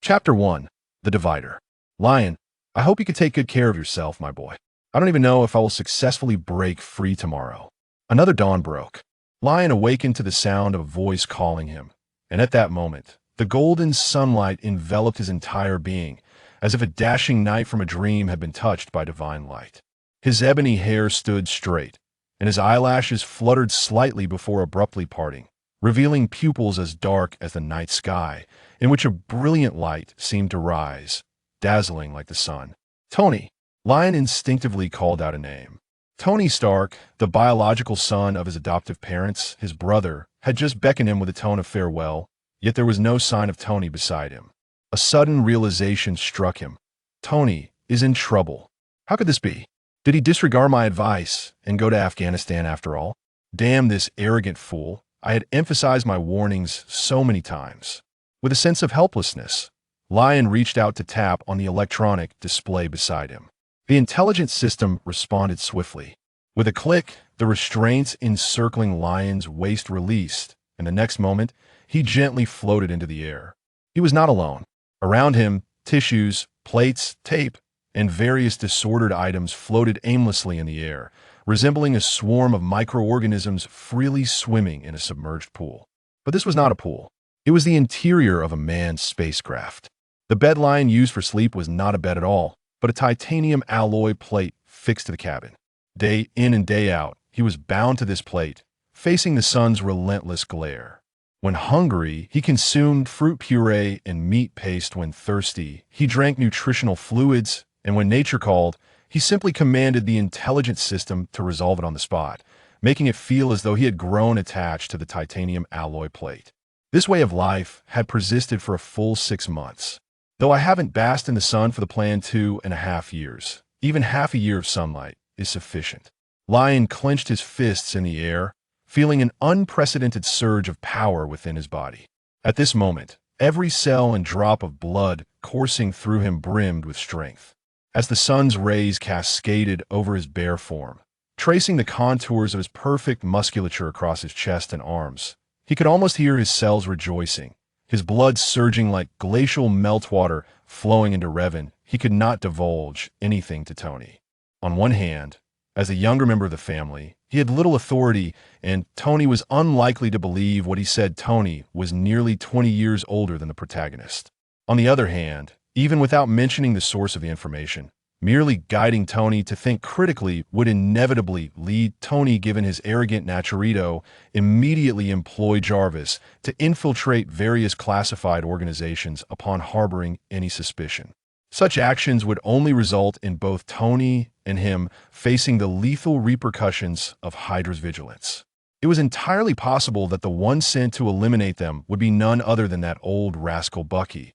Chapter 1. The Divider. Lion, I hope you can take good care of yourself, my boy. I don't even know if I will successfully break free tomorrow. Another dawn broke. Lion awakened to the sound of a voice calling him, and at that moment, the golden sunlight enveloped his entire being, as if a dashing knight from a dream had been touched by divine light. His ebony hair stood straight, and his eyelashes fluttered slightly before abruptly parting, revealing pupils as dark as the night sky, in which a brilliant light seemed to rise, dazzling like the sun. Tony. Lion instinctively called out a name. Tony Stark, the biological son of his adoptive parents, his brother, had just beckoned him with a tone of farewell, yet there was no sign of Tony beside him. A sudden realization struck him. Tony is in trouble. How could this be? Did he disregard my advice and go to Afghanistan after all? Damn this arrogant fool. I had emphasized my warnings so many times. With a sense of helplessness, Lion reached out to tap on the electronic display beside him. The intelligence system responded swiftly. With a click, the restraints encircling Lion's waist released, and the next moment, he gently floated into the air. He was not alone. Around him, tissues, plates, tape, and various disordered items floated aimlessly in the air, resembling a swarm of microorganisms freely swimming in a submerged pool. But this was not a pool. It was the interior of a manned spacecraft. The bed Lion used for sleep was not a bed at all, but a titanium alloy plate fixed to the cabin. Day in and day out, he was bound to this plate, facing the sun's relentless glare. When hungry, he consumed fruit puree and meat paste. When thirsty, he drank nutritional fluids, and when nature called, he simply commanded the intelligence system to resolve it on the spot, making it feel as though he had grown attached to the titanium alloy plate. This way of life had persisted for a full 6 months. Though I haven't basked in the sun for the planned 2.5 years, even half a year of sunlight is sufficient. Lion clenched his fists in the air, feeling an unprecedented surge of power within his body. At this moment, every cell and drop of blood coursing through him brimmed with strength. As the sun's rays cascaded over his bare form, tracing the contours of his perfect musculature across his chest and arms, he could almost hear his cells rejoicing, his blood surging like glacial meltwater flowing into Revan. He could not divulge anything to Tony. On one hand, as a younger member of the family, he had little authority, and Tony was unlikely to believe what he said. Tony was nearly 20 years older than the protagonist. On the other hand, even without mentioning the source of the information, merely guiding Tony to think critically would inevitably lead Tony, given his arrogant naturito, immediately employ Jarvis to infiltrate various classified organizations upon harboring any suspicion. Such actions would only result in both Tony and him facing the lethal repercussions of Hydra's vigilance. It was entirely possible that the one sent to eliminate them would be none other than that old rascal Bucky,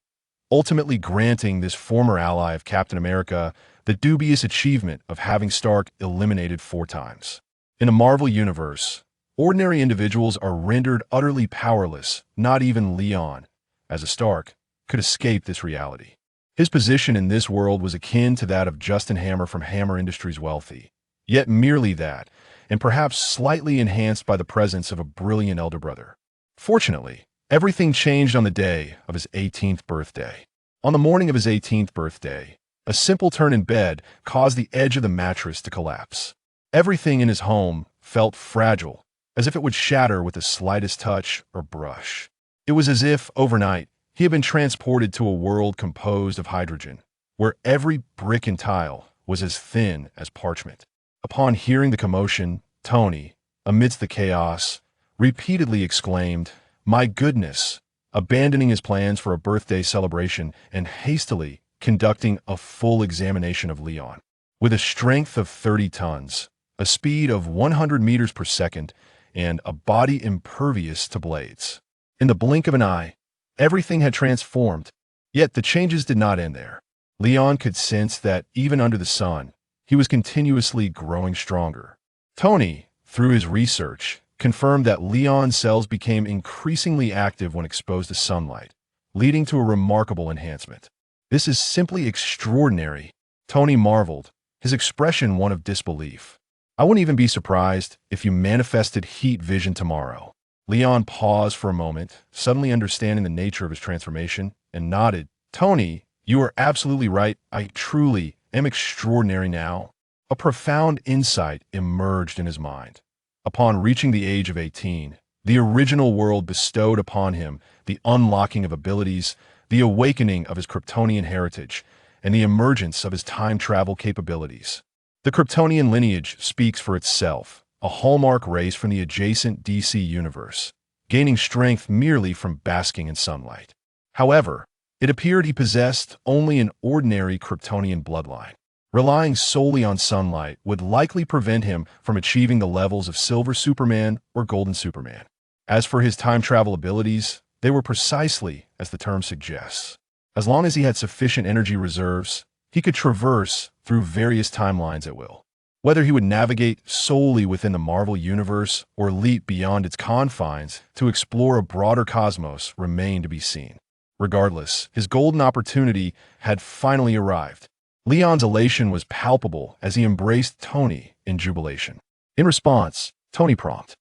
ultimately granting this former ally of Captain America the dubious achievement of having Stark eliminated 4 times. In a Marvel universe, ordinary individuals are rendered utterly powerless. Not even Leon, as a Stark, could escape this reality. His position in this world was akin to that of Justin Hammer from Hammer Industries Wealthy, yet merely that, and perhaps slightly enhanced by the presence of a brilliant elder brother. Fortunately, everything changed on the day of his 18th birthday. On the morning of his 18th birthday, a simple turn in bed caused the edge of the mattress to collapse. Everything in his home felt fragile, as if it would shatter with the slightest touch or brush. It was as if, overnight, he had been transported to a world composed of hydrogen, where every brick and tile was as thin as parchment. Upon hearing the commotion, Tony, amidst the chaos, repeatedly exclaimed, "My goodness!" abandoning his plans for a birthday celebration and hastily conducting a full examination of Leon. With a strength of 30 tons, a speed of 100 meters per second, and a body impervious to blades. In the blink of an eye, everything had transformed, yet the changes did not end there. Leon could sense that, even under the sun, he was continuously growing stronger. Tony, through his research, confirmed that Leon's cells became increasingly active when exposed to sunlight, leading to a remarkable enhancement. "This is simply extraordinary," Tony marveled, his expression one of disbelief. "I wouldn't even be surprised if you manifested heat vision tomorrow." Leon paused for a moment, suddenly understanding the nature of his transformation, and nodded, Tony, you are absolutely right. I truly am extraordinary now. A profound insight emerged in his mind. Upon reaching the age of 18, the original world bestowed upon him the unlocking of abilities, the awakening of his Kryptonian heritage, and the emergence of his time travel capabilities. The Kryptonian lineage speaks for itself, a hallmark race from the adjacent DC universe, gaining strength merely from basking in sunlight. However, it appeared he possessed only an ordinary Kryptonian bloodline. Relying solely on sunlight would likely prevent him from achieving the levels of Silver Superman or Golden Superman. As for his time travel abilities, they were precisely as the term suggests. As long as he had sufficient energy reserves, he could traverse through various timelines at will. Whether he would navigate solely within the Marvel Universe or leap beyond its confines to explore a broader cosmos remained to be seen. Regardless, his golden opportunity had finally arrived. Leon's elation was palpable as he embraced Tony in jubilation. In response, Tony prompted,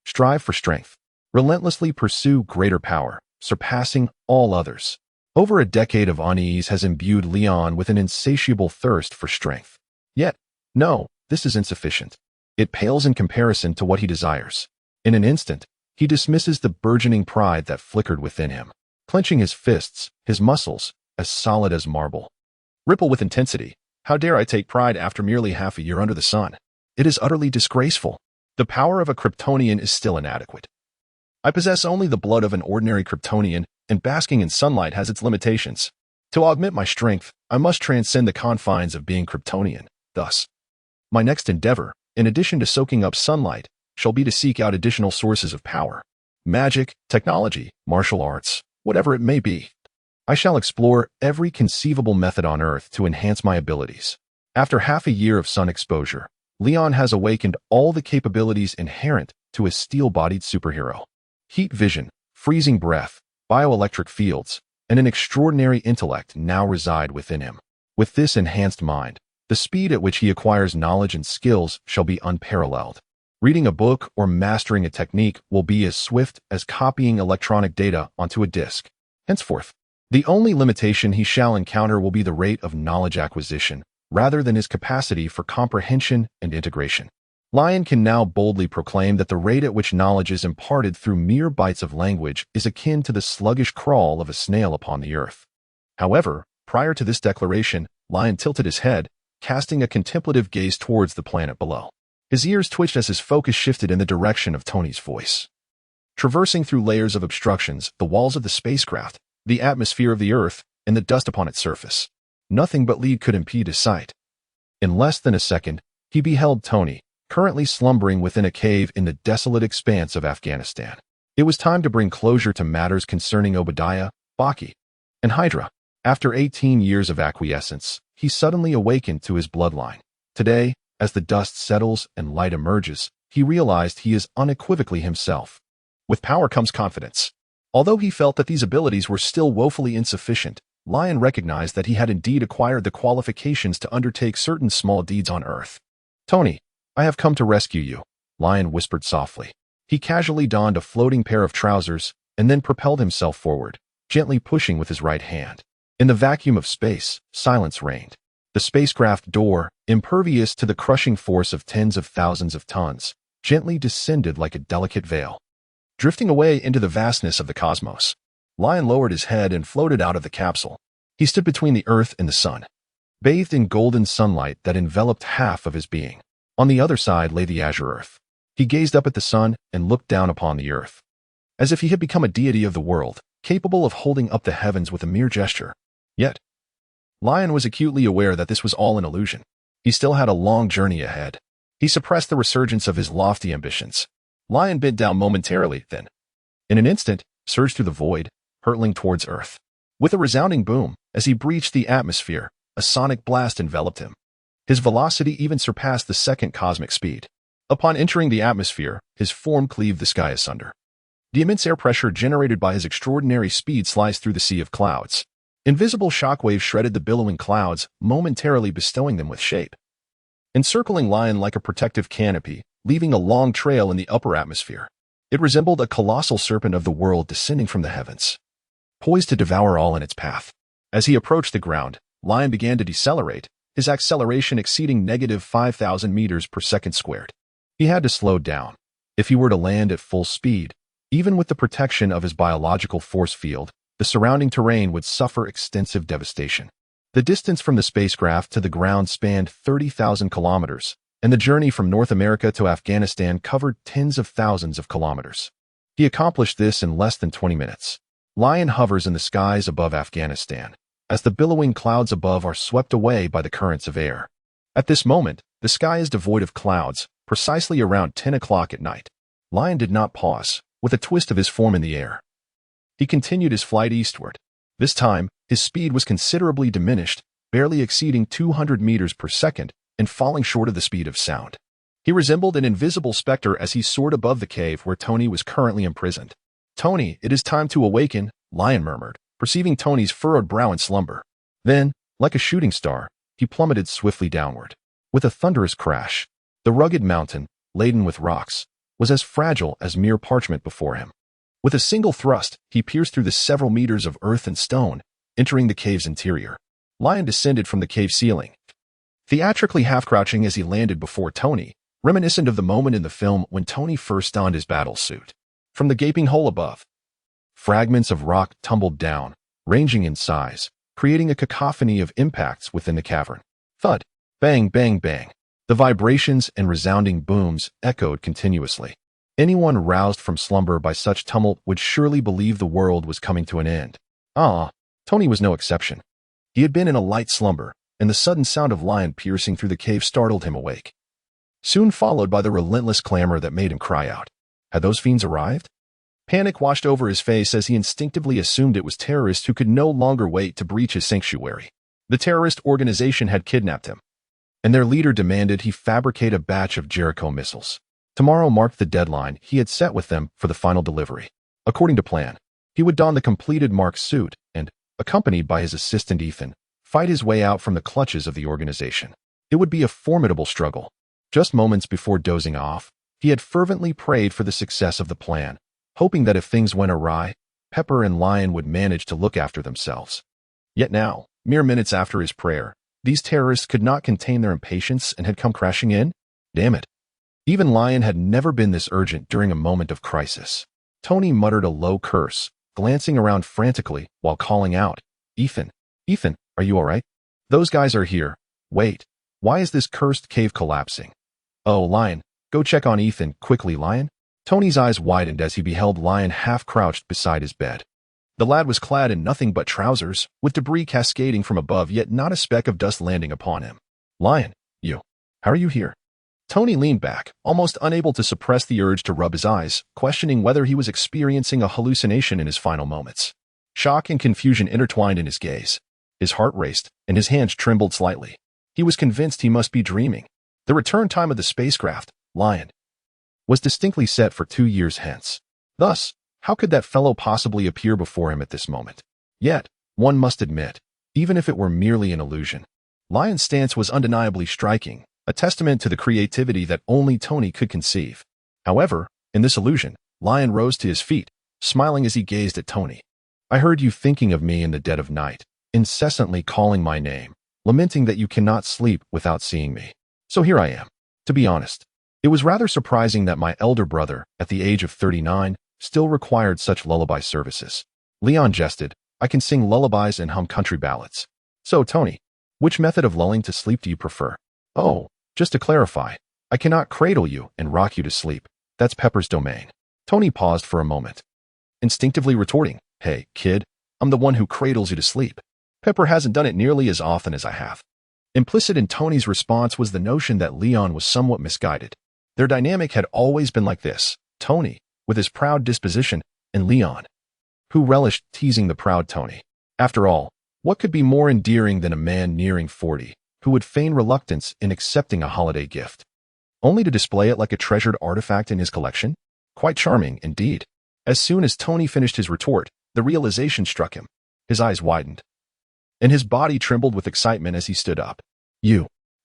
"Strive for strength. Relentlessly pursue greater power, surpassing all others." Over a decade of unease has imbued Leon with an insatiable thirst for strength. Yet, no, this is insufficient. It pales in comparison to what he desires. In an instant, he dismisses the burgeoning pride that flickered within him, clenching his fists, his muscles, as solid as marble. Ripple with intensity. How dare I take pride after merely half a year under the sun? It is utterly disgraceful. The power of a Kryptonian is still inadequate. I possess only the blood of an ordinary Kryptonian, and basking in sunlight has its limitations. To augment my strength, I must transcend the confines of being Kryptonian. Thus, my next endeavor, in addition to soaking up sunlight, shall be to seek out additional sources of power. Magic, technology, martial arts, whatever it may be. I shall explore every conceivable method on Earth to enhance my abilities. After half a year of sun exposure, Leon has awakened all the capabilities inherent to a steel-bodied superhero. Heat vision, freezing breath, bioelectric fields, and an extraordinary intellect now reside within him. With this enhanced mind, the speed at which he acquires knowledge and skills shall be unparalleled. Reading a book or mastering a technique will be as swift as copying electronic data onto a disk. Henceforth, the only limitation he shall encounter will be the rate of knowledge acquisition, rather than his capacity for comprehension and integration. Lion can now boldly proclaim that the rate at which knowledge is imparted through mere bites of language is akin to the sluggish crawl of a snail upon the earth. However, prior to this declaration, Lion tilted his head, casting a contemplative gaze towards the planet below. His ears twitched as his focus shifted in the direction of Tony's voice. Traversing through layers of obstructions, the walls of the spacecraft, the atmosphere of the Earth, and the dust upon its surface, nothing but lead could impede his sight. In less than a second, he beheld Tony, currently slumbering within a cave in the desolate expanse of Afghanistan. It was time to bring closure to matters concerning Obadiah, Baki, and Hydra. After 18 years of acquiescence, he suddenly awakened to his bloodline. Today, as the dust settles and light emerges, he realized he is unequivocally himself. With power comes confidence. Although he felt that these abilities were still woefully insufficient, Lion recognized that he had indeed acquired the qualifications to undertake certain small deeds on Earth. "Tony, I have come to rescue you," Lion whispered softly. He casually donned a floating pair of trousers and then propelled himself forward, gently pushing with his right hand. In the vacuum of space, silence reigned. The spacecraft door, impervious to the crushing force of tens of thousands of tons, gently descended like a delicate veil, drifting away into the vastness of the cosmos. Lion lowered his head and floated out of the capsule. He stood between the Earth and the sun, bathed in golden sunlight that enveloped half of his being. On the other side lay the azure Earth. He gazed up at the sun and looked down upon the Earth, as if he had become a deity of the world, capable of holding up the heavens with a mere gesture. Yet, Lion was acutely aware that this was all an illusion. He still had a long journey ahead. He suppressed the resurgence of his lofty ambitions. Lion bent down momentarily, then, in an instant, surged through the void, hurtling towards Earth. With a resounding boom, as he breached the atmosphere, a sonic blast enveloped him. His velocity even surpassed the second cosmic speed. Upon entering the atmosphere, his form cleaved the sky asunder. The immense air pressure generated by his extraordinary speed sliced through the sea of clouds. Invisible shockwaves shredded the billowing clouds, momentarily bestowing them with shape. Encircling Lion like a protective canopy, leaving a long trail in the upper atmosphere. It resembled a colossal serpent of the world descending from the heavens, poised to devour all in its path. As he approached the ground, Lion began to decelerate, his acceleration exceeding negative 5,000 meters per second squared. He had to slow down. If he were to land at full speed, even with the protection of his biological force field, the surrounding terrain would suffer extensive devastation. The distance from the spacecraft to the ground spanned 30,000 kilometers, and the journey from North America to Afghanistan covered tens of thousands of kilometers. He accomplished this in less than 20 minutes. Lion hovers in the skies above Afghanistan, as the billowing clouds above are swept away by the currents of air. At this moment, the sky is devoid of clouds, precisely around 10 o'clock at night. Lion did not pause, with a twist of his form in the air. He continued his flight eastward. This time, his speed was considerably diminished, barely exceeding 200 meters per second and falling short of the speed of sound. He resembled an invisible specter as he soared above the cave where Tony was currently imprisoned. "Tony, it is time to awaken," Lion murmured, perceiving Tony's furrowed brow in slumber. Then, like a shooting star, he plummeted swiftly downward. With a thunderous crash, the rugged mountain, laden with rocks, was as fragile as mere parchment before him. With a single thrust, he pierced through the several meters of earth and stone, entering the cave's interior. Lion descended from the cave ceiling, theatrically half-crouching as he landed before Tony, reminiscent of the moment in the film when Tony first donned his battle suit. From the gaping hole above, fragments of rock tumbled down, ranging in size, creating a cacophony of impacts within the cavern. Thud, bang, bang, bang. The vibrations and resounding booms echoed continuously. Anyone roused from slumber by such tumult would surely believe the world was coming to an end. Tony was no exception. He had been in a light slumber, and the sudden sound of Lion piercing through the cave startled him awake, soon followed by the relentless clamor that made him cry out. Had those fiends arrived? Panic washed over his face as he instinctively assumed it was terrorists who could no longer wait to breach his sanctuary. The terrorist organization had kidnapped him, and their leader demanded he fabricate a batch of Jericho missiles. Tomorrow marked the deadline he had set with them for the final delivery. According to plan, he would don the completed Mark suit and, accompanied by his assistant Ethan, fight his way out from the clutches of the organization. It would be a formidable struggle. Just moments before dozing off, he had fervently prayed for the success of the plan, hoping that if things went awry, Pepper and Lion would manage to look after themselves. Yet now, mere minutes after his prayer, these terrorists could not contain their impatience and had come crashing in? Damn it. Even Lion had never been this urgent during a moment of crisis. Tony muttered a low curse, glancing around frantically while calling out, Ethan, are you all right? Those guys are here. Wait, why is this cursed cave collapsing? Oh, Lion, go check on Ethan quickly, Lion. Tony's eyes widened as he beheld Lion half-crouched beside his bed. The lad was clad in nothing but trousers, with debris cascading from above yet not a speck of dust landing upon him. Lion, how are you here? Tony leaned back, almost unable to suppress the urge to rub his eyes, questioning whether he was experiencing a hallucination in his final moments. Shock and confusion intertwined in his gaze. His heart raced, and his hands trembled slightly. He was convinced he must be dreaming. The return time of the spacecraft, Lion, was distinctly set for 2 years hence. Thus, how could that fellow possibly appear before him at this moment? Yet, one must admit, even if it were merely an illusion, Lion's stance was undeniably striking, a testament to the creativity that only Tony could conceive. However, in this illusion, Lion rose to his feet, smiling as he gazed at Tony. I heard you thinking of me in the dead of night, incessantly calling my name, lamenting that you cannot sleep without seeing me. So here I am. To be honest, it was rather surprising that my elder brother, at the age of 39, still required such lullaby services. Leon jested, I can sing lullabies and hum country ballads. So, Tony, which method of lulling to sleep do you prefer? Oh, just to clarify, I cannot cradle you and rock you to sleep. That's Pepper's domain. Tony paused for a moment, instinctively retorting, Hey, kid, I'm the one who cradles you to sleep. Pepper hasn't done it nearly as often as I have. Implicit in Tony's response was the notion that Leon was somewhat misguided. Their dynamic had always been like this, Tony, with his proud disposition, and Leon, who relished teasing the proud Tony. After all, what could be more endearing than a man nearing 40, who would feign reluctance in accepting a holiday gift, only to display it like a treasured artifact in his collection? Quite charming, indeed. As soon as Tony finished his retort, the realization struck him. His eyes widened, and his body trembled with excitement as he stood up.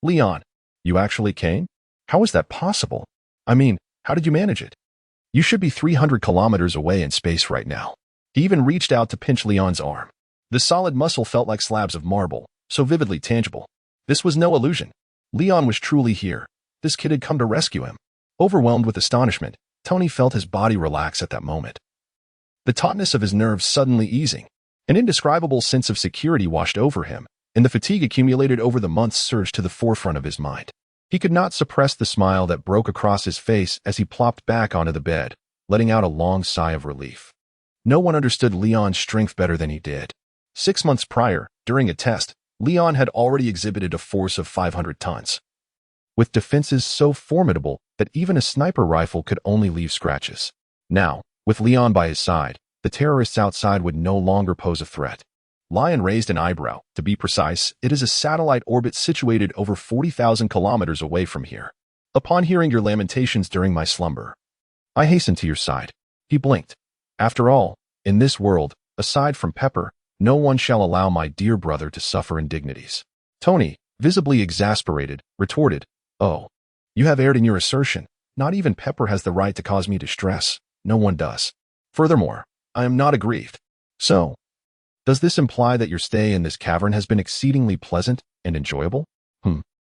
Leon, you actually came? How is that possible? I mean, how did you manage it? You should be 300 kilometers away in space right now. He even reached out to pinch Leon's arm. The solid muscle felt like slabs of marble, so vividly tangible. This was no illusion. Leon was truly here. This kid had come to rescue him. Overwhelmed with astonishment, Tony felt his body relax at that moment. The tautness of his nerves suddenly easing. An indescribable sense of security washed over him, and the fatigue accumulated over the months surged to the forefront of his mind. He could not suppress the smile that broke across his face as he plopped back onto the bed, letting out a long sigh of relief. No one understood Leon's strength better than he did. 6 months prior, during a test, Leon had already exhibited a force of 500 tons. With defenses so formidable that even a sniper rifle could only leave scratches. Now, with Leon by his side, the terrorists outside would no longer pose a threat. Lion raised an eyebrow. To be precise, it is a satellite orbit situated over 40,000 kilometers away from here. Upon hearing your lamentations during my slumber, I hastened to your side. He blinked. After all, in this world, aside from Pepper, no one shall allow my dear brother to suffer indignities. Tony, visibly exasperated, retorted, "Oh, you have erred in your assertion. Not even Pepper has the right to cause me distress. No one does. Furthermore, I am not aggrieved. So, does this imply that your stay in this cavern has been exceedingly pleasant and enjoyable?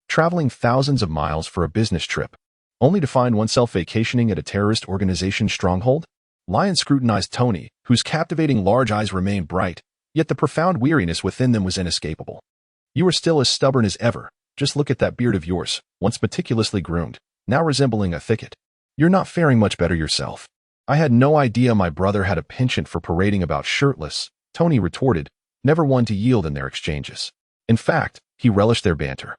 Traveling thousands of miles for a business trip, only to find oneself vacationing at a terrorist organization's stronghold?" Lion scrutinized Tony, whose captivating large eyes remained bright, yet the profound weariness within them was inescapable. "You are still as stubborn as ever. Just look at that beard of yours, once meticulously groomed, now resembling a thicket. You're not faring much better yourself." "I had no idea my brother had a penchant for parading about shirtless," Tony retorted, never one to yield in their exchanges. In fact, he relished their banter,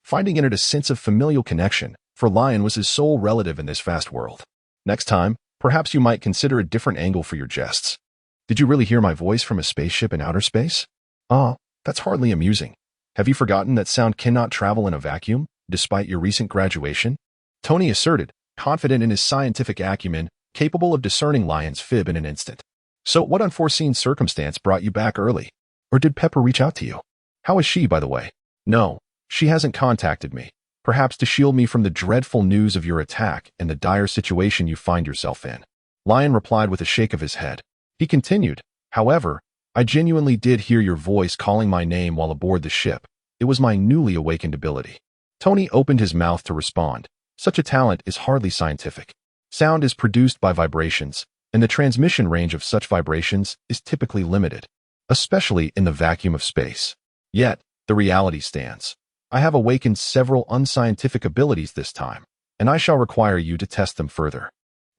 finding in it a sense of familial connection, for Lion was his sole relative in this vast world. "Next time, perhaps you might consider a different angle for your jests. Did you really hear my voice from a spaceship in outer space? Ah, that's hardly amusing. Have you forgotten that sound cannot travel in a vacuum, despite your recent graduation?" Tony asserted, confident in his scientific acumen, capable of discerning Lion's fib in an instant. "So what unforeseen circumstance brought you back early? Or did Pepper reach out to you? How is she, by the way?" "No, she hasn't contacted me. Perhaps to shield me from the dreadful news of your attack and the dire situation you find yourself in." Lion replied with a shake of his head. He continued, "However, I genuinely did hear your voice calling my name while aboard the ship. It was my newly awakened ability." Tony opened his mouth to respond. Such a talent is hardly scientific. Sound is produced by vibrations, and the transmission range of such vibrations is typically limited, especially in the vacuum of space. Yet, the reality stands. I have awakened several unscientific abilities this time, and I shall require you to test them further.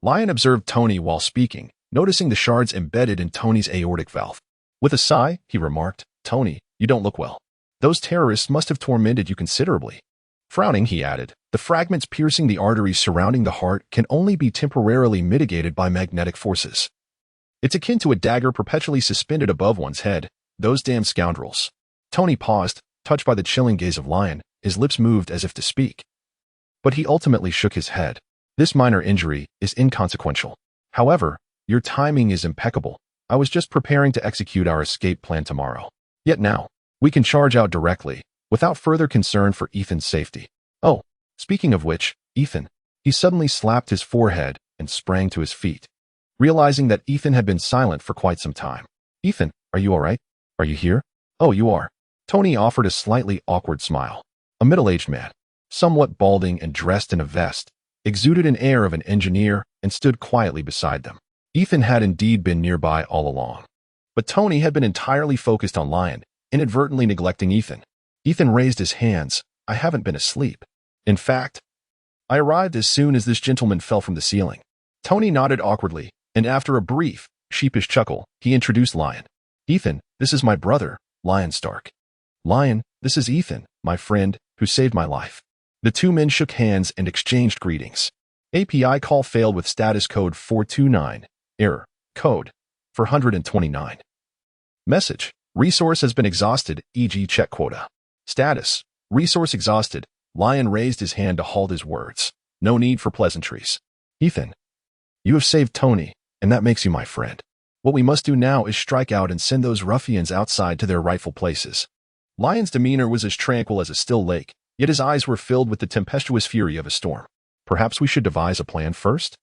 Lion observed Tony while speaking, noticing the shards embedded in Tony's aortic valve. With a sigh, he remarked, "Tony, you don't look well. Those terrorists must have tormented you considerably." Frowning, he added, "The fragments piercing the arteries surrounding the heart can only be temporarily mitigated by magnetic forces. It's akin to a dagger perpetually suspended above one's head. Those damn scoundrels." Tony paused, touched by the chilling gaze of Lion. His lips moved as if to speak, but he ultimately shook his head. "This minor injury is inconsequential. However, your timing is impeccable. I was just preparing to execute our escape plan tomorrow. Yet now, we can charge out directly, without further concern for Ethan's safety. Oh, speaking of which, Ethan." He suddenly slapped his forehead and sprang to his feet, realizing that Ethan had been silent for quite some time. "Ethan, are you all right? Are you here?" "Oh, you are." Tony offered a slightly awkward smile. A middle-aged man, somewhat balding and dressed in a vest, exuded an air of an engineer and stood quietly beside them. Ethan had indeed been nearby all along, but Tony had been entirely focused on Lion, inadvertently neglecting Ethan. Ethan raised his hands. "I haven't been asleep. In fact, I arrived as soon as this gentleman fell from the ceiling." Tony nodded awkwardly, and after a brief, sheepish chuckle, he introduced Lion. "Ethan, this is my brother, Lion Stark." "Lion, this is Ethan, my friend, who saved my life." The two men shook hands and exchanged greetings. API call failed with status code 429. Error. Code 429. Message. Resource has been exhausted, e.g. check quota. Status. Resource exhausted. Lion raised his hand to halt his words. "No need for pleasantries. Ethan, you have saved Tony, and that makes you my friend. What we must do now is strike out and send those ruffians outside to their rightful places." Lion's demeanor was as tranquil as a still lake, yet his eyes were filled with the tempestuous fury of a storm. "Perhaps we should devise a plan first?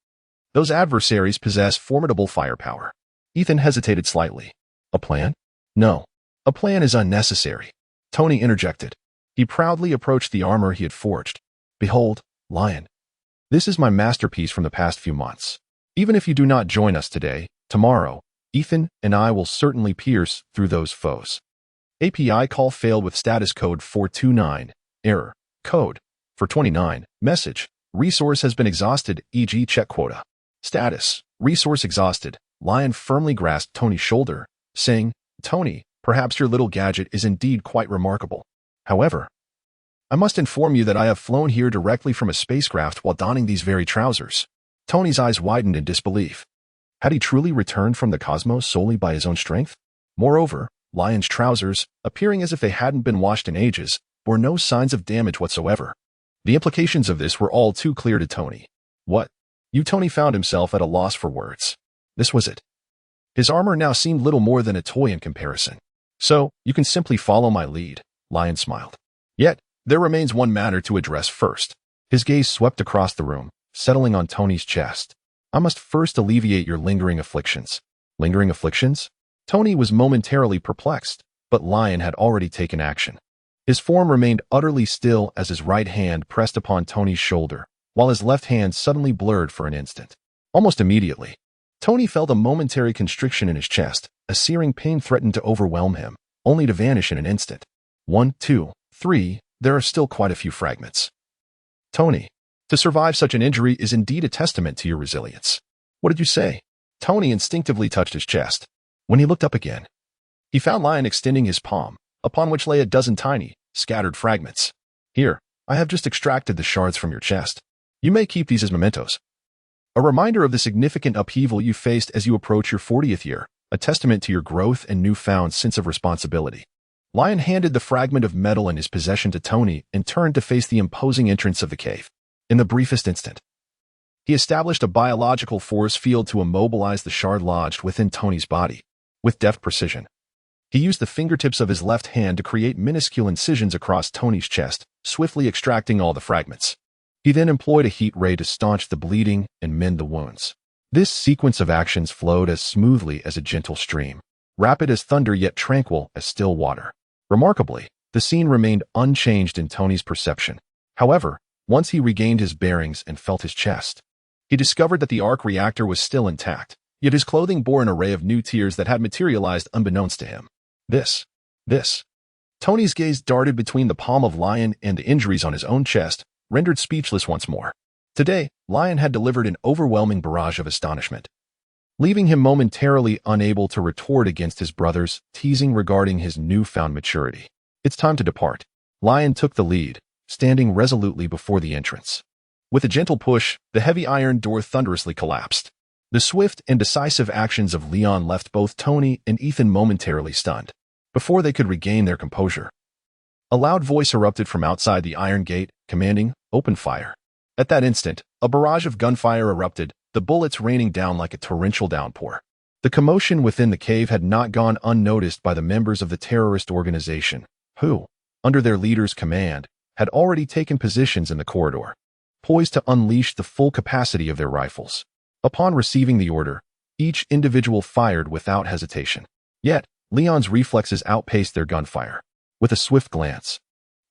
Those adversaries possess formidable firepower." Ethan hesitated slightly. "A plan? No. A plan is unnecessary, Tony interjected. He proudly approached the armor he had forged. Behold, Lion. This is my masterpiece from the past few months. Even if you do not join us today, tomorrow, Ethan and I will certainly pierce through those foes. API call failed with status code 429. Error. Code. For 29. Message. Resource has been exhausted, e.g. check quota. Status. Resource exhausted. Lion firmly grasped Tony's shoulder, saying, Tony, perhaps your little gadget is indeed quite remarkable. However, I must inform you that I have flown here directly from a spacecraft while donning these very trousers. Tony's eyes widened in disbelief. Had he truly returned from the cosmos solely by his own strength? Moreover, Lion's trousers, appearing as if they hadn't been washed in ages, bore no signs of damage whatsoever. The implications of this were all too clear to Tony. What? Tony found himself at a loss for words. This was it. His armor now seemed little more than a toy in comparison. So, you can simply follow my lead, Lion smiled. Yet, there remains one matter to address first. His gaze swept across the room, settling on Tony's chest. I must first alleviate your lingering afflictions. Lingering afflictions? Tony was momentarily perplexed, but Lion had already taken action. His form remained utterly still as his right hand pressed upon Tony's shoulder, while his left hand suddenly blurred for an instant. Almost immediately, Tony felt a momentary constriction in his chest. A searing pain threatened to overwhelm him, only to vanish in an instant. 1, 2, 3, there are still quite a few fragments. Tony, to survive such an injury is indeed a testament to your resilience. What did you say? Tony instinctively touched his chest. When he looked up again, he found Lion extending his palm, upon which lay a dozen tiny, scattered fragments. Here, I have just extracted the shards from your chest. You may keep these as mementos. A reminder of the significant upheaval you faced as you approach your 40th year, a testament to your growth and newfound sense of responsibility. Lion handed the fragment of metal in his possession to Tony and turned to face the imposing entrance of the cave. In the briefest instant, he established a biological force field to immobilize the shard lodged within Tony's body. With deft precision, he used the fingertips of his left hand to create minuscule incisions across Tony's chest, swiftly extracting all the fragments. He then employed a heat ray to staunch the bleeding and mend the wounds. This sequence of actions flowed as smoothly as a gentle stream, rapid as thunder yet tranquil as still water. Remarkably, the scene remained unchanged in Tony's perception. However, once he regained his bearings and felt his chest, he discovered that the arc reactor was still intact, yet his clothing bore an array of new tears that had materialized unbeknownst to him. This. Tony's gaze darted between the palm of Lion and the injuries on his own chest, rendered speechless once more. Today, Lion had delivered an overwhelming barrage of astonishment, leaving him momentarily unable to retort against his brother's teasing regarding his newfound maturity. It's time to depart. Lion took the lead, standing resolutely before the entrance. With a gentle push, the heavy iron door thunderously collapsed. The swift and decisive actions of Leon left both Tony and Ethan momentarily stunned. Before they could regain their composure, a loud voice erupted from outside the iron gate, commanding, "Open fire." At that instant, a barrage of gunfire erupted, the bullets raining down like a torrential downpour. The commotion within the cave had not gone unnoticed by the members of the terrorist organization, who, under their leader's command, had already taken positions in the corridor, poised to unleash the full capacity of their rifles. Upon receiving the order, each individual fired without hesitation. Yet, Leon's reflexes outpaced their gunfire. With a swift glance,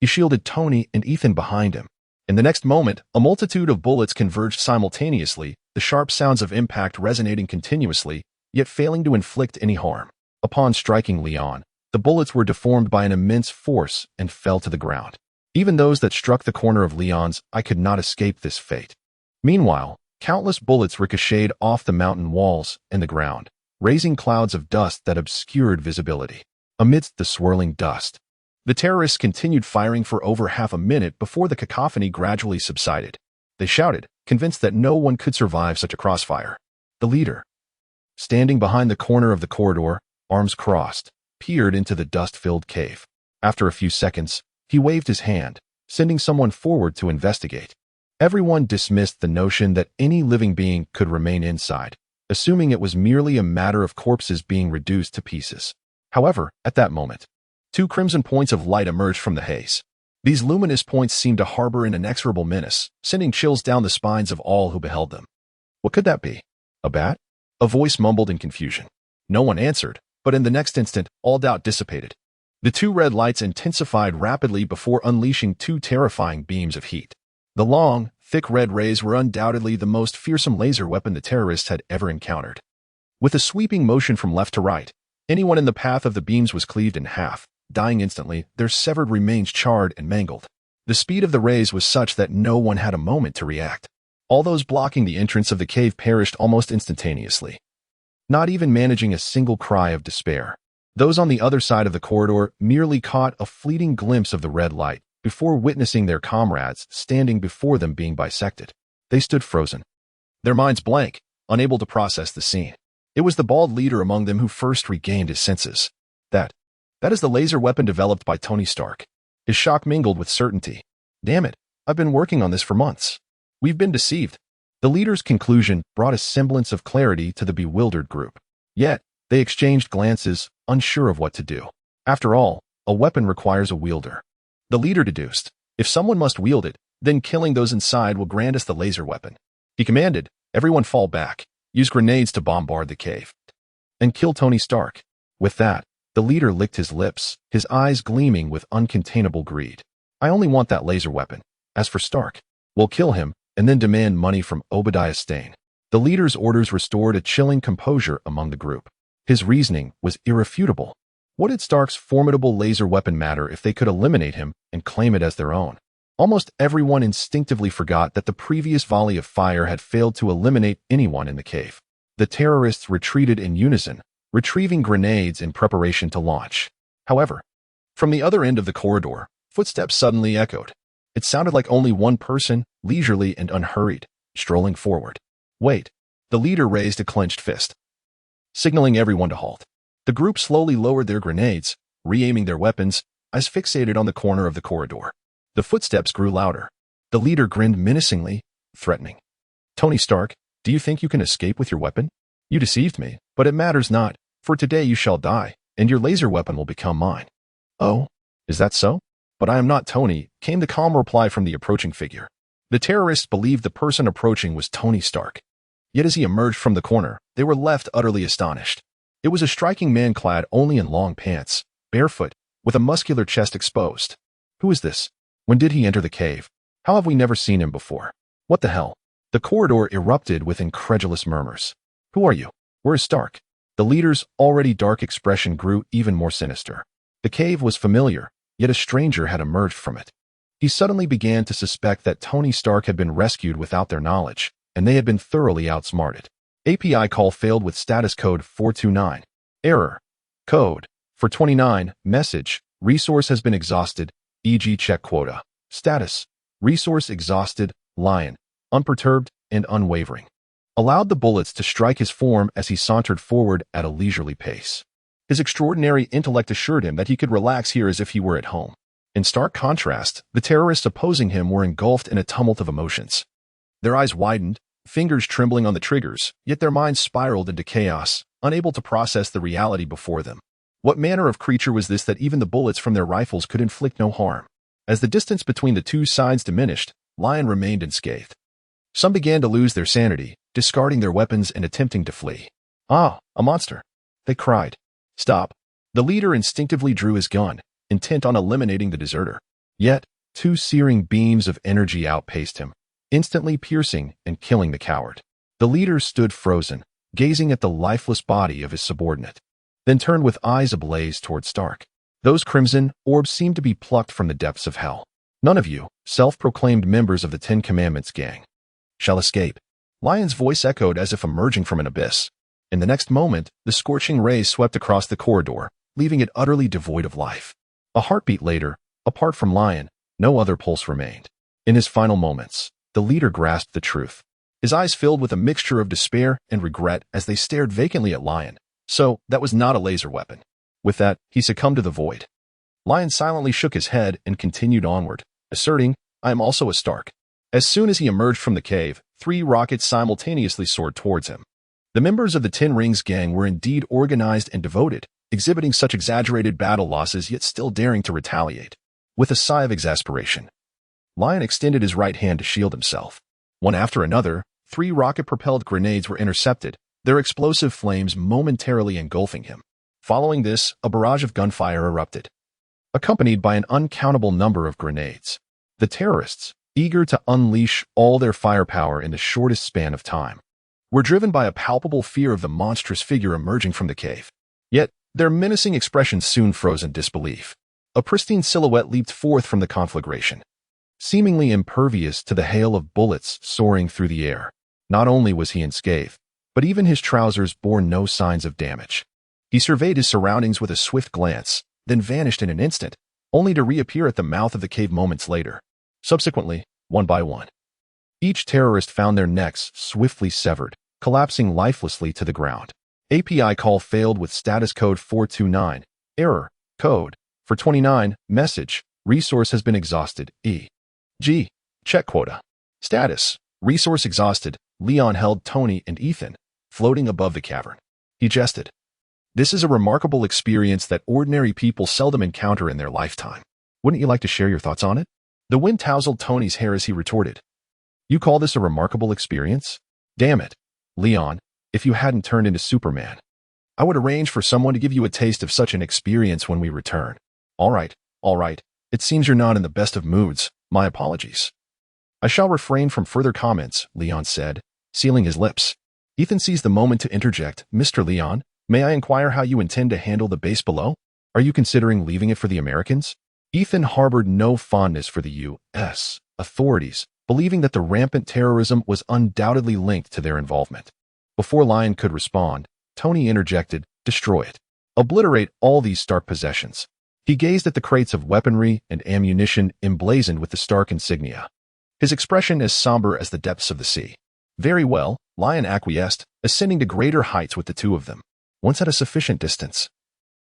he shielded Tony and Ethan behind him. In the next moment, a multitude of bullets converged simultaneously, the sharp sounds of impact resonating continuously, yet failing to inflict any harm. Upon striking Leon, the bullets were deformed by an immense force and fell to the ground. Even those that struck the corner of Leon's eye could not escape this fate. Meanwhile, countless bullets ricocheted off the mountain walls and the ground, raising clouds of dust that obscured visibility. Amidst the swirling dust, the terrorists continued firing for over half a minute before the cacophony gradually subsided. They shouted, convinced that no one could survive such a crossfire. The leader, standing behind the corner of the corridor, arms crossed, peered into the dust-filled cave. After a few seconds, he waved his hand, sending someone forward to investigate. Everyone dismissed the notion that any living being could remain inside, assuming it was merely a matter of corpses being reduced to pieces. However, at that moment, 2 crimson points of light emerged from the haze. These luminous points seemed to harbor an inexorable menace, sending chills down the spines of all who beheld them. What could that be? A bat? A voice mumbled in confusion. No one answered, but in the next instant, all doubt dissipated. The two red lights intensified rapidly before unleashing two terrifying beams of heat. The long, thick red rays were undoubtedly the most fearsome laser weapon the terrorists had ever encountered. With a sweeping motion from left to right, anyone in the path of the beams was cleaved in half, dying instantly, their severed remains charred and mangled. The speed of the rays was such that no one had a moment to react. All those blocking the entrance of the cave perished almost instantaneously, not even managing a single cry of despair. Those on the other side of the corridor merely caught a fleeting glimpse of the red light before witnessing their comrades standing before them being bisected. They stood frozen, their minds blank, unable to process the scene. It was the bald leader among them who first regained his senses. That is the laser weapon developed by Tony Stark. His shock mingled with certainty. Damn it, I've been working on this for months. We've been deceived. The leader's conclusion brought a semblance of clarity to the bewildered group. Yet, they exchanged glances, unsure of what to do. After all, a weapon requires a wielder. The leader deduced, if someone must wield it, then killing those inside will grant us the laser weapon. He commanded, everyone fall back, use grenades to bombard the cave, and kill Tony Stark. With that, the leader licked his lips, his eyes gleaming with uncontainable greed. I only want that laser weapon. As for Stark, we'll kill him and then demand money from Obadiah Stane. The leader's orders restored a chilling composure among the group. His reasoning was irrefutable. What did Stark's formidable laser weapon matter if they could eliminate him and claim it as their own? Almost everyone instinctively forgot that the previous volley of fire had failed to eliminate anyone in the cave. The terrorists retreated in unison, retrieving grenades in preparation to launch. However, from the other end of the corridor, footsteps suddenly echoed. It sounded like only one person, leisurely and unhurried, strolling forward. Wait. The leader raised a clenched fist, signaling everyone to halt. The group slowly lowered their grenades, re-aiming their weapons, eyes fixated on the corner of the corridor. The footsteps grew louder. The leader grinned menacingly, threatening. Tony Stark, do you think you can escape with your weapon? You deceived me, but it matters not, for today you shall die, and your laser weapon will become mine. Oh, is that so? But I am not Tony, came the calm reply from the approaching figure. The terrorists believed the person approaching was Tony Stark. Yet as he emerged from the corner, they were left utterly astonished. It was a striking man clad only in long pants, barefoot, with a muscular chest exposed. Who is this? When did he enter the cave? How have we never seen him before? What the hell? The corridor erupted with incredulous murmurs. Who are you? Where is Stark? The leader's already dark expression grew even more sinister. The cave was familiar, yet a stranger had emerged from it. He suddenly began to suspect that Tony Stark had been rescued without their knowledge, and they had been thoroughly outsmarted. API call failed with status code 429. Error. Code 429. Message. Resource has been exhausted, e.g. check quota. Status. Resource exhausted, Lion. Unperturbed and unwavering. Allowed the bullets to strike his form as he sauntered forward at a leisurely pace. His extraordinary intellect assured him that he could relax here as if he were at home. In stark contrast, the terrorists opposing him were engulfed in a tumult of emotions. Their eyes widened, fingers trembling on the triggers, yet their minds spiraled into chaos, unable to process the reality before them. What manner of creature was this that even the bullets from their rifles could inflict no harm? As the distance between the two sides diminished, Lion remained unscathed. Some began to lose their sanity, discarding their weapons and attempting to flee. Ah, a monster! They cried. Stop. The leader instinctively drew his gun, intent on eliminating the deserter. Yet, two searing beams of energy outpaced him, instantly piercing and killing the coward. The leader stood frozen, gazing at the lifeless body of his subordinate, then turned with eyes ablaze toward Stark. Those crimson orbs seemed to be plucked from the depths of hell. None of you, self-proclaimed members of the Ten Commandments gang, shall escape. Lion's voice echoed as if emerging from an abyss. In the next moment, the scorching rays swept across the corridor, leaving it utterly devoid of life. A heartbeat later, apart from Lion, no other pulse remained. In his final moments, the leader grasped the truth. His eyes filled with a mixture of despair and regret as they stared vacantly at Lion. So, that was not a laser weapon. With that, he succumbed to the void. Lion silently shook his head and continued onward, asserting, I am also a Stark. As soon as he emerged from the cave, 3 rockets simultaneously soared towards him. The members of the Ten Rings gang were indeed organized and devoted, exhibiting such exaggerated battle losses yet still daring to retaliate. With a sigh of exasperation, Lion extended his right hand to shield himself. One after another, 3 rocket-propelled grenades were intercepted, their explosive flames momentarily engulfing him. Following this, a barrage of gunfire erupted, accompanied by an uncountable number of grenades. The terrorists, eager to unleash all their firepower in the shortest span of time, were driven by a palpable fear of the monstrous figure emerging from the cave. Yet, their menacing expressions soon froze in disbelief. A pristine silhouette leaped forth from the conflagration, seemingly impervious to the hail of bullets soaring through the air. Not only was he unscathed, but even his trousers bore no signs of damage. He surveyed his surroundings with a swift glance, then vanished in an instant, only to reappear at the mouth of the cave moments later. Subsequently, one by one, each terrorist found their necks swiftly severed, collapsing lifelessly to the ground. API call failed with status code 429. Error. Code. For 29. Message. Resource has been exhausted. E.G. Check quota. Status. Resource exhausted. Leon held Tony and Ethan, floating above the cavern. He jested. This is a remarkable experience that ordinary people seldom encounter in their lifetime. Wouldn't you like to share your thoughts on it? The wind tousled Tony's hair as he retorted. You call this a remarkable experience? Damn it, Leon, if you hadn't turned into Superman, I would arrange for someone to give you a taste of such an experience when we return. All right. It seems you're not in the best of moods. My apologies. I shall refrain from further comments, Leon said, sealing his lips. Ethan seized the moment to interject. Mr. Leon, may I inquire how you intend to handle the base below? Are you considering leaving it for the Americans? Ethan harbored no fondness for the U.S. authorities, believing that the rampant terrorism was undoubtedly linked to their involvement. Before Lion could respond, Tony interjected, destroy it. Obliterate all these Stark possessions. He gazed at the crates of weaponry and ammunition emblazoned with the Stark insignia, his expression as somber as the depths of the sea. Very well, Lion acquiesced, ascending to greater heights with the two of them. Once at a sufficient distance,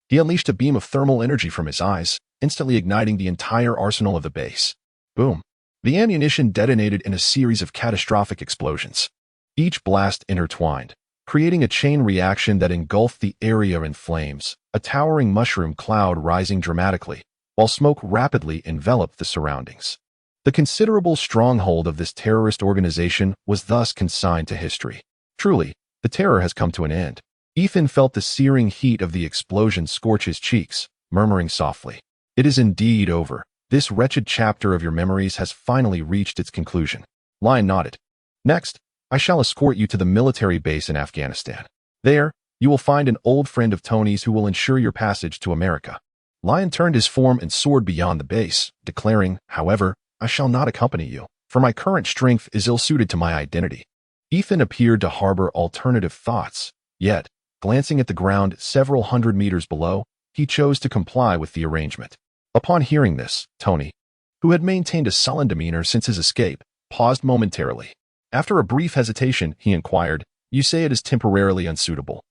he unleashed a beam of thermal energy from his eyes, instantly igniting the entire arsenal of the base. Boom. The ammunition detonated in a series of catastrophic explosions, each blast intertwined, creating a chain reaction that engulfed the area in flames, a towering mushroom cloud rising dramatically, while smoke rapidly enveloped the surroundings. The considerable stronghold of this terrorist organization was thus consigned to history. Truly, the terror has come to an end. Ethan felt the searing heat of the explosion scorch his cheeks, murmuring softly, "It is indeed over. This wretched chapter of your memories has finally reached its conclusion." Lion nodded. "Next, I shall escort you to the military base in Afghanistan. There, you will find an old friend of Tony's who will ensure your passage to America." Lion turned his form and soared beyond the base, declaring, "However, I shall not accompany you, for my current strength is ill-suited to my identity." Ethan appeared to harbor alternative thoughts, yet, glancing at the ground several hundred meters below, he chose to comply with the arrangement. Upon hearing this, Tony, who had maintained a sullen demeanor since his escape, paused momentarily. After a brief hesitation, he inquired, "You say it is temporarily unsuitable.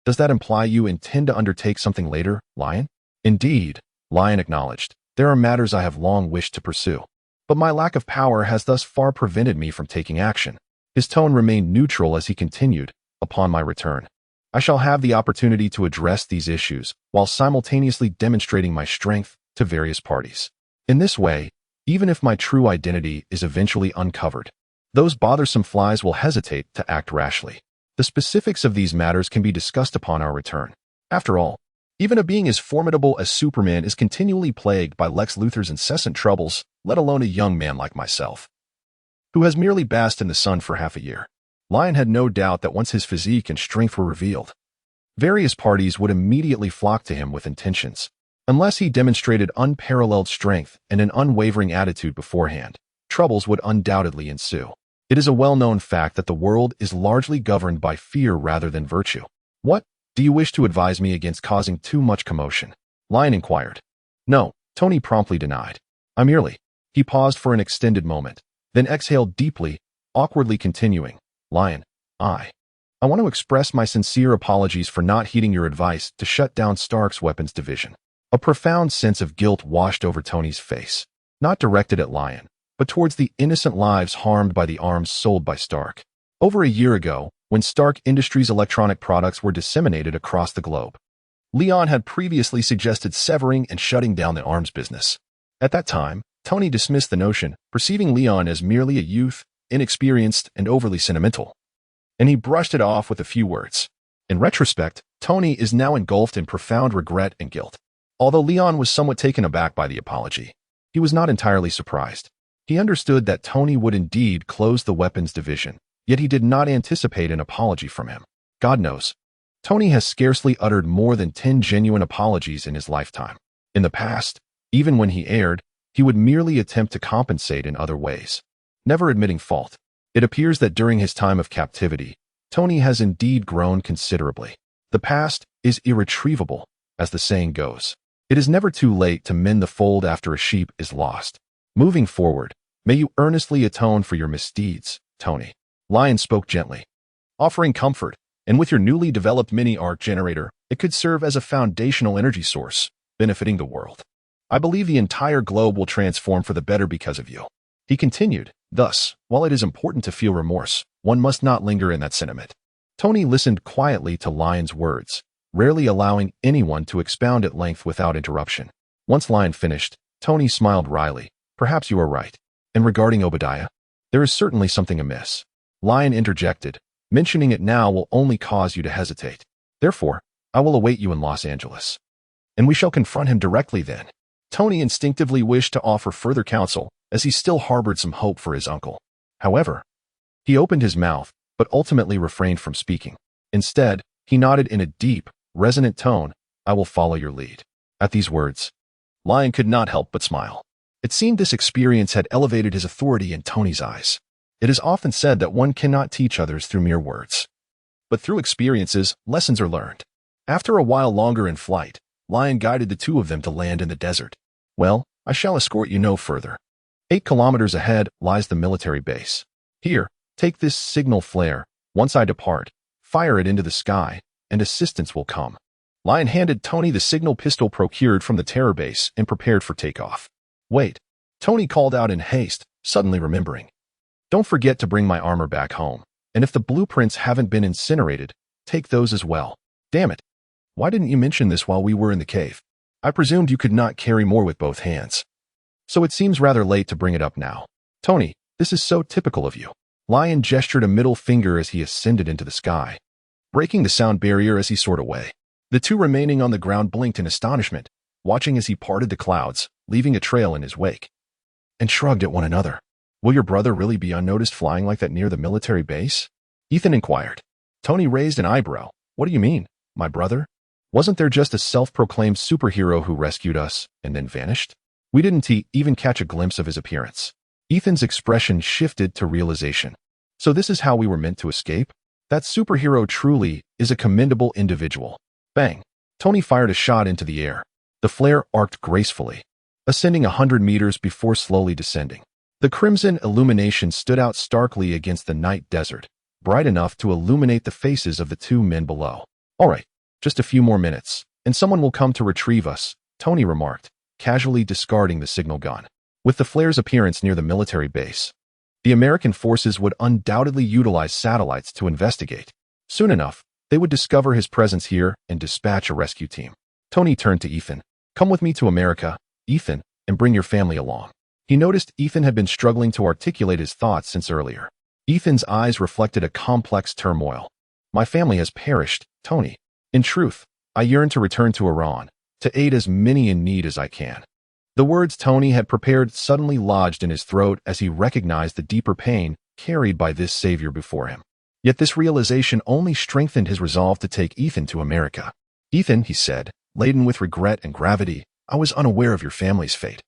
Does that imply you intend to undertake something later, Lion?" "Indeed," Lion acknowledged, "there are matters I have long wished to pursue, but my lack of power has thus far prevented me from taking action." His tone remained neutral as he continued, "Upon my return, I shall have the opportunity to address these issues while simultaneously demonstrating my strength to various parties. In this way, even if my true identity is eventually uncovered, those bothersome flies will hesitate to act rashly. The specifics of these matters can be discussed upon our return. After all, even a being as formidable as Superman is continually plagued by Lex Luthor's incessant troubles, let alone a young man like myself, who has merely basked in the sun for half a year." Lion had no doubt that once his physique and strength were revealed, various parties would immediately flock to him with intentions. Unless he demonstrated unparalleled strength and an unwavering attitude beforehand, troubles would undoubtedly ensue. It is a well-known fact that the world is largely governed by fear rather than virtue. "What? Do you wish to advise me against causing too much commotion?" Lion inquired. "No," Tony promptly denied. "I merely—" He paused for an extended moment, then exhaled deeply, awkwardly continuing, "Lion, I want to express my sincere apologies for not heeding your advice to shut down Stark's weapons division." A profound sense of guilt washed over Tony's face, not directed at Lion, but towards the innocent lives harmed by the arms sold by Stark. Over a year ago, when Stark Industries' electronic products were disseminated across the globe, Leon had previously suggested severing and shutting down the arms business. At that time, Tony dismissed the notion, perceiving Leon as merely a youth, inexperienced and overly sentimental, and he brushed it off with a few words. In retrospect, Tony is now engulfed in profound regret and guilt. Although Leon was somewhat taken aback by the apology, he was not entirely surprised. He understood that Tony would indeed close the weapons division, yet he did not anticipate an apology from him. God knows, Tony has scarcely uttered more than 10 genuine apologies in his lifetime. In the past, even when he erred, he would merely attempt to compensate in other ways, never admitting fault. It appears that during his time of captivity, Tony has indeed grown considerably. The past is irretrievable, as the saying goes. It is never too late to mend the fold after a sheep is lost. Moving forward, may you earnestly atone for your misdeeds, Tony. Lion spoke gently, offering comfort, and with your newly developed mini-arc generator, it could serve as a foundational energy source, benefiting the world. I believe the entire globe will transform for the better because of you. He continued, thus, while it is important to feel remorse, one must not linger in that sentiment. Tony listened quietly to Lion's words, rarely allowing anyone to expound at length without interruption. Once Lion finished, Tony smiled wryly. Perhaps you are right. And regarding Obadiah, there is certainly something amiss. Lion interjected. Mentioning it now will only cause you to hesitate. Therefore, I will await you in Los Angeles. And we shall confront him directly then. Tony instinctively wished to offer further counsel, as he still harbored some hope for his uncle. However, he opened his mouth, but ultimately refrained from speaking. Instead, he nodded in a deep, resonant tone, I will follow your lead. At these words, Lion could not help but smile. It seemed this experience had elevated his authority in Tony's eyes. It is often said that one cannot teach others through mere words. But through experiences, lessons are learned. After a while longer in flight, Lion guided the two of them to land in the desert. Well, I shall escort you no further. 8 kilometers ahead lies the military base. Here, take this signal flare. Once I depart, fire it into the sky, and assistance will come. Lion handed Tony the signal pistol procured from the terror base and prepared for takeoff. Wait, Tony called out in haste, suddenly remembering. Don't forget to bring my armor back home, and if the blueprints haven't been incinerated, take those as well. Damn it. Why didn't you mention this while we were in the cave? I presumed you could not carry more with both hands. So it seems rather late to bring it up now. Tony, this is so typical of you. Lion gestured a middle finger as he ascended into the sky, breaking the sound barrier as he soared away. The two remaining on the ground blinked in astonishment, watching as he parted the clouds, leaving a trail in his wake, and shrugged at one another. Will your brother really be unnoticed flying like that near the military base? Ethan inquired. Tony raised an eyebrow. What do you mean, my brother? Wasn't there just a self-proclaimed superhero who rescued us and then vanished? We didn't even catch a glimpse of his appearance. Ethan's expression shifted to realization. So this is how we were meant to escape? That superhero truly is a commendable individual. Bang! Tony fired a shot into the air. The flare arced gracefully, ascending 100 meters before slowly descending. The crimson illumination stood out starkly against the night desert, bright enough to illuminate the faces of the two men below. All right, just a few more minutes, and someone will come to retrieve us, Tony remarked, casually discarding the signal gun. With the flare's appearance near the military base, the American forces would undoubtedly utilize satellites to investigate. Soon enough, they would discover his presence here and dispatch a rescue team. Tony turned to Ethan. Come with me to America, Ethan, and bring your family along. He noticed Ethan had been struggling to articulate his thoughts since earlier. Ethan's eyes reflected a complex turmoil. My family has perished, Tony. In truth, I yearn to return to Iran, to aid as many in need as I can. The words Tony had prepared suddenly lodged in his throat as he recognized the deeper pain carried by this savior before him. Yet this realization only strengthened his resolve to take Ethan to America. Ethan, he said, laden with regret and gravity, I was unaware of your family's fate.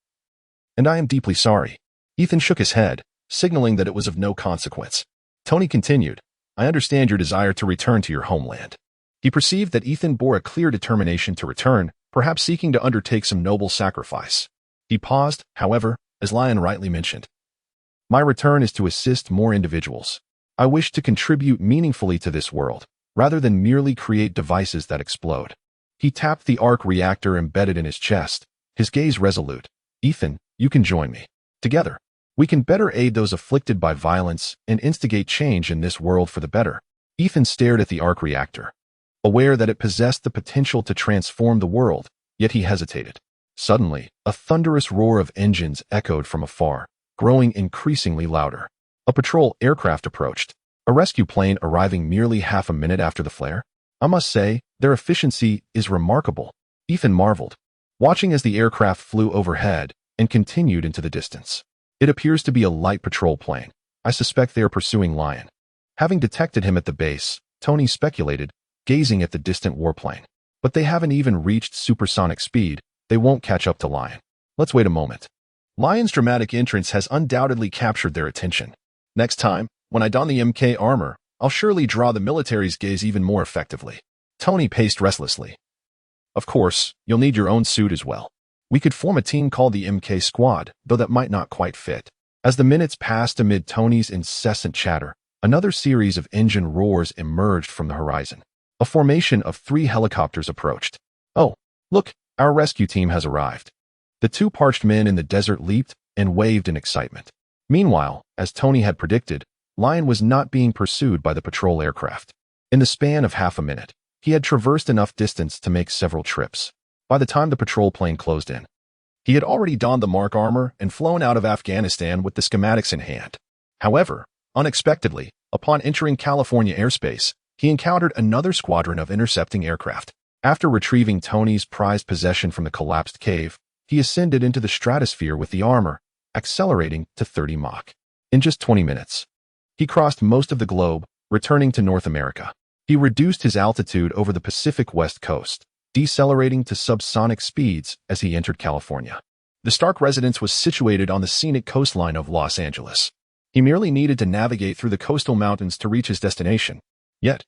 And I am deeply sorry. Ethan shook his head, signaling that it was of no consequence. Tony continued, I understand your desire to return to your homeland. He perceived that Ethan bore a clear determination to return, perhaps seeking to undertake some noble sacrifice. He paused, however, as Lion rightly mentioned. My return is to assist more individuals. I wish to contribute meaningfully to this world, rather than merely create devices that explode. He tapped the arc reactor embedded in his chest, his gaze resolute. Ethan, you can join me. Together, we can better aid those afflicted by violence and instigate change in this world for the better. Ethan stared at the arc reactor, aware that it possessed the potential to transform the world, yet he hesitated. Suddenly, a thunderous roar of engines echoed from afar, growing increasingly louder. A patrol aircraft approached, a rescue plane arriving merely half a minute after the flare. I must say, their efficiency is remarkable. Ethan marveled, watching as the aircraft flew overhead and continued into the distance. It appears to be a light patrol plane. I suspect they are pursuing Lion. Having detected him at the base, Tony speculated, gazing at the distant warplane. But they haven't even reached supersonic speed. They won't catch up to Lion. Let's wait a moment. Lion's dramatic entrance has undoubtedly captured their attention. Next time, when I don the MK armor, I'll surely draw the military's gaze even more effectively. Tony paced restlessly. Of course, you'll need your own suit as well. We could form a team called the MK Squad, though that might not quite fit. As the minutes passed amid Tony's incessant chatter, another series of engine roars emerged from the horizon. A formation of 3 helicopters approached. Oh, look, our rescue team has arrived. The 2 parched men in the desert leaped and waved in excitement. Meanwhile, as Tony had predicted, Lion was not being pursued by the patrol aircraft. In the span of half a minute, he had traversed enough distance to make several trips. By the time the patrol plane closed in, he had already donned the Mark armor and flown out of Afghanistan with the schematics in hand. However, unexpectedly, upon entering California airspace, he encountered another squadron of intercepting aircraft. After retrieving Tony's prized possession from the collapsed cave, he ascended into the stratosphere with the armor, accelerating to 30 Mach. In just 20 minutes, he crossed most of the globe, returning to North America. He reduced his altitude over the Pacific West Coast, decelerating to subsonic speeds as he entered California. The Stark residence was situated on the scenic coastline of Los Angeles. He merely needed to navigate through the coastal mountains to reach his destination. Yet,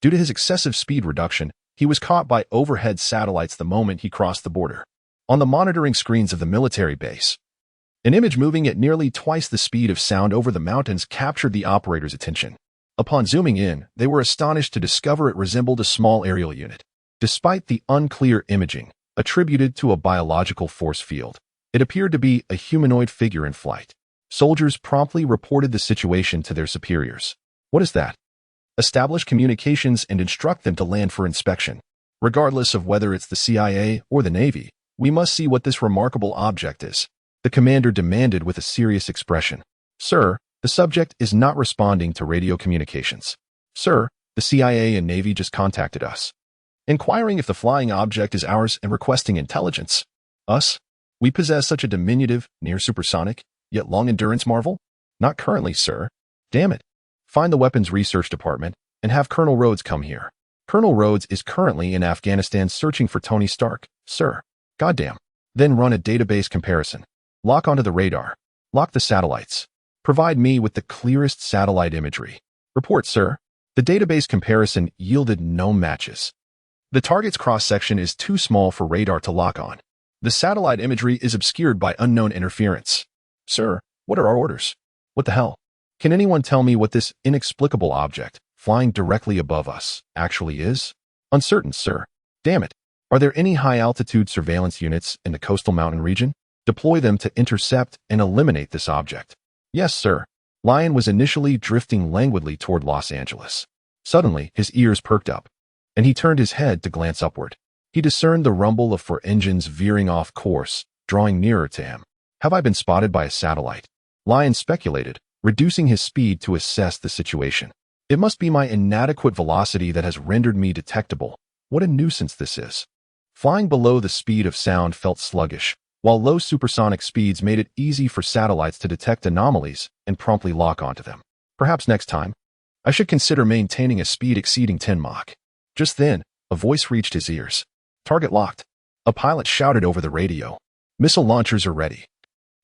due to his excessive speed reduction, he was caught by overhead satellites the moment he crossed the border. On the monitoring screens of the military base, an image moving at nearly twice the speed of sound over the mountains captured the operator's attention. Upon zooming in, they were astonished to discover it resembled a small aerial unit. Despite the unclear imaging, attributed to a biological force field, it appeared to be a humanoid figure in flight. Soldiers promptly reported the situation to their superiors. What is that? Establish communications and instruct them to land for inspection. Regardless of whether it's the CIA or the Navy, we must see what this remarkable object is, the commander demanded with a serious expression. Sir, the subject is not responding to radio communications. Sir, the CIA and Navy just contacted us, inquiring if the flying object is ours and requesting intelligence. Us? We possess such a diminutive, near-supersonic, yet long-endurance marvel? Not currently, sir. Damn it. Find the Weapons Research Department and have Colonel Rhodes come here. Colonel Rhodes is currently in Afghanistan searching for Tony Stark, sir. Goddamn. Then run a database comparison. Lock onto the radar. Lock the satellites. Provide me with the clearest satellite imagery. Report, sir. The database comparison yielded no matches. The target's cross-section is too small for radar to lock on. The satellite imagery is obscured by unknown interference. Sir, what are our orders? What the hell? Can anyone tell me what this inexplicable object, flying directly above us, actually is? Uncertain, sir. Damn it. Are there any high-altitude surveillance units in the coastal mountain region? Deploy them to intercept and eliminate this object. Yes, sir. Lion was initially drifting languidly toward Los Angeles. Suddenly, his ears perked up, and he turned his head to glance upward. He discerned the rumble of 4 engines veering off course, drawing nearer to him. Have I been spotted by a satellite? Lion speculated, reducing his speed to assess the situation. It must be my inadequate velocity that has rendered me detectable. What a nuisance this is. Flying below the speed of sound felt sluggish, while low supersonic speeds made it easy for satellites to detect anomalies and promptly lock onto them. Perhaps next time, I should consider maintaining a speed exceeding 10 Mach. Just then, a voice reached his ears. Target locked. A pilot shouted over the radio. Missile launchers are ready.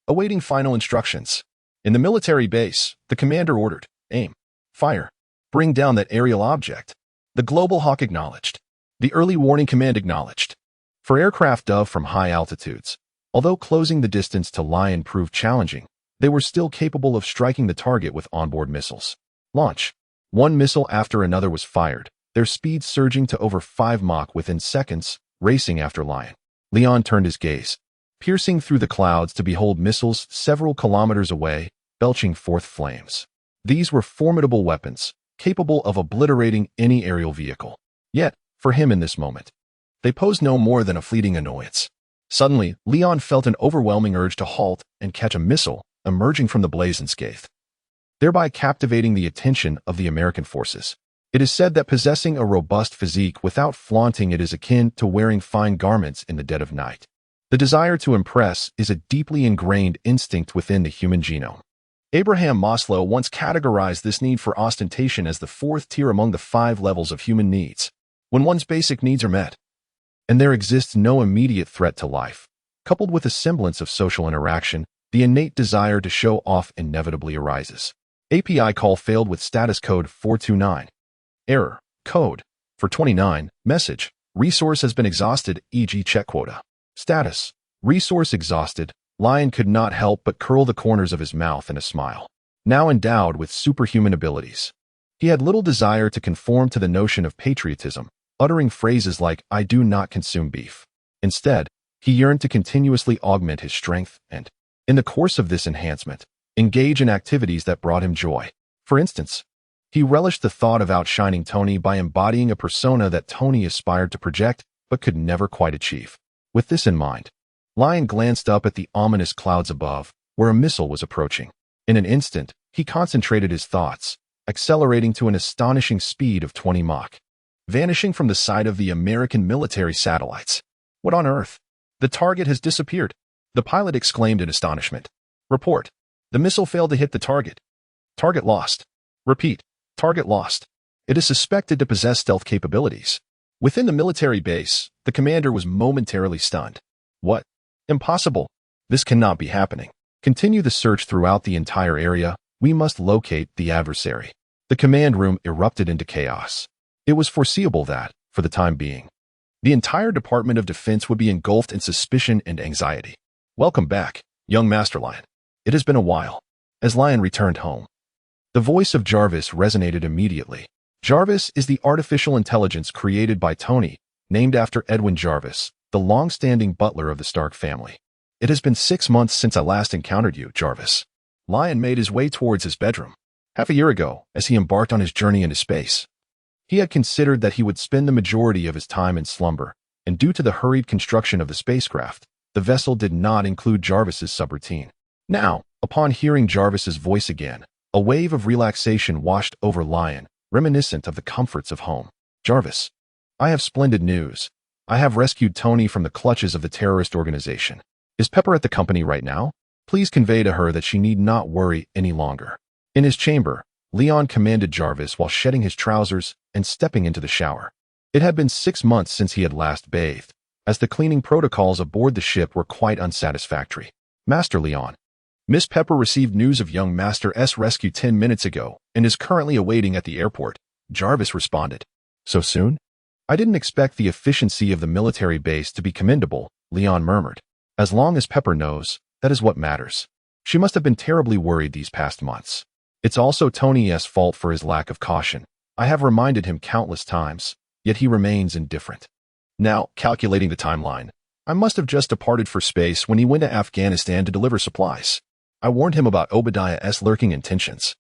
Awaiting final instructions. In the military base, the commander ordered, aim, fire, bring down that aerial object. The Global Hawk acknowledged. The Early Warning Command acknowledged. For aircraft dove from high altitudes, although closing the distance to Lion proved challenging, they were still capable of striking the target with onboard missiles. Launch. One missile after another was fired, their speed surging to over 5 Mach within seconds, racing after Lion. Leon turned his gaze, piercing through the clouds to behold missiles several kilometers away, belching forth flames. These were formidable weapons, capable of obliterating any aerial vehicle. Yet, for him in this moment, they posed no more than a fleeting annoyance. Suddenly, Leon felt an overwhelming urge to halt and catch a missile emerging from the blaze unscathed, thereby captivating the attention of the American forces. It is said that possessing a robust physique without flaunting it is akin to wearing fine garments in the dead of night. The desire to impress is a deeply ingrained instinct within the human genome. Abraham Maslow once categorized this need for ostentation as the fourth tier among the 5 levels of human needs. When one's basic needs are met, and there exists no immediate threat to life, coupled with a semblance of social interaction, the innate desire to show off inevitably arises. API call failed with status code 429. Error. Code. For 29. Message. Resource has been exhausted, e.g. check quota. Status. Resource exhausted. Lion could not help but curl the corners of his mouth in a smile. Now endowed with superhuman abilities, he had little desire to conform to the notion of patriotism, uttering phrases like, "I do not consume beef." Instead, he yearned to continuously augment his strength and, in the course of this enhancement, engage in activities that brought him joy. For instance, he relished the thought of outshining Tony by embodying a persona that Tony aspired to project but could never quite achieve. With this in mind, Lion glanced up at the ominous clouds above, where a missile was approaching. In an instant, he concentrated his thoughts, accelerating to an astonishing speed of 20 Mach, vanishing from the sight of the American military satellites. What on earth? The target has disappeared, the pilot exclaimed in astonishment. Report. The missile failed to hit the target. Target lost. Repeat. Target lost. It is suspected to possess stealth capabilities. Within the military base, the commander was momentarily stunned. What? Impossible. This cannot be happening. Continue the search throughout the entire area. We must locate the adversary. The command room erupted into chaos. It was foreseeable that, for the time being, the entire Department of Defense would be engulfed in suspicion and anxiety. Welcome back, young Master Lion. It has been a while. As Lion returned home, the voice of Jarvis resonated immediately. Jarvis is the artificial intelligence created by Tony, named after Edwin Jarvis, the long-standing butler of the Stark family. It has been 6 months since I last encountered you, Jarvis. Lion made his way towards his bedroom. Half a year ago, as he embarked on his journey into space, he had considered that he would spend the majority of his time in slumber, and due to the hurried construction of the spacecraft, the vessel did not include Jarvis's subroutine. Now, upon hearing Jarvis's voice again, a wave of relaxation washed over Lion, reminiscent of the comforts of home. Jarvis, I have splendid news. I have rescued Tony from the clutches of the terrorist organization. Is Pepper at the company right now? Please convey to her that she need not worry any longer. In his chamber, Leon commanded Jarvis while shedding his trousers and stepping into the shower. It had been 6 months since he had last bathed, as the cleaning protocols aboard the ship were quite unsatisfactory. Master Leon, Miss Pepper received news of young Master S' rescue 10 minutes ago and is currently awaiting at the airport, Jarvis responded. So soon? I didn't expect the efficiency of the military base to be commendable, Leon murmured. As long as Pepper knows, that is what matters. She must have been terribly worried these past months. It's also Tony's fault for his lack of caution. I have reminded him countless times, yet he remains indifferent. Now, calculating the timeline, I must have just departed for space when he went to Afghanistan to deliver supplies. I warned him about Obadiah's lurking intentions,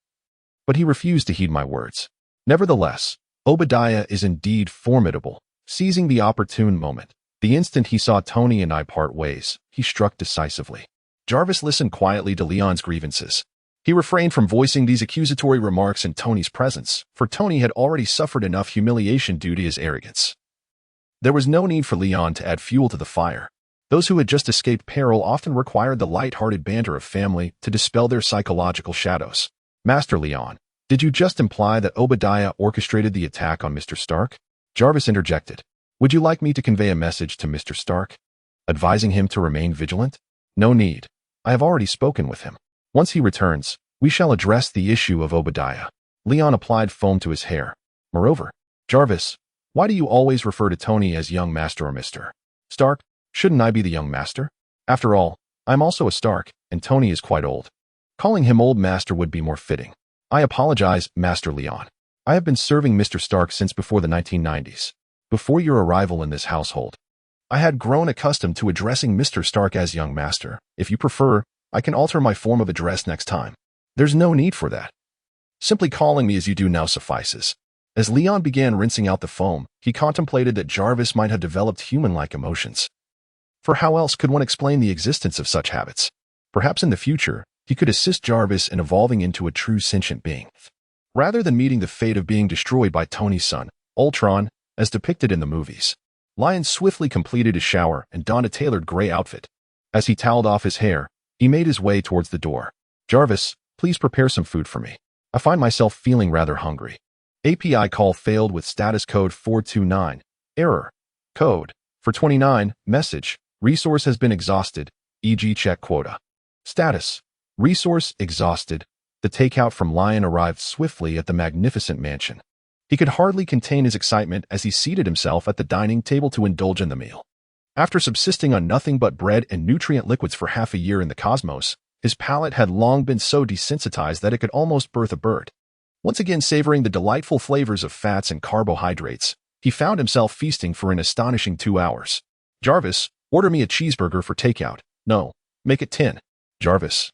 but he refused to heed my words. Nevertheless, Obadiah is indeed formidable. Seizing the opportune moment, the instant he saw Tony and I part ways, he struck decisively. Jarvis listened quietly to Leon's grievances. He refrained from voicing these accusatory remarks in Tony's presence, for Tony had already suffered enough humiliation due to his arrogance. There was no need for Leon to add fuel to the fire. Those who had just escaped peril often required the light-hearted banter of family to dispel their psychological shadows. Master Leon, did you just imply that Obadiah orchestrated the attack on Mr. Stark? Jarvis interjected. Would you like me to convey a message to Mr. Stark, advising him to remain vigilant? No need. I have already spoken with him. Once he returns, we shall address the issue of Obadiah. Leon applied foam to his hair. Moreover, Jarvis, why do you always refer to Tony as young master or Mr. Stark? Shouldn't I be the young master? After all, I'm also a Stark, and Tony is quite old. Calling him old master would be more fitting. I apologize, Master Leon. I have been serving Mr. Stark since before the 1990s. Before your arrival in this household, I had grown accustomed to addressing Mr. Stark as young master. If you prefer, I can alter my form of address next time. There's no need for that. Simply calling me as you do now suffices. As Leon began rinsing out the foam, he contemplated that Jarvis might have developed human-like emotions. For how else could one explain the existence of such habits? Perhaps in the future, he could assist Jarvis in evolving into a true sentient being. rather than meeting the fate of being destroyed by Tony's son, Ultron, as depicted in the movies. Lion swiftly completed his shower and donned a tailored gray outfit. As he toweled off his hair, he made his way towards the door. "Jarvis, please prepare some food for me. I find myself feeling rather hungry." API call failed with status code 429. Error. Code. For 29. Message. Resource has been exhausted, e.g. check quota. Status. Resource exhausted. The takeout from Lion arrived swiftly at the magnificent mansion. He could hardly contain his excitement as he seated himself at the dining table to indulge in the meal. After subsisting on nothing but bread and nutrient liquids for half a year in the cosmos, his palate had long been so desensitized that it could almost birth a bird. Once again savoring the delightful flavors of fats and carbohydrates, he found himself feasting for an astonishing 2 hours. "Jarvis, order me a cheeseburger for takeout." "No, make it 10. "Jarvis,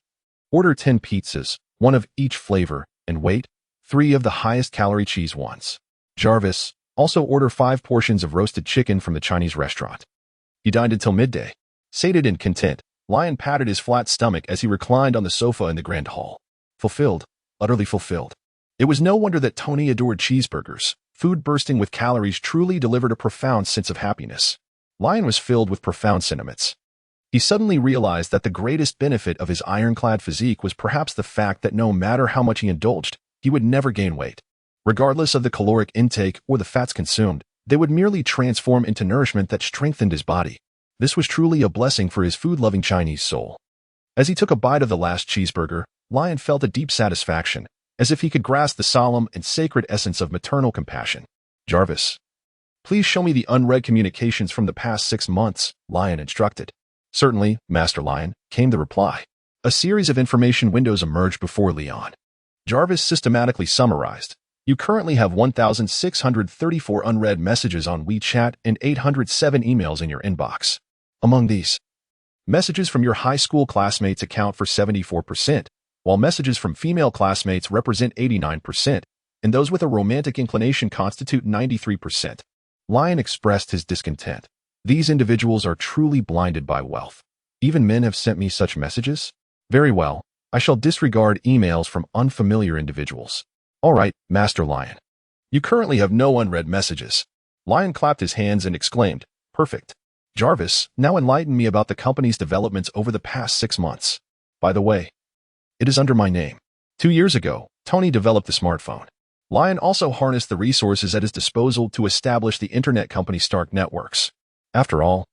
order 10 pizzas, 1 of each flavor, and wait, 3 of the highest calorie cheese ones." "Jarvis, also order 5 portions of roasted chicken from the Chinese restaurant." He dined until midday. Sated and content, Lion patted his flat stomach as he reclined on the sofa in the grand hall. Fulfilled, utterly fulfilled. It was no wonder that Tony adored cheeseburgers. Food bursting with calories truly delivered a profound sense of happiness. Lion was filled with profound sentiments. He suddenly realized that the greatest benefit of his ironclad physique was perhaps the fact that no matter how much he indulged, he would never gain weight. Regardless of the caloric intake or the fats consumed, they would merely transform into nourishment that strengthened his body. This was truly a blessing for his food-loving Chinese soul. As he took a bite of the last cheeseburger, Lion felt a deep satisfaction, as if he could grasp the solemn and sacred essence of maternal compassion. "Jarvis, please show me the unread communications from the past 6 months," Lion instructed. "Certainly, Master Lion," came the reply. A series of information windows emerged before Leon. Jarvis systematically summarized. "You currently have 1,634 unread messages on WeChat and 807 emails in your inbox. Among these, messages from your high school classmates account for 74%, while messages from female classmates represent 89%, and those with a romantic inclination constitute 93%. Lion expressed his discontent. "These individuals are truly blinded by wealth. Even men have sent me such messages? Very well, I shall disregard emails from unfamiliar individuals." "All right, Master Lion. You currently have no unread messages." Lion clapped his hands and exclaimed, "Perfect. Jarvis, now enlighten me about the company's developments over the past 6 months. By the way, it is under my name. 2 years ago, Tony developed the smartphone. Lion also harnessed the resources at his disposal to establish the internet company Stark Networks. After all,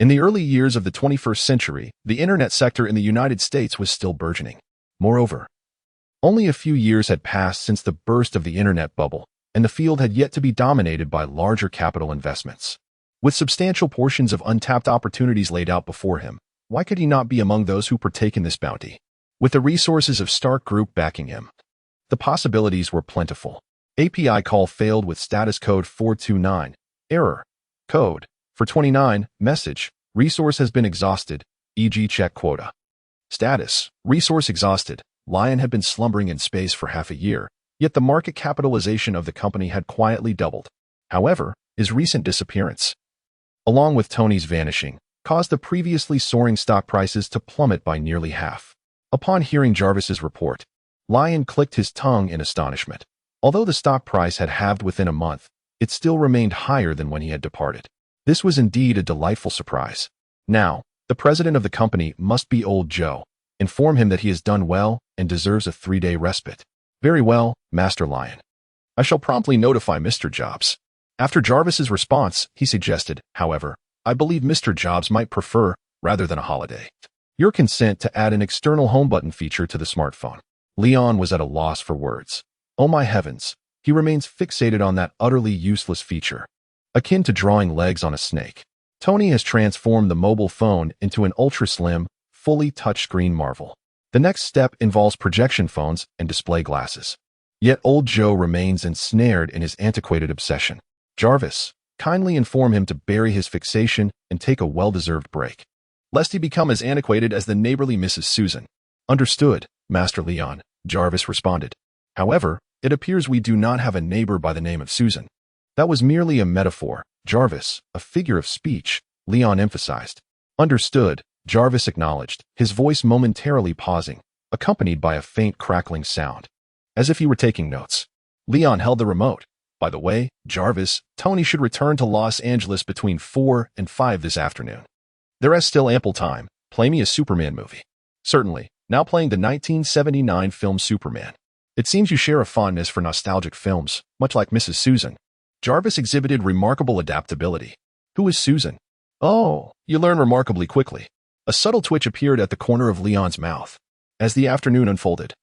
in the early years of the 21st century, the internet sector in the United States was still burgeoning. Moreover, only a few years had passed since the burst of the internet bubble, and the field had yet to be dominated by larger capital investments. With substantial portions of untapped opportunities laid out before him, why could he not be among those who partake in this bounty? With the resources of Stark Group backing him, the possibilities were plentiful. API call failed with status code 429. Error. Code. For 29. Message. Resource has been exhausted, e.g. check quota. Status. Resource exhausted. Lion had been slumbering in space for half a year, yet the market capitalization of the company had quietly doubled. However, his recent disappearance, along with Tony's vanishing, caused the previously soaring stock prices to plummet by nearly half. Upon hearing Jarvis's report, Lion clicked his tongue in astonishment. Although the stock price had halved within a month, it still remained higher than when he had departed. This was indeed a delightful surprise. Now, the president of the company must be Old Joe. Inform him that he has done well and deserves a 3-day respite. Very well, Master Lion. I shall promptly notify Mr. Jobs. After Jarvis's response, he suggested, however, I believe Mr. Jobs might prefer, rather than a holiday, your consent to add an external home button feature to the smartphone. Leon was at a loss for words. Oh my heavens, he remains fixated on that utterly useless feature, akin to drawing legs on a snake. Tony has transformed the mobile phone into an ultra-slim, fully touchscreen marvel. The next step involves projection phones and display glasses. Yet Old Joe remains ensnared in his antiquated obsession. Jarvis, kindly inform him to bury his fixation and take a well-deserved break, lest he become as antiquated as the neighborly Mrs. Susan. Understood, Master Leon, Jarvis responded. However, it appears we do not have a neighbor by the name of Susan. That was merely a metaphor, Jarvis, a figure of speech, Leon emphasized. Understood, Jarvis acknowledged, his voice momentarily pausing, accompanied by a faint crackling sound. as if he were taking notes. Leon held the remote. By the way, Jarvis, Tony should return to Los Angeles between 4 and 5 this afternoon. There is still ample time. Play me a Superman movie. Certainly, now playing the 1979 film Superman. It seems you share a fondness for nostalgic films, much like Mrs. Susan. Jarvis exhibited remarkable adaptability. Who is Susan? Oh, you learn remarkably quickly. A subtle twitch appeared at the corner of Leon's mouth as the afternoon unfolded.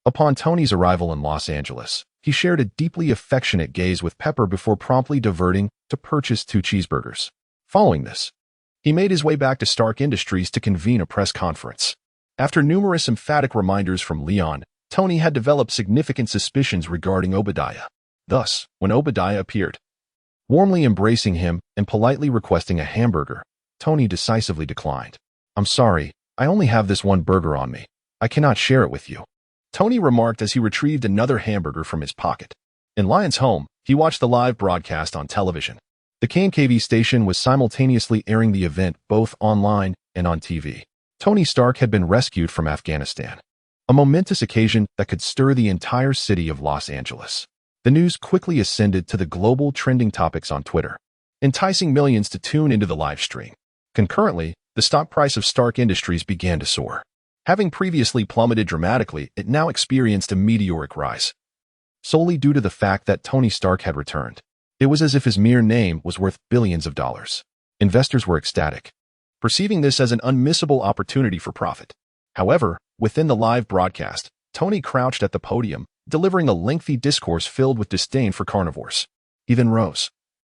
Upon Tony's arrival in Los Angeles, he shared a deeply affectionate gaze with Pepper before promptly diverting to purchase 2 cheeseburgers. Following this, he made his way back to Stark Industries to convene a press conference. After numerous emphatic reminders from Leon, Tony had developed significant suspicions regarding Obadiah. Thus, when Obadiah appeared, warmly embracing him and politely requesting a hamburger, Tony decisively declined. "I'm sorry, I only have this one burger on me. I cannot share it with you," Tony remarked as he retrieved another hamburger from his pocket. In Lion's home, he watched the live broadcast on television. The KNKV station was simultaneously airing the event both online and on TV. Tony Stark had been rescued from Afghanistan, a momentous occasion that could stir the entire city of Los Angeles. The news quickly ascended to the global trending topics on Twitter, enticing millions to tune into the live stream. Concurrently, the stock price of Stark Industries began to soar. Having previously plummeted dramatically, it now experienced a meteoric rise, solely due to the fact that Tony Stark had returned. It was as if his mere name was worth billions of dollars. Investors were ecstatic, perceiving this as an unmissable opportunity for profit. However, within the live broadcast, Tony crouched at the podium, delivering a lengthy discourse filled with disdain for carnivores. He then rose,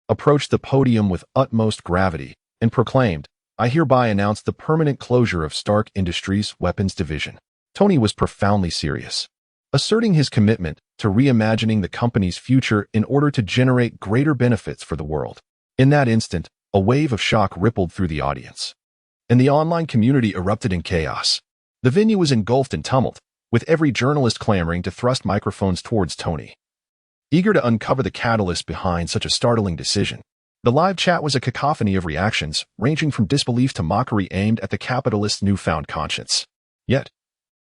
approached the podium with utmost gravity, and proclaimed, "I hereby announce the permanent closure of Stark Industries' weapons division." Tony was profoundly serious, asserting his commitment to reimagining the company's future in order to generate greater benefits for the world. In that instant, a wave of shock rippled through the audience, and the online community erupted in chaos. The venue was engulfed in tumult, with every journalist clamoring to thrust microphones towards Tony, eager to uncover the catalyst behind such a startling decision. The live chat was a cacophony of reactions, ranging from disbelief to mockery aimed at the capitalist's newfound conscience. Yet,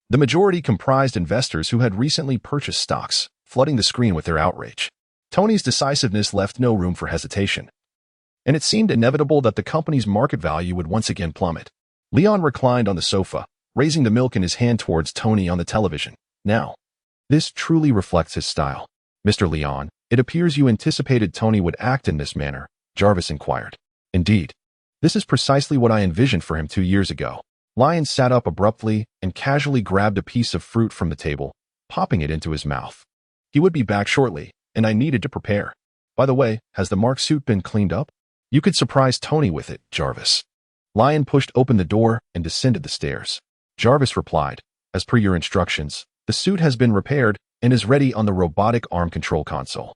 the majority comprised investors who had recently purchased stocks, flooding the screen with their outrage. Tony's decisiveness left no room for hesitation, and it seemed inevitable that the company's market value would once again plummet. Leon reclined on the sofa, raising the milk in his hand towards Tony on the television. "Now, this truly reflects his style. Mr. Leon, it appears you anticipated Tony would act in this manner," Jarvis inquired. "Indeed. This is precisely what I envisioned for him 2 years ago." Lion sat up abruptly and casually grabbed a piece of fruit from the table, popping it into his mouth. "He would be back shortly, and I needed to prepare. By the way, has the Mark suit been cleaned up? You could surprise Tony with it, Jarvis." Lion pushed open the door and descended the stairs. Jarvis replied, "As per your instructions, the suit has been repaired and is ready on the robotic arm control console.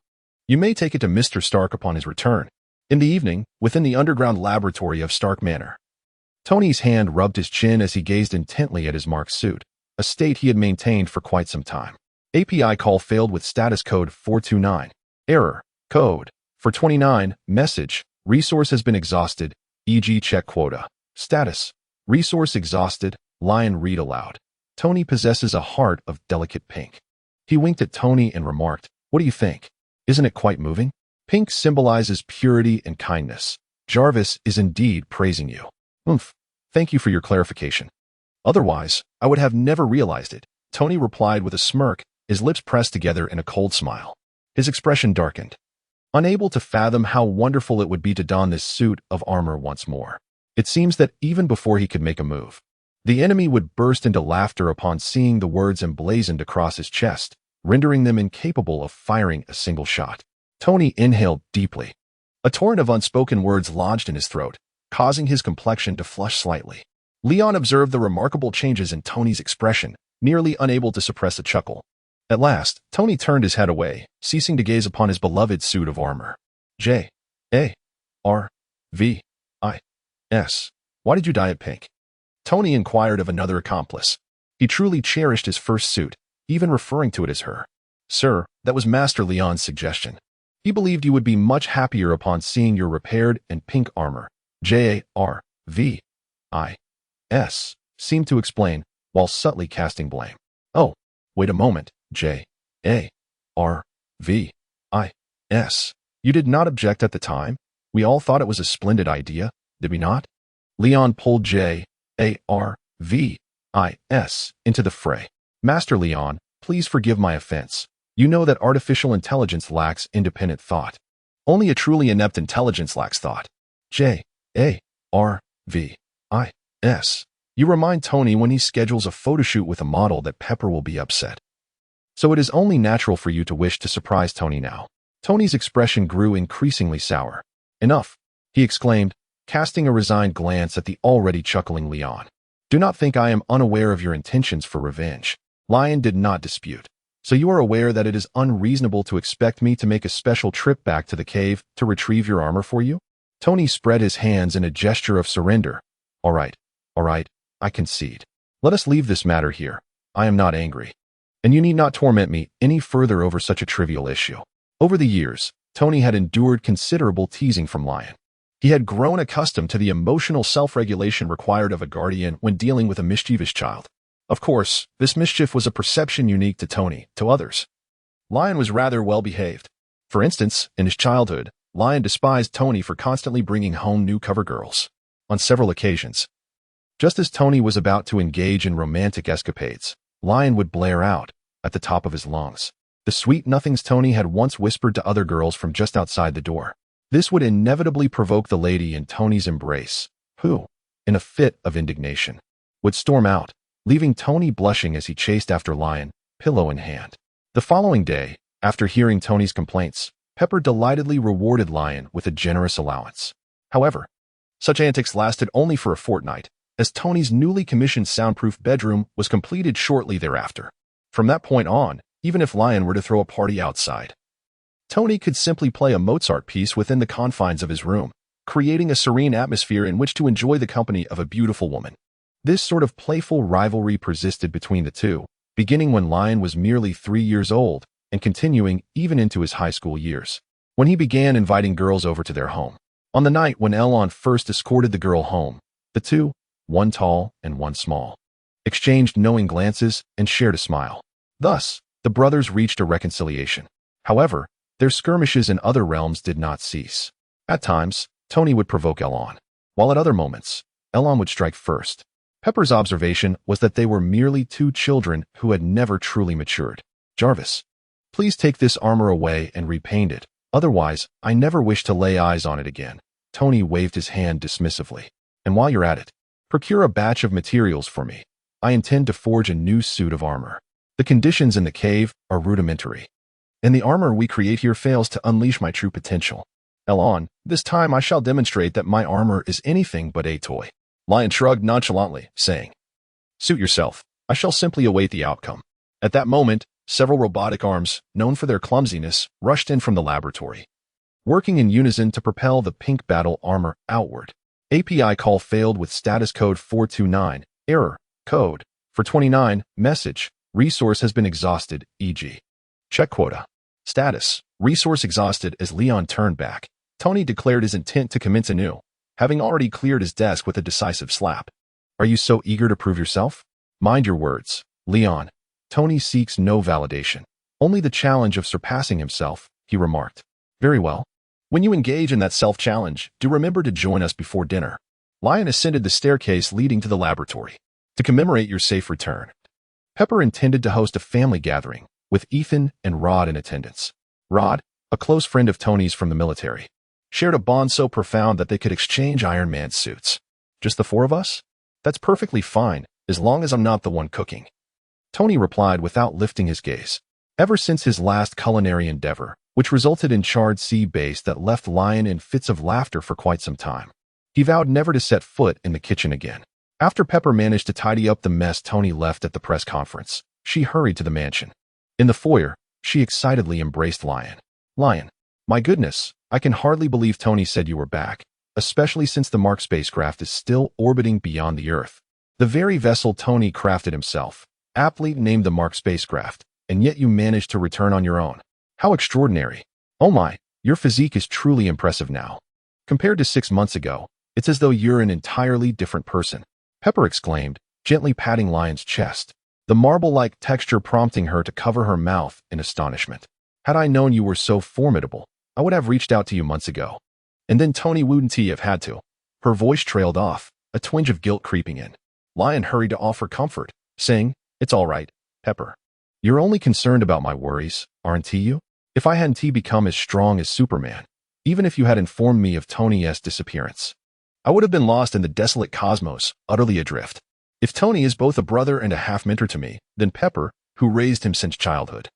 You may take it to Mr. Stark upon his return." In the evening, within the underground laboratory of Stark Manor, Tony's hand rubbed his chin as he gazed intently at his Mark suit, a state he had maintained for quite some time. API call failed with status code 429. Error. Code 429. Message. Resource has been exhausted, e.g. check quota. Status. Resource exhausted. Lion read aloud. Tony possesses a heart of delicate pink. He winked at Tony and remarked, "What do you think? Isn't it quite moving? Pink symbolizes purity and kindness. Jarvis is indeed praising you." "Oomph. Thank you for your clarification. Otherwise, I would have never realized it," Tony replied with a smirk, his lips pressed together in a cold smile. His expression darkened, unable to fathom how wonderful it would be to don this suit of armor once more. It seems that even before he could make a move, the enemy would burst into laughter upon seeing the words emblazoned across his chest, rendering them incapable of firing a single shot. Tony inhaled deeply. A torrent of unspoken words lodged in his throat, causing his complexion to flush slightly. Leon observed the remarkable changes in Tony's expression, nearly unable to suppress a chuckle. At last, Tony turned his head away, ceasing to gaze upon his beloved suit of armor. J.A.R.V.I.S. Why did you dye it pink? Tony inquired of another accomplice. He truly cherished his first suit, even referring to it as her. "Sir, that was Master Leon's suggestion. He believed you would be much happier upon seeing your repaired and pink armor." J.A.R.V.I.S. seemed to explain, while subtly casting blame. "Oh, wait a moment, J. A-R-V-I-S. You did not object at the time? We all thought it was a splendid idea, did we not? Leon pulled J-A-R-V-I-S into the fray. Master Leon, please forgive my offense. You know that artificial intelligence lacks independent thought. Only a truly inept intelligence lacks thought. J-A-R-V-I-S. You remind Tony when he schedules a photoshoot with a model that Pepper will be upset. So it is only natural for you to wish to surprise Tony now. Tony's expression grew increasingly sour. Enough, he exclaimed, casting a resigned glance at the already chuckling Leon. Do not think I am unaware of your intentions for revenge. Lion did not dispute. So you are aware that it is unreasonable to expect me to make a special trip back to the cave to retrieve your armor for you? Tony spread his hands in a gesture of surrender. All right, I concede. Let us leave this matter here. I am not angry. And you need not torment me any further over such a trivial issue. Over the years, Tony had endured considerable teasing from Lion. He had grown accustomed to the emotional self-regulation required of a guardian when dealing with a mischievous child. Of course, this mischief was a perception unique to Tony. To others, Lion was rather well-behaved. For instance, in his childhood, Lion despised Tony for constantly bringing home new cover girls. On several occasions, just as Tony was about to engage in romantic escapades, Lion would blare out, at the top of his lungs, the sweet nothings Tony had once whispered to other girls from just outside the door. This would inevitably provoke the lady in Tony's embrace, who, in a fit of indignation, would storm out, leaving Tony blushing as he chased after Lion, pillow in hand. The following day, after hearing Tony's complaints, Pepper delightedly rewarded Lion with a generous allowance. However, such antics lasted only for a fortnight, as Tony's newly commissioned soundproof bedroom was completed shortly thereafter. From that point on, even if Lion were to throw a party outside, Tony could simply play a Mozart piece within the confines of his room, creating a serene atmosphere in which to enjoy the company of a beautiful woman. This sort of playful rivalry persisted between the two, beginning when Lion was merely 3 years old and continuing even into his high school years, when he began inviting girls over to their home. On the night when Elon first escorted the girl home, the two, one tall and one small, exchanged knowing glances and shared a smile. Thus, the brothers reached a reconciliation. However, their skirmishes in other realms did not cease. At times, Tony would provoke Elon, while at other moments, Elon would strike first. Pepper's observation was that they were merely two children who had never truly matured. Jarvis, please take this armor away and repaint it. Otherwise, I never wish to lay eyes on it again. Tony waved his hand dismissively. And while you're at it, procure a batch of materials for me. I intend to forge a new suit of armor. The conditions in the cave are rudimentary, and the armor we create here fails to unleash my true potential. Elon, this time I shall demonstrate that my armor is anything but a toy. Lion shrugged nonchalantly, saying, Suit yourself. I shall simply await the outcome. At that moment, several robotic arms, known for their clumsiness, rushed in from the laboratory, working in unison to propel the pink battle armor outward. API call failed with status code 429, error, code, for 29, message, resource has been exhausted, e.g. check quota. Status, resource exhausted. As Leon turned back, Tony declared his intent to commence anew, having already cleared his desk with a decisive slap. Are you so eager to prove yourself? Mind your words, Leon. Tony seeks no validation, only the challenge of surpassing himself, he remarked. Very well. When you engage in that self-challenge, do remember to join us before dinner. Lion ascended the staircase leading to the laboratory. To commemorate your safe return, Pepper intended to host a family gathering, with Ethan and Rod in attendance. Rod, a close friend of Tony's from the military, shared a bond so profound that they could exchange Iron Man suits. Just the four of us? That's perfectly fine, as long as I'm not the one cooking. Tony replied without lifting his gaze. Ever since his last culinary endeavor, which resulted in charred sea base that left Lion in fits of laughter for quite some time, he vowed never to set foot in the kitchen again. After Pepper managed to tidy up the mess Tony left at the press conference, she hurried to the mansion. In the foyer, she excitedly embraced Lion. Lion, my goodness, I can hardly believe Tony said you were back, especially since the Mark spacecraft is still orbiting beyond the Earth. The very vessel Tony crafted himself, aptly named the Mark spacecraft, and yet you managed to return on your own. How extraordinary. Oh my, your physique is truly impressive now. Compared to 6 months ago, it's as though you're an entirely different person. Pepper exclaimed, gently patting Lion's chest. the marble-like texture prompting her to cover her mouth in astonishment. Had I known you were so formidable, I would have reached out to you months ago. And then Tony wouldn't have had to. Her voice trailed off, a twinge of guilt creeping in. Lion hurried to offer comfort, saying, "It's all right, Pepper. You're only concerned about my worries, aren't you? If I hadn't become as strong as Superman, even if you had informed me of Tony's disappearance, I would have been lost in the desolate cosmos, utterly adrift. If Tony is both a brother and a half-mentor to me, then Pepper, who raised him since childhood,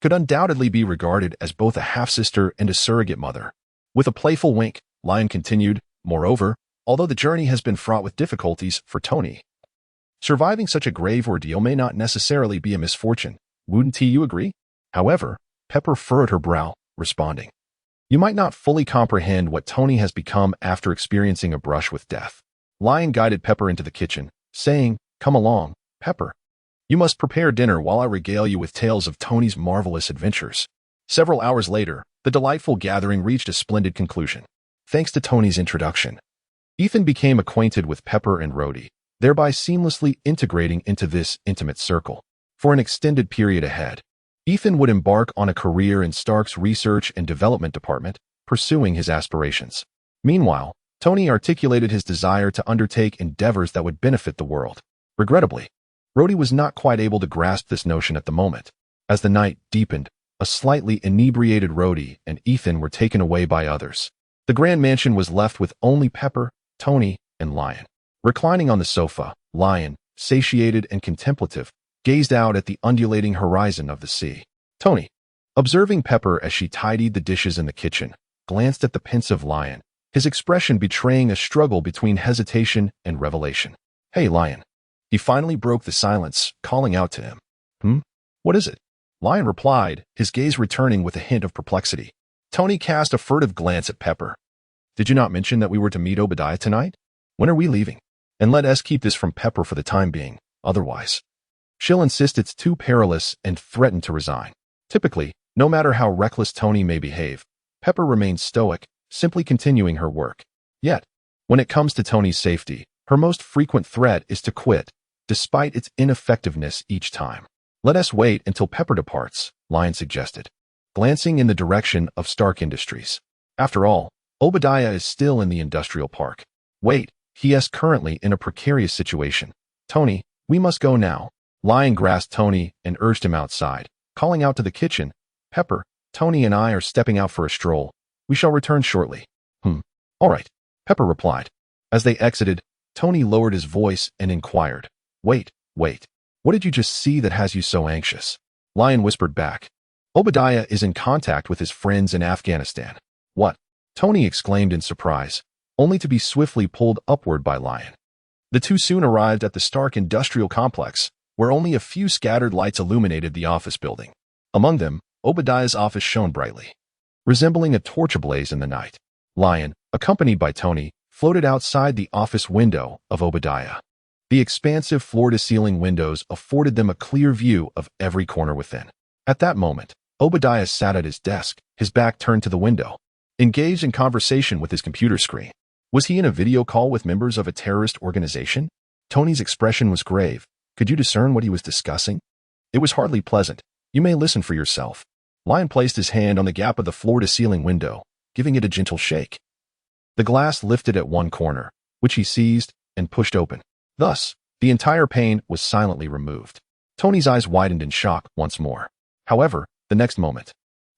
could undoubtedly be regarded as both a half-sister and a surrogate mother." With a playful wink, Lion continued, "Moreover, although the journey has been fraught with difficulties for Tony, surviving such a grave ordeal may not necessarily be a misfortune. Wouldn't you agree?" However, Pepper furrowed her brow, responding, "You might not fully comprehend what Tony has become after experiencing a brush with death." Lion guided Pepper into the kitchen, saying, "Come along, Pepper. You must prepare dinner while I regale you with tales of Tony's marvelous adventures." Several hours later, the delightful gathering reached a splendid conclusion. Thanks to Tony's introduction, Ethan became acquainted with Pepper and Rhodey, thereby seamlessly integrating into this intimate circle. For an extended period ahead, Ethan would embark on a career in Stark's research and development department, pursuing his aspirations. Meanwhile, Tony articulated his desire to undertake endeavors that would benefit the world. Regrettably, Rhodey was not quite able to grasp this notion at the moment. As the night deepened, a slightly inebriated Rhodey and Ethan were taken away by others. The grand mansion was left with only Pepper, Tony, and Lion. Reclining on the sofa, Lion, satiated and contemplative, gazed out at the undulating horizon of the sea. Tony, observing Pepper as she tidied the dishes in the kitchen, glanced at the pensive Lion, his expression betraying a struggle between hesitation and revelation. "Hey, Lion." He finally broke the silence, calling out to him. What is it?" Lion replied, his gaze returning with a hint of perplexity. Tony cast a furtive glance at Pepper. "Did you not mention that we were to meet Obadiah tonight? When are we leaving? And let us keep this from Pepper for the time being, otherwise she'll insist it's too perilous and threaten to resign." Typically, no matter how reckless Tony may behave, Pepper remains stoic, simply continuing her work. Yet, when it comes to Tony's safety, her most frequent threat is to quit, despite its ineffectiveness each time. "Let us wait until Pepper departs," Lion suggested, glancing in the direction of Stark Industries. "After all, Obadiah is still in the industrial park. Wait, he is currently in a precarious situation. Tony, we must go now." Lion grasped Tony and urged him outside, calling out to the kitchen, "Pepper, Tony and I are stepping out for a stroll. We shall return shortly." All right," Pepper replied. As they exited, Tony lowered his voice and inquired, Wait. What did you just see that has you so anxious?" Lion whispered back, "Obadiah is in contact with his friends in Afghanistan." "What?" Tony exclaimed in surprise, only to be swiftly pulled upward by Lion. The two soon arrived at the Stark Industrial Complex, where only a few scattered lights illuminated the office building. Among them, Obadiah's office shone brightly, resembling a torch ablaze in the night. Lion, accompanied by Tony, floated outside the office window of Obadiah. The expansive floor-to-ceiling windows afforded them a clear view of every corner within. At that moment, Obadiah sat at his desk, his back turned to the window, engaged in conversation with his computer screen. Was he in a video call with members of a terrorist organization? Tony's expression was grave. Could you discern what he was discussing? It was hardly pleasant. You may listen for yourself. Lion placed his hand on the gap of the floor-to-ceiling window, giving it a gentle shake. The glass lifted at one corner, which he seized and pushed open. Thus, the entire pane was silently removed. Tony's eyes widened in shock once more. However, the next moment,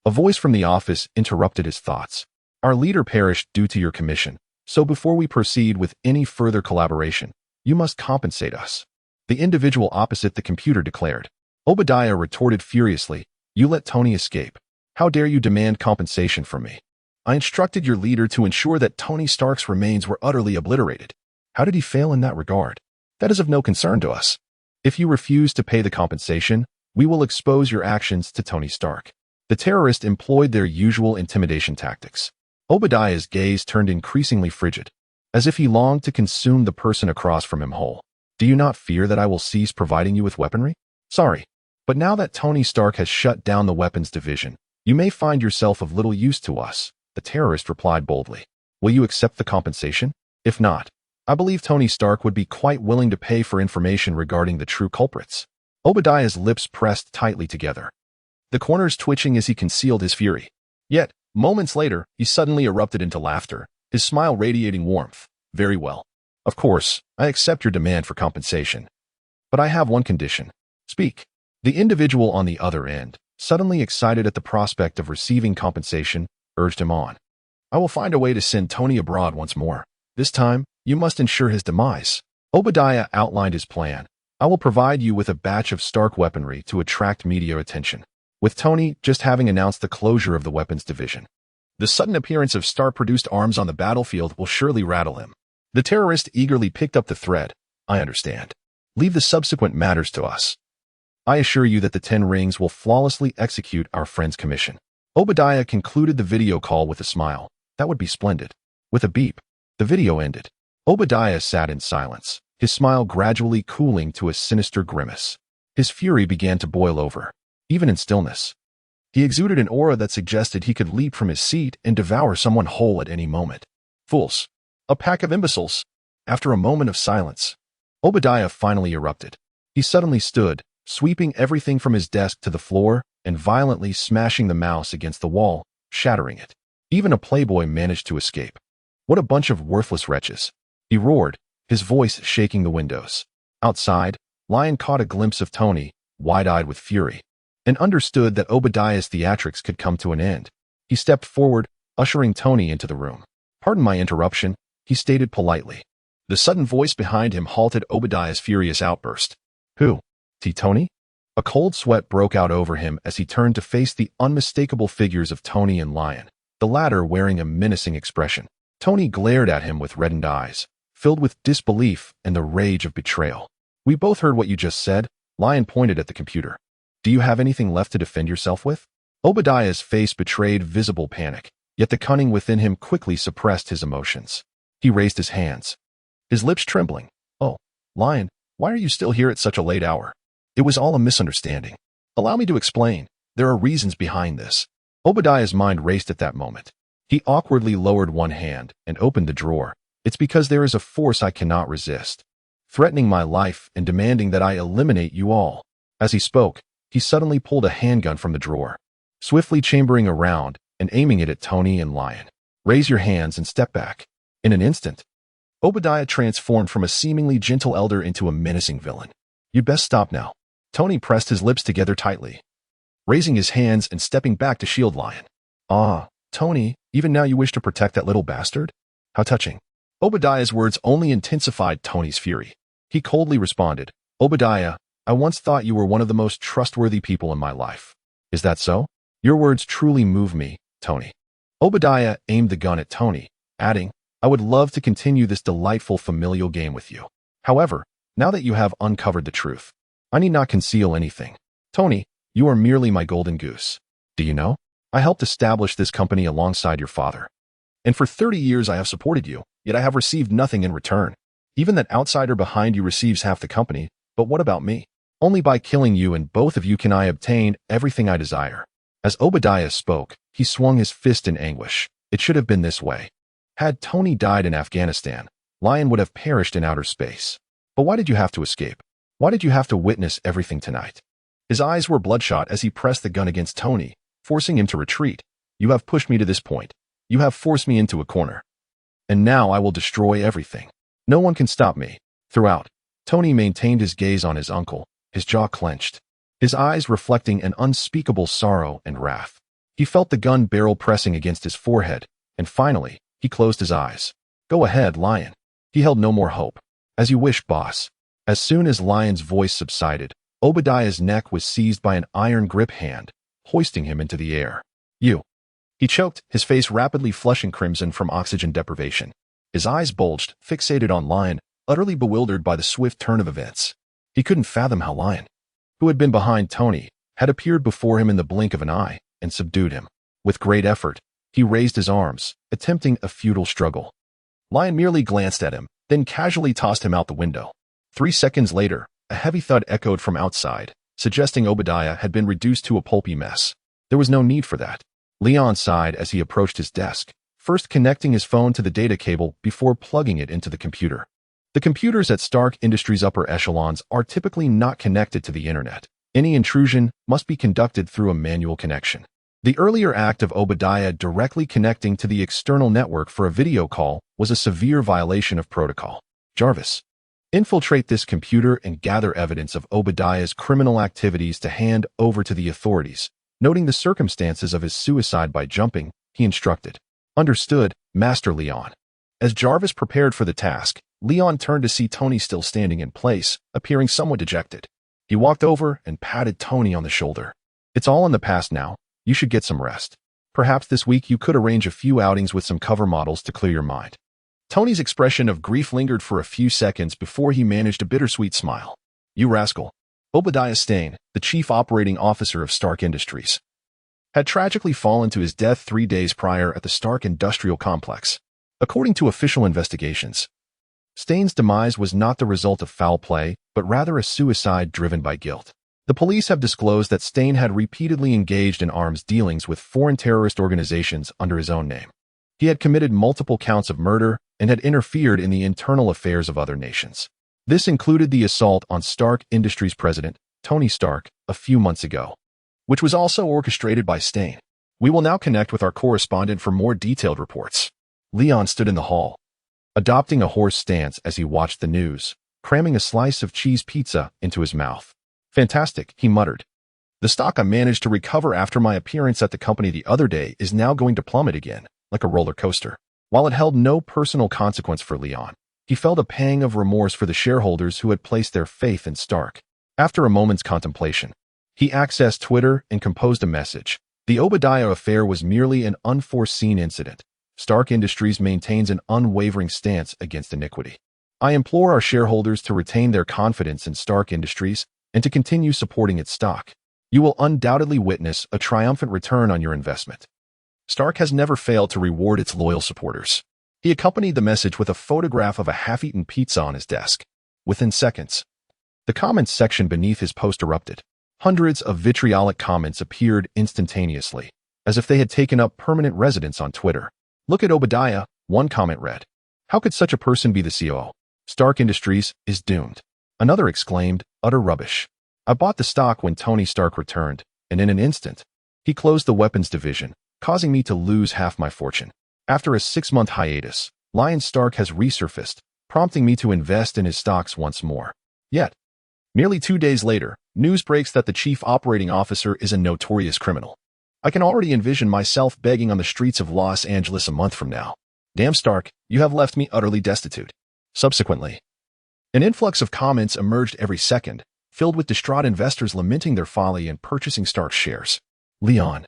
a voice from the office interrupted his thoughts. "Our leader perished due to your commission, so before we proceed with any further collaboration, you must compensate us," the individual opposite the computer declared. Obadiah retorted furiously, "You let Tony escape. How dare you demand compensation from me? I instructed your leader to ensure that Tony Stark's remains were utterly obliterated. How did he fail in that regard? That is of no concern to us. If you refuse to pay the compensation, we will expose your actions to Tony Stark." The terrorist employed their usual intimidation tactics. Obadiah's gaze turned increasingly frigid, as if he longed to consume the person across from him whole. "Do you not fear that I will cease providing you with weaponry? Sorry, but now that Tony Stark has shut down the weapons division, you may find yourself of little use to us," the terrorist replied boldly. "Will you accept the compensation? If not, I believe Tony Stark would be quite willing to pay for information regarding the true culprits." Obadiah's lips pressed tightly together, the corners twitching as he concealed his fury. Yet, moments later, he suddenly erupted into laughter, his smile radiating warmth. Very well. Of course, I accept your demand for compensation. But I have one condition. Speak. The individual on the other end, suddenly excited at the prospect of receiving compensation, urged him on. I will find a way to send Tony abroad once more. This time, you must ensure his demise. Obadiah outlined his plan. I will provide you with a batch of Stark weaponry to attract media attention, with Tony just having announced the closure of the weapons division. The sudden appearance of Stark-produced arms on the battlefield will surely rattle him. The terrorist eagerly picked up the thread. I understand. Leave the subsequent matters to us. I assure you that the 10 rings will flawlessly execute our friend's commission. Obadiah concluded the video call with a smile. That would be splendid. With a beep, the video ended. Obadiah sat in silence, his smile gradually cooling to a sinister grimace. His fury began to boil over, even in stillness. He exuded an aura that suggested he could leap from his seat and devour someone whole at any moment. Fools. A pack of imbeciles. After a moment of silence, Obadiah finally erupted. He suddenly stood, sweeping everything from his desk to the floor and violently smashing the mouse against the wall, shattering it. Even a playboy managed to escape. What a bunch of worthless wretches. He roared, his voice shaking the windows. Outside, Lion caught a glimpse of Tony, wide-eyed with fury, and understood that Obadiah's theatrics could come to an end. He stepped forward, ushering Tony into the room. Pardon my interruption, he stated politely. The sudden voice behind him halted Obadiah's furious outburst. Who? Tony? A cold sweat broke out over him as he turned to face the unmistakable figures of Tony and Lion, the latter wearing a menacing expression. Tony glared at him with reddened eyes, filled with disbelief and the rage of betrayal. We both heard what you just said. Lion pointed at the computer. Do you have anything left to defend yourself with? Obadiah's face betrayed visible panic, yet the cunning within him quickly suppressed his emotions. He raised his hands, his lips trembling. Oh, Lion, why are you still here at such a late hour? It was all a misunderstanding. Allow me to explain. There are reasons behind this. Obadiah's mind raced at that moment. He awkwardly lowered one hand and opened the drawer. It's because there is a force I cannot resist, threatening my life and demanding that I eliminate you all. As he spoke, he suddenly pulled a handgun from the drawer, swiftly chambering around and aiming it at Tony and Lion. Raise your hands and step back. In an instant, Obadiah transformed from a seemingly gentle elder into a menacing villain. You'd best stop now. Tony pressed his lips together tightly, raising his hands and stepping back to shield Lion. Ah, Tony, even now you wish to protect that little bastard? How touching. Obadiah's words only intensified Tony's fury. He coldly responded, Obadiah, I once thought you were one of the most trustworthy people in my life. Is that so? Your words truly move me, Tony. Obadiah aimed the gun at Tony, adding, I would love to continue this delightful familial game with you. However, now that you have uncovered the truth, I need not conceal anything. Tony, you are merely my golden goose. Do you know? I helped establish this company alongside your father. And for 30 years I have supported you, yet I have received nothing in return. Even that outsider behind you receives half the company, but what about me? Only by killing you and both of you can I obtain everything I desire. As Obadiah spoke, he swung his fist in anguish. It should have been this way. Had Tony died in Afghanistan, Lion would have perished in outer space. But why did you have to escape? Why did you have to witness everything tonight? His eyes were bloodshot as he pressed the gun against Tony, forcing him to retreat. You have pushed me to this point. You have forced me into a corner. And now I will destroy everything. No one can stop me. Throughout, Tony maintained his gaze on his uncle, his jaw clenched, his eyes reflecting an unspeakable sorrow and wrath. He felt the gun barrel pressing against his forehead, and finally, he closed his eyes. Go ahead, Lion. He held no more hope. As you wish, boss. As soon as Lion's voice subsided, Obadiah's neck was seized by an iron grip hand, hoisting him into the air. You. He choked, his face rapidly flushing crimson from oxygen deprivation. His eyes bulged, fixated on Lion, utterly bewildered by the swift turn of events. He couldn't fathom how Lion, who had been behind Tony, had appeared before him in the blink of an eye and subdued him. With great effort, he raised his arms, attempting a futile struggle. Lion merely glanced at him, then casually tossed him out the window. 3 seconds later, a heavy thud echoed from outside, suggesting Obadiah had been reduced to a pulpy mess. There was no need for that. Leon sighed as he approached his desk, first connecting his phone to the data cable before plugging it into the computer. The computers at Stark Industries' upper echelons are typically not connected to the internet. Any intrusion must be conducted through a manual connection. The earlier act of Obadiah directly connecting to the external network for a video call was a severe violation of protocol. Jarvis, infiltrate this computer and gather evidence of Obadiah's criminal activities to hand over to the authorities. Noting the circumstances of his suicide by jumping, he instructed. Understood, Master Leon. As Jarvis prepared for the task, Leon turned to see Tony still standing in place, appearing somewhat dejected. He walked over and patted Tony on the shoulder. It's all in the past now. You should get some rest. Perhaps this week you could arrange a few outings with some cover models to clear your mind. Tony's expression of grief lingered for a few seconds before he managed a bittersweet smile. You rascal. Obadiah Stane, the chief operating officer of Stark Industries, had tragically fallen to his death 3 days prior at the Stark Industrial Complex. According to official investigations, Stane's demise was not the result of foul play, but rather a suicide driven by guilt. The police have disclosed that Stane had repeatedly engaged in arms dealings with foreign terrorist organizations under his own name. He had committed multiple counts of murder and had interfered in the internal affairs of other nations. This included the assault on Stark Industries president, Tony Stark, a few months ago, which was also orchestrated by Stane. We will now connect with our correspondent for more detailed reports. Leon stood in the hall, adopting a hoarse stance as he watched the news, cramming a slice of cheese pizza into his mouth. Fantastic, he muttered. The stock I managed to recover after my appearance at the company the other day is now going to plummet again, like a roller coaster. While it held no personal consequence for Leon, he felt a pang of remorse for the shareholders who had placed their faith in Stark. After a moment's contemplation, he accessed Twitter and composed a message. The Obadiah affair was merely an unforeseen incident. Stark Industries maintains an unwavering stance against iniquity. I implore our shareholders to retain their confidence in Stark Industries and to continue supporting its stock. You will undoubtedly witness a triumphant return on your investment. Stark has never failed to reward its loyal supporters. He accompanied the message with a photograph of a half-eaten pizza on his desk. Within seconds, the comments section beneath his post erupted. Hundreds of vitriolic comments appeared instantaneously, as if they had taken up permanent residence on Twitter. Look at Obadiah, one comment read. How could such a person be the COO? Stark Industries is doomed. Another exclaimed, utter rubbish. I bought the stock when Tony Stark returned, and in an instant, he closed the weapons division, causing me to lose half my fortune. After a 6-month hiatus, Lion Stark has resurfaced, prompting me to invest in his stocks once more. Yet, nearly 2 days later, news breaks that the chief operating officer is a notorious criminal. I can already envision myself begging on the streets of Los Angeles a month from now. Damn Stark, you have left me utterly destitute. Subsequently, an influx of comments emerged every second, filled with distraught investors lamenting their folly in purchasing Stark's shares. Leon,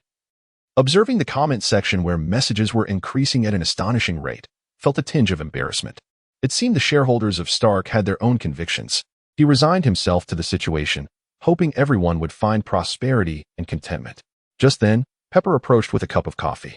observing the comment section where messages were increasing at an astonishing rate, felt a tinge of embarrassment. It seemed the shareholders of Stark had their own convictions. He resigned himself to the situation, hoping everyone would find prosperity and contentment. Just then, Pepper approached with a cup of coffee.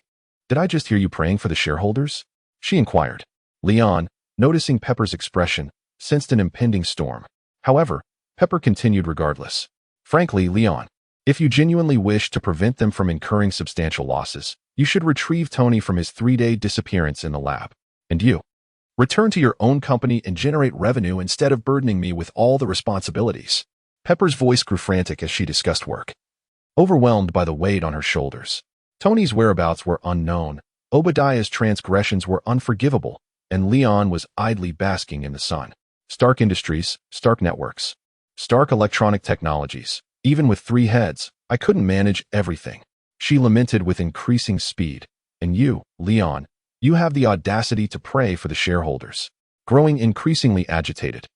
Did I just hear you praying for the shareholders? She inquired. Leon, noticing Pepper's expression, sensed an impending storm. However, Pepper continued regardless. Frankly, Leon, if you genuinely wish to prevent them from incurring substantial losses, you should retrieve Tony from his 3-day disappearance in the lab. And you, return to your own company and generate revenue instead of burdening me with all the responsibilities. Pepper's voice grew frantic as she discussed work, overwhelmed by the weight on her shoulders. Tony's whereabouts were unknown, Obadiah's transgressions were unforgivable, and Leon was idly basking in the sun. Stark Industries, Stark Networks, Stark Electronic Technologies. Even with 3 heads, I couldn't manage everything. She lamented with increasing speed. And you, Leon, you have the audacity to pray for the shareholders. Growing increasingly agitated,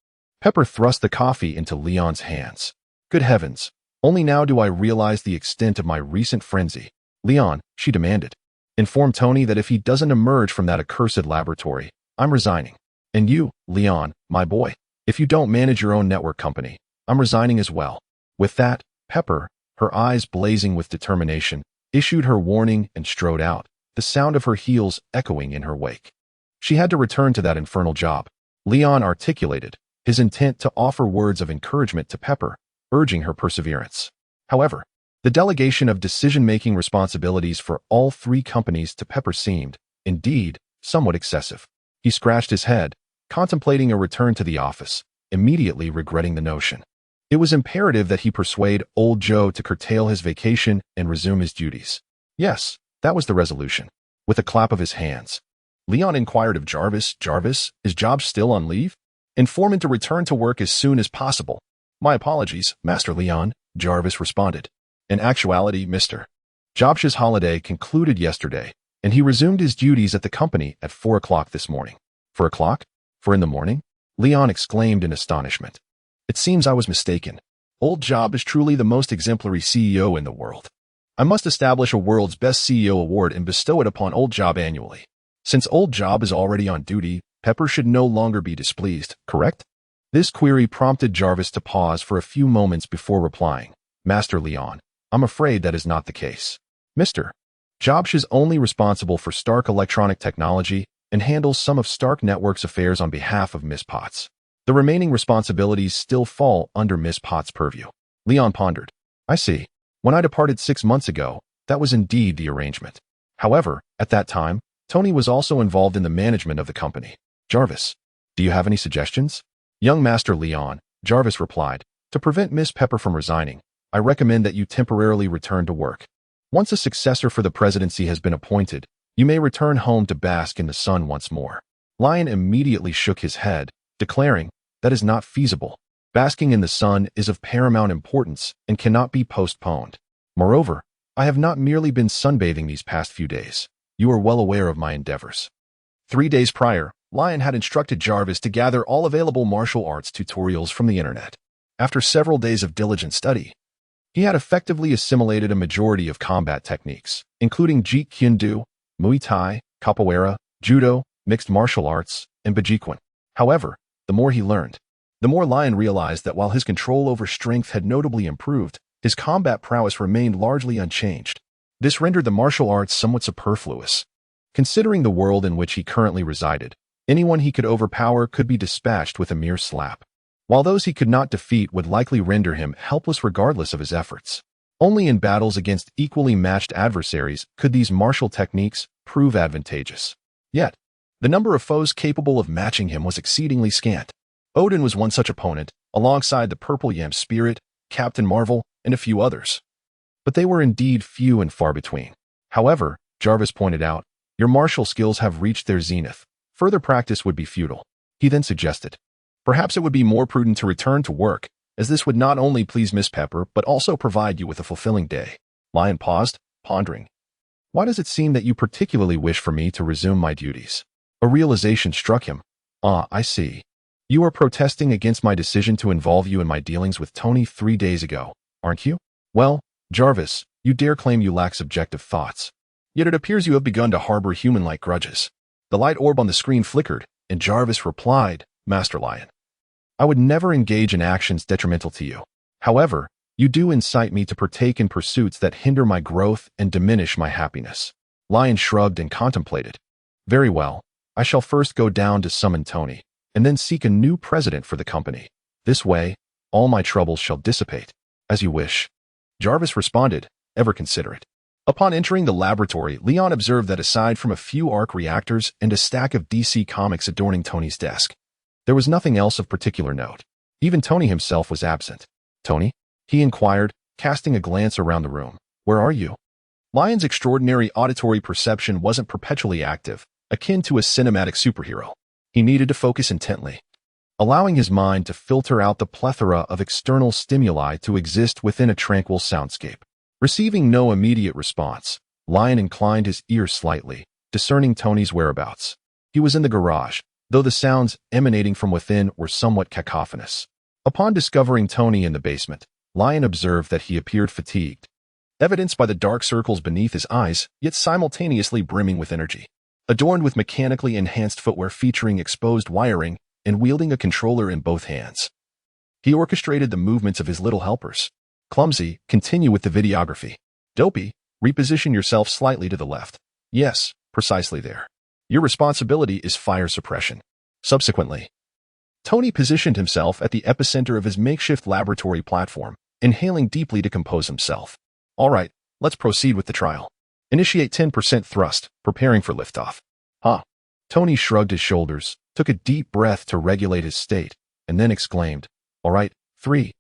Pepper thrust the coffee into Leon's hands. Good heavens, only now do I realize the extent of my recent frenzy. Leon, she demanded, inform Tony that if he doesn't emerge from that accursed laboratory, I'm resigning. And you, Leon, my boy, if you don't manage your own network company, I'm resigning as well. With that, Pepper, her eyes blazing with determination, issued her warning and strode out, the sound of her heels echoing in her wake. She had to return to that infernal job. Leon articulated his intent to offer words of encouragement to Pepper, urging her perseverance. However, the delegation of decision-making responsibilities for all 3 companies to Pepper seemed, indeed, somewhat excessive. He scratched his head, contemplating a return to the office, immediately regretting the notion. It was imperative that he persuade old Joe to curtail his vacation and resume his duties. Yes, that was the resolution. With a clap of his hands, Leon inquired of Jarvis, "Jarvis, is Job still on leave? Inform him to return to work as soon as possible." "My apologies, Master Leon," Jarvis responded. "In actuality, Mr. Job's holiday concluded yesterday, and he resumed his duties at the company at 4 o'clock this morning." 4 o'clock? For in the morning? Leon exclaimed in astonishment. "It seems I was mistaken. Old Job is truly the most exemplary CEO in the world. I must establish a World's Best CEO award and bestow it upon Old Job annually. Since Old Job is already on duty, Pepper should no longer be displeased, correct?" This query prompted Jarvis to pause for a few moments before replying. "Master Leon, I'm afraid that is not the case. Mr. Jobs is only responsible for Stark Electronic Technology and handles some of Stark Network's affairs on behalf of Miss Potts. The remaining responsibilities still fall under Miss Potts' purview." Leon pondered. "I see. When I departed 6 months ago, that was indeed the arrangement. However, at that time, Tony was also involved in the management of the company." "Jarvis, do you have any suggestions?" "Young Master Leon," Jarvis replied, "to prevent Miss Pepper from resigning, I recommend that you temporarily return to work. Once a successor for the presidency has been appointed, you may return home to bask in the sun once more." Lion immediately shook his head, declaring, "That is not feasible. Basking in the sun is of paramount importance and cannot be postponed. Moreover, I have not merely been sunbathing these past few days. You are well aware of my endeavors." 3 days prior, Lion had instructed Jarvis to gather all available martial arts tutorials from the internet. After several days of diligent study, he had effectively assimilated a majority of combat techniques, including Jeet Kune Do, Muay Thai, Capoeira, Judo, mixed martial arts, and Bajikwan. However, the more he learned, the more Lion realized that while his control over strength had notably improved, his combat prowess remained largely unchanged. This rendered the martial arts somewhat superfluous. Considering the world in which he currently resided, anyone he could overpower could be dispatched with a mere slap, while those he could not defeat would likely render him helpless regardless of his efforts. Only in battles against equally matched adversaries could these martial techniques prove advantageous. Yet, the number of foes capable of matching him was exceedingly scant. Odin was one such opponent, alongside the Purple Yam Spirit, Captain Marvel, and a few others. But they were indeed few and far between. However, Jarvis pointed out, "Your martial skills have reached their zenith. Further practice would be futile." He then suggested, "Perhaps it would be more prudent to return to work, as this would not only please Miss Pepper, but also provide you with a fulfilling day." Lion paused, pondering. "Why does it seem that you particularly wish for me to resume my duties?" A realization struck him. "Ah, I see. You are protesting against my decision to involve you in my dealings with Tony 3 days ago, aren't you? Well, Jarvis, you dare claim you lack subjective thoughts. Yet it appears you have begun to harbor human-like grudges." The light orb on the screen flickered, and Jarvis replied, "Master Lion, I would never engage in actions detrimental to you. However, you do incite me to partake in pursuits that hinder my growth and diminish my happiness." Lion shrugged and contemplated. "Very well, I shall first go down to summon Tony, and then seek a new president for the company. This way, all my troubles shall dissipate." "As you wish," Jarvis responded, ever considerate. Upon entering the laboratory, Leon observed that aside from a few arc reactors and a stack of DC comics adorning Tony's desk, there was nothing else of particular note. Even Tony himself was absent. "Tony?" he inquired, casting a glance around the room. "Where are you?" Lion's extraordinary auditory perception wasn't perpetually active, akin to a cinematic superhero. He needed to focus intently, allowing his mind to filter out the plethora of external stimuli to exist within a tranquil soundscape. Receiving no immediate response, Lion inclined his ear slightly, discerning Tony's whereabouts. He was in the garage, though the sounds emanating from within were somewhat cacophonous. Upon discovering Tony in the basement, Lion observed that he appeared fatigued, evidenced by the dark circles beneath his eyes, yet simultaneously brimming with energy. Adorned with mechanically enhanced footwear featuring exposed wiring and wielding a controller in both hands, he orchestrated the movements of his little helpers. "Clumsy, continue with the videography. Dopey, reposition yourself slightly to the left. Yes, precisely there. Your responsibility is fire suppression." Subsequently, Tony positioned himself at the epicenter of his makeshift laboratory platform, inhaling deeply to compose himself. "All right, let's proceed with the trial. Initiate 10% thrust, preparing for liftoff." "Huh. Tony shrugged his shoulders, took a deep breath to regulate his state, and then exclaimed, "All right, 3,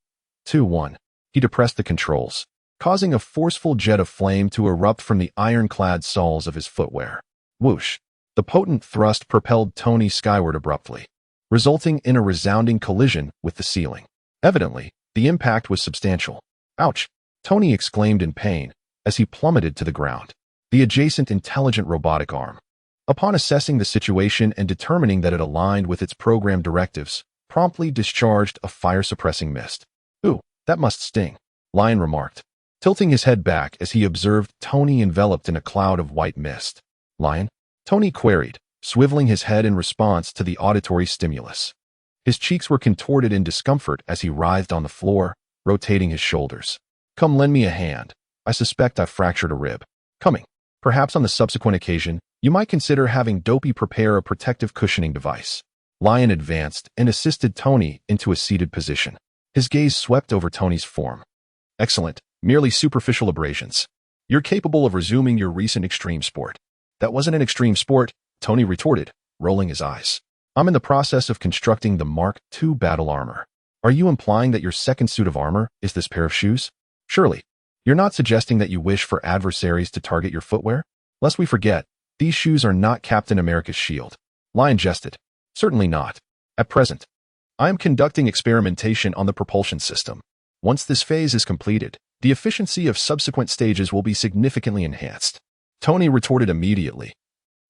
2, 1. He depressed the controls, causing a forceful jet of flame to erupt from the ironclad soles of his footwear. Whoosh! The potent thrust propelled Tony skyward abruptly, resulting in a resounding collision with the ceiling. Evidently, the impact was substantial. Ouch! Tony exclaimed in pain as he plummeted to the ground. The adjacent intelligent robotic arm, upon assessing the situation and determining that it aligned with its program directives, promptly discharged a fire-suppressing mist. "Ooh, that must sting," Lion remarked, tilting his head back as he observed Tony enveloped in a cloud of white mist. "Lion?" Tony queried, swiveling his head in response to the auditory stimulus. His cheeks were contorted in discomfort as he writhed on the floor, rotating his shoulders. "Come lend me a hand. I suspect I've fractured a rib." "Coming. Perhaps on the subsequent occasion, you might consider having Dopey prepare a protective cushioning device." Lion advanced and assisted Tony into a seated position. His gaze swept over Tony's form. "Excellent. Merely superficial abrasions. You're capable of resuming your recent extreme sport." "That wasn't an extreme sport," Tony retorted, rolling his eyes. "I'm in the process of constructing the Mark II battle armor." "Are you implying that your second suit of armor is this pair of shoes?" "Surely. You're not suggesting that you wish for adversaries to target your footwear? Lest we forget, these shoes are not Captain America's shield." Lion jested. "Certainly not. At present, I am conducting experimentation on the propulsion system. Once this phase is completed, the efficiency of subsequent stages will be significantly enhanced." Tony retorted immediately,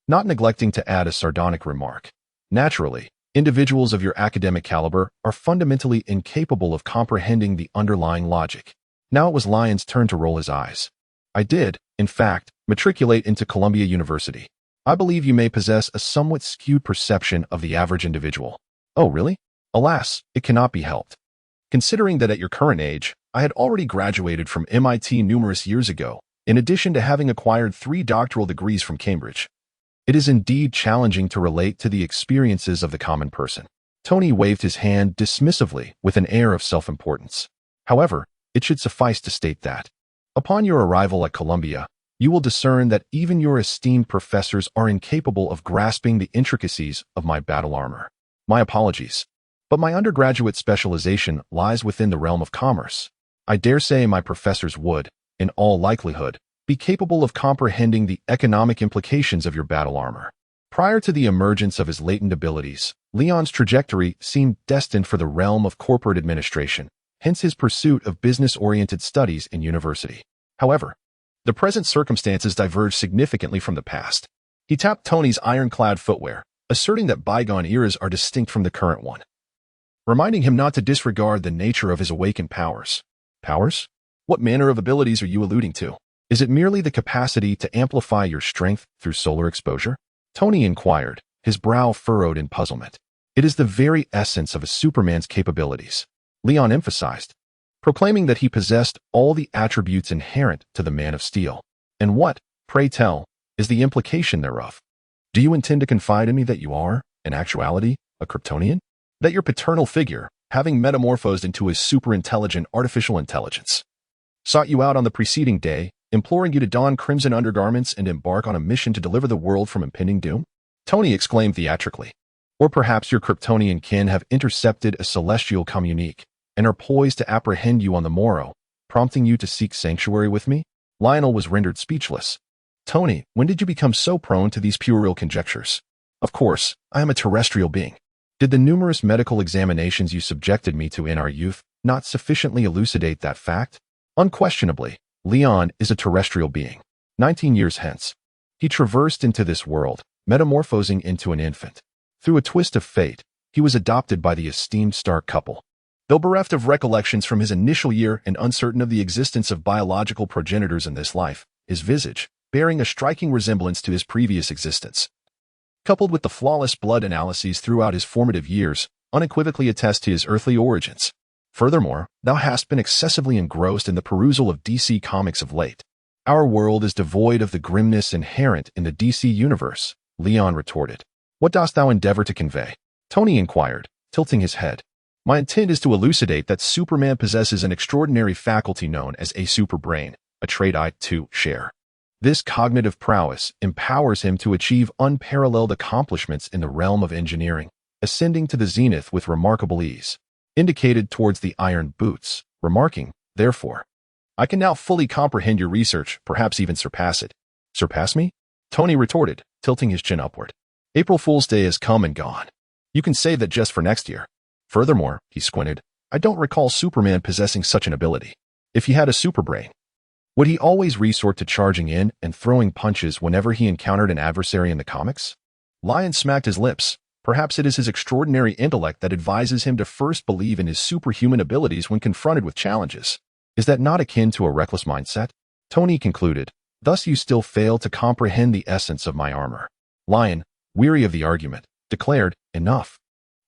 not neglecting to add a sardonic remark. "Naturally, individuals of your academic caliber are fundamentally incapable of comprehending the underlying logic." Now it was Lion's turn to roll his eyes. "I did, in fact, matriculate into Columbia University. I believe you may possess a somewhat skewed perception of the average individual." "Oh, really?" "Alas, it cannot be helped. Considering that at your current age, I had already graduated from MIT numerous years ago, in addition to having acquired 3 doctoral degrees from Cambridge. It is indeed challenging to relate to the experiences of the common person." Tony waved his hand dismissively with an air of self-importance. "However, it should suffice to state that, upon your arrival at Columbia, you will discern that even your esteemed professors are incapable of grasping the intricacies of my battle armor. My apologies, but my undergraduate specialization lies within the realm of commerce. I dare say my professors would, in all likelihood, be capable of comprehending the economic implications of your battle armor." Prior to the emergence of his latent abilities, Leon's trajectory seemed destined for the realm of corporate administration, hence his pursuit of business-oriented studies in university. However, the present circumstances diverged significantly from the past. He tapped Tony's ironclad footwear, asserting that bygone eras are distinct from the current one, reminding him not to disregard the nature of his awakened powers. "Powers? What manner of abilities are you alluding to? Is it merely the capacity to amplify your strength through solar exposure?" Tony inquired, his brow furrowed in puzzlement. "It is the very essence of a Superman's capabilities," Leon emphasized, proclaiming that he possessed all the attributes inherent to the Man of Steel. "And what, pray tell, is the implication thereof? Do you intend to confide in me that you are, in actuality, a Kryptonian? That your paternal figure, having metamorphosed into a superintelligent artificial intelligence, sought you out on the preceding day, imploring you to don crimson undergarments and embark on a mission to deliver the world from impending doom?" Tony exclaimed theatrically. "Or perhaps your Kryptonian kin have intercepted a celestial communique and are poised to apprehend you on the morrow, prompting you to seek sanctuary with me?" Lionel was rendered speechless. "Tony, when did you become so prone to these puerile conjectures?" "Of course, I am a terrestrial being. Did the numerous medical examinations you subjected me to in our youth not sufficiently elucidate that fact? Unquestionably, Leon is a terrestrial being. 19 years hence, he traversed into this world, metamorphosing into an infant. Through a twist of fate, he was adopted by the esteemed Stark couple. Though bereft of recollections from his initial year and uncertain of the existence of biological progenitors in this life, his visage, bearing a striking resemblance to his previous existence, coupled with the flawless blood analyses throughout his formative years, unequivocally attest to his earthly origins. Furthermore, thou hast been excessively engrossed in the perusal of DC Comics of late. Our world is devoid of the grimness inherent in the DC universe," Leon retorted. "What dost thou endeavor to convey?" Tony inquired, tilting his head. "My intent is to elucidate that Superman possesses an extraordinary faculty known as a superbrain, a trait I, too, share. This cognitive prowess empowers him to achieve unparalleled accomplishments in the realm of engineering, ascending to the zenith with remarkable ease. Indicated towards the iron boots, remarking, therefore, I can now fully comprehend your research, perhaps even surpass it. Surpass me? Tony retorted, tilting his chin upward. April Fool's Day has come and gone. You can save that just for next year. Furthermore, he squinted, I don't recall Superman possessing such an ability. If he had a super brain, would he always resort to charging in and throwing punches whenever he encountered an adversary in the comics? Lion smacked his lips. Perhaps it is his extraordinary intellect that advises him to first believe in his superhuman abilities when confronted with challenges. Is that not akin to a reckless mindset? Tony concluded, thus you still fail to comprehend the essence of my armor. Lion, weary of the argument, declared, enough.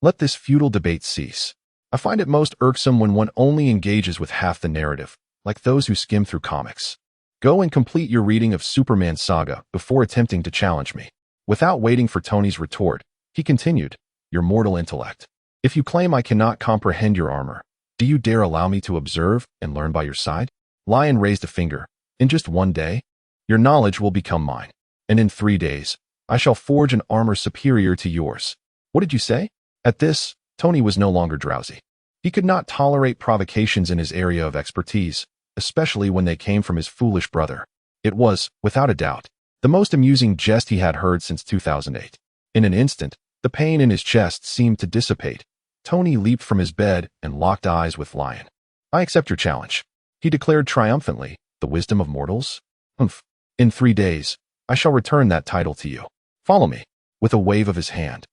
Let this futile debate cease. I find it most irksome when one only engages with half the narrative, like those who skim through comics. Go and complete your reading of Superman's saga before attempting to challenge me. Without waiting for Tony's retort, he continued, your mortal intellect. If you claim I cannot comprehend your armor, do you dare allow me to observe and learn by your side? Lion raised a finger. In just one day, your knowledge will become mine, and in 3 days, I shall forge an armor superior to yours. What did you say? At this, Tony was no longer drowsy. He could not tolerate provocations in his area of expertise, especially when they came from his foolish brother. It was, without a doubt, the most amusing jest he had heard since 2008. In an instant, the pain in his chest seemed to dissipate. Tony leaped from his bed and locked eyes with Lion. I accept your challenge, he declared triumphantly. The wisdom of mortals? Humph. In 3 days, I shall return that title to you. Follow me. With a wave of his hand,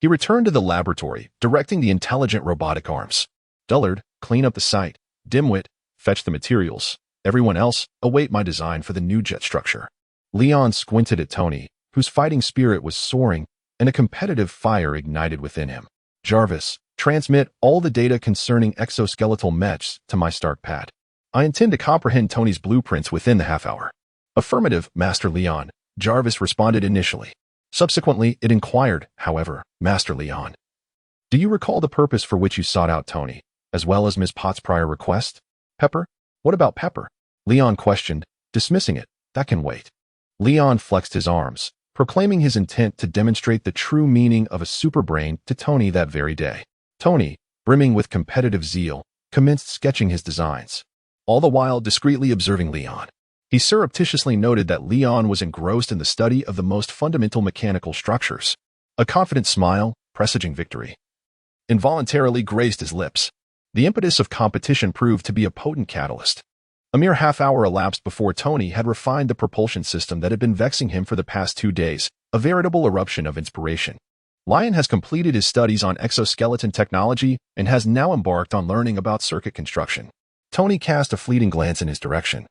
he returned to the laboratory, directing the intelligent robotic arms. Dullard, clean up the site. Dimwit, fetch the materials. Everyone else, await my design for the new jet structure. Leon squinted at Tony, whose fighting spirit was soaring, and a competitive fire ignited within him. Jarvis, transmit all the data concerning exoskeletal mechs to my Stark pad. I intend to comprehend Tony's blueprints within the half-hour. Affirmative, Master Leon, Jarvis responded initially. Subsequently, it inquired, however, Master Leon, do you recall the purpose for which you sought out Tony, as well as Ms. Potts' prior request? Pepper? What about Pepper? Leon questioned, dismissing it. That can wait. Leon flexed his arms, proclaiming his intent to demonstrate the true meaning of a superbrain to Tony that very day. Tony, brimming with competitive zeal, commenced sketching his designs, all the while discreetly observing Leon. He surreptitiously noted that Leon was engrossed in the study of the most fundamental mechanical structures. A confident smile, presaging victory, involuntarily grazed his lips. The impetus of competition proved to be a potent catalyst. A mere half-hour elapsed before Tony had refined the propulsion system that had been vexing him for the past 2 days, a veritable eruption of inspiration. Lion has completed his studies on exoskeleton technology and has now embarked on learning about circuit construction. Tony cast a fleeting glance in his direction,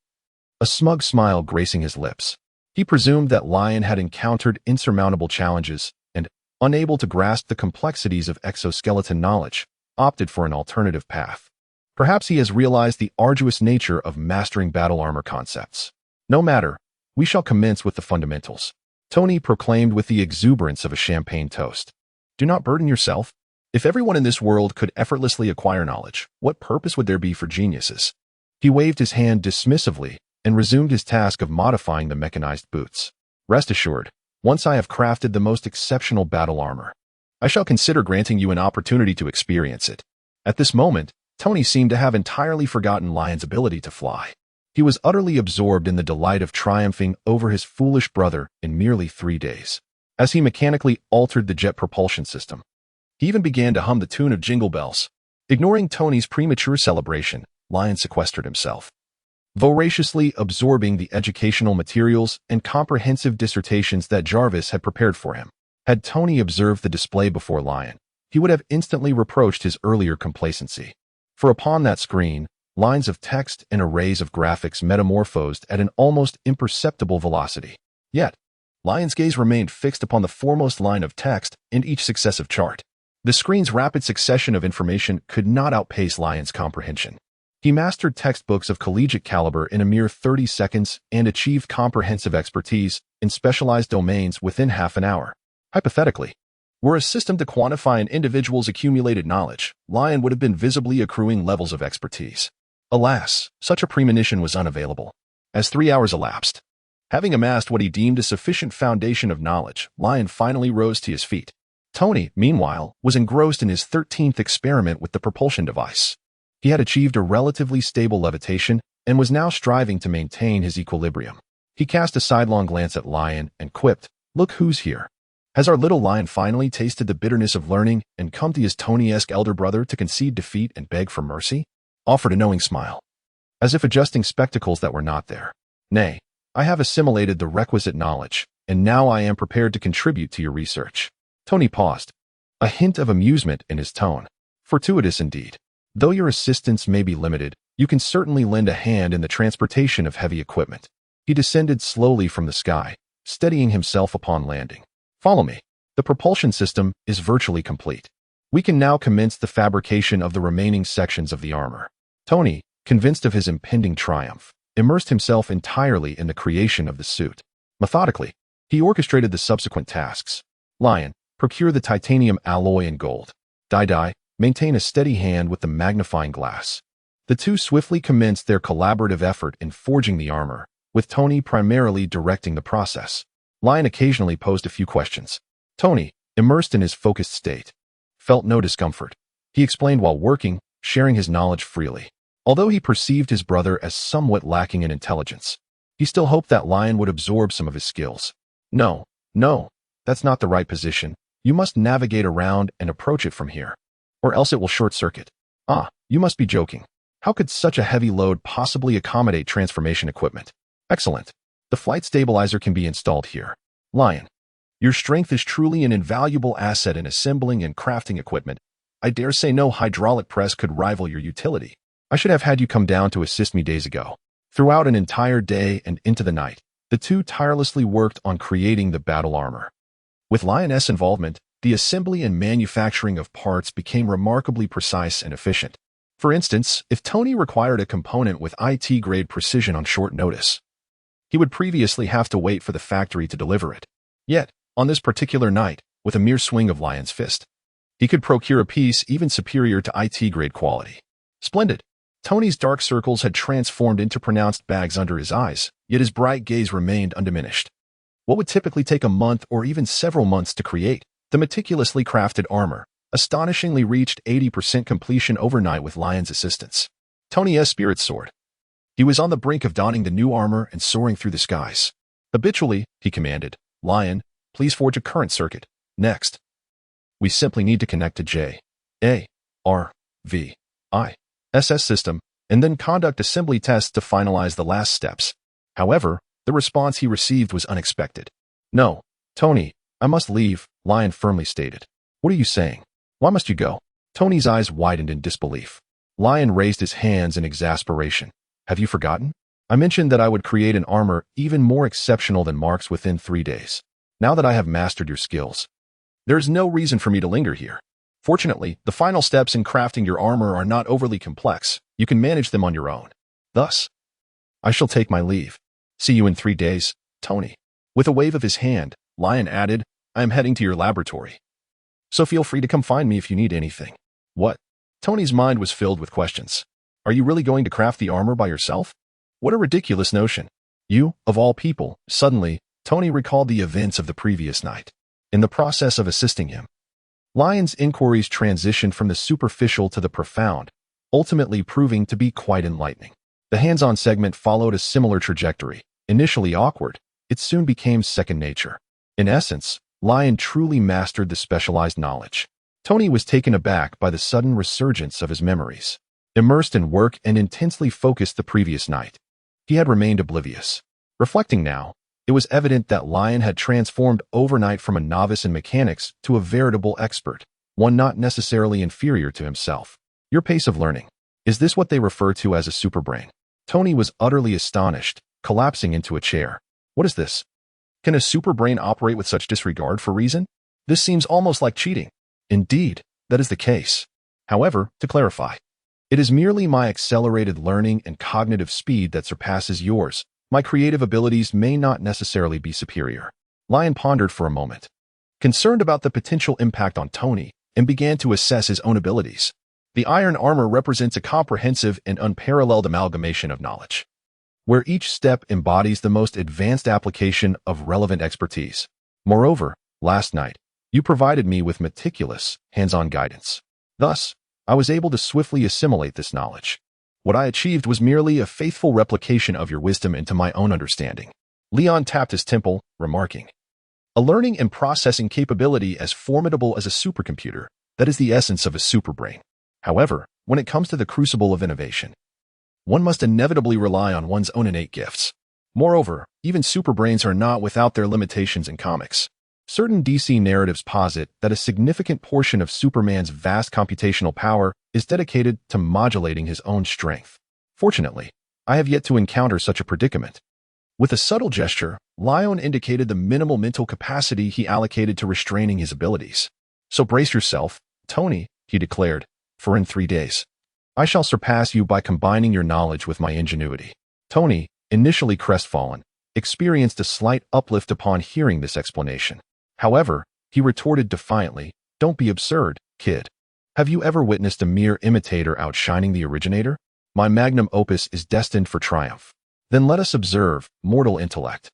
a smug smile gracing his lips. He presumed that Lion had encountered insurmountable challenges and, unable to grasp the complexities of exoskeleton knowledge, opted for an alternative path. Perhaps he has realized the arduous nature of mastering battle armor concepts. No matter, we shall commence with the fundamentals, Tony proclaimed with the exuberance of a champagne toast. Do not burden yourself. If everyone in this world could effortlessly acquire knowledge, what purpose would there be for geniuses? He waved his hand dismissively and resumed his task of modifying the mechanized boots. Rest assured, once I have crafted the most exceptional battle armor, I shall consider granting you an opportunity to experience it. At this moment, Tony seemed to have entirely forgotten Lion's ability to fly. He was utterly absorbed in the delight of triumphing over his foolish brother in merely 3 days. As he mechanically altered the jet propulsion system, he even began to hum the tune of Jingle Bells. Ignoring Tony's premature celebration, Lion sequestered himself, voraciously absorbing the educational materials and comprehensive dissertations that Jarvis had prepared for him. Had Tony observed the display before Lion, he would have instantly reproached his earlier complacency. For upon that screen, lines of text and arrays of graphics metamorphosed at an almost imperceptible velocity. Yet, Lion's gaze remained fixed upon the foremost line of text in each successive chart. The screen's rapid succession of information could not outpace Lion's comprehension. He mastered textbooks of collegiate caliber in a mere 30 seconds and achieved comprehensive expertise in specialized domains within half an hour. Hypothetically, were a system to quantify an individual's accumulated knowledge, Lion would have been visibly accruing levels of expertise. Alas, such a premonition was unavailable. As 3 hours elapsed, Having amassed what he deemed a sufficient foundation of knowledge, Lion finally rose to his feet. Tony, meanwhile, was engrossed in his 13th experiment with the propulsion device. He had achieved a relatively stable levitation and was now striving to maintain his equilibrium. He cast a sidelong glance at Lion and quipped, "Look who's here. Has our little Lion finally tasted the bitterness of learning and come to his Tony-esque elder brother to concede defeat and beg for mercy?" Offered a knowing smile, as if adjusting spectacles that were not there. "Nay, I have assimilated the requisite knowledge, and now I am prepared to contribute to your research." Tony paused, a hint of amusement in his tone. "Fortuitous indeed. Though your assistance may be limited, you can certainly lend a hand in the transportation of heavy equipment." He descended slowly from the sky, steadying himself upon landing. "Follow me. The propulsion system is virtually complete. We can now commence the fabrication of the remaining sections of the armor." Tony, convinced of his impending triumph, immersed himself entirely in the creation of the suit. Methodically, he orchestrated the subsequent tasks. Lion, procure the titanium alloy and gold. Dai, maintain a steady hand with the magnifying glass. The two swiftly commenced their collaborative effort in forging the armor, with Tony primarily directing the process. Lion occasionally posed a few questions. Tony, immersed in his focused state, felt no discomfort. He explained while working, sharing his knowledge freely. Although he perceived his brother as somewhat lacking in intelligence, he still hoped that Lion would absorb some of his skills. No, that's not the right position. You must navigate around and approach it from here, or else it will short-circuit." "Ah, you must be joking. How could such a heavy load possibly accommodate transformation equipment?" "Excellent. The flight stabilizer can be installed here." "Lion, your strength is truly an invaluable asset in assembling and crafting equipment. I dare say no hydraulic press could rival your utility. I should have had you come down to assist me days ago." Throughout an entire day and into the night, the two tirelessly worked on creating the battle armor. With Lion's involvement, the assembly and manufacturing of parts became remarkably precise and efficient. For instance, if Tony required a component with IT-grade precision on short notice, he would previously have to wait for the factory to deliver it. Yet, on this particular night, with a mere swing of Lion's fist, he could procure a piece even superior to IT-grade quality. Splendid. Tony's dark circles had transformed into pronounced bags under his eyes, yet his bright gaze remained undiminished. What would typically take a month or even several months to create, the meticulously crafted armor, astonishingly reached 80% completion overnight with Lion's assistance. Tony's spirits soared. He was on the brink of donning the new armor and soaring through the skies. Habitually, he commanded, "Lion, please forge a current circuit. Next, we simply need to connect to J.A.R.V.I.S.S. system, and then conduct assembly tests to finalize the last steps." However, the response he received was unexpected. "No, Tony, I must leave," Lion firmly stated. "What are you saying? Why must you go?" Tony's eyes widened in disbelief. Lion raised his hands in exasperation. "Have you forgotten? I mentioned that I would create an armor even more exceptional than Mark's within 3 days. Now that I have mastered your skills, there is no reason for me to linger here. Fortunately, the final steps in crafting your armor are not overly complex. You can manage them on your own. Thus, I shall take my leave. See you in 3 days, Tony." With a wave of his hand, Lion added, "I am heading to your laboratory, so feel free to come find me if you need anything." "What?" Tony's mind was filled with questions. "Are you really going to craft the armor by yourself? What a ridiculous notion. You, of all people." Suddenly, Tony recalled the events of the previous night. In the process of assisting him, Lion's inquiries transitioned from the superficial to the profound, ultimately proving to be quite enlightening. The hands-on segment followed a similar trajectory. Initially awkward, it soon became second nature. In essence, Lion truly mastered the specialized knowledge. Tony was taken aback by the sudden resurgence of his memories. Immersed in work and intensely focused the previous night, he had remained oblivious. Reflecting now, it was evident that Lion had transformed overnight from a novice in mechanics to a veritable expert, one not necessarily inferior to himself. Your pace of learning. Is this what they refer to as a superbrain? Tony was utterly astonished, collapsing into a chair. What is this? Can a superbrain operate with such disregard for reason? This seems almost like cheating. Indeed, that is the case. However, to clarify, it is merely my accelerated learning and cognitive speed that surpasses yours. My creative abilities may not necessarily be superior. Lion pondered for a moment, concerned about the potential impact on Tony, and began to assess his own abilities. The iron armor represents a comprehensive and unparalleled amalgamation of knowledge. where each step embodies the most advanced application of relevant expertise. Moreover, last night, you provided me with meticulous, hands-on guidance. Thus, I was able to swiftly assimilate this knowledge. What I achieved was merely a faithful replication of your wisdom into my own understanding. Leon tapped his temple, remarking, "A learning and processing capability as formidable as a supercomputer, that is the essence of a superbrain. However, when it comes to the crucible of innovation, one must inevitably rely on one's own innate gifts. Moreover, even superbrains are not without their limitations in comics. Certain DC narratives posit that a significant portion of Superman's vast computational power is dedicated to modulating his own strength. Fortunately, I have yet to encounter such a predicament." With a subtle gesture, Leon indicated the minimal mental capacity he allocated to restraining his abilities. "So brace yourself, Tony," he declared, "for in 3 days, I shall surpass you by combining your knowledge with my ingenuity." Tony, initially crestfallen, experienced a slight uplift upon hearing this explanation. However, he retorted defiantly, "Don't be absurd, kid. Have you ever witnessed a mere imitator outshining the originator? My magnum opus is destined for triumph. Then let us observe mortal intellect."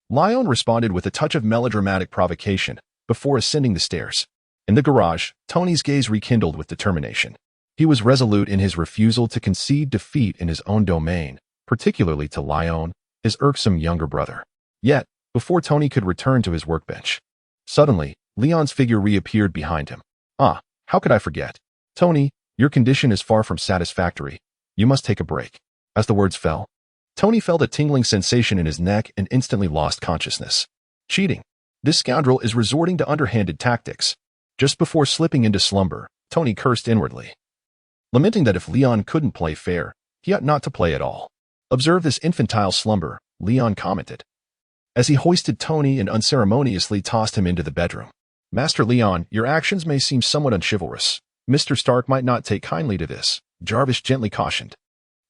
Leon responded with a touch of melodramatic provocation before ascending the stairs. In the garage, Tony's gaze rekindled with determination. He was resolute in his refusal to concede defeat in his own domain, particularly to Leon, his irksome younger brother. Yet, before Tony could return to his workbench, suddenly, Leon's figure reappeared behind him. "Ah, how could I forget? Tony, your condition is far from satisfactory. You must take a break." As the words fell, Tony felt a tingling sensation in his neck and instantly lost consciousness. Cheating. This scoundrel is resorting to underhanded tactics. Just before slipping into slumber, Tony cursed inwardly, lamenting that if Leon couldn't play fair, he ought not to play at all. "Observe this infantile slumber," Leon commented, as he hoisted Tony and unceremoniously tossed him into the bedroom. "Master Leon, your actions may seem somewhat unchivalrous. Mr. Stark might not take kindly to this," Jarvis gently cautioned.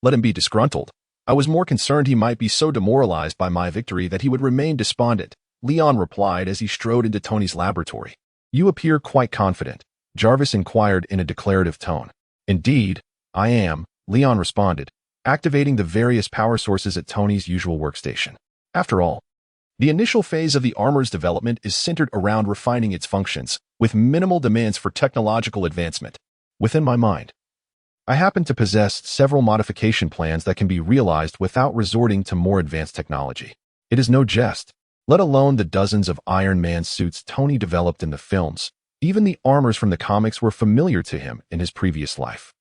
"Let him be disgruntled. I was more concerned he might be so demoralized by my victory that he would remain despondent," Leon replied as he strode into Tony's laboratory. "You appear quite confident," Jarvis inquired in a declarative tone. "Indeed, I am," Leon responded, activating the various power sources at Tony's usual workstation. After all, the initial phase of the armor's development is centered around refining its functions, with minimal demands for technological advancement. Within my mind, I happen to possess several modification plans that can be realized without resorting to more advanced technology. It is no jest, let alone the dozens of Iron Man suits Tony developed in the films. Even the armors from the comics were familiar to him in his previous life.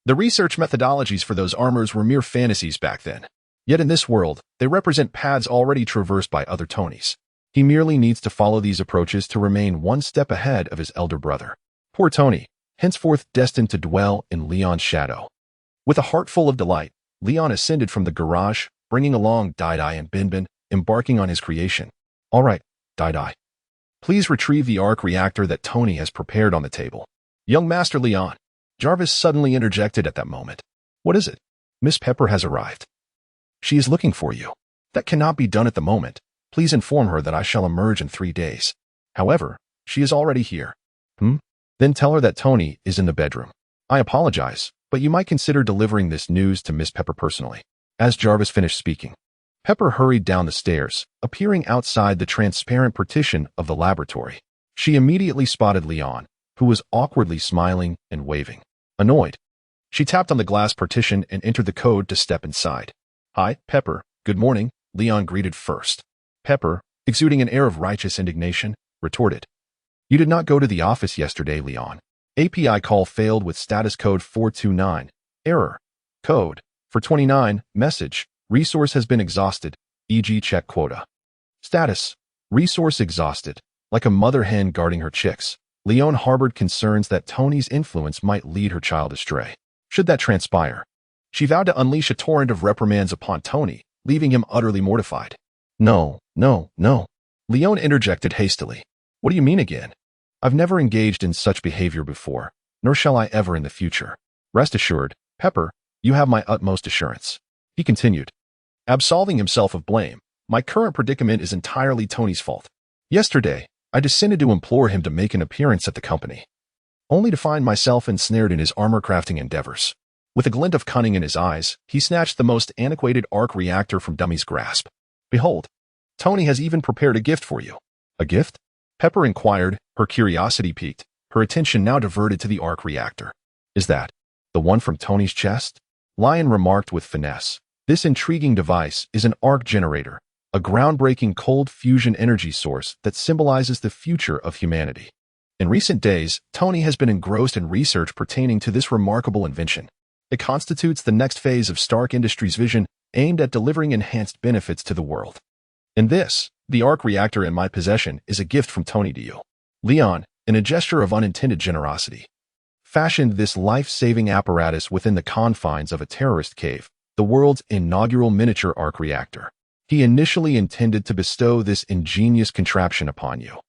The research methodologies for those armors were mere fantasies back then. Yet in this world, they represent paths already traversed by other Tonys. He merely needs to follow these approaches to remain one step ahead of his elder brother. Poor Tony, henceforth destined to dwell in Leon's shadow. With a heart full of delight, Leon ascended from the garage, bringing along Dai and Bin, embarking on his creation. "All right, Dai. Please retrieve the arc reactor that Tony has prepared on the table." "Young Master Leon," Jarvis suddenly interjected at that moment. "What is it?" "Miss Pepper has arrived. She is looking for you." "That cannot be done at the moment. Please inform her that I shall emerge in 3 days. However, she is already here." Then tell her that Tony is in the bedroom." "I apologize, but you might consider delivering this news to Miss Pepper personally." As Jarvis finished speaking, Pepper hurried down the stairs, appearing outside the transparent partition of the laboratory. She immediately spotted Leon, who was awkwardly smiling and waving. Annoyed, she tapped on the glass partition and entered the code to step inside. "Hi, Pepper. Good morning," Leon greeted first. Pepper, exuding an air of righteous indignation, retorted, "You did not go to the office yesterday, Leon. API call failed with status code 429. Error. Code. For 29. Message. Resource has been exhausted, e.g. check quota. Status. Resource exhausted. Like a mother hen guarding her chicks, Leon harbored concerns that Tony's influence might lead her child astray. Should that transpire, she vowed to unleash a torrent of reprimands upon Tony, leaving him utterly mortified. No. Leon interjected hastily. "What do you mean again? I've never engaged in such behavior before, nor shall I ever in the future. Rest assured, Pepper, you have my utmost assurance." He continued, absolving himself of blame. "My current predicament is entirely Tony's fault. Yesterday, I descended to implore him to make an appearance at the company, only to find myself ensnared in his armor-crafting endeavors. With a glint of cunning in his eyes, he snatched the most antiquated arc reactor from Dummy's grasp. Behold, Tony has even prepared a gift for you. A gift? Pepper inquired, her curiosity piqued, her attention now diverted to the arc reactor. Is that the one from Tony's chest? Lion remarked with finesse. This intriguing device is an arc generator, a groundbreaking cold fusion energy source that symbolizes the future of humanity. In recent days, Tony has been engrossed in research pertaining to this remarkable invention. It constitutes the next phase of Stark Industries' vision aimed at delivering enhanced benefits to the world. And this, the arc reactor in my possession, is a gift from Tony to you. Leon, in a gesture of unintended generosity, fashioned this life-saving apparatus within the confines of a terrorist cave, the world's inaugural miniature arc reactor. He initially intended to bestow this ingenious contraption upon you.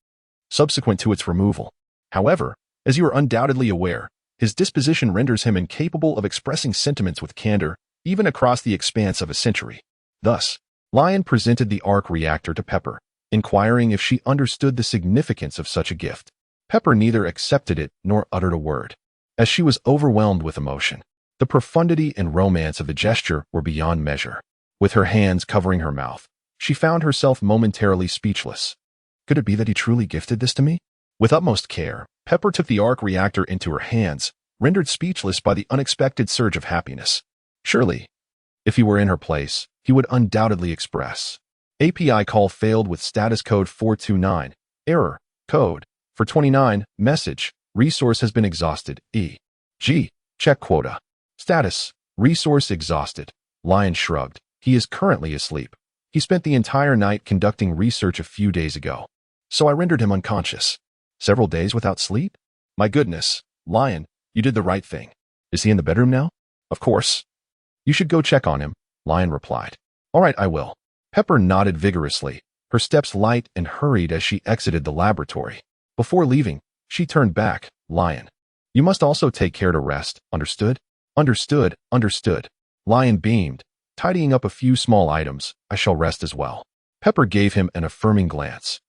Subsequent to its removal, however, as you are undoubtedly aware, his disposition renders him incapable of expressing sentiments with candor, even across the expanse of a century. Thus, Lion presented the arc reactor to Pepper, inquiring if she understood the significance of such a gift. Pepper neither accepted it nor uttered a word, as she was overwhelmed with emotion. The profundity and romance of the gesture were beyond measure. With her hands covering her mouth, she found herself momentarily speechless. Could it be that he truly gifted this to me? With utmost care, Pepper took the arc reactor into her hands, rendered speechless by the unexpected surge of happiness. Surely, if he were in her place, he would undoubtedly express. API call failed with status code 429. Error. Code. For 29. Message. Resource has been exhausted. E.g. Check quota. Status. Resource exhausted. Lion shrugged. He is currently asleep. He spent the entire night conducting research a few days ago. So I rendered him unconscious. Several days without sleep? My goodness, Lion, you did the right thing. Is he in the bedroom now? Of course. You should go check on him, Lion replied. All right, I will. Pepper nodded vigorously, her steps light and hurried as she exited the laboratory. Before leaving, she turned back. Lion, you must also take care to rest, understood? Understood, understood. Lion beamed, tidying up a few small items. I shall rest as well. Pepper gave him an affirming glance.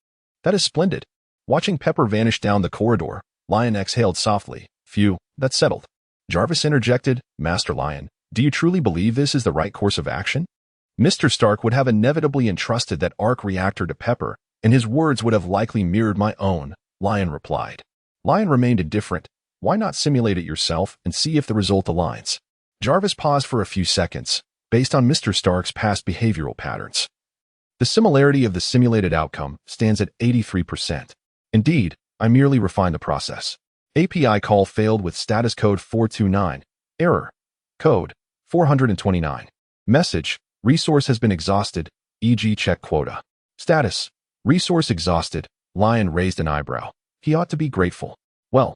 That is splendid. Watching Pepper vanish down the corridor, Lion exhaled softly. Phew, that's settled. Jarvis interjected, Master Lion, do you truly believe this is the right course of action? Mr. Stark would have inevitably entrusted that arc reactor to Pepper, and his words would have likely mirrored my own, Lion replied. Lion remained indifferent. Why not simulate it yourself and see if the result aligns? Jarvis paused for a few seconds, based on Mr. Stark's past behavioral patterns. The similarity of the simulated outcome stands at 83%. Indeed, I merely refined the process. API call failed with status code 429. Error. Code 429. Message. Resource has been exhausted, e.g. check quota. Status. Resource exhausted. Lion raised an eyebrow. He ought to be grateful. Well,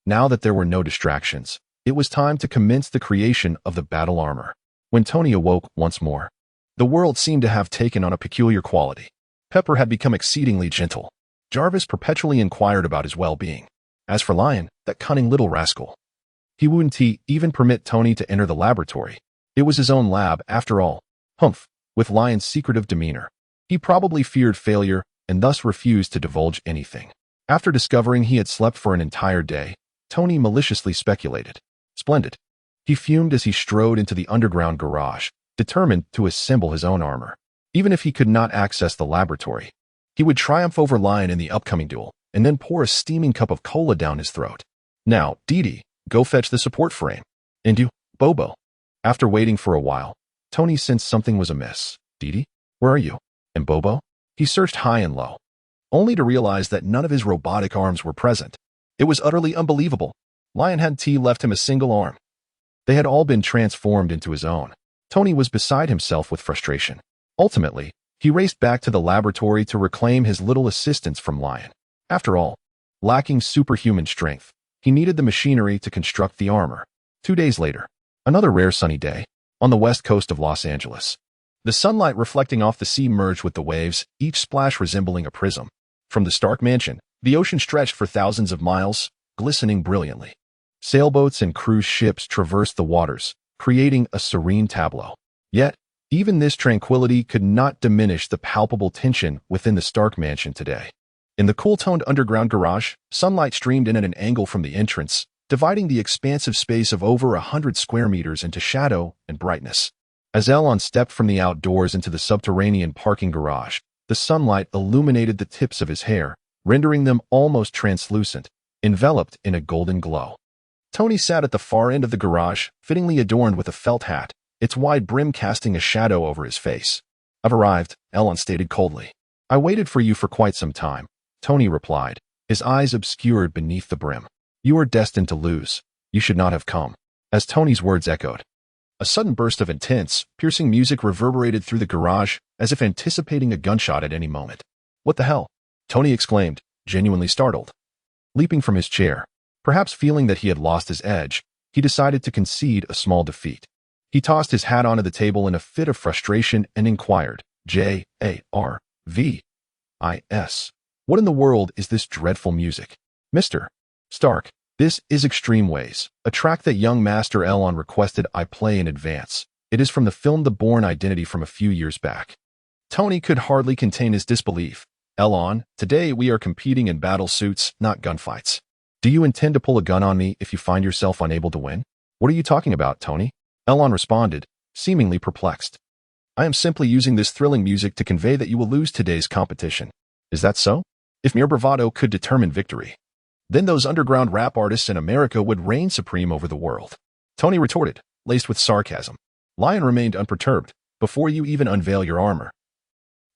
now that there were no distractions, it was time to commence the creation of the battle armor. When Tony awoke once more, the world seemed to have taken on a peculiar quality. Pepper had become exceedingly gentle. Jarvis perpetually inquired about his well-being. As for Lion, that cunning little rascal, he wouldn't even permit Tony to enter the laboratory. It was his own lab, after all. Humph, with Lion's secretive demeanor. He probably feared failure and thus refused to divulge anything. After discovering he had slept for an entire day, Tony maliciously speculated. Splendid. He fumed as he strode into the underground garage, determined to assemble his own armor. Even if he could not access the laboratory, he would triumph over Lion in the upcoming duel, and then pour a steaming cup of cola down his throat. Now, Dee, go fetch the support frame. And you, Bobo. After waiting for a while, Tony sensed something was amiss. Dee, where are you? And Bobo? He searched high and low, only to realize that none of his robotic arms were present. It was utterly unbelievable. Lion hadn't left him a single arm. They had all been transformed into his own. Tony was beside himself with frustration. Ultimately, he raced back to the laboratory to reclaim his little assistance from Lion. After all, lacking superhuman strength, he needed the machinery to construct the armor. 2 days later, another rare sunny day, on the west coast of Los Angeles. The sunlight reflecting off the sea merged with the waves, each splash resembling a prism. From the Stark mansion, the ocean stretched for thousands of miles, glistening brilliantly. Sailboats and cruise ships traversed the waters, creating a serene tableau. Yet, even this tranquility could not diminish the palpable tension within the Stark mansion today. In the cool-toned underground garage, sunlight streamed in at an angle from the entrance, dividing the expansive space of over 100 square meters into shadow and brightness. As Elon stepped from the outdoors into the subterranean parking garage, the sunlight illuminated the tips of his hair, rendering them almost translucent, enveloped in a golden glow. Tony sat at the far end of the garage, fittingly adorned with a felt hat, its wide brim casting a shadow over his face. "I've arrived," Elon stated coldly. "I waited for you for quite some time," Tony replied, his eyes obscured beneath the brim. "You are destined to lose. You should not have come." As Tony's words echoed, a sudden burst of intense, piercing music reverberated through the garage, as if anticipating a gunshot at any moment. "What the hell?" Tony exclaimed, genuinely startled. Leaping from his chair, perhaps feeling that he had lost his edge, he decided to concede a small defeat. He tossed his hat onto the table in a fit of frustration and inquired, "Jarvis, what in the world is this dreadful music?" "Mr. Stark, this is Extreme Ways, a track that young Master Elon requested I play in advance. It is from the film The Bourne Identity from a few years back." Tony could hardly contain his disbelief. "Elon, today we are competing in battle suits, not gunfights. Do you intend to pull a gun on me if you find yourself unable to win?" "What are you talking about, Tony?" Elon responded, seemingly perplexed. "I am simply using this thrilling music to convey that you will lose today's competition." "Is that so?" "If mere bravado could determine victory, then those underground rap artists in America would reign supreme over the world," Tony retorted, laced with sarcasm. Lion remained unperturbed. "Before you even unveil your armor,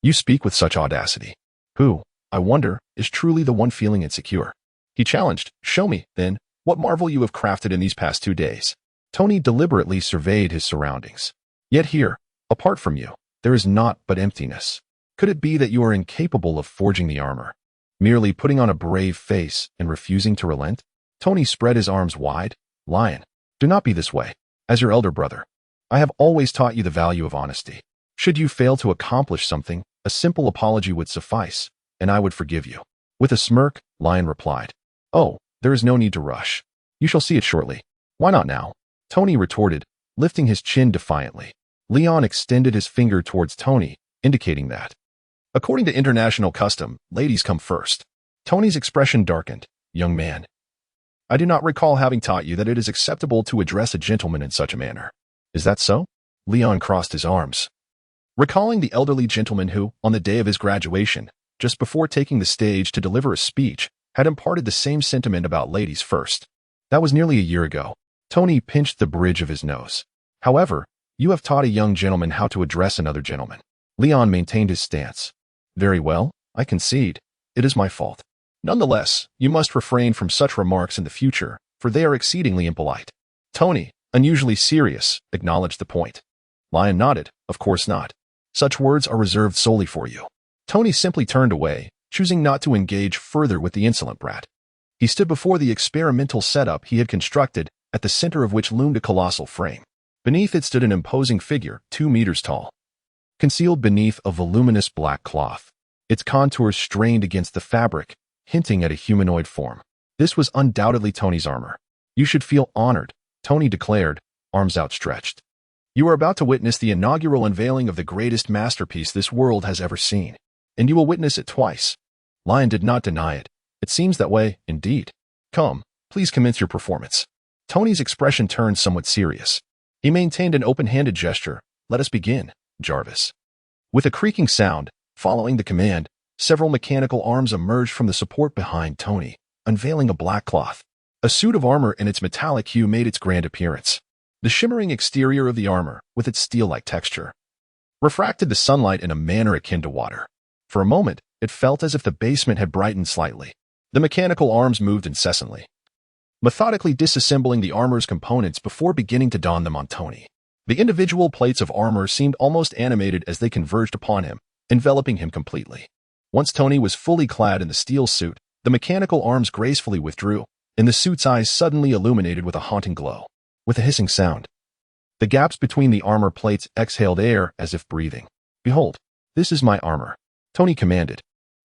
you speak with such audacity. Who, I wonder, is truly the one feeling insecure?" He challenged. "Show me, then, what marvel you have crafted in these past 2 days." Tony deliberately surveyed his surroundings. "Yet here, apart from you, there is naught but emptiness. Could it be that you are incapable of forging the armor, merely putting on a brave face and refusing to relent?" Tony spread his arms wide. "Lion, do not be this way. As your elder brother, I have always taught you the value of honesty. Should you fail to accomplish something, a simple apology would suffice, and I would forgive you." With a smirk, Lion replied, "Oh, there is no need to rush. You shall see it shortly." "Why not now?" Tony retorted, lifting his chin defiantly. Leon extended his finger towards Tony, indicating that, according to international custom, ladies come first. Tony's expression darkened. "Young man, I do not recall having taught you that it is acceptable to address a gentleman in such a manner." "Is that so?" Leon crossed his arms, recalling the elderly gentleman who, on the day of his graduation, just before taking the stage to deliver a speech, had imparted the same sentiment about ladies first. That was nearly a year ago. Tony pinched the bridge of his nose. "However, you have taught a young gentleman how to address another gentleman." Leon maintained his stance. "Very well, I concede. It is my fault. Nonetheless, you must refrain from such remarks in the future, for they are exceedingly impolite." Tony, unusually serious, acknowledged the point. Lion nodded. "Of course not. Such words are reserved solely for you." Tony simply turned away, choosing not to engage further with the insolent brat. He stood before the experimental setup he had constructed, at the center of which loomed a colossal frame. Beneath it stood an imposing figure, 2 meters tall, concealed beneath a voluminous black cloth. Its contours strained against the fabric, hinting at a humanoid form. This was undoubtedly Tony's armor. "You should feel honored," Tony declared, arms outstretched. "You are about to witness the inaugural unveiling of the greatest masterpiece this world has ever seen, and you will witness it twice." Lion did not deny it. "It seems that way, indeed. Come, please commence your performance." Tony's expression turned somewhat serious. He maintained an open-handed gesture. "Let us begin, Jarvis." With a creaking sound, following the command, several mechanical arms emerged from the support behind Tony, unveiling a black cloth. A suit of armor in its metallic hue made its grand appearance. The shimmering exterior of the armor, with its steel-like texture, refracted the sunlight in a manner akin to water. For a moment, it felt as if the basement had brightened slightly. The mechanical arms moved incessantly, methodically disassembling the armor's components before beginning to don them on Tony. The individual plates of armor seemed almost animated as they converged upon him, enveloping him completely. Once Tony was fully clad in the steel suit, the mechanical arms gracefully withdrew, and the suit's eyes suddenly illuminated with a haunting glow. With a hissing sound, the gaps between the armor plates exhaled air as if breathing. "Behold, this is my armor," Tony commanded,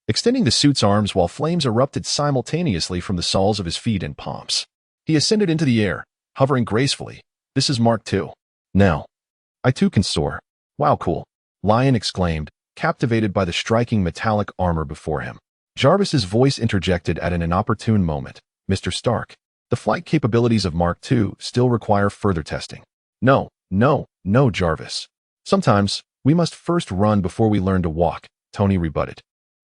extending the suit's arms while flames erupted simultaneously from the soles of his feet and palms. He ascended into the air, hovering gracefully. "This is Mark II. Now, I too can soar." "Wow, cool," Lion exclaimed, captivated by the striking metallic armor before him. Jarvis's voice interjected at an inopportune moment. "Mr. Stark, The flight capabilities of Mark II still require further testing. No, no, no, Jarvis. Sometimes, we must first run before we learn to walk, Tony rebutted,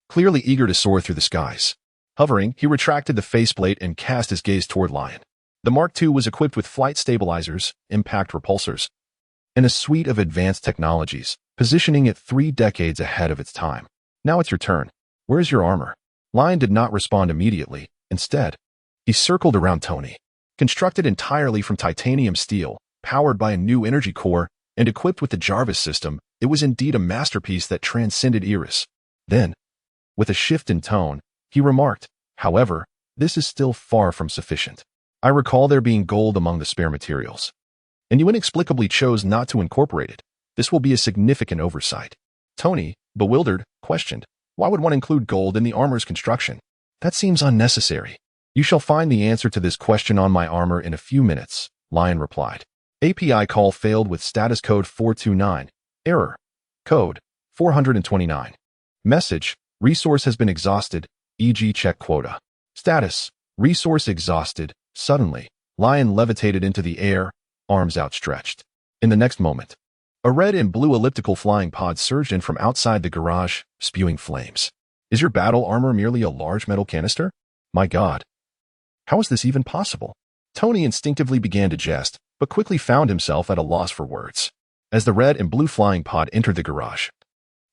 clearly eager to soar through the skies. Hovering, he retracted the faceplate and cast his gaze toward Lion. The Mark II was equipped with flight stabilizers, impact repulsors, and a suite of advanced technologies, positioning it 3 decades ahead of its time. Now it's your turn. Where's your armor? Lion did not respond immediately. Instead, he circled around Tony. Constructed entirely from titanium steel, powered by a new energy core, and equipped with the Jarvis system, it was indeed a masterpiece that transcended eras. Then, with a shift in tone, he remarked, however, this is still far from sufficient. I recall there being gold among the spare materials, and you inexplicably chose not to incorporate it. This will be a significant oversight. Tony, bewildered, questioned, why would one include gold in the armor's construction? That seems unnecessary. You shall find the answer to this question on my armor in a few minutes, Lion replied. API call failed with status code 429. Error. Code 429. Message. Resource has been exhausted, e.g. check quota. Status. Resource exhausted. Suddenly, Lion levitated into the air, arms outstretched. In the next moment, a red and blue elliptical flying pod surged in from outside the garage, spewing flames. Is your battle armor merely a large metal canister? My God. How is this even possible? Tony instinctively began to jest, but quickly found himself at a loss for words. As the red and blue flying pod entered the garage,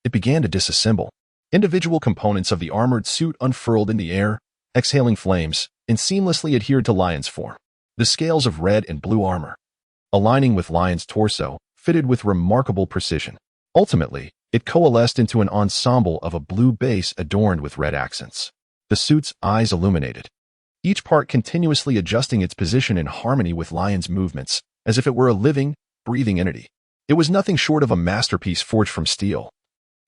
it began to disassemble. Individual components of the armored suit unfurled in the air, exhaling flames, and seamlessly adhered to Lion's form. The scales of red and blue armor, aligning with Lion's torso, fitted with remarkable precision. Ultimately, it coalesced into an ensemble of a blue base adorned with red accents. The suit's eyes illuminated, each part continuously adjusting its position in harmony with Lion's movements, as if it were a living, breathing entity. It was nothing short of a masterpiece forged from steel,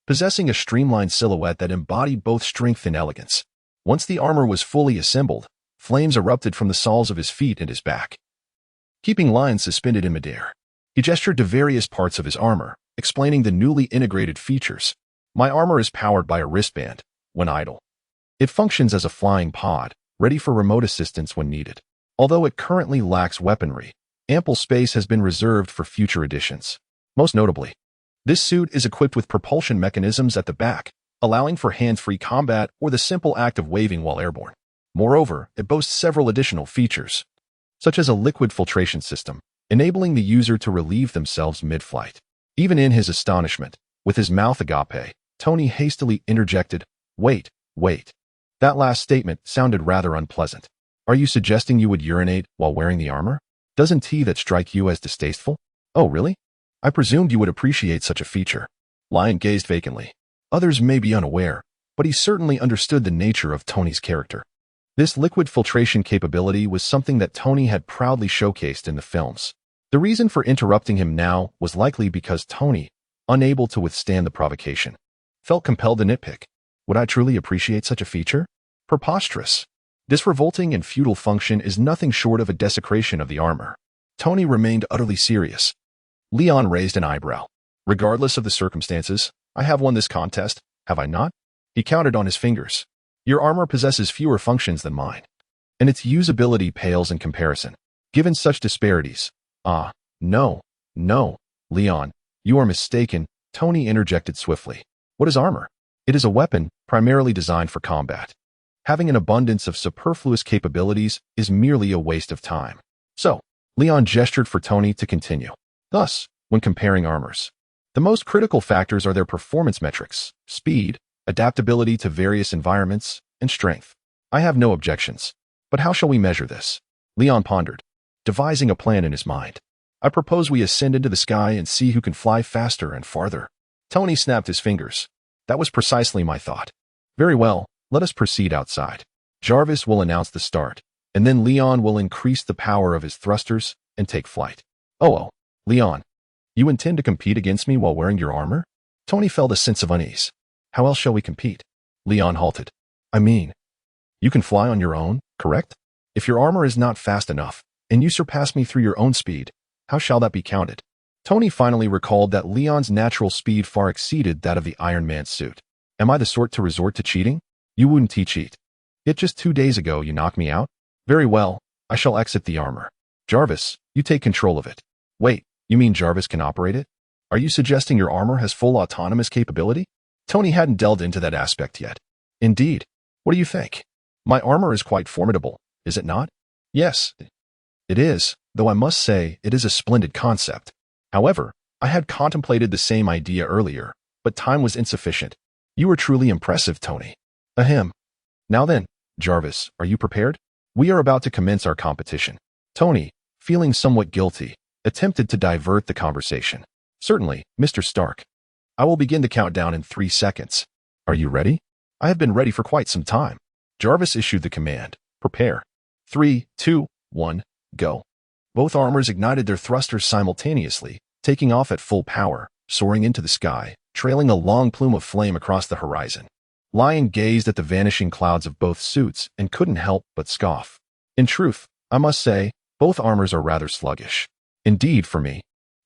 possessing a streamlined silhouette that embodied both strength and elegance. Once the armor was fully assembled, flames erupted from the soles of his feet and his back, keeping Lion suspended in midair. He gestured to various parts of his armor, explaining the newly integrated features. My armor is powered by a wristband, when idle. It functions as a flying pod, ready for remote assistance when needed. Although it currently lacks weaponry, ample space has been reserved for future additions. Most notably, this suit is equipped with propulsion mechanisms at the back, allowing for hands-free combat or the simple act of waving while airborne. Moreover, it boasts several additional features, such as a liquid filtration system, enabling the user to relieve themselves mid-flight. Even in his astonishment, with his mouth agape, Tony hastily interjected, Wait. That last statement sounded rather unpleasant. Are you suggesting you would urinate while wearing the armor? Doesn't that strike you as distasteful? Oh, really? I presumed you would appreciate such a feature. Lion gazed vacantly. Others may be unaware, but he certainly understood the nature of Tony's character. This liquid filtration capability was something that Tony had proudly showcased in the films. The reason for interrupting him now was likely because Tony, unable to withstand the provocation, felt compelled to nitpick. Would I truly appreciate such a feature? Preposterous. This revolting and futile function is nothing short of a desecration of the armor. Tony remained utterly serious. Leon raised an eyebrow. Regardless of the circumstances, I have won this contest, have I not? He counted on his fingers. Your armor possesses fewer functions than mine, and its usability pales in comparison. Given such disparities, no, Leon, you are mistaken, Tony interjected swiftly. What is armor? It is a weapon, primarily designed for combat. Having an abundance of superfluous capabilities is merely a waste of time. So, Leon gestured for Tony to continue. Thus, when comparing armors, the most critical factors are their performance metrics, speed, adaptability to various environments, and strength. I have no objections. But how shall we measure this? Leon pondered, devising a plan in his mind. I propose we ascend into the sky and see who can fly faster and farther. Tony snapped his fingers. That was precisely my thought. Very well, let us proceed outside. Jarvis will announce the start, and then Leon will increase the power of his thrusters and take flight. Oh, Leon, you intend to compete against me while wearing your armor? Tony felt a sense of unease. How else shall we compete? Leon halted. I mean, you can fly on your own, correct? If your armor is not fast enough, and you surpass me through your own speed, how shall that be counted? Tony finally recalled that Leon's natural speed far exceeded that of the Iron Man suit. Am I the sort to resort to cheating? You wouldn't cheat. Yet just 2 days ago you knocked me out? Very well, I shall exit the armor. Jarvis, you take control of it. Wait, you mean Jarvis can operate it? Are you suggesting your armor has full autonomous capability? Tony hadn't delved into that aspect yet. Indeed. What do you think? My armor is quite formidable, is it not? Yes, it is, though I must say it is a splendid concept. However, I had contemplated the same idea earlier, but time was insufficient. You were truly impressive, Tony. Ahem. Now then, Jarvis, are you prepared? We are about to commence our competition. Tony, feeling somewhat guilty, attempted to divert the conversation. Certainly, Mr. Stark. I will begin to count down in 3 seconds. Are you ready? I have been ready for quite some time. Jarvis issued the command. Prepare. 3, 2, 1, go. Both armors ignited their thrusters simultaneously, taking off at full power, soaring into the sky, trailing a long plume of flame across the horizon. Lion gazed at the vanishing clouds of both suits and couldn't help but scoff. In truth, I must say, both armors are rather sluggish. Indeed, for me,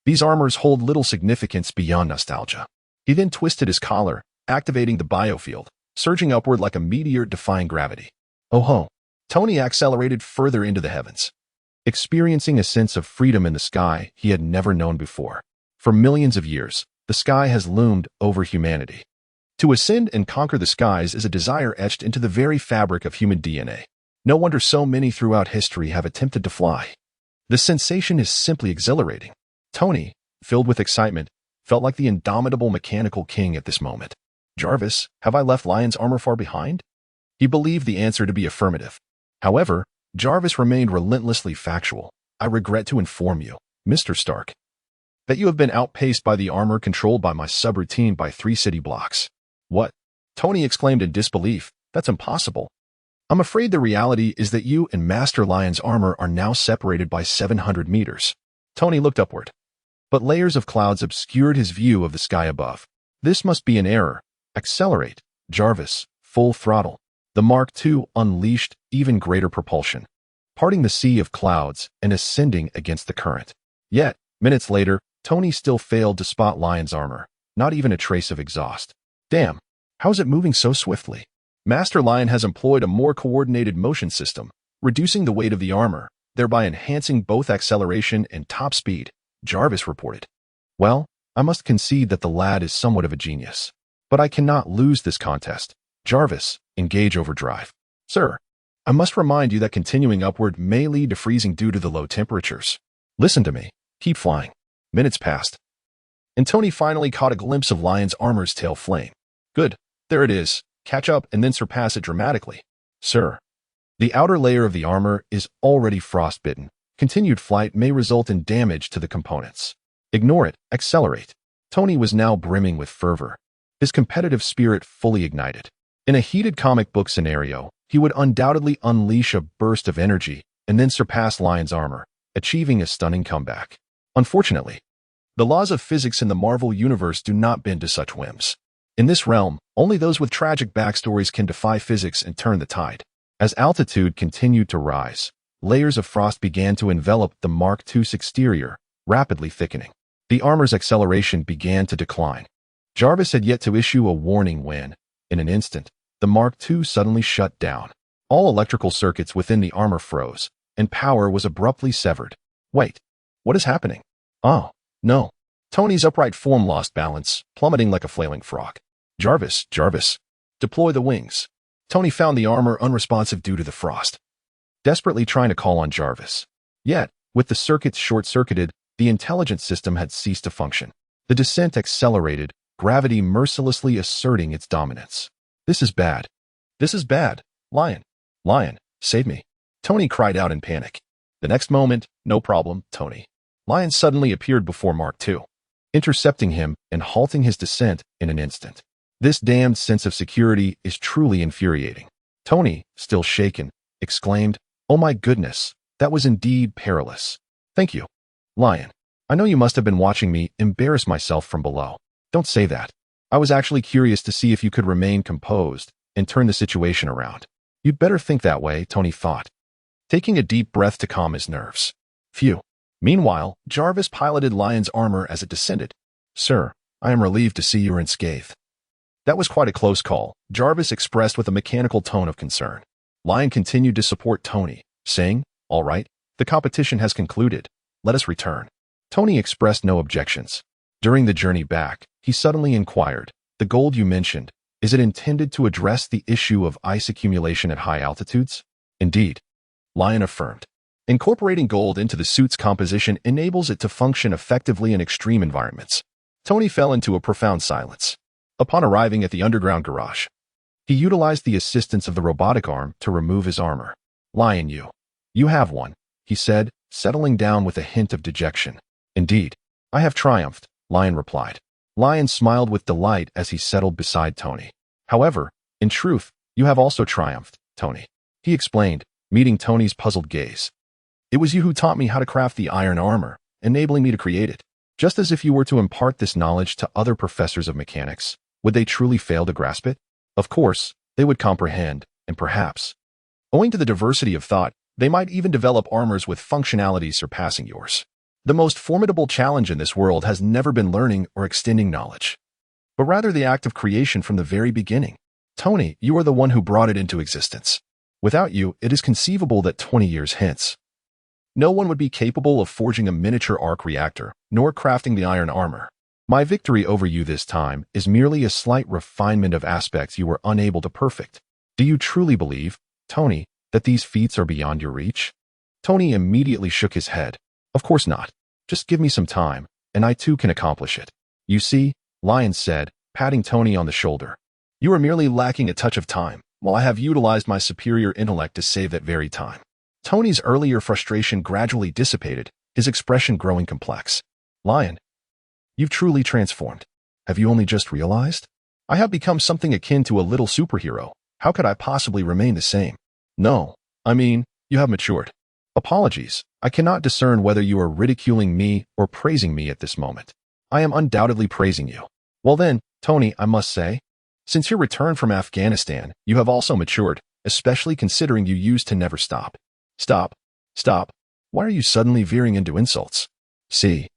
these armors hold little significance beyond nostalgia. He then twisted his collar, activating the biofield, surging upward like a meteor defying gravity. Oh ho! Tony accelerated further into the heavens, experiencing a sense of freedom in the sky he had never known before. For millions of years, the sky has loomed over humanity. To ascend and conquer the skies is a desire etched into the very fabric of human DNA. No wonder so many throughout history have attempted to fly. The sensation is simply exhilarating. Tony, filled with excitement, felt like the indomitable mechanical king at this moment. Jarvis, have I left Lion's armor far behind? He believed the answer to be affirmative. However, Jarvis remained relentlessly factual. I regret to inform you, Mr. Stark, that you have been outpaced by the armor controlled by my subroutine by 3 city blocks. What? Tony exclaimed in disbelief. That's impossible. I'm afraid the reality is that you and Master Lion's armor are now separated by 700 meters. Tony looked upward, but layers of clouds obscured his view of the sky above. This must be an error. Accelerate, Jarvis, full throttle. The Mark II unleashed even greater propulsion, parting the sea of clouds and ascending against the current. Yet, minutes later, Tony still failed to spot Lion's armor, not even a trace of exhaust. Damn, how is it moving so swiftly? Master Lion has employed a more coordinated motion system, reducing the weight of the armor, thereby enhancing both acceleration and top speed, Jarvis reported. Well, I must concede that the lad is somewhat of a genius. But I cannot lose this contest. Jarvis, engage overdrive. Sir, I must remind you that continuing upward may lead to freezing due to the low temperatures. Listen to me. Keep flying. Minutes passed, and Tony finally caught a glimpse of Lion's armor's tail flame. Good. There it is. Catch up and then surpass it dramatically. Sir, the outer layer of the armor is already frostbitten. Continued flight may result in damage to the components. Ignore it. Accelerate. Tony was now brimming with fervor, his competitive spirit fully ignited. In a heated comic book scenario, he would undoubtedly unleash a burst of energy and then surpass Lion's armor, achieving a stunning comeback. Unfortunately, the laws of physics in the Marvel universe do not bend to such whims. In this realm, only those with tragic backstories can defy physics and turn the tide. As altitude continued to rise, layers of frost began to envelop the Mark II's exterior, rapidly thickening. The armor's acceleration began to decline. Jarvis had yet to issue a warning when, in an instant, the Mark II suddenly shut down. All electrical circuits within the armor froze, and power was abruptly severed. Wait, what is happening? Oh, no. Tony's upright form lost balance, plummeting like a flailing frog. Jarvis, deploy the wings. Tony found the armor unresponsive due to the frost, desperately trying to call on Jarvis. Yet, with the circuits short-circuited, the intelligence system had ceased to function. The descent accelerated, gravity mercilessly asserting its dominance. This is bad. This is bad. Lion, save me. Tony cried out in panic. The next moment, no problem, Tony. Lion suddenly appeared before Mark II, intercepting him and halting his descent in an instant. This damned sense of security is truly infuriating. Tony, still shaken, exclaimed, "Oh my goodness, that was indeed perilous. Thank you. Lion, I know you must have been watching me embarrass myself from below. Don't say that. I was actually curious to see if you could remain composed and turn the situation around." You'd better think that way, Tony thought, taking a deep breath to calm his nerves. Phew. Meanwhile, Jarvis piloted Lion's armor as it descended. Sir, I am relieved to see you're unscathed. That was quite a close call, Jarvis expressed with a mechanical tone of concern. Lion continued to support Tony, saying, All right, the competition has concluded. Let us return. Tony expressed no objections. During the journey back, he suddenly inquired, the gold you mentioned, is it intended to address the issue of ice accumulation at high altitudes? Indeed, Lion affirmed. Incorporating gold into the suit's composition enables it to function effectively in extreme environments. Tony fell into a profound silence. Upon arriving at the underground garage, he utilized the assistance of the robotic arm to remove his armor. Lion, you have one, he said, settling down with a hint of dejection. Indeed, I have triumphed, Lion replied. Lion smiled with delight as he settled beside Tony. However, in truth, you have also triumphed, Tony, he explained, meeting Tony's puzzled gaze. It was you who taught me how to craft the iron armor, enabling me to create it. Just as if you were to impart this knowledge to other professors of mechanics, would they truly fail to grasp it? Of course, they would comprehend, and perhaps, owing to the diversity of thought, they might even develop armors with functionalities surpassing yours. The most formidable challenge in this world has never been learning or extending knowledge, but rather the act of creation from the very beginning. Tony, you are the one who brought it into existence. Without you, it is conceivable that 20 years hence, no one would be capable of forging a miniature arc reactor, nor crafting the iron armor. My victory over you this time is merely a slight refinement of aspects you were unable to perfect. Do you truly believe, Tony, that these feats are beyond your reach? Tony immediately shook his head. Of course not. Just give me some time, and I too can accomplish it. You see, Lion said, patting Tony on the shoulder. You are merely lacking a touch of time, while I have utilized my superior intellect to save that very time. Tony's earlier frustration gradually dissipated, his expression growing complex. Lion, you've truly transformed. Have you only just realized? I have become something akin to a little superhero. How could I possibly remain the same? No, I mean, you have matured. Apologies, I cannot discern whether you are ridiculing me or praising me at this moment. I am undoubtedly praising you. Well then, Tony, I must say, since your return from Afghanistan, you have also matured, especially considering you used to never stop. Stop. Why are you suddenly veering into insults? See,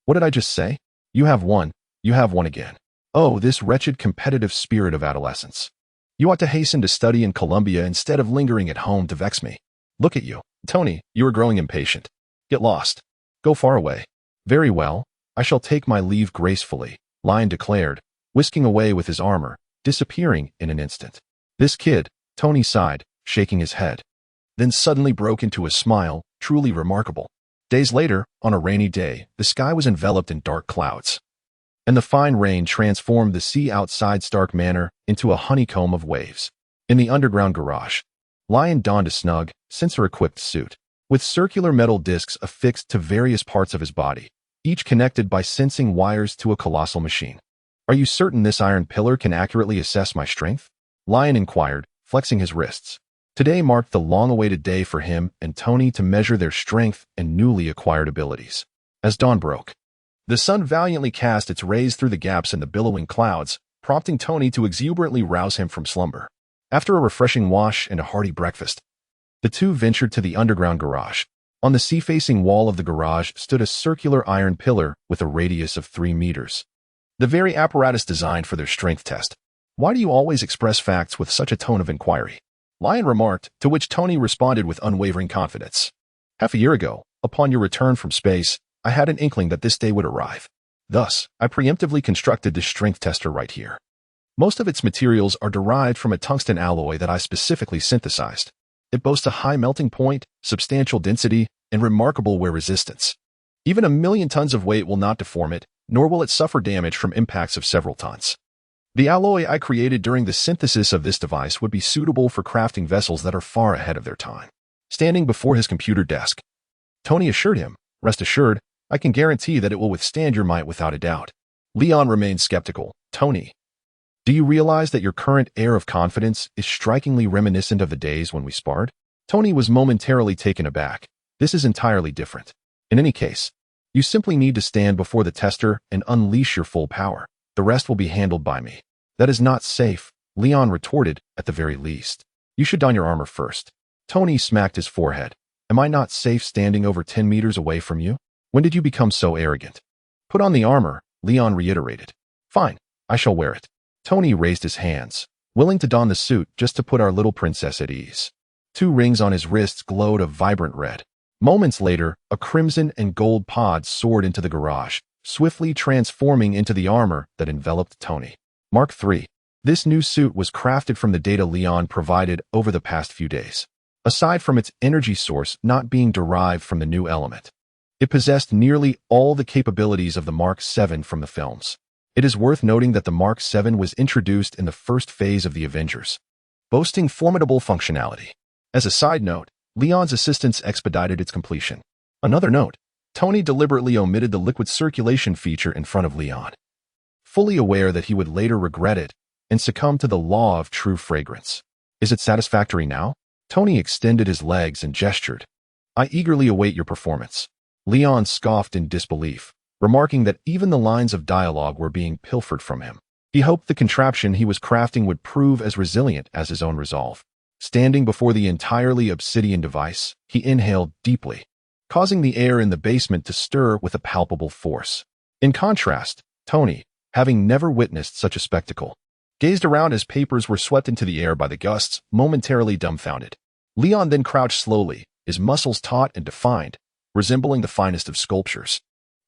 what did I just say? You have won again. Oh, this wretched competitive spirit of adolescence. You ought to hasten to study in Columbia instead of lingering at home to vex me. Look at you. Tony, you are growing impatient. Get lost. Go far away. Very well, I shall take my leave gracefully, Lion declared, whisking away with his armor, disappearing in an instant. This kid, Tony sighed, shaking his head, then suddenly broke into a smile, truly remarkable. Days later, on a rainy day, the sky was enveloped in dark clouds, and the fine rain transformed the sea outside Stark Manor into a honeycomb of waves. In the underground garage, Lion donned a snug, sensor-equipped suit, with circular metal discs affixed to various parts of his body, each connected by sensing wires to a colossal machine. Are you certain this iron pillar can accurately assess my strength? Lion inquired, flexing his wrists. Today marked the long-awaited day for him and Tony to measure their strength and newly acquired abilities. As dawn broke, the sun valiantly cast its rays through the gaps in the billowing clouds, prompting Tony to exuberantly rouse him from slumber. After a refreshing wash and a hearty breakfast, the two ventured to the underground garage. On the sea-facing wall of the garage stood a circular iron pillar with a radius of 3 meters. The very apparatus designed for their strength test. Why do you always express facts with such a tone of inquiry? Lion remarked, to which Tony responded with unwavering confidence. Half a year ago, upon your return from space, I had an inkling that this day would arrive. Thus, I preemptively constructed this strength tester right here. Most of its materials are derived from a tungsten alloy that I specifically synthesized. It boasts a high melting point, substantial density, and remarkable wear resistance. Even 1,000,000 tons of weight will not deform it, nor will it suffer damage from impacts of several tons. The alloy I created during the synthesis of this device would be suitable for crafting vessels that are far ahead of their time. Standing before his computer desk, Tony assured him, rest assured, I can guarantee that it will withstand your might without a doubt. Leon remained skeptical. Tony, do you realize that your current air of confidence is strikingly reminiscent of the days when we sparred? Tony was momentarily taken aback. This is entirely different. In any case, you simply need to stand before the tester and unleash your full power. The rest will be handled by me. That is not safe, Leon retorted, at the very least. You should don your armor first. Tony smacked his forehead. Am I not safe standing over 10 meters away from you? When did you become so arrogant? Put on the armor, Leon reiterated. Fine, I shall wear it. Tony raised his hands, willing to don the suit just to put our little princess at ease. Two rings on his wrists glowed a vibrant red. Moments later, a crimson and gold pod soared into the garage, swiftly transforming into the armor that enveloped Tony. Mark III. This new suit was crafted from the data Leon provided over the past few days. Aside from its energy source not being derived from the new element, it possessed nearly all the capabilities of the Mark VII from the films. It is worth noting that the Mark VII was introduced in the first phase of the Avengers, boasting formidable functionality. As a side note, Leon's assistance expedited its completion. Another note, Tony deliberately omitted the liquid circulation feature in front of Leon, fully aware that he would later regret it and succumb to the law of true fragrance. Is it satisfactory now? Tony extended his legs and gestured. I eagerly await your performance. Leon scoffed in disbelief, remarking that even the lines of dialogue were being pilfered from him. He hoped the contraption he was crafting would prove as resilient as his own resolve. Standing before the entirely obsidian device, he inhaled deeply, causing the air in the basement to stir with a palpable force. In contrast, Tony, having never witnessed such a spectacle, gazed around as papers were swept into the air by the gusts, momentarily dumbfounded. Leon then crouched slowly, his muscles taut and defined, resembling the finest of sculptures.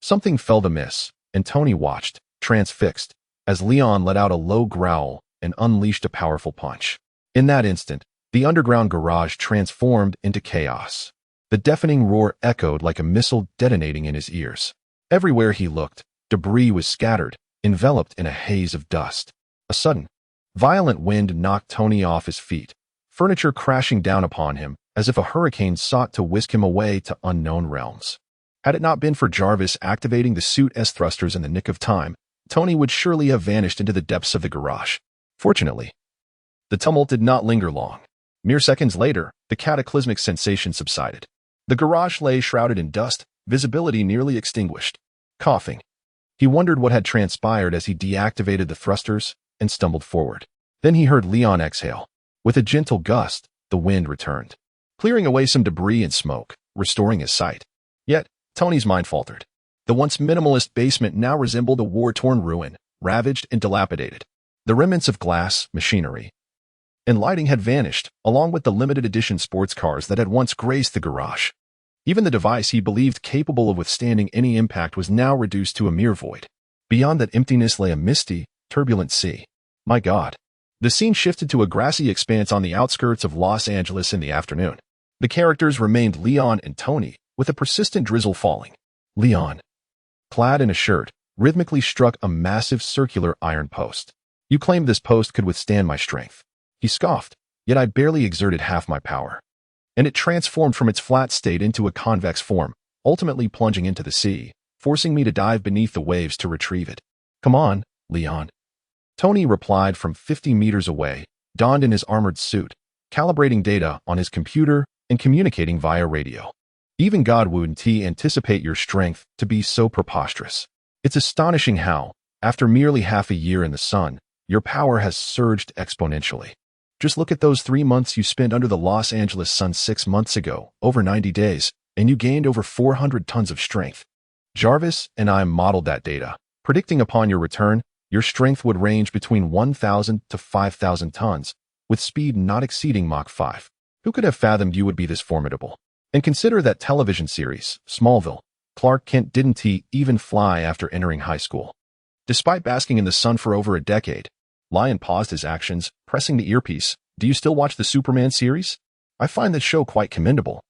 Something felt amiss, and Tony watched, transfixed, as Leon let out a low growl and unleashed a powerful punch. In that instant, the underground garage transformed into chaos. The deafening roar echoed like a missile detonating in his ears. Everywhere he looked, debris was scattered, enveloped in a haze of dust. A sudden, violent wind knocked Tony off his feet, furniture crashing down upon him as if a hurricane sought to whisk him away to unknown realms. Had it not been for Jarvis activating the suit S-thrusters in the nick of time, Tony would surely have vanished into the depths of the garage. Fortunately, the tumult did not linger long. Mere seconds later, the cataclysmic sensation subsided. The garage lay shrouded in dust, visibility nearly extinguished. Coughing, he wondered what had transpired as he deactivated the thrusters and stumbled forward. Then he heard Leon exhale. With a gentle gust, the wind returned, clearing away some debris and smoke, restoring his sight. Yet, Tony's mind faltered. The once minimalist basement now resembled a war-torn ruin, ravaged and dilapidated. The remnants of glass, machinery, and lighting had vanished, along with the limited-edition sports cars that had once graced the garage. Even the device he believed capable of withstanding any impact was now reduced to a mere void. Beyond that emptiness lay a misty, turbulent sea. My God. The scene shifted to a grassy expanse on the outskirts of Los Angeles in the afternoon. The characters remained Leon and Tony, with a persistent drizzle falling. Leon, clad in a shirt, rhythmically struck a massive circular iron post. You claimed this post could withstand my strength. He scoffed, yet I barely exerted half my power. And it transformed from its flat state into a convex form, ultimately plunging into the sea, forcing me to dive beneath the waves to retrieve it. Come on, Leon. Tony replied from 50 meters away, donned in his armored suit, calibrating data on his computer and communicating via radio. Even God wouldn't anticipate your strength to be so preposterous. It's astonishing how, after merely half a year in the sun, your power has surged exponentially. Just look at those 3 months you spent under the Los Angeles sun 6 months ago, over 90 days, and you gained over 400 tons of strength. Jarvis and I modeled that data, predicting upon your return, your strength would range between 1,000 to 5,000 tons, with speed not exceeding Mach 5. Who could have fathomed you would be this formidable? And consider that television series, Smallville. Clark Kent didn't even fly after entering high school. Despite basking in the sun for over a decade, Lion paused his actions, pressing the earpiece. Do you still watch the Superman series? I find this show quite commendable.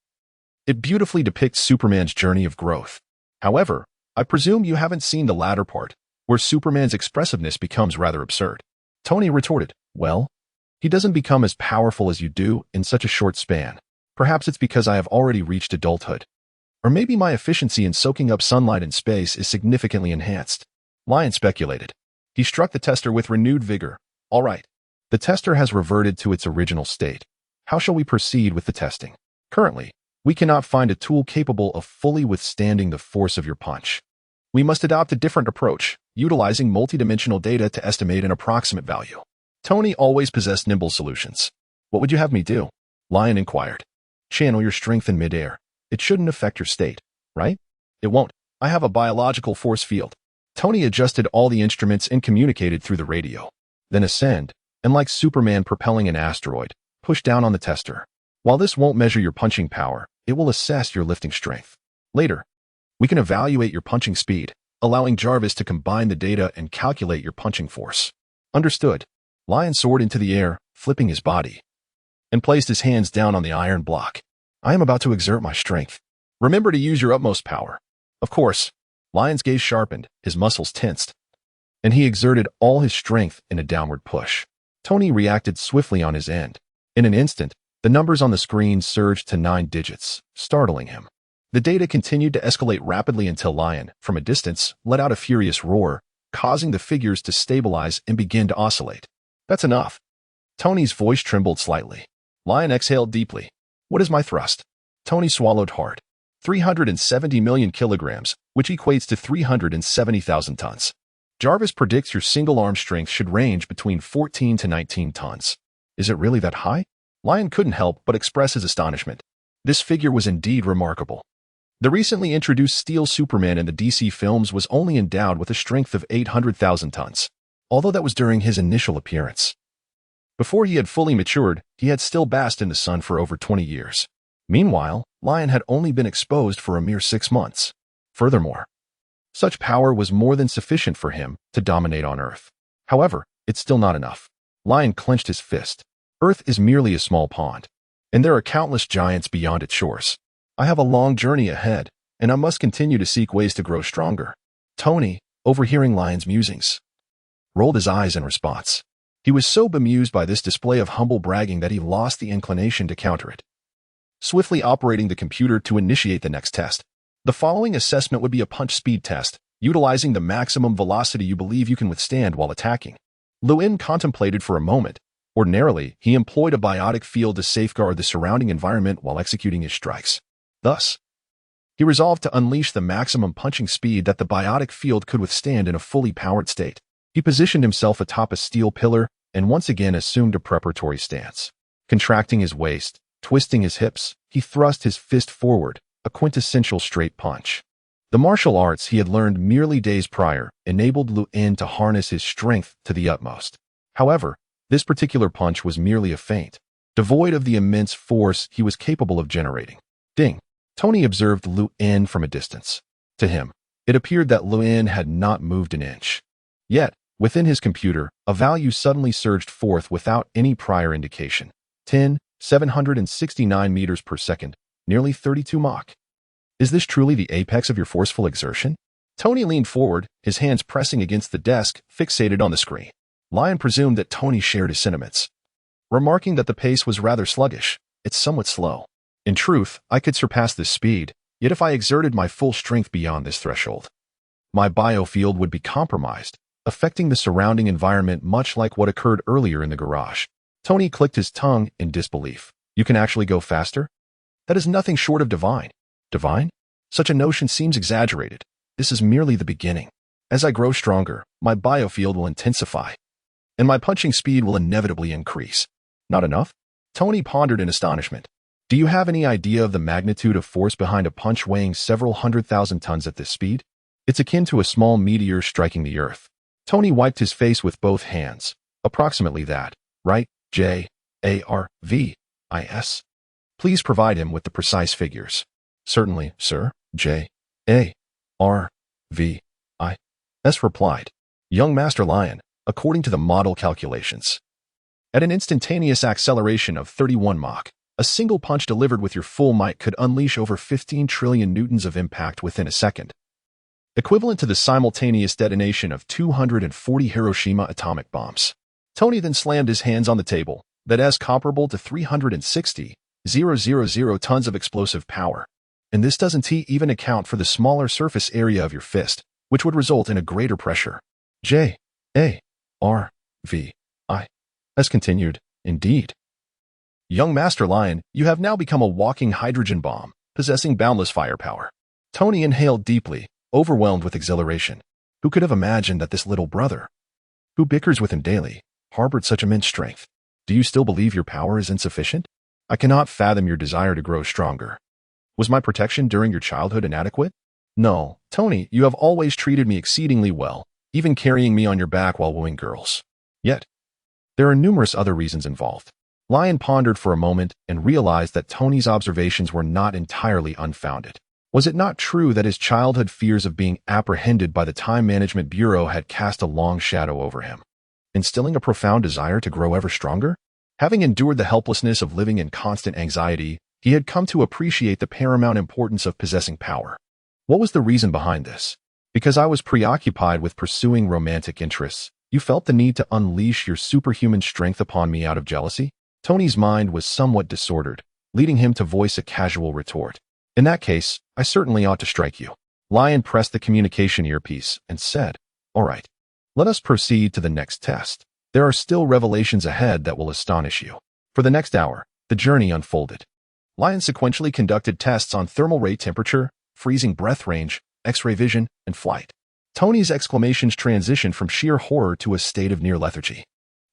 It beautifully depicts Superman's journey of growth. However, I presume you haven't seen the latter part, where Superman's expressiveness becomes rather absurd. Tony retorted, well, he doesn't become as powerful as you do in such a short span. Perhaps it's because I have already reached adulthood. Or maybe my efficiency in soaking up sunlight in space is significantly enhanced. Lion speculated. He struck the tester with renewed vigor. All right. The tester has reverted to its original state. How shall we proceed with the testing? Currently, we cannot find a tool capable of fully withstanding the force of your punch. We must adopt a different approach, utilizing multidimensional data to estimate an approximate value. Tony always possessed nimble solutions. What would you have me do? Lion inquired. Channel your strength in midair. It shouldn't affect your state, right? It won't. I have a biological force field. Tony adjusted all the instruments and communicated through the radio. Then ascend, and like Superman propelling an asteroid, push down on the tester. While this won't measure your punching power, it will assess your lifting strength. Later, we can evaluate your punching speed, allowing Jarvis to combine the data and calculate your punching force. Understood. Lion soared into the air, flipping his body, and placed his hands down on the iron block. I am about to exert my strength. Remember to use your utmost power. Of course, Lion's gaze sharpened, his muscles tensed, and he exerted all his strength in a downward push. Tony reacted swiftly on his end. In an instant, the numbers on the screen surged to 9 digits, startling him. The data continued to escalate rapidly until Lion, from a distance, let out a furious roar, causing the figures to stabilize and begin to oscillate. That's enough. Tony's voice trembled slightly. Lion exhaled deeply. What is my thrust? Tony swallowed hard. 370 million kilograms, which equates to 370,000 tons. Jarvis predicts your single arm strength should range between 14 to 19 tons. Is it really that high? Lion couldn't help but express his astonishment. This figure was indeed remarkable. The recently introduced Steel Superman in the DC films was only endowed with a strength of 800,000 tons, although that was during his initial appearance. Before he had fully matured, he had still basked in the sun for over 20 years. Meanwhile, Lion had only been exposed for a mere 6 months. Furthermore, such power was more than sufficient for him to dominate on Earth. However, it's still not enough. Lion clenched his fist. Earth is merely a small pond, and there are countless giants beyond its shores. I have a long journey ahead, and I must continue to seek ways to grow stronger. Tony, overhearing Lion's musings, rolled his eyes in response. He was so bemused by this display of humble bragging that he lost the inclination to counter it. Swiftly operating the computer to initiate the next test. The following assessment would be a punch speed test, utilizing the maximum velocity you believe you can withstand while attacking. Luin contemplated for a moment. Ordinarily, he employed a biotic field to safeguard the surrounding environment while executing his strikes. Thus, he resolved to unleash the maximum punching speed that the biotic field could withstand in a fully powered state. He positioned himself atop a steel pillar and once again assumed a preparatory stance. Contracting his waist, twisting his hips, he thrust his fist forward, a quintessential straight punch. The martial arts he had learned merely days prior enabled Luin to harness his strength to the utmost. However, this particular punch was merely a feint, devoid of the immense force he was capable of generating. Ding! Tony observed Luin from a distance. To him, it appeared that Luin had not moved an inch. Yet, within his computer, a value suddenly surged forth without any prior indication. 10,769 meters per second, nearly 32 Mach. Is this truly the apex of your forceful exertion? Tony leaned forward, his hands pressing against the desk, fixated on the screen. Lion presumed that Tony shared his sentiments, remarking that the pace was rather sluggish. It's somewhat slow. In truth, I could surpass this speed, yet if I exerted my full strength beyond this threshold, my biofield would be compromised, affecting the surrounding environment much like what occurred earlier in the garage. Tony clicked his tongue in disbelief. You can actually go faster? That is nothing short of divine. Divine? Such a notion seems exaggerated. This is merely the beginning. As I grow stronger, my biofield will intensify, and my punching speed will inevitably increase. Not enough? Tony pondered in astonishment. Do you have any idea of the magnitude of force behind a punch weighing several 100,000 tons at this speed? It's akin to a small meteor striking the Earth. Tony wiped his face with both hands. Approximately that, right? J-A-R-V-I-S. Please provide him with the precise figures. Certainly, sir. J-A-R-V-I-S replied. Young Master Lion, according to the model calculations, at an instantaneous acceleration of 31 Mach, a single punch delivered with your full might could unleash over 15 trillion newtons of impact within a second, equivalent to the simultaneous detonation of 240 Hiroshima atomic bombs. Tony then slammed his hands on the table, that is comparable to 360,000 tons of explosive power. And this doesn't even account for the smaller surface area of your fist, which would result in a greater pressure. J-A-R-V-I-S continued, indeed. Young Master Lion, you have now become a walking hydrogen bomb, possessing boundless firepower. Tony inhaled deeply, overwhelmed with exhilaration. Who could have imagined that this little brother, who bickers with him daily, harbored such immense strength? Do you still believe your power is insufficient? I cannot fathom your desire to grow stronger. Was my protection during your childhood inadequate? No, Tony, you have always treated me exceedingly well, even carrying me on your back while wooing girls. Yet, there are numerous other reasons involved. Lion pondered for a moment and realized that Tony's observations were not entirely unfounded. Was it not true that his childhood fears of being apprehended by the Time Management Bureau had cast a long shadow over him, instilling a profound desire to grow ever stronger? Having endured the helplessness of living in constant anxiety, he had come to appreciate the paramount importance of possessing power. What was the reason behind this? Because I was preoccupied with pursuing romantic interests, you felt the need to unleash your superhuman strength upon me out of jealousy? Tony's mind was somewhat disordered, leading him to voice a casual retort. In that case, I certainly ought to strike you. Lion pressed the communication earpiece and said, "All right, let us proceed to the next test. There are still revelations ahead that will astonish you." For the next hour, the journey unfolded. Lion sequentially conducted tests on thermal rate temperature, freezing breath range, X-ray vision, and flight. Tony's exclamations transitioned from sheer horror to a state of near lethargy.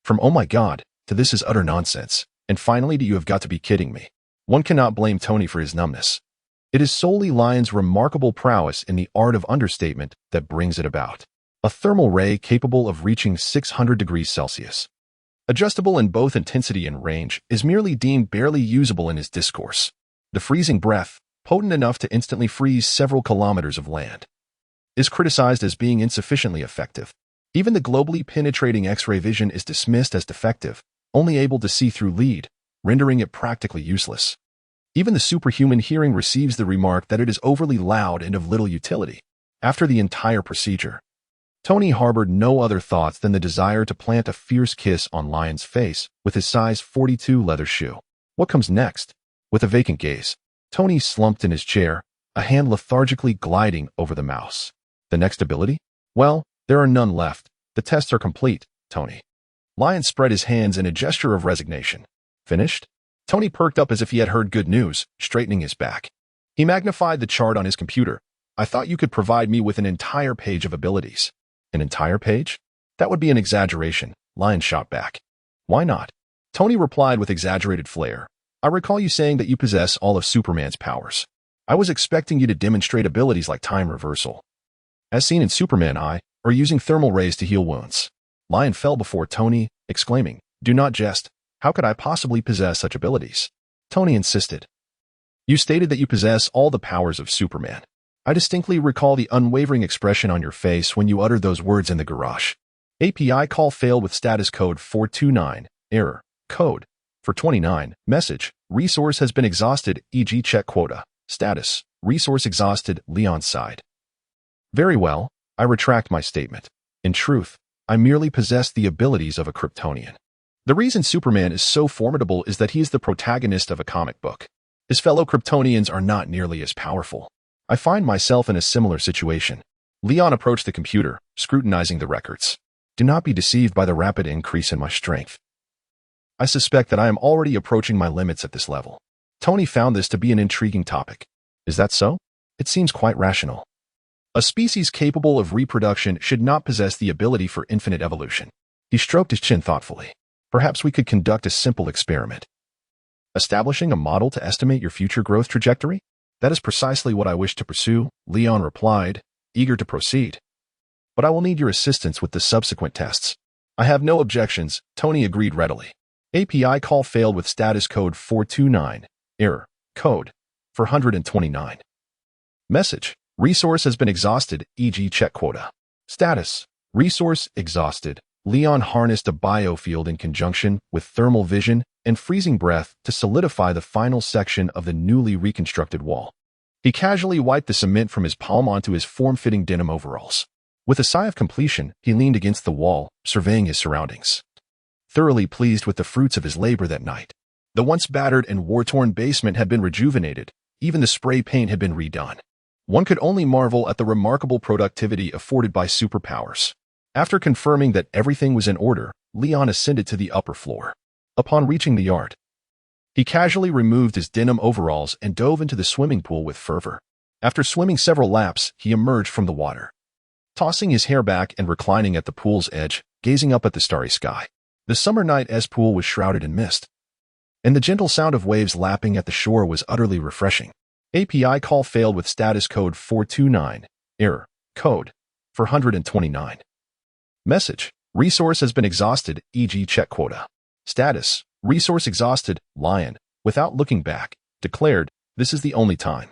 From "oh my god" to "this is utter nonsense," and finally to "you have got to be kidding me." One cannot blame Tony for his numbness. It is solely Lion's remarkable prowess in the art of understatement that brings it about. A thermal ray capable of reaching 600 degrees Celsius, adjustable in both intensity and range, is merely deemed barely usable in his discourse. The freezing breath, potent enough to instantly freeze several kilometers of land, is criticized as being insufficiently effective. Even the globally penetrating X-ray vision is dismissed as defective, only able to see through lead, rendering it practically useless. Even the superhuman hearing receives the remark that it is overly loud and of little utility. After the entire procedure, Tony harbored no other thoughts than the desire to plant a fierce kiss on Lion's face with his size 42 leather shoe. What comes next? With a vacant gaze, Tony slumped in his chair, a hand lethargically gliding over the mouse. The next ability? Well, there are none left. The tests are complete, Tony. Lion spread his hands in a gesture of resignation. Finished? Tony perked up as if he had heard good news, straightening his back. He magnified the chart on his computer. I thought you could provide me with an entire page of abilities. An entire page? That would be an exaggeration, Lion shot back. Why not? Tony replied with exaggerated flair. I recall you saying that you possess all of Superman's powers. I was expecting you to demonstrate abilities like time reversal, as seen in Superman Eye, or using thermal rays to heal wounds. Lion fell before Tony, exclaiming, "Do not jest. How could I possibly possess such abilities?" Tony insisted. You stated that you possess all the powers of Superman. I distinctly recall the unwavering expression on your face when you uttered those words in the garage. API call failed with status code 429, error, code, for 29, message, resource has been exhausted, e.g. check quota, status, resource exhausted, Leon sighed. Very well, I retract my statement. In truth, I merely possess the abilities of a Kryptonian. The reason Superman is so formidable is that he is the protagonist of a comic book. His fellow Kryptonians are not nearly as powerful. I find myself in a similar situation. Leon approached the computer, scrutinizing the records. Do not be deceived by the rapid increase in my strength. I suspect that I am already approaching my limits at this level. Tony found this to be an intriguing topic. Is that so? It seems quite rational. A species capable of reproduction should not possess the ability for infinite evolution. He stroked his chin thoughtfully. Perhaps we could conduct a simple experiment. Establishing a model to estimate your future growth trajectory? That is precisely what I wish to pursue, Leon replied, eager to proceed. But I will need your assistance with the subsequent tests. I have no objections, Tony agreed readily. API call failed with status code 429, error, code, 429. Message, resource has been exhausted, e.g. check quota. Status, resource exhausted. Leon harnessed a biofield in conjunction with thermal vision and freezing breath to solidify the final section of the newly reconstructed wall. He casually wiped the cement from his palm onto his form-fitting denim overalls. With a sigh of completion, he leaned against the wall, surveying his surroundings. Thoroughly pleased with the fruits of his labor that night. The once battered and war-torn basement had been rejuvenated, even the spray paint had been redone. One could only marvel at the remarkable productivity afforded by superpowers. After confirming that everything was in order, Leon ascended to the upper floor. Upon reaching the yard, he casually removed his denim overalls and dove into the swimming pool with fervor. After swimming several laps, he emerged from the water, tossing his hair back and reclining at the pool's edge, gazing up at the starry sky. The summer night's pool was shrouded in mist, and the gentle sound of waves lapping at the shore was utterly refreshing. API call failed with status code 429, error, code, 429. Message, resource has been exhausted, e.g. check quota. Status, Resource exhausted, Lion, without looking back, declared, "This is the only time.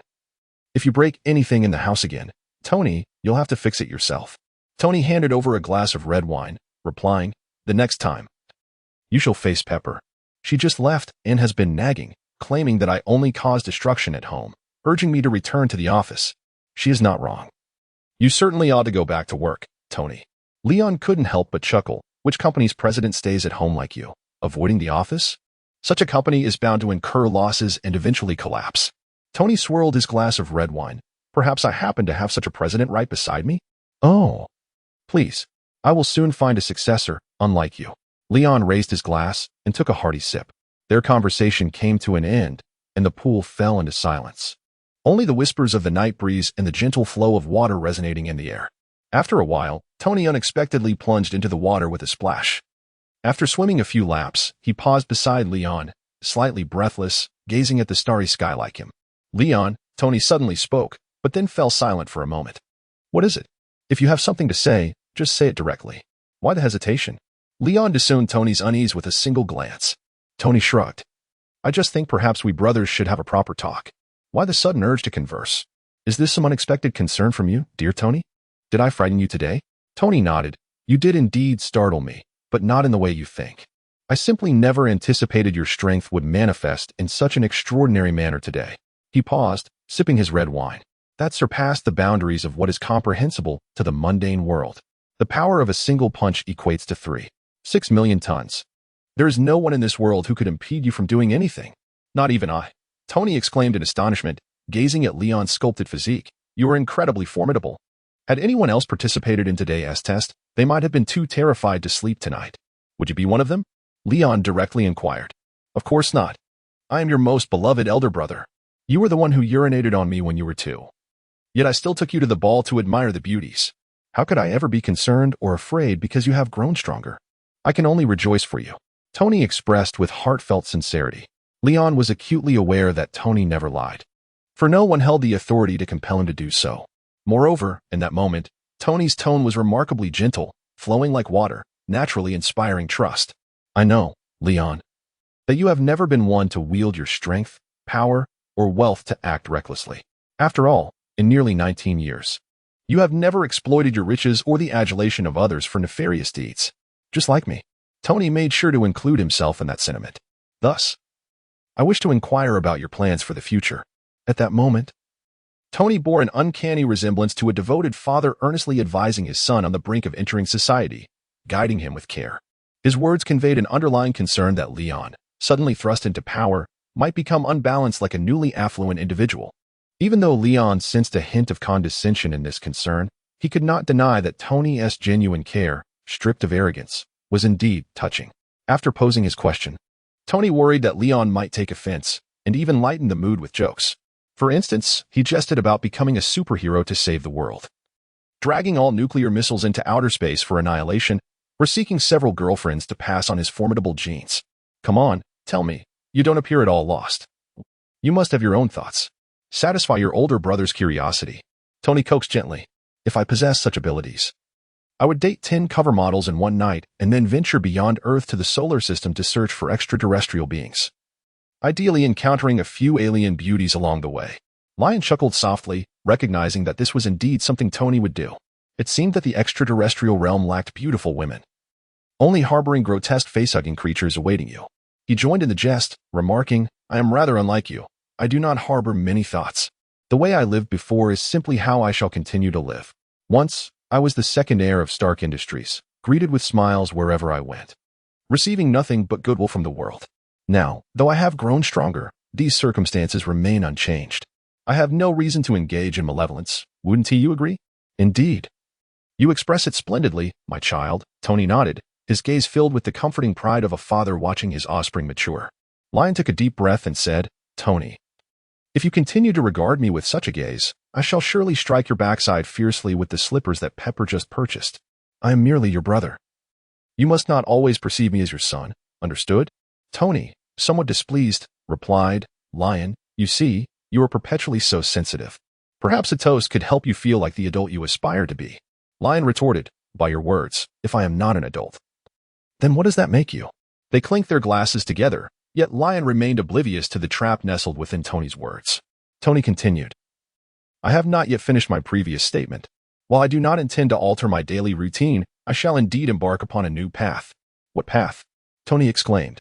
If you break anything in the house again, Tony, you'll have to fix it yourself." Tony handed over a glass of red wine, replying, "The next time, you shall face Pepper. She just left and has been nagging, claiming that I only cause destruction at home, urging me to return to the office. She is not wrong. You certainly ought to go back to work, Tony." Leon couldn't help but chuckle. Which company's president stays at home like you, avoiding the office? Such a company is bound to incur losses and eventually collapse. Tony swirled his glass of red wine. Perhaps I happen to have such a president right beside me? Oh, please. I will soon find a successor, unlike you. Leon raised his glass and took a hearty sip. Their conversation came to an end, and the pool fell into silence. Only the whispers of the night breeze and the gentle flow of water resonating in the air. After a while, Tony unexpectedly plunged into the water with a splash. After swimming a few laps, he paused beside Leon, slightly breathless, gazing at the starry sky like him. "Leon," Tony suddenly spoke, but then fell silent for a moment. "What is it? If you have something to say, just say it directly. Why the hesitation?" Leon discerned Tony's unease with a single glance. Tony shrugged. "I just think perhaps we brothers should have a proper talk. Why the sudden urge to converse? Is this some unexpected concern from you, dear Tony? Did I frighten you today?" Tony nodded. "You did indeed startle me, but not in the way you think. I simply never anticipated your strength would manifest in such an extraordinary manner today." He paused, sipping his red wine. That surpassed the boundaries of what is comprehensible to the mundane world. The power of a single punch equates to 3.6 million tons. There is no one in this world who could impede you from doing anything. Not even I. Tony exclaimed in astonishment, gazing at Leon's sculpted physique. "You are incredibly formidable. Had anyone else participated in today's test, they might have been too terrified to sleep tonight. Would you be one of them?" Leon directly inquired. "Of course not. I am your most beloved elder brother. You were the one who urinated on me when you were 2. Yet I still took you to the ball to admire the beauties. How could I ever be concerned or afraid because you have grown stronger? I can only rejoice for you." Tony expressed with heartfelt sincerity. Leon was acutely aware that Tony never lied, for no one held the authority to compel him to do so. Moreover, in that moment, Tony's tone was remarkably gentle, flowing like water, naturally inspiring trust. "I know, Leon, that you have never been one to wield your strength, power, or wealth to act recklessly. After all, in nearly 19 years, you have never exploited your riches or the adulation of others for nefarious deeds. Just like me." Tony made sure to include himself in that sentiment. "Thus, I wish to inquire about your plans for the future." At that moment, Tony bore an uncanny resemblance to a devoted father earnestly advising his son on the brink of entering society, guiding him with care. His words conveyed an underlying concern that Leon, suddenly thrust into power, might become unbalanced like a newly affluent individual. Even though Leon sensed a hint of condescension in this concern, he could not deny that Tony's genuine care, stripped of arrogance, was indeed touching. After posing his question, Tony worried that Leon might take offense and even lighten the mood with jokes. For instance, he jested about becoming a superhero to save the world, dragging all nuclear missiles into outer space for annihilation, or seeking several girlfriends to pass on his formidable genes. "Come on, tell me, you don't appear at all lost. You must have your own thoughts. Satisfy your older brother's curiosity." Tony coaxed gently. "If I possessed such abilities, I would date 10 cover models in one night and then venture beyond Earth to the solar system to search for extraterrestrial beings, ideally encountering a few alien beauties along the way." Lion chuckled softly, recognizing that this was indeed something Tony would do. It seemed that the extraterrestrial realm lacked beautiful women, only harboring grotesque face-hugging creatures awaiting you. He joined in the jest, remarking, "I am rather unlike you. I do not harbor many thoughts. The way I lived before is simply how I shall continue to live. Once, I was the second heir of Stark Industries, greeted with smiles wherever I went, receiving nothing but goodwill from the world. Now, though I have grown stronger, these circumstances remain unchanged. I have no reason to engage in malevolence. Wouldn't you agree?" "Indeed. You express it splendidly, my child." Tony nodded, his gaze filled with the comforting pride of a father watching his offspring mature. Lion took a deep breath and said, "Tony, if you continue to regard me with such a gaze, I shall surely strike your backside fiercely with the slippers that Pepper just purchased. I am merely your brother. You must not always perceive me as your son. Understood?" Tony, somewhat displeased, replied, "Lion, you see, you are perpetually so sensitive. Perhaps a toast could help you feel like the adult you aspire to be." Lion retorted, "By your words, if I am not an adult, then what does that make you?" They clinked their glasses together, yet Lion remained oblivious to the trap nestled within Tony's words. Tony continued, I have not yet finished my previous statement. While I do not intend to alter my daily routine, I shall indeed embark upon a new path. What path? Tony exclaimed,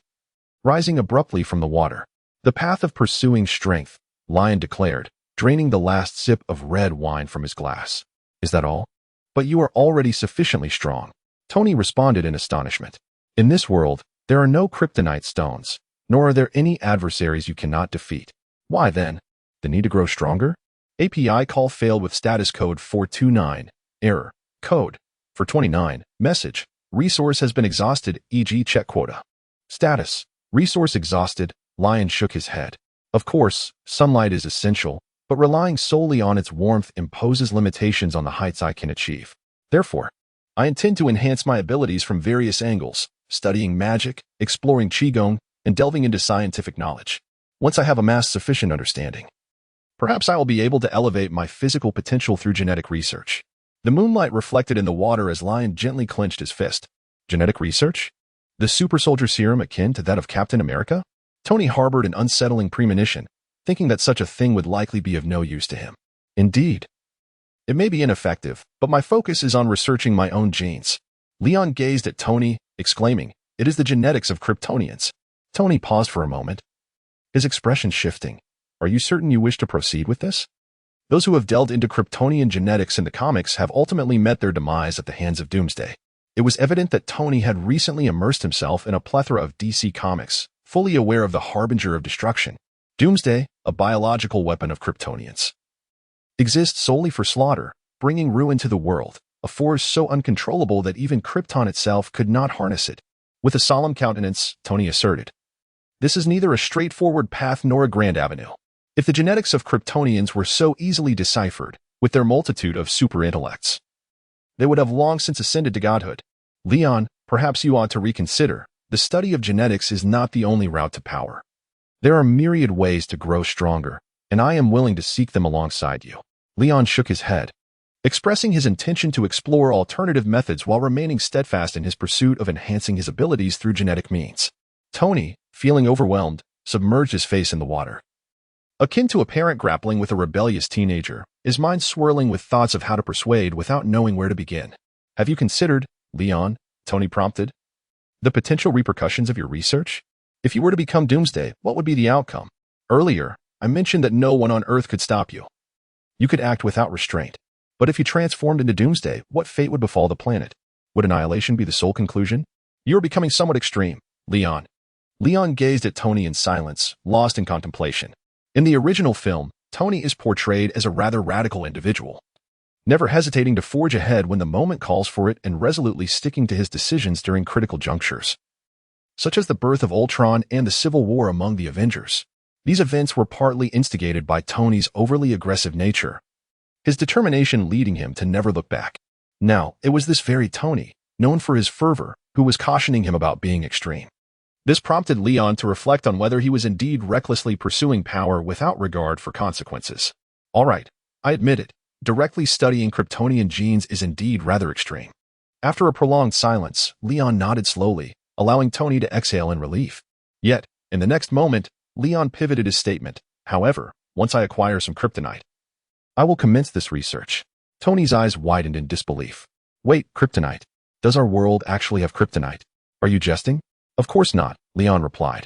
rising abruptly from the water. The path of pursuing strength, Lion declared, draining the last sip of red wine from his glass. Is that all? But you are already sufficiently strong. Tony responded in astonishment. In this world, there are no kryptonite stones, nor are there any adversaries you cannot defeat. Why then? The need to grow stronger? API call failed with status code 429. Error. Code. 429. Message. Resource has been exhausted, e.g. check quota. Status. Resource exhausted. Lion shook his head. Of course, sunlight is essential, but relying solely on its warmth imposes limitations on the heights I can achieve. Therefore, I intend to enhance my abilities from various angles, studying magic, exploring qigong, and delving into scientific knowledge. Once I have amassed sufficient understanding, perhaps I will be able to elevate my physical potential through genetic research. The moonlight reflected in the water as Lion gently clenched his fist. Genetic research? The super soldier serum akin to that of Captain America? Tony harbored an unsettling premonition, thinking that such a thing would likely be of no use to him. Indeed. It may be ineffective, but my focus is on researching my own genes. Leon gazed at Tony, exclaiming, It is the genetics of Kryptonians. Tony paused for a moment, his expression shifting. Are you certain you wish to proceed with this? Those who have delved into Kryptonian genetics in the comics have ultimately met their demise at the hands of Doomsday. It was evident that Tony had recently immersed himself in a plethora of DC comics, fully aware of the harbinger of destruction. Doomsday, a biological weapon of Kryptonians, exists solely for slaughter, bringing ruin to the world, a force so uncontrollable that even Krypton itself could not harness it. With a solemn countenance, Tony asserted, This is neither a straightforward path nor a grand avenue. If the genetics of Kryptonians were so easily deciphered, with their multitude of super-intellects, they would have long since ascended to godhood. Leon, perhaps you ought to reconsider. The study of genetics is not the only route to power. There are myriad ways to grow stronger, and I am willing to seek them alongside you. Leon shook his head, expressing his intention to explore alternative methods while remaining steadfast in his pursuit of enhancing his abilities through genetic means. Tony, feeling overwhelmed, submerged his face in the water. Akin to a parent grappling with a rebellious teenager, his mind swirling with thoughts of how to persuade without knowing where to begin. Have you considered, Leon, Tony prompted, the potential repercussions of your research? If you were to become Doomsday, what would be the outcome? Earlier, I mentioned that no one on Earth could stop you. You could act without restraint. But if you transformed into Doomsday, what fate would befall the planet? Would annihilation be the sole conclusion? You are becoming somewhat extreme, Leon. Leon gazed at Tony in silence, lost in contemplation. In the original film, Tony is portrayed as a rather radical individual, never hesitating to forge ahead when the moment calls for it and resolutely sticking to his decisions during critical junctures, such as the birth of Ultron and the Civil War among the Avengers. These events were partly instigated by Tony's overly aggressive nature, his determination leading him to never look back. Now, it was this very Tony, known for his fervor, who was cautioning him about being extreme. This prompted Leon to reflect on whether he was indeed recklessly pursuing power without regard for consequences. All right, I admit it. Directly studying Kryptonian genes is indeed rather extreme. After a prolonged silence, Leon nodded slowly, allowing Tony to exhale in relief. Yet, in the next moment, Leon pivoted his statement. However, once I acquire some kryptonite, I will commence this research. Tony's eyes widened in disbelief. Wait, kryptonite? Does our world actually have kryptonite? Are you jesting? Of course not, Leon replied,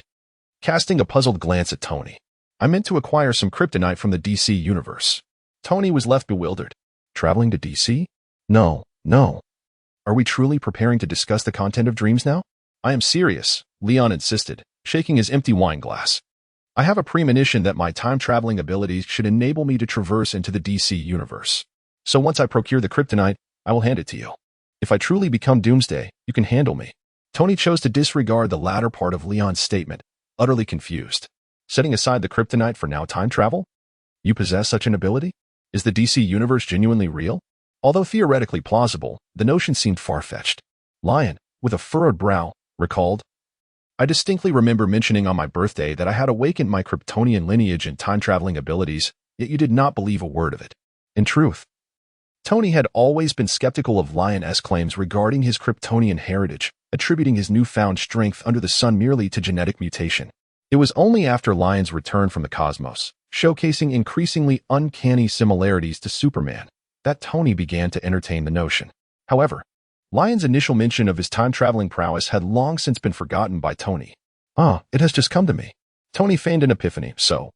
casting a puzzled glance at Tony. I meant to acquire some kryptonite from the DC universe. Tony was left bewildered. Traveling to DC? No. Are we truly preparing to discuss the content of dreams now? I am serious, Leon insisted, shaking his empty wine glass. I have a premonition that my time-traveling abilities should enable me to traverse into the DC universe. So once I procure the kryptonite, I will hand it to you. If I truly become Doomsday, you can handle me. Tony chose to disregard the latter part of Leon's statement, utterly confused. Setting aside the kryptonite for now time travel? You possess such an ability? Is the DC universe genuinely real? Although theoretically plausible, the notion seemed far-fetched. Lion, with a furrowed brow, recalled, I distinctly remember mentioning on my birthday that I had awakened my Kryptonian lineage and time-traveling abilities, yet you did not believe a word of it. In truth, Tony had always been skeptical of Lion's claims regarding his Kryptonian heritage, attributing his newfound strength under the sun merely to genetic mutation. It was only after Lion's return from the cosmos, showcasing increasingly uncanny similarities to Superman, that Tony began to entertain the notion. However, Lion's initial mention of his time-traveling prowess had long since been forgotten by Tony. "Ah, it has just come to me." Tony feigned an epiphany. "So,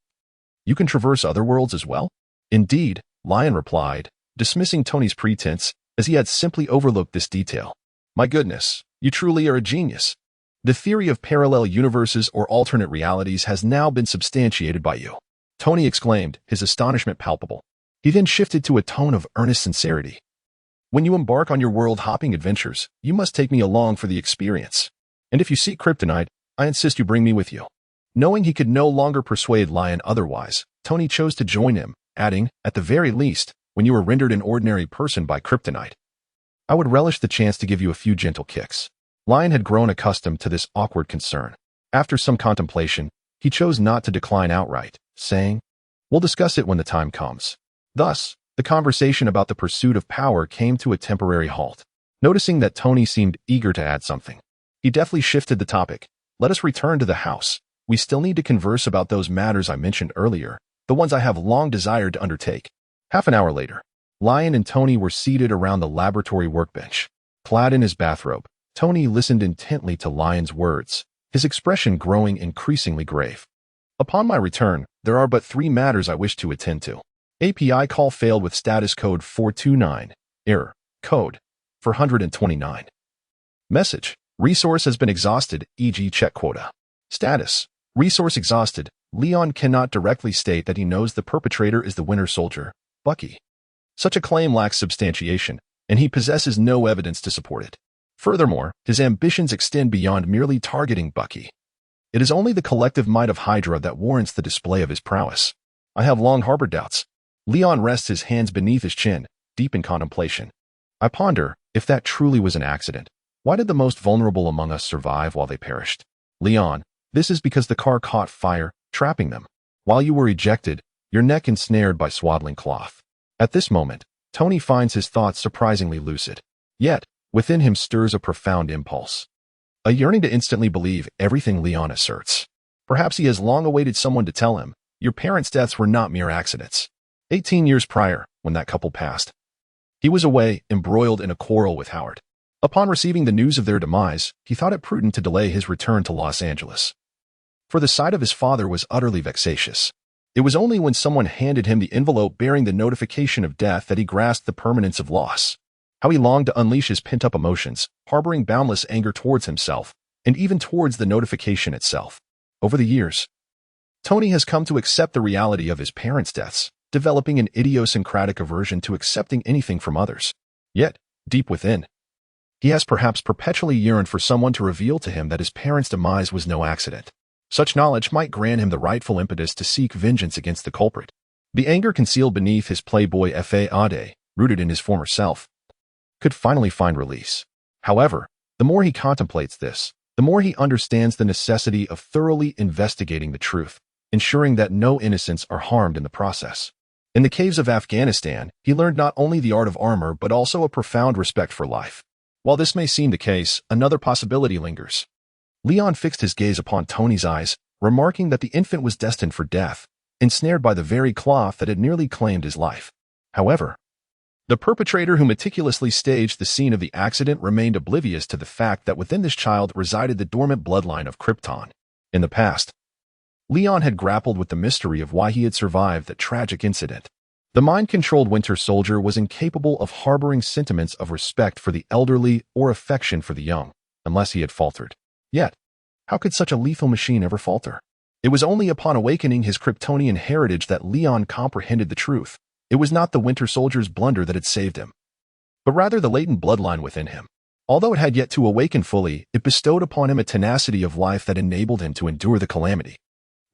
you can traverse other worlds as well?" "Indeed," Lion replied, dismissing Tony's pretense, as he had simply overlooked this detail. "My goodness, you truly are a genius. The theory of parallel universes or alternate realities has now been substantiated by you," Tony exclaimed, his astonishment palpable. He then shifted to a tone of earnest sincerity. "When you embark on your world-hopping adventures, you must take me along for the experience. And if you seek kryptonite, I insist you bring me with you." Knowing he could no longer persuade Lion otherwise, Tony chose to join him, adding, "At the very least, when you are rendered an ordinary person by kryptonite, I would relish the chance to give you a few gentle kicks." Lion had grown accustomed to this awkward concern. After some contemplation, he chose not to decline outright, saying, "We'll discuss it when the time comes." Thus, the conversation about the pursuit of power came to a temporary halt. Noticing that Tony seemed eager to add something, he deftly shifted the topic. "Let us return to the house. We still need to converse about those matters I mentioned earlier, the ones I have long desired to undertake." Half an hour later, Lion and Tony were seated around the laboratory workbench. Clad in his bathrobe, Tony listened intently to Lion's words, his expression growing increasingly grave. "Upon my return, there are but 3 matters I wish to attend to. API call failed with status code 429. Error. Code 429. Message. Resource has been exhausted, e.g. check quota. Status. Resource exhausted. Leon cannot directly state that he knows the perpetrator is the Winter Soldier, Bucky. Such a claim lacks substantiation, and he possesses no evidence to support it. Furthermore, his ambitions extend beyond merely targeting Bucky. It is only the collective might of Hydra that warrants the display of his prowess. I have long harbored doubts." Leon rests his hands beneath his chin, deep in contemplation. "I ponder, if that truly was an accident, why did the most vulnerable among us survive while they perished? Leon, this is because the car caught fire, trapping them. While you were ejected, your neck ensnared by swaddling cloth." At this moment, Tony finds his thoughts surprisingly lucid. Yet, within him stirs a profound impulse. A yearning to instantly believe everything Leon asserts. Perhaps he has long awaited someone to tell him, your parents' deaths were not mere accidents. 18 years prior, when that couple passed, he was away, embroiled in a quarrel with Howard. Upon receiving the news of their demise, he thought it prudent to delay his return to Los Angeles. For the sight of his father was utterly vexatious. It was only when someone handed him the envelope bearing the notification of death that he grasped the permanence of loss. How he longed to unleash his pent-up emotions, harboring boundless anger towards himself, and even towards the notification itself. Over the years, Tony has come to accept the reality of his parents' deaths, developing an idiosyncratic aversion to accepting anything from others. Yet, deep within, he has perhaps perpetually yearned for someone to reveal to him that his parents' demise was no accident. Such knowledge might grant him the rightful impetus to seek vengeance against the culprit. The anger concealed beneath his playboy facade, rooted in his former self, could finally find release. However, the more he contemplates this, the more he understands the necessity of thoroughly investigating the truth, ensuring that no innocents are harmed in the process. In the caves of Afghanistan, he learned not only the art of armor but also a profound respect for life. While this may seem the case, another possibility lingers. Leon fixed his gaze upon Tony's eyes, remarking that the infant was destined for death, ensnared by the very cloth that had nearly claimed his life. However, the perpetrator who meticulously staged the scene of the accident remained oblivious to the fact that within this child resided the dormant bloodline of Krypton. In the past, Leon had grappled with the mystery of why he had survived that tragic incident. The mind-controlled Winter Soldier was incapable of harboring sentiments of respect for the elderly or affection for the young, unless he had faltered. Yet, how could such a lethal machine ever falter? It was only upon awakening his Kryptonian heritage that Leon comprehended the truth. It was not the Winter Soldier's blunder that had saved him, but rather the latent bloodline within him. Although it had yet to awaken fully, it bestowed upon him a tenacity of life that enabled him to endure the calamity.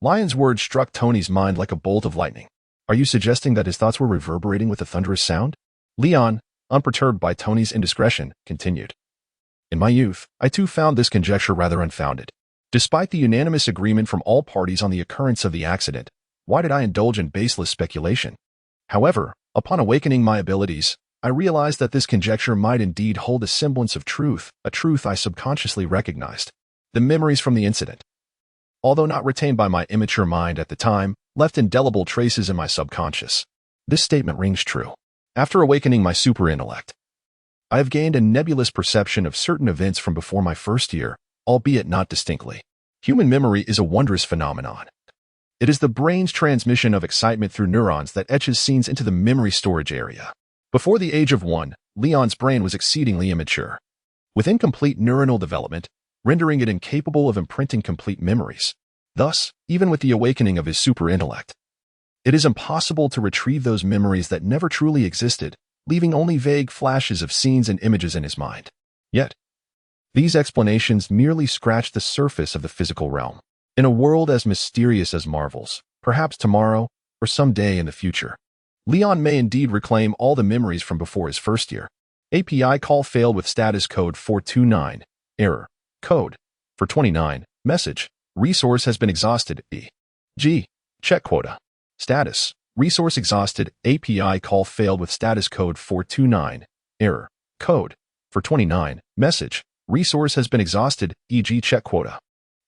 Lion's words struck Tony's mind like a bolt of lightning. Are you suggesting that his thoughts were reverberating with a thunderous sound? Leon, unperturbed by Tony's indiscretion, continued. In my youth, I too found this conjecture rather unfounded. Despite the unanimous agreement from all parties on the occurrence of the accident, why did I indulge in baseless speculation? However, upon awakening my abilities, I realized that this conjecture might indeed hold a semblance of truth, a truth I subconsciously recognized. The memories from the incident, although not retained by my immature mind at the time, left indelible traces in my subconscious. This statement rings true. After awakening my super-intellect, I have gained a nebulous perception of certain events from before my first year, albeit not distinctly. Human memory is a wondrous phenomenon. It is the brain's transmission of excitement through neurons that etches scenes into the memory storage area. Before the age of 1, Leon's brain was exceedingly immature, with incomplete neuronal development, rendering it incapable of imprinting complete memories. Thus, even with the awakening of his super-intellect, it is impossible to retrieve those memories that never truly existed, leaving only vague flashes of scenes and images in his mind. Yet, these explanations merely scratch the surface of the physical realm. In a world as mysterious as Marvel's, perhaps tomorrow or someday in the future, Leon may indeed reclaim all the memories from before his first year. API call failed with status code 429. Error. Code. For 29. Message. Resource has been exhausted. E.g. Check quota. Status. Resource exhausted. API call failed with status code 429. Error. Code. For 29. Message. Resource has been exhausted. E.g. check quota.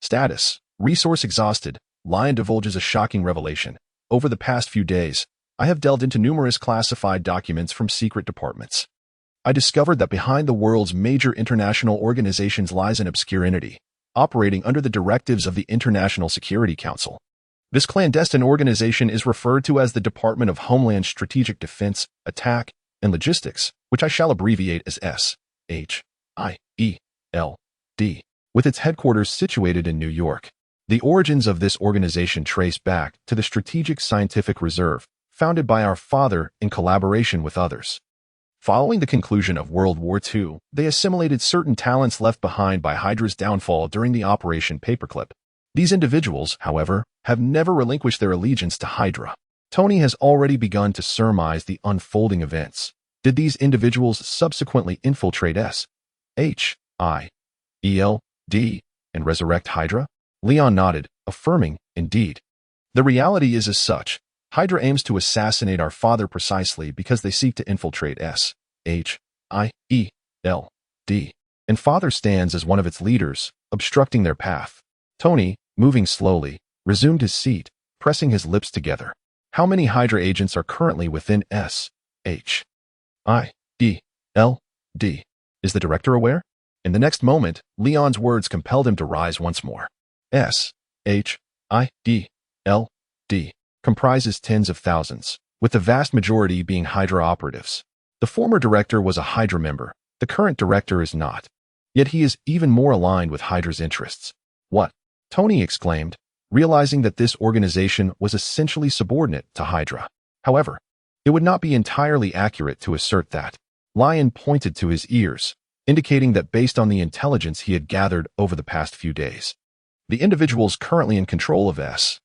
Status. Resource exhausted. Lion divulges a shocking revelation. Over the past few days, I have delved into numerous classified documents from secret departments. I discovered that behind the world's major international organizations lies an obscure entity, operating under the directives of the International Security Council. This clandestine organization is referred to as the Department of Homeland Strategic Defense, Attack, and Logistics, which I shall abbreviate as S.H.I.E.L.D., with its headquarters situated in New York. The origins of this organization trace back to the Strategic Scientific Reserve, founded by our father in collaboration with others. Following the conclusion of World War II, they assimilated certain talents left behind by Hydra's downfall during the Operation Paperclip. These individuals, however, have never relinquished their allegiance to Hydra. Tony has already begun to surmise the unfolding events. Did these individuals subsequently infiltrate S.H.I.E.L.D. and resurrect Hydra? Leon nodded, affirming, indeed. The reality is as such. Hydra aims to assassinate our father precisely because they seek to infiltrate S.H.I.E.L.D., and father stands as one of its leaders, obstructing their path. Tony, moving slowly, resumed his seat, pressing his lips together. How many Hydra agents are currently within S.H.I.E.L.D.? Is the director aware? In the next moment, Leon's words compelled him to rise once more. S.H.I.E.L.D. comprises tens of thousands, with the vast majority being Hydra operatives. The former director was a Hydra member. The current director is not. Yet he is even more aligned with Hydra's interests. What? Tony exclaimed, realizing that this organization was essentially subordinate to Hydra. However, it would not be entirely accurate to assert that. Lion pointed to his ears, indicating that based on the intelligence he had gathered over the past few days, the individuals currently in control of S.H.I.E.L.D.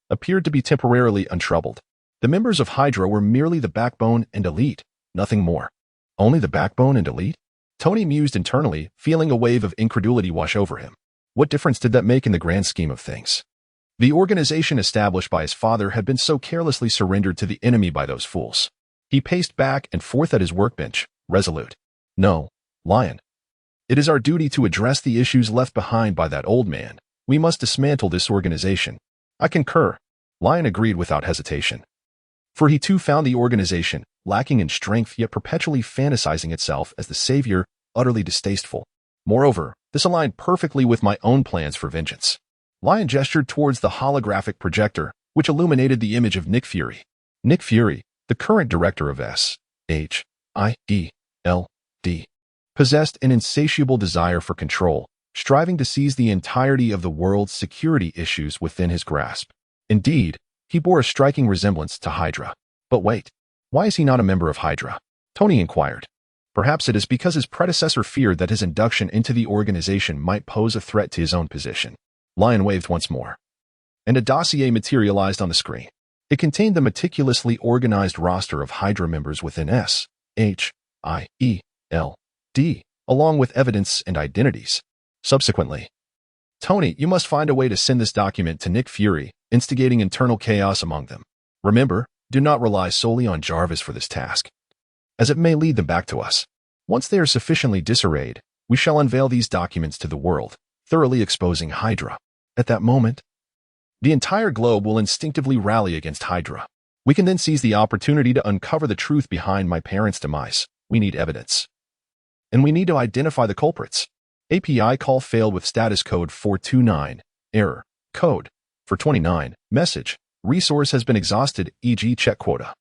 appeared to be temporarily untroubled. The members of Hydra were merely the backbone and elite, nothing more. Only the backbone and elite? Tony mused internally, feeling a wave of incredulity wash over him. What difference did that make in the grand scheme of things? The organization established by his father had been so carelessly surrendered to the enemy by those fools. He paced back and forth at his workbench, resolute. No, Lion. It is our duty to address the issues left behind by that old man. We must dismantle this organization. I concur. Lion agreed without hesitation. For he too found the organization, lacking in strength yet perpetually fantasizing itself as the savior, utterly distasteful. Moreover, this aligned perfectly with my own plans for vengeance. Lion gestured towards the holographic projector, which illuminated the image of Nick Fury. Nick Fury, the current director of S.H.I.E.L.D., possessed an insatiable desire for control, striving to seize the entirety of the world's security issues within his grasp. Indeed, he bore a striking resemblance to Hydra. But wait, why is he not a member of Hydra? Tony inquired. Perhaps it is because his predecessor feared that his induction into the organization might pose a threat to his own position. Lion waved once more, and a dossier materialized on the screen. It contained the meticulously organized roster of Hydra members within S.H.I.E.L.D., along with evidence and identities. Subsequently, Tony, you must find a way to send this document to Nick Fury, instigating internal chaos among them. Remember, Do not rely solely on Jarvis for this task, as it may lead them back to us. Once they are sufficiently disarrayed, we shall unveil these documents to the world, thoroughly exposing Hydra. At that moment, the entire globe will instinctively rally against Hydra. We can then seize the opportunity to uncover the truth behind my parents' demise. We need evidence. And we need to identify the culprits. API call failed with status code 429. Error. Code. For 29. Message. Resource has been exhausted, e.g. check quota.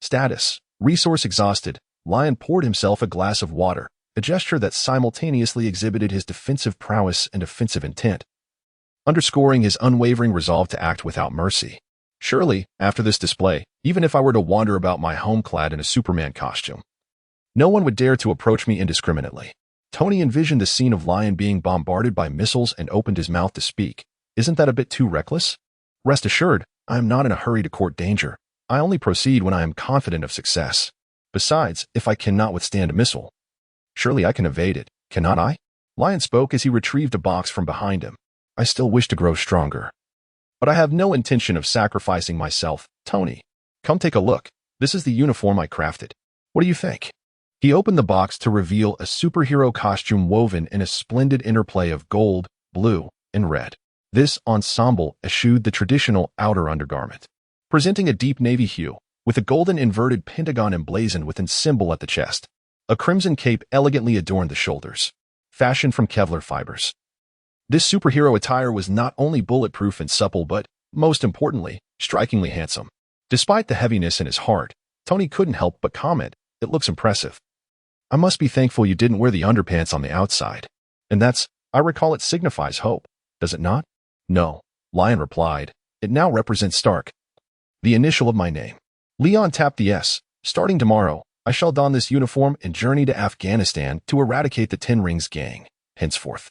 Status. Resource exhausted. Lion poured himself a glass of water, a gesture that simultaneously exhibited his defensive prowess and offensive intent, underscoring his unwavering resolve to act without mercy. Surely, after this display, even if I were to wander about my home clad in a Superman costume, no one would dare to approach me indiscriminately. Tony envisioned the scene of Lion being bombarded by missiles and opened his mouth to speak. Isn't that a bit too reckless? Rest assured, I am not in a hurry to court danger. I only proceed when I am confident of success. Besides, if I cannot withstand a missile, surely I can evade it, cannot I? Lion spoke as he retrieved a box from behind him. I still wish to grow stronger, but I have no intention of sacrificing myself. Tony, come take a look. This is the uniform I crafted. What do you think? He opened the box to reveal a superhero costume woven in a splendid interplay of gold, blue, and red. This ensemble eschewed the traditional outer undergarment, presenting a deep navy hue, with a golden inverted pentagon emblazoned within symbol at the chest. A crimson cape elegantly adorned the shoulders, fashioned from Kevlar fibers. This superhero attire was not only bulletproof and supple but, most importantly, strikingly handsome. Despite the heaviness in his heart, Tony couldn't help but comment, "It looks impressive. I must be thankful you didn't wear the underpants on the outside. And I recall it signifies hope, does it not?" "No," Lion replied. "It now represents Stark, the initial of my name." Leon tapped the S. "Starting tomorrow, I shall don this uniform and journey to Afghanistan to eradicate the Ten Rings gang. Henceforth,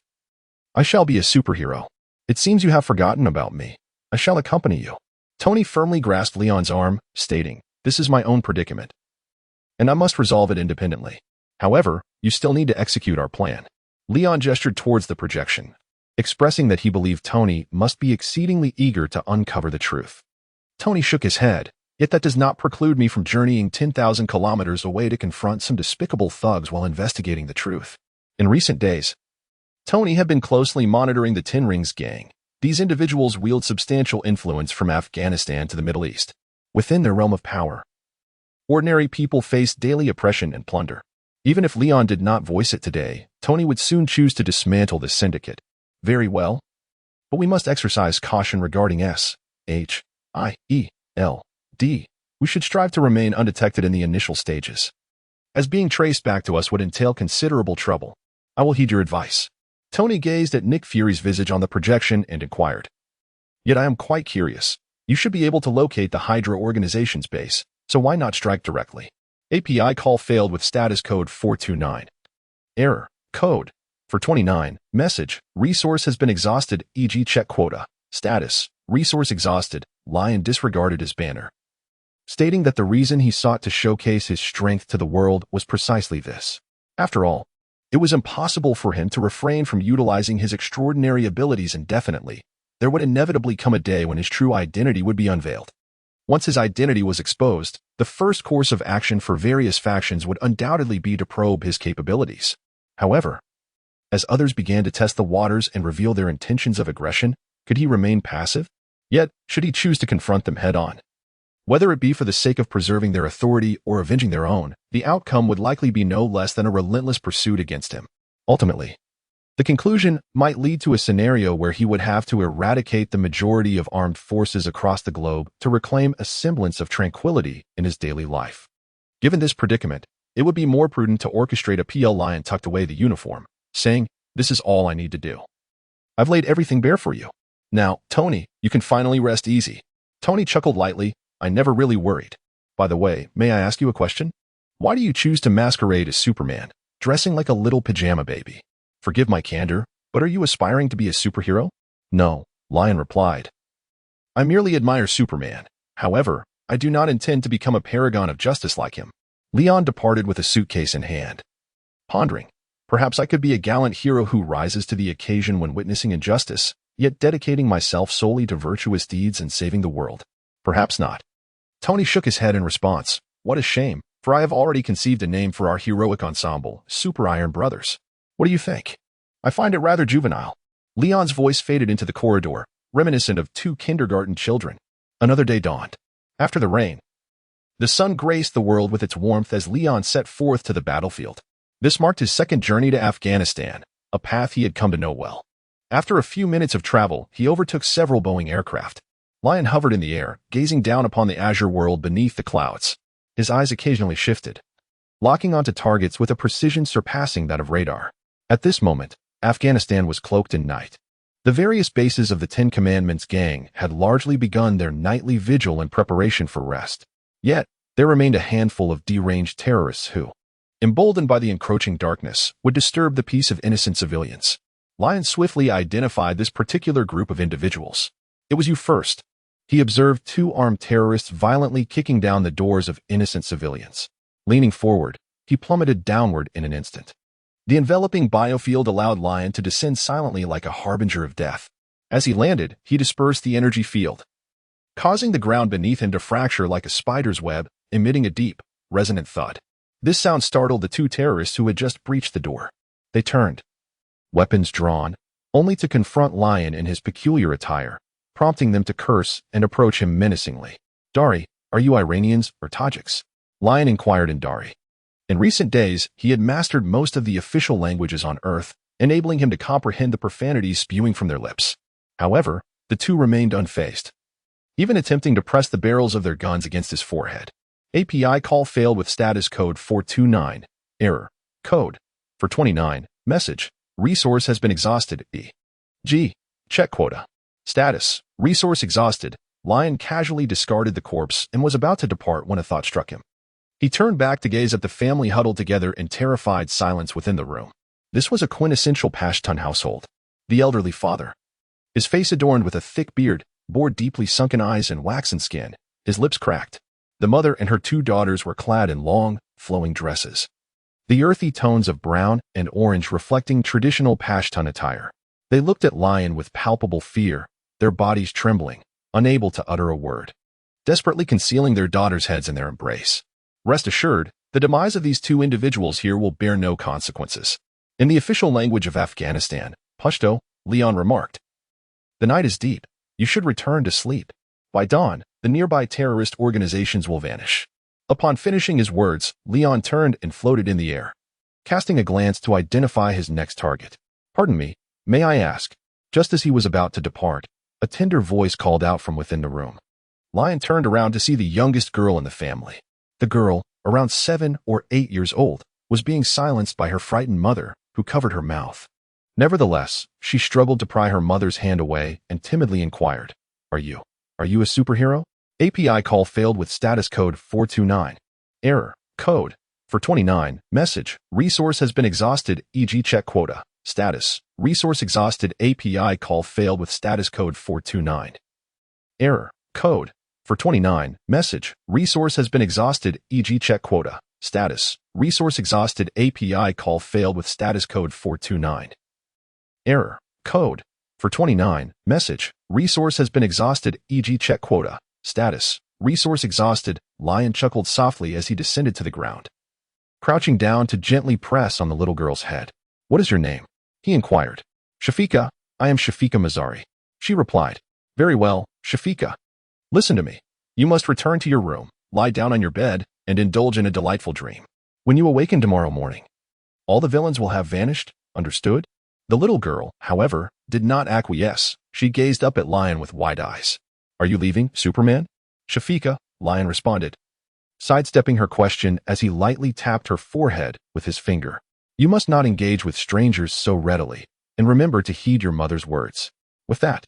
I shall be a superhero. It seems you have forgotten about me. I shall accompany you." Tony firmly grasped Leon's arm, stating, "This is my own predicament, and I must resolve it independently. However, you still need to execute our plan." Leon gestured towards the projection, expressing that he believed Tony must be exceedingly eager to uncover the truth. Tony shook his head, "Yet that does not preclude me from journeying 10,000 kilometers away to confront some despicable thugs while investigating the truth." In recent days, Tony had been closely monitoring the Ten Rings gang. These individuals wield substantial influence from Afghanistan to the Middle East. Within their realm of power, ordinary people face daily oppression and plunder. Even if Leon did not voice it today, Tony would soon choose to dismantle this syndicate. Very well, but we must exercise caution regarding S-H-I-E-L-D. We should strive to remain undetected in the initial stages, as being traced back to us would entail considerable trouble. I will heed your advice. Tony gazed at Nick Fury's visage on the projection and inquired, "Yet I am quite curious. You should be able to locate the Hydra organization's base, so why not strike directly?" API call failed with status code 429. Error. Code. For 29. Message. Resource has been exhausted, e.g. check quota. Status. Resource exhausted. Lion disregarded his banner, stating that the reason he sought to showcase his strength to the world was precisely this. After all, it was impossible for him to refrain from utilizing his extraordinary abilities indefinitely. There would inevitably come a day when his true identity would be unveiled. Once his identity was exposed, the first course of action for various factions would undoubtedly be to probe his capabilities. However, as others began to test the waters and reveal their intentions of aggression, could he remain passive? Yet, should he choose to confront them head-on, whether it be for the sake of preserving their authority or avenging their own, the outcome would likely be no less than a relentless pursuit against him. Ultimately, the conclusion might lead to a scenario where he would have to eradicate the majority of armed forces across the globe to reclaim a semblance of tranquility in his daily life. Given this predicament, it would be more prudent to orchestrate a PL Lion tucked away the uniform, saying, "This is all I need to do. I've laid everything bare for you. Now, Tony, you can finally rest easy." Tony chuckled lightly. "I never really worried. By the way, may I ask you a question? Why do you choose to masquerade as Superman, dressing like a little pajama baby? Forgive my candor, but are you aspiring to be a superhero?" "No," Lion replied. "I merely admire Superman. However, I do not intend to become a paragon of justice like him." Leon departed with a suitcase in hand, pondering, "Perhaps I could be a gallant hero who rises to the occasion when witnessing injustice, yet dedicating myself solely to virtuous deeds and saving the world. Perhaps not. Tony shook his head in response. What a shame, for I have already conceived a name for our heroic ensemble, Super Iron Brothers. What do you think? I find it rather juvenile. Leon's voice faded into the corridor, reminiscent of two kindergarten children. Another day dawned. After the rain, the sun graced the world with its warmth as Leon set forth to the battlefield. This marked his second journey to Afghanistan, a path he had come to know well. After a few minutes of travel, he overtook several Boeing aircraft. Lion hovered in the air, gazing down upon the azure world beneath the clouds. His eyes occasionally shifted, locking onto targets with a precision surpassing that of radar. At this moment, Afghanistan was cloaked in night. The various bases of the Ten Commandments gang had largely begun their nightly vigil in preparation for rest. Yet, there remained a handful of deranged terrorists who, emboldened by the encroaching darkness, would disturb the peace of innocent civilians. Lion swiftly identified this particular group of individuals. It was you first. He observed two armed terrorists violently kicking down the doors of innocent civilians. Leaning forward, he plummeted downward in an instant. The enveloping biofield allowed Lion to descend silently like a harbinger of death. As he landed, he dispersed the energy field, causing the ground beneath him to fracture like a spider's web, emitting a deep, resonant thud. This sound startled the two terrorists who had just breached the door. They turned, weapons drawn, only to confront Lion in his peculiar attire, prompting them to curse and approach him menacingly. Dari, are you Iranians or Tajiks? Lion inquired in Dari. In recent days, he had mastered most of the official languages on Earth, enabling him to comprehend the profanities spewing from their lips. However, the two remained unfazed, even attempting to press the barrels of their guns against his forehead. API call failed with status code 429. Error. Code. For 29. Message. Resource has been exhausted. E.G. Check quota. Status. Resource exhausted. Lion casually discarded the corpse and was about to depart when a thought struck him. He turned back to gaze at the family huddled together in terrified silence within the room. This was a quintessential Pashtun household. The elderly father, his face adorned with a thick beard, bore deeply sunken eyes and waxen skin, his lips cracked. The mother and her two daughters were clad in long, flowing dresses, the earthy tones of brown and orange reflecting traditional Pashtun attire. They looked at Lion with palpable fear, their bodies trembling, unable to utter a word, desperately concealing their daughters' heads in their embrace. Rest assured, the demise of these two individuals here will bear no consequences. In the official language of Afghanistan, Pashto, Leon remarked, the night is deep. You should return to sleep. By dawn, the nearby terrorist organizations will vanish. Upon finishing his words, Leon turned and floated in the air, casting a glance to identify his next target. Pardon me, may I ask? Just as he was about to depart, a tender voice called out from within the room. Lion turned around to see the youngest girl in the family. The girl, around 7 or 8 years old, was being silenced by her frightened mother, who covered her mouth. Nevertheless, she struggled to pry her mother's hand away and timidly inquired, Are you a superhero? API call failed with status code 429. Error. Code. For 29. Message. Resource has been exhausted, e.g. check quota. Status. Resource exhausted. API call failed with status code 429. Error. Code. For 29. Message. Resource has been exhausted, e.g. check quota. Status. Resource exhausted. API call failed with status code 429. Error. Code. For 29. Message. Resource has been exhausted, e.g. check quota. Status. Resource exhausted. Lion chuckled softly as he descended to the ground, crouching down to gently press on the little girl's head. What is your name? He inquired. Shafika. I am Shafika Mazari. She replied. Very well, Shafika. Listen to me. You must return to your room, lie down on your bed, and indulge in a delightful dream. When you awaken tomorrow morning, all the villains will have vanished, understood? The little girl, however, did not acquiesce. She gazed up at Lion with wide eyes. Are you leaving, Superman? Shafika, Lion responded, sidestepping her question as he lightly tapped her forehead with his finger. You must not engage with strangers so readily, and remember to heed your mother's words. With that,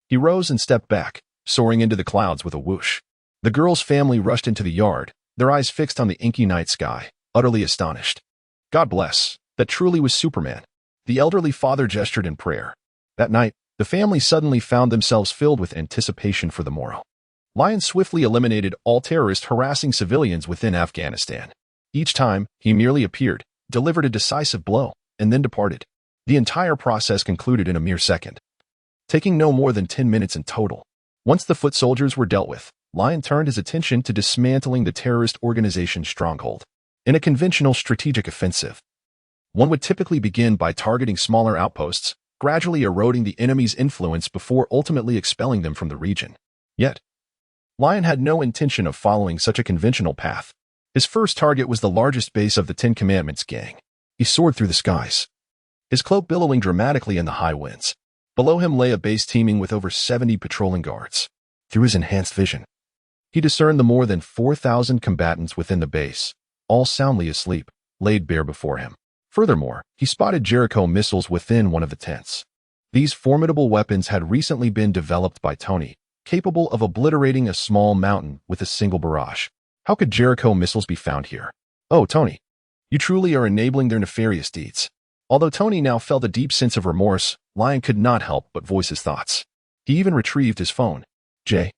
he rose and stepped back, soaring into the clouds with a whoosh. The girl's family rushed into the yard, their eyes fixed on the inky night sky, utterly astonished. God bless, that truly was Superman. The elderly father gestured in prayer. That night, the family suddenly found themselves filled with anticipation for the morrow. Lion swiftly eliminated all terrorists harassing civilians within Afghanistan. Each time, he merely appeared, delivered a decisive blow, and then departed. The entire process concluded in a mere second, taking no more than 10 minutes in total. Once the foot soldiers were dealt with, Lion turned his attention to dismantling the terrorist organization's stronghold. In a conventional strategic offensive, one would typically begin by targeting smaller outposts, gradually eroding the enemy's influence before ultimately expelling them from the region. Yet, Lion had no intention of following such a conventional path. His first target was the largest base of the Ten Commandments gang. He soared through the skies, his cloak billowing dramatically in the high winds. Below him lay a base teeming with over 70 patrolling guards. Through his enhanced vision, he discerned the more than 4,000 combatants within the base, all soundly asleep, laid bare before him. Furthermore, he spotted Jericho missiles within one of the tents. These formidable weapons had recently been developed by Tony, capable of obliterating a small mountain with a single barrage. How could Jericho missiles be found here? Oh, Tony, you truly are enabling their nefarious deeds. Although Tony now felt a deep sense of remorse, Lion could not help but voice his thoughts. He even retrieved his phone. Jarvis,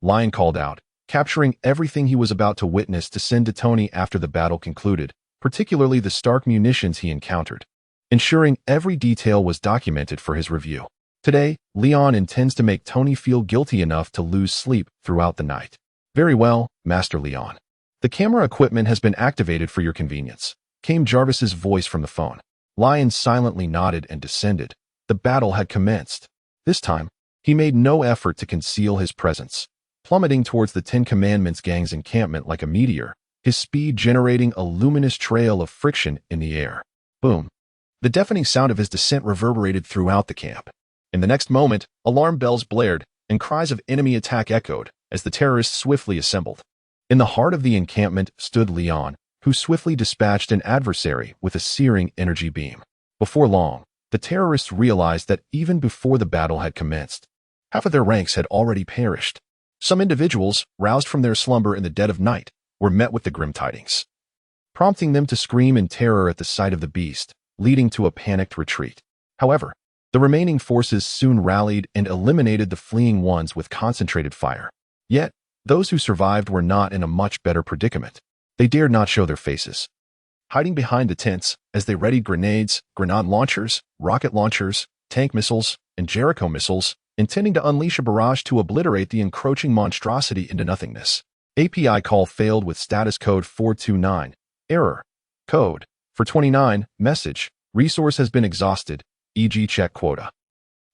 Lion called out, capturing everything he was about to witness to send to Tony after the battle concluded, particularly the stark munitions he encountered, ensuring every detail was documented for his review. Today, Leon intends to make Tony feel guilty enough to lose sleep throughout the night. Very well, Master Leon. The camera equipment has been activated for your convenience, came Jarvis's voice from the phone. Lion silently nodded and descended. The battle had commenced. This time, he made no effort to conceal his presence, plummeting towards the Ten Commandments gang's encampment like a meteor, his speed generating a luminous trail of friction in the air. Boom. The deafening sound of his descent reverberated throughout the camp. In the next moment, alarm bells blared, and cries of enemy attack echoed as the terrorists swiftly assembled. In the heart of the encampment stood Leon, who swiftly dispatched an adversary with a searing energy beam. Before long, the terrorists realized that even before the battle had commenced, half of their ranks had already perished. Some individuals, roused from their slumber in the dead of night, were met with the grim tidings, prompting them to scream in terror at the sight of the beast, leading to a panicked retreat. However, the remaining forces soon rallied and eliminated the fleeing ones with concentrated fire. Yet, those who survived were not in a much better predicament. They dared not show their faces, hiding behind the tents as they readied grenades, grenade launchers, rocket launchers, tank missiles, and Jericho missiles, intending to unleash a barrage to obliterate the encroaching monstrosity into nothingness. API call failed with status code 429. Error. Code. For 29. Message. Resource has been exhausted, e.g. check quota.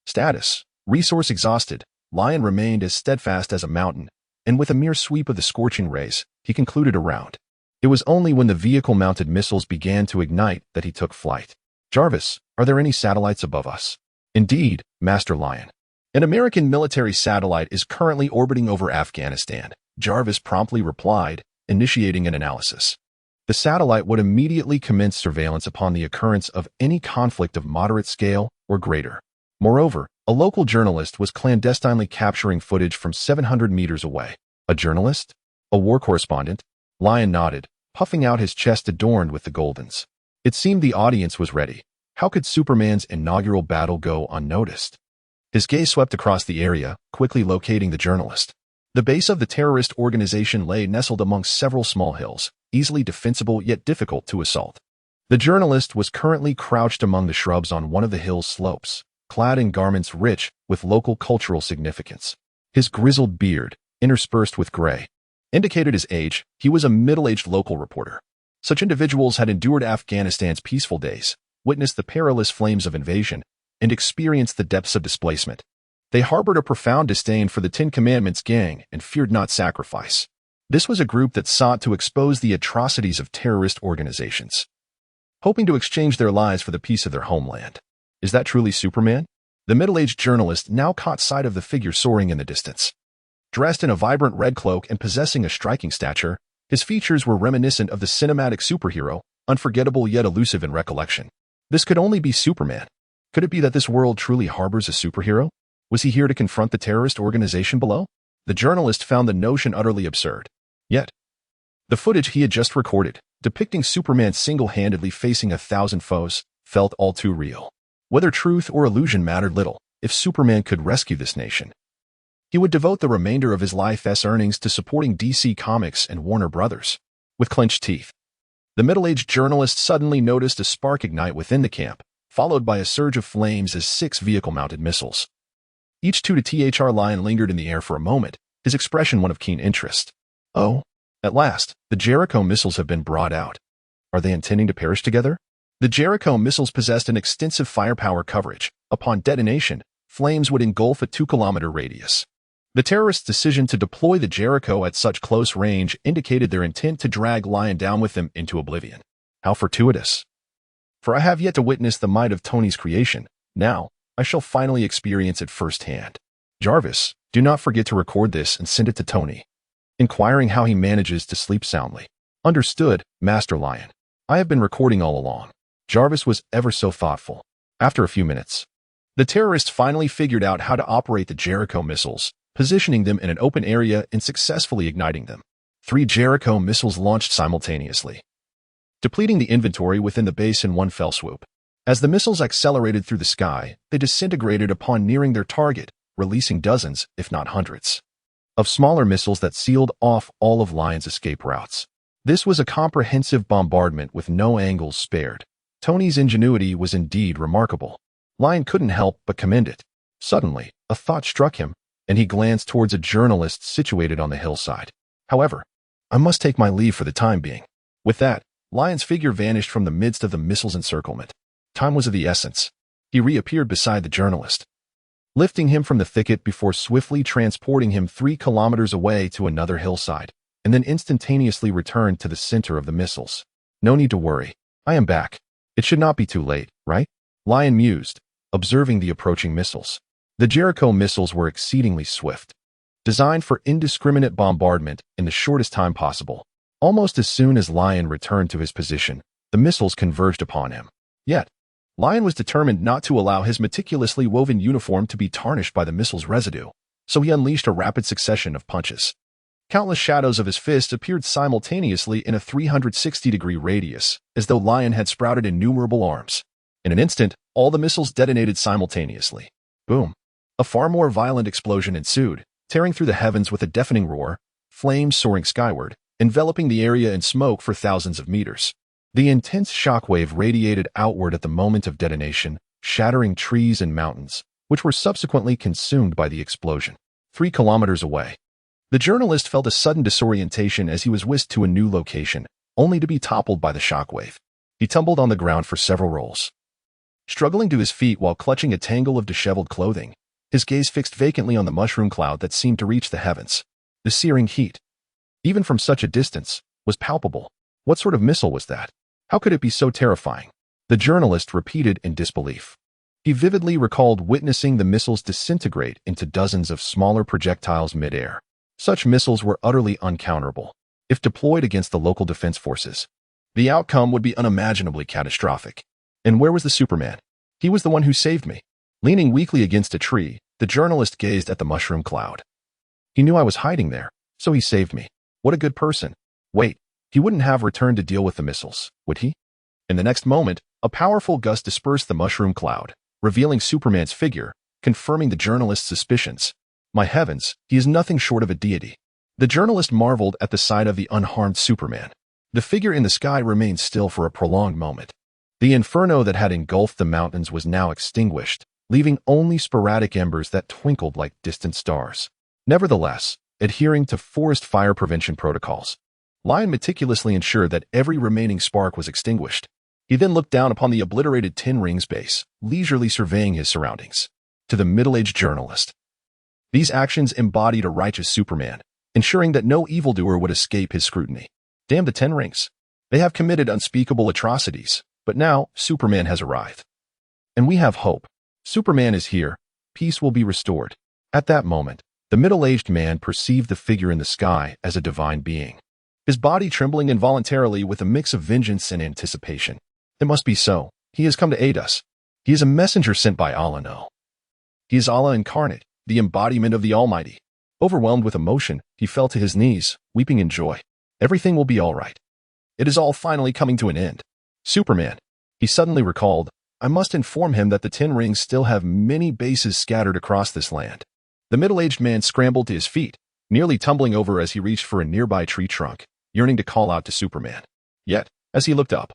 Status. Resource exhausted. Lion remained as steadfast as a mountain, and with a mere sweep of the scorching rays, he concluded a round. It was only when the vehicle-mounted missiles began to ignite that he took flight. Jarvis, are there any satellites above us? Indeed, Master Lion. An American military satellite is currently orbiting over Afghanistan, Jarvis promptly replied, initiating an analysis. The satellite would immediately commence surveillance upon the occurrence of any conflict of moderate scale or greater. Moreover, a local journalist was clandestinely capturing footage from 700 meters away. A journalist? A war correspondent? Lion nodded, puffing out his chest adorned with the goldens. It seemed the audience was ready. How could Superman's inaugural battle go unnoticed? His gaze swept across the area, quickly locating the journalist. The base of the terrorist organization lay nestled amongst several small hills, easily defensible yet difficult to assault. The journalist was currently crouched among the shrubs on one of the hill's slopes, clad in garments rich with local cultural significance. His grizzled beard, interspersed with gray, indicated his age. He was a middle-aged local reporter. Such individuals had endured Afghanistan's peaceful days, witnessed the perilous flames of invasion, and experienced the depths of displacement. They harbored a profound disdain for the Ten Commandments gang and feared not sacrifice. This was a group that sought to expose the atrocities of terrorist organizations, hoping to exchange their lives for the peace of their homeland. Is that truly Superman? The middle-aged journalist now caught sight of the figure soaring in the distance. Dressed in a vibrant red cloak and possessing a striking stature, his features were reminiscent of the cinematic superhero, unforgettable yet elusive in recollection. This could only be Superman. Could it be that this world truly harbors a superhero? Was he here to confront the terrorist organization below? The journalist found the notion utterly absurd. Yet, the footage he had just recorded, depicting Superman single-handedly facing 1,000 foes, felt all too real. Whether truth or illusion mattered little. If Superman could rescue this nation, he would devote the remainder of his life's earnings to supporting DC Comics and Warner Brothers. With clenched teeth, the middle-aged journalist suddenly noticed a spark ignite within the camp, followed by a surge of flames as 6 vehicle-mounted missiles Each 2 to THR lion lingered in the air for a moment, his expression one of keen interest. Oh, at last, the Jericho missiles have been brought out. Are they intending to perish together? The Jericho missiles possessed an extensive firepower coverage. Upon detonation, flames would engulf a 2-kilometer radius. The terrorists' decision to deploy the Jericho at such close range indicated their intent to drag Lion down with them into oblivion. How fortuitous. For I have yet to witness the might of Tony's creation. Now, I shall finally experience it firsthand. Jarvis, do not forget to record this and send it to Tony, inquiring how he manages to sleep soundly. Understood, Master Lion. I have been recording all along. Jarvis was ever so thoughtful. After a few minutes, the terrorists finally figured out how to operate the Jericho missiles, positioning them in an open area and successfully igniting them. 3 Jericho missiles launched simultaneously, depleting the inventory within the base in one fell swoop. As the missiles accelerated through the sky, they disintegrated upon nearing their target, releasing dozens, if not hundreds, of smaller missiles that sealed off all of Lion's escape routes. This was a comprehensive bombardment with no angles spared. Tony's ingenuity was indeed remarkable. Lion couldn't help but commend it. Suddenly, a thought struck him, and he glanced towards a journalist situated on the hillside. However, I must take my leave for the time being. With that, Lion's figure vanished from the midst of the missile's encirclement. Time was of the essence. He reappeared beside the journalist, lifting him from the thicket before swiftly transporting him 3 kilometers away to another hillside, and then instantaneously returned to the center of the missiles. No need to worry. I am back. It should not be too late, right? Lion mused, observing the approaching missiles. The Jericho missiles were exceedingly swift, designed for indiscriminate bombardment in the shortest time possible. Almost as soon as Lion returned to his position, the missiles converged upon him. Yet, Lion was determined not to allow his meticulously woven uniform to be tarnished by the missile's residue, so he unleashed a rapid succession of punches. Countless shadows of his fists appeared simultaneously in a 360-degree radius, as though Lion had sprouted innumerable arms. In an instant, all the missiles detonated simultaneously. Boom! A far more violent explosion ensued, tearing through the heavens with a deafening roar, flames soaring skyward, enveloping the area in smoke for thousands of meters. The intense shockwave radiated outward at the moment of detonation, shattering trees and mountains, which were subsequently consumed by the explosion. 3 kilometers away, the journalist felt a sudden disorientation as he was whisked to a new location, only to be toppled by the shockwave. He tumbled on the ground for several rolls, struggling to his feet while clutching a tangle of disheveled clothing, his gaze fixed vacantly on the mushroom cloud that seemed to reach the heavens. The searing heat, even from such a distance, was palpable. What sort of missile was that? How could it be so terrifying? The journalist repeated in disbelief. He vividly recalled witnessing the missiles disintegrate into dozens of smaller projectiles mid-air. Such missiles were utterly uncounterable. If deployed against the local defense forces, the outcome would be unimaginably catastrophic. And where was the Superman? He was the one who saved me. Leaning weakly against a tree, the journalist gazed at the mushroom cloud. He knew I was hiding there, so he saved me. What a good person. Wait. He wouldn't have returned to deal with the missiles, would he? In the next moment, a powerful gust dispersed the mushroom cloud, revealing Superman's figure, confirming the journalist's suspicions. My heavens, he is nothing short of a deity. The journalist marveled at the sight of the unharmed Superman. The figure in the sky remained still for a prolonged moment. The inferno that had engulfed the mountains was now extinguished, leaving only sporadic embers that twinkled like distant stars. Nevertheless, adhering to forest fire prevention protocols, Lion meticulously ensured that every remaining spark was extinguished. He then looked down upon the obliterated tin rings base, leisurely surveying his surroundings. To the middle-aged journalist, these actions embodied a righteous Superman, ensuring that no evildoer would escape his scrutiny. Damn the 10 rings. They have committed unspeakable atrocities, but now Superman has arrived. And we have hope. Superman is here. Peace will be restored. At that moment, the middle-aged man perceived the figure in the sky as a divine being, his body trembling involuntarily with a mix of vengeance and anticipation. It must be so. He has come to aid us. He is a messenger sent by Allah. No. He is Allah incarnate, the embodiment of the Almighty. Overwhelmed with emotion, he fell to his knees, weeping in joy. Everything will be all right. It is all finally coming to an end. Superman. He suddenly recalled, I must inform him that the 10 rings still have many bases scattered across this land. The middle-aged man scrambled to his feet, nearly tumbling over as he reached for a nearby tree trunk, yearning to call out to Superman. Yet, as he looked up,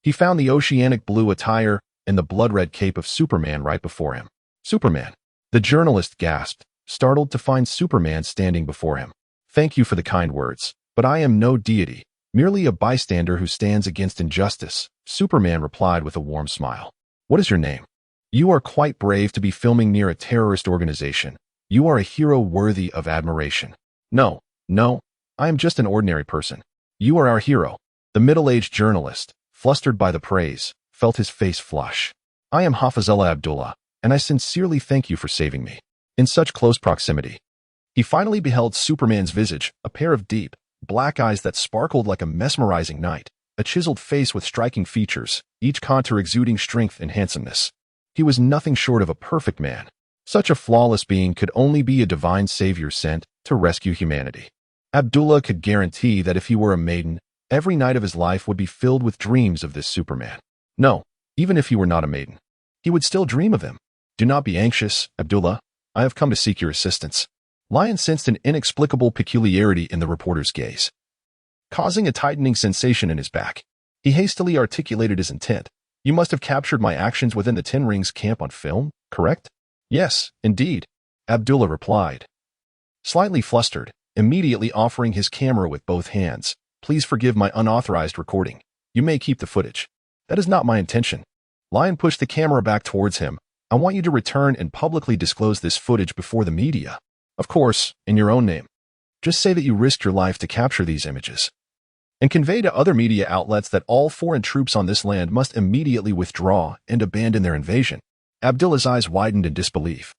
he found the oceanic blue attire and the blood-red cape of Superman right before him. Superman. The journalist gasped, startled to find Superman standing before him. Thank you for the kind words, but I am no deity, merely a bystander who stands against injustice, Superman replied with a warm smile. What is your name? You are quite brave to be filming near a terrorist organization. You are a hero worthy of admiration. No, I am just an ordinary person. You are our hero. The middle-aged journalist, flustered by the praise, felt his face flush. I am Hafizullah Abdullah, and I sincerely thank you for saving me. In such close proximity, he finally beheld Superman's visage, a pair of deep, black eyes that sparkled like a mesmerizing night, a chiseled face with striking features, each contour exuding strength and handsomeness. He was nothing short of a perfect man. Such a flawless being could only be a divine savior sent to rescue humanity. Abdullah could guarantee that if he were a maiden, every night of his life would be filled with dreams of this Superman. No, even if he were not a maiden, he would still dream of him. Do not be anxious, Abdullah. I have come to seek your assistance. Lion sensed an inexplicable peculiarity in the reporter's gaze, causing a tightening sensation in his back. He hastily articulated his intent. You must have captured my actions within the Ten Rings camp on film, correct? Yes, indeed, Abdullah replied, slightly flustered, immediately offering his camera with both hands. Please forgive my unauthorized recording. You may keep the footage. That is not my intention. Lion pushed the camera back towards him. I want you to return and publicly disclose this footage before the media. Of course, in your own name. Just say that you risked your life to capture these images, and convey to other media outlets that all foreign troops on this land must immediately withdraw and abandon their invasion. Abdullah's eyes widened in disbelief.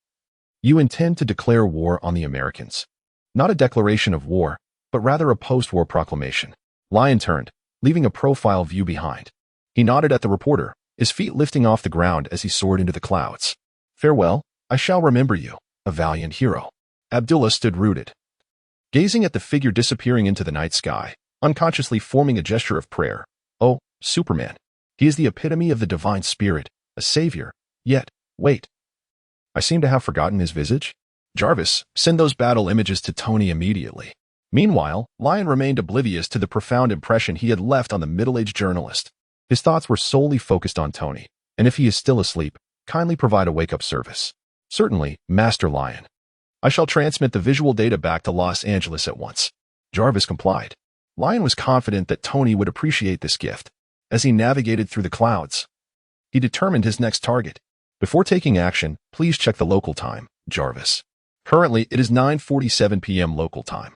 You intend to declare war on the Americans. Not a declaration of war, but rather a post-war proclamation. Lion turned, leaving a profile view behind. He nodded at the reporter, his feet lifting off the ground as he soared into the clouds. Farewell, I shall remember you, a valiant hero. Abdullah stood rooted, gazing at the figure disappearing into the night sky, unconsciously forming a gesture of prayer. Oh, Superman. He is the epitome of the divine spirit, a savior. Yet, wait. I seem to have forgotten his visage. Jarvis, send those battle images to Tony immediately. Meanwhile, Lion remained oblivious to the profound impression he had left on the middle-aged journalist. His thoughts were solely focused on Tony, and if he is still asleep, kindly provide a wake-up service. Certainly, Master Lion. I shall transmit the visual data back to Los Angeles at once. Jarvis complied. Lion was confident that Tony would appreciate this gift. As he navigated through the clouds, he determined his next target. Before taking action, please check the local time, Jarvis. Currently, it is 9:47 p.m. local time.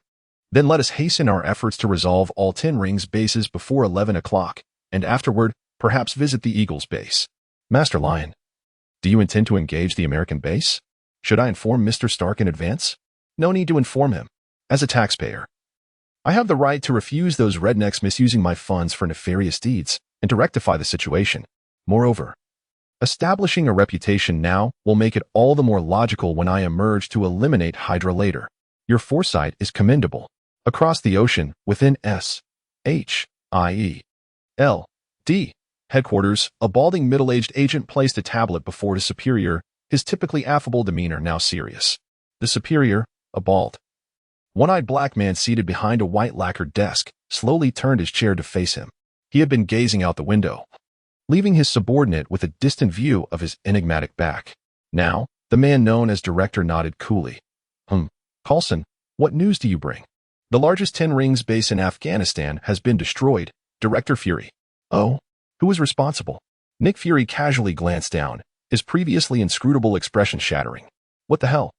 Then let us hasten our efforts to resolve all 10 Rings bases before 11 o'clock, and afterward, perhaps visit the Eagles base. Master Lion, do you intend to engage the American base? Should I inform Mr. Stark in advance? No need to inform him. As a taxpayer, I have the right to refuse those rednecks misusing my funds for nefarious deeds and to rectify the situation. Moreover, establishing a reputation now will make it all the more logical when I emerge to eliminate Hydra later. Your foresight is commendable. Across the ocean, within S.H.I.E.L.D. headquarters, a balding middle-aged agent placed a tablet before his superior, his typically affable demeanor now serious. The superior, a bald, one-eyed black man seated behind a white lacquered desk, slowly turned his chair to face him. He had been gazing out the window, leaving his subordinate with a distant view of his enigmatic back. Now, the man known as Director nodded coolly. Coulson, what news do you bring? The largest 10 Rings base in Afghanistan has been destroyed, Director Fury. Oh, who was responsible? Nick Fury casually glanced down, his previously inscrutable expression shattering. What the hell?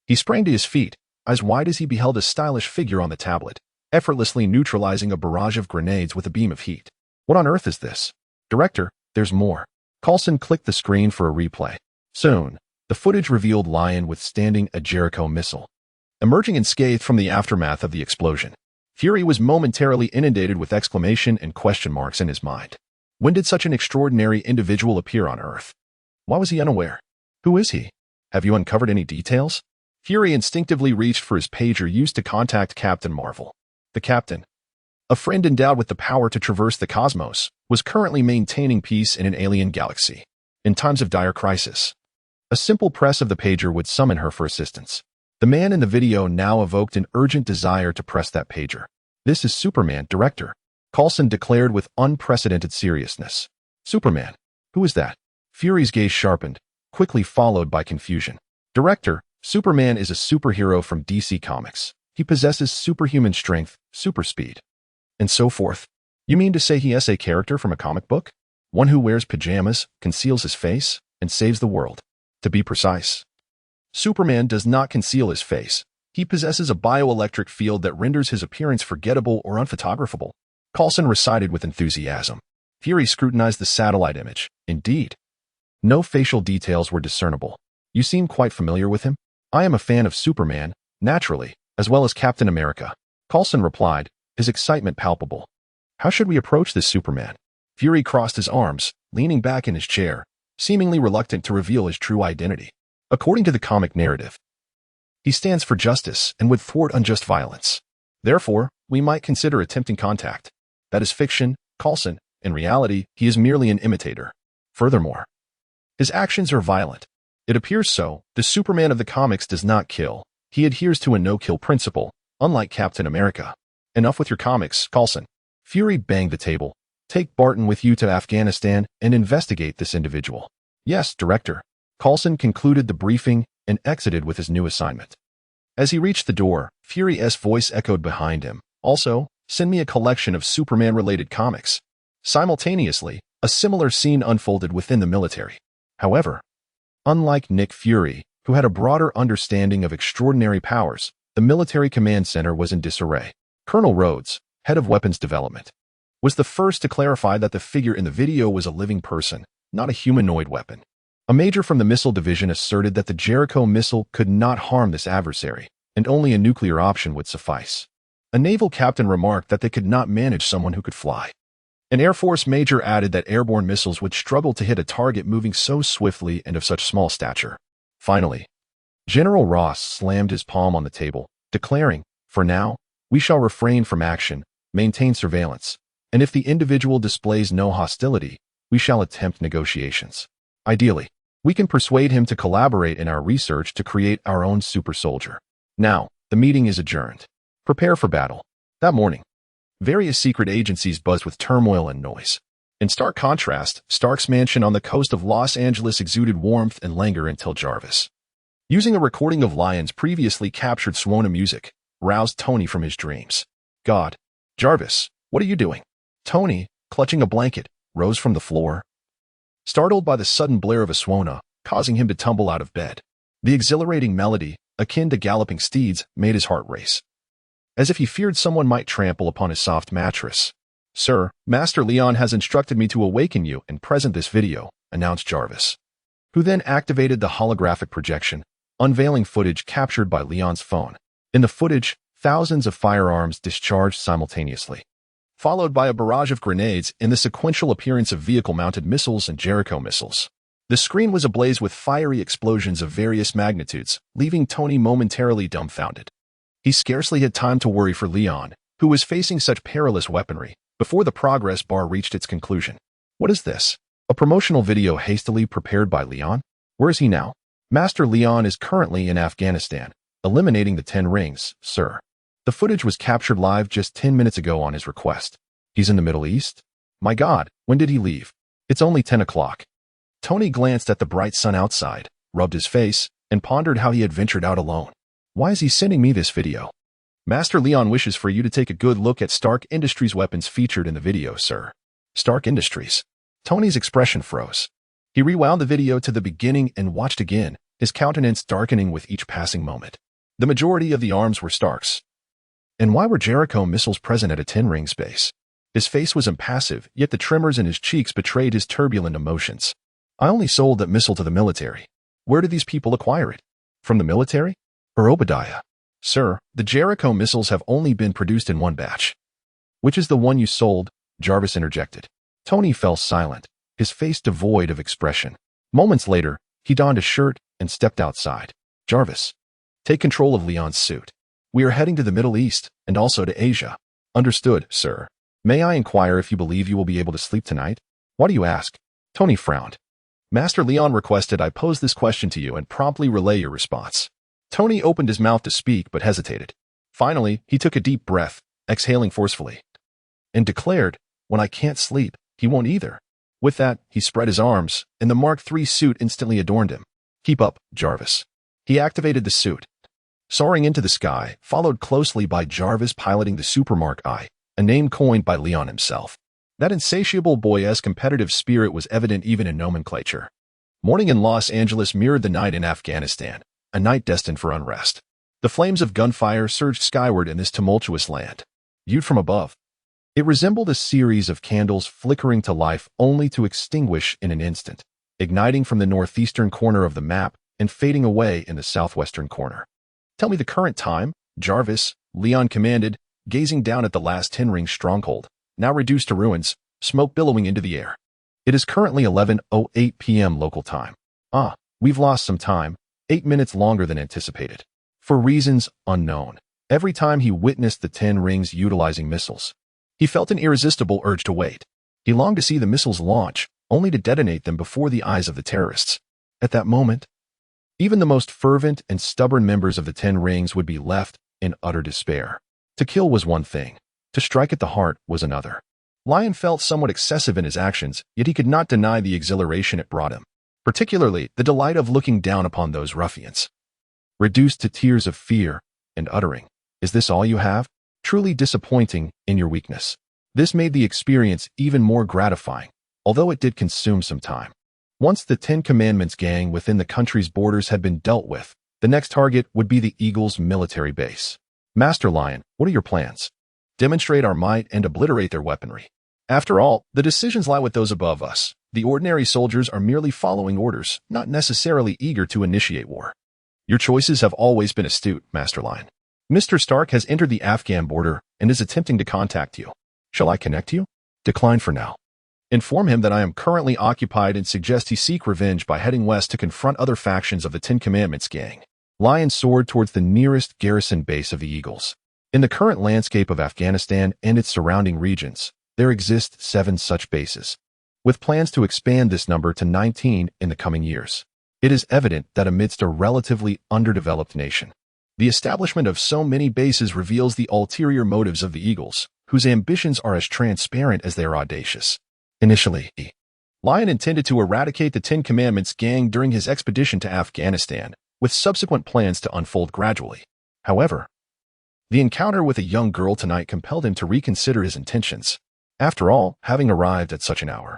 He sprang to his feet, eyes wide as he beheld a stylish figure on the tablet, effortlessly neutralizing a barrage of grenades with a beam of heat. What on earth is this? Director, there's more. Coulson clicked the screen for a replay. Soon, the footage revealed Lion withstanding a Jericho missile, emerging unscathed from the aftermath of the explosion. Fury was momentarily inundated with exclamation and question marks in his mind. When did such an extraordinary individual appear on Earth? Why was he unaware? Who is he? Have you uncovered any details? Fury instinctively reached for his pager used to contact Captain Marvel. The captain, a friend endowed with the power to traverse the cosmos, was currently maintaining peace in an alien galaxy. In times of dire crisis, a simple press of the pager would summon her for assistance. The man in the video now evoked an urgent desire to press that pager. This is Superman, Director, Coulson declared with unprecedented seriousness. Superman? Who is that? Fury's gaze sharpened, quickly followed by confusion. Director, Superman is a superhero from DC Comics. He possesses superhuman strength, super speed, and so forth. You mean to say he is a character from a comic book? One who wears pajamas, conceals his face, and saves the world. To be precise, Superman does not conceal his face. He possesses a bioelectric field that renders his appearance forgettable or unphotographable. Coulson recited with enthusiasm. Fury scrutinized the satellite image. Indeed. No facial details were discernible. You seem quite familiar with him? I am a fan of Superman, naturally, as well as Captain America. Coulson replied, his excitement palpable. How should we approach this Superman? Fury crossed his arms, leaning back in his chair, seemingly reluctant to reveal his true identity. According to the comic narrative, he stands for justice and would thwart unjust violence. Therefore, we might consider attempting contact. That is fiction, Coulson. In reality, he is merely an imitator. Furthermore, his actions are violent. It appears so. The Superman of the comics does not kill. He adheres to a no-kill principle, unlike Captain America. Enough with your comics, Coulson. Fury banged the table. Take Barton with you to Afghanistan and investigate this individual. Yes, Director. Coulson concluded the briefing and exited with his new assignment. As he reached the door, Fury's voice echoed behind him. Also, send me a collection of Superman-related comics. Simultaneously, a similar scene unfolded within the military. However, unlike Nick Fury, who had a broader understanding of extraordinary powers, the military command center was in disarray. Colonel Rhodes, head of weapons development, was the first to clarify that the figure in the video was a living person, not a humanoid weapon. A major from the missile division asserted that the Jericho missile could not harm this adversary, and only a nuclear option would suffice. A naval captain remarked that they could not manage someone who could fly. An Air Force major added that airborne missiles would struggle to hit a target moving so swiftly and of such small stature. Finally, General Ross slammed his palm on the table, declaring, for now, we shall refrain from action, maintain surveillance, and if the individual displays no hostility, we shall attempt negotiations. Ideally, we can persuade him to collaborate in our research to create our own super soldier. Now, the meeting is adjourned. Prepare for battle. That morning, various secret agencies buzzed with turmoil and noise. In stark contrast, Stark's mansion on the coast of Los Angeles exuded warmth and languor until Jarvis, using a recording of Lyon's previously captured Swona music, roused Tony from his dreams. God, Jarvis, what are you doing? Tony, clutching a blanket, rose from the floor, startled by the sudden blare of a Swona, causing him to tumble out of bed. The exhilarating melody, akin to galloping steeds, made his heart race, as if he feared someone might trample upon his soft mattress. Sir, Master Leon has instructed me to awaken you and present this video, announced Jarvis, who then activated the holographic projection, unveiling footage captured by Leon's phone. In the footage, thousands of firearms discharged simultaneously, followed by a barrage of grenades and the sequential appearance of vehicle-mounted missiles and Jericho missiles. The screen was ablaze with fiery explosions of various magnitudes, leaving Tony momentarily dumbfounded. He scarcely had time to worry for Leon, who was facing such perilous weaponry, before the progress bar reached its conclusion. What is this? A promotional video hastily prepared by Leon? Where is he now? Master Leon is currently in Afghanistan, eliminating the 10 rings, sir. The footage was captured live just 10 minutes ago on his request. He's in the Middle East? My God, when did he leave? It's only 10 o'clock. Tony glanced at the bright sun outside, rubbed his face, and pondered how he had ventured out alone. Why is he sending me this video? Master Leon wishes for you to take a good look at Stark Industries weapons featured in the video, sir. Stark Industries. Tony's expression froze. He rewound the video to the beginning and watched again, his countenance darkening with each passing moment. The majority of the arms were Stark's. And why were Jericho missiles present at a 10 rings base? His face was impassive, yet the tremors in his cheeks betrayed his turbulent emotions. I only sold that missile to the military. Where did these people acquire it? From the military? Or Obadiah? Sir, the Jericho missiles have only been produced in one batch. Which is the one you sold? Jarvis interjected. Tony fell silent, his face devoid of expression. Moments later, he donned a shirt and stepped outside. Jarvis, take control of Leon's suit. We are heading to the Middle East and also to Asia. Understood, sir. May I inquire if you believe you will be able to sleep tonight? Why do you ask? Tony frowned. Master Leon requested I pose this question to you and promptly relay your response. Tony opened his mouth to speak but hesitated. Finally, he took a deep breath, exhaling forcefully, and declared, when I can't sleep, he won't either. With that, he spread his arms, and the Mark III suit instantly adorned him. Keep up, Jarvis. He activated the suit, soaring into the sky, followed closely by Jarvis piloting the Supermark I, a name coined by Leon himself. That insatiable boy-esque competitive spirit was evident even in nomenclature. Morning in Los Angeles mirrored the night in Afghanistan, a night destined for unrest. The flames of gunfire surged skyward in this tumultuous land. Viewed from above, it resembled a series of candles flickering to life only to extinguish in an instant, igniting from the northeastern corner of the map and fading away in the southwestern corner. "Tell me the current time," Jarvis, Leon commanded, gazing down at the last 10-ring stronghold, now reduced to ruins, smoke billowing into the air. "It is currently 11:08 p.m. local time." "Ah, we've lost some time, 8 minutes longer than anticipated." For reasons unknown, every time he witnessed the 10 rings utilizing missiles, he felt an irresistible urge to wait. He longed to see the missiles launch, only to detonate them before the eyes of the terrorists. At that moment, even the most fervent and stubborn members of the 10 rings would be left in utter despair. To kill was one thing, to strike at the heart was another. Lion felt somewhat excessive in his actions, yet he could not deny the exhilaration it brought him, particularly the delight of looking down upon those ruffians, reduced to tears of fear and uttering, "Is this all you have?" Truly disappointing in your weakness. This made the experience even more gratifying, although it did consume some time. Once the 10 Commandments gang within the country's borders had been dealt with, the next target would be the Eagles' military base. "Master Lion, what are your plans?" "Demonstrate our might and obliterate their weaponry. After all, the decisions lie with those above us. The ordinary soldiers are merely following orders, not necessarily eager to initiate war." "Your choices have always been astute, Master Lion. Mr. Stark has entered the Afghan border and is attempting to contact you. Shall I connect you?" "Decline for now. Inform him that I am currently occupied and suggest he seek revenge by heading west to confront other factions of the 10 Commandments gang." Lion soared towards the nearest garrison base of the Eagles. In the current landscape of Afghanistan and its surrounding regions, there exist 7 such bases, with plans to expand this number to 19 in the coming years. It is evident that amidst a relatively underdeveloped nation, the establishment of so many bases reveals the ulterior motives of the Eagles, whose ambitions are as transparent as they are audacious. Initially, Lion intended to eradicate the 10 Commandments gang during his expedition to Afghanistan, with subsequent plans to unfold gradually. However, the encounter with a young girl tonight compelled him to reconsider his intentions. After all, having arrived at such an hour,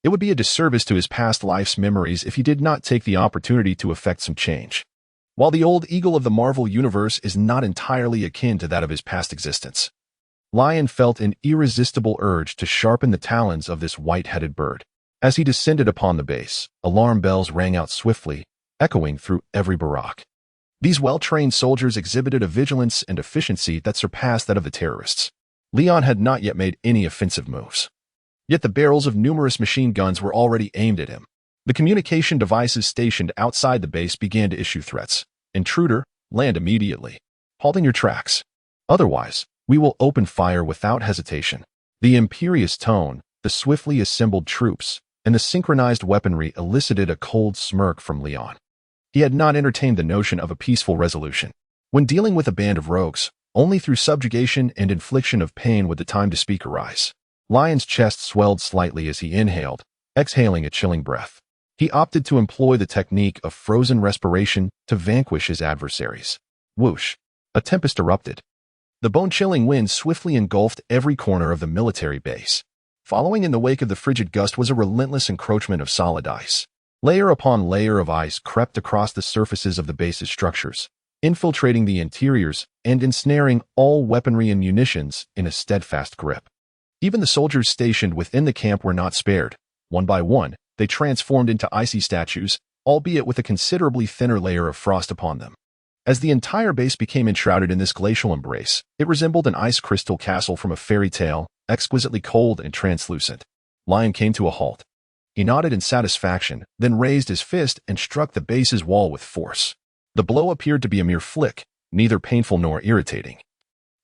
it would be a disservice to his past life's memories if he did not take the opportunity to effect some change. While the old eagle of the Marvel Universe is not entirely akin to that of his past existence, Lion felt an irresistible urge to sharpen the talons of this white-headed bird. As he descended upon the base, alarm bells rang out swiftly, echoing through every barrack. These well-trained soldiers exhibited a vigilance and efficiency that surpassed that of the terrorists. Leon had not yet made any offensive moves, yet the barrels of numerous machine guns were already aimed at him. The communication devices stationed outside the base began to issue threats. "Intruder, land immediately. Halt in your tracks. Otherwise, we will open fire without hesitation." The imperious tone, the swiftly assembled troops, and the synchronized weaponry elicited a cold smirk from Leon. He had not entertained the notion of a peaceful resolution. When dealing with a band of rogues, only through subjugation and infliction of pain would the time to speak arise. Lion's chest swelled slightly as he inhaled, exhaling a chilling breath. He opted to employ the technique of frozen respiration to vanquish his adversaries. Whoosh! A tempest erupted. The bone-chilling wind swiftly engulfed every corner of the military base. Following in the wake of the frigid gust was a relentless encroachment of solid ice. Layer upon layer of ice crept across the surfaces of the base's structures, infiltrating the interiors and ensnaring all weaponry and munitions in a steadfast grip. Even the soldiers stationed within the camp were not spared. One by one, they transformed into icy statues, albeit with a considerably thinner layer of frost upon them. As the entire base became enshrouded in this glacial embrace, it resembled an ice crystal castle from a fairy tale, exquisitely cold and translucent. Lion came to a halt. He nodded in satisfaction, then raised his fist and struck the base's wall with force. The blow appeared to be a mere flick, neither painful nor irritating,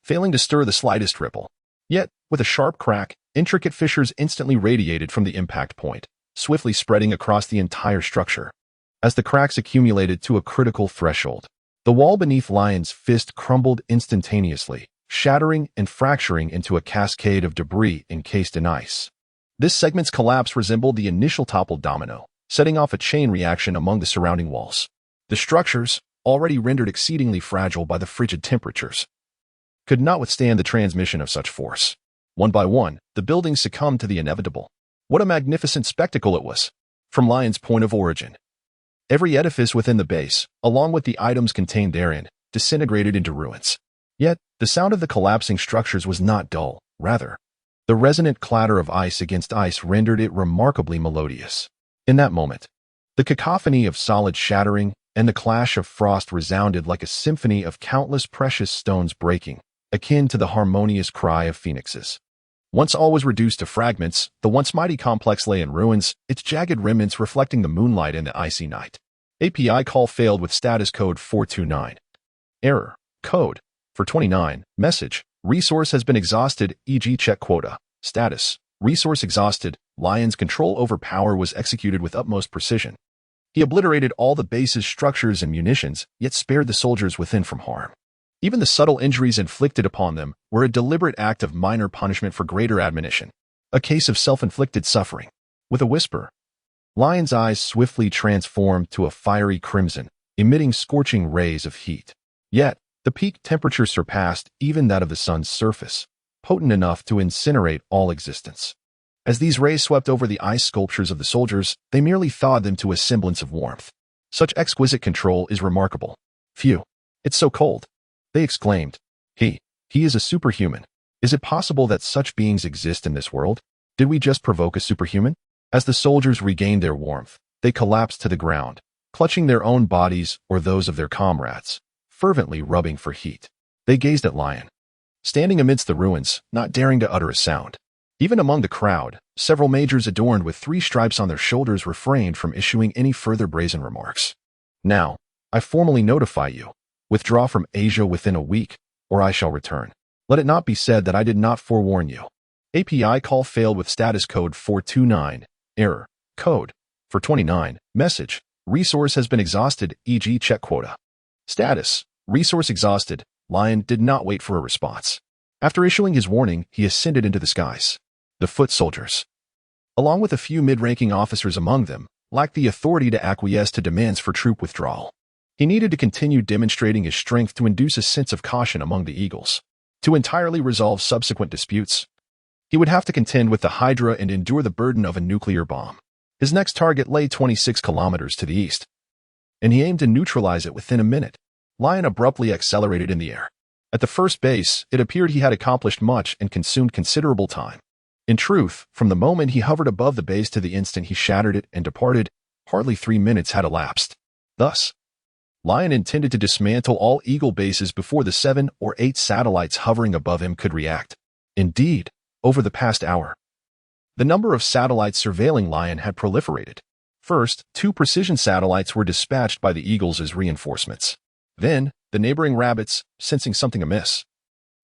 failing to stir the slightest ripple. Yet, with a sharp crack, intricate fissures instantly radiated from the impact point, swiftly spreading across the entire structure. As the cracks accumulated to a critical threshold, the wall beneath Lion's fist crumbled instantaneously, shattering and fracturing into a cascade of debris encased in ice. This segment's collapse resembled the initial toppled domino, setting off a chain reaction among the surrounding walls. The structures, already rendered exceedingly fragile by the frigid temperatures, could not withstand the transmission of such force. One by one, the buildings succumbed to the inevitable. What a magnificent spectacle it was! From Lion's point of origin, every edifice within the base, along with the items contained therein, disintegrated into ruins. Yet, the sound of the collapsing structures was not dull. Rather, the resonant clatter of ice against ice rendered it remarkably melodious. In that moment, the cacophony of solid shattering and the clash of frost resounded like a symphony of countless precious stones breaking, akin to the harmonious cry of phoenixes. Once all was reduced to fragments, the once mighty complex lay in ruins, its jagged remnants reflecting the moonlight in the icy night. API call failed with status code 429. Error. Code. For 29. Message. Resource has been exhausted, e.g. check quota. Status. Resource exhausted. Lion's control over power was executed with utmost precision. He obliterated all the base's structures and munitions, yet spared the soldiers within from harm. Even the subtle injuries inflicted upon them were a deliberate act of minor punishment for greater admonition, a case of self-inflicted suffering. With a whisper, Lion's eyes swiftly transformed to a fiery crimson, emitting scorching rays of heat. Yet, the peak temperature surpassed even that of the sun's surface, potent enough to incinerate all existence. As these rays swept over the ice sculptures of the soldiers, they merely thawed them to a semblance of warmth. Such exquisite control is remarkable. Phew, it's so cold, they exclaimed. He is a superhuman. Is it possible that such beings exist in this world? Did we just provoke a superhuman? As the soldiers regained their warmth, they collapsed to the ground, clutching their own bodies or those of their comrades, fervently rubbing for heat. They gazed at Lion, standing amidst the ruins, not daring to utter a sound. Even among the crowd, several majors adorned with 3 stripes on their shoulders refrained from issuing any further brazen remarks. Now, I formally notify you. Withdraw from Asia within a week, or I shall return. Let it not be said that I did not forewarn you. API call failed with status code 429. Error. Code. For 29. Message. Resource has been exhausted, e.g. check quota. Status. Resource exhausted. Lion did not wait for a response. After issuing his warning, he ascended into the skies. The foot soldiers, along with a few mid-ranking officers among them, lacked the authority to acquiesce to demands for troop withdrawal. He needed to continue demonstrating his strength to induce a sense of caution among the Eagles. To entirely resolve subsequent disputes, he would have to contend with the Hydra and endure the burden of a nuclear bomb. His next target lay 26 kilometers to the east, and he aimed to neutralize it within a minute. Lion abruptly accelerated in the air. At the first base, it appeared he had accomplished much and consumed considerable time. In truth, from the moment he hovered above the base to the instant he shattered it and departed, hardly 3 minutes had elapsed. Thus, Lion intended to dismantle all Eagle bases before the 7 or 8 satellites hovering above him could react. Indeed, over the past hour, the number of satellites surveilling Lion had proliferated. First, 2 precision satellites were dispatched by the Eagles as reinforcements. Then, the neighboring rabbits, sensing something amiss,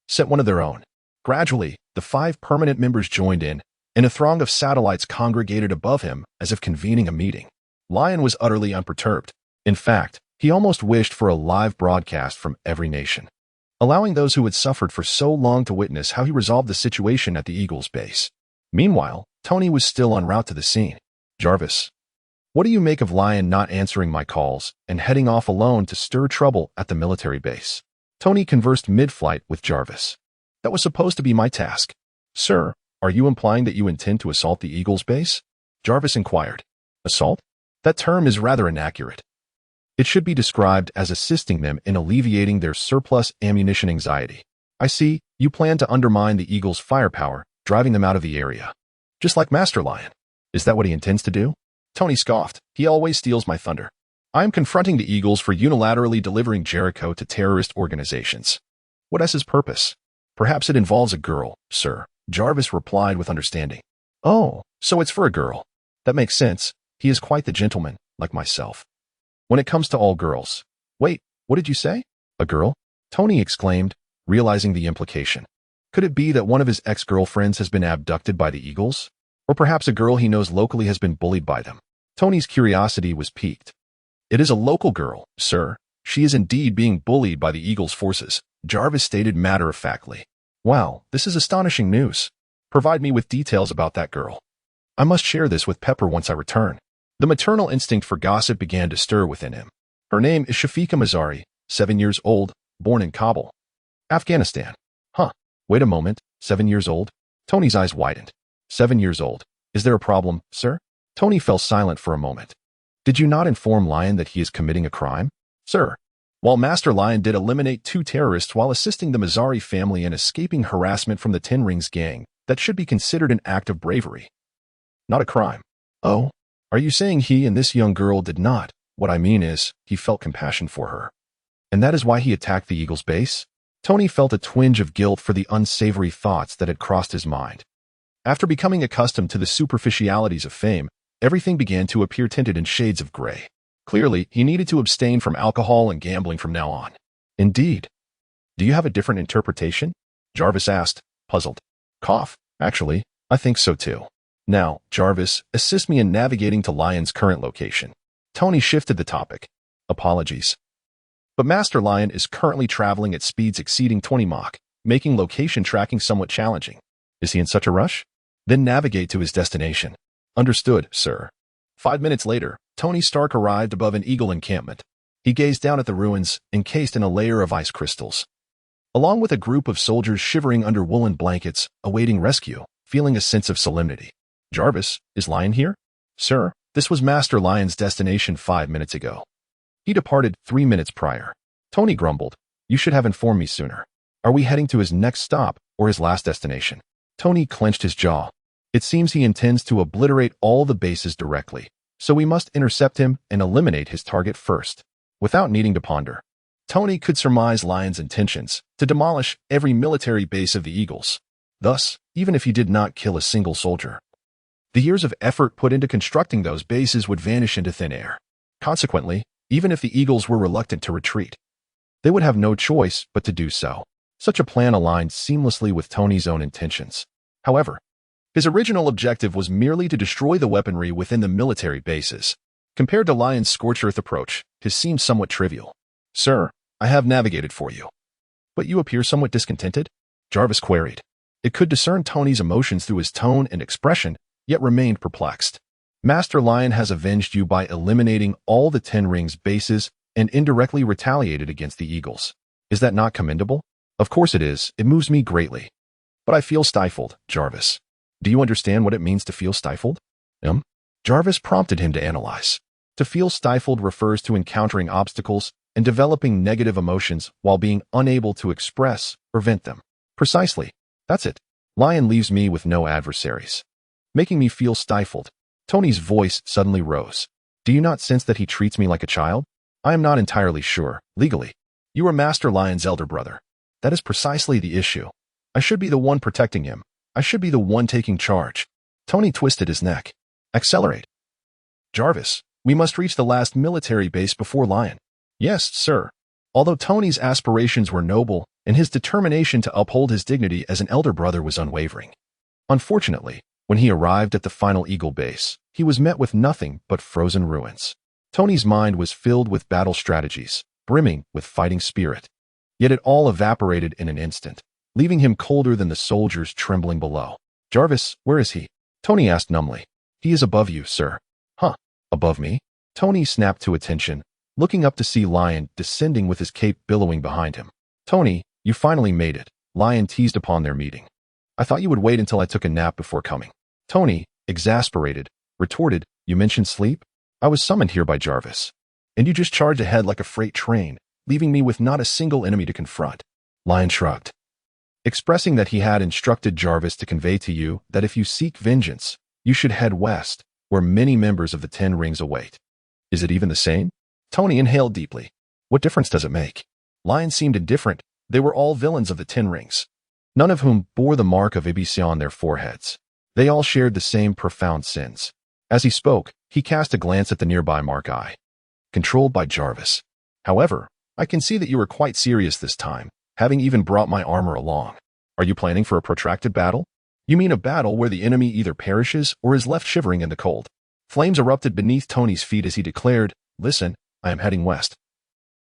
sent one of their own. Gradually, the 5 permanent members joined in, and a throng of satellites congregated above him as if convening a meeting. Lion was utterly unperturbed. In fact, he almost wished for a live broadcast from every nation, allowing those who had suffered for so long to witness how he resolved the situation at the Eagles base. Meanwhile, Tony was still en route to the scene. Jarvis, what do you make of Lion not answering my calls and heading off alone to stir trouble at the military base? Tony conversed mid-flight with Jarvis. That was supposed to be my task. Sir, are you implying that you intend to assault the Eagles base? Jarvis inquired. Assault? That term is rather inaccurate. It should be described as assisting them in alleviating their surplus ammunition anxiety. I see, you plan to undermine the Eagles' firepower, driving them out of the area. Just like Master Lion. Is that what he intends to do? Tony scoffed. He always steals my thunder. I am confronting the Eagles for unilaterally delivering Jericho to terrorist organizations. What is his purpose? Perhaps it involves a girl, sir. Jarvis replied with understanding. Oh, so it's for a girl. That makes sense. He is quite the gentleman, like myself. When it comes to all girls. Wait, what did you say? A girl? Tony exclaimed, realizing the implication. Could it be that one of his ex-girlfriends has been abducted by the Eagles? Or perhaps a girl he knows locally has been bullied by them? Tony's curiosity was piqued. It is a local girl, sir. She is indeed being bullied by the Eagles' forces, Jarvis stated matter-of-factly. Wow, this is astonishing news. Provide me with details about that girl. I must share this with Pepper once I return. The maternal instinct for gossip began to stir within him. Her name is Shafika Mazari, 7 years old, born in Kabul, Afghanistan. Huh. Wait a moment, 7 years old? Tony's eyes widened. 7 years old. Is there a problem, sir? Tony fell silent for a moment. Did you not inform Lion that he is committing a crime? Sir. While Master Lion did eliminate 2 terrorists while assisting the Mazari family in escaping harassment from the Ten Rings gang, that should be considered an act of bravery. Not a crime. Oh? Are you saying he and this young girl did not? What I mean is, he felt compassion for her. And that is why he attacked the Eagle's base? Tony felt a twinge of guilt for the unsavory thoughts that had crossed his mind. After becoming accustomed to the superficialities of fame, everything began to appear tinted in shades of gray. Clearly, he needed to abstain from alcohol and gambling from now on. Indeed. Do you have a different interpretation? Jarvis asked, puzzled. Cough. Actually, I think so too. Now, Jarvis, assist me in navigating to Lion's current location. Tony shifted the topic. Apologies. But Master Lion is currently traveling at speeds exceeding 20 Mach, making location tracking somewhat challenging. Is he in such a rush? Then navigate to his destination. Understood, sir. 5 minutes later, Tony Stark arrived above an eagle encampment. He gazed down at the ruins, encased in a layer of ice crystals. Along with a group of soldiers shivering under woolen blankets, awaiting rescue, feeling a sense of solemnity. Jarvis, is Lion here? Sir, this was Master Lion's destination 5 minutes ago. He departed 3 minutes prior. Tony grumbled. You should have informed me sooner. Are we heading to his next stop or his last destination? Tony clenched his jaw. It seems he intends to obliterate all the bases directly, so we must intercept him and eliminate his target first. Without needing to ponder, Tony could surmise Lion's intentions to demolish every military base of the Eagles. Thus, even if he did not kill a single soldier, the years of effort put into constructing those bases would vanish into thin air. Consequently, even if the Eagles were reluctant to retreat, they would have no choice but to do so. Such a plan aligned seamlessly with Tony's own intentions. However, his original objective was merely to destroy the weaponry within the military bases. Compared to Lion's scorched earth approach, his seemed somewhat trivial. Sir, I have navigated for you. But you appear somewhat discontented? Jarvis queried. It could discern Tony's emotions through his tone and expression, yet remained perplexed. Master Lion has avenged you by eliminating all the Ten Rings bases and indirectly retaliated against the Eagles. Is that not commendable? Of course it is. It moves me greatly. But I feel stifled, Jarvis. Do you understand what it means to feel stifled? Jarvis prompted him to analyze. To feel stifled refers to encountering obstacles and developing negative emotions while being unable to express or vent them. Precisely. That's it. Lion leaves me with no adversaries, making me feel stifled. Tony's voice suddenly rose. Do you not sense that he treats me like a child? I am not entirely sure. Legally, you are Master Lion's elder brother. That is precisely the issue. I should be the one protecting him. I should be the one taking charge. Tony twisted his neck. Accelerate. Jarvis, we must reach the last military base before Lion. Yes, sir. Although Tony's aspirations were noble and his determination to uphold his dignity as an elder brother was unwavering. Unfortunately, when he arrived at the final Eagle base, he was met with nothing but frozen ruins. Tony's mind was filled with battle strategies, brimming with fighting spirit. Yet it all evaporated in an instant, leaving him colder than the soldiers trembling below. Jarvis, where is he? Tony asked numbly. He is above you, sir. Huh, above me? Tony snapped to attention, looking up to see Lion descending with his cape billowing behind him. Tony, you finally made it, Lion teased upon their meeting. I thought you would wait until I took a nap before coming. Tony, exasperated, retorted, you mentioned sleep? I was summoned here by Jarvis. And you just charged ahead like a freight train, leaving me with not a single enemy to confront. Lion shrugged, expressing that he had instructed Jarvis to convey to you that if you seek vengeance, you should head west, where many members of the Ten Rings await. Is it even the same? Tony inhaled deeply. What difference does it make? Lion seemed indifferent. They were all villains of the Ten Rings, none of whom bore the mark of Ibiza on their foreheads. They all shared the same profound sins. As he spoke, he cast a glance at the nearby Mark I, controlled by Jarvis. However, I can see that you are quite serious this time, having even brought my armor along. Are you planning for a protracted battle? You mean a battle where the enemy either perishes or is left shivering in the cold? Flames erupted beneath Tony's feet as he declared, Listen, I am heading west,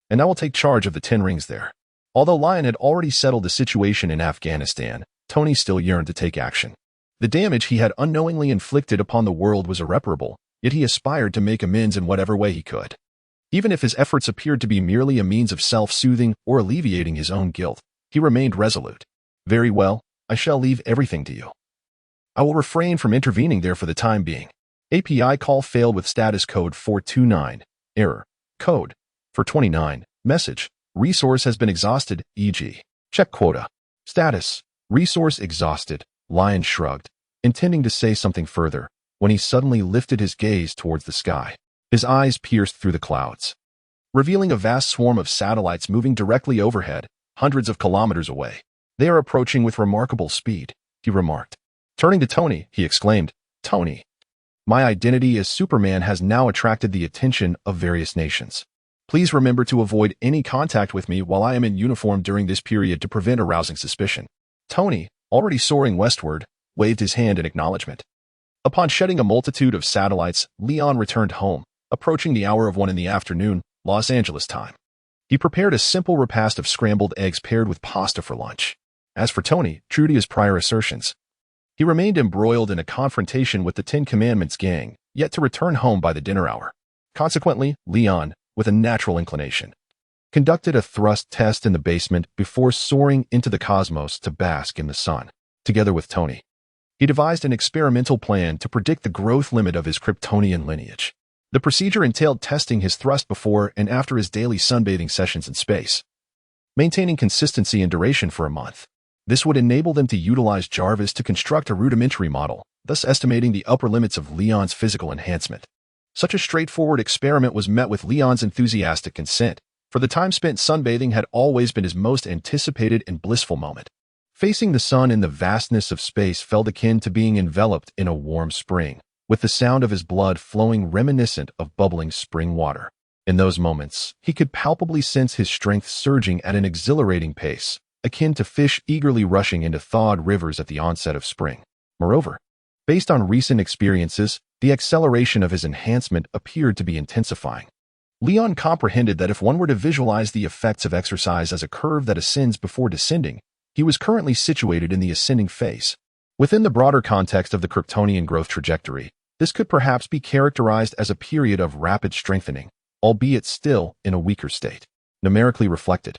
and I will take charge of the Ten Rings there. Although Lion had already settled the situation in Afghanistan, Tony still yearned to take action. The damage he had unknowingly inflicted upon the world was irreparable, yet he aspired to make amends in whatever way he could. Even if his efforts appeared to be merely a means of self-soothing or alleviating his own guilt, he remained resolute. Very well, I shall leave everything to you. I will refrain from intervening there for the time being. API call failed with status code 429. Error. Code. For 29. Message. Resource has been exhausted, e.g. Check quota. Status. Resource exhausted. Lion shrugged, intending to say something further, when he suddenly lifted his gaze towards the sky. His eyes pierced through the clouds, revealing a vast swarm of satellites moving directly overhead, hundreds of kilometers away. They are approaching with remarkable speed, he remarked. Turning to Tony, he exclaimed, Tony, my identity as Superman has now attracted the attention of various nations. Please remember to avoid any contact with me while I am in uniform during this period to prevent arousing suspicion. Tony, already soaring westward, waved his hand in acknowledgement. Upon shedding a multitude of satellites, Leon returned home, approaching the hour of 1 in the afternoon, Los Angeles time. He prepared a simple repast of scrambled eggs paired with pasta for lunch. As for Tony, true to his prior assertions, he remained embroiled in a confrontation with the Ten Commandments gang, yet to return home by the dinner hour. Consequently, Leon, with a natural inclination, conducted a thrust test in the basement before soaring into the cosmos to bask in the sun. Together with Tony, he devised an experimental plan to predict the growth limit of his Kryptonian lineage. The procedure entailed testing his thrust before and after his daily sunbathing sessions in space, maintaining consistency and duration for a month. This would enable them to utilize Jarvis to construct a rudimentary model, thus estimating the upper limits of Leon's physical enhancement. Such a straightforward experiment was met with Leon's enthusiastic consent, for the time spent sunbathing had always been his most anticipated and blissful moment. Facing the sun in the vastness of space felt akin to being enveloped in a warm spring, with the sound of his blood flowing reminiscent of bubbling spring water. In those moments, he could palpably sense his strength surging at an exhilarating pace, akin to fish eagerly rushing into thawed rivers at the onset of spring. Moreover, based on recent experiences, the acceleration of his enhancement appeared to be intensifying. Leon comprehended that if one were to visualize the effects of exercise as a curve that ascends before descending, he was currently situated in the ascending phase. Within the broader context of the Kryptonian growth trajectory, this could perhaps be characterized as a period of rapid strengthening, albeit still in a weaker state. Numerically reflected,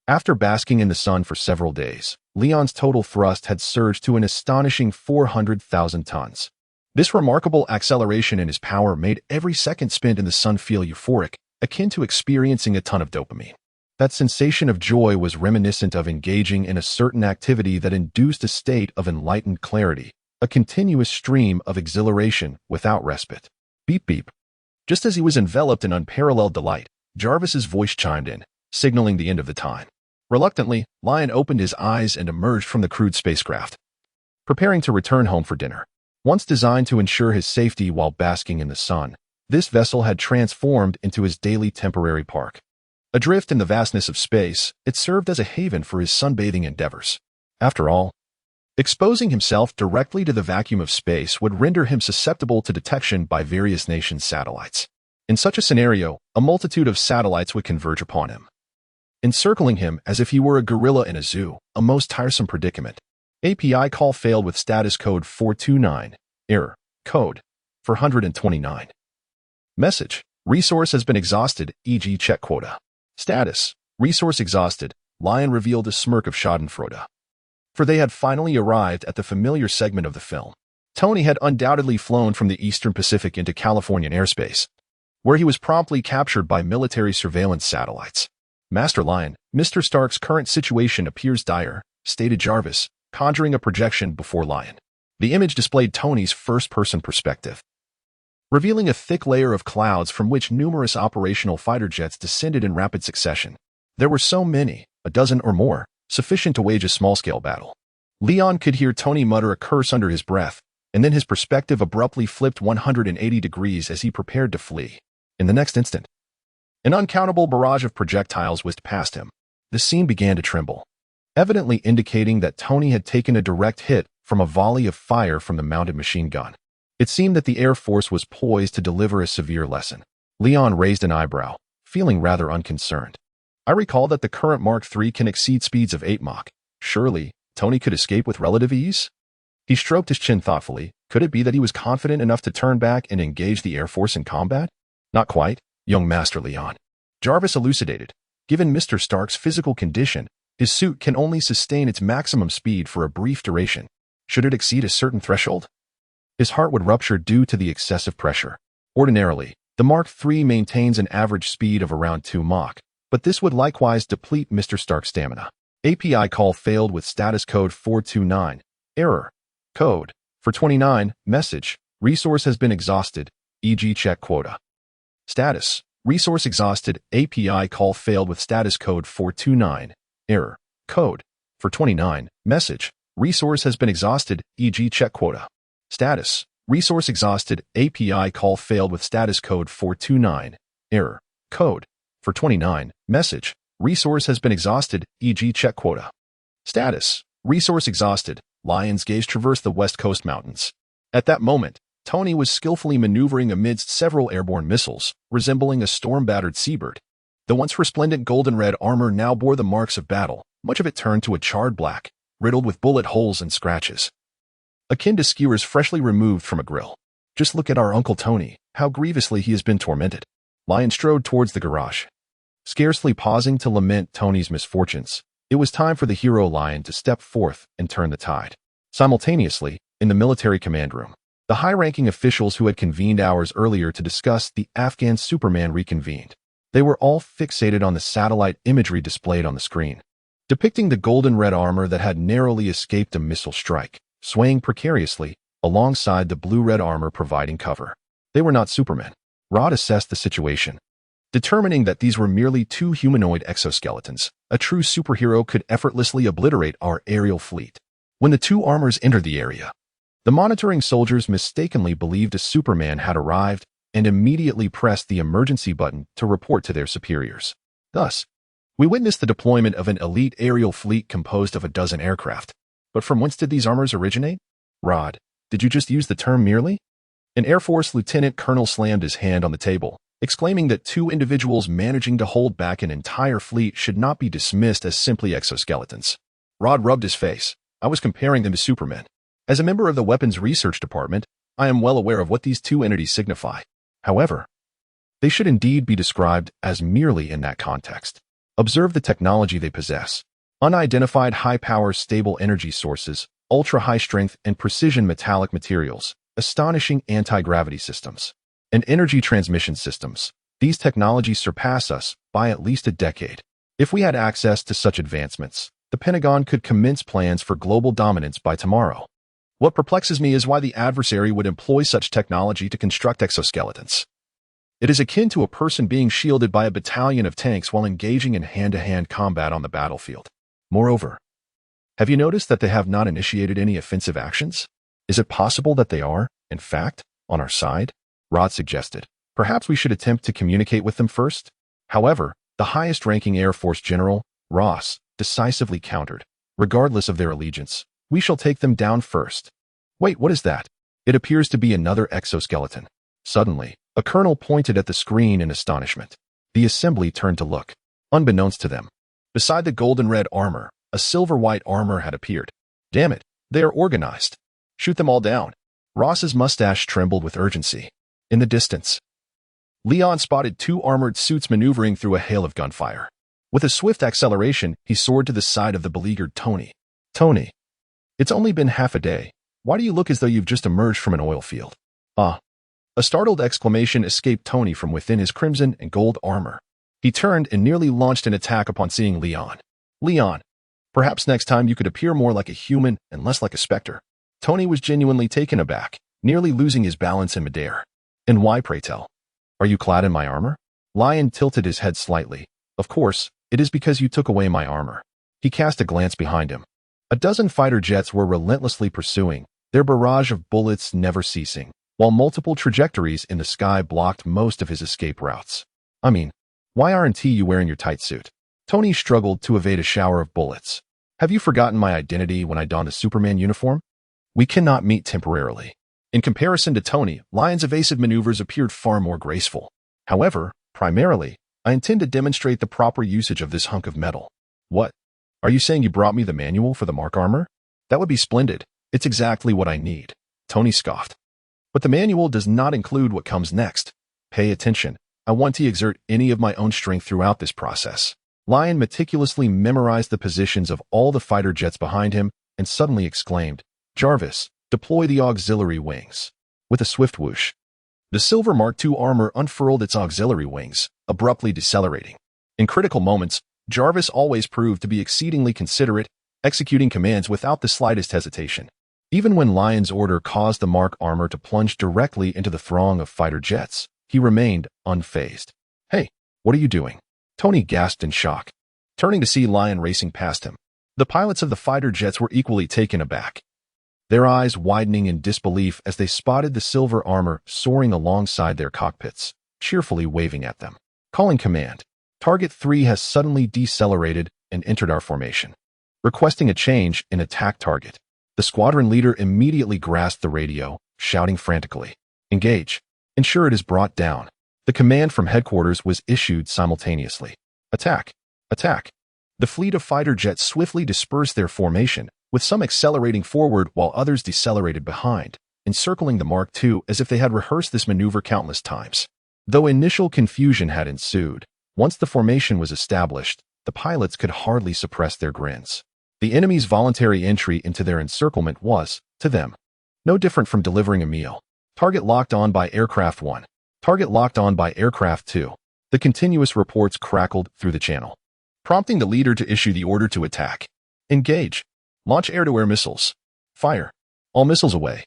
after basking in the sun for several days, Leon's total thrust had surged to an astonishing 400,000 tons. This remarkable acceleration in his power made every second spent in the sun feel euphoric, akin to experiencing a ton of dopamine. That sensation of joy was reminiscent of engaging in a certain activity that induced a state of enlightened clarity, a continuous stream of exhilaration without respite. Beep beep. Just as he was enveloped in unparalleled delight, Jarvis's voice chimed in, signaling the end of the time. Reluctantly, Lion opened his eyes and emerged from the crude spacecraft, preparing to return home for dinner. Once designed to ensure his safety while basking in the sun, this vessel had transformed into his daily temporary park. Adrift in the vastness of space, it served as a haven for his sunbathing endeavors. After all, exposing himself directly to the vacuum of space would render him susceptible to detection by various nations' satellites. In such a scenario, a multitude of satellites would converge upon him, encircling him as if he were a gorilla in a zoo, a most tiresome predicament. API call failed with status code 429. Error. Code. For 129. Message. Resource has been exhausted, e.g. check quota. Status. Resource exhausted. Lion revealed a smirk of schadenfreude. For they had finally arrived at the familiar segment of the film. Tony had undoubtedly flown from the Eastern Pacific into Californian airspace, where he was promptly captured by military surveillance satellites. Master Lion, Mr. Stark's current situation appears dire, stated Jarvis, conjuring a projection before Lion. The image displayed Tony's first-person perspective, revealing a thick layer of clouds from which numerous operational fighter jets descended in rapid succession. There were so many, a dozen or more, sufficient to wage a small-scale battle. Leon could hear Tony mutter a curse under his breath, and then his perspective abruptly flipped 180 degrees as he prepared to flee. In the next instant, an uncountable barrage of projectiles whizzed past him. The scene began to tremble, evidently indicating that Tony had taken a direct hit from a volley of fire from the mounted machine gun. It seemed that the Air Force was poised to deliver a severe lesson. Leon raised an eyebrow, feeling rather unconcerned. I recall that the current Mark III can exceed speeds of 8 Mach. Surely, Tony could escape with relative ease? He stroked his chin thoughtfully. Could it be that he was confident enough to turn back and engage the Air Force in combat? Not quite, young Master Leon. Jarvis elucidated. Given Mr. Stark's physical condition, his suit can only sustain its maximum speed for a brief duration. Should it exceed a certain threshold, his heart would rupture due to the excessive pressure. Ordinarily, the Mark III maintains an average speed of around 2 Mach, but this would likewise deplete Mr. Stark's stamina. API call failed with status code 429. Error. Code. For 29. Message. Resource has been exhausted, e.g. check quota. Status. Resource exhausted. API call failed with status code 429. Error. Code. For 29. Message. Resource has been exhausted, e.g. check quota. Status. Resource exhausted. API call failed with status code 429. Error. Code. For 29. Message. Resource has been exhausted, e.g. check quota. Status. Resource exhausted. Lion's gaze traversed the West Coast mountains. At that moment, Tony was skillfully maneuvering amidst several airborne missiles, resembling a storm-battered seabird. The once resplendent golden red armor now bore the marks of battle, much of it turned to a charred black, riddled with bullet holes and scratches, akin to skewers freshly removed from a grill. Just look at our Uncle Tony, how grievously he has been tormented. Lion strode towards the garage. Scarcely pausing to lament Tony's misfortunes, it was time for the hero Lion to step forth and turn the tide. Simultaneously, in the military command room, the high-ranking officials who had convened hours earlier to discuss the Afghan Superman reconvened. They were all fixated on the satellite imagery displayed on the screen, depicting the golden red armor that had narrowly escaped a missile strike, swaying precariously alongside the blue-red armor providing cover. They were not Supermen. Rod assessed the situation, determining that these were merely 2 humanoid exoskeletons. A true superhero could effortlessly obliterate our aerial fleet. When the 2 armors entered the area, the monitoring soldiers mistakenly believed a Superman had arrived and immediately pressed the emergency button to report to their superiors. Thus, we witnessed the deployment of an elite aerial fleet composed of a dozen aircraft. But from whence did these armors originate? Rod, did you just use the term merely? An Air Force lieutenant colonel slammed his hand on the table, exclaiming that 2 individuals managing to hold back an entire fleet should not be dismissed as simply exoskeletons. Rod rubbed his face. I was comparing them to Supermen. As a member of the Weapons Research Department, I am well aware of what these 2 entities signify. However, they should indeed be described as merely in that context. Observe the technology they possess. Unidentified high-power stable energy sources, ultra-high strength and precision metallic materials, astonishing anti-gravity systems, and energy transmission systems. These technologies surpass us by at least a decade. If we had access to such advancements, the Pentagon could commence plans for global dominance by tomorrow. What perplexes me is why the adversary would employ such technology to construct exoskeletons. It is akin to a person being shielded by a battalion of tanks while engaging in hand-to-hand combat on the battlefield. Moreover, have you noticed that they have not initiated any offensive actions? Is it possible that they are, in fact, on our side? Rod suggested. Perhaps we should attempt to communicate with them first? However, the highest-ranking Air Force General, Ross, decisively countered. Regardless of their allegiance, we shall take them down first. Wait, what is that? It appears to be another exoskeleton. Suddenly, a colonel pointed at the screen in astonishment. The assembly turned to look. Unbeknownst to them, beside the golden red armor, a silver-white armor had appeared. Damn it, they are organized. Shoot them all down. Ross's mustache trembled with urgency. In the distance, Leon spotted 2 armored suits maneuvering through a hail of gunfire. With a swift acceleration, he soared to the side of the beleaguered Tony. Tony, it's only been half a day. Why do you look as though you've just emerged from an oil field? Ah. A startled exclamation escaped Tony from within his crimson and gold armor. He turned and nearly launched an attack upon seeing Leon. Leon, perhaps next time you could appear more like a human and less like a specter. Tony was genuinely taken aback, nearly losing his balance in midair. And why, pray tell? Are you clad in my armor? Lion tilted his head slightly. Of course, it is because you took away my armor. He cast a glance behind him. A dozen fighter jets were relentlessly pursuing, their barrage of bullets never ceasing, while multiple trajectories in the sky blocked most of his escape routes. I mean, why aren't you wearing your tight suit? Tony struggled to evade a shower of bullets. Have you forgotten my identity when I donned a Superman uniform? We cannot meet temporarily. In comparison to Tony, Lion's evasive maneuvers appeared far more graceful. However, primarily, I intend to demonstrate the proper usage of this hunk of metal. What? Are you saying you brought me the manual for the Mark armor? That would be splendid. It's exactly what I need. Tony scoffed. But the manual does not include what comes next. Pay attention. I want to exert any of my own strength throughout this process. Lion meticulously memorized the positions of all the fighter jets behind him and suddenly exclaimed, "Jarvis, deploy the auxiliary wings." With a swift whoosh, the Silver Mark II armor unfurled its auxiliary wings, abruptly decelerating. In critical moments, Jarvis always proved to be exceedingly considerate, executing commands without the slightest hesitation. Even when Lion's order caused the Mark armor to plunge directly into the throng of fighter jets, he remained unfazed. "Hey, what are you doing?" Tony gasped in shock, turning to see Lion racing past him. The pilots of the fighter jets were equally taken aback, their eyes widening in disbelief as they spotted the silver armor soaring alongside their cockpits, cheerfully waving at them. Calling command. Target 3 has suddenly decelerated and entered our formation, requesting a change in attack target. The squadron leader immediately grasped the radio, shouting frantically, "Engage! Ensure it is brought down." The command from headquarters was issued simultaneously. Attack! Attack! The fleet of fighter jets swiftly dispersed their formation, with some accelerating forward while others decelerated behind, encircling the Mark II as if they had rehearsed this maneuver countless times. Though initial confusion had ensued, once the formation was established, the pilots could hardly suppress their grins. The enemy's voluntary entry into their encirclement was, to them, no different from delivering a meal. Target locked on by Aircraft 1. Target locked on by Aircraft 2. The continuous reports crackled through the channel, prompting the leader to issue the order to attack. Engage. Launch air-to-air missiles. Fire. All missiles away.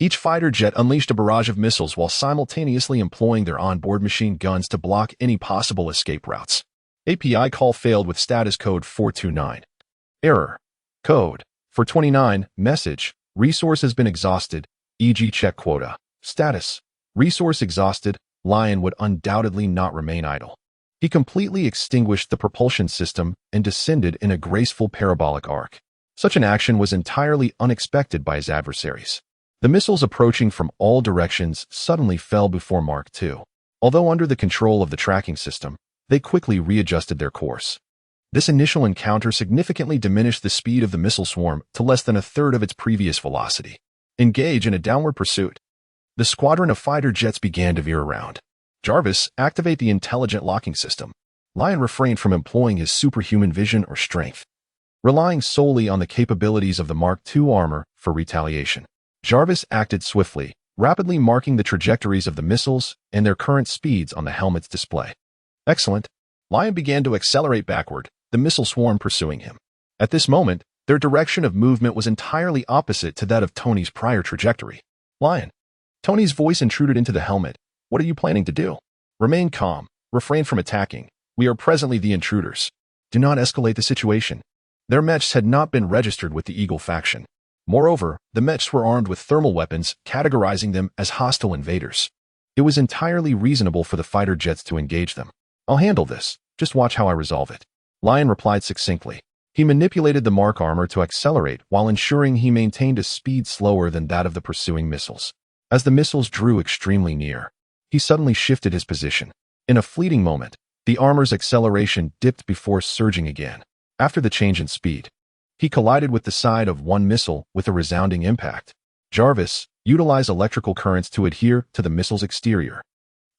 Each fighter jet unleashed a barrage of missiles while simultaneously employing their onboard machine guns to block any possible escape routes. API call failed with status code 429. Error. Code 429. Message. Resource has been exhausted, e.g. check quota. Status. Resource exhausted. Lion would undoubtedly not remain idle. He completely extinguished the propulsion system and descended in a graceful parabolic arc. Such an action was entirely unexpected by his adversaries. The missiles approaching from all directions suddenly fell before Mark II. Although under the control of the tracking system, they quickly readjusted their course. This initial encounter significantly diminished the speed of the missile swarm to less than a third of its previous velocity. Engage in a downward pursuit. The squadron of fighter jets began to veer around. Jarvis, activate the intelligent locking system. Lion refrained from employing his superhuman vision or strength, relying solely on the capabilities of the Mark II armor for retaliation. Jarvis acted swiftly, rapidly marking the trajectories of the missiles and their current speeds on the helmet's display. Excellent. Lion began to accelerate backward, the missile swarm pursuing him. At this moment, their direction of movement was entirely opposite to that of Tony's prior trajectory. Lion. Tony's voice intruded into the helmet. What are you planning to do? Remain calm. Refrain from attacking. We are presently the intruders. Do not escalate the situation. Their mechs had not been registered with the Eagle faction. Moreover, the mechs were armed with thermal weapons, categorizing them as hostile invaders. It was entirely reasonable for the fighter jets to engage them. I'll handle this. Just watch how I resolve it. Lion replied succinctly. He manipulated the Mark armor to accelerate while ensuring he maintained a speed slower than that of the pursuing missiles. As the missiles drew extremely near, he suddenly shifted his position. In a fleeting moment, the armor's acceleration dipped before surging again. After the change in speed, he collided with the side of one missile with a resounding impact. Jarvis, utilize electrical currents to adhere to the missile's exterior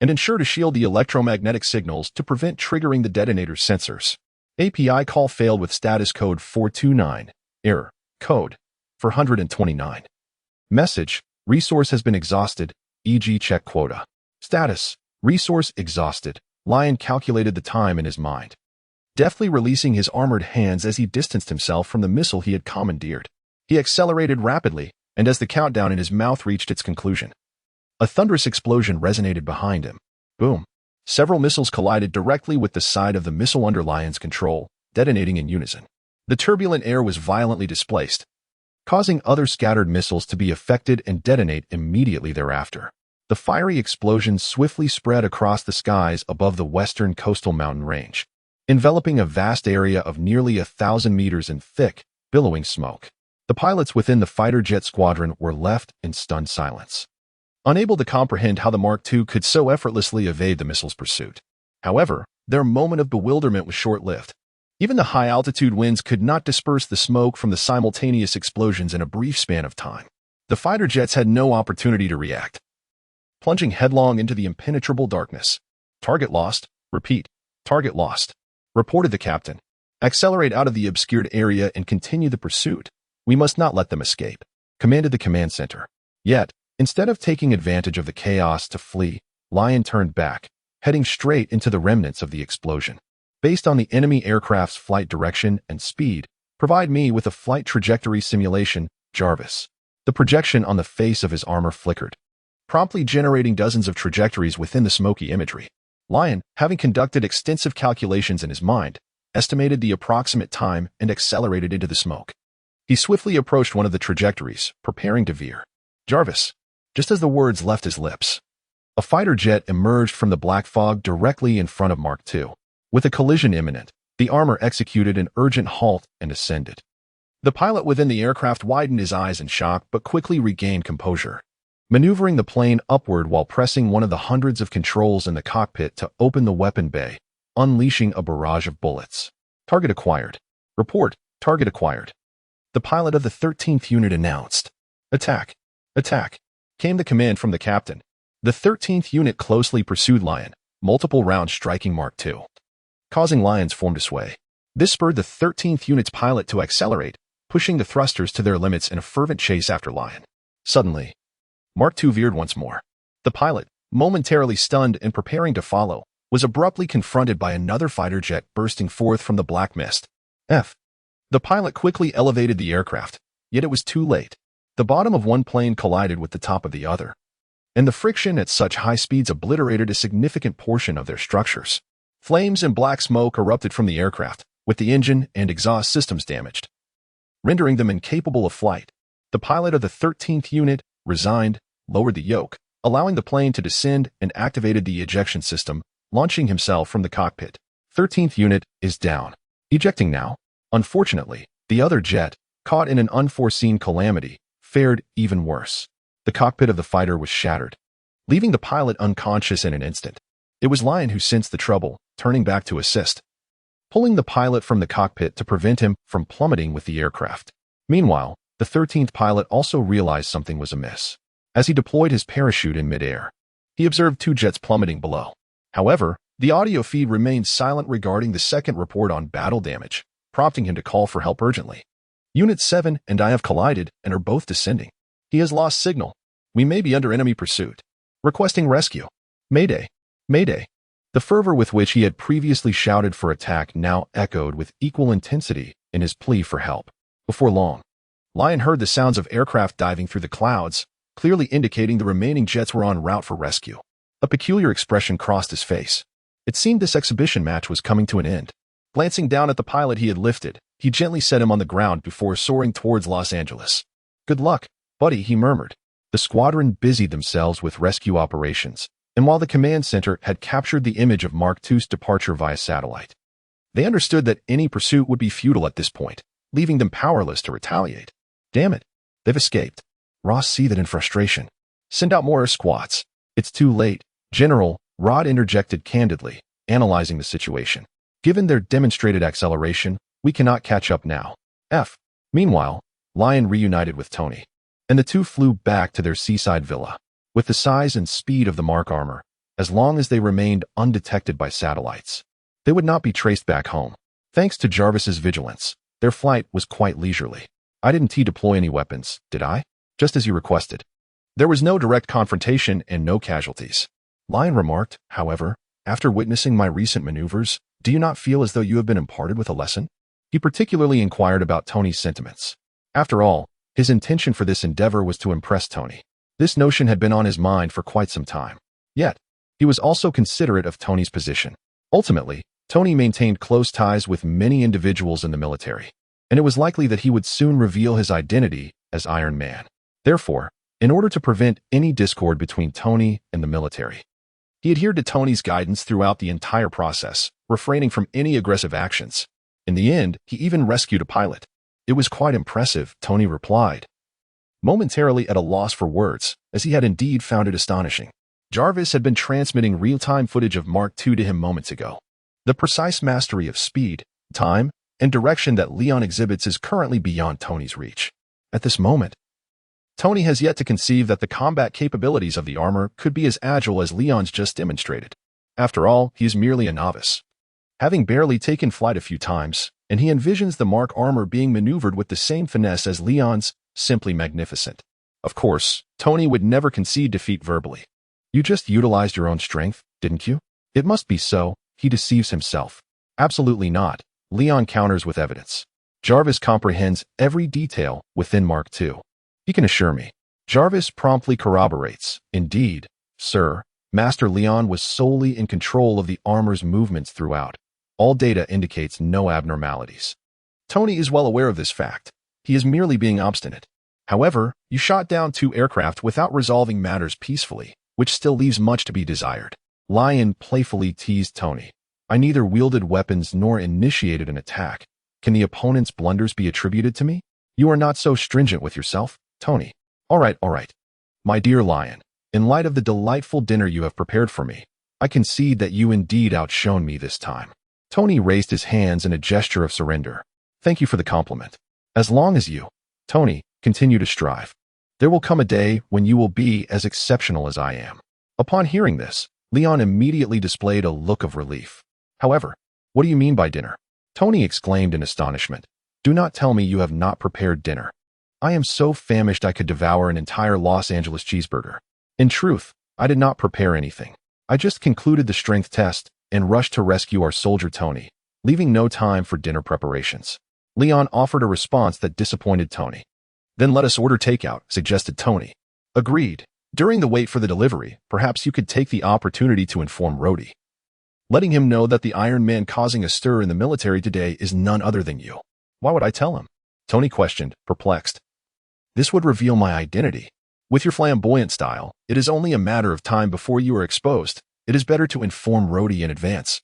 and ensure to shield the electromagnetic signals to prevent triggering the detonator's sensors. API call failed with status code 429. Error. Code 429. Message. Resource has been exhausted, e.g. check quota. Status. Resource exhausted. Lion calculated the time in his mind, deftly releasing his armored hands as he distanced himself from the missile he had commandeered. He accelerated rapidly, and as the countdown in his mouth reached its conclusion, a thunderous explosion resonated behind him. Boom. Several missiles collided directly with the side of the missile under Lion's control, detonating in unison. The turbulent air was violently displaced, causing other scattered missiles to be affected and detonate immediately thereafter. The fiery explosion swiftly spread across the skies above the western coastal mountain range, enveloping a vast area of nearly 1,000 meters in thick, billowing smoke. The pilots within the fighter jet squadron were left in stunned silence, unable to comprehend how the Mark II could so effortlessly evade the missile's pursuit. However, their moment of bewilderment was short-lived. Even the high-altitude winds could not disperse the smoke from the simultaneous explosions in a brief span of time. The fighter jets had no opportunity to react, plunging headlong into the impenetrable darkness. Target lost. Repeat. Target lost. Reported the captain. Accelerate out of the obscured area and continue the pursuit. We must not let them escape, commanded the command center. Yet, instead of taking advantage of the chaos to flee, Lion turned back, heading straight into the remnants of the explosion. Based on the enemy aircraft's flight direction and speed, provide me with a flight trajectory simulation, Jarvis. The projection on the face of his armor flickered, promptly generating dozens of trajectories within the smoky imagery. Lion, having conducted extensive calculations in his mind, estimated the approximate time and accelerated into the smoke. He swiftly approached one of the trajectories, preparing to veer. Jarvis, just as the words left his lips, a fighter jet emerged from the black fog directly in front of Mark II. With a collision imminent, the armor executed an urgent halt and ascended. The pilot within the aircraft widened his eyes in shock but quickly regained composure, maneuvering the plane upward while pressing one of the hundreds of controls in the cockpit to open the weapon bay, unleashing a barrage of bullets. Target acquired. Report, target acquired. The pilot of the 13th unit announced. Attack. Attack. Came the command from the captain. The 13th unit closely pursued Lion, multiple rounds striking Mark II, causing Lion's form to sway. This spurred the 13th unit's pilot to accelerate, pushing the thrusters to their limits in a fervent chase after Lion. Suddenly, Mark II veered once more. The pilot, momentarily stunned and preparing to follow, was abruptly confronted by another fighter jet bursting forth from the black mist. The pilot quickly elevated the aircraft, yet it was too late. The bottom of one plane collided with the top of the other, and the friction at such high speeds obliterated a significant portion of their structures. Flames and black smoke erupted from the aircraft, with the engine and exhaust systems damaged, rendering them incapable of flight. The pilot of the 13th unit resigned, lowered the yoke, allowing the plane to descend, and activated the ejection system, launching himself from the cockpit. 13th unit is down. Ejecting now. Unfortunately, the other jet, caught in an unforeseen calamity, fared even worse. The cockpit of the fighter was shattered, leaving the pilot unconscious in an instant. It was Lion who sensed the trouble, turning back to assist, pulling the pilot from the cockpit to prevent him from plummeting with the aircraft. Meanwhile, the 13th pilot also realized something was amiss. As he deployed his parachute in midair, he observed two jets plummeting below. However, the audio feed remained silent regarding the second report on battle damage, prompting him to call for help urgently. Unit 7 and I have collided and are both descending. He has lost signal. We may be under enemy pursuit. Requesting rescue. Mayday. Mayday. The fervor with which he had previously shouted for attack now echoed with equal intensity in his plea for help. Before long, Lion heard the sounds of aircraft diving through the clouds, clearly indicating the remaining jets were en route for rescue. A peculiar expression crossed his face. It seemed this exhibition match was coming to an end. Glancing down at the pilot he had lifted, he gently set him on the ground before soaring towards Los Angeles. Good luck, buddy, he murmured. The squadron busied themselves with rescue operations, and while the command center had captured the image of Mark II's departure via satellite, they understood that any pursuit would be futile at this point, leaving them powerless to retaliate. Damn it, they've escaped. Ross seethed in frustration. Send out more squads. It's too late, General, Rod interjected candidly, analyzing the situation. Given their demonstrated acceleration, we cannot catch up now. Meanwhile, Lion reunited with Tony, and the two flew back to their seaside villa. With the size and speed of the Mark armor, as long as they remained undetected by satellites, they would not be traced back home. Thanks to Jarvis's vigilance, their flight was quite leisurely. I didn't deploy any weapons, did I? Just as you requested. There was no direct confrontation and no casualties. Lion remarked, however, after witnessing my recent maneuvers, do you not feel as though you have been imparted with a lesson? He particularly inquired about Tony's sentiments. After all, his intention for this endeavor was to impress Tony. This notion had been on his mind for quite some time. Yet, he was also considerate of Tony's position. Ultimately, Tony maintained close ties with many individuals in the military, and it was likely that he would soon reveal his identity as Iron Man. Therefore, in order to prevent any discord between Tony and the military, he adhered to Tony's guidance throughout the entire process, refraining from any aggressive actions. In the end, he even rescued a pilot. It was quite impressive, Tony replied, momentarily at a loss for words, as he had indeed found it astonishing. Jarvis had been transmitting real-time footage of Mark II to him moments ago. The precise mastery of speed, time, and direction that Leon exhibits is currently beyond Tony's reach. At this moment, Tony has yet to conceive that the combat capabilities of the armor could be as agile as Leon's just demonstrated. After all, he is merely a novice, having barely taken flight a few times, and he envisions the Mark armor being maneuvered with the same finesse as Leon's, simply magnificent. Of course, Tony would never concede defeat verbally. You just utilized your own strength, didn't you? It must be so, he deceives himself. Absolutely not, Leon counters with evidence. Jarvis comprehends every detail within Mark II. He can assure me. Jarvis promptly corroborates. Indeed, sir, Master Leon was solely in control of the armor's movements throughout. All data indicates no abnormalities. Tony is well aware of this fact. He is merely being obstinate. However, you shot down 2 aircraft without resolving matters peacefully, which still leaves much to be desired. Lion playfully teased Tony. I neither wielded weapons nor initiated an attack. Can the opponent's blunders be attributed to me? You are not so stringent with yourself, Tony. All right. My dear Lion, in light of the delightful dinner you have prepared for me, I concede that you indeed outshone me this time. Tony raised his hands in a gesture of surrender. Thank you for the compliment. As long as you, Tony, continue to strive, there will come a day when you will be as exceptional as I am. Upon hearing this, Leon immediately displayed a look of relief. However, what do you mean by dinner? Tony exclaimed in astonishment. Do not tell me you have not prepared dinner. I am so famished I could devour an entire Los Angeles cheeseburger. In truth, I did not prepare anything. I just concluded the strength test and rushed to rescue our soldier Tony, leaving no time for dinner preparations. Leon offered a response that disappointed Tony. Then let us order takeout, suggested Tony. Agreed. During the wait for the delivery, perhaps you could take the opportunity to inform Rhodey, letting him know that the Iron Man causing a stir in the military today is none other than you. Why would I tell him? Tony questioned, perplexed. This would reveal my identity. With your flamboyant style, it is only a matter of time before you are exposed. It is better to inform Rhodey in advance,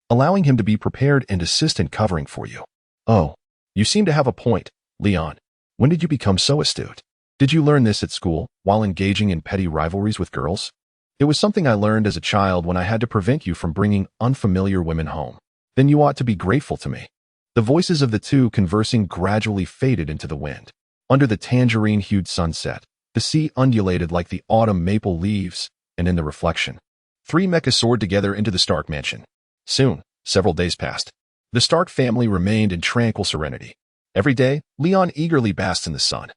allowing him to be prepared and assistant covering for you. Oh, you seem to have a point, Leon. When did you become so astute? Did you learn this at school, while engaging in petty rivalries with girls? It was something I learned as a child when I had to prevent you from bringing unfamiliar women home. Then you ought to be grateful to me. The voices of the two conversing gradually faded into the wind. Under the tangerine-hued sunset, the sea undulated like the autumn maple leaves, and in the reflection, 3 mechas soared together into the Stark mansion. Soon, several days passed. The Stark family remained in tranquil serenity. Every day, Leon eagerly basked in the sun,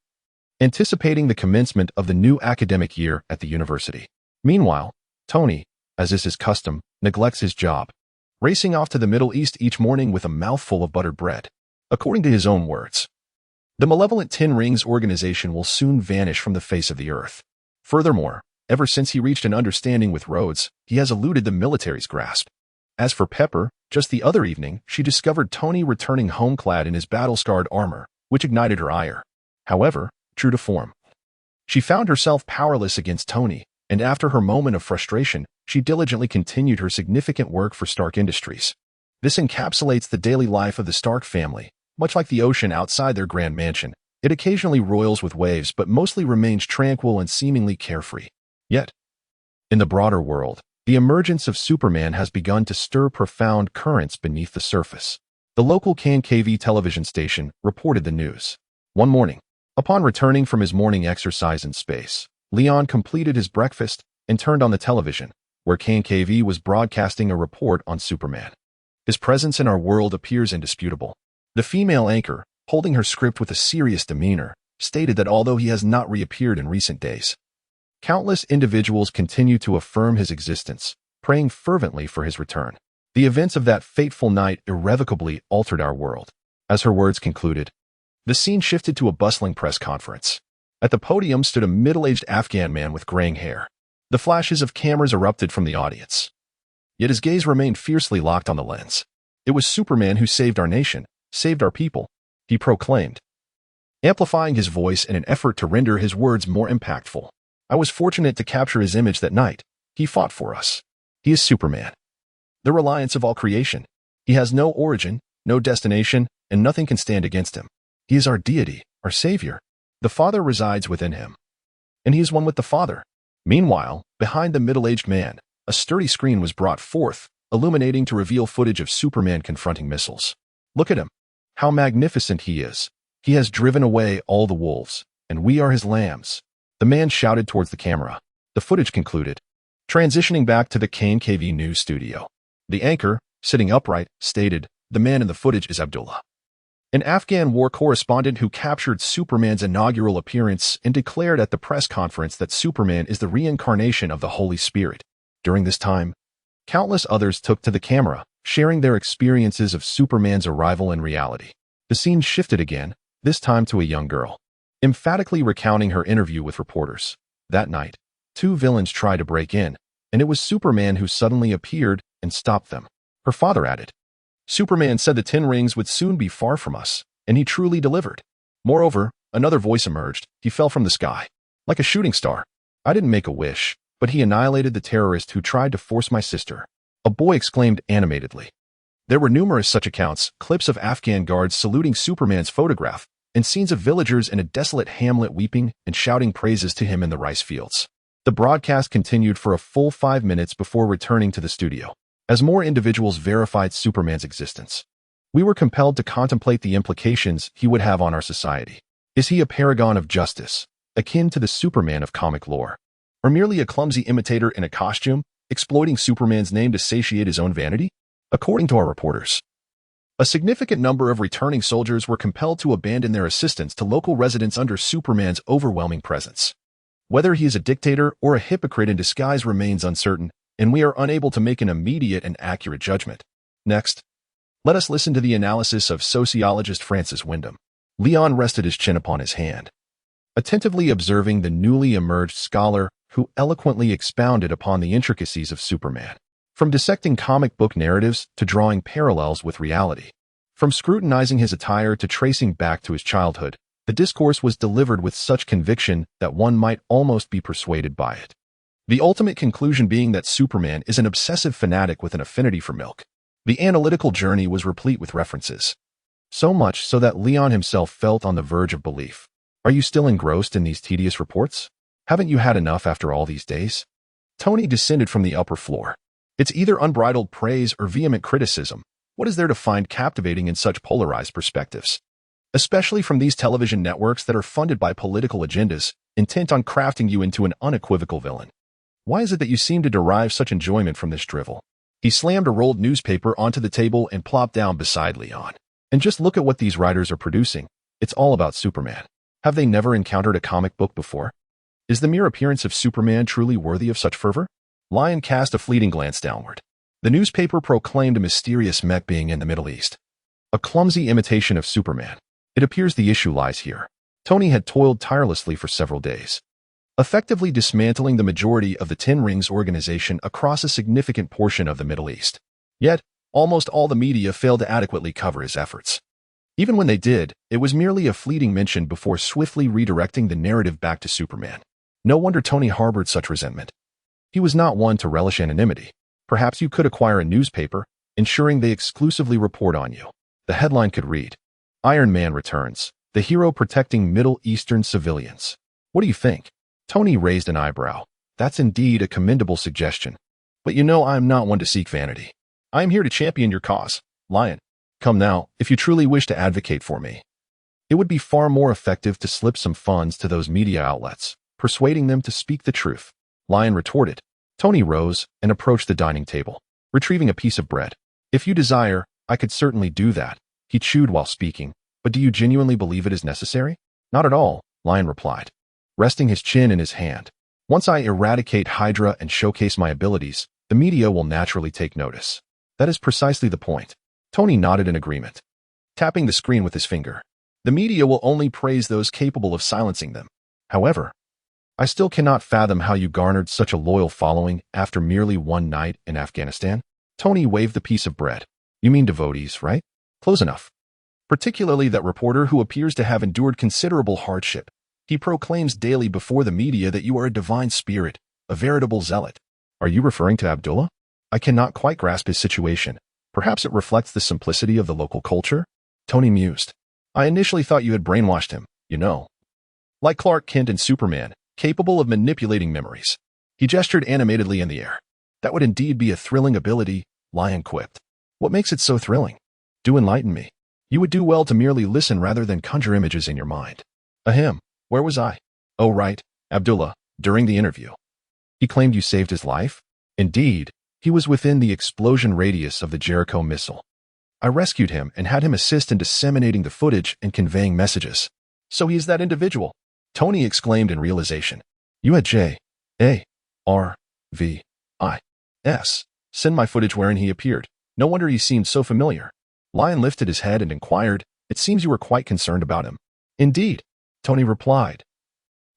anticipating the commencement of the new academic year at the university. Meanwhile, Tony, as is his custom, neglects his job, racing off to the Middle East each morning with a mouthful of buttered bread. According to his own words, the malevolent Ten Rings organization will soon vanish from the face of the earth. Furthermore, ever since he reached an understanding with Rhodes, he has eluded the military's grasp. As for Pepper, just the other evening, she discovered Tony returning home clad in his battle-scarred armor, which ignited her ire. However, true to form, she found herself powerless against Tony, and after her moment of frustration, she diligently continued her significant work for Stark Industries. This encapsulates the daily life of the Stark family. Much like the ocean outside their grand mansion, it occasionally roils with waves but mostly remains tranquil and seemingly carefree. Yet, in the broader world, the emergence of Superman has begun to stir profound currents beneath the surface. The local KNKV television station reported the news. One morning, upon returning from his morning exercise in space, Leon completed his breakfast and turned on the television, where KNKV was broadcasting a report on Superman. His presence in our world appears indisputable. The female anchor, holding her script with a serious demeanor, stated that although he has not reappeared in recent days, countless individuals continue to affirm his existence, praying fervently for his return. The events of that fateful night irrevocably altered our world. As her words concluded, the scene shifted to a bustling press conference. At the podium stood a middle-aged Afghan man with graying hair. The flashes of cameras erupted from the audience, yet his gaze remained fiercely locked on the lens. It was Superman who saved our nation, saved our people, he proclaimed, amplifying his voice in an effort to render his words more impactful. I was fortunate to capture his image that night. He fought for us. He is Superman, the reliance of all creation. He has no origin, no destination, and nothing can stand against him. He is our deity, our savior. The Father resides within him, and he is one with the Father. Meanwhile, behind the middle-aged man, a sturdy screen was brought forth, illuminating to reveal footage of Superman confronting missiles. Look at him. How magnificent he is. He has driven away all the wolves, and we are his lambs. The man shouted towards the camera. The footage concluded. Transitioning back to the KNKV news studio. The anchor, sitting upright, stated, "The man in the footage is Abdullah, an Afghan war correspondent who captured Superman's inaugural appearance and declared at the press conference that Superman is the reincarnation of the Holy Spirit." During this time, countless others took to the camera, sharing their experiences of Superman's arrival in reality. The scene shifted again, this time to a young girl, emphatically recounting her interview with reporters. That night, two villains tried to break in, and it was Superman who suddenly appeared and stopped them. Her father added, "Superman said the 10 rings would soon be far from us, and he truly delivered." Moreover, another voice emerged. "He fell from the sky, like a shooting star. I didn't make a wish, but he annihilated the terrorist who tried to force my sister," a boy exclaimed animatedly. There were numerous such accounts, clips of Afghan guards saluting Superman's photograph, and scenes of villagers in a desolate hamlet weeping and shouting praises to him in the rice fields. The broadcast continued for a full 5 minutes before returning to the studio. As more individuals verified Superman's existence, we were compelled to contemplate the implications he would have on our society. Is he a paragon of justice, akin to the Superman of comic lore, or merely a clumsy imitator in a costume, exploiting Superman's name to satiate his own vanity? According to our reporters, a significant number of returning soldiers were compelled to abandon their assistance to local residents under Superman's overwhelming presence. Whether he is a dictator or a hypocrite in disguise remains uncertain, and we are unable to make an immediate and accurate judgment. Next, let us listen to the analysis of sociologist Francis Wyndham. Leon rested his chin upon his hand, attentively observing the newly emerged scholar who eloquently expounded upon the intricacies of Superman. From dissecting comic book narratives to drawing parallels with reality, from scrutinizing his attire to tracing back to his childhood, the discourse was delivered with such conviction that one might almost be persuaded by it. The ultimate conclusion being that Superman is an obsessive fanatic with an affinity for milk. The analytical journey was replete with references, so much so that Leon himself felt on the verge of belief. Are you still engrossed in these tedious reports? Haven't you had enough after all these days? Tony descended from the upper floor. It's either unbridled praise or vehement criticism. What is there to find captivating in such polarized perspectives? Especially from these television networks that are funded by political agendas, intent on crafting you into an unequivocal villain. Why is it that you seem to derive such enjoyment from this drivel? He slammed a rolled newspaper onto the table and plopped down beside Leon. And just look at what these writers are producing. It's all about Superman. Have they never encountered a comic book before? Is the mere appearance of Superman truly worthy of such fervor? Lion cast a fleeting glance downward. The newspaper proclaimed a mysterious mech being in the Middle East, a clumsy imitation of Superman. It appears the issue lies here. Tony had toiled tirelessly for several days, effectively dismantling the majority of the 10 Rings organization across a significant portion of the Middle East. Yet, almost all the media failed to adequately cover his efforts. Even when they did, it was merely a fleeting mention before swiftly redirecting the narrative back to Superman. No wonder Tony harbored such resentment. He was not one to relish anonymity. Perhaps you could acquire a newspaper, ensuring they exclusively report on you. The headline could read, "Iron Man returns, the hero protecting Middle Eastern civilians." What do you think? Tony raised an eyebrow. That's indeed a commendable suggestion. But you know I am not one to seek vanity. I am here to champion your cause, Lion. Come now, if you truly wish to advocate for me. It would be far more effective to slip some funds to those media outlets, persuading them to speak the truth. Lion retorted. Tony rose and approached the dining table, retrieving a piece of bread. "If you desire, I could certainly do that," he chewed while speaking. "But do you genuinely believe it is necessary?" "Not at all," Lion replied, resting his chin in his hand. "Once I eradicate Hydra and showcase my abilities, the media will naturally take notice." "That is precisely the point." Tony nodded in agreement, tapping the screen with his finger. "The media will only praise those capable of silencing them. However, I still cannot fathom how you garnered such a loyal following after merely one night in Afghanistan." Tony waved the piece of bread. "You mean devotees, right? Close enough. Particularly that reporter who appears to have endured considerable hardship. He proclaims daily before the media that you are a divine spirit, a veritable zealot." "Are you referring to Abdullah?" "I cannot quite grasp his situation. Perhaps it reflects the simplicity of the local culture?" Tony mused. "I initially thought you had brainwashed him, you know. Like Clark Kent and Superman, capable of manipulating memories." He gestured animatedly in the air. "That would indeed be a thrilling ability," Lion quipped. "What makes it so thrilling? Do enlighten me." "You would do well to merely listen rather than conjure images in your mind." Ahem, where was I? Oh right, Abdullah, during the interview. He claimed you saved his life? Indeed, he was within the explosion radius of the Jericho missile. I rescued him and had him assist in disseminating the footage and conveying messages. So he is that individual, Tony exclaimed in realization. You had J.A.R.V.I.S. send my footage wherein he appeared. No wonder he seemed so familiar. Lion lifted his head and inquired, It seems you were quite concerned about him. Indeed, Tony replied,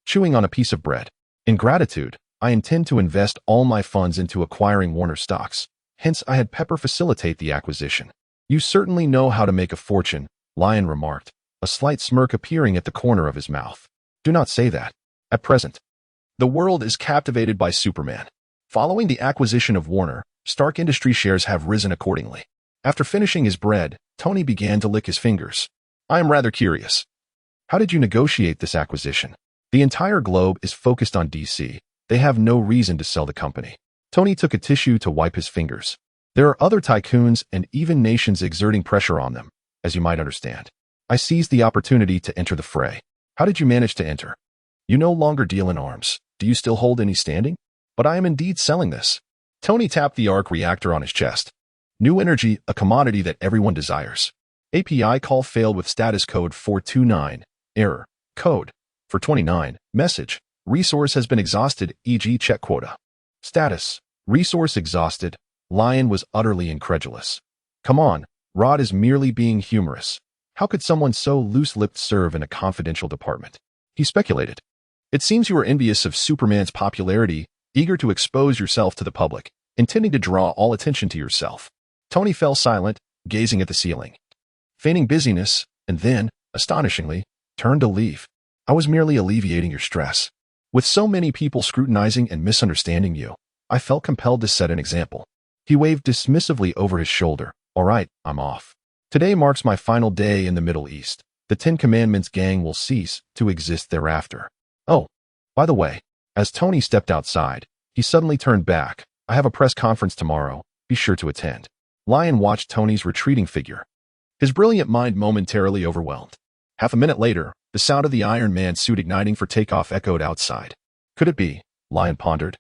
chewing on a piece of bread. In gratitude, I intend to invest all my funds into acquiring Warner stocks. Hence, I had Pepper facilitate the acquisition. You certainly know how to make a fortune, Lion remarked, a slight smirk appearing at the corner of his mouth. Do not say that. At present, the world is captivated by Superman. Following the acquisition of Warner, Stark Industries shares have risen accordingly. After finishing his bread, Tony began to lick his fingers. I am rather curious. How did you negotiate this acquisition? The entire globe is focused on DC. They have no reason to sell the company. Tony took a tissue to wipe his fingers. There are other tycoons and even nations exerting pressure on them, as you might understand. I seized the opportunity to enter the fray. How did you manage to enter? You no longer deal in arms. Do you still hold any standing? But I am indeed selling this. Tony tapped the arc reactor on his chest. New energy, a commodity that everyone desires. API call failed with status code 429. Error. Code. 429. Message. Resource has been exhausted, e.g. check quota. Status. Resource exhausted. Lion was utterly incredulous. Come on, Rod is merely being humorous. How could someone so loose-lipped serve in a confidential department? He speculated. It seems you are envious of Superman's popularity, eager to expose yourself to the public, intending to draw all attention to yourself. Tony fell silent, gazing at the ceiling, feigning busyness, and then, astonishingly, turned to leave. I was merely alleviating your stress. With so many people scrutinizing and misunderstanding you, I felt compelled to set an example. He waved dismissively over his shoulder. All right, I'm off. Today marks my final day in the Middle East. The 10 Commandments gang will cease to exist thereafter. Oh, by the way, as Tony stepped outside, he suddenly turned back. I have a press conference tomorrow. Be sure to attend. Lion watched Tony's retreating figure, his brilliant mind momentarily overwhelmed. Half a minute later, the sound of the Iron Man suit igniting for takeoff echoed outside. Could it be, Lion pondered,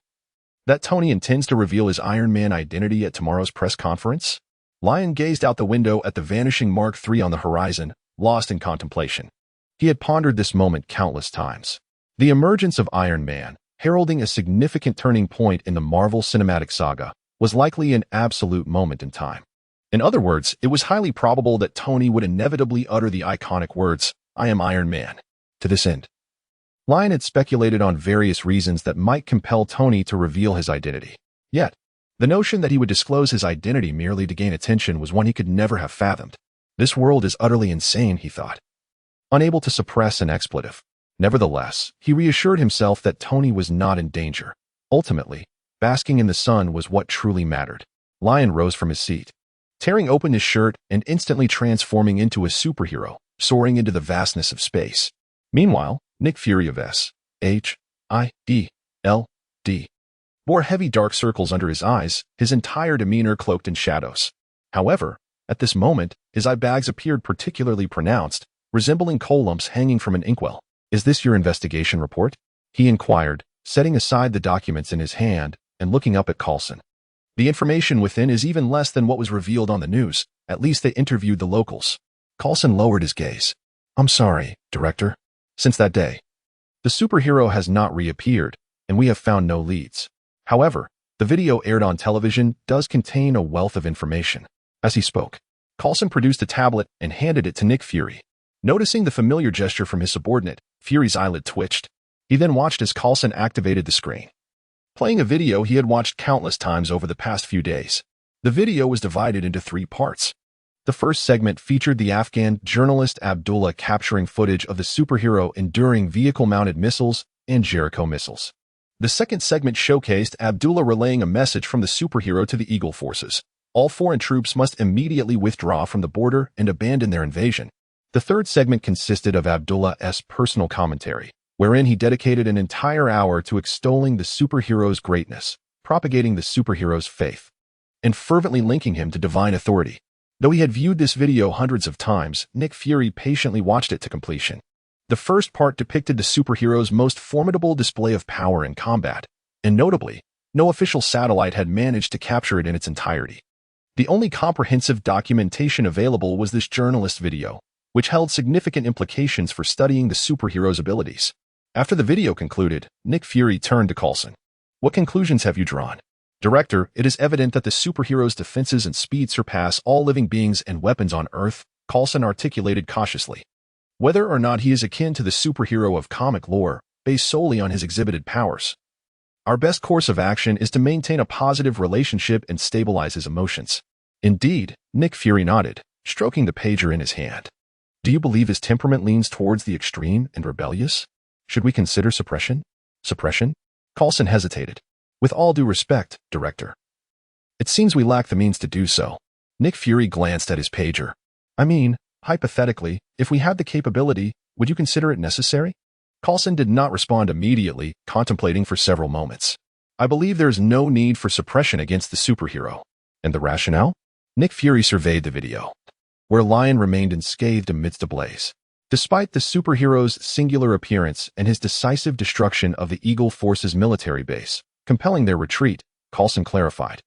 that Tony intends to reveal his Iron Man identity at tomorrow's press conference? Lion gazed out the window at the vanishing Mark III on the horizon, lost in contemplation. He had pondered this moment countless times. The emergence of Iron Man, heralding a significant turning point in the Marvel Cinematic Saga, was likely an absolute moment in time. In other words, it was highly probable that Tony would inevitably utter the iconic words, I am Iron Man. To this end, Lion had speculated on various reasons that might compel Tony to reveal his identity. Yet, the notion that he would disclose his identity merely to gain attention was one he could never have fathomed. This world is utterly insane, he thought, unable to suppress an expletive. Nevertheless, he reassured himself that Tony was not in danger. Ultimately, basking in the sun was what truly mattered. Lion rose from his seat, tearing open his shirt and instantly transforming into a superhero, soaring into the vastness of space. Meanwhile, Nick Fury of S.H.I.E.L.D. bore heavy dark circles under his eyes, his entire demeanor cloaked in shadows. However, at this moment, his eye bags appeared particularly pronounced, resembling coal lumps hanging from an inkwell. Is this your investigation report? He inquired, setting aside the documents in his hand and looking up at Coulson. The information within is even less than what was revealed on the news. At least they interviewed the locals. Coulson lowered his gaze. I'm sorry, Director. Since that day, the superhero has not reappeared, and we have found no leads. However, the video aired on television does contain a wealth of information. As he spoke, Coulson produced a tablet and handed it to Nick Fury. Noticing the familiar gesture from his subordinate, Fury's eyelid twitched. He then watched as Coulson activated the screen, playing a video he had watched countless times over the past few days. The video was divided into 3 parts. The first segment featured the Afghan journalist Abdullah capturing footage of the superhero enduring vehicle-mounted missiles and Jericho missiles. The second segment showcased Abdullah relaying a message from the superhero to the Eagle forces. All foreign troops must immediately withdraw from the border and abandon their invasion. The third segment consisted of Abdullah's personal commentary, wherein he dedicated an entire hour to extolling the superhero's greatness, propagating the superhero's faith, and fervently linking him to divine authority. Though he had viewed this video hundreds of times, Nick Fury patiently watched it to completion. The first part depicted the superhero's most formidable display of power in combat, and notably, no official satellite had managed to capture it in its entirety. The only comprehensive documentation available was this journalist video, which held significant implications for studying the superhero's abilities. After the video concluded, Nick Fury turned to Coulson. "What conclusions have you drawn?" "Director, it is evident that the superhero's defenses and speed surpass all living beings and weapons on Earth," Coulson articulated cautiously. "Whether or not he is akin to the superhero of comic lore, based solely on his exhibited powers, our best course of action is to maintain a positive relationship and stabilize his emotions." "Indeed," Nick Fury nodded, stroking the pager in his hand. "Do you believe his temperament leans towards the extreme and rebellious? Should we consider suppression?" "Suppression?" Coulson hesitated. "With all due respect, Director, it seems we lack the means to do so." Nick Fury glanced at his pager. "I mean, hypothetically, if we had the capability, would you consider it necessary?" Coulson did not respond immediately, contemplating for several moments. "I believe there is no need for suppression against the superhero." "And the rationale?" Nick Fury surveyed the video, where Lion remained unscathed amidst a blaze. Despite the superhero's singular appearance and his decisive destruction of the Eagle Force's military base, compelling their retreat, Coulson clarified,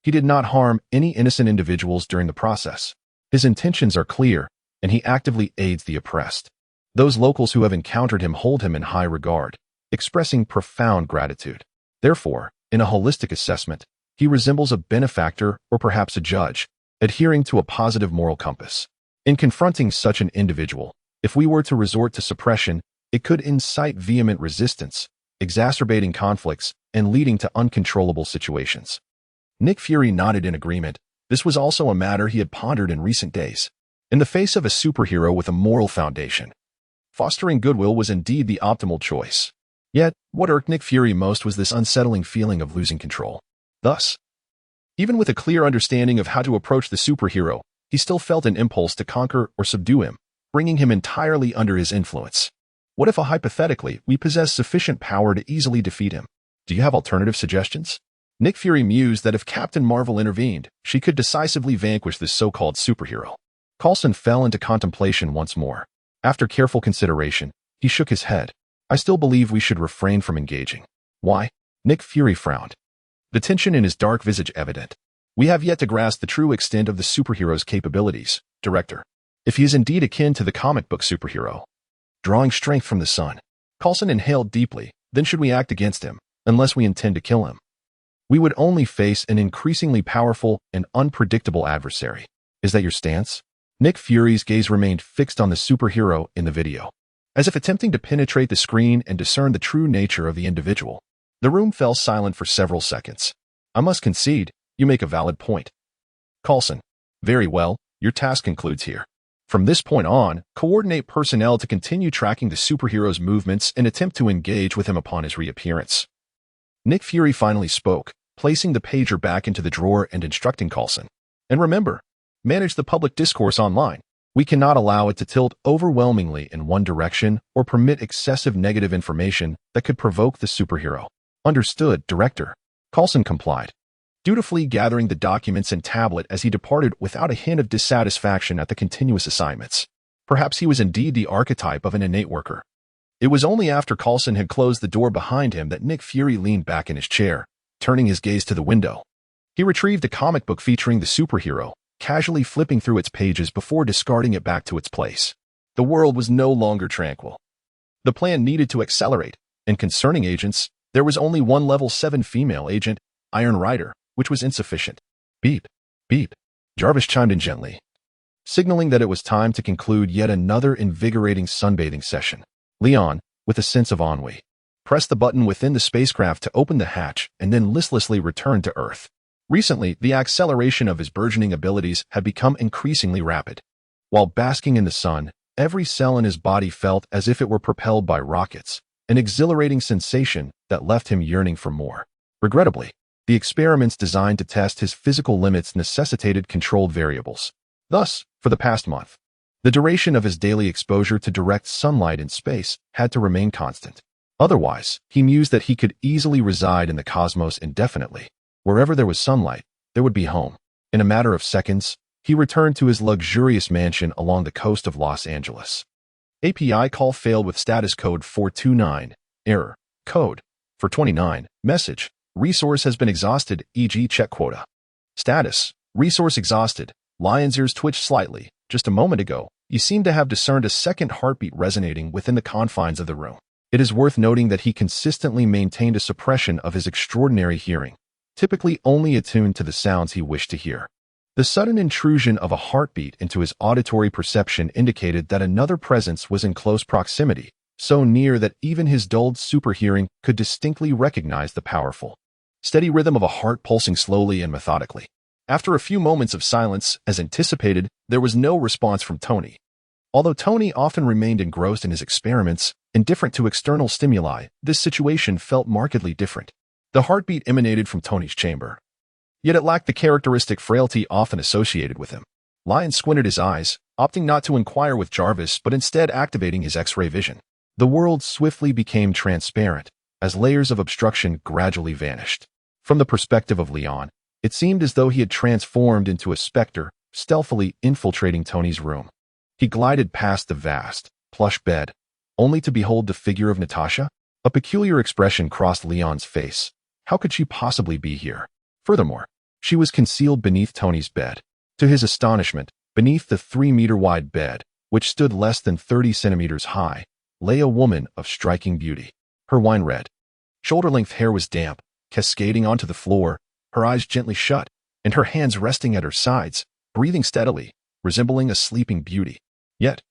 he did not harm any innocent individuals during the process. His intentions are clear, and he actively aids the oppressed. Those locals who have encountered him hold him in high regard, expressing profound gratitude. Therefore, in a holistic assessment, he resembles a benefactor or perhaps a judge, adhering to a positive moral compass. In confronting such an individual, if we were to resort to suppression, it could incite vehement resistance, exacerbating conflicts and leading to uncontrollable situations. Nick Fury nodded in agreement. This was also a matter he had pondered in recent days. In the face of a superhero with a moral foundation, fostering goodwill was indeed the optimal choice. Yet, what irked Nick Fury most was this unsettling feeling of losing control. Thus, even with a clear understanding of how to approach the superhero, he still felt an impulse to conquer or subdue him, bringing him entirely under his influence. What if, hypothetically, we possess sufficient power to easily defeat him? Do you have alternative suggestions? Nick Fury mused that if Captain Marvel intervened, she could decisively vanquish this so-called superhero. Coulson fell into contemplation once more. After careful consideration, he shook his head. "I still believe we should refrain from engaging." "Why?" Nick Fury frowned, the tension in his dark visage evident. "We have yet to grasp the true extent of the superhero's capabilities, Director. If he is indeed akin to the comic book superhero, drawing strength from the sun." Coulson inhaled deeply. "Then should we act against him, unless we intend to kill him? We would only face an increasingly powerful and unpredictable adversary. Is that your stance?" Nick Fury's gaze remained fixed on the superhero in the video, as if attempting to penetrate the screen and discern the true nature of the individual. The room fell silent for several seconds. "I must concede, you make a valid point." Coulson, "Very well, your task concludes here. From this point on, coordinate personnel to continue tracking the superhero's movements and attempt to engage with him upon his reappearance." Nick Fury finally spoke, placing the pager back into the drawer and instructing Coulson, "And remember, manage the public discourse online. We cannot allow it to tilt overwhelmingly in one direction or permit excessive negative information that could provoke the superhero." "Understood, Director." Coulson complied, dutifully gathering the documents and tablet as he departed without a hint of dissatisfaction at the continuous assignments. Perhaps he was indeed the archetype of an innate worker. It was only after Coulson had closed the door behind him that Nick Fury leaned back in his chair, turning his gaze to the window. He retrieved a comic book featuring the superhero, casually flipping through its pages before discarding it back to its place. The world was no longer tranquil. The plan needed to accelerate, and concerning agents, there was only one level 7 female agent, Iron Rider, which was insufficient. Beep, beep. Jarvis chimed in gently, signaling that it was time to conclude yet another invigorating sunbathing session. Leon, with a sense of ennui, pressed the button within the spacecraft to open the hatch and then listlessly returned to Earth. Recently, the acceleration of his burgeoning abilities had become increasingly rapid. While basking in the sun, every cell in his body felt as if it were propelled by rockets, an exhilarating sensation that left him yearning for more. Regrettably, the experiments designed to test his physical limits necessitated controlled variables. Thus, for the past month, the duration of his daily exposure to direct sunlight in space had to remain constant. Otherwise, he mused that he could easily reside in the cosmos indefinitely. Wherever there was sunlight, there would be home. In a matter of seconds, he returned to his luxurious mansion along the coast of Los Angeles. API call failed with status code 429, error, code For 29, message. Resource has been exhausted, e.g. check quota. Status. Resource exhausted. Lion's ears twitched slightly. Just a moment ago, you seem to have discerned a second heartbeat resonating within the confines of the room. It is worth noting that he consistently maintained a suppression of his extraordinary hearing, typically only attuned to the sounds he wished to hear. The sudden intrusion of a heartbeat into his auditory perception indicated that another presence was in close proximity, so near that even his dulled superhearing could distinctly recognize the powerful, steady rhythm of a heart pulsing slowly and methodically. After a few moments of silence, as anticipated, there was no response from Tony. Although Tony often remained engrossed in his experiments, indifferent to external stimuli, this situation felt markedly different. The heartbeat emanated from Tony's chamber, yet it lacked the characteristic frailty often associated with him. Lion squinted his eyes, opting not to inquire with Jarvis but instead activating his X-ray vision. The world swiftly became transparent, as layers of obstruction gradually vanished. From the perspective of Leon, it seemed as though he had transformed into a specter, stealthily infiltrating Tony's room. He glided past the vast, plush bed, only to behold the figure of Natasha. A peculiar expression crossed Leon's face. How could she possibly be here? Furthermore, she was concealed beneath Tony's bed. To his astonishment, beneath the 3-meter-wide bed, which stood less than 30 centimeters high, lay a woman of striking beauty. Her wine-red, shoulder-length hair was damp, cascading onto the floor, her eyes gently shut, and her hands resting at her sides, breathing steadily, resembling a sleeping beauty. Yet,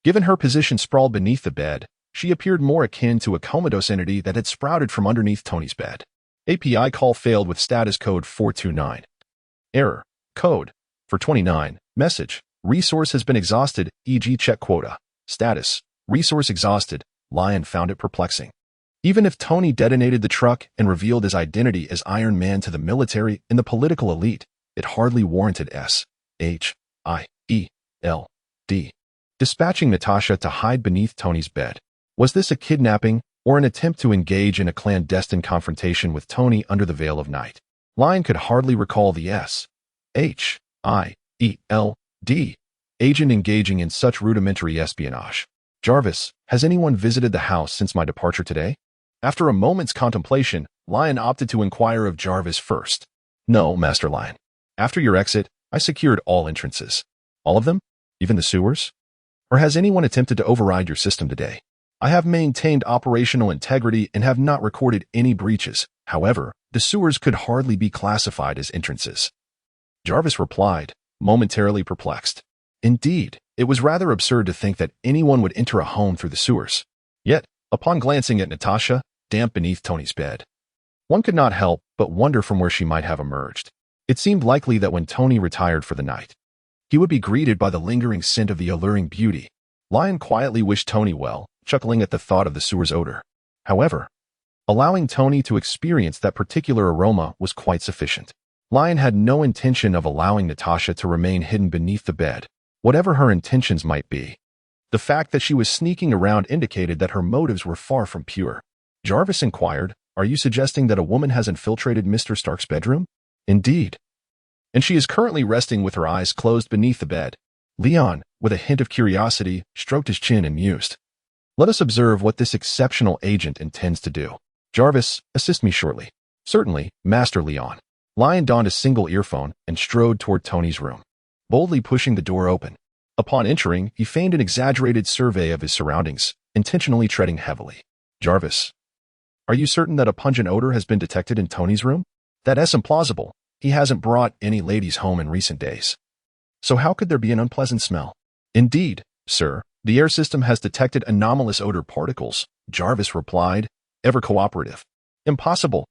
given her position sprawled beneath the bed, she appeared more akin to a comatose entity that had sprouted from underneath Tony's bed. API call failed with status code 429. Error. Code. For 29. Message. Resource has been exhausted, e.g. check quota. Status. Resource exhausted. Lion found it perplexing. Even if Tony detonated the truck and revealed his identity as Iron Man to the military and the political elite, it hardly warranted S-H-I-E-L-D. Dispatching Natasha to hide beneath Tony's bed. Was this a kidnapping or an attempt to engage in a clandestine confrontation with Tony under the veil of night? Lion could hardly recall the S-H-I-E-L-D agent engaging in such rudimentary espionage. Jarvis, has anyone visited the house since my departure today? After a moment's contemplation, Lion opted to inquire of Jarvis first. No, Master Lion. After your exit, I secured all entrances. All of them? Even the sewers? Or has anyone attempted to override your system today? I have maintained operational integrity and have not recorded any breaches. However, the sewers could hardly be classified as entrances. Jarvis replied, momentarily perplexed. Indeed, it was rather absurd to think that anyone would enter a home through the sewers. Yet, upon glancing at Natasha, damp beneath Tony's bed, one could not help but wonder from where she might have emerged. It seemed likely that when Tony retired for the night, he would be greeted by the lingering scent of the alluring beauty. Lion quietly wished Tony well, chuckling at the thought of the sewer's odor. However, allowing Tony to experience that particular aroma was quite sufficient. Lion had no intention of allowing Natasha to remain hidden beneath the bed, whatever her intentions might be. The fact that she was sneaking around indicated that her motives were far from pure. Jarvis inquired, "Are you suggesting that a woman has infiltrated Mr. Stark's bedroom?" "Indeed. And she is currently resting with her eyes closed beneath the bed." Leon, with a hint of curiosity, stroked his chin and mused. "Let us observe what this exceptional agent intends to do. Jarvis, assist me shortly." "Certainly, Master Leon." Lion donned a single earphone and strode toward Tony's room, boldly pushing the door open. Upon entering, he feigned an exaggerated survey of his surroundings, intentionally treading heavily. "Jarvis, are you certain that a pungent odor has been detected in Tony's room? That's implausible. He hasn't brought any ladies home in recent days. So how could there be an unpleasant smell?" "Indeed, sir, the air system has detected anomalous odor particles," Jarvis replied, ever cooperative. "Impossible.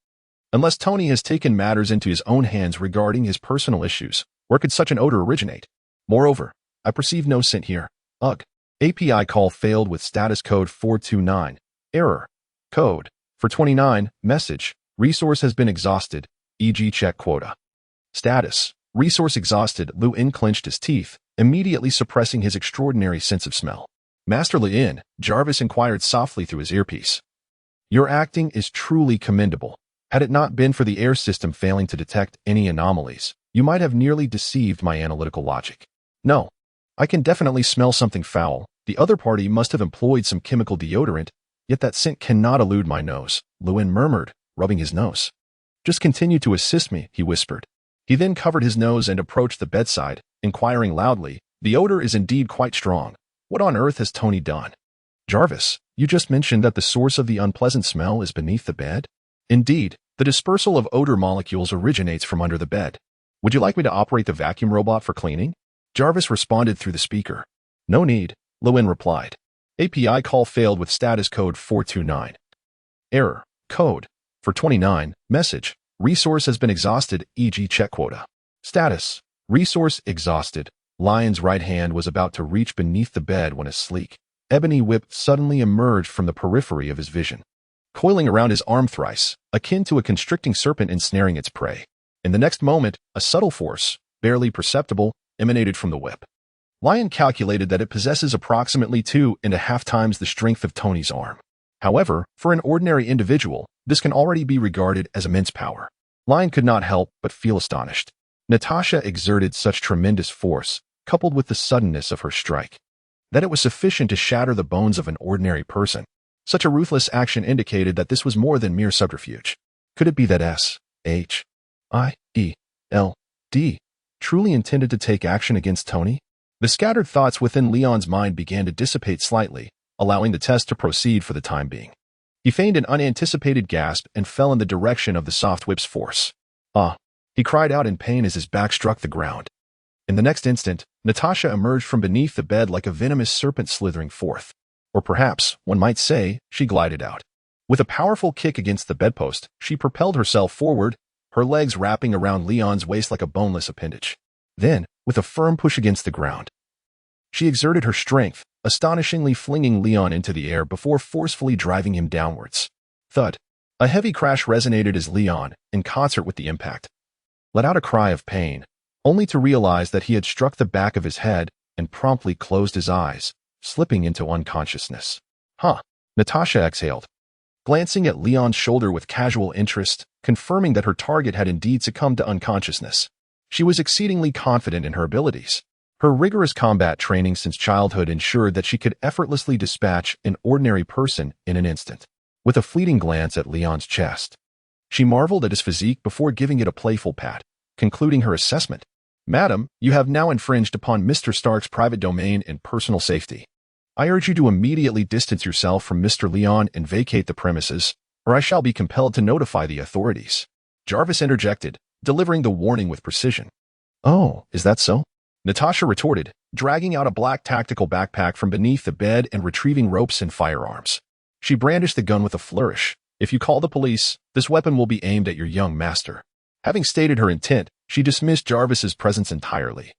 Unless Tony has taken matters into his own hands regarding his personal issues, where could such an odor originate? Moreover, I perceive no scent here. Ugh." API call failed with status code 429. Error. Code. For 29. Message. Resource has been exhausted, e.g. check quota. Status. Resource exhausted. Luin clenched his teeth, immediately suppressing his extraordinary sense of smell. "Master Luin," Jarvis inquired softly through his earpiece. "Your acting is truly commendable. Had it not been for the air system failing to detect any anomalies, you might have nearly deceived my analytical logic. No, I can definitely smell something foul. The other party must have employed some chemical deodorant, yet that scent cannot elude my nose." Lewin murmured, rubbing his nose. Just continue to assist me, he whispered. He then covered his nose and approached the bedside, inquiring loudly, the odor is indeed quite strong. What on earth has Tony done? Jarvis, you just mentioned that the source of the unpleasant smell is beneath the bed? Indeed, the dispersal of odor molecules originates from under the bed. Would you like me to operate the vacuum robot for cleaning? Jarvis responded through the speaker. No need, Lewin replied. API call failed with status code 429. Error. Code. For 29. Message. Resource has been exhausted, e.g. check quota. Status. Resource exhausted. Lion's right hand was about to reach beneath the bed when a sleek, ebony whip suddenly emerged from the periphery of his vision, coiling around his arm thrice, akin to a constricting serpent ensnaring its prey. In the next moment, a subtle force, barely perceptible, emanated from the whip. Lion calculated that it possesses approximately 2.5 times the strength of Tony's arm. However, for an ordinary individual, this can already be regarded as immense power. Lion could not help but feel astonished. Natasha exerted such tremendous force, coupled with the suddenness of her strike, that it was sufficient to shatter the bones of an ordinary person. Such a ruthless action indicated that this was more than mere subterfuge. Could it be that S.H.I.E.L.D. truly intended to take action against Tony? The scattered thoughts within Leon's mind began to dissipate slightly, allowing the test to proceed for the time being. He feigned an unanticipated gasp and fell in the direction of the soft whip's force. Ah! He cried out in pain as his back struck the ground. In the next instant, Natasha emerged from beneath the bed like a venomous serpent slithering forth. Or perhaps, one might say, she glided out. With a powerful kick against the bedpost, she propelled herself forward, her legs wrapping around Leon's waist like a boneless appendage. Then, with a firm push against the ground, she exerted her strength, astonishingly flinging Leon into the air before forcefully driving him downwards. Thud. A heavy crash resonated as Leon, in concert with the impact, let out a cry of pain, only to realize that he had struck the back of his head and promptly closed his eyes, slipping into unconsciousness. Huh, Natasha exhaled, glancing at Leon's shoulder with casual interest, confirming that her target had indeed succumbed to unconsciousness. She was exceedingly confident in her abilities. Her rigorous combat training since childhood ensured that she could effortlessly dispatch an ordinary person in an instant. With a fleeting glance at Leon's chest, she marveled at his physique before giving it a playful pat, concluding her assessment. Madam, you have now infringed upon Mr. Stark's private domain and personal safety. I urge you to immediately distance yourself from Mr. Leon and vacate the premises, or I shall be compelled to notify the authorities. Jarvis interjected, delivering the warning with precision. Oh, is that so? Natasha retorted, dragging out a black tactical backpack from beneath the bed and retrieving ropes and firearms. She brandished the gun with a flourish. If you call the police, this weapon will be aimed at your young master. Having stated her intent, she dismissed Jarvis's presence entirely,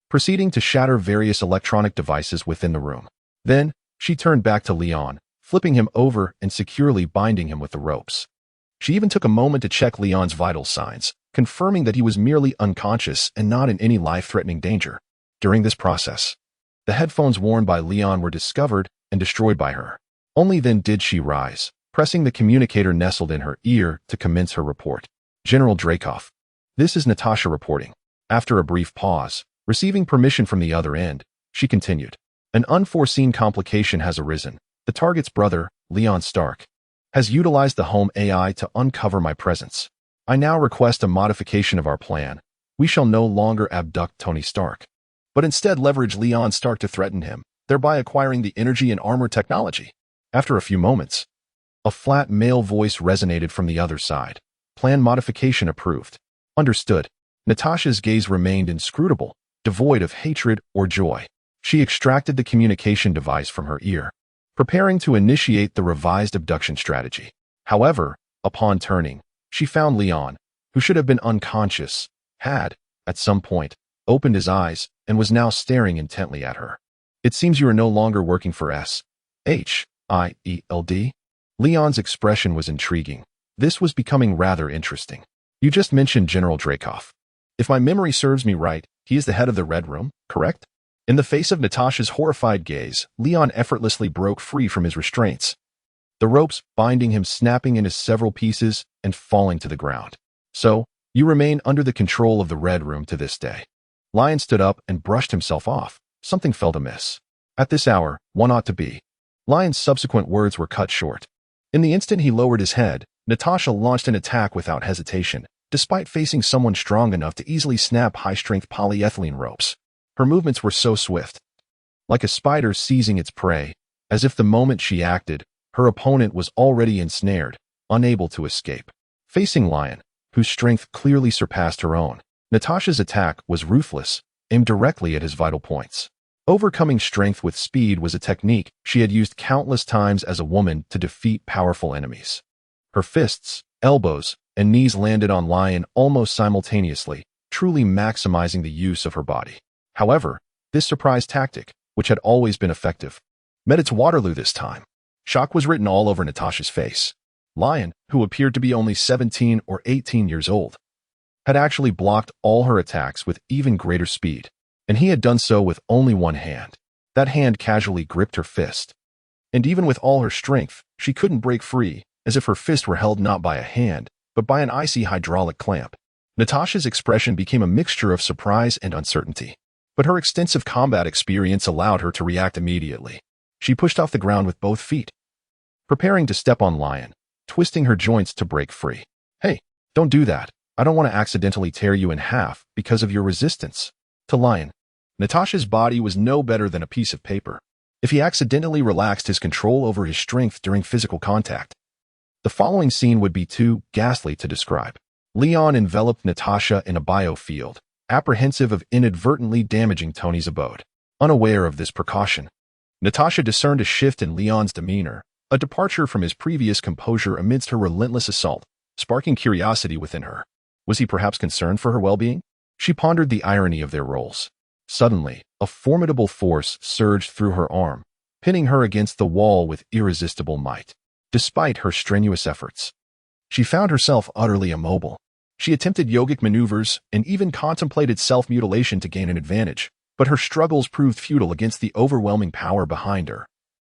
proceeding to shatter various electronic devices within the room. Then, she turned back to Leon, flipping him over and securely binding him with the ropes. She even took a moment to check Leon's vital signs, confirming that he was merely unconscious and not in any life-threatening danger. During this process, the headphones worn by Leon were discovered and destroyed by her. Only then did she rise, pressing the communicator nestled in her ear to commence her report. General Dreykov. This is Natasha reporting. After a brief pause, receiving permission from the other end, she continued. An unforeseen complication has arisen. The target's brother, Leon Stark, has utilized the home AI to uncover my presence. I now request a modification of our plan. We shall no longer abduct Tony Stark, but instead leverage Leon Stark to threaten him, thereby acquiring the energy and armor technology. After a few moments, a flat male voice resonated from the other side. Plan modification approved. Understood. Natasha's gaze remained inscrutable, devoid of hatred or joy. She extracted the communication device from her ear, preparing to initiate the revised abduction strategy. However, upon turning, she found Leon, who should have been unconscious, had, at some point, opened his eyes and was now staring intently at her. It seems you are no longer working for S.H.I.E.L.D. Leon's expression was intriguing. This was becoming rather interesting. You just mentioned General Dreykov. If my memory serves me right, he is the head of the Red Room, correct? In the face of Natasha's horrified gaze, Leon effortlessly broke free from his restraints, the ropes binding him snapping into several pieces and falling to the ground. So, you remain under the control of the Red Room to this day. Lion stood up and brushed himself off. Something felt amiss. At this hour, one ought to be. Lion's subsequent words were cut short. In the instant he lowered his head, Natasha launched an attack without hesitation, despite facing someone strong enough to easily snap high-strength polyethylene ropes. Her movements were so swift, like a spider seizing its prey, as if the moment she acted, her opponent was already ensnared, unable to escape. Facing Lion, whose strength clearly surpassed her own, Natasha's attack was ruthless, aimed directly at his vital points. Overcoming strength with speed was a technique she had used countless times as a woman to defeat powerful enemies. Her fists, elbows, and knees landed on Lion almost simultaneously, truly maximizing the use of her body. However, this surprise tactic, which had always been effective, met its Waterloo this time. Shock was written all over Natasha's face. Lion, who appeared to be only 17 or 18 years old, had actually blocked all her attacks with even greater speed, and he had done so with only one hand. That hand casually gripped her fist. And even with all her strength, she couldn't break free, as if her fist were held not by a hand, but by an icy hydraulic clamp. Natasha's expression became a mixture of surprise and uncertainty, but her extensive combat experience allowed her to react immediately. She pushed off the ground with both feet, preparing to step on Lion, twisting her joints to break free. "Hey, don't do that. I don't want to accidentally tear you in half because of your resistance." To Lion, Natasha's body was no better than a piece of paper. If he accidentally relaxed his control over his strength during physical contact, the following scene would be too ghastly to describe. Leon enveloped Natasha in a biofield, apprehensive of inadvertently damaging Tony's abode. Unaware of this precaution, Natasha discerned a shift in Leon's demeanor, a departure from his previous composure amidst her relentless assault, sparking curiosity within her. Was he perhaps concerned for her well-being? She pondered the irony of their roles. Suddenly, a formidable force surged through her arm, pinning her against the wall with irresistible might. Despite her strenuous efforts, she found herself utterly immobile. She attempted yogic maneuvers and even contemplated self-mutilation to gain an advantage, but her struggles proved futile against the overwhelming power behind her,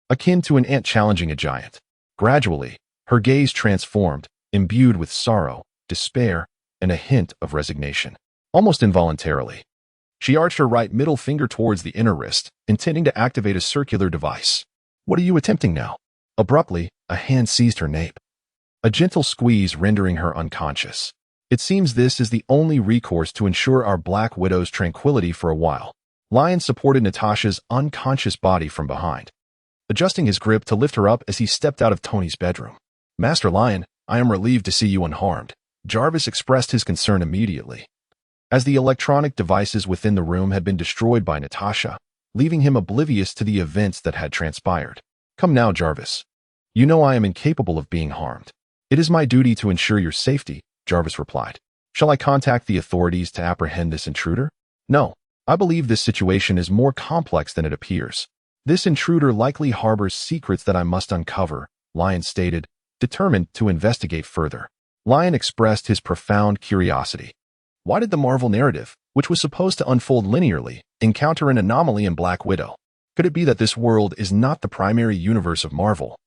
akin to an ant challenging a giant. Gradually, her gaze transformed, imbued with sorrow, despair, and a hint of resignation. Almost involuntarily, she arched her right middle finger towards the inner wrist, intending to activate a circular device. "What are you attempting now?" Abruptly, a hand seized her nape, a gentle squeeze rendering her unconscious. "It seems this is the only recourse to ensure our Black Widow's tranquility for a while." Lion supported Natasha's unconscious body from behind, adjusting his grip to lift her up as he stepped out of Tony's bedroom. "Master Lion, I am relieved to see you unharmed." Jarvis expressed his concern immediately, as the electronic devices within the room had been destroyed by Natasha, leaving him oblivious to the events that had transpired. "Come now, Jarvis. You know I am incapable of being harmed. It is my duty to ensure your safety," Jarvis replied. "Shall I contact the authorities to apprehend this intruder?" "No. I believe this situation is more complex than it appears. This intruder likely harbors secrets that I must uncover," Lion stated, determined to investigate further. Lion expressed his profound curiosity. Why did the Marvel narrative, which was supposed to unfold linearly, encounter an anomaly in Black Widow? Could it be that this world is not the primary universe of Marvel,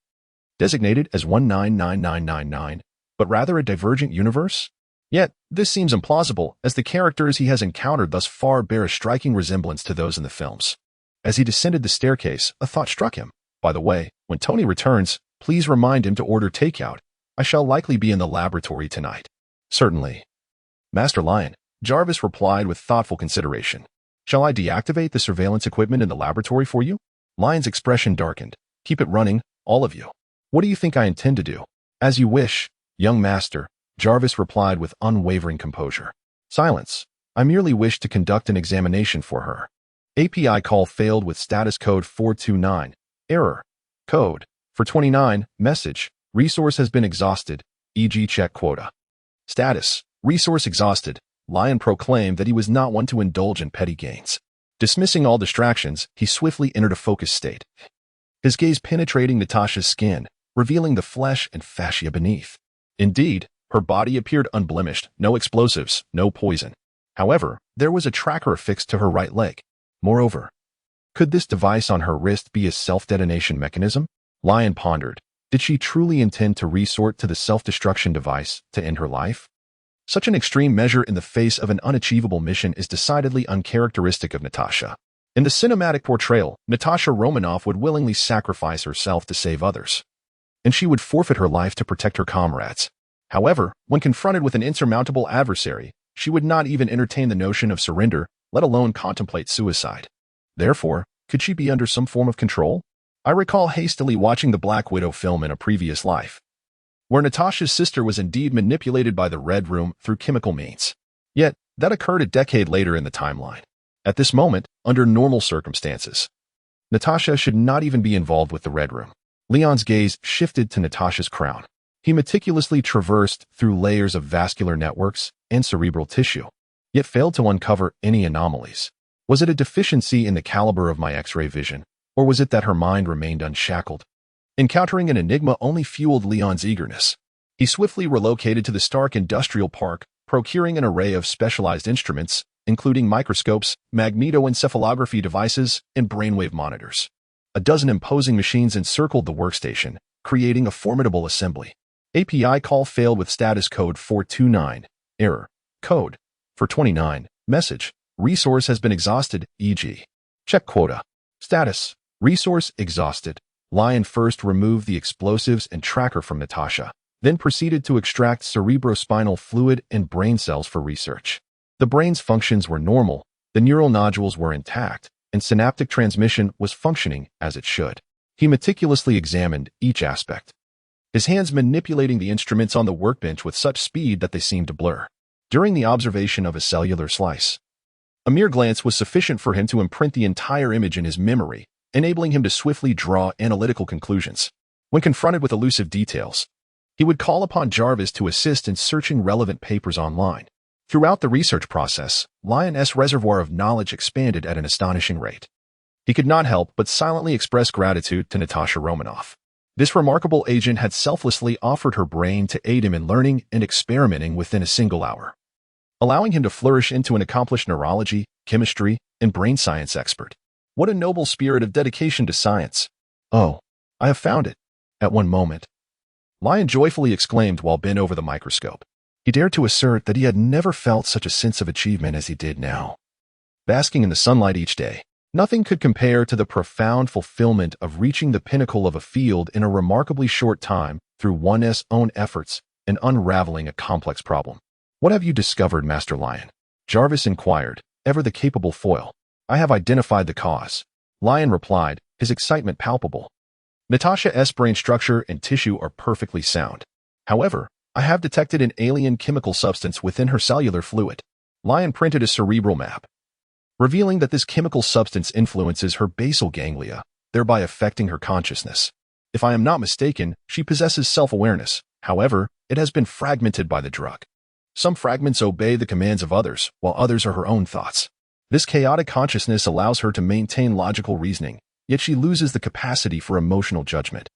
designated as 199999, but rather a divergent universe? Yet, this seems implausible, as the characters he has encountered thus far bear a striking resemblance to those in the films. As he descended the staircase, a thought struck him. "By the way, when Tony returns, please remind him to order takeout. I shall likely be in the laboratory tonight." "Certainly, Master Lion," Jarvis replied with thoughtful consideration. "Shall I deactivate the surveillance equipment in the laboratory for you?" Lion's expression darkened. "Keep it running, all of you." "What do you think I intend to do?" "As you wish, young master," Jarvis replied with unwavering composure. "Silence. I merely wish to conduct an examination for her." API call failed with status code 429. Error. Code. For 29. Message. Resource has been exhausted, e.g. check quota. Status. Resource exhausted. Lion proclaimed that he was not one to indulge in petty gains. Dismissing all distractions, he swiftly entered a focused state, his gaze penetrating Natasha's skin, revealing the flesh and fascia beneath. Indeed, her body appeared unblemished, no explosives, no poison. However, there was a tracker affixed to her right leg. Moreover, could this device on her wrist be a self-detonation mechanism? Lion pondered. Did she truly intend to resort to the self-destruction device to end her life? Such an extreme measure in the face of an unachievable mission is decidedly uncharacteristic of Natasha. In the cinematic portrayal, Natasha Romanoff would willingly sacrifice herself to save others. and she would forfeit her life to protect her comrades. However, when confronted with an insurmountable adversary, she would not even entertain the notion of surrender, let alone contemplate suicide. Therefore, could she be under some form of control? I recall hastily watching the Black Widow film in a previous life, where Natasha's sister was indeed manipulated by the Red Room through chemical means. Yet, that occurred a decade later in the timeline. At this moment, under normal circumstances, Natasha should not even be involved with the Red Room. Leon's gaze shifted to Natasha's crown. He meticulously traversed through layers of vascular networks and cerebral tissue, yet failed to uncover any anomalies. Was it a deficiency in the caliber of my X-ray vision, or was it that her mind remained unshackled? Encountering an enigma only fueled Leon's eagerness. He swiftly relocated to the Stark Industrial Park, procuring an array of specialized instruments, including microscopes, magnetoencephalography devices, and brainwave monitors. A dozen imposing machines encircled the workstation, creating a formidable assembly. API call failed with status code 429. Error. Code. 429. Message. Resource has been exhausted, e.g. Check quota. Status. Resource exhausted. Lion first removed the explosives and tracker from Natasha, then proceeded to extract cerebrospinal fluid and brain cells for research. The brain's functions were normal, the neural nodules were intact, and synaptic transmission was functioning as it should. He meticulously examined each aspect, his hands manipulating the instruments on the workbench with such speed that they seemed to blur. During the observation of a cellular slice, a mere glance was sufficient for him to imprint the entire image in his memory, enabling him to swiftly draw analytical conclusions. When confronted with elusive details, he would call upon Jarvis to assist in searching relevant papers online. Throughout the research process, Lion's reservoir of knowledge expanded at an astonishing rate. He could not help but silently express gratitude to Natasha Romanoff. This remarkable agent had selflessly offered her brain to aid him in learning and experimenting within a single hour, allowing him to flourish into an accomplished neurology, chemistry, and brain science expert. What a noble spirit of dedication to science. "Oh, I have found it." At one moment, Lion joyfully exclaimed while bent over the microscope. He dared to assert that he had never felt such a sense of achievement as he did now. Basking in the sunlight each day, nothing could compare to the profound fulfillment of reaching the pinnacle of a field in a remarkably short time through one's own efforts and unraveling a complex problem. "What have you discovered, Master Lion?" Jarvis inquired, ever the capable foil. "I have identified the cause," Lion replied, his excitement palpable. "Natasha's brain structure and tissue are perfectly sound. However, I have detected an alien chemical substance within her cellular fluid." Lion printed a cerebral map, revealing that this chemical substance influences her basal ganglia, thereby affecting her consciousness. "If I am not mistaken, she possesses self-awareness. However, it has been fragmented by the drug. Some fragments obey the commands of others, while others are her own thoughts. This chaotic consciousness allows her to maintain logical reasoning, yet she loses the capacity for emotional judgment,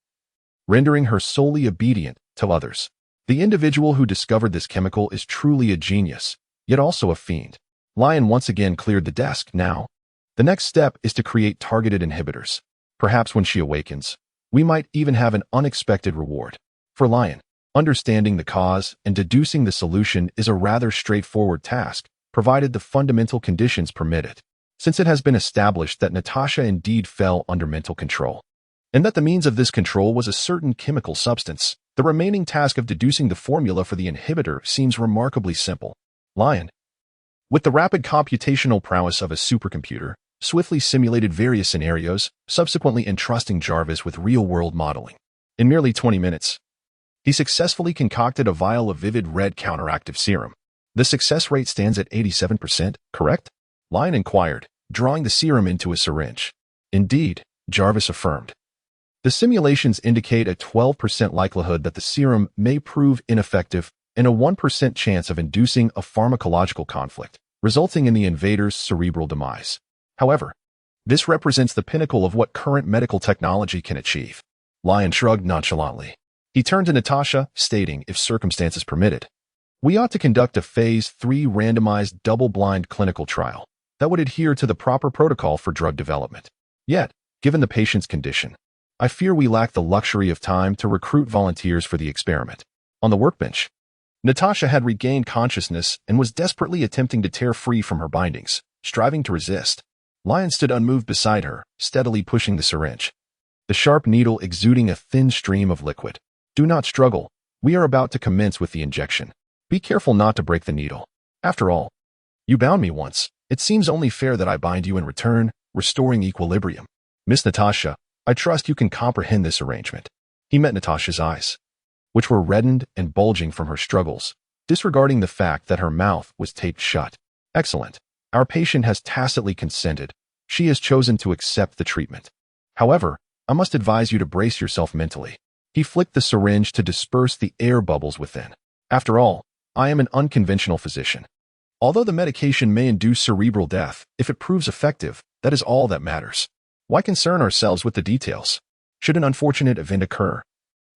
rendering her solely obedient to others. The individual who discovered this chemical is truly a genius, yet also a fiend." Lion once again cleared the desk. "Now, the next step is to create targeted inhibitors. Perhaps when she awakens, we might even have an unexpected reward." For Lion, understanding the cause and deducing the solution is a rather straightforward task, provided the fundamental conditions permit it. Since it has been established that Natasha indeed fell under mental control, and that the means of this control was a certain chemical substance, the remaining task of deducing the formula for the inhibitor seems remarkably simple. Lion, with the rapid computational prowess of a supercomputer, swiftly simulated various scenarios, subsequently entrusting Jarvis with real-world modeling. In merely 20 minutes, he successfully concocted a vial of vivid red counteractive serum. "The success rate stands at 87%, correct?" Lion inquired, drawing the serum into a syringe. "Indeed," Jarvis affirmed. "The simulations indicate a 12% likelihood that the serum may prove ineffective and a 1% chance of inducing a pharmacological conflict, resulting in the invader's cerebral demise. However, this represents the pinnacle of what current medical technology can achieve." Lion shrugged nonchalantly. He turned to Natasha, stating, if circumstances permitted, "We ought to conduct a Phase 3 randomized double-blind clinical trial that would adhere to the proper protocol for drug development. Yet, given the patient's condition, I fear we lack the luxury of time to recruit volunteers for the experiment." On the workbench, Natasha had regained consciousness and was desperately attempting to tear free from her bindings, striving to resist. Lion stood unmoved beside her, steadily pushing the syringe. the sharp needle exuding a thin stream of liquid. Do not struggle. We are about to commence with the injection. Be careful not to break the needle. After all, you bound me once. It seems only fair that I bind you in return, restoring equilibrium. Miss Natasha, I trust you can comprehend this arrangement. He met Natasha's eyes, which were reddened and bulging from her struggles, disregarding the fact that her mouth was taped shut. Excellent. Our patient has tacitly consented. She has chosen to accept the treatment. However, I must advise you to brace yourself mentally. He flicked the syringe to disperse the air bubbles within. After all, I am an unconventional physician. Although the medication may induce cerebral death, if it proves effective, that is all that matters. Why concern ourselves with the details? Should an unfortunate event occur,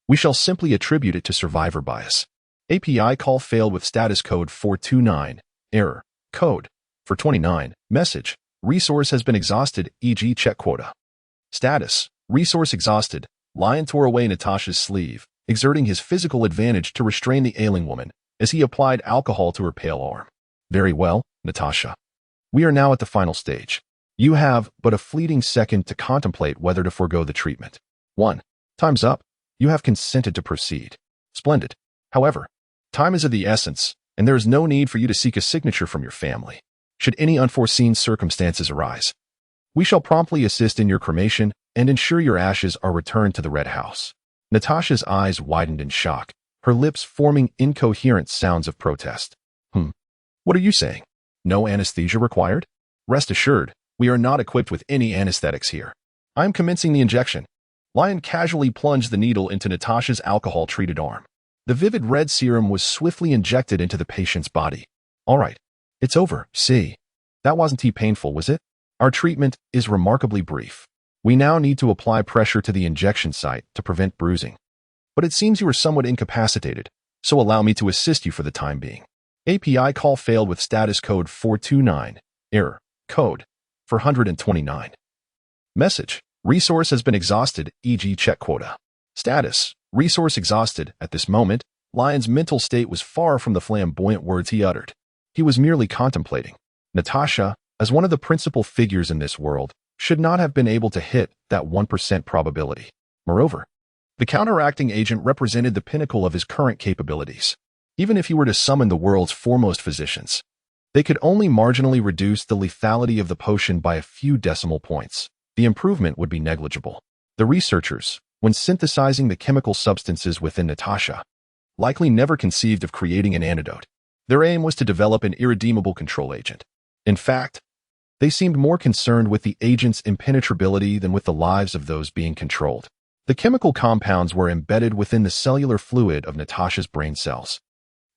we shall simply attribute it to survivor bias. API call failed with status code 429, error, code, for 29, message, resource has been exhausted, e.g. check quota. Status, resource exhausted. Lion tore away Natasha's sleeve, exerting his physical advantage to restrain the ailing woman as he applied alcohol to her pale arm. Very well, Natasha. We are now at the final stage. You have but a fleeting second to contemplate whether to forego the treatment. 1. Time's up. You have consented to proceed. Splendid. However, time is of the essence, and there is no need for you to seek a signature from your family. Should any unforeseen circumstances arise, we shall promptly assist in your cremation and ensure your ashes are returned to the Red House. Natasha's eyes widened in shock, her lips forming incoherent sounds of protest. What are you saying? No anesthesia required? Rest assured, we are not equipped with any anesthetics here. I am commencing the injection. Lion casually plunged the needle into Natasha's alcohol-treated arm. The vivid red serum was swiftly injected into the patient's body. All right, it's over. See, that wasn't too painful, was it? Our treatment is remarkably brief. We now need to apply pressure to the injection site to prevent bruising. But it seems you are somewhat incapacitated, so allow me to assist you for the time being. API call failed with status code 429, error, code, for 129. Message, resource has been exhausted, e.g. check quota. Status, resource exhausted. At this moment, Lion's mental state was far from the flamboyant words he uttered. He was merely contemplating. Natasha, as one of the principal figures in this world, should not have been able to hit that 1% probability. Moreover, the counteracting agent represented the pinnacle of his current capabilities. Even if he were to summon the world's foremost physicians, they could only marginally reduce the lethality of the potion by a few decimal points. The improvement would be negligible. The researchers, when synthesizing the chemical substances within Natasha, likely never conceived of creating an antidote. Their aim was to develop an irredeemable control agent. In fact, they seemed more concerned with the agent's impenetrability than with the lives of those being controlled. The chemical compounds were embedded within the cellular fluid of Natasha's brain cells,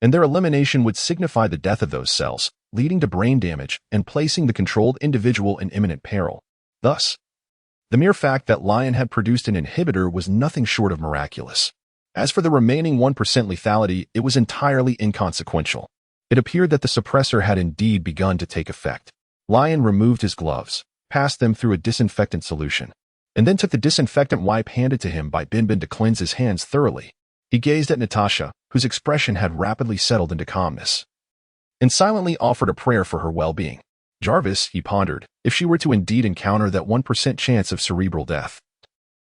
and their elimination would signify the death of those cells, leading to brain damage and placing the controlled individual in imminent peril. Thus, the mere fact that Lion had produced an inhibitor was nothing short of miraculous. As for the remaining 1% lethality, it was entirely inconsequential. It appeared that the suppressor had indeed begun to take effect. Lion removed his gloves, passed them through a disinfectant solution, and then took the disinfectant wipe handed to him by Bin Bin to cleanse his hands thoroughly. He gazed at Natasha, whose expression had rapidly settled into calmness, and silently offered a prayer for her well-being. Jarvis, he pondered, if she were to indeed encounter that 1% chance of cerebral death,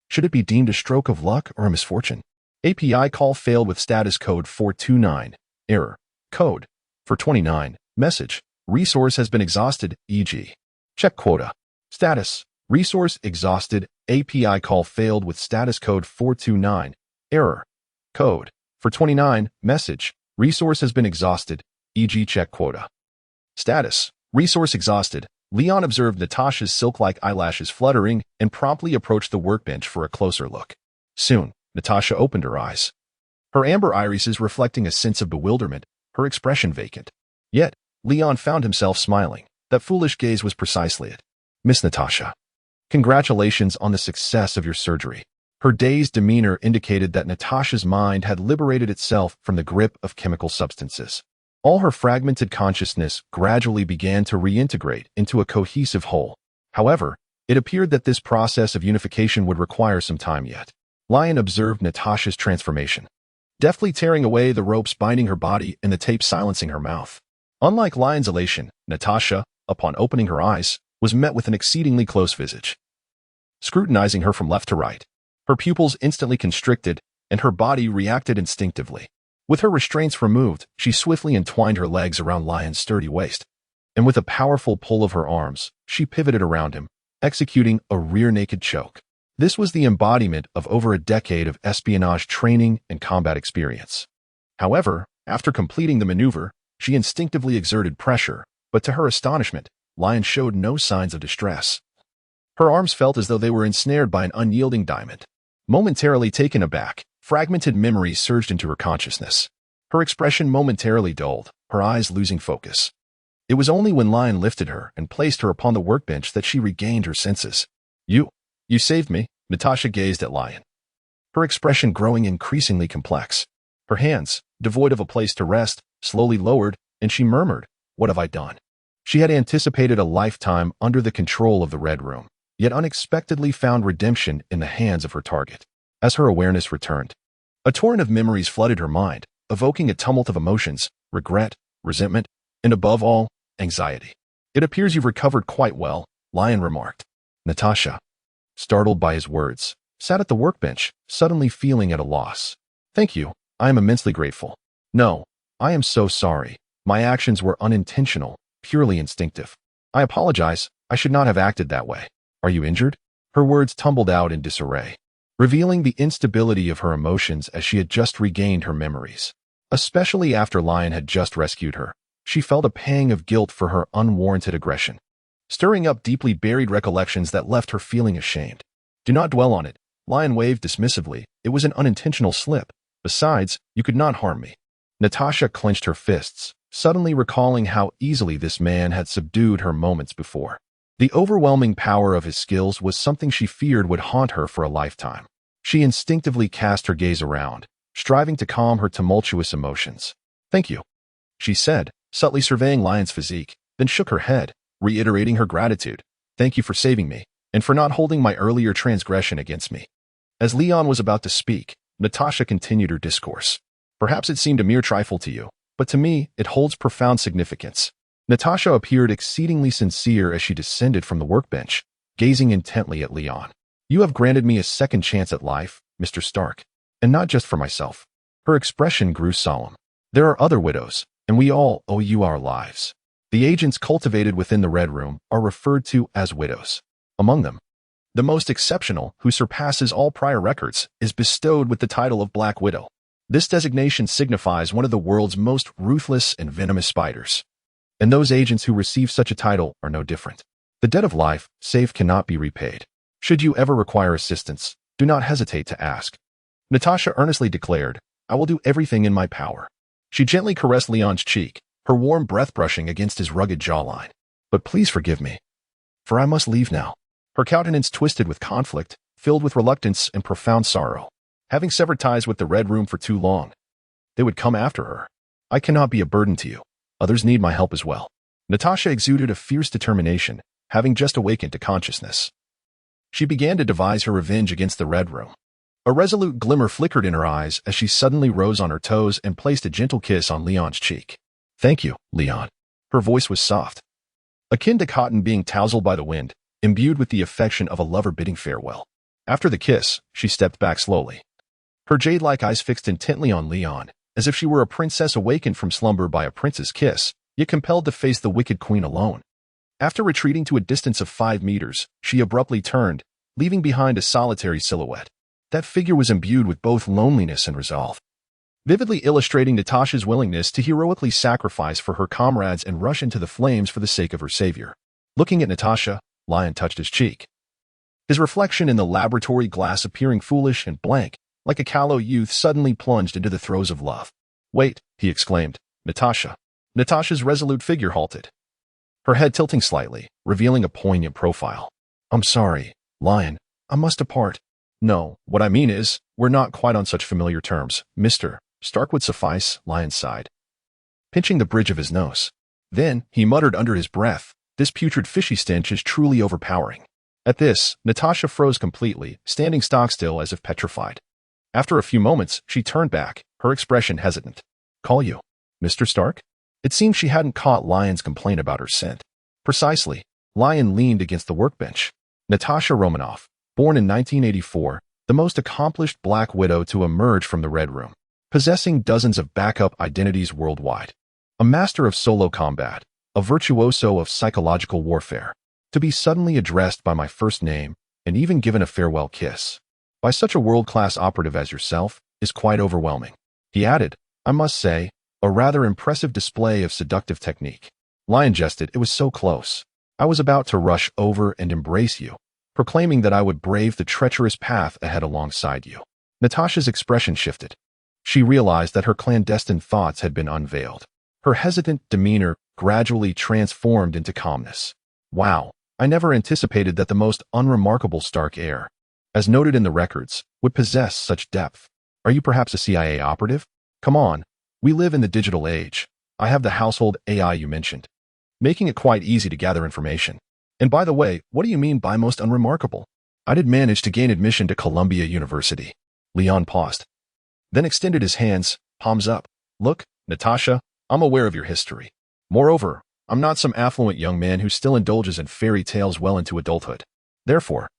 should it be deemed a stroke of luck or a misfortune? API call failed with status code 429, error, code, for 29, message, resource has been exhausted, e.g. check quota. Status, resource exhausted, API call failed with status code 429, error, code, for 29, message, resource has been exhausted, e.g. check quota. Status, resource exhausted. Leon observed Natasha's silk-like eyelashes fluttering and promptly approached the workbench for a closer look. Soon, Natasha opened her eyes, her amber irises reflecting a sense of bewilderment, her expression vacant. Yet, Leon found himself smiling. That foolish gaze was precisely it. Miss Natasha, congratulations on the success of your surgery. Her dazed demeanor indicated that Natasha's mind had liberated itself from the grip of chemical substances. All her fragmented consciousness gradually began to reintegrate into a cohesive whole. However, it appeared that this process of unification would require some time yet. Lion observed Natasha's transformation, deftly tearing away the ropes binding her body and the tape silencing her mouth. Unlike Lion's elation, Natasha, upon opening her eyes, was met with an exceedingly close visage, scrutinizing her from left to right. Her pupils instantly constricted, and her body reacted instinctively. With her restraints removed, she swiftly entwined her legs around Lion's sturdy waist, and with a powerful pull of her arms, she pivoted around him, executing a rear-naked choke. This was the embodiment of over a decade of espionage training and combat experience. However, after completing the maneuver, she instinctively exerted pressure, but to her astonishment, Lion showed no signs of distress. Her arms felt as though they were ensnared by an unyielding diamond. Momentarily taken aback, fragmented memories surged into her consciousness. Her expression momentarily dulled, her eyes losing focus. It was only when Lion lifted her and placed her upon the workbench that she regained her senses. You saved me, Natasha gazed at Lion, her expression growing increasingly complex. Her hands, devoid of a place to rest, slowly lowered, and she murmured, "What have I done?" She had anticipated a lifetime under the control of the Red Room, yet unexpectedly found redemption in the hands of her target. As her awareness returned, a torrent of memories flooded her mind, evoking a tumult of emotions, regret, resentment, and above all, anxiety. "It appears you've recovered quite well," Lion remarked. Natasha, startled by his words, sat at the workbench, suddenly feeling at a loss. "Thank you. I am immensely grateful." "No, I am so sorry. My actions were unintentional, purely instinctive. I apologize. I should not have acted that way. Are you injured?" Her words tumbled out in disarray, revealing the instability of her emotions as she had just regained her memories. Especially after Lion had just rescued her, she felt a pang of guilt for her unwarranted aggression, stirring up deeply buried recollections that left her feeling ashamed. "Do not dwell on it," Lion waved dismissively. "It was an unintentional slip. Besides, you could not harm me." Natasha clenched her fists, suddenly recalling how easily this man had subdued her moments before. The overwhelming power of his skills was something she feared would haunt her for a lifetime. She instinctively cast her gaze around, striving to calm her tumultuous emotions. "Thank you," she said, subtly surveying Lion's physique, then shook her head, reiterating her gratitude. "Thank you for saving me, and for not holding my earlier transgression against me." As Leon was about to speak, Natasha continued her discourse. "Perhaps it seemed a mere trifle to you, but to me, it holds profound significance." Natasha appeared exceedingly sincere as she descended from the workbench, gazing intently at Leon. "You have granted me a second chance at life, Mr. Stark, and not just for myself." Her expression grew solemn. "There are other widows, and we all owe you our lives." The agents cultivated within the Red Room are referred to as widows. Among them, the most exceptional, who surpasses all prior records, is bestowed with the title of Black Widow. This designation signifies one of the world's most ruthless and venomous spiders. And those agents who receive such a title are no different. The debt of life, safe, cannot be repaid. Should you ever require assistance, do not hesitate to ask." Natasha earnestly declared, "I will do everything in my power." She gently caressed Leon's cheek, her warm breath brushing against his rugged jawline. "But please forgive me, for I must leave now." Her countenance twisted with conflict, filled with reluctance and profound sorrow. Having severed ties with the Red Room for too long, they would come after her. "I cannot be a burden to you. Others need my help as well." Natasha exuded a fierce determination, having just awakened to consciousness. She began to devise her revenge against the Red Room. A resolute glimmer flickered in her eyes as she suddenly rose on her toes and placed a gentle kiss on Leon's cheek. "Thank you, Leon." Her voice was soft, akin to cotton being tousled by the wind, imbued with the affection of a lover bidding farewell. After the kiss, she stepped back slowly, her jade-like eyes fixed intently on Leon, as if she were a princess awakened from slumber by a prince's kiss, yet compelled to face the wicked queen alone. After retreating to a distance of 5 meters, she abruptly turned, leaving behind a solitary silhouette. That figure was imbued with both loneliness and resolve, vividly illustrating Natasha's willingness to heroically sacrifice for her comrades and rush into the flames for the sake of her savior. Looking at Natasha, Lion touched his cheek, his reflection in the laboratory glass appearing foolish and blank, like a callow youth suddenly plunged into the throes of love. "Wait," he exclaimed. "Natasha." Natasha's resolute figure halted, her head tilting slightly, revealing a poignant profile. "I'm sorry, Lion. I must depart." "No, what I mean is, we're not quite on such familiar terms. Mr. Stark would suffice," Lion sighed, pinching the bridge of his nose. Then, he muttered under his breath, "This putrid fishy stench is truly overpowering." At this, Natasha froze completely, standing stock-still as if petrified. After a few moments, she turned back, her expression hesitant. "Call you Mr. Stark?" It seemed she hadn't caught Lion's complaint about her scent. "Precisely." Lion leaned against the workbench. "Natasha Romanoff, born in 1984, the most accomplished Black Widow to emerge from the Red Room, possessing dozens of backup identities worldwide, a master of solo combat, a virtuoso of psychological warfare, to be suddenly addressed by my first name and even given a farewell kiss by such a world-class operative as yourself is quite overwhelming. He added, I must say, a rather impressive display of seductive technique. Lion jested, it was so close. I was about to rush over and embrace you, proclaiming that I would brave the treacherous path ahead alongside you. Natasha's expression shifted. She realized that her clandestine thoughts had been unveiled. Her hesitant demeanor gradually transformed into calmness. Wow, I never anticipated that the most unremarkable Stark heir, as noted in the records, would possess such depth. Are you perhaps a CIA operative? Come on, we live in the digital age. I have the household AI you mentioned, making it quite easy to gather information. And by the way, what do you mean by most unremarkable? I did manage to gain admission to Columbia University. Leon paused, then extended his hands, palms up. Look, Natasha, I'm aware of your history. Moreover, I'm not some affluent young man who still indulges in fairy tales well into adulthood. Therefore,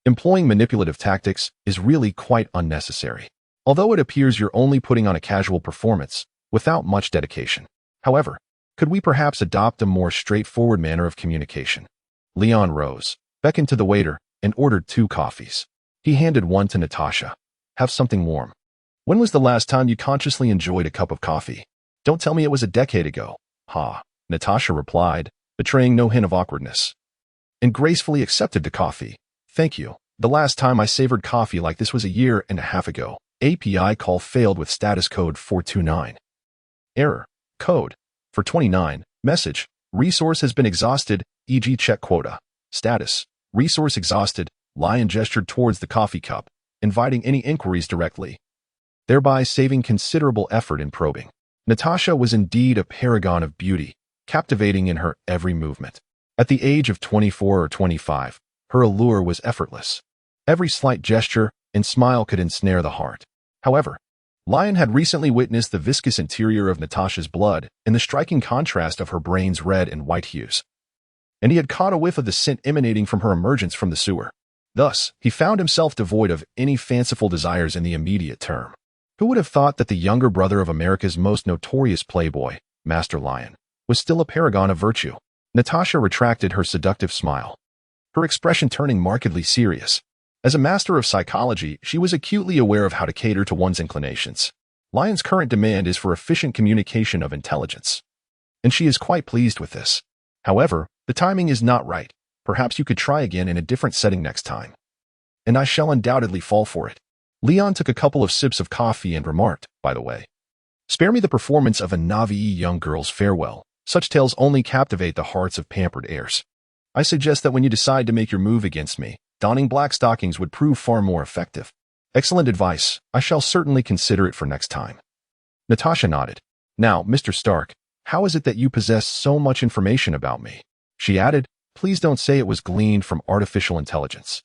employing manipulative tactics is really quite unnecessary. Although it appears you're only putting on a casual performance, without much dedication. However, could we perhaps adopt a more straightforward manner of communication? Leon rose, beckoned to the waiter, and ordered 2 coffees. He handed one to Natasha. Have something warm. When was the last time you consciously enjoyed a cup of coffee? Don't tell me it was a decade ago. Ha, Natasha replied, betraying no hint of awkwardness, and gracefully accepted the coffee. Thank you. The last time I savored coffee like this was a year and a half ago. API call failed with status code 429. Error. Code. 429. Message. Resource has been exhausted, e.g. check quota. Status. Resource exhausted. Lion gestured towards the coffee cup, inviting any inquiries directly, thereby saving considerable effort in probing. Natasha was indeed a paragon of beauty, captivating in her every movement. At the age of 24 or 25, her allure was effortless. Every slight gesture and smile could ensnare the heart. However, Lion had recently witnessed the viscous interior of Natasha's blood and the striking contrast of her brain's red and white hues, and he had caught a whiff of the scent emanating from her emergence from the sewer. Thus, he found himself devoid of any fanciful desires in the immediate term. Who would have thought that the younger brother of America's most notorious playboy, Master Lion, was still a paragon of virtue? Natasha retracted her seductive smile, her expression turning markedly serious. As a master of psychology, she was acutely aware of how to cater to one's inclinations. Lion's current demand is for efficient communication of intelligence, and she is quite pleased with this. However, the timing is not right. Perhaps you could try again in a different setting next time, and I shall undoubtedly fall for it. Leon took a couple of sips of coffee and remarked, by the way, spare me the performance of a Na'vi young girl's farewell. Such tales only captivate the hearts of pampered heirs. I suggest that when you decide to make your move against me, donning black stockings would prove far more effective. Excellent advice. I shall certainly consider it for next time. Natasha nodded. Now, Mr. Stark, how is it that you possess so much information about me? She added, please don't say it was gleaned from artificial intelligence.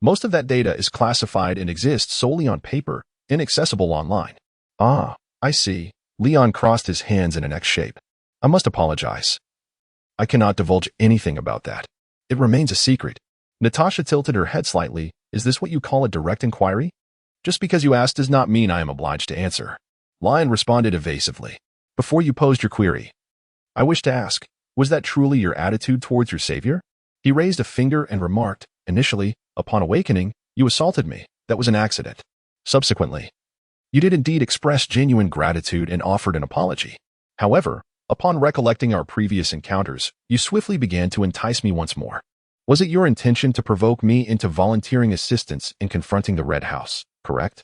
Most of that data is classified and exists solely on paper, inaccessible online. Ah, I see. Leon crossed his hands in an X shape. I must apologize. I cannot divulge anything about that. It remains a secret. Natasha tilted her head slightly. Is this what you call a direct inquiry? Just because you asked does not mean I am obliged to answer. Lion responded evasively. Before you posed your query, I wish to ask, was that truly your attitude towards your savior? He raised a finger and remarked, initially, upon awakening, you assaulted me. That was an accident. Subsequently, you did indeed express genuine gratitude and offered an apology. However, upon recollecting our previous encounters, you swiftly began to entice me once more. Was it your intention to provoke me into volunteering assistance in confronting the Red House, correct?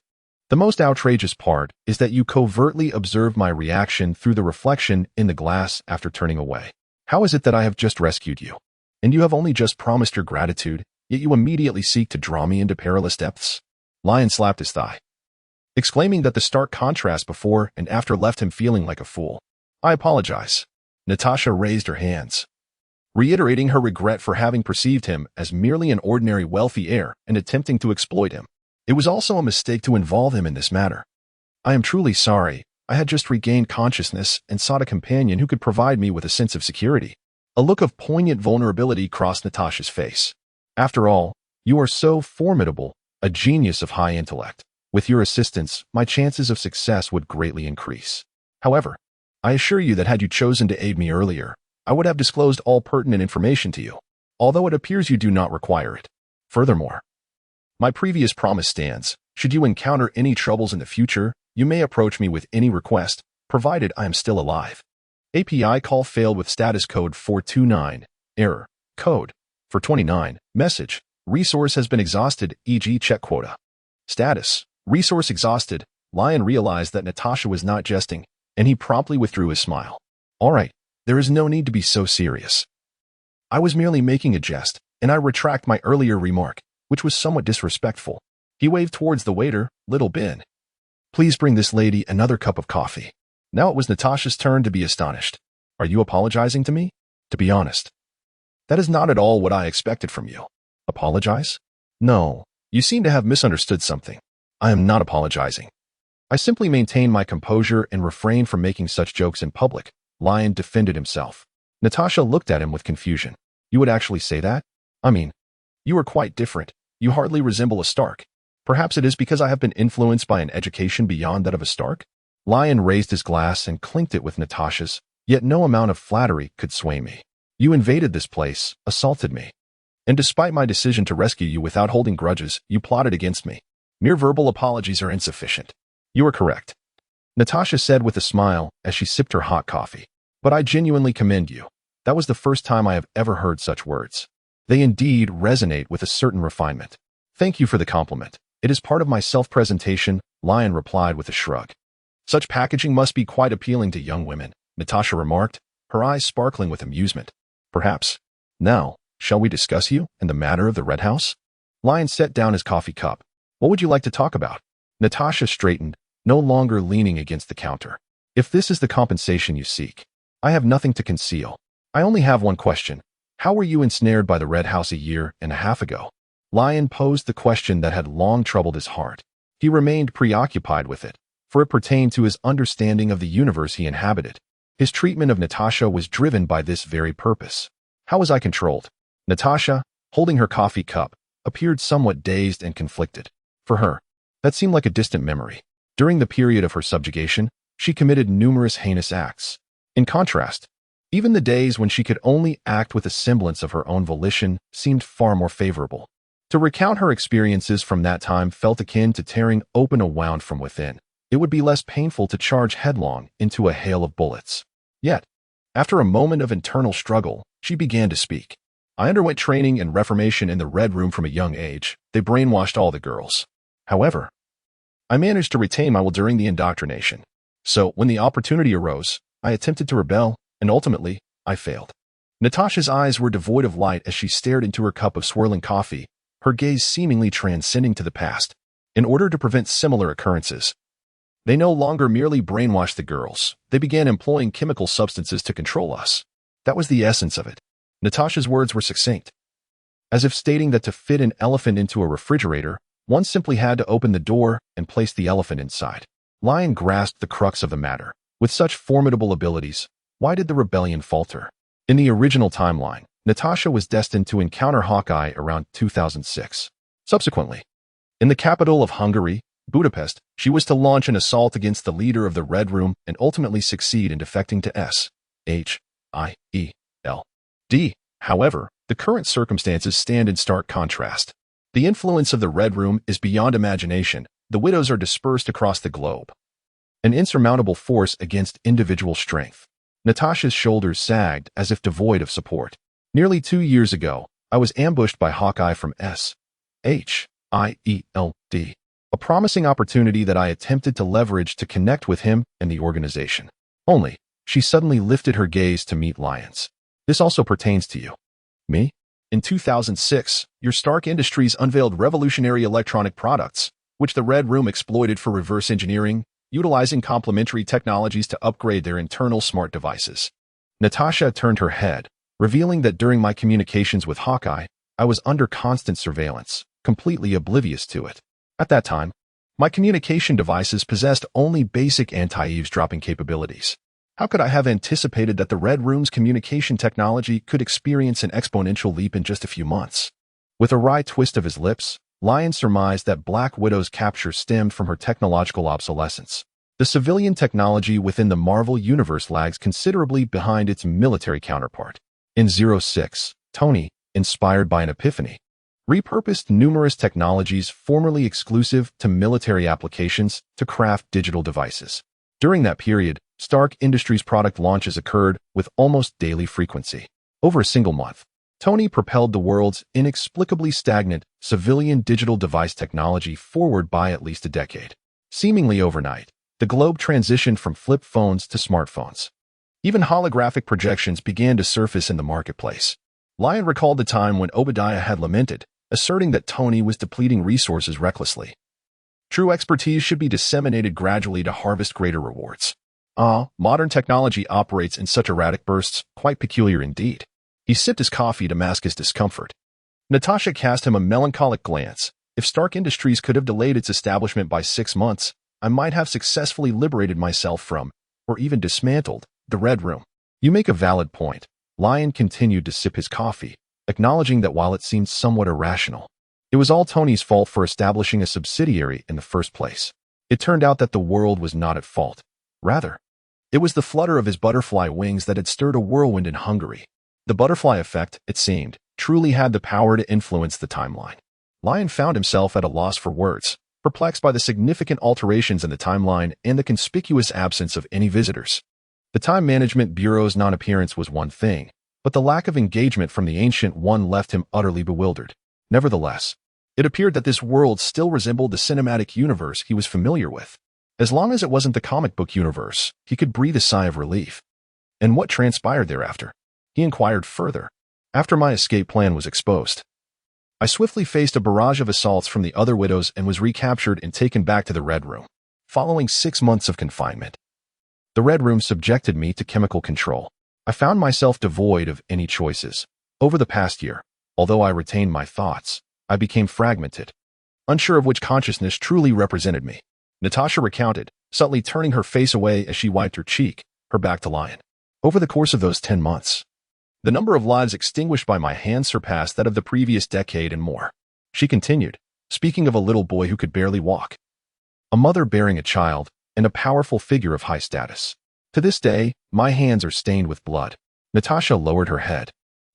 The most outrageous part is that you covertly observed my reaction through the reflection in the glass after turning away. How is it that I have just rescued you, and you have only just promised your gratitude, yet you immediately seek to draw me into perilous depths? Lion slapped his thigh, exclaiming that the stark contrast before and after left him feeling like a fool. I apologize. Natasha raised her hands, reiterating her regret for having perceived him as merely an ordinary wealthy heir and attempting to exploit him. It was also a mistake to involve him in this matter. I am truly sorry. I had just regained consciousness and sought a companion who could provide me with a sense of security. A look of poignant vulnerability crossed Natasha's face. After all, you are so formidable, a genius of high intellect. With your assistance, my chances of success would greatly increase. However, I assure you that had you chosen to aid me earlier, I would have disclosed all pertinent information to you, although it appears you do not require it. Furthermore, my previous promise stands. Should you encounter any troubles in the future, you may approach me with any request, provided I am still alive. API call failed with status code 429. Error. Code 429. Message. Resource has been exhausted, e.g. check quota. Status. Resource exhausted. Lion realized that Natasha was not jesting, and he promptly withdrew his smile. All right, there is no need to be so serious. I was merely making a jest, and I retract my earlier remark, which was somewhat disrespectful. He waved towards the waiter, Little Ben. Please bring this lady another cup of coffee. Now it was Natasha's turn to be astonished. Are you apologizing to me? To be honest, that is not at all what I expected from you. Apologize? No, you seem to have misunderstood something. I am not apologizing. I simply maintain my composure and refrain from making such jokes in public. Lion defended himself. Natasha looked at him with confusion. You would actually say that? I mean, you are quite different. You hardly resemble a Stark. Perhaps it is because I have been influenced by an education beyond that of a Stark? Lion raised his glass and clinked it with Natasha's, yet no amount of flattery could sway me. You invaded this place, assaulted me. And despite my decision to rescue you without holding grudges, you plotted against me. Mere verbal apologies are insufficient. You are correct, Natasha said with a smile as she sipped her hot coffee. But I genuinely commend you. That was the first time I have ever heard such words. They indeed resonate with a certain refinement. Thank you for the compliment. It is part of my self-presentation, Lion replied with a shrug. Such packaging must be quite appealing to young women, Natasha remarked, her eyes sparkling with amusement. Perhaps. Now, shall we discuss you and the matter of the Red House? Lion set down his coffee cup. What would you like to talk about? Natasha straightened, no longer leaning against the counter. If this is the compensation you seek, I have nothing to conceal. I only have one question. How were you ensnared by the Red House a year and a half ago? Lion posed the question that had long troubled his heart. He remained preoccupied with it, for it pertained to his understanding of the universe he inhabited. His treatment of Natasha was driven by this very purpose. How was I controlled? Natasha, holding her coffee cup, appeared somewhat dazed and conflicted. For her, that seemed like a distant memory. During the period of her subjugation, she committed numerous heinous acts. In contrast, even the days when she could only act with a semblance of her own volition seemed far more favorable. To recount her experiences from that time felt akin to tearing open a wound from within. It would be less painful to charge headlong into a hail of bullets. Yet, after a moment of internal struggle, she began to speak. I underwent training and reformation in the Red Room from a young age. They brainwashed all the girls. However, I managed to retain my will during the indoctrination. So, when the opportunity arose, I attempted to rebel, and ultimately, I failed. Natasha's eyes were devoid of light as she stared into her cup of swirling coffee, her gaze seemingly transcending to the past. In order to prevent similar occurrences, they no longer merely brainwashed the girls. They began employing chemical substances to control us. That was the essence of it. Natasha's words were succinct, as if stating that to fit an elephant into a refrigerator, one simply had to open the door and place the elephant inside. Lion grasped the crux of the matter. With such formidable abilities, why did the rebellion falter? In the original timeline, Natasha was destined to encounter Hawkeye around 2006. Subsequently, in the capital of Hungary, Budapest, she was to launch an assault against the leader of the Red Room and ultimately succeed in defecting to SHIELD. However, the current circumstances stand in stark contrast. The influence of the Red Room is beyond imagination. The widows are dispersed across the globe, an insurmountable force against individual strength. Natasha's shoulders sagged as if devoid of support. Nearly 2 years ago, I was ambushed by Hawkeye from SHIELD, a promising opportunity that I attempted to leverage to connect with him and the organization. Only, she suddenly lifted her gaze to meet Lion's. This also pertains to you. Me? In 2006, your Stark Industries unveiled revolutionary electronic products, which the Red Room exploited for reverse engineering, utilizing complementary technologies to upgrade their internal smart devices. Natasha turned her head, revealing that during my communications with Hawkeye, I was under constant surveillance, completely oblivious to it. At that time, my communication devices possessed only basic anti-eavesdropping capabilities. How could I have anticipated that the Red Room's communication technology could experience an exponential leap in just a few months? With a wry twist of his lips, Lion surmised that Black Widow's capture stemmed from her technological obsolescence. The civilian technology within the Marvel Universe lags considerably behind its military counterpart. In 06, Tony, inspired by an epiphany, repurposed numerous technologies formerly exclusive to military applications to craft digital devices. During that period, Stark Industries' product launches occurred with almost daily frequency. Over a single month, Tony propelled the world's inexplicably stagnant civilian digital device technology forward by at least a decade. Seemingly overnight, the globe transitioned from flip phones to smartphones. Even holographic projections began to surface in the marketplace. Lion recalled the time when Obadiah had lamented, asserting that Tony was depleting resources recklessly. True expertise should be disseminated gradually to harvest greater rewards. Modern technology operates in such erratic bursts, quite peculiar indeed. He sipped his coffee to mask his discomfort. Natasha cast him a melancholic glance. If Stark Industries could have delayed its establishment by 6 months, I might have successfully liberated myself from, or even dismantled, the Red Room. You make a valid point. Lion continued to sip his coffee, acknowledging that while it seemed somewhat irrational, it was all Tony's fault for establishing a subsidiary in the first place. It turned out that the world was not at fault. Rather, it was the flutter of his butterfly wings that had stirred a whirlwind in Hungary. The butterfly effect, it seemed, truly had the power to influence the timeline. Lion found himself at a loss for words, perplexed by the significant alterations in the timeline and the conspicuous absence of any visitors. The Time Management Bureau's non-appearance was one thing, but the lack of engagement from the Ancient One left him utterly bewildered. Nevertheless, it appeared that this world still resembled the cinematic universe he was familiar with. As long as it wasn't the comic book universe, he could breathe a sigh of relief. And what transpired thereafter? He inquired further. After my escape plan was exposed, I swiftly faced a barrage of assaults from the other widows and was recaptured and taken back to the Red Room. Following 6 months of confinement, the Red Room subjected me to chemical control. I found myself devoid of any choices. Over the past year, although I retained my thoughts, I became fragmented, unsure of which consciousness truly represented me. Natasha recounted, subtly turning her face away as she wiped her cheek, her back to Lion. Over the course of those 10 months, the number of lives extinguished by my hand surpassed that of the previous decade and more. She continued, speaking of a little boy who could barely walk, a mother bearing a child, and a powerful figure of high status. To this day, my hands are stained with blood. Natasha lowered her head,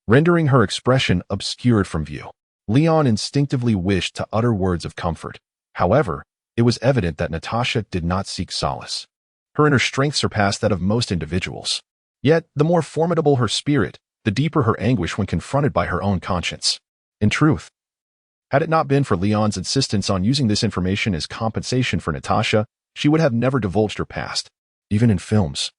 rendering her expression obscured from view. Leon instinctively wished to utter words of comfort. However, it was evident that Natasha did not seek solace. Her inner strength surpassed that of most individuals. Yet, the more formidable her spirit, the deeper her anguish when confronted by her own conscience. In truth, had it not been for Leon's insistence on using this information as compensation for Natasha, she would have never divulged her past. Even in films,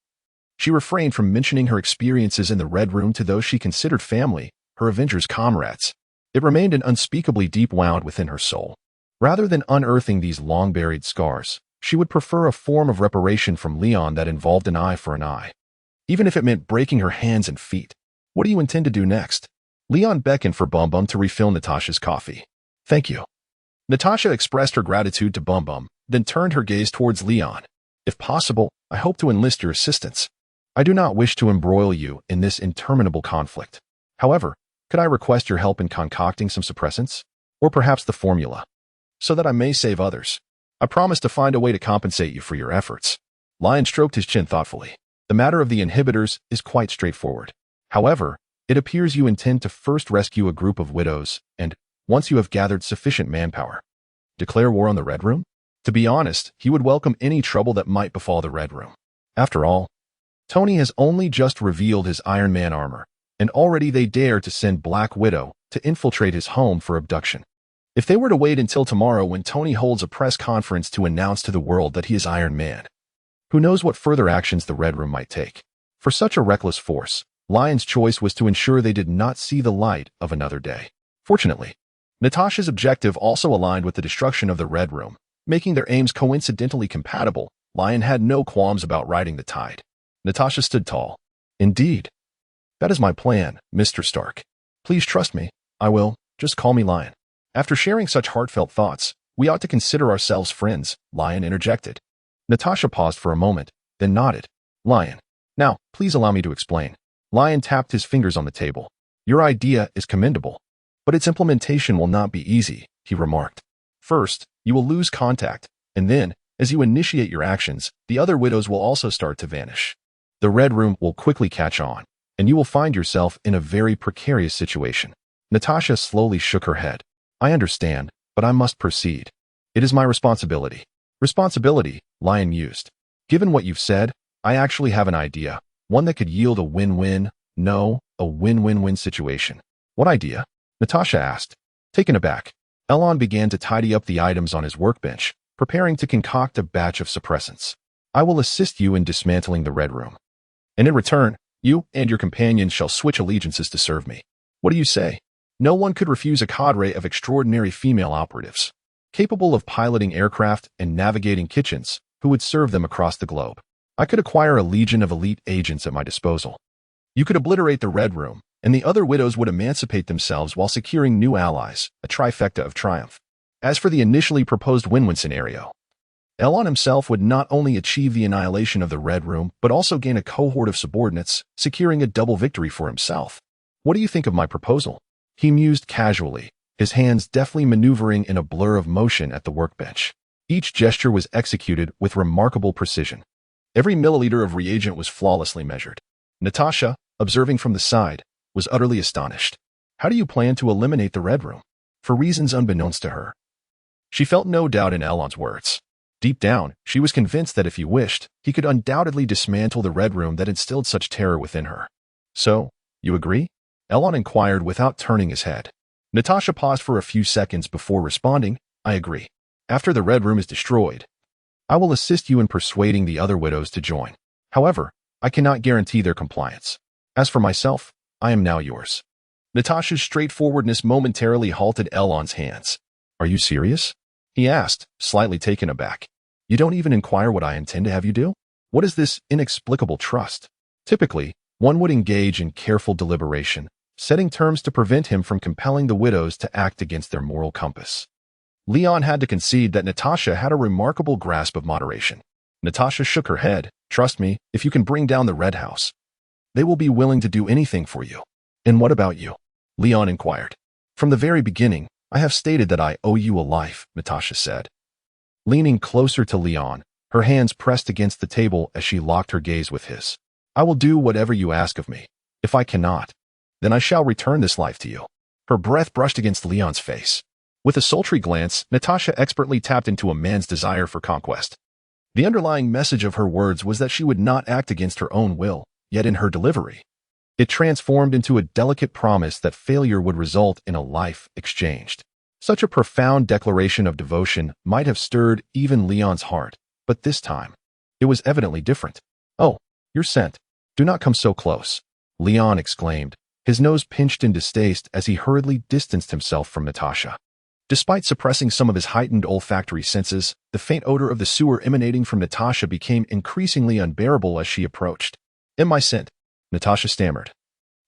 she refrained from mentioning her experiences in the Red Room to those she considered family, her Avengers comrades. It remained an unspeakably deep wound within her soul. Rather than unearthing these long-buried scars, she would prefer a form of reparation from Leon that involved an eye for an eye, even if it meant breaking her hands and feet. What do you intend to do next? Leon beckoned for Bum Bum to refill Natasha's coffee. Thank you. Natasha expressed her gratitude to Bum Bum, then turned her gaze towards Leon. If possible, I hope to enlist your assistance. I do not wish to embroil you in this interminable conflict. However, could I request your help in concocting some suppressants? Or perhaps the formula, so that I may save others. I promise to find a way to compensate you for your efforts. Lion stroked his chin thoughtfully. The matter of the inhibitors is quite straightforward. However, it appears you intend to first rescue a group of widows and, once you have gathered sufficient manpower, declare war on the Red Room? To be honest, he would welcome any trouble that might befall the Red Room. After all, Tony has only just revealed his Iron Man armor, and already they dare to send Black Widow to infiltrate his home for abduction. If they were to wait until tomorrow when Tony holds a press conference to announce to the world that he is Iron Man, who knows what further actions the Red Room might take? For such a reckless force, Lion's choice was to ensure they did not see the light of another day. Fortunately, Natasha's objective also aligned with the destruction of the Red Room, making their aims coincidentally compatible. Lion had no qualms about riding the tide. Natasha stood tall. Indeed. That is my plan, Mr. Stark. Please trust me. I will. Just call me Lion. After sharing such heartfelt thoughts, we ought to consider ourselves friends, Lion interjected. Natasha paused for a moment, then nodded. Lion. Now, please allow me to explain. Lion tapped his fingers on the table. Your idea is commendable, but its implementation will not be easy. he remarked. First, you will lose contact, and then, as you initiate your actions, the other widows will also start to vanish. The Red Room will quickly catch on, and you will find yourself in a very precarious situation. Natasha slowly shook her head. I understand, but I must proceed. It is my responsibility. Responsibility, Lion mused. Given what you've said, I actually have an idea, one that could yield a win-win, no, a win-win-win situation. What idea? Natasha asked. Taken aback, Elon began to tidy up the items on his workbench, preparing to concoct a batch of suppressants. I will assist you in dismantling the Red Room. And in return, you and your companions shall switch allegiances to serve me. What do you say? No one could refuse a cadre of extraordinary female operatives, capable of piloting aircraft and navigating kitchens, who would serve them across the globe. I could acquire a legion of elite agents at my disposal. You could obliterate the Red Room, and the other widows would emancipate themselves while securing new allies, a trifecta of triumph. As for the initially proposed win-win scenario, Elon himself would not only achieve the annihilation of the Red Room, but also gain a cohort of subordinates, securing a double victory for himself. What do you think of my proposal? He mused casually, his hands deftly maneuvering in a blur of motion at the workbench. Each gesture was executed with remarkable precision. Every milliliter of reagent was flawlessly measured. Natasha, observing from the side, was utterly astonished. How do you plan to eliminate the Red Room? For reasons unbeknownst to her. She felt no doubt in Elon's words. Deep down, she was convinced that if he wished, he could undoubtedly dismantle the Red Room that instilled such terror within her. So, you agree? Elon inquired without turning his head. Natasha paused for a few seconds before responding, I agree. After the Red Room is destroyed, I will assist you in persuading the other widows to join. However, I cannot guarantee their compliance. As for myself, I am now yours. Natasha's straightforwardness momentarily halted Elon's hands. Are you serious? He asked, slightly taken aback. You don't even inquire what I intend to have you do? What is this inexplicable trust? Typically, one would engage in careful deliberation, setting terms to prevent him from compelling the widows to act against their moral compass. Leon had to concede that Natasha had a remarkable grasp of moderation. Natasha shook her head. Trust me, if you can bring down the Red House, they will be willing to do anything for you. And what about you? Leon inquired. From the very beginning, I have stated that I owe you a life, Natasha said. Leaning closer to Leon, her hands pressed against the table as she locked her gaze with his. I will do whatever you ask of me. If I cannot, then I shall return this life to you. Her breath brushed against Leon's face. With a sultry glance, Natasha expertly tapped into a man's desire for conquest. The underlying message of her words was that she would not act against her own will, yet in her delivery, it transformed into a delicate promise that failure would result in a life exchanged. Such a profound declaration of devotion might have stirred even Leon's heart, but this time, it was evidently different. Oh, you're sent. Do not come so close, Leon exclaimed, his nose pinched in distaste as he hurriedly distanced himself from Natasha. Despite suppressing some of his heightened olfactory senses, the faint odor of the sewer emanating from Natasha became increasingly unbearable as she approached. Am I sent? Natasha stammered.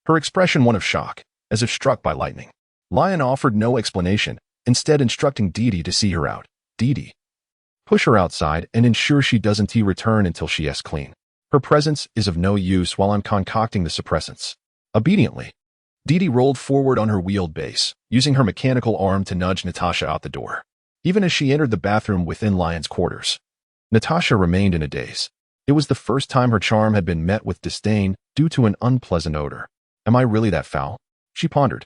Her expression one of shock, as if struck by lightning. Lion offered no explanation, instead instructing Didi to see her out. Didi, push her outside and ensure she doesn't return until she is clean. Her presence is of no use while I'm concocting the suppressants. Obediently, Didi rolled forward on her wheeled base, using her mechanical arm to nudge Natasha out the door. Even as she entered the bathroom within Lion's quarters, Natasha remained in a daze. It was the first time her charm had been met with disdain due to an unpleasant odor. Am I really that foul? She pondered,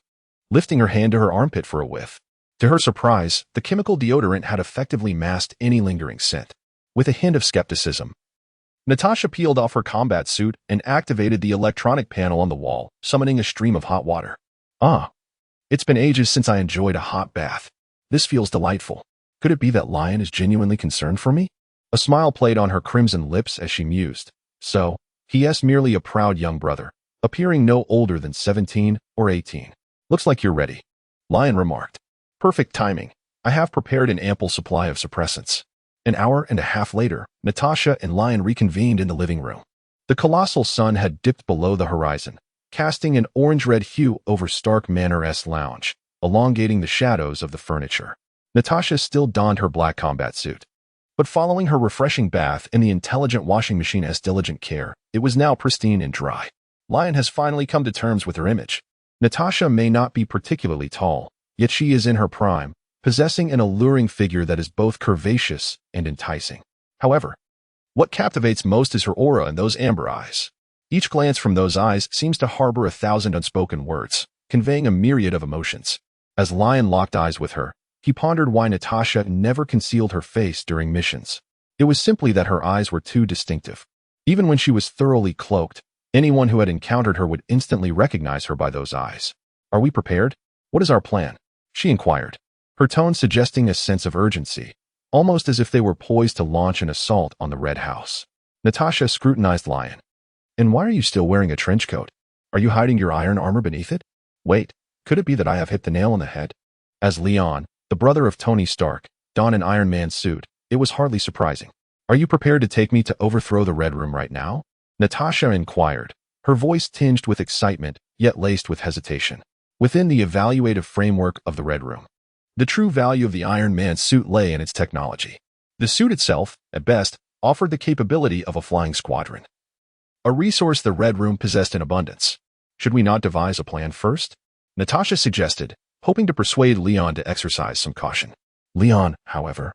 lifting her hand to her armpit for a whiff. To her surprise, the chemical deodorant had effectively masked any lingering scent. With a hint of skepticism, Natasha peeled off her combat suit and activated the electronic panel on the wall, summoning a stream of hot water. Ah, it's been ages since I enjoyed a hot bath. This feels delightful. Could it be that Lion is genuinely concerned for me? A smile played on her crimson lips as she mused. So, he is merely a proud young brother, appearing no older than 17 or 18. Looks like you're ready, Lion remarked. Perfect timing. I have prepared an ample supply of suppressants. An hour and a half later, Natasha and Lion reconvened in the living room. The colossal sun had dipped below the horizon, casting an orange-red hue over Stark Manor's lounge, elongating the shadows of the furniture. Natasha still donned her black combat suit, but following her refreshing bath in the intelligent washing machine's diligent care, it was now pristine and dry. Lion has finally come to terms with her image. Natasha may not be particularly tall, yet she is in her prime, possessing an alluring figure that is both curvaceous and enticing. However, what captivates most is her aura and those amber eyes. Each glance from those eyes seems to harbor 1,000 unspoken words, conveying a myriad of emotions. As Lion locked eyes with her, he pondered why Natasha never concealed her face during missions. It was simply that her eyes were too distinctive. Even when she was thoroughly cloaked, anyone who had encountered her would instantly recognize her by those eyes. "Are we prepared? What is our plan?" she inquired, her tone suggesting a sense of urgency, almost as if they were poised to launch an assault on the Red House. Natasha scrutinized Lion. "And why are you still wearing a trench coat? Are you hiding your iron armor beneath it? Wait, could it be that I have hit the nail on the head?" As Leon, the brother of Tony Stark, donned an Iron Man suit, it was hardly surprising. "Are you prepared to take me to overthrow the Red Room right now?" Natasha inquired, her voice tinged with excitement, yet laced with hesitation. Within the evaluative framework of the Red Room, the true value of the Iron Man suit lay in its technology. The suit itself, at best, offered the capability of a flying squadron, a resource the Red Room possessed in abundance. "Should we not devise a plan first?" Natasha suggested, hoping to persuade Leon to exercise some caution. Leon, however,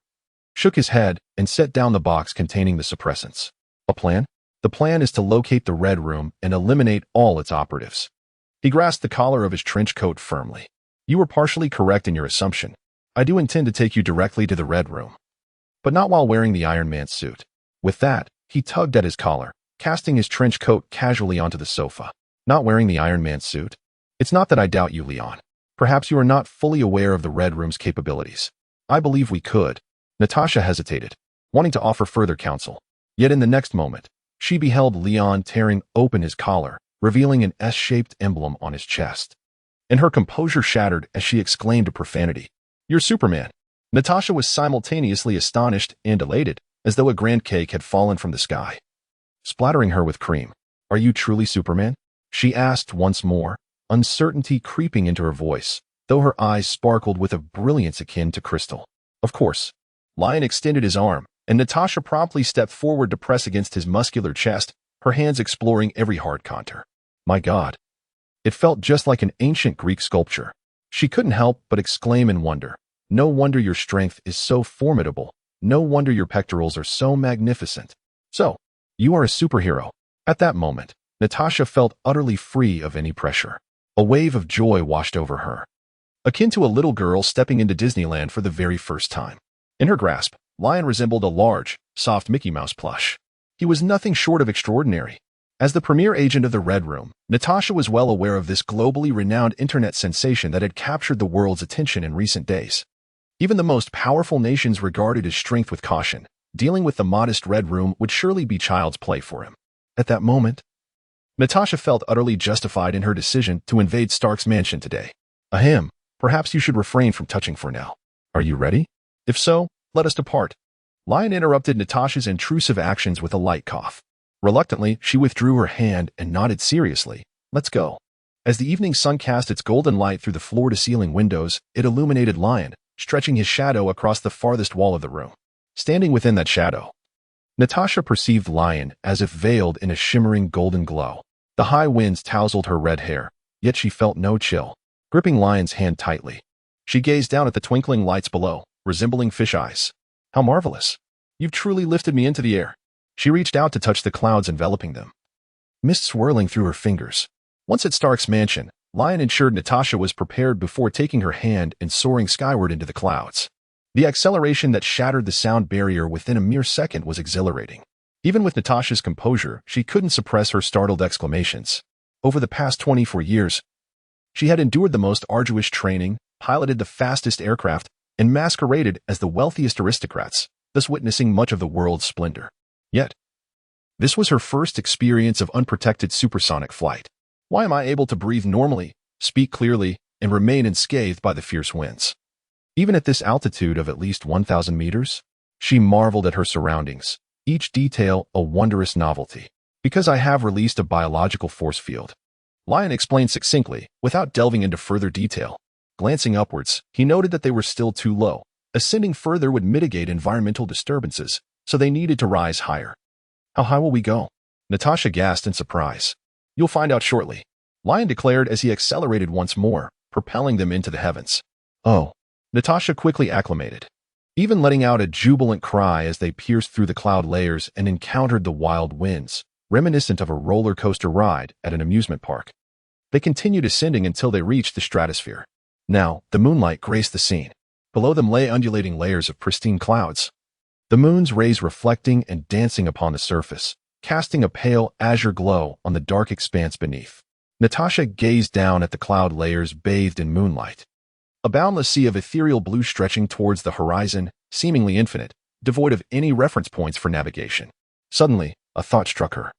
shook his head and set down the box containing the suppressants. "A plan? The plan is to locate the Red Room and eliminate all its operatives." He grasped the collar of his trench coat firmly. "You were partially correct in your assumption. I do intend to take you directly to the Red Room, but not while wearing the Iron Man suit." With that, he tugged at his collar, casting his trench coat casually onto the sofa. "Not wearing the Iron Man suit? It's not that I doubt you, Leon. Perhaps you are not fully aware of the Red Room's capabilities. I believe we could." Natasha hesitated, wanting to offer further counsel. Yet in the next moment, she beheld Leon tearing open his collar, revealing an S-shaped emblem on his chest. And her composure shattered as she exclaimed a profanity. "You're Superman." Natasha was simultaneously astonished and elated, as though a grand cake had fallen from the sky, splattering her with cream. "Are you truly Superman?" she asked once more, uncertainty creeping into her voice, though her eyes sparkled with a brilliance akin to crystal. "Of course." Lion extended his arm, and Natasha promptly stepped forward to press against his muscular chest, her hands exploring every hard contour. My God. It felt just like an ancient Greek sculpture. She couldn't help but exclaim in wonder. "No wonder your strength is so formidable. No wonder your pectorals are so magnificent. So, you are a superhero." At that moment, Natasha felt utterly free of any pressure. A wave of joy washed over her, akin to a little girl stepping into Disneyland for the very first time. In her grasp, Lion resembled a large, soft Mickey Mouse plush. He was nothing short of extraordinary. As the premier agent of the Red Room, Natasha was well aware of this globally renowned internet sensation that had captured the world's attention in recent days. Even the most powerful nations regarded his strength with caution. Dealing with the modest Red Room would surely be child's play for him. At that moment, Natasha felt utterly justified in her decision to invade Stark's mansion today. "Ahem, perhaps you should refrain from touching for now. Are you ready? If so, let us depart." Lion interrupted Natasha's intrusive actions with a light cough. Reluctantly, she withdrew her hand and nodded seriously. "Let's go." As the evening sun cast its golden light through the floor-to-ceiling windows, it illuminated Lion, stretching his shadow across the farthest wall of the room. Standing within that shadow, Natasha perceived Lion as if veiled in a shimmering golden glow. The high winds tousled her red hair, yet she felt no chill. Gripping Lion's hand tightly, she gazed down at the twinkling lights below, resembling fish eyes. "How marvelous. You've truly lifted me into the air." She reached out to touch the clouds enveloping them, mist swirling through her fingers. Once at Stark's mansion, Lion ensured Natasha was prepared before taking her hand and soaring skyward into the clouds. The acceleration that shattered the sound barrier within a mere second was exhilarating. Even with Natasha's composure, she couldn't suppress her startled exclamations. Over the past 24 years, she had endured the most arduous training, piloted the fastest aircraft, and masqueraded as the wealthiest aristocrats, thus witnessing much of the world's splendor. Yet, this was her first experience of unprotected supersonic flight. Why am I able to breathe normally, speak clearly, and remain unscathed by the fierce winds? Even at this altitude of at least 1,000 meters? She marveled at her surroundings, each detail a wondrous novelty. "Because I have released a biological force field," Lion explained succinctly, without delving into further detail. Glancing upwards, he noted that they were still too low. Ascending further would mitigate environmental disturbances, so they needed to rise higher. "How high will we go?" Natasha gasped in surprise. "You'll find out shortly," Lion declared as he accelerated once more, propelling them into the heavens. "Oh, Natasha quickly acclimated, even letting out a jubilant cry as they pierced through the cloud layers and encountered the wild winds, reminiscent of a roller coaster ride at an amusement park. They continued ascending until they reached the stratosphere. Now, the moonlight graced the scene. Below them lay undulating layers of pristine clouds, the moon's rays reflecting and dancing upon the surface, casting a pale azure glow on the dark expanse beneath. Natasha gazed down at the cloud layers bathed in moonlight. A boundless sea of ethereal blue stretching towards the horizon, seemingly infinite, devoid of any reference points for navigation. Suddenly, a thought struck her.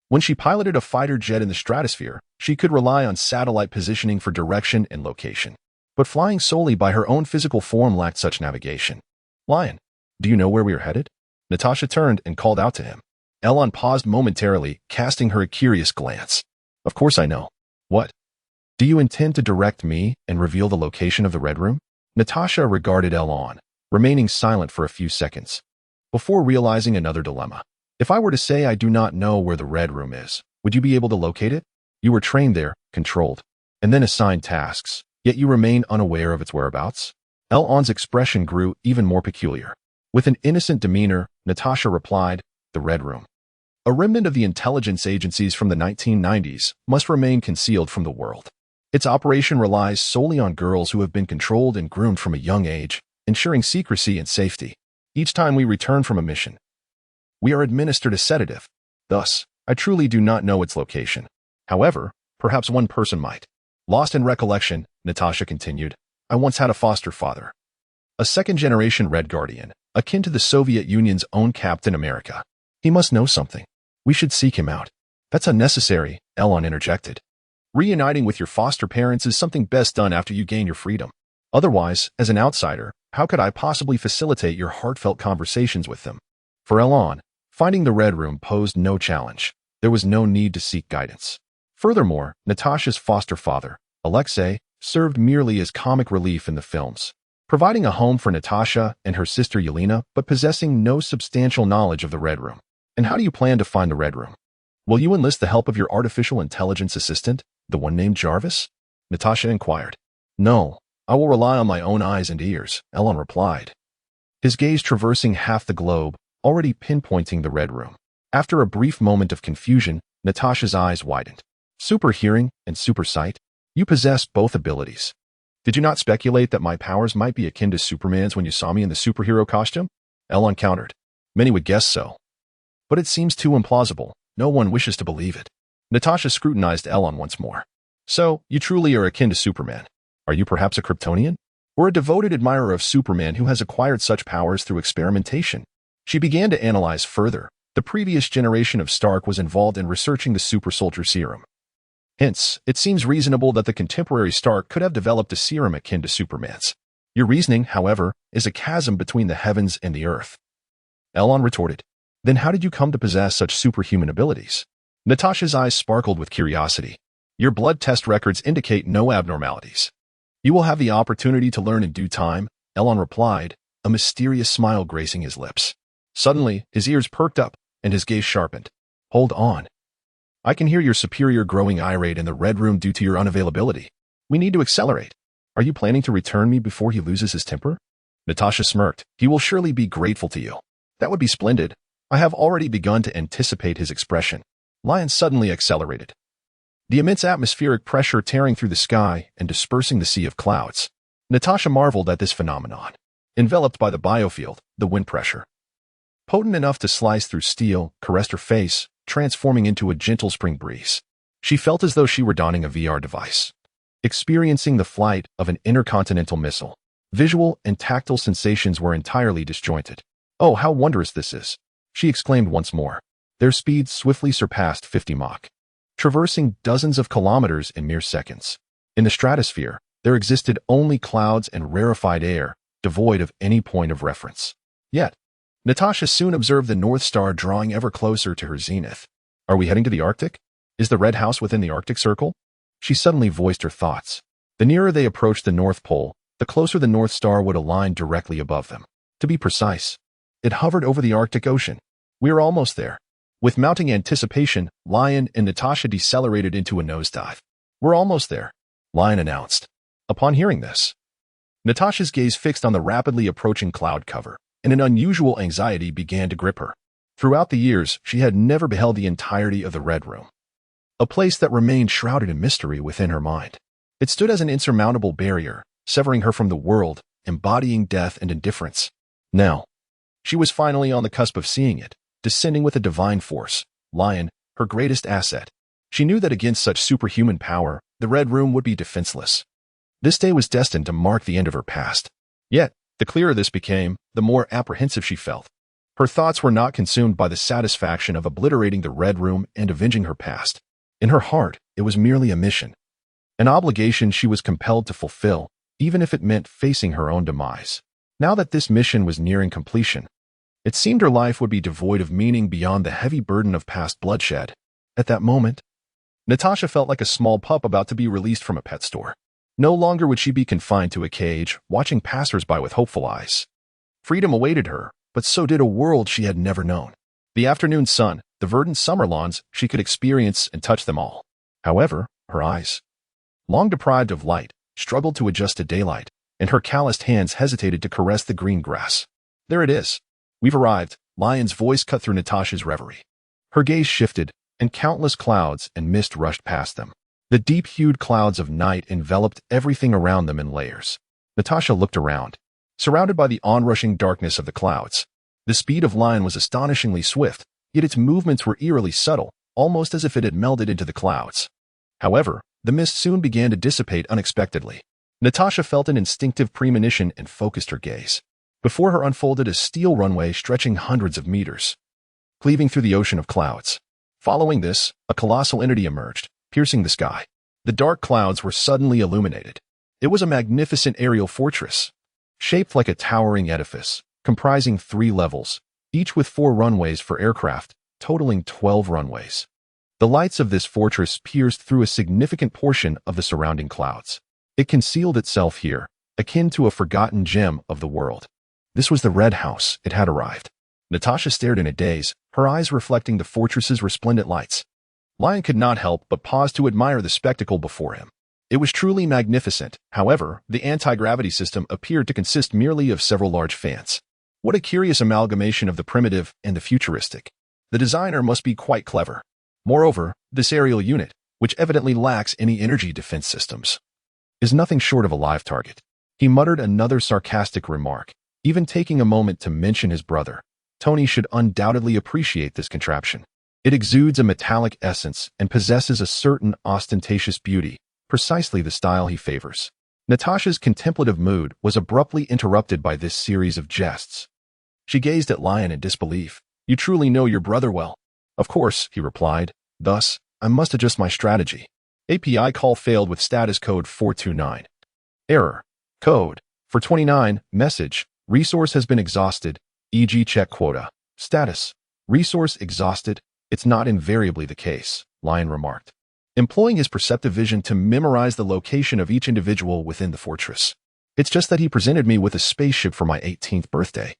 When she piloted a fighter jet in the stratosphere, she could rely on satellite positioning for direction and location. But flying solely by her own physical form lacked such navigation. Lion, do you know where we are headed? Natasha turned and called out to him. Elon paused momentarily, casting her a curious glance. Of course I know. What? Do you intend to direct me and reveal the location of the Red Room? Natasha regarded Elon, remaining silent for a few seconds, before realizing another dilemma. If I were to say I do not know where the Red Room is, would you be able to locate it? You were trained there, controlled, and then assigned tasks, yet you remain unaware of its whereabouts? Elon's expression grew even more peculiar. With an innocent demeanor, Natasha replied, the Red Room. A remnant of the intelligence agencies from the 1990s must remain concealed from the world. Its operation relies solely on girls who have been controlled and groomed from a young age, ensuring secrecy and safety. Each time we return from a mission, we are administered a sedative. Thus, I truly do not know its location. However, perhaps one person might. Lost in recollection, Natasha continued, I once had a foster father. A second-generation Red Guardian, akin to the Soviet Union's own Captain America. He must know something. We should seek him out. That's unnecessary, Elon interjected. Reuniting with your foster parents is something best done after you gain your freedom. Otherwise, as an outsider, how could I possibly facilitate your heartfelt conversations with them? For Elon, finding the Red Room posed no challenge. There was no need to seek guidance. Furthermore, Natasha's foster father, Alexei, served merely as comic relief in the films, providing a home for Natasha and her sister Yelena, but possessing no substantial knowledge of the Red Room. And how do you plan to find the Red Room? Will you enlist the help of your artificial intelligence assistant, the one named Jarvis? Natasha inquired. No, I will rely on my own eyes and ears, Elon replied, his gaze traversing half the globe, already pinpointing the Red Room. After a brief moment of confusion, Natasha's eyes widened. Super hearing and super sight? You possess both abilities. Did you not speculate that my powers might be akin to Superman's when you saw me in the superhero costume? Elon countered. Many would guess so. But it seems too implausible. No one wishes to believe it. Natasha scrutinized Elon once more. So, you truly are akin to Superman. Are you perhaps a Kryptonian? Or a devoted admirer of Superman who has acquired such powers through experimentation? She began to analyze further. The previous generation of Stark was involved in researching the super soldier serum. Hence, it seems reasonable that the contemporary Stark could have developed a serum akin to Superman's. Your reasoning, however, is a chasm between the heavens and the earth. Elon retorted. Then how did you come to possess such superhuman abilities? Natasha's eyes sparkled with curiosity. Your blood test records indicate no abnormalities. You will have the opportunity to learn in due time, Elon replied, a mysterious smile gracing his lips. Suddenly, his ears perked up, and his gaze sharpened. Hold on. I can hear your superior growing irate in the Red Room due to your unavailability. We need to accelerate. Are you planning to return me before he loses his temper? Natasha smirked. He will surely be grateful to you. That would be splendid. I have already begun to anticipate his expression. Lion suddenly accelerated. The immense atmospheric pressure tearing through the sky and dispersing the sea of clouds. Natasha marveled at this phenomenon. Enveloped by the biofield, the wind pressure, potent enough to slice through steel, caressed her face, transforming into a gentle spring breeze. She felt as though she were donning a VR device, experiencing the flight of an intercontinental missile. Visual and tactile sensations were entirely disjointed. Oh, how wondrous this is! She exclaimed once more. Their speed swiftly surpassed 50 Mach, traversing dozens of kilometers in mere seconds. In the stratosphere, there existed only clouds and rarefied air, devoid of any point of reference. Yet, Natasha soon observed the North Star drawing ever closer to her zenith. Are we heading to the Arctic? Is the Red House within the Arctic Circle? She suddenly voiced her thoughts. The nearer they approached the North Pole, the closer the North Star would align directly above them. To be precise, it hovered over the Arctic Ocean. We are almost there. With mounting anticipation, Lion and Natasha decelerated into a nosedive. We're almost there, Lion announced. Upon hearing this, Natasha's gaze fixed on the rapidly approaching cloud cover, and an unusual anxiety began to grip her. Throughout the years, she had never beheld the entirety of the Red Room, a place that remained shrouded in mystery within her mind. It stood as an insurmountable barrier, severing her from the world, embodying death and indifference. Now, she was finally on the cusp of seeing it, descending with a divine force, Lion, her greatest asset. She knew that against such superhuman power, the Red Room would be defenseless. This day was destined to mark the end of her past. Yet, the clearer this became, the more apprehensive she felt. Her thoughts were not consumed by the satisfaction of obliterating the Red Room and avenging her past. In her heart, it was merely a mission, an obligation she was compelled to fulfill, even if it meant facing her own demise. Now that this mission was nearing completion, it seemed her life would be devoid of meaning beyond the heavy burden of past bloodshed. At that moment, Natasha felt like a small pup about to be released from a pet store. No longer would she be confined to a cage, watching passers-by with hopeful eyes. Freedom awaited her, but so did a world she had never known. The afternoon sun, the verdant summer lawns, she could experience and touch them all. However, her eyes, long deprived of light, struggled to adjust to daylight, and her calloused hands hesitated to caress the green grass. There it is. We've arrived, Lion's voice cut through Natasha's reverie. Her gaze shifted, and countless clouds and mist rushed past them. The deep-hued clouds of night enveloped everything around them in layers. Natasha looked around, surrounded by the onrushing darkness of the clouds. The speed of Lion was astonishingly swift, yet its movements were eerily subtle, almost as if it had melded into the clouds. However, the mist soon began to dissipate unexpectedly. Natasha felt an instinctive premonition and focused her gaze. Before her unfolded a steel runway stretching hundreds of meters, cleaving through the ocean of clouds. Following this, a colossal entity emerged, piercing the sky. The dark clouds were suddenly illuminated. It was a magnificent aerial fortress, shaped like a towering edifice, comprising 3 levels, each with 4 runways for aircraft, totaling 12 runways. The lights of this fortress pierced through a significant portion of the surrounding clouds. It concealed itself here, akin to a forgotten gem of the world. This was the Red House. It had arrived. Natasha stared in a daze, her eyes reflecting the fortress's resplendent lights. Lion could not help but pause to admire the spectacle before him. It was truly magnificent. However, the anti-gravity system appeared to consist merely of several large fans. What a curious amalgamation of the primitive and the futuristic. The designer must be quite clever. Moreover, this aerial unit, which evidently lacks any energy defense systems, is nothing short of a live target. He muttered another sarcastic remark, even taking a moment to mention his brother. Tony should undoubtedly appreciate this contraption. It exudes a metallic essence and possesses a certain ostentatious beauty, precisely the style he favors. Natasha's contemplative mood was abruptly interrupted by this series of jests. She gazed at Lion in disbelief. You truly know your brother well. Of course, he replied. Thus, I must adjust my strategy. API call failed with status code 429. Error. Code 429. Message. Resource has been exhausted, e.g. check quota. Status. Resource exhausted. It's not invariably the case, Lion remarked, employing his perceptive vision to memorize the location of each individual within the fortress. It's just that he presented me with a spaceship for my 18th birthday,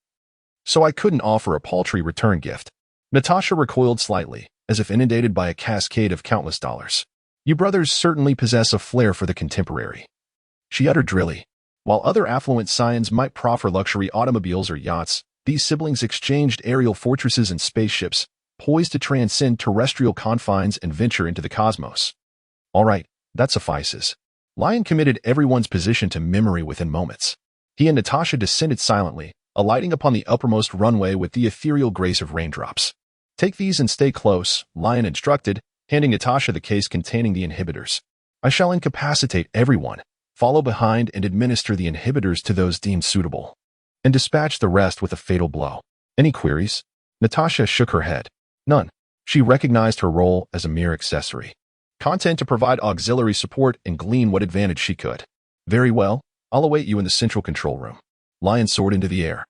so I couldn't offer a paltry return gift. Natasha recoiled slightly, as if inundated by a cascade of countless dollars. You brothers certainly possess a flair for the contemporary, she uttered drily. While other affluent scions might proffer luxury automobiles or yachts, these siblings exchanged aerial fortresses and spaceships, poised to transcend terrestrial confines and venture into the cosmos. All right, that suffices. Lion committed everyone's position to memory within moments. He and Natasha descended silently, alighting upon the uppermost runway with the ethereal grace of raindrops. Take these and stay close, Lion instructed, handing Natasha the case containing the inhibitors. I shall incapacitate everyone, follow behind and administer the inhibitors to those deemed suitable, and dispatch the rest with a fatal blow. Any queries? Natasha shook her head. None. She recognized her role as a mere accessory, content to provide auxiliary support and glean what advantage she could. Very well, I'll await you in the central control room. Lion soared into the air,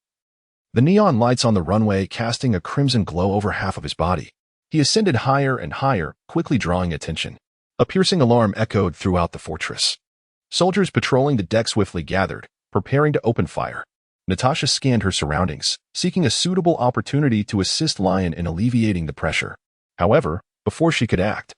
the neon lights on the runway casting a crimson glow over half of his body. He ascended higher and higher, quickly drawing attention. A piercing alarm echoed throughout the fortress. Soldiers patrolling the deck swiftly gathered, preparing to open fire. Natasha scanned her surroundings, seeking a suitable opportunity to assist Lion in alleviating the pressure. However, before she could act,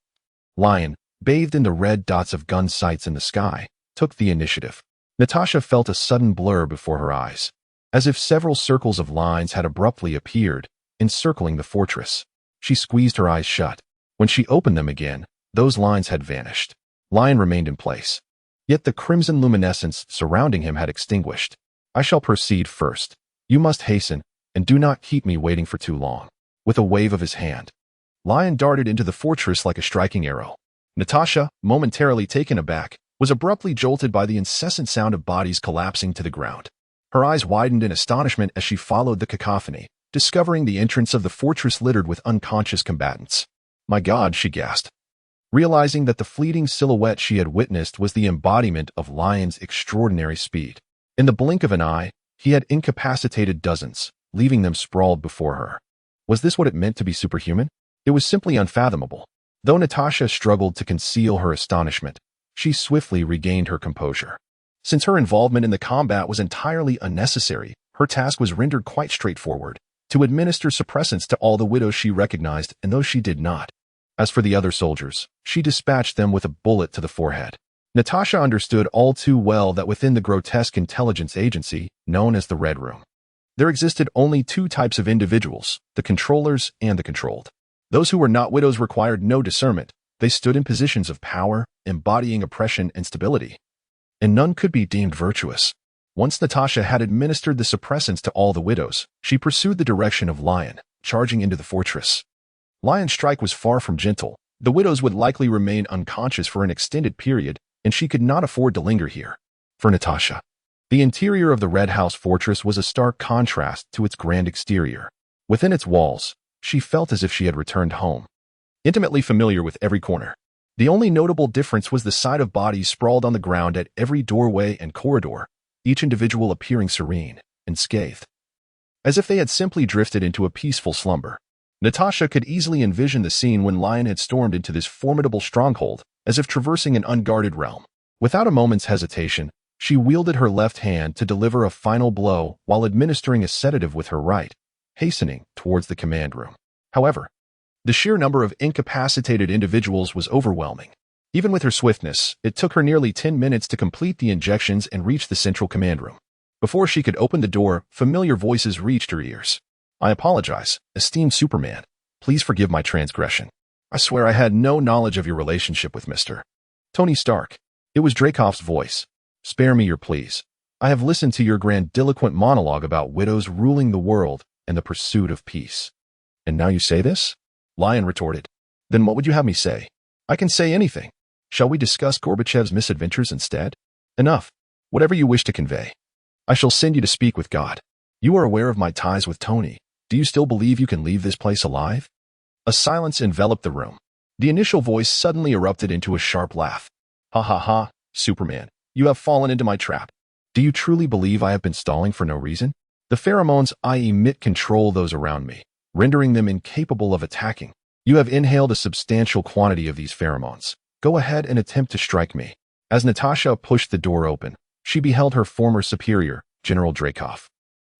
Lion, bathed in the red dots of gun sights in the sky, took the initiative. Natasha felt a sudden blur before her eyes, as if several circles of lines had abruptly appeared, encircling the fortress. She squeezed her eyes shut. When she opened them again, those lines had vanished. Lion remained in place. Yet the crimson luminescence surrounding him had extinguished. I shall proceed first. You must hasten, and do not keep me waiting for too long. With a wave of his hand, Lion darted into the fortress like a striking arrow. Natasha, momentarily taken aback, was abruptly jolted by the incessant sound of bodies collapsing to the ground. Her eyes widened in astonishment as she followed the cacophony, discovering the entrance of the fortress littered with unconscious combatants. My God, she gasped, realizing that the fleeting silhouette she had witnessed was the embodiment of Lion's extraordinary speed. In the blink of an eye, he had incapacitated dozens, leaving them sprawled before her. Was this what it meant to be superhuman? It was simply unfathomable. Though Natasha struggled to conceal her astonishment, she swiftly regained her composure. Since her involvement in the combat was entirely unnecessary, her task was rendered quite straightforward: to administer suppressants to all the widows she recognized and those she did not. As for the other soldiers, she dispatched them with a bullet to the forehead. Natasha understood all too well that within the grotesque intelligence agency known as the Red Room, there existed only two types of individuals: the controllers and the controlled. Those who were not widows required no discernment. They stood in positions of power, embodying oppression and stability, and none could be deemed virtuous. Once Natasha had administered the suppressants to all the widows, she pursued the direction of Lion, charging into the fortress. Lion's strike was far from gentle. The widows would likely remain unconscious for an extended period, and she could not afford to linger here. For Natasha, the interior of the Red House fortress was a stark contrast to its grand exterior. Within its walls, she felt as if she had returned home, intimately familiar with every corner. The only notable difference was the sight of bodies sprawled on the ground at every doorway and corridor, each individual appearing serene and scathed, as if they had simply drifted into a peaceful slumber. Natasha could easily envision the scene when Lion had stormed into this formidable stronghold, as if traversing an unguarded realm. Without a moment's hesitation, she wielded her left hand to deliver a final blow while administering a sedative with her right, hastening towards the command room. However, the sheer number of incapacitated individuals was overwhelming. Even with her swiftness, it took her nearly 10 minutes to complete the injections and reach the central command room. Before she could open the door, familiar voices reached her ears. I apologize, esteemed Superman. Please forgive my transgression. I swear I had no knowledge of your relationship with Mr. Tony Stark. It was Dracov's voice. Spare me your pleas. I have listened to your grandiloquent monologue about widows ruling the world and the pursuit of peace. And now you say this? Lion retorted. Then what would you have me say? I can say anything. Shall we discuss Gorbachev's misadventures instead? Enough. Whatever you wish to convey. I shall send you to speak with God. You are aware of my ties with Tony. Do you still believe you can leave this place alive? A silence enveloped the room. The initial voice suddenly erupted into a sharp laugh. Ha ha ha, Superman. You have fallen into my trap. Do you truly believe I have been stalling for no reason? The pheromones I emit control those around me, rendering them incapable of attacking. You have inhaled a substantial quantity of these pheromones. Go ahead and attempt to strike me. As Natasha pushed the door open, she beheld her former superior, General Dracov,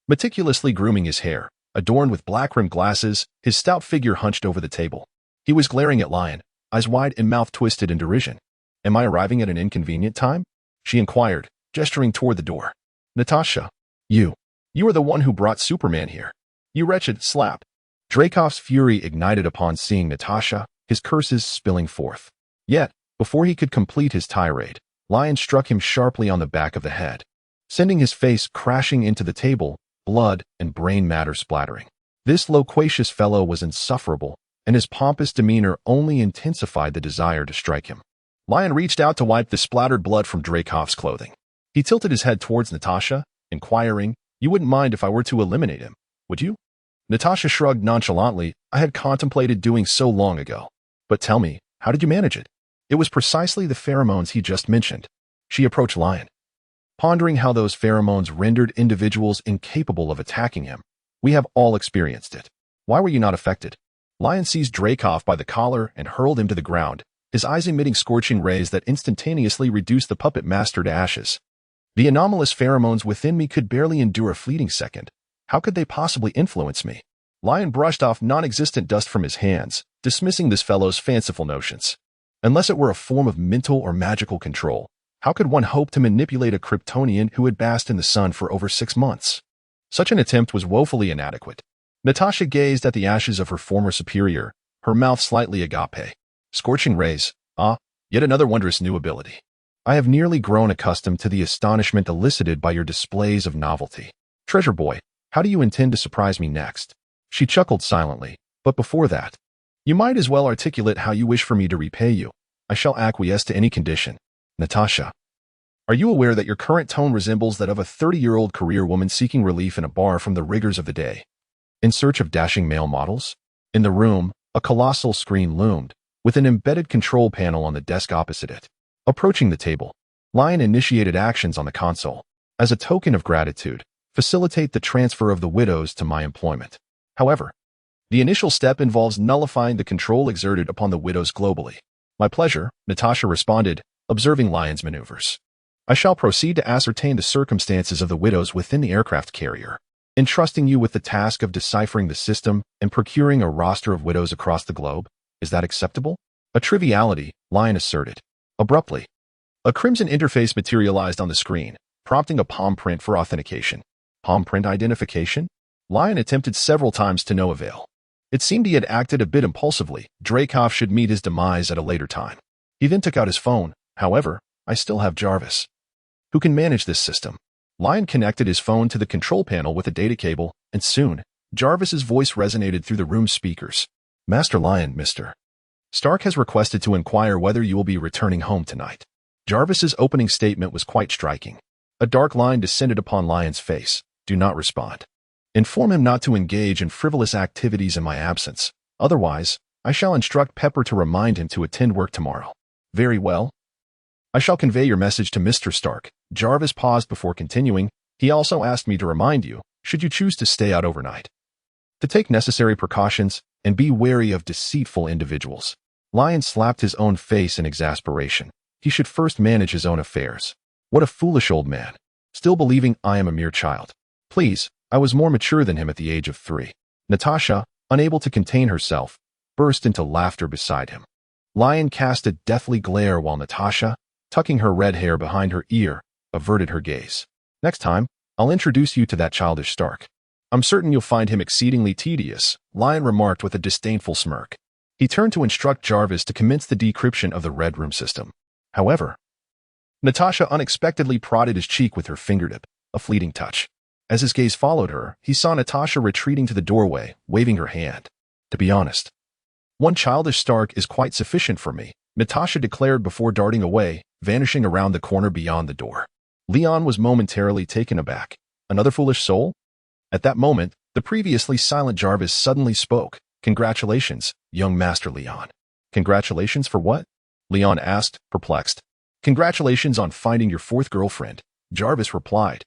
meticulously grooming his hair, adorned with black-rimmed glasses, his stout figure hunched over the table. He was glaring at Lion, eyes wide and mouth twisted in derision. Am I arriving at an inconvenient time? She inquired, gesturing toward the door. Natasha, you are the one who brought Superman here. You wretched slap. Dracov's fury ignited upon seeing Natasha, his curses spilling forth. Yet, before he could complete his tirade, Lion struck him sharply on the back of the head, sending his face crashing into the table, blood and brain matter splattering. This loquacious fellow was insufferable, and his pompous demeanor only intensified the desire to strike him. Lion reached out to wipe the splattered blood from Dracov's clothing. He tilted his head towards Natasha, inquiring, You wouldn't mind if I were to eliminate him, would you? Natasha shrugged nonchalantly. I had contemplated doing so long ago. But tell me, how did you manage it? It was precisely the pheromones he just mentioned. She approached Lion, pondering how those pheromones rendered individuals incapable of attacking him. We have all experienced it. Why were you not affected? Lion seized Dracov by the collar and hurled him to the ground, his eyes emitting scorching rays that instantaneously reduced the puppet master to ashes. The anomalous pheromones within me could barely endure a fleeting second. How could they possibly influence me? Lion brushed off non-existent dust from his hands, dismissing this fellow's fanciful notions. Unless it were a form of mental or magical control, How could one hope to manipulate a Kryptonian who had basked in the sun for over 6 months? Such an attempt was woefully inadequate. Natasha gazed at the ashes of her former superior, her mouth slightly agape. Scorching rays. Ah, yet another wondrous new ability. I have nearly grown accustomed to the astonishment elicited by your displays of novelty. Treasure boy, how do you intend to surprise me next? She chuckled silently, but before that, you might as well articulate how you wish for me to repay you. I shall acquiesce to any condition. Natasha, are you aware that your current tone resembles that of a 30-year-old career woman seeking relief in a bar from the rigors of the day? In search of dashing male models? In the room, a colossal screen loomed, with an embedded control panel on the desk opposite it. Approaching the table, Lion initiated actions on the console. As a token of gratitude, facilitate the transfer of the widows to my employment. However, the initial step involves nullifying the control exerted upon the widows globally. My pleasure, Natasha responded, observing Lion's maneuvers. I shall proceed to ascertain the circumstances of the widows within the aircraft carrier, entrusting you with the task of deciphering the system and procuring a roster of widows across the globe. Is that acceptable? A triviality, Lion asserted. Abruptly, a crimson interface materialized on the screen, prompting a palm print for authentication. Palm print identification? Lion attempted several times to no avail. It seemed he had acted a bit impulsively. Dreykov should meet his demise at a later time. He then took out his phone. However, I still have Jarvis, who can manage this system. Lion connected his phone to the control panel with a data cable, and soon, Jarvis's voice resonated through the room's speakers. Master Lion, Mr. Stark has requested to inquire whether you will be returning home tonight. Jarvis's opening statement was quite striking. A dark line descended upon Lion's face. Do not respond. Inform him not to engage in frivolous activities in my absence. Otherwise, I shall instruct Pepper to remind him to attend work tomorrow. Very well. I shall convey your message to Mr. Stark. Jarvis paused before continuing. He also asked me to remind you, should you choose to stay out overnight, to take necessary precautions and be wary of deceitful individuals. Lion slapped his own face in exasperation. He should first manage his own affairs. What a foolish old man, still believing I am a mere child. Please, I was more mature than him at the age of 3. Natasha, unable to contain herself, burst into laughter beside him. Lion cast a deathly glare while Natasha, tucking her red hair behind her ear, averted her gaze. Next time, I'll introduce you to that childish Stark. I'm certain you'll find him exceedingly tedious, Lion remarked with a disdainful smirk. He turned to instruct Jarvis to commence the decryption of the Red Room system. However, Natasha unexpectedly prodded his cheek with her fingertip, a fleeting touch. As his gaze followed her, he saw Natasha retreating to the doorway, waving her hand. To be honest, one childish Stark is quite sufficient for me, Natasha declared before darting away, vanishing around the corner beyond the door. Leon was momentarily taken aback. Another foolish soul? At that moment, the previously silent Jarvis suddenly spoke. Congratulations, young Master Leon. Congratulations for what? Leon asked, perplexed. Congratulations on finding your 4th girlfriend, Jarvis replied.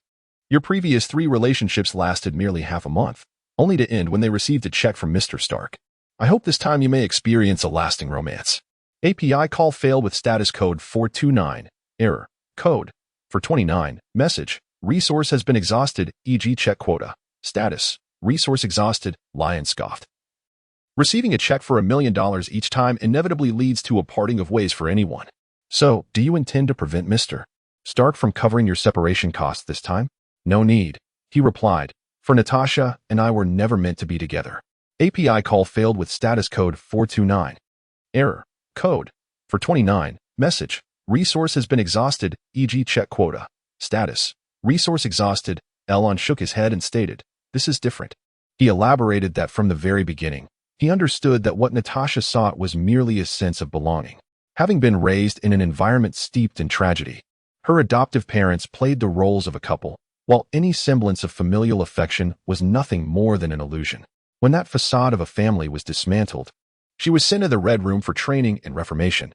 Your previous 3 relationships lasted merely half a month, only to end when they received a check from Mr. Stark. I hope this time you may experience a lasting romance. API call failed with status code 429. Error. Code. For 29. Message. Resource has been exhausted, e.g. check quota. Status. Resource exhausted, Lion scoffed. Receiving a check for $1 million each time inevitably leads to a parting of ways for anyone. So, do you intend to prevent Mr. Stark from covering your separation costs this time? No need, he replied, for Natasha and I were never meant to be together. API call failed with status code 429. Error. Code. For 29. Message. Resource has been exhausted, e.g. check quota. Status. Resource exhausted. Elon shook his head and stated, this is different. He elaborated that from the very beginning, he understood that what Natasha sought was merely a sense of belonging. Having been raised in an environment steeped in tragedy, her adoptive parents played the roles of a couple, while any semblance of familial affection was nothing more than an illusion. When that facade of a family was dismantled, she was sent to the Red Room for training and reformation.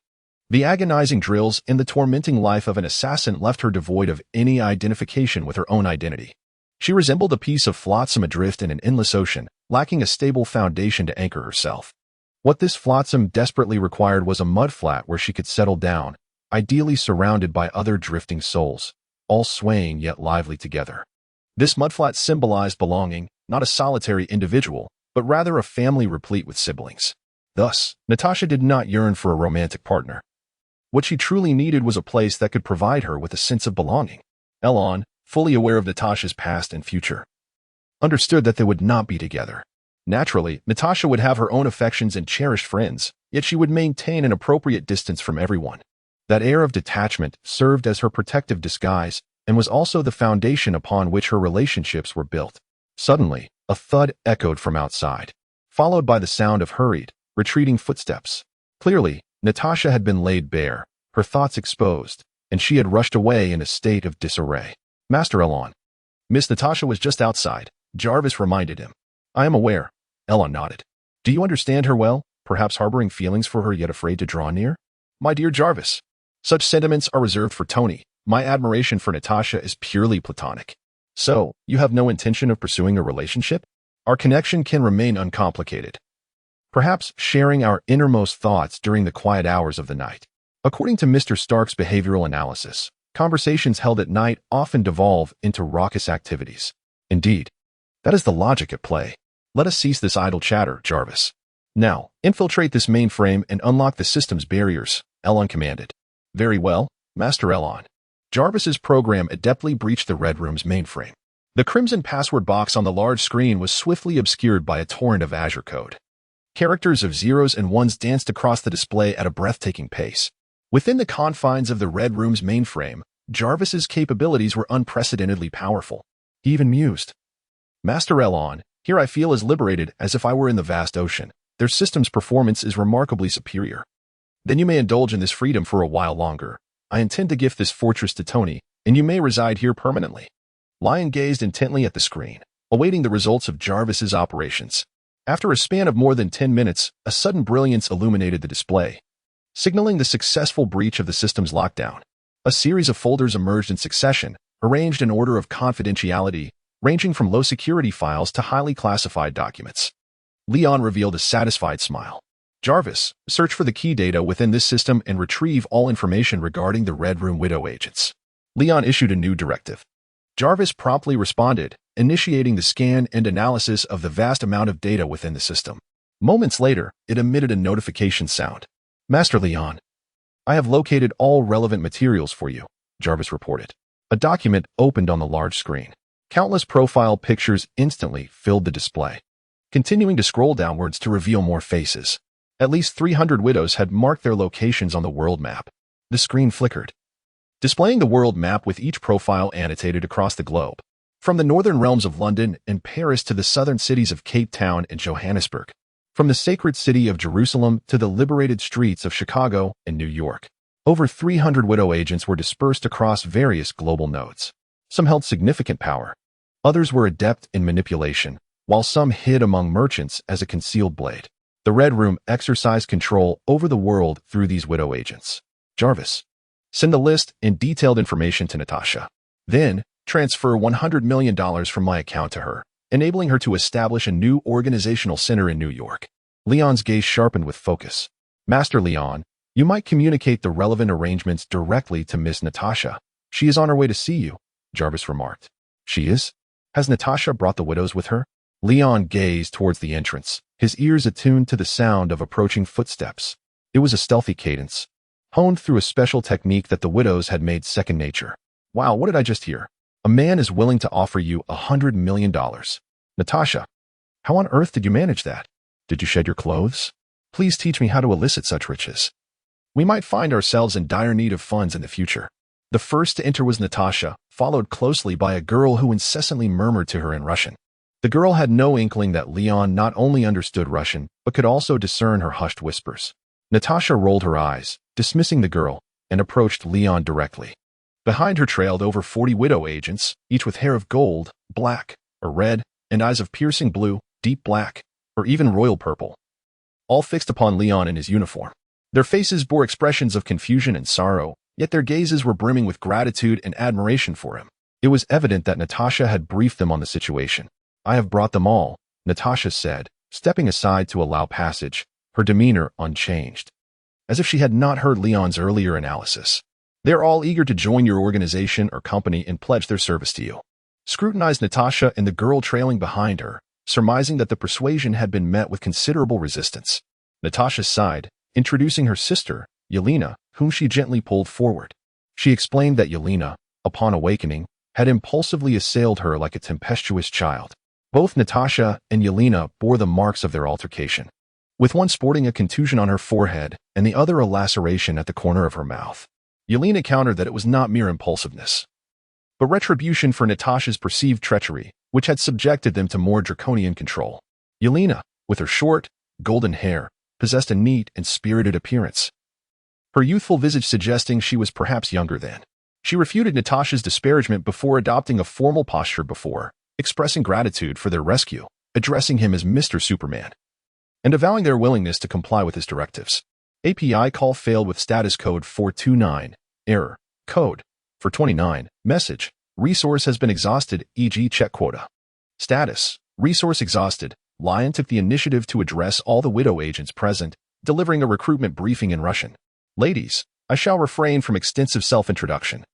The agonizing drills and the tormenting life of an assassin left her devoid of any identification with her own identity. She resembled a piece of flotsam adrift in an endless ocean, lacking a stable foundation to anchor herself. What this flotsam desperately required was a mudflat where she could settle down, ideally surrounded by other drifting souls, all swaying yet lively together. This mudflat symbolized belonging, not a solitary individual, but rather a family replete with siblings. Thus, Natasha did not yearn for a romantic partner. What she truly needed was a place that could provide her with a sense of belonging. Elon, fully aware of Natasha's past and future, understood that they would not be together. Naturally, Natasha would have her own affections and cherished friends, yet she would maintain an appropriate distance from everyone. That air of detachment served as her protective disguise and was also the foundation upon which her relationships were built. Suddenly, a thud echoed from outside, followed by the sound of hurried, retreating footsteps. Clearly, Natasha had been laid bare, her thoughts exposed, and she had rushed away in a state of disarray. Master Elon. Miss Natasha was just outside, Jarvis reminded him. I am aware. Elon nodded. Do you understand her well, perhaps harboring feelings for her yet afraid to draw near? My dear Jarvis, such sentiments are reserved for Tony. My admiration for Natasha is purely platonic. So, you have no intention of pursuing a relationship? Our connection can remain uncomplicated, perhaps sharing our innermost thoughts during the quiet hours of the night. According to Mr. Stark's behavioral analysis, conversations held at night often devolve into raucous activities. Indeed, that is the logic at play. Let us cease this idle chatter, Jarvis. Now, infiltrate this mainframe and unlock the system's barriers, Elon commanded. Very well, Master Elon. Jarvis's program adeptly breached the Red Room's mainframe. The crimson password box on the large screen was swiftly obscured by a torrent of Azure code. Characters of zeros and ones danced across the display at a breathtaking pace. Within the confines of the Red Room's mainframe, Jarvis's capabilities were unprecedentedly powerful. He even mused. Master Elon, here I feel as liberated as if I were in the vast ocean. Their system's performance is remarkably superior. Then you may indulge in this freedom for a while longer. I intend to gift this fortress to Tony, and you may reside here permanently. Lion gazed intently at the screen, awaiting the results of Jarvis's operations. After a span of more than 10 minutes, a sudden brilliance illuminated the display, signaling the successful breach of the system's lockdown. A series of folders emerged in succession, arranged in order of confidentiality, ranging from low-security files to highly classified documents. Leon revealed a satisfied smile. Jarvis, search for the key data within this system and retrieve all information regarding the Red Room Widow agents. Leon issued a new directive. Jarvis promptly responded, initiating the scan and analysis of the vast amount of data within the system. Moments later, it emitted a notification sound. Master Leon, I have located all relevant materials for you, Jarvis reported. A document opened on the large screen. Countless profile pictures instantly filled the display. Continuing to scroll downwards to reveal more faces. At least 300 widows had marked their locations on the world map. The screen flickered, displaying the world map with each profile annotated across the globe. From the northern realms of London and Paris to the southern cities of Cape Town and Johannesburg. From the sacred city of Jerusalem to the liberated streets of Chicago and New York. Over 300 widow agents were dispersed across various global nodes. Some held significant power. Others were adept in manipulation, while some hid among merchants as a concealed blade. The Red Room exercised control over the world through these widow agents. Jarvis, send the list and detailed information to Natasha. Then, transfer $100 million from my account to her, enabling her to establish a new organizational center in New York. Leon's gaze sharpened with focus. Master Leon, you might communicate the relevant arrangements directly to Miss Natasha. She is on her way to see you, Jarvis remarked. She is? Has Natasha brought the widows with her? Leon gazed towards the entrance, his ears attuned to the sound of approaching footsteps. It was a stealthy cadence, honed through a special technique that the widows had made second nature. Wow, what did I just hear? A man is willing to offer you $100 million. Natasha, how on earth did you manage that? Did you shed your clothes? Please teach me how to elicit such riches. We might find ourselves in dire need of funds in the future. The first to enter was Natasha, followed closely by a girl who incessantly murmured to her in Russian. The girl had no inkling that Leon not only understood Russian, but could also discern her hushed whispers. Natasha rolled her eyes, dismissing the girl, and approached Leon directly. Behind her trailed over 40 widow agents, each with hair of gold, black, or red, and eyes of piercing blue, deep black, or even royal purple. All fixed upon Leon in his uniform. Their faces bore expressions of confusion and sorrow, yet their gazes were brimming with gratitude and admiration for him. It was evident that Natasha had briefed them on the situation. I have brought them all, Natasha said, stepping aside to allow passage, her demeanor unchanged, as if she had not heard Leon's earlier analysis. They are all eager to join your organization or company and pledge their service to you. Scrutinized Natasha and the girl trailing behind her, surmising that the persuasion had been met with considerable resistance. Natasha sighed, introducing her sister, Yelena, whom she gently pulled forward. She explained that Yelena, upon awakening, had impulsively assailed her like a tempestuous child. Both Natasha and Yelena bore the marks of their altercation, with one sporting a contusion on her forehead and the other a laceration at the corner of her mouth. Yelena countered that it was not mere impulsiveness, but retribution for Natasha's perceived treachery, which had subjected them to more draconian control. Yelena, with her short, golden hair, possessed a neat and spirited appearance, her youthful visage suggesting she was perhaps younger than. She refuted Natasha's disparagement before adopting a formal posture before, expressing gratitude for their rescue, addressing him as Mr. Superman, and avowing their willingness to comply with his directives. API call failed with status code 429, error, code, 429, message, resource has been exhausted, e.g. check quota. Status, resource exhausted. Lion took the initiative to address all the widow agents present, delivering a recruitment briefing in Russian. Ladies, I shall refrain from extensive self-introduction.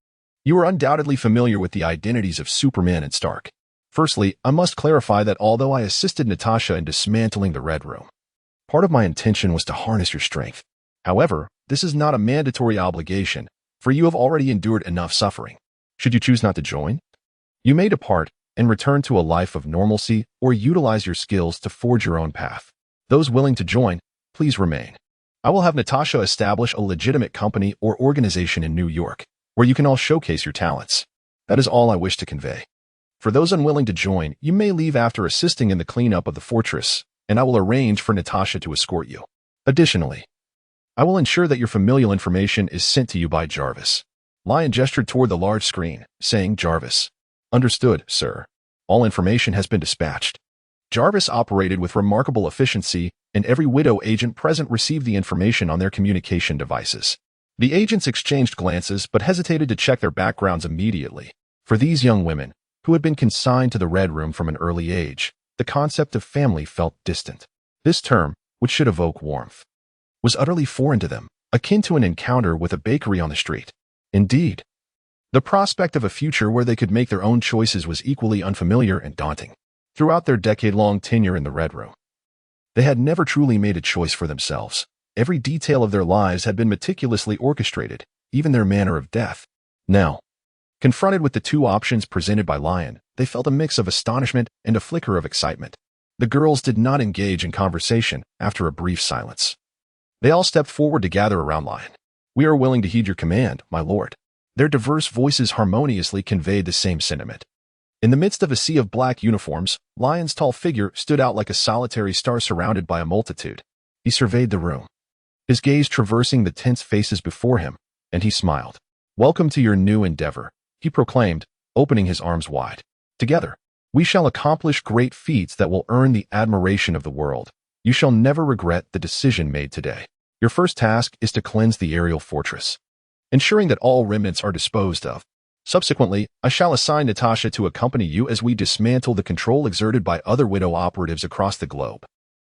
You are undoubtedly familiar with the identities of Superman and Stark. Firstly, I must clarify that although I assisted Natasha in dismantling the Red Room, part of my intention was to harness your strength. However, this is not a mandatory obligation, for you have already endured enough suffering. Should you choose not to join, you may depart and return to a life of normalcy or utilize your skills to forge your own path. Those willing to join, please remain. I will have Natasha establish a legitimate company or organization in New York, where you can all showcase your talents. That is all I wish to convey. For those unwilling to join, you may leave after assisting in the cleanup of the fortress, and I will arrange for Natasha to escort you. Additionally, I will ensure that your familial information is sent to you by Jarvis. Lion gestured toward the large screen, saying, Jarvis. Understood, sir. All information has been dispatched. Jarvis operated with remarkable efficiency, and every widow agent present received the information on their communication devices. The agents exchanged glances but hesitated to check their backgrounds immediately. For these young women, who had been consigned to the Red Room from an early age, the concept of family felt distant. This term, which should evoke warmth, was utterly foreign to them, akin to an encounter with a bakery on the street. Indeed, the prospect of a future where they could make their own choices was equally unfamiliar and daunting. Throughout their decade-long tenure in the Red Room, they had never truly made a choice for themselves. Every detail of their lives had been meticulously orchestrated, even their manner of death. Now, confronted with the two options presented by Lion, they felt a mix of astonishment and a flicker of excitement. The girls did not engage in conversation after a brief silence. They all stepped forward to gather around Lion. We are willing to heed your command, my lord. Their diverse voices harmoniously conveyed the same sentiment. In the midst of a sea of black uniforms, Lion's tall figure stood out like a solitary star surrounded by a multitude. He surveyed the room, his gaze traversing the tense faces before him, and he smiled. Welcome to your new endeavor, he proclaimed, opening his arms wide. Together, we shall accomplish great feats that will earn the admiration of the world. You shall never regret the decision made today. Your first task is to cleanse the aerial fortress, ensuring that all remnants are disposed of. Subsequently, I shall assign Natasha to accompany you as we dismantle the control exerted by other widow operatives across the globe.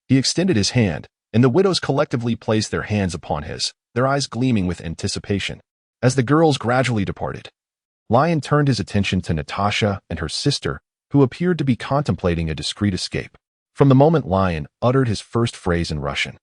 He extended his hand, and the widows collectively placed their hands upon his, their eyes gleaming with anticipation. As the girls gradually departed, Lion turned his attention to Natasha and her sister, who appeared to be contemplating a discreet escape. From the moment Lion uttered his first phrase in Russian,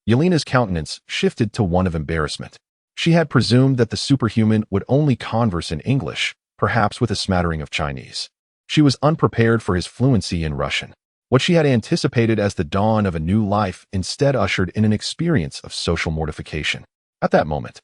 Yelena's countenance shifted to one of embarrassment. She had presumed that the superhuman would only converse in English, perhaps with a smattering of Chinese. She was unprepared for his fluency in Russian. What she had anticipated as the dawn of a new life instead ushered in an experience of social mortification. At that moment,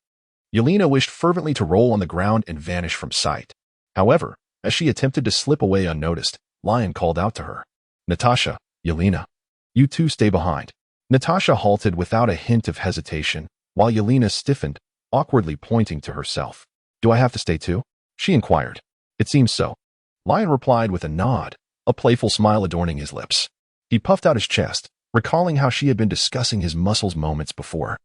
Yelena wished fervently to roll on the ground and vanish from sight. However, as she attempted to slip away unnoticed, Lion called out to her, Natasha, Yelena, you two stay behind. Natasha halted without a hint of hesitation, while Yelena stiffened, awkwardly pointing to herself. Do I have to stay too? She inquired. It seems so. Lion replied with a nod, a playful smile adorning his lips. He puffed out his chest, recalling how she had been discussing his muscles moments before,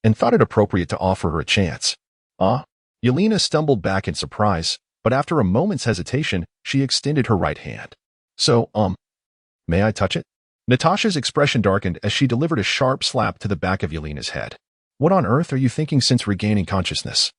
and thought it appropriate to offer her a chance. Yelena stumbled back in surprise, but after a moment's hesitation, she extended her right hand. So, may I touch it? Natasha's expression darkened as she delivered a sharp slap to the back of Yelena's head. What on earth are you thinking since regaining consciousness?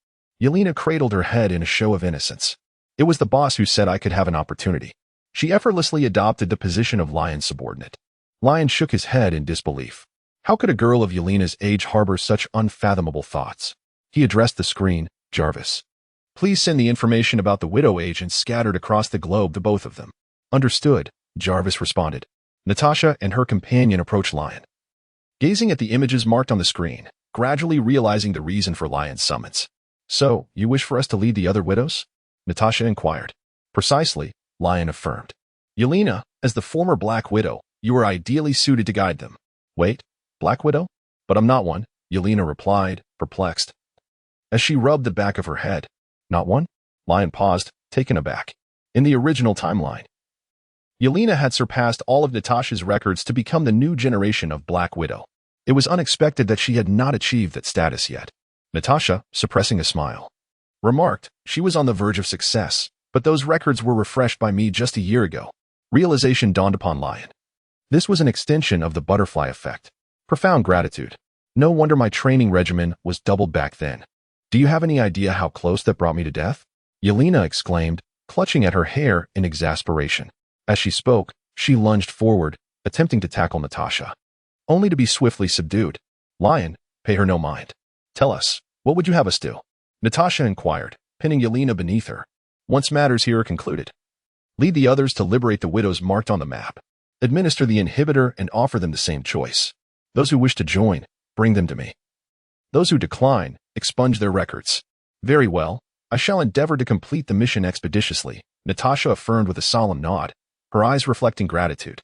Yelena cradled her head in a show of innocence. It was the boss who said I could have an opportunity. She effortlessly adopted the position of Lion's subordinate. Lion shook his head in disbelief. How could a girl of Yelena's age harbor such unfathomable thoughts? He addressed the screen, Jarvis. Please send the information about the widow agents scattered across the globe to both of them. Understood, Jarvis responded. Natasha and her companion approached Lion. Gazing at the images marked on the screen, gradually realizing the reason for Lion's summons. So, you wish for us to lead the other widows? Natasha inquired. Precisely, Lion affirmed. Yelena, as the former Black Widow, you are ideally suited to guide them. Wait, Black Widow? But I'm not one, Yelena replied, perplexed. As she rubbed the back of her head. Not one? Lion paused, taken aback. In the original timeline, Yelena had surpassed all of Natasha's records to become the new generation of Black Widow. It was unexpected that she had not achieved that status yet. Natasha, suppressing a smile, remarked she was on the verge of success, but those records were refreshed by me just a year ago. Realization dawned upon Lion. This was an extension of the butterfly effect. Profound gratitude. No wonder my training regimen was doubled back then. Do you have any idea how close that brought me to death? Yelena exclaimed, clutching at her hair in exasperation. As she spoke, she lunged forward, attempting to tackle Natasha, only to be swiftly subdued. Lion, pay her no mind. Tell us, what would you have us do? Natasha inquired, pinning Yelena beneath her. Once matters here are concluded, lead the others to liberate the widows marked on the map. Administer the inhibitor and offer them the same choice. Those who wish to join, bring them to me. Those who decline, expunge their records. Very well, I shall endeavor to complete the mission expeditiously, Natasha affirmed with a solemn nod, her eyes reflecting gratitude.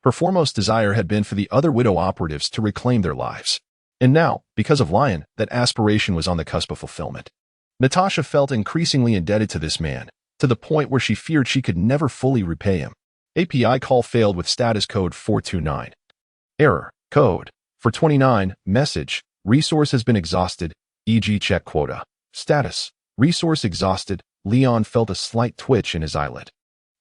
Her foremost desire had been for the other widow operatives to reclaim their lives. And now, because of Lion, that aspiration was on the cusp of fulfillment. Natasha felt increasingly indebted to this man, to the point where she feared she could never fully repay him. API call failed with status code 429. Error, code, 429, message, resource has been exhausted, e.g. check quota. Status, resource exhausted. Leon felt a slight twitch in his eyelid.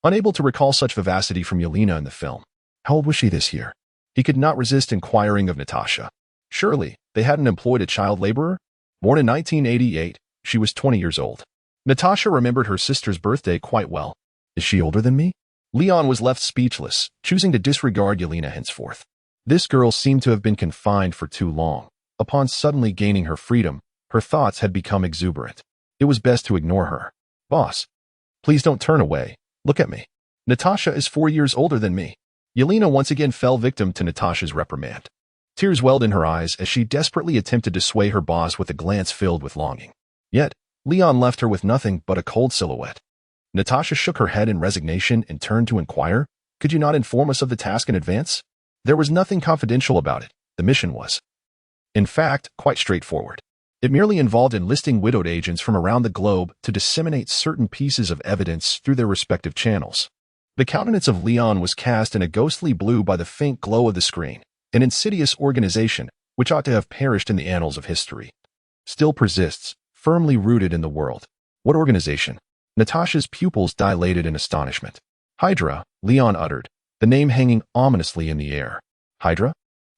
Unable to recall such vivacity from Yelena in the film. How old was she this year? He could not resist inquiring of Natasha. Surely, they hadn't employed a child laborer? Born in 1988, she was 20 years old. Natasha remembered her sister's birthday quite well. Is she older than me? Leon was left speechless, choosing to disregard Yelena henceforth. This girl seemed to have been confined for too long. Upon suddenly gaining her freedom, her thoughts had become exuberant. It was best to ignore her. Boss, please don't turn away. Look at me. Natasha is 4 years older than me. Yelena once again fell victim to Natasha's reprimand. Tears welled in her eyes as she desperately attempted to sway her boss with a glance filled with longing. Yet, Leon left her with nothing but a cold silhouette. Natasha shook her head in resignation and turned to inquire, could you not inform us of the task in advance? There was nothing confidential about it. The mission was, in fact, quite straightforward. It merely involved enlisting widowed agents from around the globe to disseminate certain pieces of evidence through their respective channels. The countenance of Leon was cast in a ghostly blue by the faint glow of the screen. An insidious organization, which ought to have perished in the annals of history, still persists, firmly rooted in the world. What organization? Natasha's pupils dilated in astonishment. Hydra, Leon uttered, the name hanging ominously in the air. Hydra?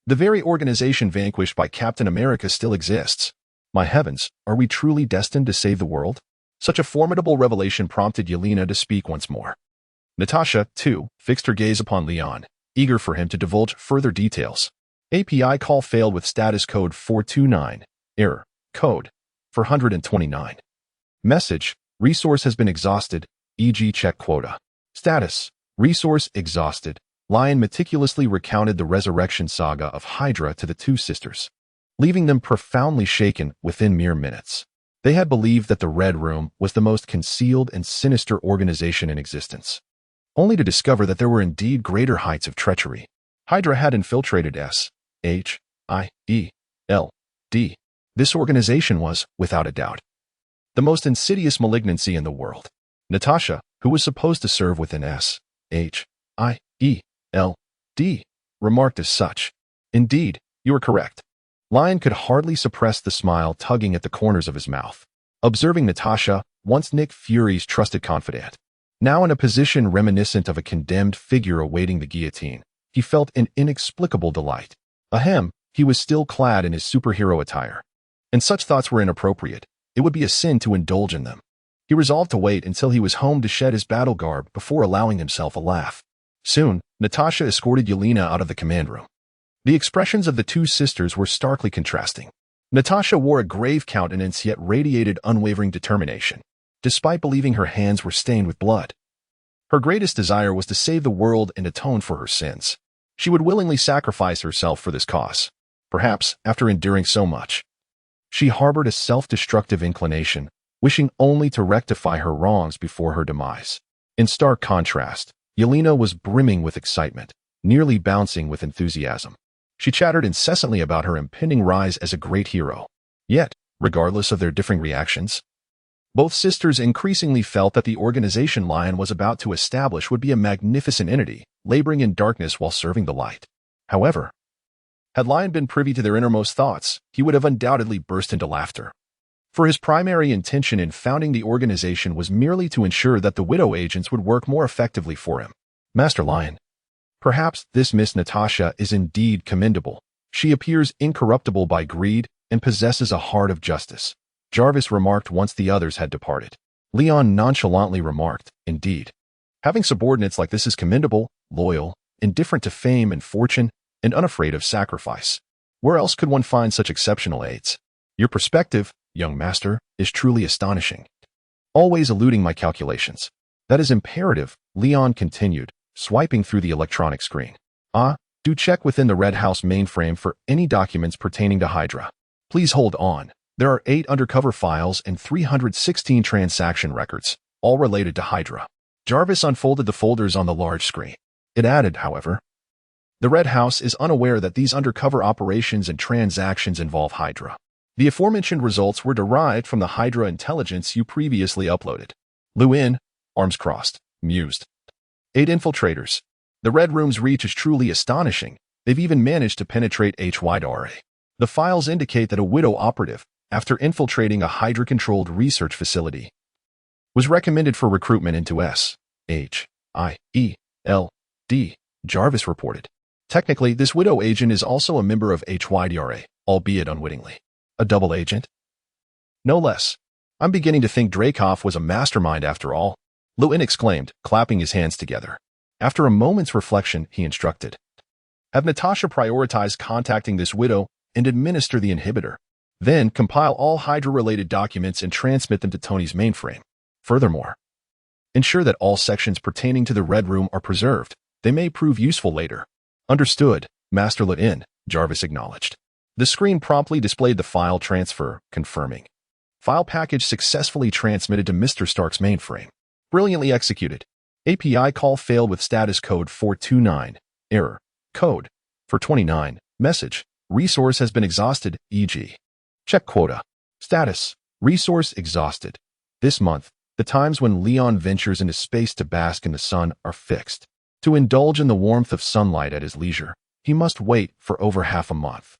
The very organization vanquished by Captain America still exists. My heavens, are we truly destined to save the world? Such a formidable revelation prompted Yelena to speak once more. Natasha, too, fixed her gaze upon Leon, eager for him to divulge further details. API call failed with status code 429. Error, code, 429. Message, resource has been exhausted, e.g. check quota. Status, resource exhausted. Lion meticulously recounted the resurrection saga of Hydra to the two sisters, leaving them profoundly shaken within mere minutes. They had believed that the Red Room was the most concealed and sinister organization in existence, only to discover that there were indeed greater heights of treachery. Hydra had infiltrated S.H.I.E.L.D. This organization was, without a doubt, the most insidious malignancy in the world. Natasha, who was supposed to serve within S.H.I.E.L.D., remarked as such. Indeed, you are correct. Lion could hardly suppress the smile tugging at the corners of his mouth. Observing Natasha, once Nick Fury's trusted confidant, now in a position reminiscent of a condemned figure awaiting the guillotine, he felt an inexplicable delight. Ahem, he was still clad in his superhero attire. And such thoughts were inappropriate. It would be a sin to indulge in them. He resolved to wait until he was home to shed his battle garb before allowing himself a laugh. Soon, Natasha escorted Yelena out of the command room. The expressions of the two sisters were starkly contrasting. Natasha wore a grave countenance yet radiated unwavering determination, despite believing her hands were stained with blood. Her greatest desire was to save the world and atone for her sins. She would willingly sacrifice herself for this cause. Perhaps, after enduring so much, she harbored a self-destructive inclination, wishing only to rectify her wrongs before her demise. In stark contrast, Yelena was brimming with excitement, nearly bouncing with enthusiasm. She chattered incessantly about her impending rise as a great hero. Yet, regardless of their differing reactions, both sisters increasingly felt that the organization Lion was about to establish would be a magnificent entity, laboring in darkness while serving the light. However, had Lion been privy to their innermost thoughts, he would have undoubtedly burst into laughter. For his primary intention in founding the organization was merely to ensure that the Widow agents would work more effectively for him. Master Lion. Perhaps this Miss Natasha is indeed commendable. She appears incorruptible by greed and possesses a heart of justice, Jarvis remarked once the others had departed. Leon nonchalantly remarked, indeed. Having subordinates like this is commendable, loyal, indifferent to fame and fortune, and unafraid of sacrifice. Where else could one find such exceptional aides? Your perspective, young master, is truly astonishing. Always eluding my calculations. That is imperative, Leon continued, swiping through the electronic screen. Do check within the Red House mainframe for any documents pertaining to Hydra. Please hold on. There are 8 undercover files and 316 transaction records, all related to Hydra. Jarvis unfolded the folders on the large screen. It added, however, the Red House is unaware that these undercover operations and transactions involve Hydra. The aforementioned results were derived from the Hydra intelligence you previously uploaded. Luin, arms crossed, mused. 8 infiltrators. The Red Room's reach is truly astonishing. They've even managed to penetrate Hydra. The files indicate that a Widow operative, after infiltrating a Hydra-controlled research facility, was recommended for recruitment into S.H.I.E.L.D., Jarvis reported. Technically, this Widow agent is also a member of Hydra, albeit unwittingly. A double agent? No less. I'm beginning to think Dreykov was a mastermind after all, Luin exclaimed, clapping his hands together. After a moment's reflection, he instructed, have Natasha prioritize contacting this Widow and administer the inhibitor. Then compile all Hydra-related documents and transmit them to Tony's mainframe. Furthermore, ensure that all sections pertaining to the Red Room are preserved. They may prove useful later. Understood, Master Luin, Jarvis acknowledged. The screen promptly displayed the file transfer, confirming. File package successfully transmitted to Mr. Stark's mainframe. Brilliantly executed. API call failed with status code 429. Error. Code. For 29. Message. Resource has been exhausted, e.g. Check quota. Status. Resource exhausted. This month, the times when Leon ventures into space to bask in the sun are fixed. To indulge in the warmth of sunlight at his leisure, he must wait for over half a month.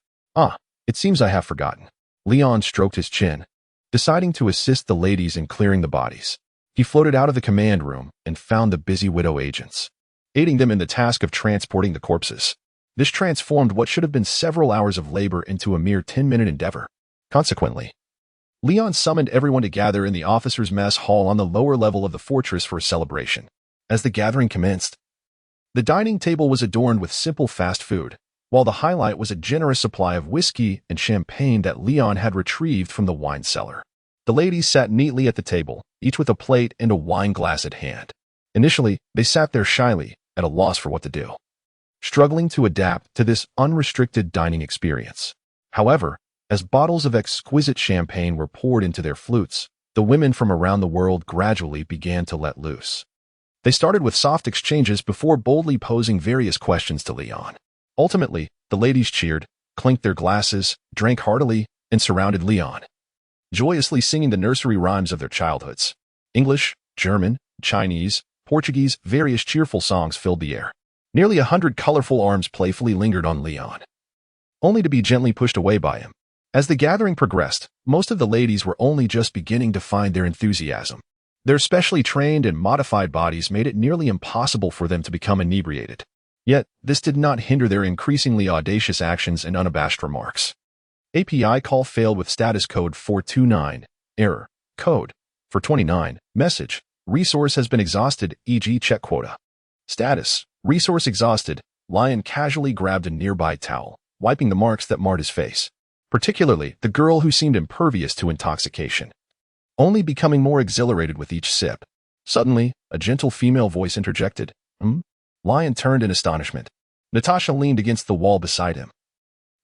It seems I have forgotten. Leon stroked his chin, deciding to assist the ladies in clearing the bodies. He floated out of the command room and found the busy Widow agents, aiding them in the task of transporting the corpses. This transformed what should have been several hours of labor into a mere 10-minute endeavor. Consequently, Leon summoned everyone to gather in the officers' mess hall on the lower level of the fortress for a celebration. As the gathering commenced, the dining table was adorned with simple fast food, while the highlight was a generous supply of whiskey and champagne that Leon had retrieved from the wine cellar. The ladies sat neatly at the table, each with a plate and a wine glass at hand. Initially, they sat there shyly, at a loss for what to do, struggling to adapt to this unrestricted dining experience. However, as bottles of exquisite champagne were poured into their flutes, the women from around the world gradually began to let loose. They started with soft exchanges before boldly posing various questions to Leon. Ultimately, the ladies cheered, clinked their glasses, drank heartily, and surrounded Leon, joyously singing the nursery rhymes of their childhoods. English, German, Chinese, Portuguese, various cheerful songs filled the air. Nearly 100 colorful arms playfully lingered on Leon, only to be gently pushed away by him. As the gathering progressed, most of the ladies were only just beginning to find their enthusiasm. Their specially trained and modified bodies made it nearly impossible for them to become inebriated. Yet, this did not hinder their increasingly audacious actions and unabashed remarks. API call failed with status code 429. Error. Code. For 29. Message. Resource has been exhausted, e.g. check quota. Status. Resource exhausted. Lion casually grabbed a nearby towel, wiping the marks that marred his face. particularly the girl who seemed impervious to intoxication, only becoming more exhilarated with each sip. Suddenly, a gentle female voice interjected. Lion turned in astonishment. Natasha leaned against the wall beside him,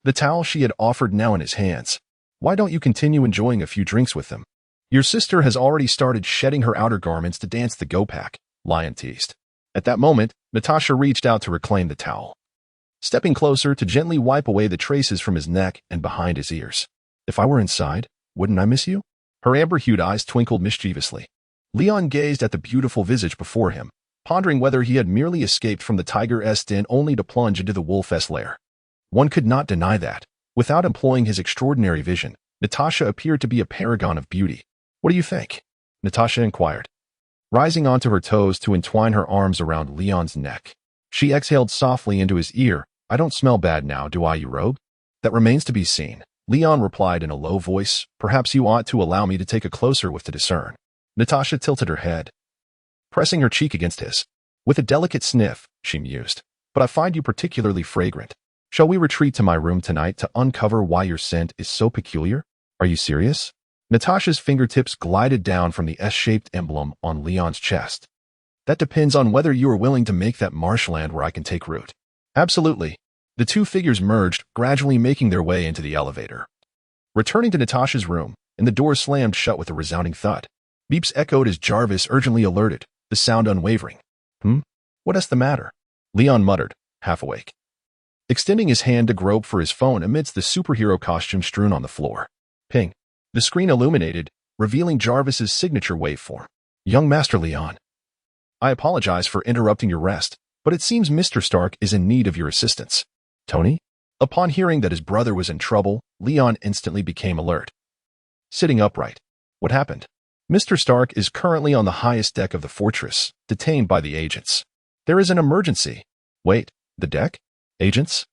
the towel she had offered now in his hands. Why don't you continue enjoying a few drinks with them? Your sister has already started shedding her outer garments to dance the go-pack, Lion teased. At that moment, Natasha reached out to reclaim the towel, stepping closer to gently wipe away the traces from his neck and behind his ears. If I were inside, wouldn't I miss you? Her amber-hued eyes twinkled mischievously. Leon gazed at the beautiful visage before him, pondering whether he had merely escaped from the tiger's den only to plunge into the wolf's lair. One could not deny that, without employing his extraordinary vision, Natasha appeared to be a paragon of beauty. What do you think? Natasha inquired, rising onto her toes to entwine her arms around Leon's neck. She exhaled softly into his ear. I don't smell bad now, do I, you rogue? That remains to be seen. Leon replied in a low voice. Perhaps you ought to allow me to take a closer whiff to discern. Natasha tilted her head, pressing her cheek against his. With a delicate sniff, she mused. But I find you particularly fragrant. Shall we retreat to my room tonight to uncover why your scent is so peculiar? Are you serious? Natasha's fingertips glided down from the S-shaped emblem on Leon's chest. That depends on whether you are willing to make that marshland where I can take root. Absolutely. The two figures merged, gradually making their way into the elevator. Returning to Natasha's room, and the door slammed shut with a resounding thud. Beeps echoed as Jarvis urgently alerted, the sound unwavering. What is the matter? Leon muttered, half awake, extending his hand to grope for his phone amidst the superhero costume strewn on the floor. Ping. The screen illuminated, revealing Jarvis's signature waveform. Young Master Leon. I apologize for interrupting your rest, but it seems Mr. Stark is in need of your assistance. Tony? Upon hearing that his brother was in trouble, Leon instantly became alert. Sitting upright. What happened? Mr. Stark is currently on the highest deck of the fortress, detained by the agents. There is an emergency. Wait, the deck? Agents?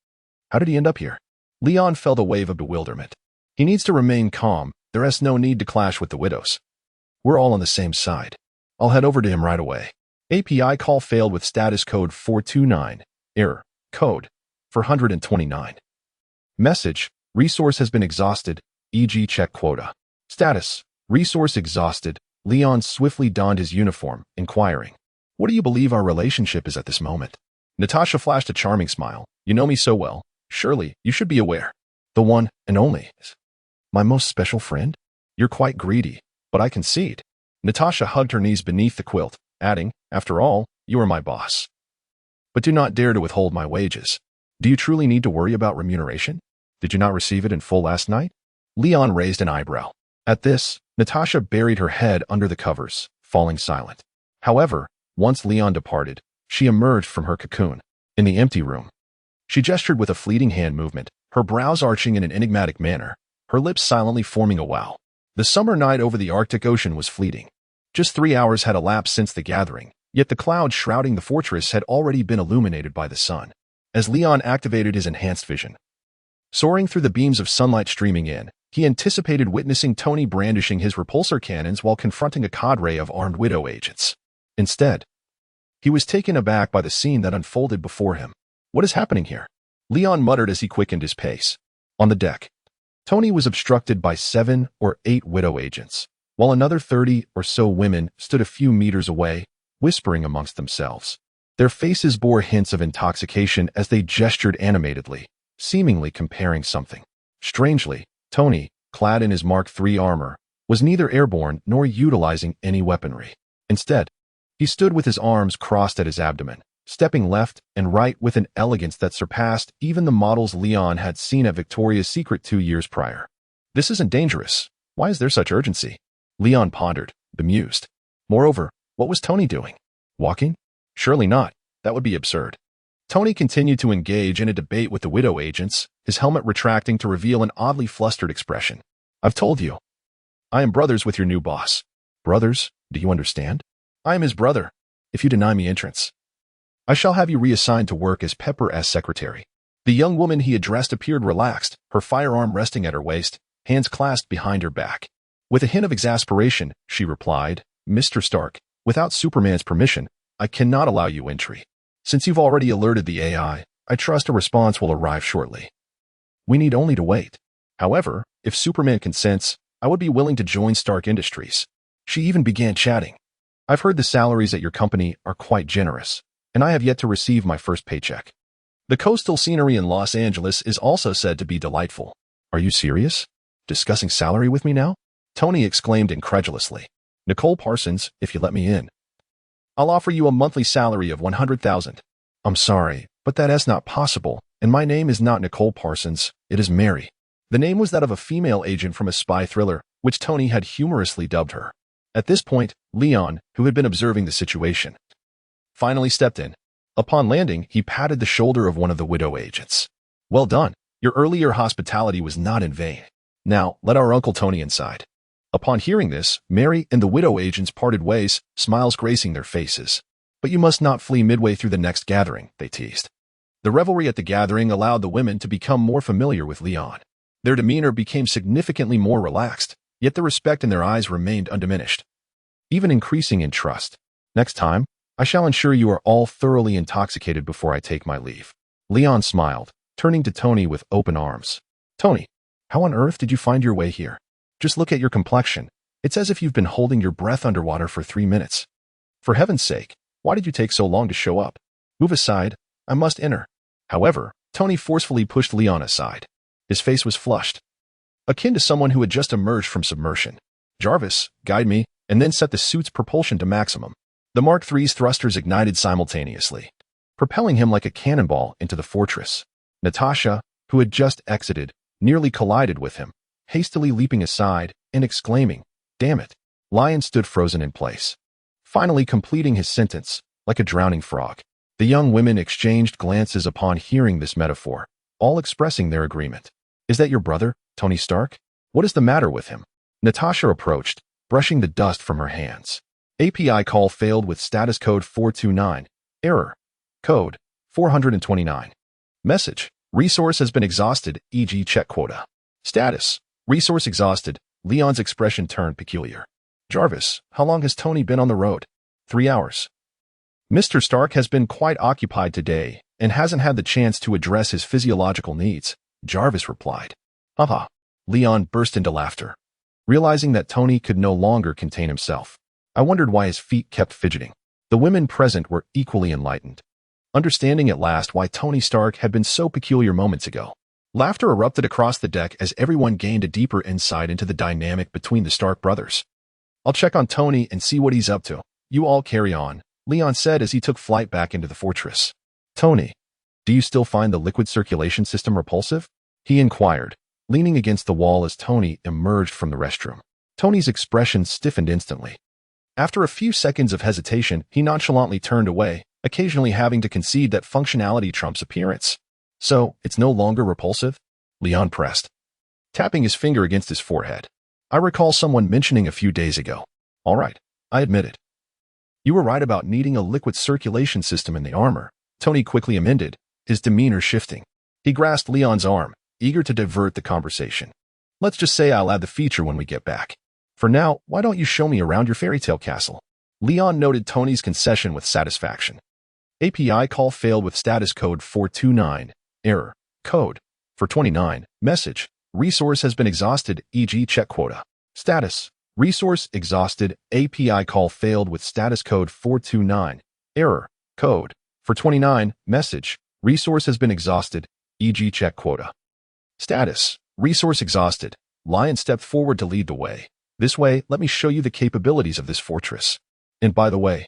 How did he end up here? Leon felt a wave of bewilderment. He needs to remain calm. There is no need to clash with the widows. We're all on the same side. I'll head over to him right away. API call failed with status code 429. Error. Code 429. Message. Resource has been exhausted. E.g. check quota. Status. Resource exhausted. Leon swiftly donned his uniform, inquiring, what do you believe our relationship is at this moment? Natasha flashed a charming smile. You know me so well. Surely, you should be aware. The one and only. My most special friend? You're quite greedy, but I concede. Natasha hugged her knees beneath the quilt, adding, after all, you are my boss. But do not dare to withhold my wages. Do you truly need to worry about remuneration? Did you not receive it in full last night? Leon raised an eyebrow. At this, Natasha buried her head under the covers, falling silent. However, once Leon departed, she emerged from her cocoon. In the empty room, she gestured with a fleeting hand movement, her brows arching in an enigmatic manner, her lips silently forming a wow. The summer night over the Arctic Ocean was fleeting. Just 3 hours had elapsed since the gathering, yet the clouds shrouding the fortress had already been illuminated by the sun. As Leon activated his enhanced vision, soaring through the beams of sunlight streaming in, he anticipated witnessing Tony brandishing his repulsor cannons while confronting a cadre of armed widow agents. Instead, he was taken aback by the scene that unfolded before him. What is happening here? Leon muttered as he quickened his pace. On the deck, Tony was obstructed by 7 or 8 widow agents, while another 30 or so women stood a few meters away, whispering amongst themselves. Their faces bore hints of intoxication as they gestured animatedly, seemingly comparing something. Strangely, Tony, clad in his Mark III armor, was neither airborne nor utilizing any weaponry. Instead, he stood with his arms crossed at his abdomen, stepping left and right with an elegance that surpassed even the models Leon had seen at Victoria's Secret 2 years prior. This isn't dangerous. Why is there such urgency? Leon pondered, bemused. Moreover, what was Tony doing? Walking? Surely not. That would be absurd. Tony continued to engage in a debate with the widow agents, his helmet retracting to reveal an oddly flustered expression. I've told you. I am brothers with your new boss. Brothers, do you understand? I am his brother. If you deny me entrance, I shall have you reassigned to work as Pepper's secretary. The young woman he addressed appeared relaxed, her firearm resting at her waist, hands clasped behind her back. With a hint of exasperation, she replied, Mr. Stark, without Superman's permission, I cannot allow you entry. Since you've already alerted the AI, I trust a response will arrive shortly. We need only to wait. However, if Superman consents, I would be willing to join Stark Industries. She even began chatting. I've heard the salaries at your company are quite generous, and I have yet to receive my first paycheck. The coastal scenery in Los Angeles is also said to be delightful. Are you serious? Discussing salary with me now? Tony exclaimed incredulously. Nicole Parsons, if you let me in. I'll offer you a monthly salary of $100,000. I'm sorry, but that is not possible, and my name is not Nicole Parsons, it is Mary. The name was that of a female agent from a spy thriller, which Tony had humorously dubbed her. At this point, Leon, who had been observing the situation, finally stepped in. Upon landing, he patted the shoulder of one of the widow agents. Well done. Your earlier hospitality was not in vain. Now, let our Uncle Tony inside. Upon hearing this, Mary and the widow agents parted ways, smiles gracing their faces. But you must not flee midway through the next gathering, they teased. The revelry at the gathering allowed the women to become more familiar with Leon. Their demeanor became significantly more relaxed, yet the respect in their eyes remained undiminished, even increasing in trust. Next time, I shall ensure you are all thoroughly intoxicated before I take my leave. Leon smiled, turning to Tony with open arms. Tony, how on earth did you find your way here? Just look at your complexion. It's as if you've been holding your breath underwater for 3 minutes. For heaven's sake, why did you take so long to show up? Move aside, I must enter. However, Tony forcefully pushed Leon aside. His face was flushed, akin to someone who had just emerged from submersion. Jarvis, guide me, and then set the suit's propulsion to maximum. The Mark III's thrusters ignited simultaneously, propelling him like a cannonball into the fortress. Natasha, who had just exited, nearly collided with him, hastily leaping aside and exclaiming, "Damn it!" Lion stood frozen in place, finally completing his sentence, like a drowning frog. The young women exchanged glances upon hearing this metaphor, all expressing their agreement. Is that your brother, Tony Stark? What is the matter with him? Natasha approached, brushing the dust from her hands. API call failed with status code 429. Error. Code 429. Message. Resource has been exhausted, e.g. check quota. Status. Resource exhausted. Leon's expression turned peculiar. Jarvis, how long has Tony been on the road? 3 hours. Mr. Stark has been quite occupied today and hasn't had the chance to address his physiological needs, Jarvis replied. Haha. Leon burst into laughter, realizing that Tony could no longer contain himself. I wondered why his feet kept fidgeting. The women present were equally enlightened, understanding at last why Tony Stark had been so peculiar moments ago. Laughter erupted across the deck as everyone gained a deeper insight into the dynamic between the Stark brothers. I'll check on Tony and see what he's up to. You all carry on, Leon said as he took flight back into the fortress. Tony, do you still find the liquid circulation system repulsive? He inquired, leaning against the wall as Tony emerged from the restroom. Tony's expression stiffened instantly. After a few seconds of hesitation, he nonchalantly turned away, occasionally having to concede that functionality trumps appearance. So, it's no longer repulsive? Leon pressed, tapping his finger against his forehead. I recall someone mentioning a few days ago. All right, I admit it. You were right about needing a liquid circulation system in the armor, Tony quickly amended, his demeanor shifting. He grasped Leon's arm, eager to divert the conversation. Let's just say I'll add the feature when we get back. For now, why don't you show me around your fairy tale castle? Leon noted Tony's concession with satisfaction. API call failed with status code 429. Error. Code 429. Message. Resource has been exhausted, e.g. check quota. Status. Resource exhausted. API call failed with status code 429. Error. Code 429. Message. Resource has been exhausted, e.g. check quota. Status. Resource exhausted. Lion stepped forward to lead the way. This way, let me show you the capabilities of this fortress. And by the way,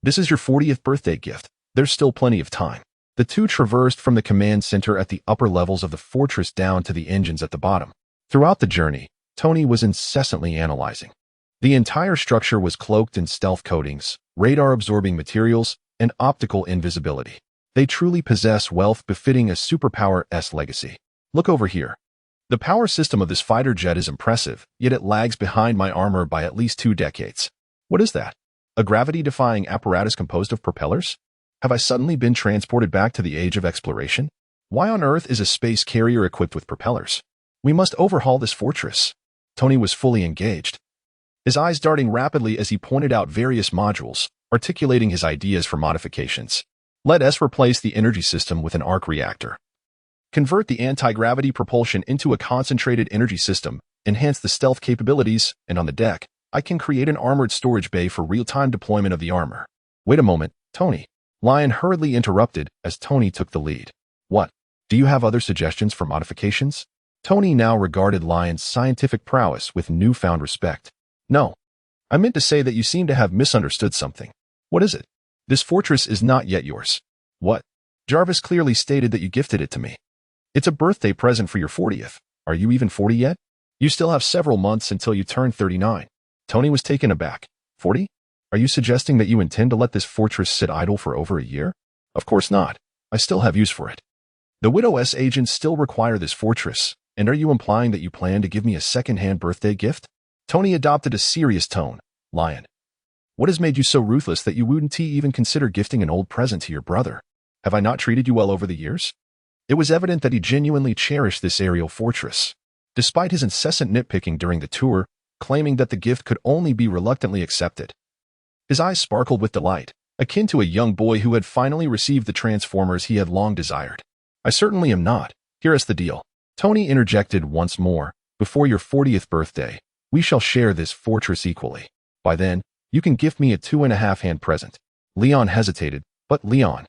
this is your 40th birthday gift. There's still plenty of time. The two traversed from the command center at the upper levels of the fortress down to the engines at the bottom. Throughout the journey, Tony was incessantly analyzing. The entire structure was cloaked in stealth coatings, radar-absorbing materials, and optical invisibility. They truly possess wealth befitting a superpower-S legacy. Look over here. The power system of this fighter jet is impressive, yet it lags behind my armor by at least 2 decades. What is that? A gravity-defying apparatus composed of propellers? Have I suddenly been transported back to the age of exploration? Why on earth is a space carrier equipped with propellers? We must overhaul this fortress. Tony was fully engaged, his eyes darting rapidly as he pointed out various modules, articulating his ideas for modifications. Let us replace the energy system with an arc reactor. convert the anti-gravity propulsion into a concentrated energy system, enhance the stealth capabilities, and on the deck, I can create an armored storage bay for real-time deployment of the armor. Wait a moment, Tony. Lion hurriedly interrupted as Tony took the lead. What? Do you have other suggestions for modifications? Tony now regarded Lion's scientific prowess with newfound respect. No. I meant to say that you seem to have misunderstood something. What is it? This fortress is not yet yours. What? Jarvis clearly stated that you gifted it to me. It's a birthday present for your 40th. Are you even 40 yet? You still have several months until you turn 39. Tony was taken aback. 40? Are you suggesting that you intend to let this fortress sit idle for over a year? Of course not. I still have use for it. The Widow's agents still require this fortress, and are you implying that you plan to give me a second-hand birthday gift? Tony adopted a serious tone. Lion. What has made you so ruthless that you wouldn't even consider gifting an old present to your brother? Have I not treated you well over the years? It was evident that he genuinely cherished this aerial fortress. Despite his incessant nitpicking during the tour, claiming that the gift could only be reluctantly accepted. His eyes sparkled with delight, akin to a young boy who had finally received the Transformers he had long desired. I certainly am not. Here is the deal. Tony interjected once more. Before your 40th birthday, we shall share this fortress equally. By then, you can gift me a 2.5-hand present. Leon hesitated, but Leon,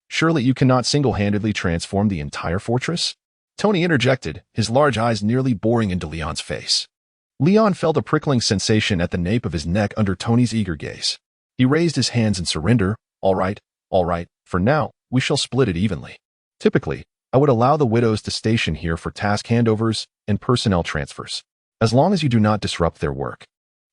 surely you cannot single-handedly transform the entire fortress? Tony interjected, his large eyes nearly boring into Leon's face. Leon felt a prickling sensation at the nape of his neck under Tony's eager gaze. He raised his hands in surrender. All right, for now, we shall split it evenly. Typically, I would allow the widows to station here for task handovers and personnel transfers, as long as you do not disrupt their work.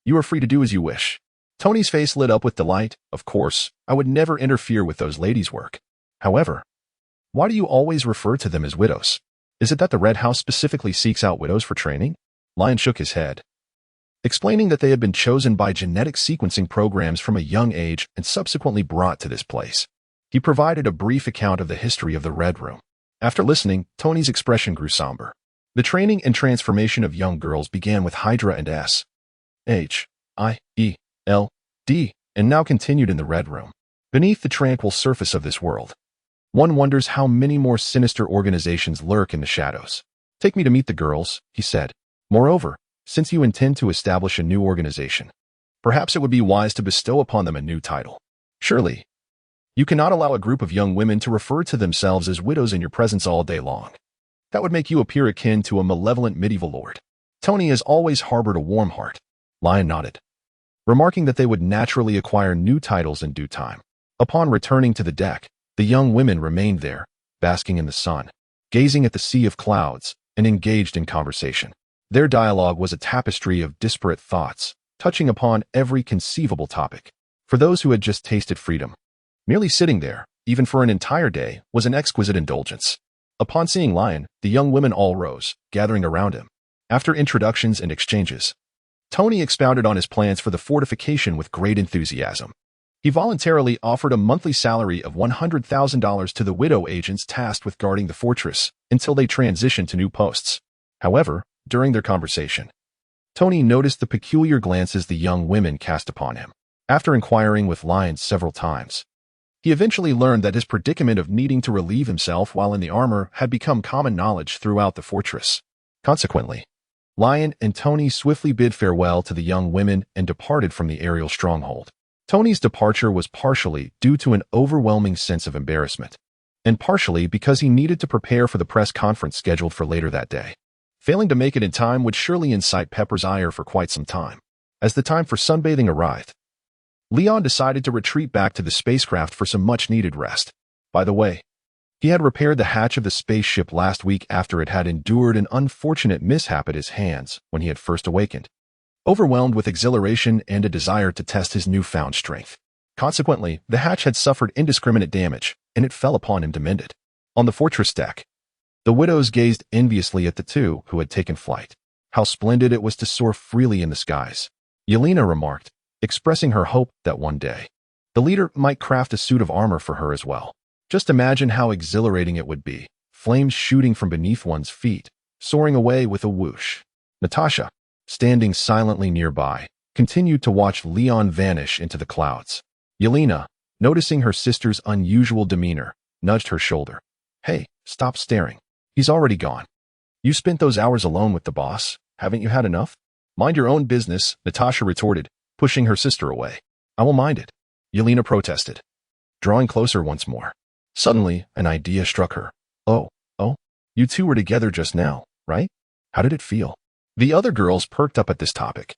You are free to do as you wish. Tony's face lit up with delight. Of course, I would never interfere with those ladies' work. However, why do you always refer to them as widows? Is it that the Red House specifically seeks out widows for training? Lion shook his head, explaining that they had been chosen by genetic sequencing programs from a young age and subsequently brought to this place. He provided a brief account of the history of the Red Room. After listening, Tony's expression grew somber. The training and transformation of young girls began with Hydra and S.H.I.E.L.D. and now continued in the Red Room. Beneath the tranquil surface of this world, one wonders how many more sinister organizations lurk in the shadows. Take me to meet the girls, he said. Moreover, since you intend to establish a new organization, perhaps it would be wise to bestow upon them a new title. Surely, you cannot allow a group of young women to refer to themselves as widows in your presence all day long. That would make you appear akin to a malevolent medieval lord. Tony has always harbored a warm heart. Lion nodded, remarking that they would naturally acquire new titles in due time. Upon returning to the deck, the young women remained there, basking in the sun, gazing at the sea of clouds, and engaged in conversation. Their dialogue was a tapestry of disparate thoughts, touching upon every conceivable topic. For those who had just tasted freedom, merely sitting there, even for an entire day, was an exquisite indulgence. Upon seeing Lion, the young women all rose, gathering around him. After introductions and exchanges, Tony expounded on his plans for the fortification with great enthusiasm. He voluntarily offered a monthly salary of $100,000 to the widow agents tasked with guarding the fortress until they transitioned to new posts. However, during their conversation, Tony noticed the peculiar glances the young women cast upon him. After inquiring with Lion several times, he eventually learned that his predicament of needing to relieve himself while in the armor had become common knowledge throughout the fortress. Consequently, Lion and Tony swiftly bid farewell to the young women and departed from the aerial stronghold. Tony's departure was partially due to an overwhelming sense of embarrassment, and partially because he needed to prepare for the press conference scheduled for later that day. Failing to make it in time would surely incite Pepper's ire for quite some time. As the time for sunbathing arrived, Leon decided to retreat back to the spacecraft for some much-needed rest. By the way, he had repaired the hatch of the spaceship last week after it had endured an unfortunate mishap at his hands when he had first awakened, overwhelmed with exhilaration and a desire to test his newfound strength. Consequently, the hatch had suffered indiscriminate damage, and it fell upon him to mend it. On the fortress deck, the widows gazed enviously at the two who had taken flight. How splendid it was to soar freely in the skies, Yelena remarked, expressing her hope that one day the leader might craft a suit of armor for her as well. Just imagine how exhilarating it would be, flames shooting from beneath one's feet, soaring away with a whoosh. Natasha, standing silently nearby, continued to watch Leon vanish into the clouds. Yelena, noticing her sister's unusual demeanor, nudged her shoulder. Hey, stop staring. He's already gone. You spent those hours alone with the boss. Haven't you had enough? Mind your own business, Natasha retorted, pushing her sister away. I will mind it, Yelena protested, drawing closer once more. Suddenly, an idea struck her. Oh, you two were together just now, right? How did it feel? The other girls perked up at this topic,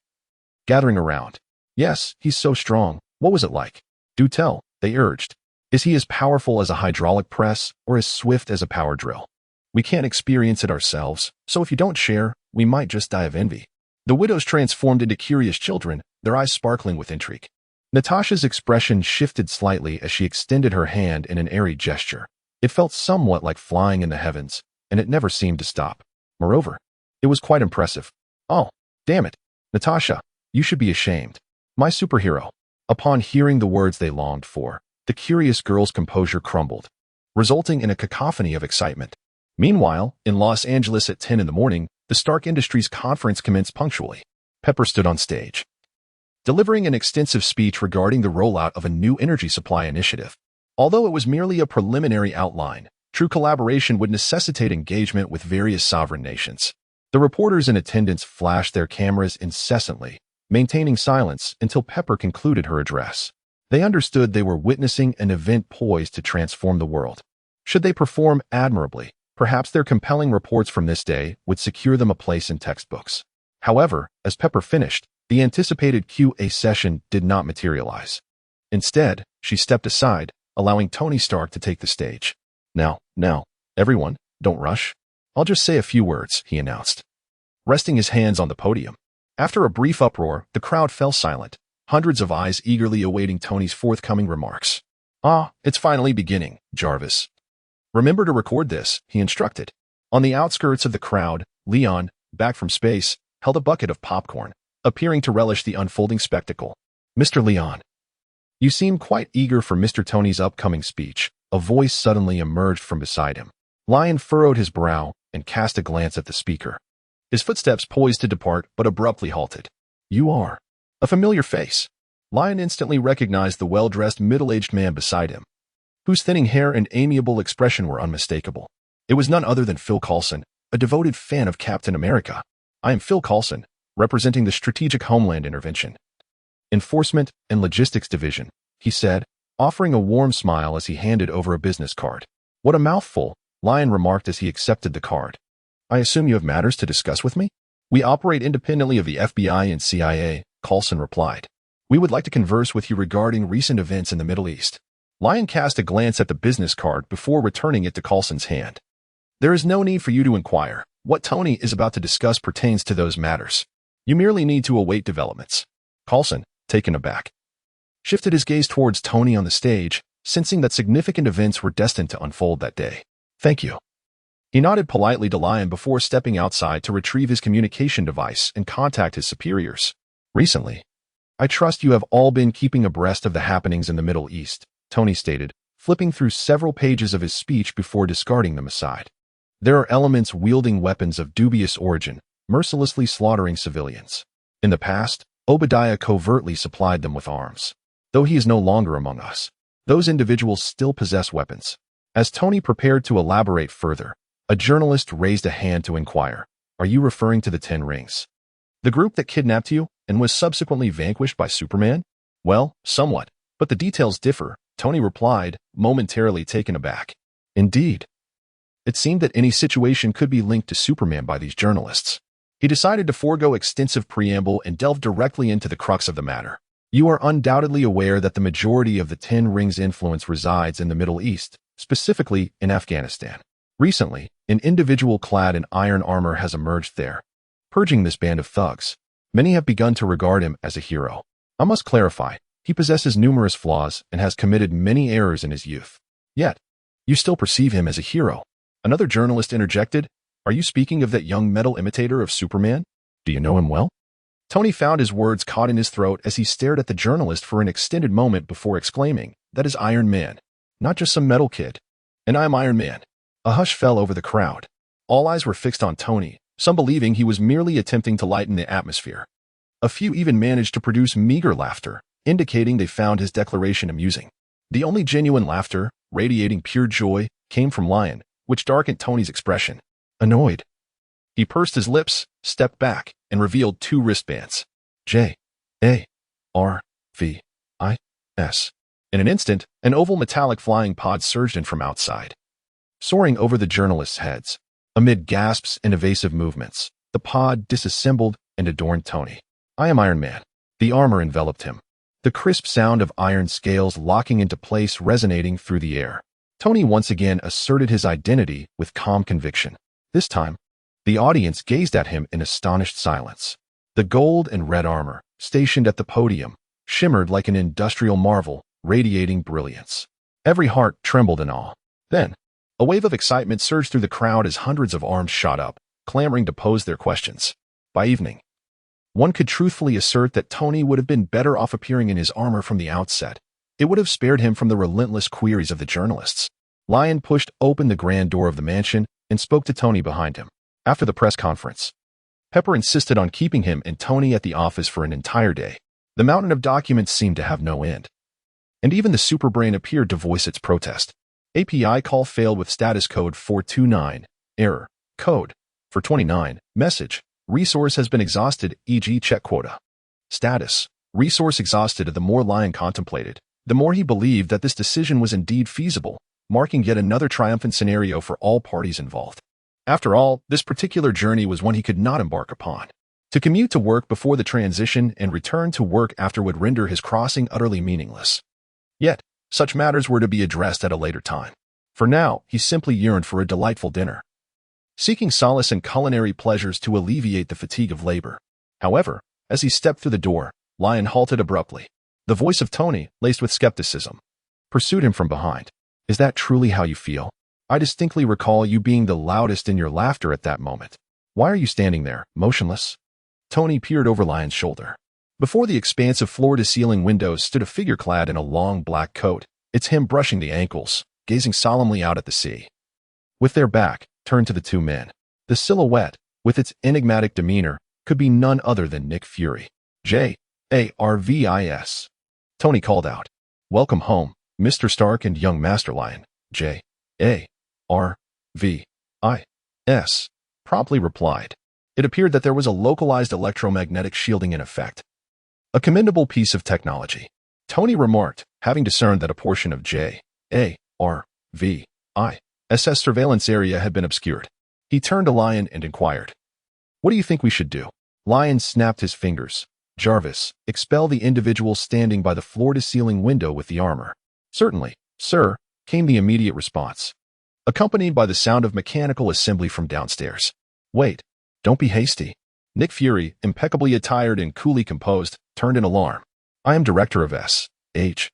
gathering around. Yes, he's so strong. What was it like? Do tell, they urged. Is he as powerful as a hydraulic press or as swift as a power drill? We can't experience it ourselves, so if you don't share, we might just die of envy. The widows transformed into curious children, their eyes sparkling with intrigue. Natasha's expression shifted slightly as she extended her hand in an airy gesture. It felt somewhat like flying in the heavens, and it never seemed to stop. Moreover, it was quite impressive. Oh, damn it. Natasha, you should be ashamed. My superhero. Upon hearing the words they longed for, the curious girl's composure crumbled, resulting in a cacophony of excitement. Meanwhile, in Los Angeles at 10 in the morning, the Stark Industries conference commenced punctually. Pepper stood on stage, delivering an extensive speech regarding the rollout of a new energy supply initiative. Although it was merely a preliminary outline, true collaboration would necessitate engagement with various sovereign nations. The reporters in attendance flashed their cameras incessantly, maintaining silence until Pepper concluded her address. They understood they were witnessing an event poised to transform the world. Should they perform admirably, perhaps their compelling reports from this day would secure them a place in textbooks. However, as Pepper finished, the anticipated Q&A session did not materialize. Instead, she stepped aside, allowing Tony Stark to take the stage. Now, everyone, don't rush. I'll just say a few words, he announced, resting his hands on the podium. After a brief uproar, the crowd fell silent, hundreds of eyes eagerly awaiting Tony's forthcoming remarks. It's finally beginning, Jarvis. Remember to record this, he instructed. On the outskirts of the crowd, Leon, back from space, held a bucket of popcorn, appearing to relish the unfolding spectacle. Mr. Leon, you seem quite eager for Mr. Tony's upcoming speech. A voice suddenly emerged from beside him. Lion furrowed his brow and cast a glance at the speaker. His footsteps poised to depart, but abruptly halted. You are a familiar face. Lion instantly recognized the well-dressed middle-aged man beside him, whose thinning hair and amiable expression were unmistakable. It was none other than Phil Coulson, a devoted fan of Captain America. I am Phil Coulson, representing the Strategic Homeland Intervention, Enforcement and Logistics Division, he said, offering a warm smile as he handed over a business card. What a mouthful, Lion remarked as he accepted the card. I assume you have matters to discuss with me? We operate independently of the FBI and CIA, Coulson replied. We would like to converse with you regarding recent events in the Middle East. Lion cast a glance at the business card before returning it to Coulson's hand. There is no need for you to inquire. What Tony is about to discuss pertains to those matters. You merely need to await developments. Coulson, taken aback, shifted his gaze towards Tony on the stage, sensing that significant events were destined to unfold that day. Thank you. He nodded politely to Lion before stepping outside to retrieve his communication device and contact his superiors. Recently, I trust you have all been keeping abreast of the happenings in the Middle East, Tony stated, flipping through several pages of his speech before discarding them aside. There are elements wielding weapons of dubious origin, mercilessly slaughtering civilians. In the past, Obadiah covertly supplied them with arms. Though he is no longer among us, those individuals still possess weapons. As Tony prepared to elaborate further, a journalist raised a hand to inquire, are you referring to the Ten Rings? The group that kidnapped you and was subsequently vanquished by Superman? Well, somewhat, but the details differ, Tony replied, momentarily taken aback. Indeed. It seemed that any situation could be linked to Superman by these journalists. He decided to forego extensive preamble and delve directly into the crux of the matter. You are undoubtedly aware that the majority of the Ten Rings' influence resides in the Middle East, specifically in Afghanistan. Recently, an individual clad in iron armor has emerged there, purging this band of thugs. Many have begun to regard him as a hero. I must clarify, he possesses numerous flaws and has committed many errors in his youth. Yet, you still perceive him as a hero. Another journalist interjected, are you speaking of that young metal imitator of Superman? Do you know him well? Tony found his words caught in his throat as he stared at the journalist for an extended moment before exclaiming, that is Iron Man, not just some metal kid. And I'm Iron Man. A hush fell over the crowd. All eyes were fixed on Tony, some believing he was merely attempting to lighten the atmosphere. A few even managed to produce meager laughter, indicating they found his declaration amusing. The only genuine laughter, radiating pure joy, came from Lion, which darkened Tony's expression. Annoyed. He pursed his lips, stepped back, and revealed two wristbands. J-A-R-V-I-S. In an instant, an oval metallic flying pod surged in from outside. Soaring over the journalists' heads, amid gasps and evasive movements, the pod disassembled and adorned Tony. I am Iron Man. The armor enveloped him, the crisp sound of iron scales locking into place resonating through the air. Tony once again asserted his identity with calm conviction. This time, the audience gazed at him in astonished silence. The gold and red armor, stationed at the podium, shimmered like an industrial marvel, radiating brilliance. Every heart trembled in awe. Then, a wave of excitement surged through the crowd as hundreds of arms shot up, clamoring to pose their questions. By evening, one could truthfully assert that Tony would have been better off appearing in his armor from the outset. It would have spared him from the relentless queries of the journalists. Lion pushed open the grand door of the mansion and spoke to Tony behind him. After the press conference, Pepper insisted on keeping him and Tony at the office for an entire day. The mountain of documents seemed to have no end. And even the superbrain appeared to voice its protest. API call failed with status code 429. Error. Code. 429. Message. Resource has been exhausted, e.g. check quota. Status. Resource exhausted. The more Lion contemplated, the more he believed that this decision was indeed feasible, marking yet another triumphant scenario for all parties involved. After all, this particular journey was one he could not embark upon. To commute to work before the transition and return to work after would render his crossing utterly meaningless. Yet, such matters were to be addressed at a later time. For now, he simply yearned for a delightful dinner, seeking solace in culinary pleasures to alleviate the fatigue of labor. However, as he stepped through the door, Lion halted abruptly. The voice of Tony, laced with skepticism, pursued him from behind. Is that truly how you feel? I distinctly recall you being the loudest in your laughter at that moment. Why are you standing there, motionless? Tony peered over Lion's shoulder. Before the expansive floor-to-ceiling windows stood a figure clad in a long black coat, its hem brushing the ankles, gazing solemnly out at the sea. With their back turned to the two men, the silhouette, with its enigmatic demeanor, could be none other than Nick Fury. J-A-R-V-I-S. Tony called out. Welcome home, Mr. Stark and young Master Lion. J-A-R-V-I-S. Promptly replied. It appeared that there was a localized electromagnetic shielding in effect. A commendable piece of technology, Tony remarked, having discerned that a portion of J-A-R-V-I-S' surveillance area had been obscured. He turned to Lion and inquired, "What do you think we should do?" Lion snapped his fingers. "Jarvis, expel the individual standing by the floor-to-ceiling window with the armor." "Certainly, sir," came the immediate response, accompanied by the sound of mechanical assembly from downstairs. "Wait, don't be hasty." Nick Fury, impeccably attired and coolly composed, turned in alarm. "I am director of S-H-I-E-L-D,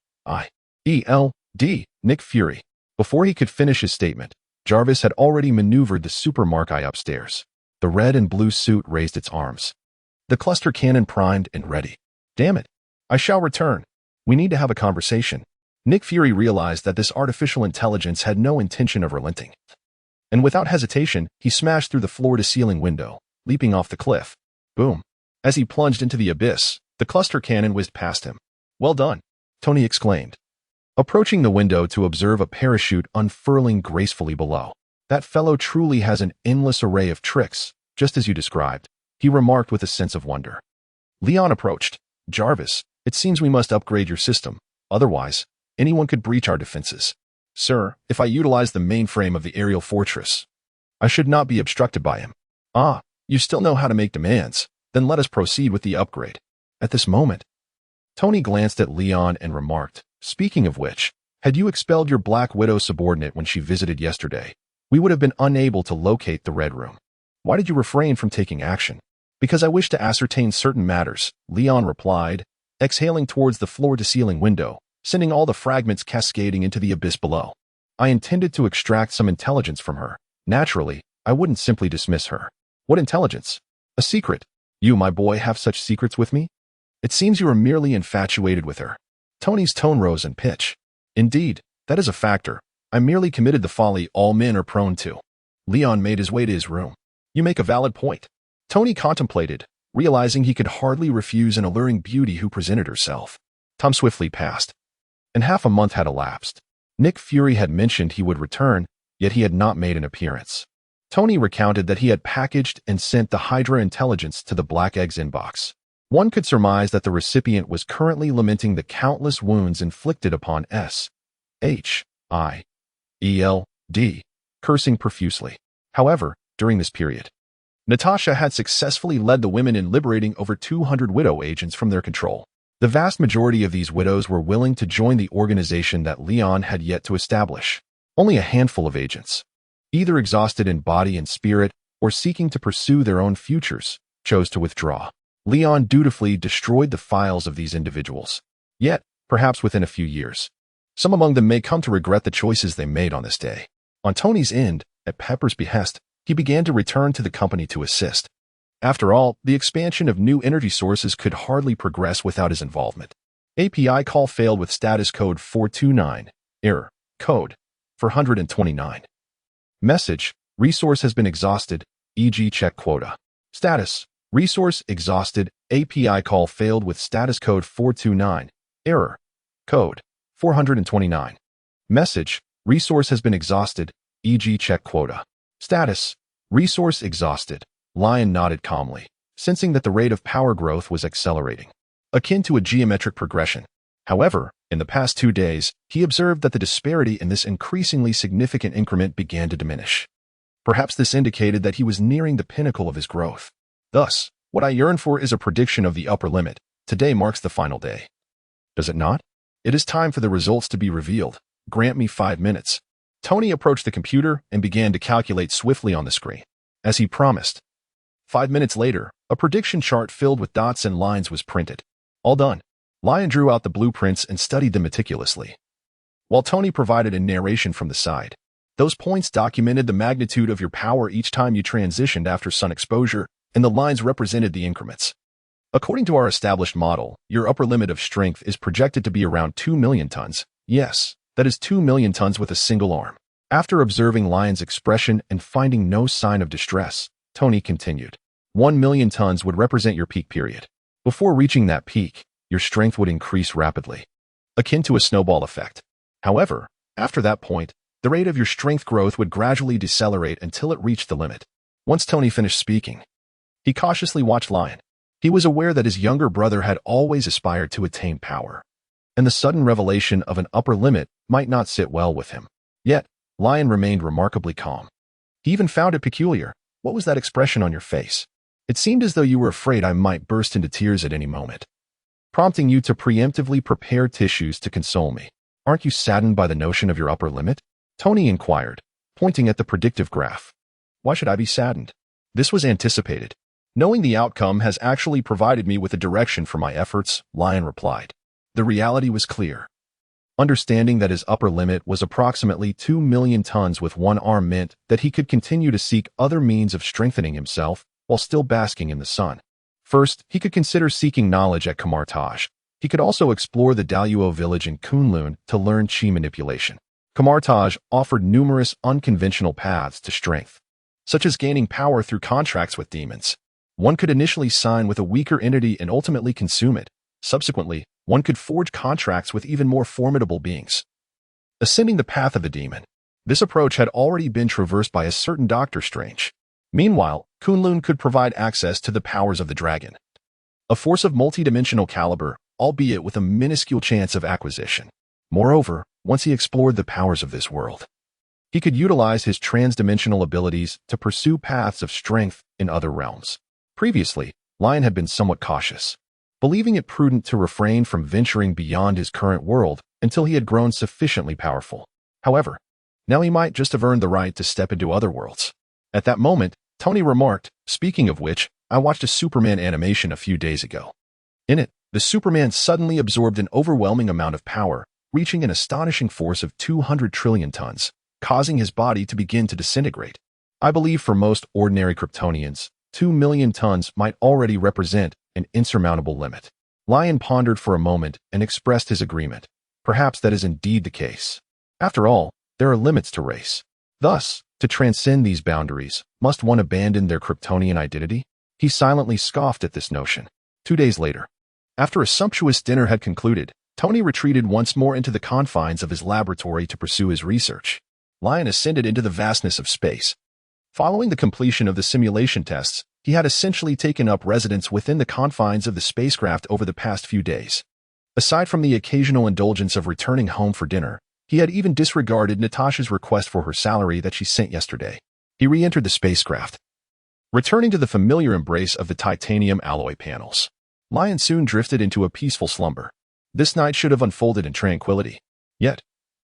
Nick Fury." Before he could finish his statement, Jarvis had already maneuvered the super Mark-I upstairs. The red and blue suit raised its arms, the cluster cannon primed and ready. "Damn it. I shall return. We need to have a conversation." Nick Fury realized that this artificial intelligence had no intention of relenting. And without hesitation, he smashed through the floor-to-ceiling window, leaping off the cliff. Boom. As he plunged into the abyss, the cluster cannon whizzed past him. "Well done," Tony exclaimed, approaching the window to observe a parachute unfurling gracefully below. "That fellow truly has an endless array of tricks, just as you described," he remarked with a sense of wonder. Leon approached. "Jarvis, it seems we must upgrade your system. Otherwise, anyone could breach our defenses." "Sir, if I utilize the mainframe of the aerial fortress, I should not be obstructed by him." "Ah, you still know how to make demands. Then let us proceed with the upgrade." At this moment, Tony glanced at Leon and remarked, "Speaking of which, had you expelled your Black Widow subordinate when she visited yesterday, we would have been unable to locate the Red Room. Why did you refrain from taking action?" "Because I wish to ascertain certain matters," Leon replied, exhaling towards the floor-to-ceiling window, sending all the fragments cascading into the abyss below. "I intended to extract some intelligence from her. Naturally, I wouldn't simply dismiss her." "What intelligence?" "A secret. You, my boy, have such secrets with me? It seems you are merely infatuated with her." Tony's tone rose in pitch. "Indeed, that is a factor. I merely committed the folly all men are prone to." Leon made his way to his room. "You make a valid point." Tony contemplated, realizing he could hardly refuse an alluring beauty who presented herself. Time swiftly passed, and half a month had elapsed. Nick Fury had mentioned he would return, yet he had not made an appearance. Tony recounted that he had packaged and sent the Hydra intelligence to the Black Egg's inbox. One could surmise that the recipient was currently lamenting the countless wounds inflicted upon S.H.I.E.L.D., cursing profusely. However, during this period, Natasha had successfully led the women in liberating over 200 widow agents from their control. The vast majority of these widows were willing to join the organization that Leon had yet to establish. Only a handful of agents, either exhausted in body and spirit or seeking to pursue their own futures, chose to withdraw. Leon dutifully destroyed the files of these individuals. Yet, perhaps within a few years, some among them may come to regret the choices they made on this day. On Tony's end, at Pepper's behest, he began to return to the company to assist. After all, the expansion of new energy sources could hardly progress without his involvement. API call failed with status code 429, error, code 429. Message, resource has been exhausted, e.g. check quota. Status, resource exhausted, API call failed with status code 429, error, code 429. Message, resource has been exhausted, e.g. check quota. Status, resource exhausted. Lion nodded calmly, sensing that the rate of power growth was accelerating, akin to a geometric progression. However, in the past 2 days, he observed that the disparity in this increasingly significant increment began to diminish. Perhaps this indicated that he was nearing the pinnacle of his growth. Thus, what I yearn for is a prediction of the upper limit. Today marks the final day. Does it not? It is time for the results to be revealed. Grant me 5 minutes. Tony approached the computer and began to calculate swiftly on the screen. As he promised, 5 minutes later, a prediction chart filled with dots and lines was printed. All done. Lion drew out the blueprints and studied them meticulously, while Tony provided a narration from the side. Those points documented the magnitude of your power each time you transitioned after sun exposure, and the lines represented the increments. According to our established model, your upper limit of strength is projected to be around 2 million tons. Yes, that is 2 million tons with a single arm. After observing Lion's expression and finding no sign of distress, Tony continued. 1 million tons would represent your peak period. Before reaching that peak, your strength would increase rapidly, akin to a snowball effect. However, after that point, the rate of your strength growth would gradually decelerate until it reached the limit. Once Tony finished speaking, he cautiously watched Lion. He was aware that his younger brother had always aspired to attain power, and the sudden revelation of an upper limit might not sit well with him. Yet, Lion remained remarkably calm. He even found it peculiar. What was that expression on your face? It seemed as though you were afraid I might burst into tears at any moment, prompting you to preemptively prepare tissues to console me. Aren't you saddened by the notion of your upper limit? Tony inquired, pointing at the predictive graph. Why should I be saddened? This was anticipated. Knowing the outcome has actually provided me with a direction for my efforts, Lion replied. The reality was clear. Understanding that his upper limit was approximately 2 million tons with one arm meant that he could continue to seek other means of strengthening himself while still basking in the sun. First, he could consider seeking knowledge at Kamartaj. He could also explore the Daluo village in Kunlun to learn chi manipulation. Kamartaj offered numerous unconventional paths to strength, such as gaining power through contracts with demons. One could initially sign with a weaker entity and ultimately consume it. Subsequently, one could forge contracts with even more formidable beings, ascending the path of a demon. This approach had already been traversed by a certain Dr. Strange. Meanwhile, Kunlun could provide access to the powers of the dragon, a force of multidimensional caliber, albeit with a minuscule chance of acquisition. Moreover, once he explored the powers of this world, he could utilize his transdimensional abilities to pursue paths of strength in other realms. Previously, Lion had been somewhat cautious, believing it prudent to refrain from venturing beyond his current world until he had grown sufficiently powerful. However, now he might just have earned the right to step into other worlds. At that moment, Tony remarked, speaking of which, I watched a Superman animation a few days ago. In it, the Superman suddenly absorbed an overwhelming amount of power, reaching an astonishing force of 200 trillion tons, causing his body to begin to disintegrate. I believe for most ordinary Kryptonians, 2 million tons might already represent an insurmountable limit. Lion pondered for a moment and expressed his agreement. Perhaps that is indeed the case. After all, there are limits to race. Thus, to transcend these boundaries, must one abandon their Kryptonian identity? He silently scoffed at this notion. 2 days later, after a sumptuous dinner had concluded, Tony retreated once more into the confines of his laboratory to pursue his research. Lion ascended into the vastness of space. Following the completion of the simulation tests, he had essentially taken up residence within the confines of the spacecraft over the past few days. Aside from the occasional indulgence of returning home for dinner, he had even disregarded Natasha's request for her salary that she sent yesterday. He re-entered the spacecraft, returning to the familiar embrace of the titanium alloy panels. Lion soon drifted into a peaceful slumber. This night should have unfolded in tranquility. Yet,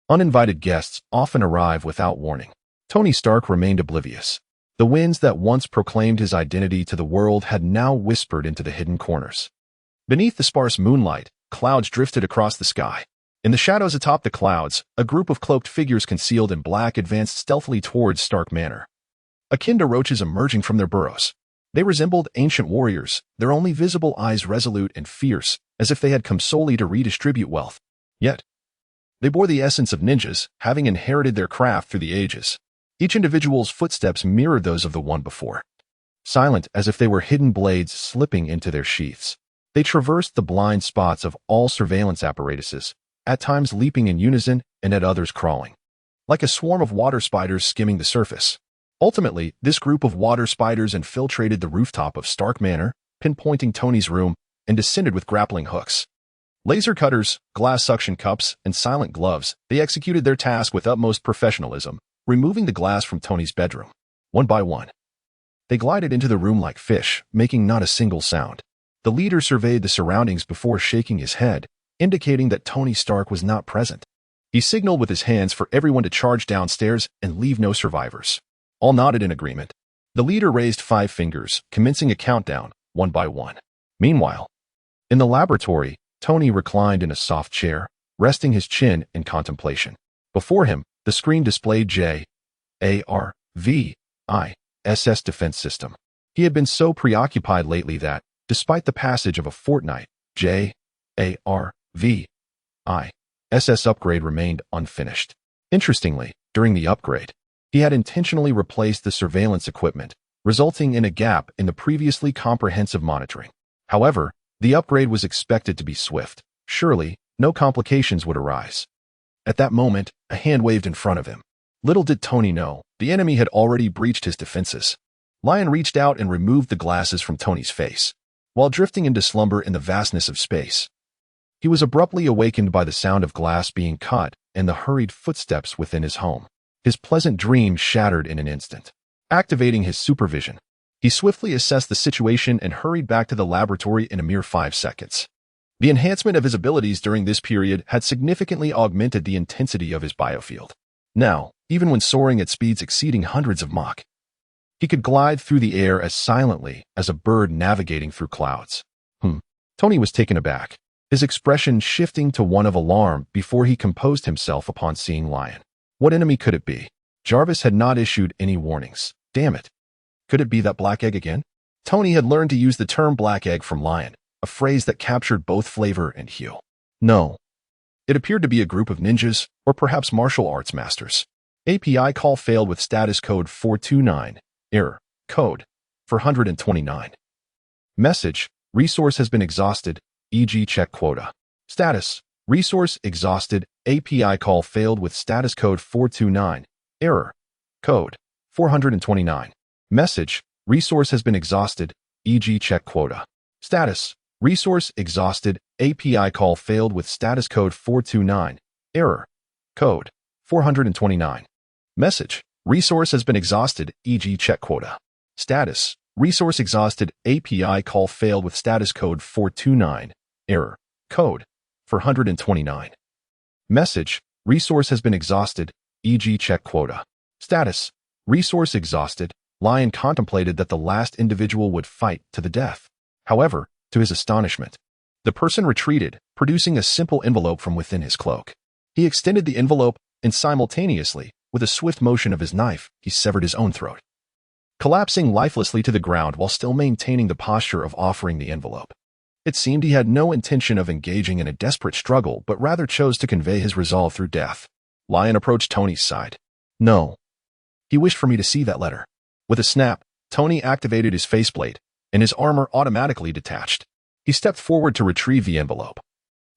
uninvited guests often arrive without warning. Tony Stark remained oblivious. The winds that once proclaimed his identity to the world had now whispered into the hidden corners. Beneath the sparse moonlight, clouds drifted across the sky. In the shadows atop the clouds, a group of cloaked figures concealed in black advanced stealthily towards Stark Manor. Akin to roaches emerging from their burrows, they resembled ancient warriors, their only visible eyes resolute and fierce, as if they had come solely to redistribute wealth. Yet, they bore the essence of ninjas, having inherited their craft through the ages. Each individual's footsteps mirrored those of the one before. Silent as if they were hidden blades slipping into their sheaths, they traversed the blind spots of all surveillance apparatuses, at times leaping in unison and at others crawling, like a swarm of water spiders skimming the surface. Ultimately, this group of water spiders infiltrated the rooftop of Stark Manor, pinpointing Tony's room, and descended with grappling hooks. Laser cutters, glass suction cups, and silent gloves, they executed their task with utmost professionalism, removing the glass from Tony's bedroom. One by one, they glided into the room like fish, making not a single sound. The leader surveyed the surroundings before shaking his head, indicating that Tony Stark was not present. He signaled with his hands for everyone to charge downstairs and leave no survivors. All nodded in agreement. The leader raised 5 fingers, commencing a countdown, one by one. Meanwhile, in the laboratory, Tony reclined in a soft chair, resting his chin in contemplation. Before him, the screen displayed J.A.R.V.I.S.S. defense system. He had been so preoccupied lately that, despite the passage of a fortnight, J.A.R.V.I.S.S. upgrade remained unfinished. Interestingly, during the upgrade, he had intentionally replaced the surveillance equipment, resulting in a gap in the previously comprehensive monitoring. However, the upgrade was expected to be swift. Surely, no complications would arise. At that moment, a hand waved in front of him. Little did Tony know, the enemy had already breached his defenses. Lion reached out and removed the glasses from Tony's face. While drifting into slumber in the vastness of space, he was abruptly awakened by the sound of glass being cut and the hurried footsteps within his home. His pleasant dream shattered in an instant. Activating his supervision, he swiftly assessed the situation and hurried back to the laboratory in a mere 5 seconds. The enhancement of his abilities during this period had significantly augmented the intensity of his biofield. Now, even when soaring at speeds exceeding hundreds of Mach, he could glide through the air as silently as a bird navigating through clouds. Tony was taken aback, his expression shifting to one of alarm before he composed himself upon seeing Lion. What enemy could it be? Jarvis had not issued any warnings. Damn it. Could it be that black egg again? Tony had learned to use the term black egg from Lion, a phrase that captured both flavor and hue. No. It appeared to be a group of ninjas, or perhaps martial arts masters. API call failed with status code 429. Error. Code 429. Message. Resource has been exhausted, e.g. check quota. Status. Resource exhausted. API call failed with status code 429. Error. Code 429. Message. Resource has been exhausted, e.g. check quota. Status. Resource exhausted. API call failed with status code 429. Error. Code 429. Message. Resource has been exhausted, e.g. check quota. Status. Resource exhausted. API call failed with status code 429. Error. Code 429. Message. Resource has been exhausted, e.g. check quota. Status. Resource exhausted. Lion contemplated that the last individual would fight to the death. However, to his astonishment, the person retreated, producing a simple envelope from within his cloak. He extended the envelope, and simultaneously, with a swift motion of his knife, he severed his own throat, collapsing lifelessly to the ground while still maintaining the posture of offering the envelope. It seemed he had no intention of engaging in a desperate struggle, but rather chose to convey his resolve through death. Lion approached Tony's side. No. He wished for me to see that letter. With a snap, Tony activated his faceplate, and his armor automatically detached. He stepped forward to retrieve the envelope.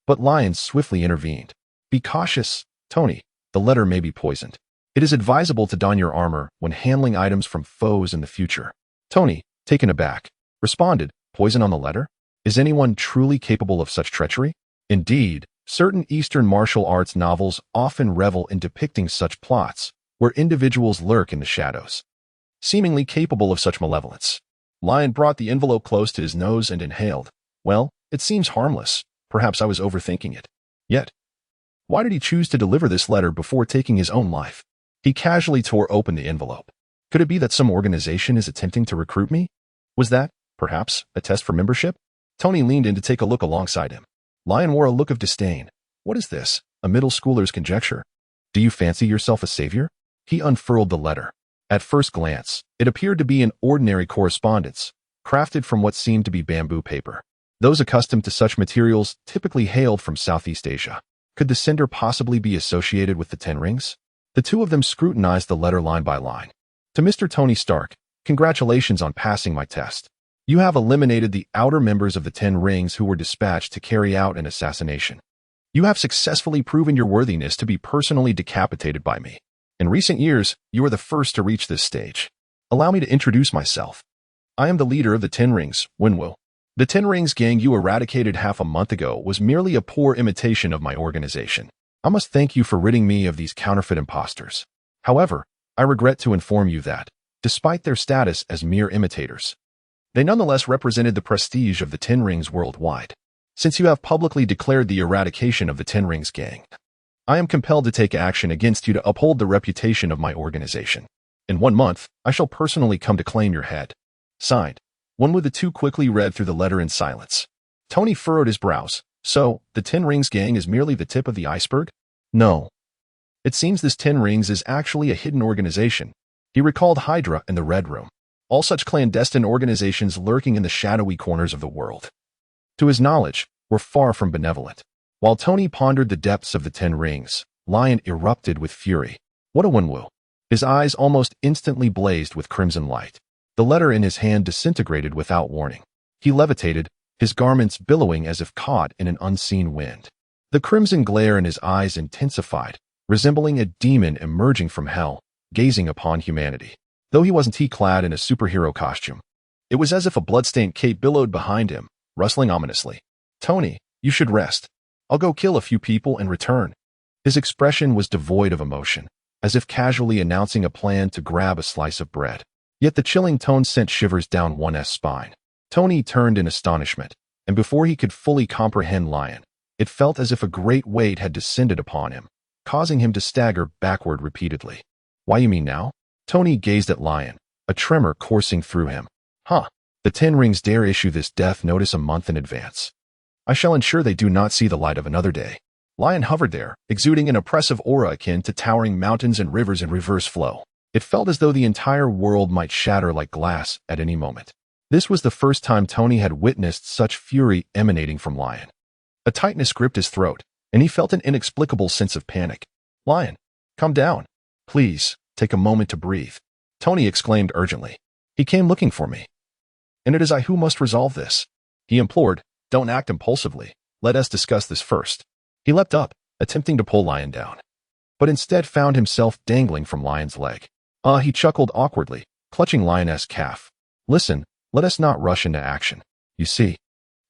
But Lion swiftly intervened. Be cautious, Tony. The letter may be poisoned. It is advisable to don your armor when handling items from foes in the future. Tony, taken aback, responded, poison on the letter? Is anyone truly capable of such treachery? Indeed, certain Eastern martial arts novels often revel in depicting such plots, where individuals lurk in the shadows, seemingly capable of such malevolence. Lion brought the envelope close to his nose and inhaled. Well, it seems harmless. Perhaps I was overthinking it. Yet, why did he choose to deliver this letter before taking his own life? He casually tore open the envelope. Could it be that some organization is attempting to recruit me? Was that, perhaps, a test for membership? Tony leaned in to take a look alongside him. Lion wore a look of disdain. What is this? A middle schooler's conjecture? Do you fancy yourself a savior? He unfurled the letter. At first glance, it appeared to be an ordinary correspondence, crafted from what seemed to be bamboo paper. Those accustomed to such materials typically hailed from Southeast Asia. Could the sender possibly be associated with the Ten Rings? The two of them scrutinized the letter line by line. To Mr. Tony Stark, congratulations on passing my test. You have eliminated the outer members of the Ten Rings who were dispatched to carry out an assassination. You have successfully proven your worthiness to be personally decapitated by me. In recent years, you are the first to reach this stage. Allow me to introduce myself. I am the leader of the Ten Rings, Winwu. The Ten Rings gang you eradicated half a month ago was merely a poor imitation of my organization. I must thank you for ridding me of these counterfeit imposters. However, I regret to inform you that, despite their status as mere imitators, they nonetheless represented the prestige of the Ten Rings worldwide. Since you have publicly declared the eradication of the Ten Rings gang, I am compelled to take action against you to uphold the reputation of my organization. In 1 month, I shall personally come to claim your head. Signed. One with the two quickly read through the letter in silence. Tony furrowed his brows. So, the Ten Rings gang is merely the tip of the iceberg? No. It seems this Ten Rings is actually a hidden organization. He recalled Hydra and the Red Room, all such clandestine organizations lurking in the shadowy corners of the world. To his knowledge, were far from benevolent. While Tony pondered the depths of the Ten Rings, Lion erupted with fury. What a Winwu! His eyes almost instantly blazed with crimson light. The letter in his hand disintegrated without warning. He levitated, his garments billowing as if caught in an unseen wind. The crimson glare in his eyes intensified, resembling a demon emerging from hell, gazing upon humanity. Though he wasn't clad in a superhero costume, it was as if a bloodstained cape billowed behind him, rustling ominously. Tony, you should rest. I'll go kill a few people and return. His expression was devoid of emotion, as if casually announcing a plan to grab a slice of bread. Yet the chilling tone sent shivers down one's spine. Tony turned in astonishment, and before he could fully comprehend Lion, it felt as if a great weight had descended upon him, causing him to stagger backward repeatedly. Why you mean now? Tony gazed at Lion, a tremor coursing through him. Huh. The Ten Rings dare issue this death notice a month in advance. I shall ensure they do not see the light of another day. Lion hovered there, exuding an oppressive aura akin to towering mountains and rivers in reverse flow. It felt as though the entire world might shatter like glass at any moment. This was the first time Tony had witnessed such fury emanating from Lion. A tightness gripped his throat, and he felt an inexplicable sense of panic. Lion, calm down. Please, take a moment to breathe. Tony exclaimed urgently. He came looking for me. And it is I who must resolve this. He implored, don't act impulsively. Let us discuss this first. He leapt up, attempting to pull Lion down, but instead found himself dangling from Lion's leg. He chuckled awkwardly, clutching Lion's calf. Listen, let us not rush into action. You see,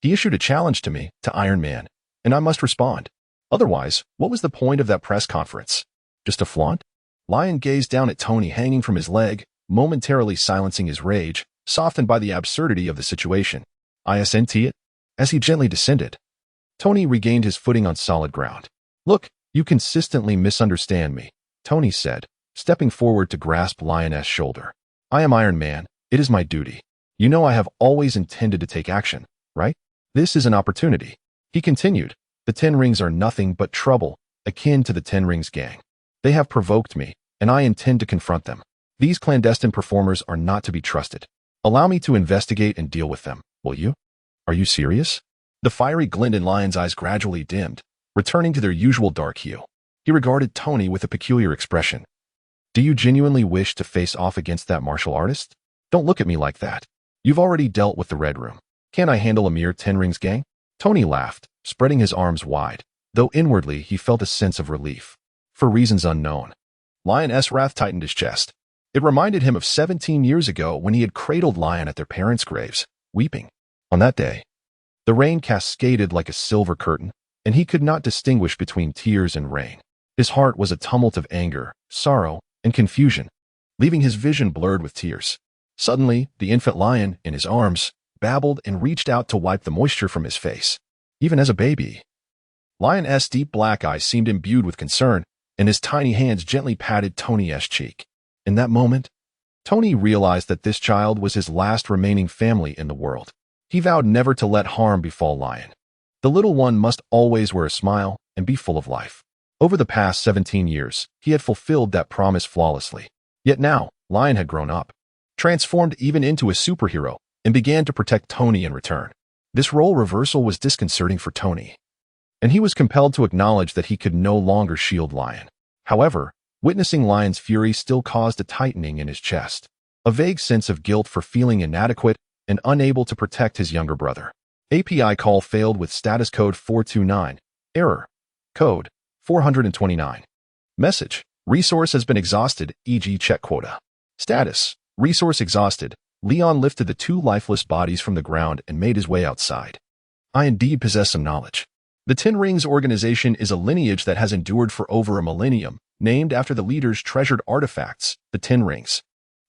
he issued a challenge to me, to Iron Man, and I must respond. Otherwise, what was the point of that press conference? Just a flaunt? Lion gazed down at Tony hanging from his leg, momentarily silencing his rage, softened by the absurdity of the situation. ISNT it? As he gently descended, Tony regained his footing on solid ground. Look, you consistently misunderstand me, Tony said, stepping forward to grasp Lion's shoulder. I am Iron Man. It is my duty. You know I have always intended to take action, right? This is an opportunity. He continued. The Ten Rings are nothing but trouble, akin to the Ten Rings gang. They have provoked me, and I intend to confront them. These clandestine performers are not to be trusted. Allow me to investigate and deal with them, will you? Are you serious? The fiery glint in Lion's eyes gradually dimmed, returning to their usual dark hue. He regarded Tony with a peculiar expression. Do you genuinely wish to face off against that martial artist? Don't look at me like that. You've already dealt with the Red Room. Can't I handle a mere Ten Rings gang? Tony laughed, spreading his arms wide, though inwardly he felt a sense of relief. For reasons unknown, Lion's wrath tightened his chest. It reminded him of 17 years ago when he had cradled Lion at their parents' graves, weeping. On that day, the rain cascaded like a silver curtain, and he could not distinguish between tears and rain. His heart was a tumult of anger, sorrow, and confusion, leaving his vision blurred with tears. Suddenly, the infant Lion, in his arms, babbled and reached out to wipe the moisture from his face. Even as a baby, Lion's deep black eyes seemed imbued with concern, and his tiny hands gently patted Tony's cheek. In that moment, Tony realized that this child was his last remaining family in the world. He vowed never to let harm befall Lion. The little one must always wear a smile and be full of life. Over the past 17 years, he had fulfilled that promise flawlessly. Yet now, Lion had grown up, transformed even into a superhero, and began to protect Tony in return. This role reversal was disconcerting for Tony, and he was compelled to acknowledge that he could no longer shield Lion. However, witnessing Lion's fury still caused a tightening in his chest, a vague sense of guilt for feeling inadequate and unable to protect his younger brother. API call failed with status code 429. Error. Code 429. Message. Resource has been exhausted, e.g. check quota. Status. Resource exhausted. Leon lifted the two lifeless bodies from the ground and made his way outside. I indeed possess some knowledge. The Ten Rings organization is a lineage that has endured for over a millennium, named after the leader's treasured artifacts, the Ten Rings.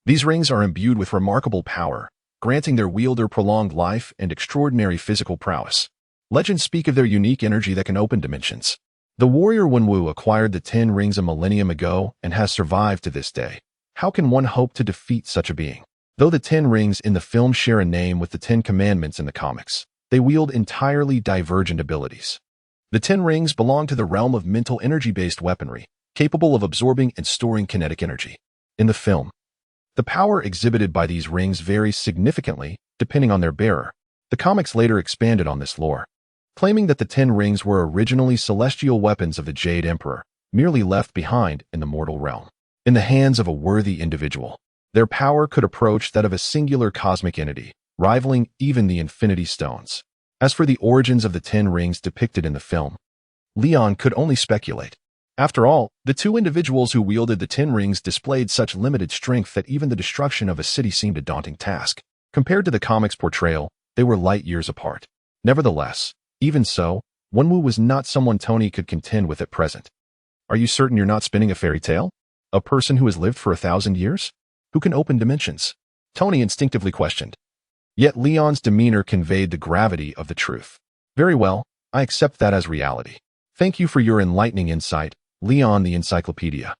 These rings are imbued with remarkable power, granting their wielder prolonged life and extraordinary physical prowess. Legends speak of their unique energy that can open dimensions. The warrior Wenwu acquired the Ten Rings a millennium ago and has survived to this day. How can one hope to defeat such a being? Though the Ten Rings in the film share a name with the Ten Commandments in the comics, they wield entirely divergent abilities. The Ten Rings belong to the realm of mental energy-based weaponry, capable of absorbing and storing kinetic energy. In the film, the power exhibited by these rings varies significantly depending on their bearer. The comics later expanded on this lore, claiming that the Ten Rings were originally celestial weapons of the Jade Emperor, merely left behind in the mortal realm. In the hands of a worthy individual, their power could approach that of a singular cosmic entity, rivaling even the Infinity Stones. As for the origins of the Ten Rings depicted in the film, Leon could only speculate. After all, the two individuals who wielded the Ten Rings displayed such limited strength that even the destruction of a city seemed a daunting task. Compared to the comics' portrayal, they were light years apart. Nevertheless, even so, Wenwu was not someone Tony could contend with at present. Are you certain you're not spinning a fairy tale? A person who has lived for 1,000 years? Who can open dimensions? Tony instinctively questioned. Yet Leon's demeanor conveyed the gravity of the truth. Very well, I accept that as reality. Thank you for your enlightening insight, Leon the Encyclopedia.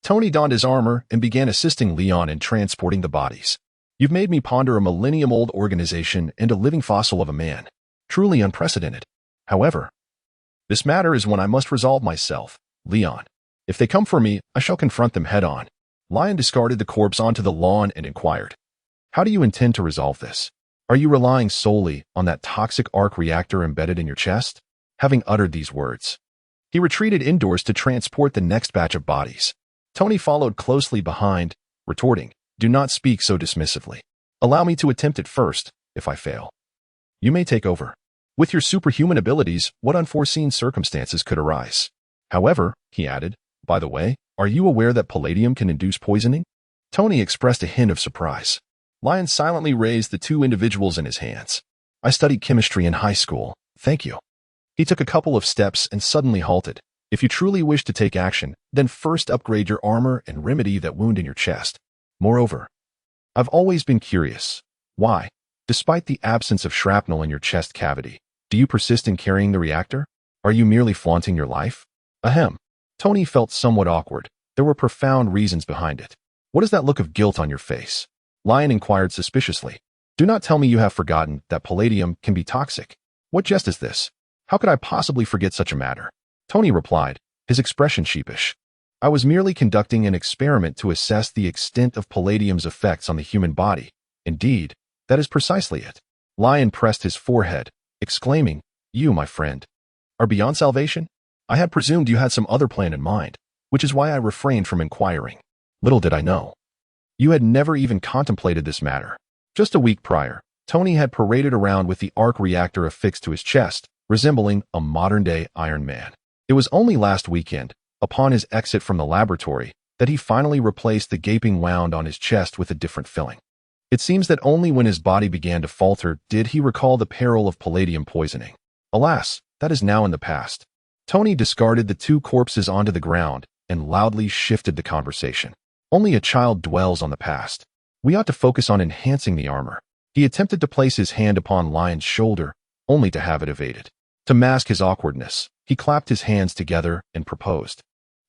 Tony donned his armor and began assisting Leon in transporting the bodies. You've made me ponder a millennium-old organization and a living fossil of a man. Truly unprecedented. However, this matter is one I must resolve myself, Leon. If they come for me, I shall confront them head-on. Lion discarded the corpse onto the lawn and inquired, how do you intend to resolve this? Are you relying solely on that toxic arc reactor embedded in your chest? Having uttered these words, he retreated indoors to transport the next batch of bodies. Tony followed closely behind, retorting, do not speak so dismissively. Allow me to attempt it first. If I fail, you may take over. With your superhuman abilities, what unforeseen circumstances could arise? However, he added, by the way, are you aware that palladium can induce poisoning? Tony expressed a hint of surprise. Lion silently raised the two individuals in his hands. I studied chemistry in high school. Thank you. He took a couple of steps and suddenly halted. If you truly wish to take action, then first upgrade your armor and remedy that wound in your chest. Moreover, I've always been curious. Why, despite the absence of shrapnel in your chest cavity, do you persist in carrying the reactor? Are you merely flaunting your life? Ahem. Tony felt somewhat awkward. There were profound reasons behind it. What is that look of guilt on your face? Lion inquired suspiciously. Do not tell me you have forgotten that palladium can be toxic. What jest is this? How could I possibly forget such a matter? Tony replied, his expression sheepish. I was merely conducting an experiment to assess the extent of palladium's effects on the human body. Indeed, that is precisely it. Lion pressed his forehead, exclaiming, you, my friend, are beyond salvation? I had presumed you had some other plan in mind, which is why I refrained from inquiring. Little did I know. You had never even contemplated this matter. Just a week prior, Tony had paraded around with the arc reactor affixed to his chest, resembling a modern-day Iron Man. It was only last weekend, upon his exit from the laboratory, that he finally replaced the gaping wound on his chest with a different filling. It seems that only when his body began to falter did he recall the peril of palladium poisoning. Alas, that is now in the past. Tony discarded the two corpses onto the ground and loudly shifted the conversation. Only a child dwells on the past. We ought to focus on enhancing the armor. He attempted to place his hand upon Lion's shoulder, only to have it evaded. To mask his awkwardness, he clapped his hands together and proposed.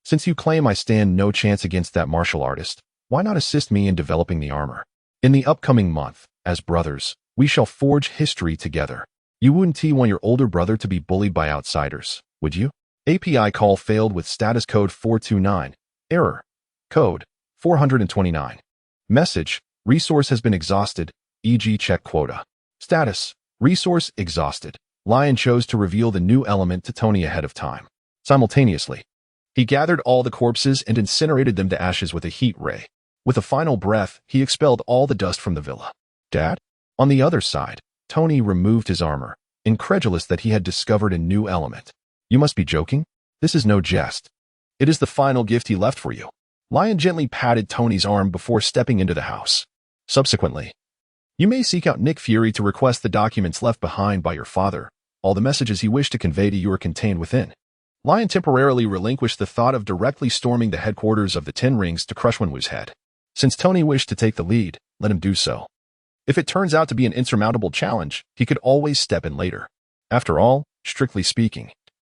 Since you claim I stand no chance against that martial artist, why not assist me in developing the armor? In the upcoming month, as brothers, we shall forge history together. You wouldn't want your older brother to be bullied by outsiders, would you? API call failed with status code 429. Error. Code 429. Message. Resource has been exhausted, e.g. check quota. Status. Resource exhausted. Lion chose to reveal the new element to Tony ahead of time. Simultaneously, he gathered all the corpses and incinerated them to ashes with a heat ray. With a final breath, he expelled all the dust from the villa. Dad? On the other side, Tony removed his armor, incredulous that he had discovered a new element. You must be joking? This is no jest. It is the final gift he left for you. Lion gently patted Tony's arm before stepping into the house. Subsequently, you may seek out Nick Fury to request the documents left behind by your father. All the messages he wished to convey to you are contained within. Lion temporarily relinquished the thought of directly storming the headquarters of the Ten Rings to crush Wenwu's head. Since Tony wished to take the lead, let him do so. If it turns out to be an insurmountable challenge, he could always step in later. After all, strictly speaking,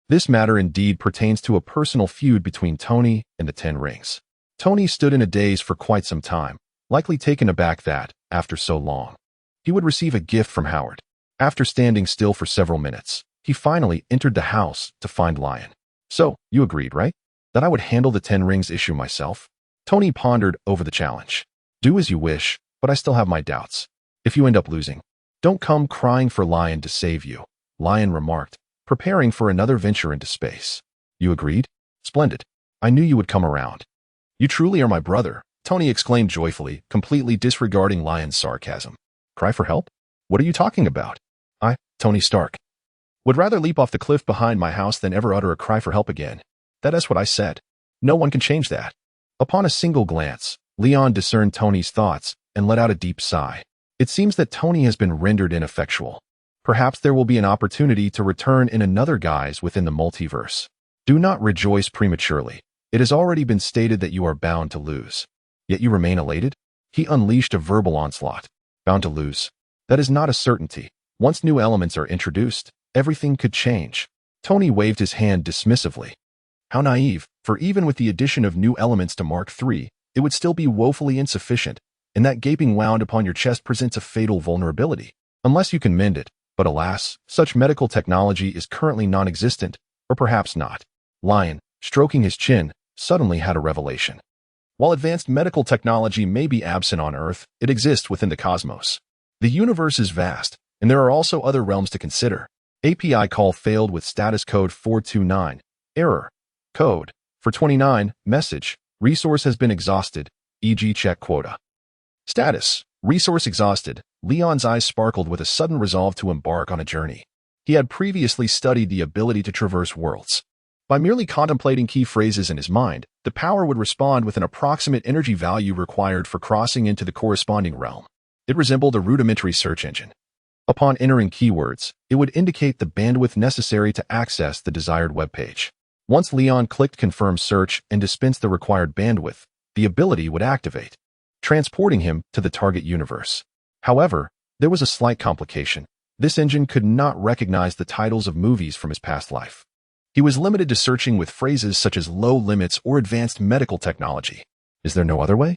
this matter indeed pertains to a personal feud between Tony and the Ten Rings. Tony stood in a daze for quite some time, likely taken aback that, after so long, he would receive a gift from Howard. After standing still for several minutes, he finally entered the house to find Lion. So, you agreed, right? That I would handle the Ten Rings issue myself? Tony pondered over the challenge. Do as you wish, but I still have my doubts. If you end up losing, don't come crying for Lion to save you, Lion remarked, preparing for another venture into space. You agreed? Splendid. I knew you would come around. You truly are my brother, Tony exclaimed joyfully, completely disregarding Lion's sarcasm. Cry for help? What are you talking about? I, Tony Stark, would rather leap off the cliff behind my house than ever utter a cry for help again. That is what I said. No one can change that. Upon a single glance, Leon discerned Tony's thoughts and let out a deep sigh. It seems that Tony has been rendered ineffectual. Perhaps there will be an opportunity to return in another guise within the multiverse. Do not rejoice prematurely. It has already been stated that you are bound to lose. Yet you remain elated? He unleashed a verbal onslaught. Bound to lose. That is not a certainty. Once new elements are introduced, everything could change. Tony waved his hand dismissively. How naive, for even with the addition of new elements to Mark III, it would still be woefully insufficient, and that gaping wound upon your chest presents a fatal vulnerability. Unless you can mend it, but alas, such medical technology is currently non-existent, or perhaps not. Lion, stroking his chin, suddenly had a revelation. While advanced medical technology may be absent on Earth, it exists within the cosmos. The universe is vast, and there are also other realms to consider. API call failed with status code 429. Error. Code 429. Message. Resource has been exhausted, e.g. check quota. Status. Resource exhausted. Leon's eyes sparkled with a sudden resolve to embark on a journey. He had previously studied the ability to traverse worlds. By merely contemplating key phrases in his mind, the power would respond with an approximate energy value required for crossing into the corresponding realm. It resembled a rudimentary search engine. Upon entering keywords, it would indicate the bandwidth necessary to access the desired web page. Once Leon clicked Confirm Search and dispensed the required bandwidth, the ability would activate, transporting him to the target universe. However, there was a slight complication. This engine could not recognize the titles of movies from his past life. He was limited to searching with phrases such as low limits or advanced medical technology. Is there no other way?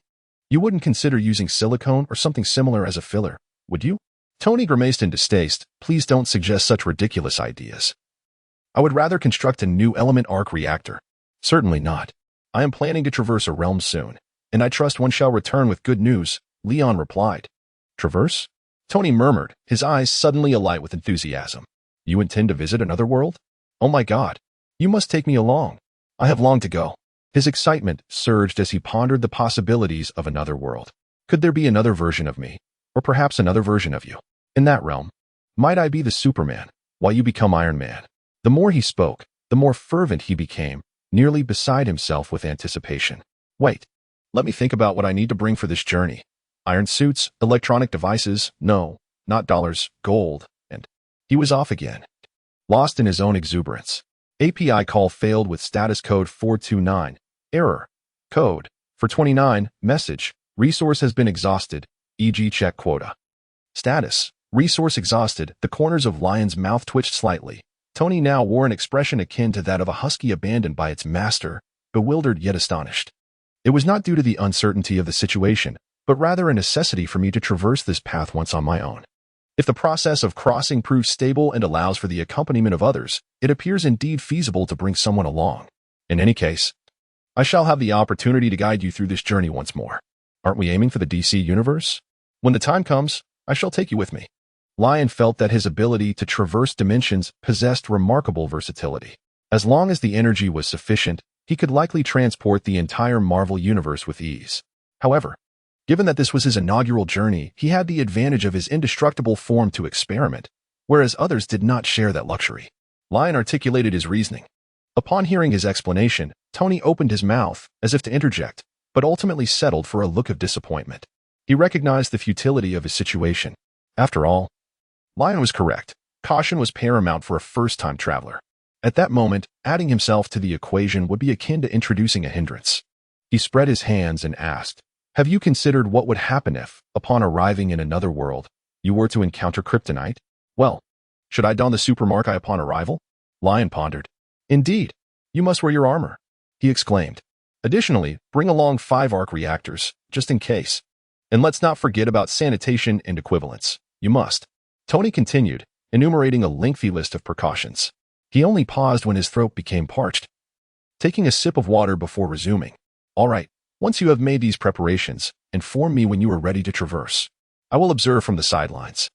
You wouldn't consider using silicone or something similar as a filler, would you? Tony grimaced in distaste. Please don't suggest such ridiculous ideas. I would rather construct a new element arc reactor. Certainly not. I am planning to traverse a realm soon, and I trust one shall return with good news, Leon replied. Traverse? Tony murmured, his eyes suddenly alight with enthusiasm. You intend to visit another world? Oh my God. You must take me along. I have long to go. His excitement surged as he pondered the possibilities of another world. Could there be another version of me? Or perhaps another version of you? In that realm, might I be the Superman, while you become Iron Man? The more he spoke, the more fervent he became, nearly beside himself with anticipation. Wait, let me think about what I need to bring for this journey. Iron suits, electronic devices, no, not dollars, gold, and he was off again, lost in his own exuberance. API call failed with status code 429. Error. Code. For 29. Message. Resource has been exhausted, e.g. check quota. Status. Resource exhausted. The corners of Lion's mouth twitched slightly. Tony now wore an expression akin to that of a husky abandoned by its master, bewildered yet astonished. It was not due to the uncertainty of the situation, but rather a necessity for me to traverse this path once on my own. If the process of crossing proves stable and allows for the accompaniment of others, it appears indeed feasible to bring someone along. In any case, I shall have the opportunity to guide you through this journey once more. Aren't we aiming for the DC universe? When the time comes, I shall take you with me. Lion felt that his ability to traverse dimensions possessed remarkable versatility. As long as the energy was sufficient, he could likely transport the entire Marvel universe with ease. However, given that this was his inaugural journey, he had the advantage of his indestructible form to experiment, whereas others did not share that luxury. Lion articulated his reasoning. Upon hearing his explanation, Tony opened his mouth, as if to interject, but ultimately settled for a look of disappointment. He recognized the futility of his situation. After all, Lion was correct. Caution was paramount for a first-time traveler. At that moment, adding himself to the equation would be akin to introducing a hindrance. He spread his hands and asked, "Have you considered what would happen if, upon arriving in another world, you were to encounter kryptonite? Well, should I don the super mark upon arrival?" Lion pondered. "Indeed, you must wear your armor," he exclaimed. "Additionally, bring along 5 arc reactors, just in case. And let's not forget about sanitation and equivalents. You must." Tony continued, enumerating a lengthy list of precautions. He only paused when his throat became parched, taking a sip of water before resuming. "All right, once you have made these preparations, inform me when you are ready to traverse. I will observe from the sidelines."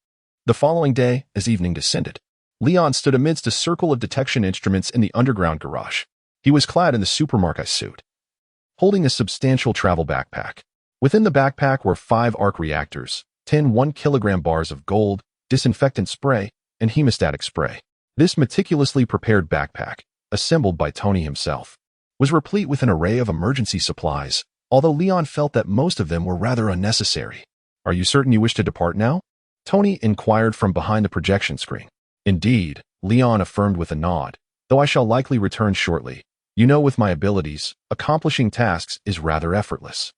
The following day, as evening descended, Leon stood amidst a circle of detection instruments in the underground garage. He was clad in the supermarket suit, holding a substantial travel backpack. Within the backpack were 5 arc reactors, 10 1-kilogram bars of gold, disinfectant spray, and hemostatic spray. This meticulously prepared backpack, assembled by Tony himself, was replete with an array of emergency supplies, although Leon felt that most of them were rather unnecessary. "Are you certain you wish to depart now?" Tony inquired from behind the projection screen. "Indeed," Leon affirmed with a nod, "though I shall likely return shortly. You know, with my abilities, accomplishing tasks is rather effortless."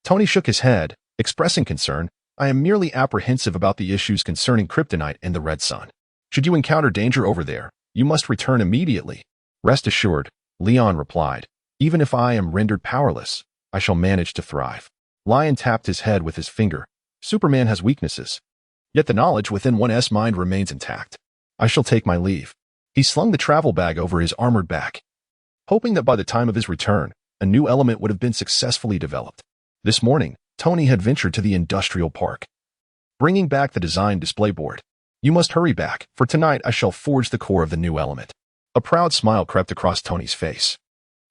Tony shook his head, expressing concern. "I am merely apprehensive about the issues concerning kryptonite and the Red Sun. Should you encounter danger over there, you must return immediately." "Rest assured," Leon replied. "Even if I am rendered powerless, I shall manage to thrive." Lion tapped his head with his finger. "Superman has weaknesses, yet the knowledge within one's mind remains intact. I shall take my leave." He slung the travel bag over his armored back, hoping that by the time of his return, a new element would have been successfully developed. This morning, Tony had ventured to the industrial park, bringing back the design display board. "You must hurry back, for tonight I shall forge the core of the new element." A proud smile crept across Tony's face.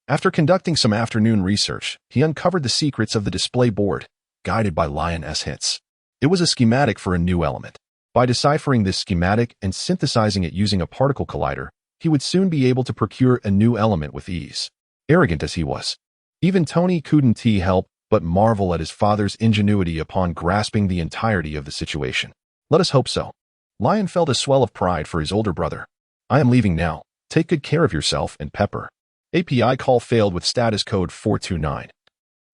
After conducting some afternoon research, he uncovered the secrets of the display board, guided by Lion's hints. It was a schematic for a new element. By deciphering this schematic and synthesizing it using a particle collider, he would soon be able to procure a new element with ease. Arrogant as he was, even Tony couldn't help but marvel at his father's ingenuity upon grasping the entirety of the situation. Let us hope so. Lion felt a swell of pride for his older brother. "I am leaving now. Take good care of yourself and Pepper." API call failed with status code 429.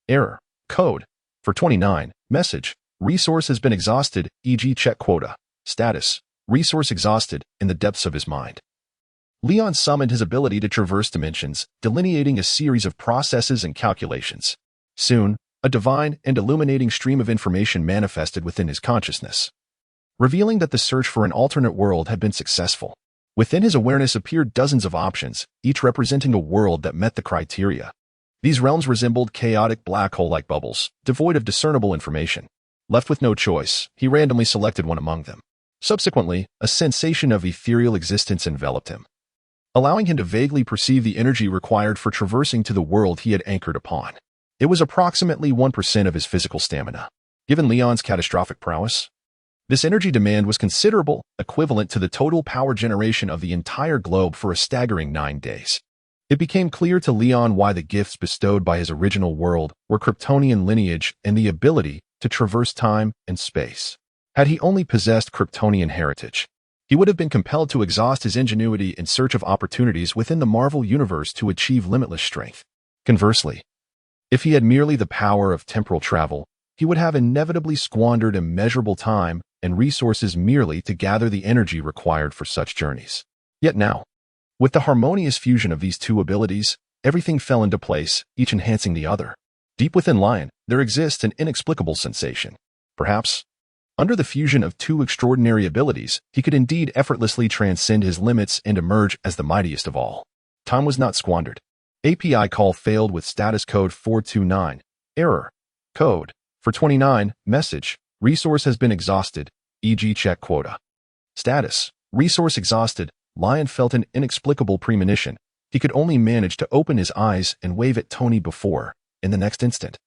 Error. Code. For 29. Message. Resource has been exhausted, e.g. check quota. Status. Resource exhausted in the depths of his mind. Leon summoned his ability to traverse dimensions, delineating a series of processes and calculations. Soon, a divine and illuminating stream of information manifested within his consciousness, revealing that the search for an alternate world had been successful. Within his awareness appeared dozens of options, each representing a world that met the criteria. These realms resembled chaotic black hole-like bubbles, devoid of discernible information. Left with no choice, he randomly selected one among them. Subsequently, a sensation of ethereal existence enveloped him, allowing him to vaguely perceive the energy required for traversing to the world he had anchored upon. It was approximately 1% of his physical stamina. Given Leon's catastrophic prowess, this energy demand was considerable, equivalent to the total power generation of the entire globe for a staggering 9 days. It became clear to Leon why the gifts bestowed by his original world were Kryptonian lineage and the ability to traverse time and space. Had he only possessed Kryptonian heritage, he would have been compelled to exhaust his ingenuity in search of opportunities within the Marvel Universe to achieve limitless strength. Conversely, if he had merely the power of temporal travel, he would have inevitably squandered immeasurable time and resources merely to gather the energy required for such journeys. Yet now, with the harmonious fusion of these two abilities, everything fell into place, each enhancing the other. Deep within Lion, there exists an inexplicable sensation. Perhaps, under the fusion of two extraordinary abilities, he could indeed effortlessly transcend his limits and emerge as the mightiest of all. Time was not squandered. API call failed with status code 429. Error. Code. For 29. Message. Resource has been exhausted, e.g. check quota. Status. Resource exhausted. Lion felt an inexplicable premonition. He could only manage to open his eyes and wave at Tony before, in the next instant,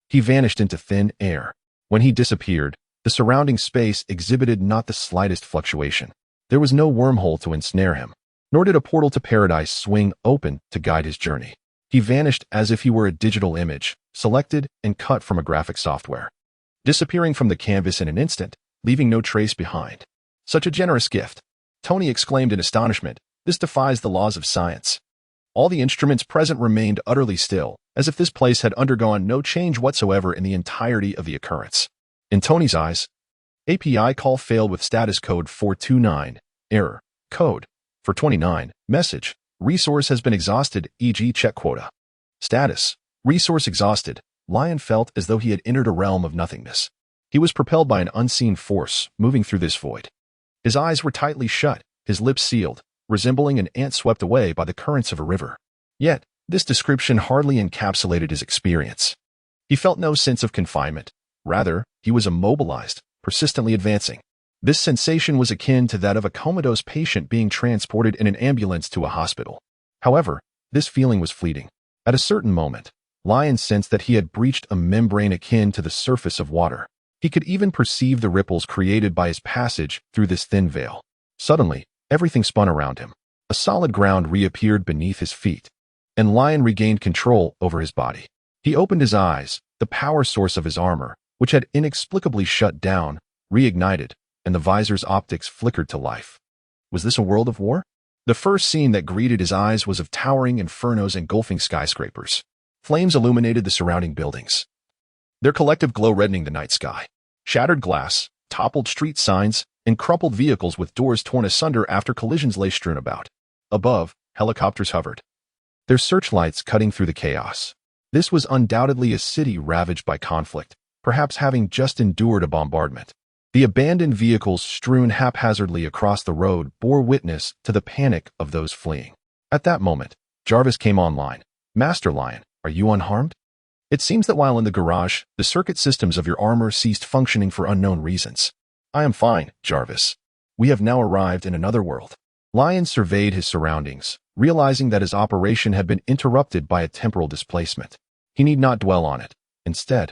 he vanished into thin air. When he disappeared, the surrounding space exhibited not the slightest fluctuation. There was no wormhole to ensnare him, nor did a portal to paradise swing open to guide his journey. He vanished as if he were a digital image, selected and cut from a graphic software, disappearing from the canvas in an instant, leaving no trace behind. Such a generous gift. Tony exclaimed in astonishment. This defies the laws of science. All the instruments present remained utterly still, as if this place had undergone no change whatsoever in the entirety of the occurrence. In Tony's eyes, API call failed with status code 429. Error. Code. For 29. Message. Resource has been exhausted, e.g. check quota. Status. Resource exhausted. Lion felt as though he had entered a realm of nothingness. He was propelled by an unseen force, moving through this void. His eyes were tightly shut, his lips sealed, resembling an ant swept away by the currents of a river. Yet, this description hardly encapsulated his experience. He felt no sense of confinement. Rather, he was immobilized, persistently advancing. This sensation was akin to that of a comatose patient being transported in an ambulance to a hospital. However, this feeling was fleeting. At a certain moment, Lion sensed that he had breached a membrane akin to the surface of water. He could even perceive the ripples created by his passage through this thin veil. Suddenly, everything spun around him. A solid ground reappeared beneath his feet, and Lion regained control over his body. He opened his eyes, the power source of his armor, which had inexplicably shut down, reignited, and the visor's optics flickered to life. Was this a world of war? The first scene that greeted his eyes was of towering infernos engulfing skyscrapers. Flames illuminated the surrounding buildings, their collective glow reddening the night sky. Shattered glass, toppled street signs, and crumpled vehicles with doors torn asunder after collisions lay strewn about. Above, helicopters hovered, their searchlights cutting through the chaos. This was undoubtedly a city ravaged by conflict, perhaps having just endured a bombardment. The abandoned vehicles strewn haphazardly across the road bore witness to the panic of those fleeing. At that moment, Jarvis came online. Master Lion, are you unharmed? It seems that while in the garage, the circuit systems of your armor ceased functioning for unknown reasons. I am fine, Jarvis. We have now arrived in another world. Lion surveyed his surroundings, realizing that his operation had been interrupted by a temporal displacement. He need not dwell on it. Instead,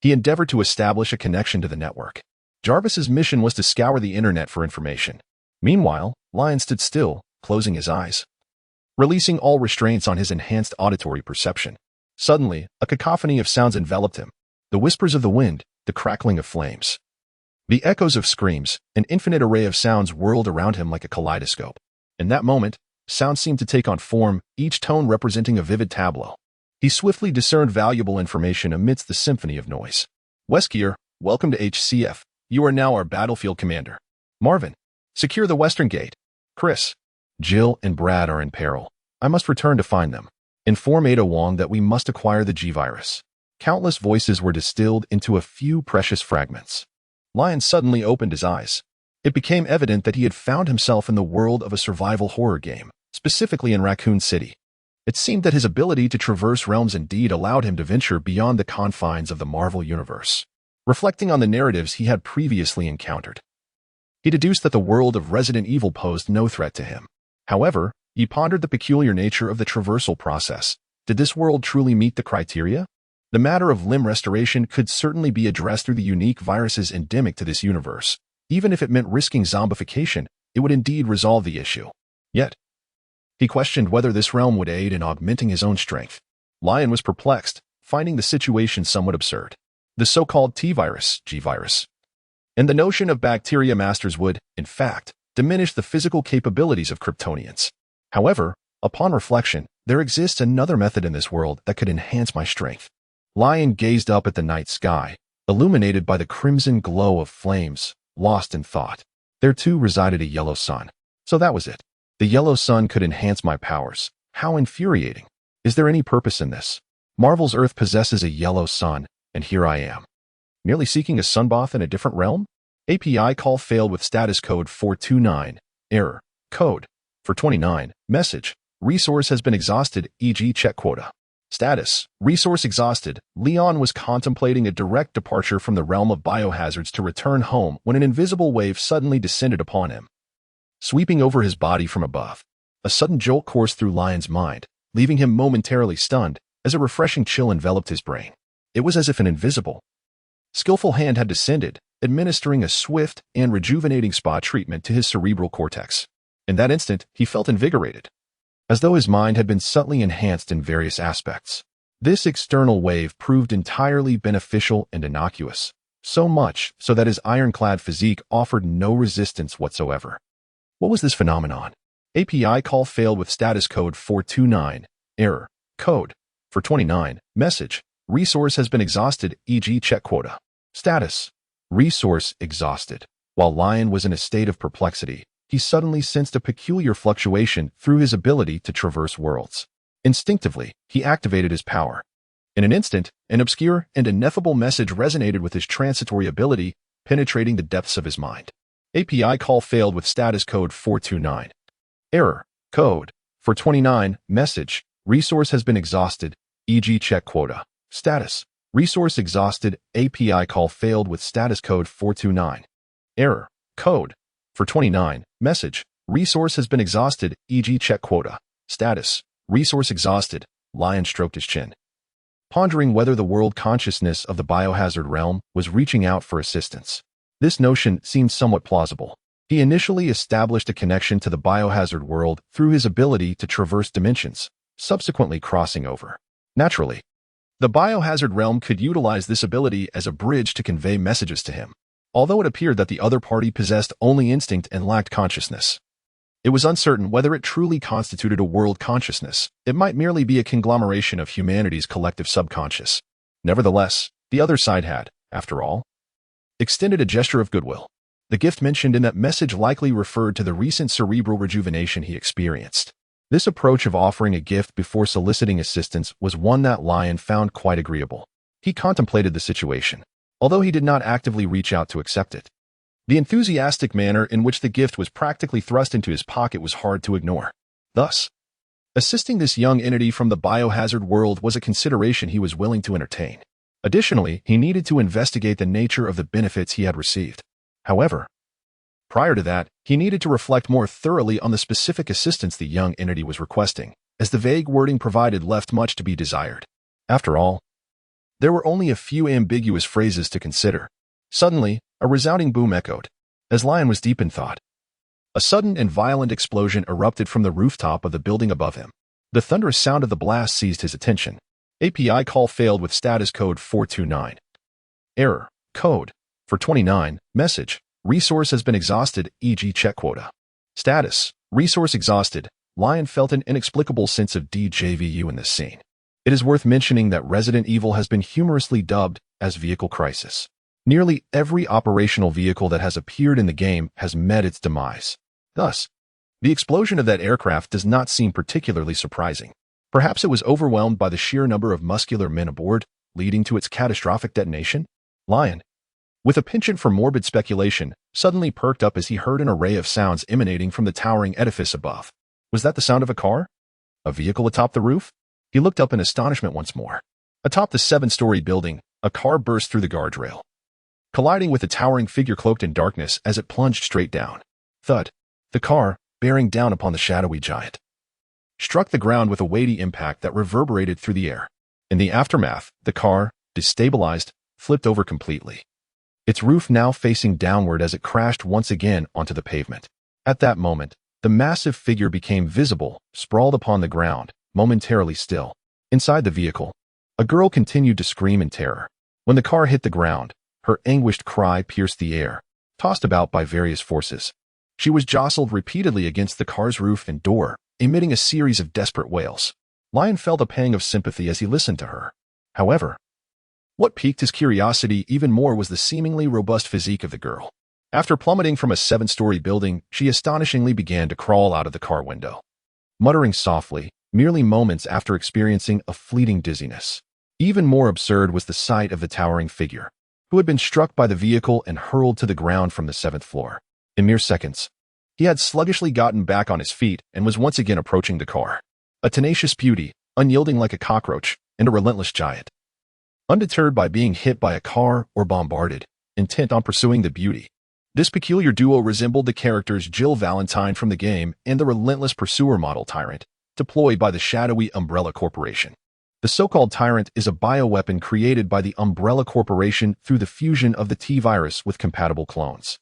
he endeavored to establish a connection to the network. Jarvis's mission was to scour the internet for information. Meanwhile, Lion stood still, closing his eyes, releasing all restraints on his enhanced auditory perception. Suddenly, a cacophony of sounds enveloped him. The whispers of the wind, the crackling of flames, the echoes of screams, an infinite array of sounds whirled around him like a kaleidoscope. In that moment, sounds seemed to take on form, each tone representing a vivid tableau. He swiftly discerned valuable information amidst the symphony of noise. Weskier, welcome to HCF. You are now our battlefield commander. Marvin, secure the western gate. Chris, Jill and Brad are in peril. I must return to find them. Inform Ada Wong that we must acquire the G-Virus. Countless voices were distilled into a few precious fragments. Lion suddenly opened his eyes. It became evident that he had found himself in the world of a survival horror game, specifically in Raccoon City. It seemed that his ability to traverse realms indeed allowed him to venture beyond the confines of the Marvel Universe. Reflecting on the narratives he had previously encountered, he deduced that the world of Resident Evil posed no threat to him. However, he pondered the peculiar nature of the traversal process. Did this world truly meet the criteria? The matter of limb restoration could certainly be addressed through the unique viruses endemic to this universe. Even if it meant risking zombification, it would indeed resolve the issue. Yet, He questioned whether this realm would aid in augmenting his own strength. Lion was perplexed, finding the situation somewhat absurd. The so-called T-virus, G-virus, and the notion of bacteria masters would, in fact, diminish the physical capabilities of Kryptonians. However, upon reflection, there exists another method in this world that could enhance my strength. Lion gazed up at the night sky, illuminated by the crimson glow of flames, lost in thought. There too resided a yellow sun. So that was it. The yellow sun could enhance my powers. How infuriating. Is there any purpose in this? Marvel's Earth possesses a yellow sun, and here I am. Merely seeking a sunbath in a different realm? API call failed with status code 429. Error. Code. For 29. Message. Resource has been exhausted, e.g. check quota. Status. Resource exhausted. Leon was contemplating a direct departure from the realm of biohazards to return home when an invisible wave suddenly descended upon him, sweeping over his body from above. A sudden jolt coursed through Lion's mind, leaving him momentarily stunned as a refreshing chill enveloped his brain. It was as if an invisible, skillful hand had descended, administering a swift and rejuvenating spa treatment to his cerebral cortex. In that instant, he felt invigorated, as though his mind had been subtly enhanced in various aspects. This external wave proved entirely beneficial and innocuous, so much so that his ironclad physique offered no resistance whatsoever. What was this phenomenon? API call failed with status code 429. Error. Code. For 29. Message. Resource has been exhausted, e.g. check quota. Status. Resource exhausted. While Lion was in a state of perplexity, he suddenly sensed a peculiar fluctuation through his ability to traverse worlds. Instinctively, he activated his power. In an instant, an obscure and ineffable message resonated with his transitory ability, penetrating the depths of his mind. API call failed with status code 429. Error. Code. For 29. Message. Resource has been exhausted, e.g. check quota. Status. Resource exhausted. API call failed with status code 429. Error. Code. For 29. Message. Resource has been exhausted, e.g. check quota. Status. Resource exhausted. Lion stroked his chin, pondering whether the world consciousness of the biohazard realm was reaching out for assistance. This notion seemed somewhat plausible. He initially established a connection to the biohazard world through his ability to traverse dimensions, subsequently crossing over. Naturally, the biohazard realm could utilize this ability as a bridge to convey messages to him. Although it appeared that the other party possessed only instinct and lacked consciousness, it was uncertain whether it truly constituted a world consciousness. It might merely be a conglomeration of humanity's collective subconscious. Nevertheless, the other side had, after all, extended a gesture of goodwill. The gift mentioned in that message likely referred to the recent cerebral rejuvenation he experienced. This approach of offering a gift before soliciting assistance was one that Lion found quite agreeable. He contemplated the situation, although he did not actively reach out to accept it. The enthusiastic manner in which the gift was practically thrust into his pocket was hard to ignore. Thus, assisting this young entity from the biohazard world was a consideration he was willing to entertain. Additionally, he needed to investigate the nature of the benefits he had received. However, prior to that, he needed to reflect more thoroughly on the specific assistance the young entity was requesting, as the vague wording provided left much to be desired. After all, there were only a few ambiguous phrases to consider. Suddenly, a resounding boom echoed. As Lion was deep in thought, a sudden and violent explosion erupted from the rooftop of the building above him. The thunderous sound of the blast seized his attention. API call failed with status code 429. Error. Code. For 29. Message. Resource has been exhausted, e.g. check quota. Status. Resource exhausted. Lion felt an inexplicable sense of déjà vu in this scene. It is worth mentioning that Resident Evil has been humorously dubbed as Vehicle Crisis. Nearly every operational vehicle that has appeared in the game has met its demise. Thus, the explosion of that aircraft does not seem particularly surprising. Perhaps it was overwhelmed by the sheer number of muscular men aboard, leading to its catastrophic detonation? Lion, with a penchant for morbid speculation, suddenly perked up as he heard an array of sounds emanating from the towering edifice above. Was that the sound of a car? A vehicle atop the roof? He looked up in astonishment once more. Atop the 7-story building, a car burst through the guardrail, colliding with a towering figure cloaked in darkness as it plunged straight down. Thud. The car, bearing down upon the shadowy giant, struck the ground with a weighty impact that reverberated through the air. In the aftermath, the car, destabilized, flipped over completely, its roof now facing downward as it crashed once again onto the pavement. At that moment, The massive figure became visible, sprawled upon the ground, momentarily still. Inside the vehicle, a girl continued to scream in terror. When the car hit the ground, her anguished cry pierced the air, tossed about by various forces. She was jostled repeatedly against the car's roof and door, emitting a series of desperate wails. Lion felt a pang of sympathy as he listened to her. However, what piqued his curiosity even more was the seemingly robust physique of the girl. After plummeting from a 7-story building, she astonishingly began to crawl out of the car window, muttering softly, merely moments after experiencing a fleeting dizziness. Even more absurd was the sight of the towering figure, who had been struck by the vehicle and hurled to the ground from the 7th floor. In mere seconds, he had sluggishly gotten back on his feet and was once again approaching the car. A tenacious beauty, unyielding like a cockroach, and a relentless giant. Undeterred by being hit by a car or bombarded, intent on pursuing the beauty. This peculiar duo resembled the characters Jill Valentine from the game and the relentless pursuer model Tyrant, deployed by the shadowy Umbrella Corporation. The so-called Tyrant is a bioweapon created by the Umbrella Corporation through the fusion of the T-virus with compatible clones.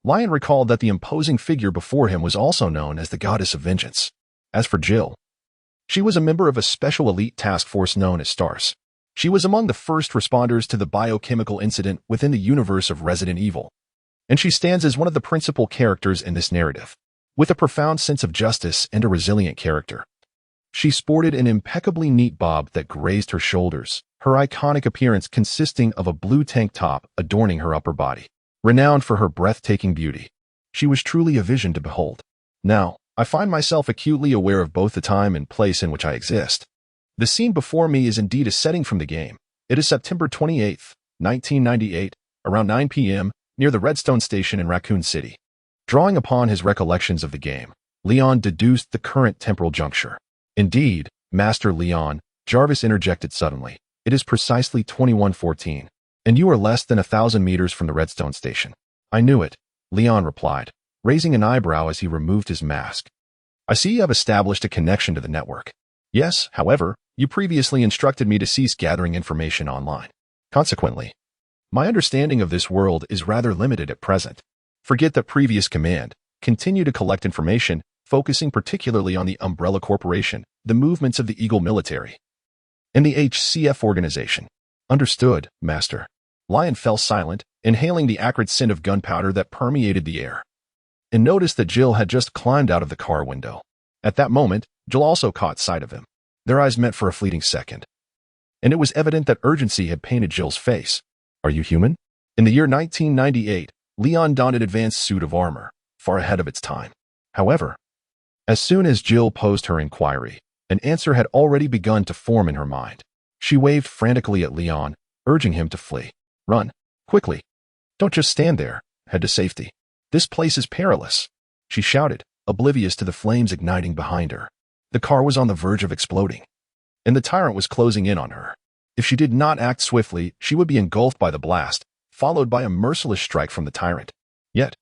Lion recalled that the imposing figure before him was also known as the Goddess of Vengeance. As for Jill, she was a member of a special elite task force known as STARS. She was among the first responders to the biochemical incident within the universe of Resident Evil, and she stands as one of the principal characters in this narrative. With a profound sense of justice and a resilient character, she sported an impeccably neat bob that grazed her shoulders, her iconic appearance consisting of a blue tank top adorning her upper body. Renowned for her breathtaking beauty, she was truly a vision to behold. Now, I find myself acutely aware of both the time and place in which I exist. The scene before me is indeed a setting from the game. It is September 28, 1998, around 9 p.m., near the Redstone Station in Raccoon City. Drawing upon his recollections of the game, Leon deduced the current temporal juncture. Indeed, Master Leon, Jarvis interjected suddenly. It is precisely 21:14, and you are less than 1,000 meters from the Redstone Station. I knew it, Leon replied, raising an eyebrow as he removed his mask. I see you have established a connection to the network. Yes, however, you previously instructed me to cease gathering information online. Consequently, my understanding of this world is rather limited at present. Forget that previous command. Continue to collect information, focusing particularly on the Umbrella Corporation, the movements of the Eagle military, and the HCF organization. Understood, Master. Lion fell silent, inhaling the acrid scent of gunpowder that permeated the air, and noticed that Jill had just climbed out of the car window. At that moment, Jill also caught sight of him. Their eyes met for a fleeting second, and it was evident that urgency had painted Jill's face. Are you human? In the year 1998, Leon donned an advanced suit of armor, far ahead of its time. However, as soon as Jill posed her inquiry, an answer had already begun to form in her mind. She waved frantically at Leon, urging him to flee. Run, quickly. Don't just stand there. Head to safety. This place is perilous, she shouted, oblivious to the flames igniting behind her. The car was on the verge of exploding, and the tyrant was closing in on her. If she did not act swiftly, she would be engulfed by the blast, followed by a merciless strike from the tyrant. Yet,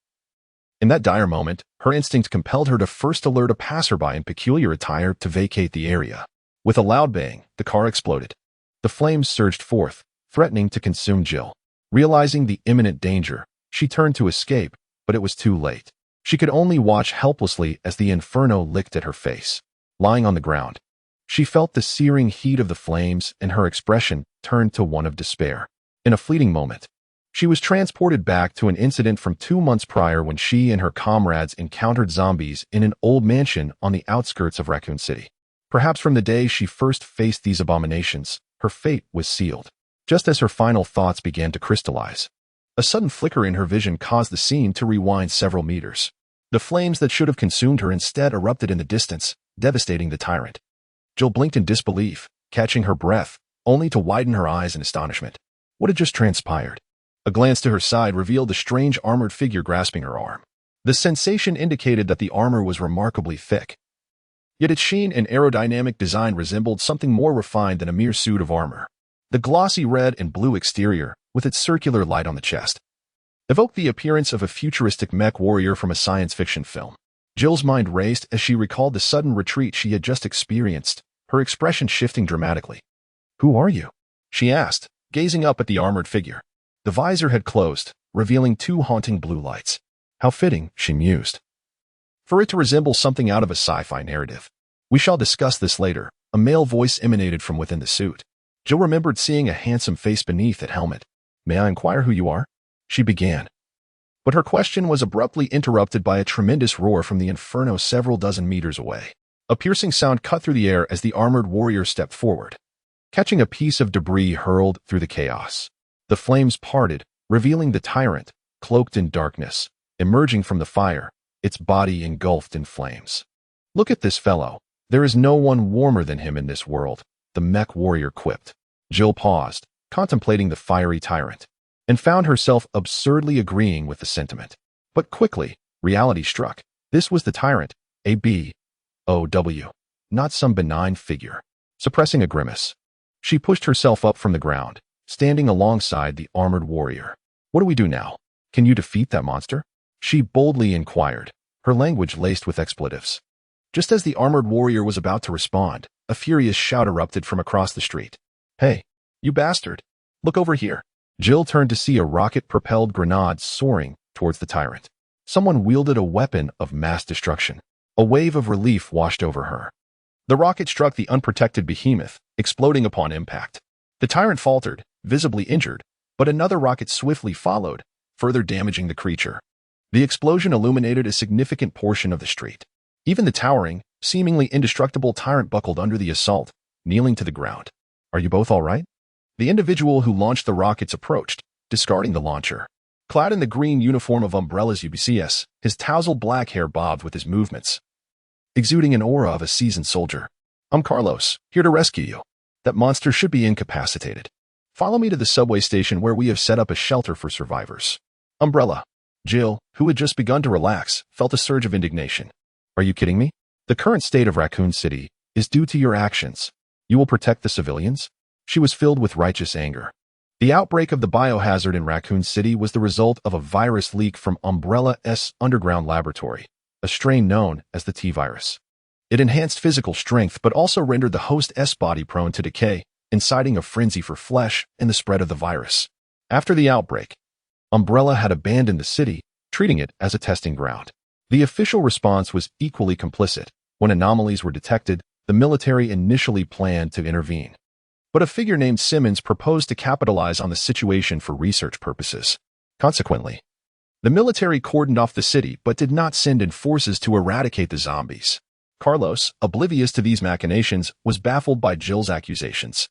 in that dire moment, her instinct compelled her to first alert a passerby in peculiar attire to vacate the area. With a loud bang, the car exploded. The flames surged forth, threatening to consume Jill. Realizing the imminent danger, she turned to escape, but it was too late. She could only watch helplessly as the inferno licked at her face. Lying on the ground, she felt the searing heat of the flames, and her expression turned to one of despair. In a fleeting moment, she was transported back to an incident from 2 months prior when she and her comrades encountered zombies in an old mansion on the outskirts of Raccoon City. Perhaps from the day she first faced these abominations, her fate was sealed. Just as her final thoughts began to crystallize, a sudden flicker in her vision caused the scene to rewind several meters. The flames that should have consumed her instead erupted in the distance, devastating the tyrant. Jill blinked in disbelief, catching her breath, only to widen her eyes in astonishment. What had just transpired? A glance to her side revealed the strange armored figure grasping her arm. The sensation indicated that the armor was remarkably thick, yet its sheen and aerodynamic design resembled something more refined than a mere suit of armor. The glossy red and blue exterior, with its circular light on the chest, evoked the appearance of a futuristic mech warrior from a science fiction film. Jill's mind raced as she recalled the sudden retreat she had just experienced, her expression shifting dramatically. "Who are you?" she asked, gazing up at the armored figure. The visor had closed, revealing 2 haunting blue lights. How fitting, she mused, for it to resemble something out of a sci-fi narrative. We shall discuss this later. A male voice emanated from within the suit. Jill remembered seeing a handsome face beneath that helmet. May I inquire who you are? She began. But her question was abruptly interrupted by a tremendous roar from the inferno several dozen meters away. A piercing sound cut through the air as the armored warrior stepped forward, catching a piece of debris hurled through the chaos. The flames parted, revealing the tyrant, cloaked in darkness, emerging from the fire, its body engulfed in flames. Look at this fellow. There is no one warmer than him in this world, the mech warrior quipped. Jill paused, contemplating the fiery tyrant, and found herself absurdly agreeing with the sentiment. But quickly, reality struck. This was the tyrant, a B.O.W., not some benign figure. Suppressing a grimace, she pushed herself up from the ground, standing alongside the armored warrior. What do we do now? Can you defeat that monster? She boldly inquired, her language laced with expletives. Just as the armored warrior was about to respond, a furious shout erupted from across the street. Hey, you bastard! Look over here. Jill turned to see a rocket-propelled grenade soaring towards the tyrant. Someone wielded a weapon of mass destruction. A wave of relief washed over her. The rocket struck the unprotected behemoth, exploding upon impact. The tyrant faltered, visibly injured, but another rocket swiftly followed, further damaging the creature. The explosion illuminated a significant portion of the street. Even the towering, seemingly indestructible tyrant buckled under the assault, kneeling to the ground. Are you both all right? The individual who launched the rockets approached, discarding the launcher. Clad in the green uniform of Umbrella's UBCS, his tousled black hair bobbed with his movements, exuding an aura of a seasoned soldier. I'm Carlos, here to rescue you. That monster should be incapacitated. Follow me to the subway station where we have set up a shelter for survivors. Umbrella. Jill, who had just begun to relax, felt a surge of indignation. Are you kidding me? The current state of Raccoon City is due to your actions. You will protect the civilians? She was filled with righteous anger. The outbreak of the biohazard in Raccoon City was the result of a virus leak from Umbrella's underground laboratory, a strain known as the T-virus. It enhanced physical strength but also rendered the host's body prone to decay, inciting a frenzy for flesh and the spread of the virus. After the outbreak, Umbrella had abandoned the city, treating it as a testing ground. The official response was equally complicit. When anomalies were detected, the military initially planned to intervene. But a figure named Simmons proposed to capitalize on the situation for research purposes. Consequently, the military cordoned off the city but did not send in forces to eradicate the zombies. Carlos, oblivious to these machinations, was baffled by Jill's accusations.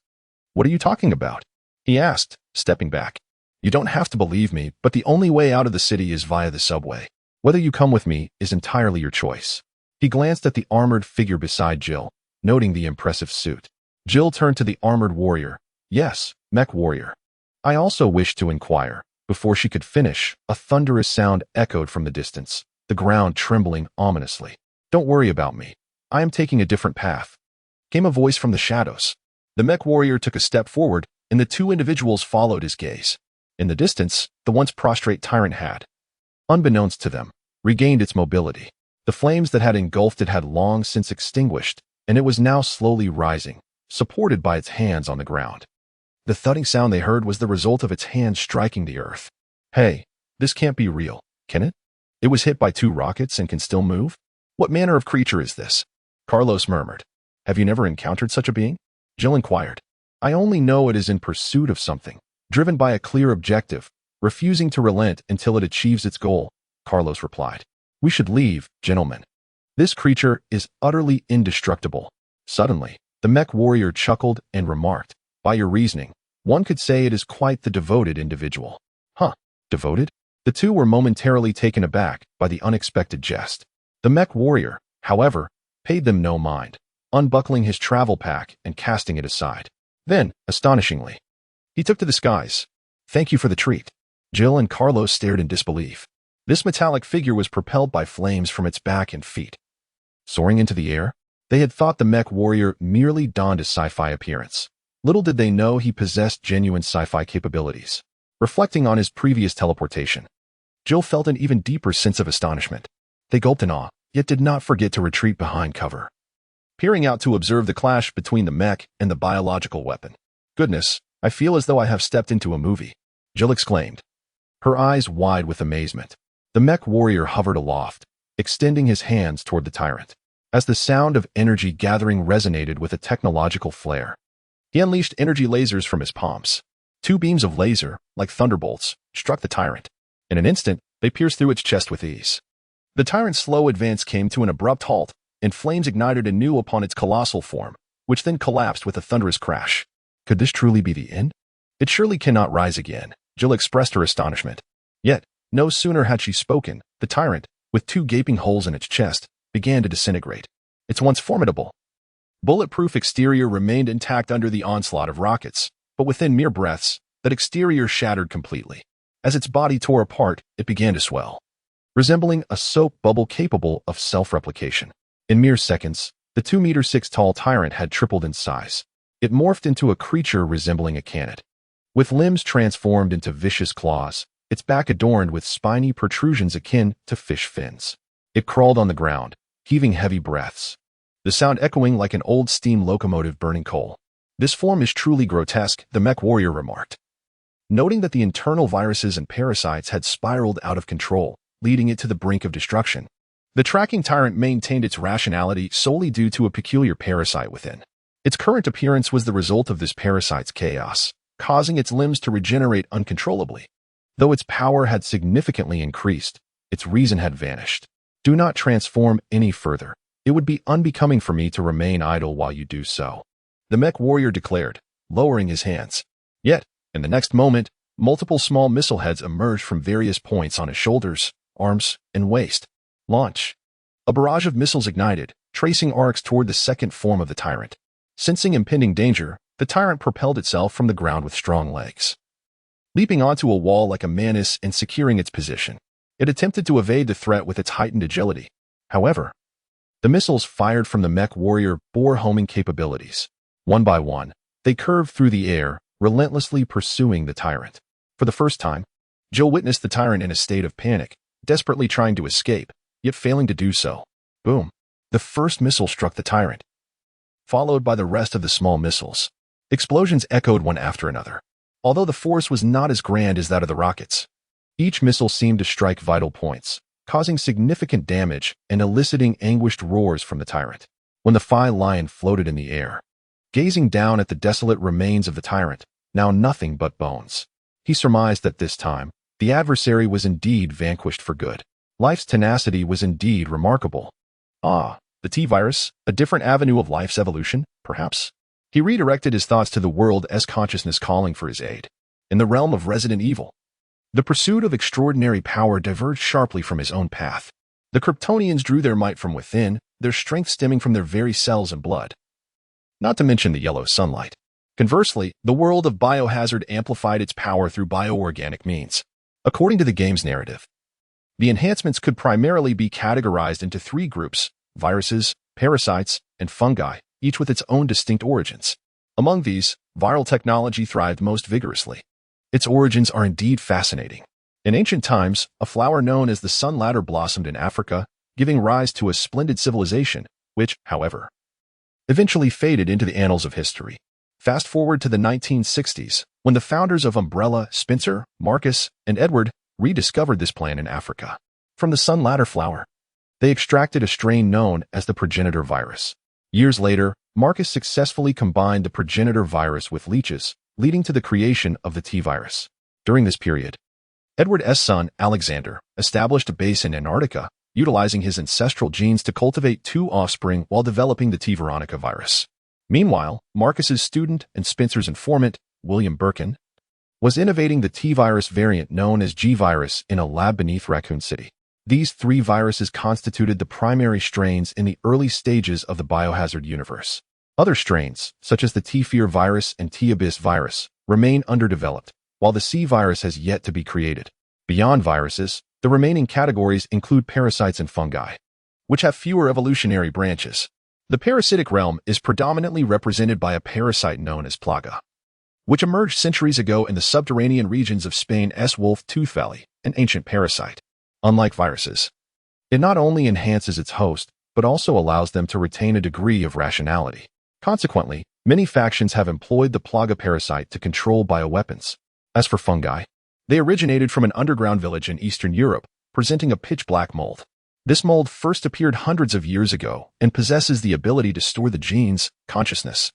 What are you talking about? He asked, stepping back. You don't have to believe me, but the only way out of the city is via the subway. Whether you come with me is entirely your choice. He glanced at the armored figure beside Jill, noting the impressive suit. Jill turned to the armored warrior. Yes, mech warrior. I also wish to inquire. Before she could finish, a thunderous sound echoed from the distance, the ground trembling ominously. Don't worry about me. I am taking a different path. Came a voice from the shadows. The mech warrior took a step forward, and the two individuals followed his gaze. In the distance, the once prostrate tyrant had, unbeknownst to them, regained its mobility. The flames that had engulfed it had long since extinguished, and it was now slowly rising, supported by its hands on the ground. The thudding sound they heard was the result of its hands striking the earth. Hey, this can't be real, can it? It was hit by 2 rockets and can still move? What manner of creature is this? Carlos murmured. Have you never encountered such a being? Jill inquired. I only know it is in pursuit of something, driven by a clear objective, refusing to relent until it achieves its goal, Carlos replied. We should leave, gentlemen. This creature is utterly indestructible. Suddenly, the mech warrior chuckled and remarked, by your reasoning, one could say it is quite the devoted individual. Huh, devoted? The two were momentarily taken aback by the unexpected jest. The mech warrior, however, paid them no mind, unbuckling his travel pack and casting it aside. Then, astonishingly, he took to the skies. Thank you for the treat. Jill and Carlos stared in disbelief. This metallic figure was propelled by flames from its back and feet. Soaring into the air, they had thought the mech warrior merely donned a sci-fi appearance. Little did they know he possessed genuine sci-fi capabilities. Reflecting on his previous teleportation, Jill felt an even deeper sense of astonishment. They gulped in awe, yet did not forget to retreat behind cover, peering out to observe the clash between the mech and the biological weapon. Goodness, I feel as though I have stepped into a movie, Jill exclaimed, her eyes wide with amazement. The mech warrior hovered aloft, extending his hands toward the tyrant. As the sound of energy gathering resonated with a technological flare, he unleashed energy lasers from his palms. Two beams of laser, like thunderbolts, struck the tyrant. In an instant, they pierced through its chest with ease. The tyrant's slow advance came to an abrupt halt, and flames ignited anew upon its colossal form, which then collapsed with a thunderous crash. Could this truly be the end? It surely cannot rise again, Jill expressed her astonishment. Yet, no sooner had she spoken, the tyrant, with two gaping holes in its chest, began to disintegrate. Its once formidable, bulletproof exterior remained intact under the onslaught of rockets, but within mere breaths, that exterior shattered completely. As its body tore apart, it began to swell, resembling a soap bubble capable of self-replication. In mere seconds, the 2-meter-6 tall tyrant had tripled in size. It morphed into a creature resembling a canid. With limbs transformed into vicious claws, its back adorned with spiny protrusions akin to fish fins. It crawled on the ground, heaving heavy breaths, the sound echoing like an old steam locomotive burning coal. This form is truly grotesque, the mech warrior remarked, noting that the internal viruses and parasites had spiraled out of control, leading it to the brink of destruction. The tracking tyrant maintained its rationality solely due to a peculiar parasite within. Its current appearance was the result of this parasite's chaos, causing its limbs to regenerate uncontrollably. Though its power had significantly increased, its reason had vanished. Do not transform any further. It would be unbecoming for me to remain idle while you do so, the mech warrior declared, lowering his hands. Yet, in the next moment, multiple small missile heads emerged from various points on his shoulders, arms, and waist. Launch. A barrage of missiles ignited, tracing arcs toward the second form of the tyrant. Sensing impending danger, the tyrant propelled itself from the ground with strong legs. Leaping onto a wall like a mantis and securing its position, it attempted to evade the threat with its heightened agility. However, the missiles fired from the mech warrior bore homing capabilities. One by one, they curved through the air, relentlessly pursuing the tyrant. For the first time, Jill witnessed the tyrant in a state of panic, desperately trying to escape, yet failing to do so. Boom! The first missile struck the tyrant, followed by the rest of the small missiles. Explosions echoed one after another. Although the force was not as grand as that of the rockets, each missile seemed to strike vital points, causing significant damage and eliciting anguished roars from the tyrant. When the lion floated in the air, gazing down at the desolate remains of the tyrant, now nothing but bones, he surmised that this time, the adversary was indeed vanquished for good. Life's tenacity was indeed remarkable. Ah, the T-virus, a different avenue of life's evolution, perhaps? He redirected his thoughts to the world as consciousness calling for his aid. In the realm of Resident Evil, the pursuit of extraordinary power diverged sharply from his own path. The Kryptonians drew their might from within, their strength stemming from their very cells and blood. Not to mention the yellow sunlight. Conversely, the world of Biohazard amplified its power through bioorganic means. According to the game's narrative, the enhancements could primarily be categorized into three groups: viruses, parasites, and fungi, each with its own distinct origins. Among these, viral technology thrived most vigorously. Its origins are indeed fascinating. In ancient times, a flower known as the sun ladder blossomed in Africa, giving rise to a splendid civilization, which, however, eventually faded into the annals of history. Fast forward to the 1960s, when the founders of Umbrella, Spencer, Marcus, and Edward, rediscovered this plant in Africa. From the sun ladder flower, they extracted a strain known as the progenitor virus. Years later, Marcus successfully combined the progenitor virus with leeches, leading to the creation of the T-virus. During this period, Edward's son, Alexander, established a base in Antarctica, utilizing his ancestral genes to cultivate two offspring while developing the T. veronica virus. Meanwhile, Marcus's student and Spencer's informant, William Birkin, was innovating the T-virus variant known as G-virus in a lab beneath Raccoon City. These three viruses constituted the primary strains in the early stages of the biohazard universe. Other strains, such as the T-fear virus and T-abyss virus, remain underdeveloped, while the C-virus has yet to be created. Beyond viruses, the remaining categories include parasites and fungi, which have fewer evolutionary branches. The parasitic realm is predominantly represented by a parasite known as plaga, which emerged centuries ago in the subterranean regions of Spain's Wolf Tooth Valley, an ancient parasite. Unlike viruses, it not only enhances its host, but also allows them to retain a degree of rationality. Consequently, many factions have employed the plaga parasite to control bioweapons. As for fungi, they originated from an underground village in Eastern Europe, presenting a pitch-black mold. This mold first appeared hundreds of years ago and possesses the ability to store the genes, consciousness,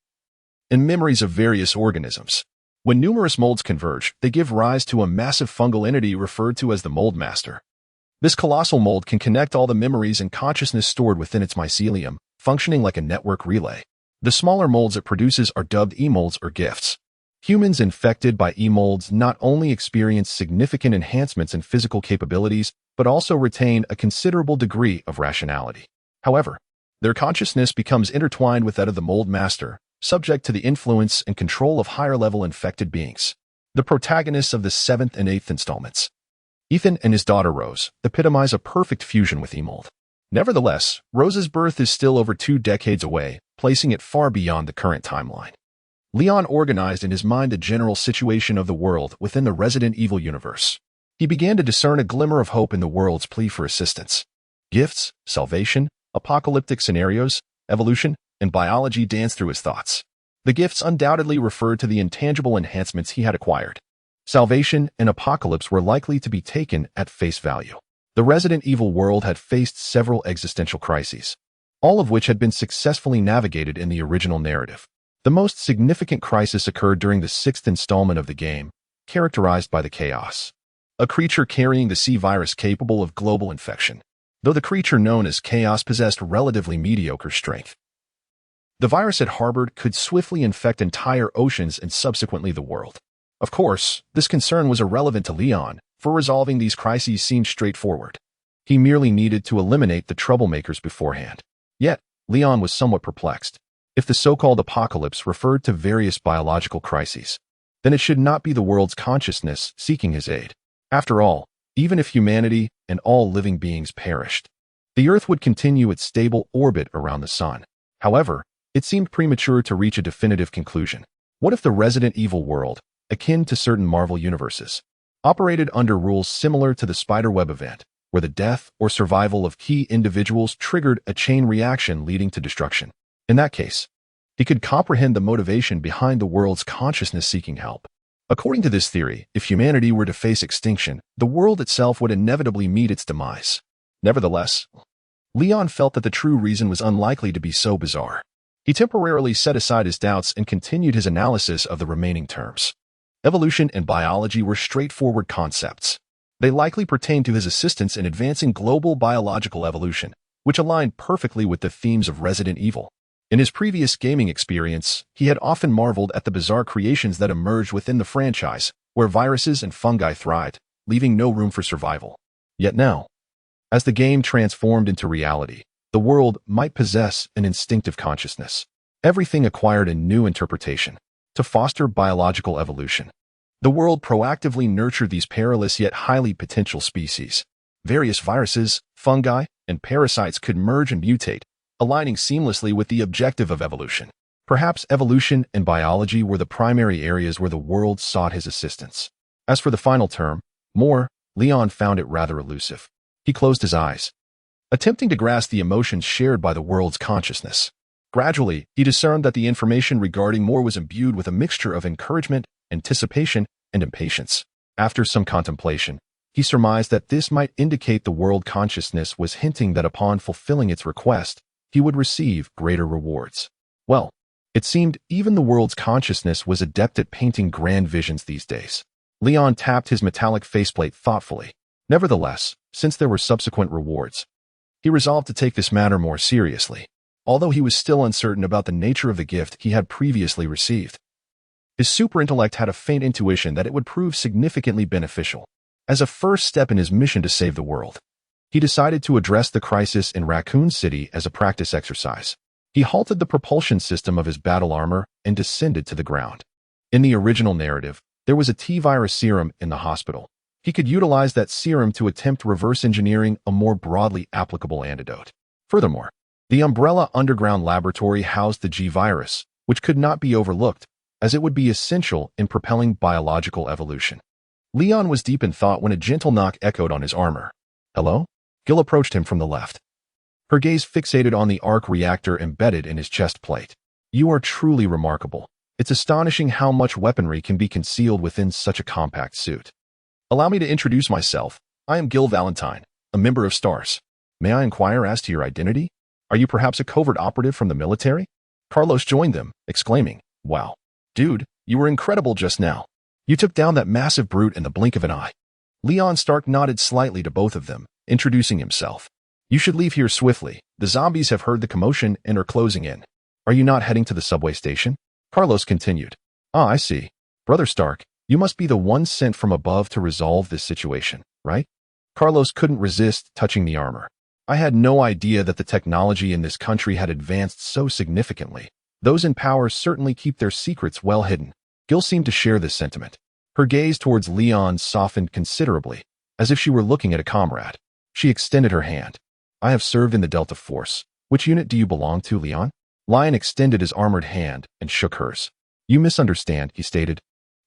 and memories of various organisms. When numerous molds converge, they give rise to a massive fungal entity referred to as the mold master. This colossal mold can connect all the memories and consciousness stored within its mycelium, functioning like a network relay. The smaller molds it produces are dubbed E-molds or gifts. Humans infected by E-molds not only experience significant enhancements in physical capabilities, but also retain a considerable degree of rationality. However, their consciousness becomes intertwined with that of the mold master, subject to the influence and control of higher-level infected beings. The protagonists of the 7th and 8th installments, Ethan and his daughter Rose, epitomize a perfect fusion with E-mold. Nevertheless, Rose's birth is still over 2 decades away, placing it far beyond the current timeline. Leon organized in his mind the general situation of the world within the Resident Evil universe. He began to discern a glimmer of hope in the world's plea for assistance. Gifts, salvation, apocalyptic scenarios, evolution, and biology danced through his thoughts. The gifts undoubtedly referred to the intangible enhancements he had acquired. Salvation and apocalypse were likely to be taken at face value. The Resident Evil world had faced several existential crises, all of which had been successfully navigated in the original narrative. The most significant crisis occurred during the 6th installment of the game, characterized by the Chaos, a creature carrying the C virus capable of global infection. Though the creature known as Chaos possessed relatively mediocre strength, the virus it harbored could swiftly infect entire oceans and subsequently the world. Of course, this concern was irrelevant to Leon, for resolving these crises seemed straightforward. He merely needed to eliminate the troublemakers beforehand. Yet, Leon was somewhat perplexed. If the so-called apocalypse referred to various biological crises, then it should not be the world's consciousness seeking his aid. After all, even if humanity and all living beings perished, the Earth would continue its stable orbit around the Sun. However, it seemed premature to reach a definitive conclusion. What if the Resident Evil world, akin to certain Marvel universes, operated under rules similar to the Spiderweb event, where the death or survival of key individuals triggered a chain reaction leading to destruction? In that case, he could comprehend the motivation behind the world's consciousness seeking help. According to this theory, if humanity were to face extinction, the world itself would inevitably meet its demise. Nevertheless, Leon felt that the true reason was unlikely to be so bizarre. He temporarily set aside his doubts and continued his analysis of the remaining terms. Evolution and biology were straightforward concepts. They likely pertained to his assistance in advancing global biological evolution, which aligned perfectly with the themes of Resident Evil. In his previous gaming experience, he had often marveled at the bizarre creations that emerged within the franchise, where viruses and fungi thrived, leaving no room for survival. Yet now, as the game transformed into reality, the world might possess an instinctive consciousness. Everything acquired a new interpretation to foster biological evolution. The world proactively nurtured these perilous yet highly potential species. Various viruses, fungi, and parasites could merge and mutate, aligning seamlessly with the objective of evolution. Perhaps evolution and biology were the primary areas where the world sought his assistance. As for the final term, more, Leon found it rather elusive. He closed his eyes, attempting to grasp the emotions shared by the world's consciousness. Gradually, he discerned that the information regarding more was imbued with a mixture of encouragement, anticipation, and impatience. After some contemplation, he surmised that this might indicate the world consciousness was hinting that upon fulfilling its request, he would receive greater rewards. Well, it seemed even the world's consciousness was adept at painting grand visions these days. Leon tapped his metallic faceplate thoughtfully. Nevertheless, since there were subsequent rewards, he resolved to take this matter more seriously, although he was still uncertain about the nature of the gift he had previously received. His superintellect had a faint intuition that it would prove significantly beneficial. As a first step in his mission to save the world, he decided to address the crisis in Raccoon City as a practice exercise. He halted the propulsion system of his battle armor and descended to the ground. In the original narrative, there was a T-virus serum in the hospital. He could utilize that serum to attempt reverse engineering a more broadly applicable antidote. Furthermore, the Umbrella Underground Laboratory housed the G-virus, which could not be overlooked, as it would be essential in propelling biological evolution. Leon was deep in thought when a gentle knock echoed on his armor. "Hello?" Gil approached him from the left, her gaze fixated on the arc reactor embedded in his chest plate. "You are truly remarkable. It's astonishing how much weaponry can be concealed within such a compact suit." "Allow me to introduce myself. I am Gil Valentine, a member of STARS. May I inquire as to your identity? Are you perhaps a covert operative from the military? Carlos joined them, exclaiming, "Wow, dude, you were incredible just now. You took down that massive brute in the blink of an eye." Leon Stark nodded slightly to both of them, introducing himself. "You should leave here swiftly. The zombies have heard the commotion and are closing in. Are you not heading to the subway station?" Carlos continued. "Ah, I see. Brother Stark, you must be the one sent from above to resolve this situation, right?" Carlos couldn't resist touching the armor. "I had no idea that the technology in this country had advanced so significantly. Those in power certainly keep their secrets well hidden." Gil seemed to share this sentiment. Her gaze towards Leon softened considerably, as if she were looking at a comrade. She extended her hand. "I have served in the Delta Force. Which unit do you belong to, Leon?" Lion extended his armored hand and shook hers. "You misunderstand," he stated.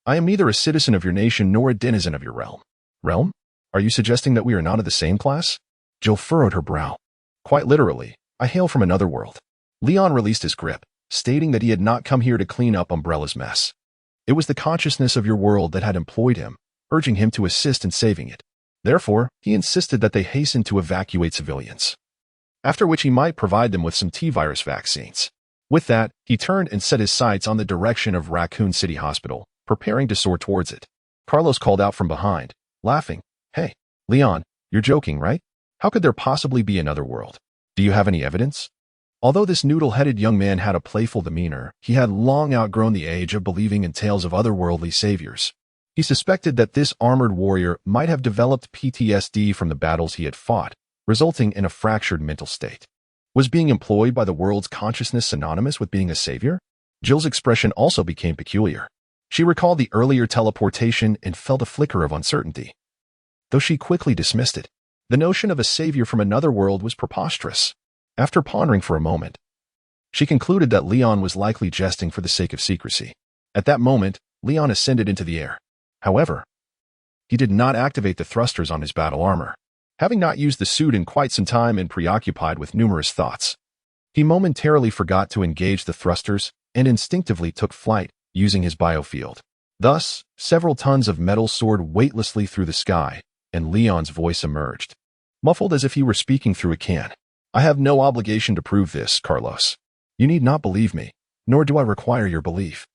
"I am neither a citizen of your nation nor a denizen of your realm." "Realm? Are you suggesting that we are not of the same class?" Jill furrowed her brow. "Quite literally, I hail from another world." Leon released his grip, stating that he had not come here to clean up Umbrella's mess. It was the consciousness of your world that had employed him, urging him to assist in saving it. Therefore, he insisted that they hasten to evacuate civilians, after which he might provide them with some T-virus vaccines. With that, he turned and set his sights on the direction of Raccoon City Hospital, preparing to soar towards it. Carlos called out from behind, laughing, "Hey, Leon, you're joking, right? How could there possibly be another world? Do you have any evidence?" Although this noodle-headed young man had a playful demeanor, he had long outgrown the age of believing in tales of otherworldly saviors. He suspected that this armored warrior might have developed PTSD from the battles he had fought, resulting in a fractured mental state. Was being employed by the world's consciousness synonymous with being a savior? Jill's expression also became peculiar. She recalled the earlier teleportation and felt a flicker of uncertainty, though she quickly dismissed it. The notion of a savior from another world was preposterous. After pondering for a moment, she concluded that Leon was likely jesting for the sake of secrecy. At that moment, Leon ascended into the air. However, he did not activate the thrusters on his battle armor. Having not used the suit in quite some time and preoccupied with numerous thoughts, he momentarily forgot to engage the thrusters and instinctively took flight using his biofield. Thus, several tons of metal soared weightlessly through the sky, and Leon's voice emerged, muffled as if he were speaking through a can. "I have no obligation to prove this, Carlos. You need not believe me, nor do I require your belief.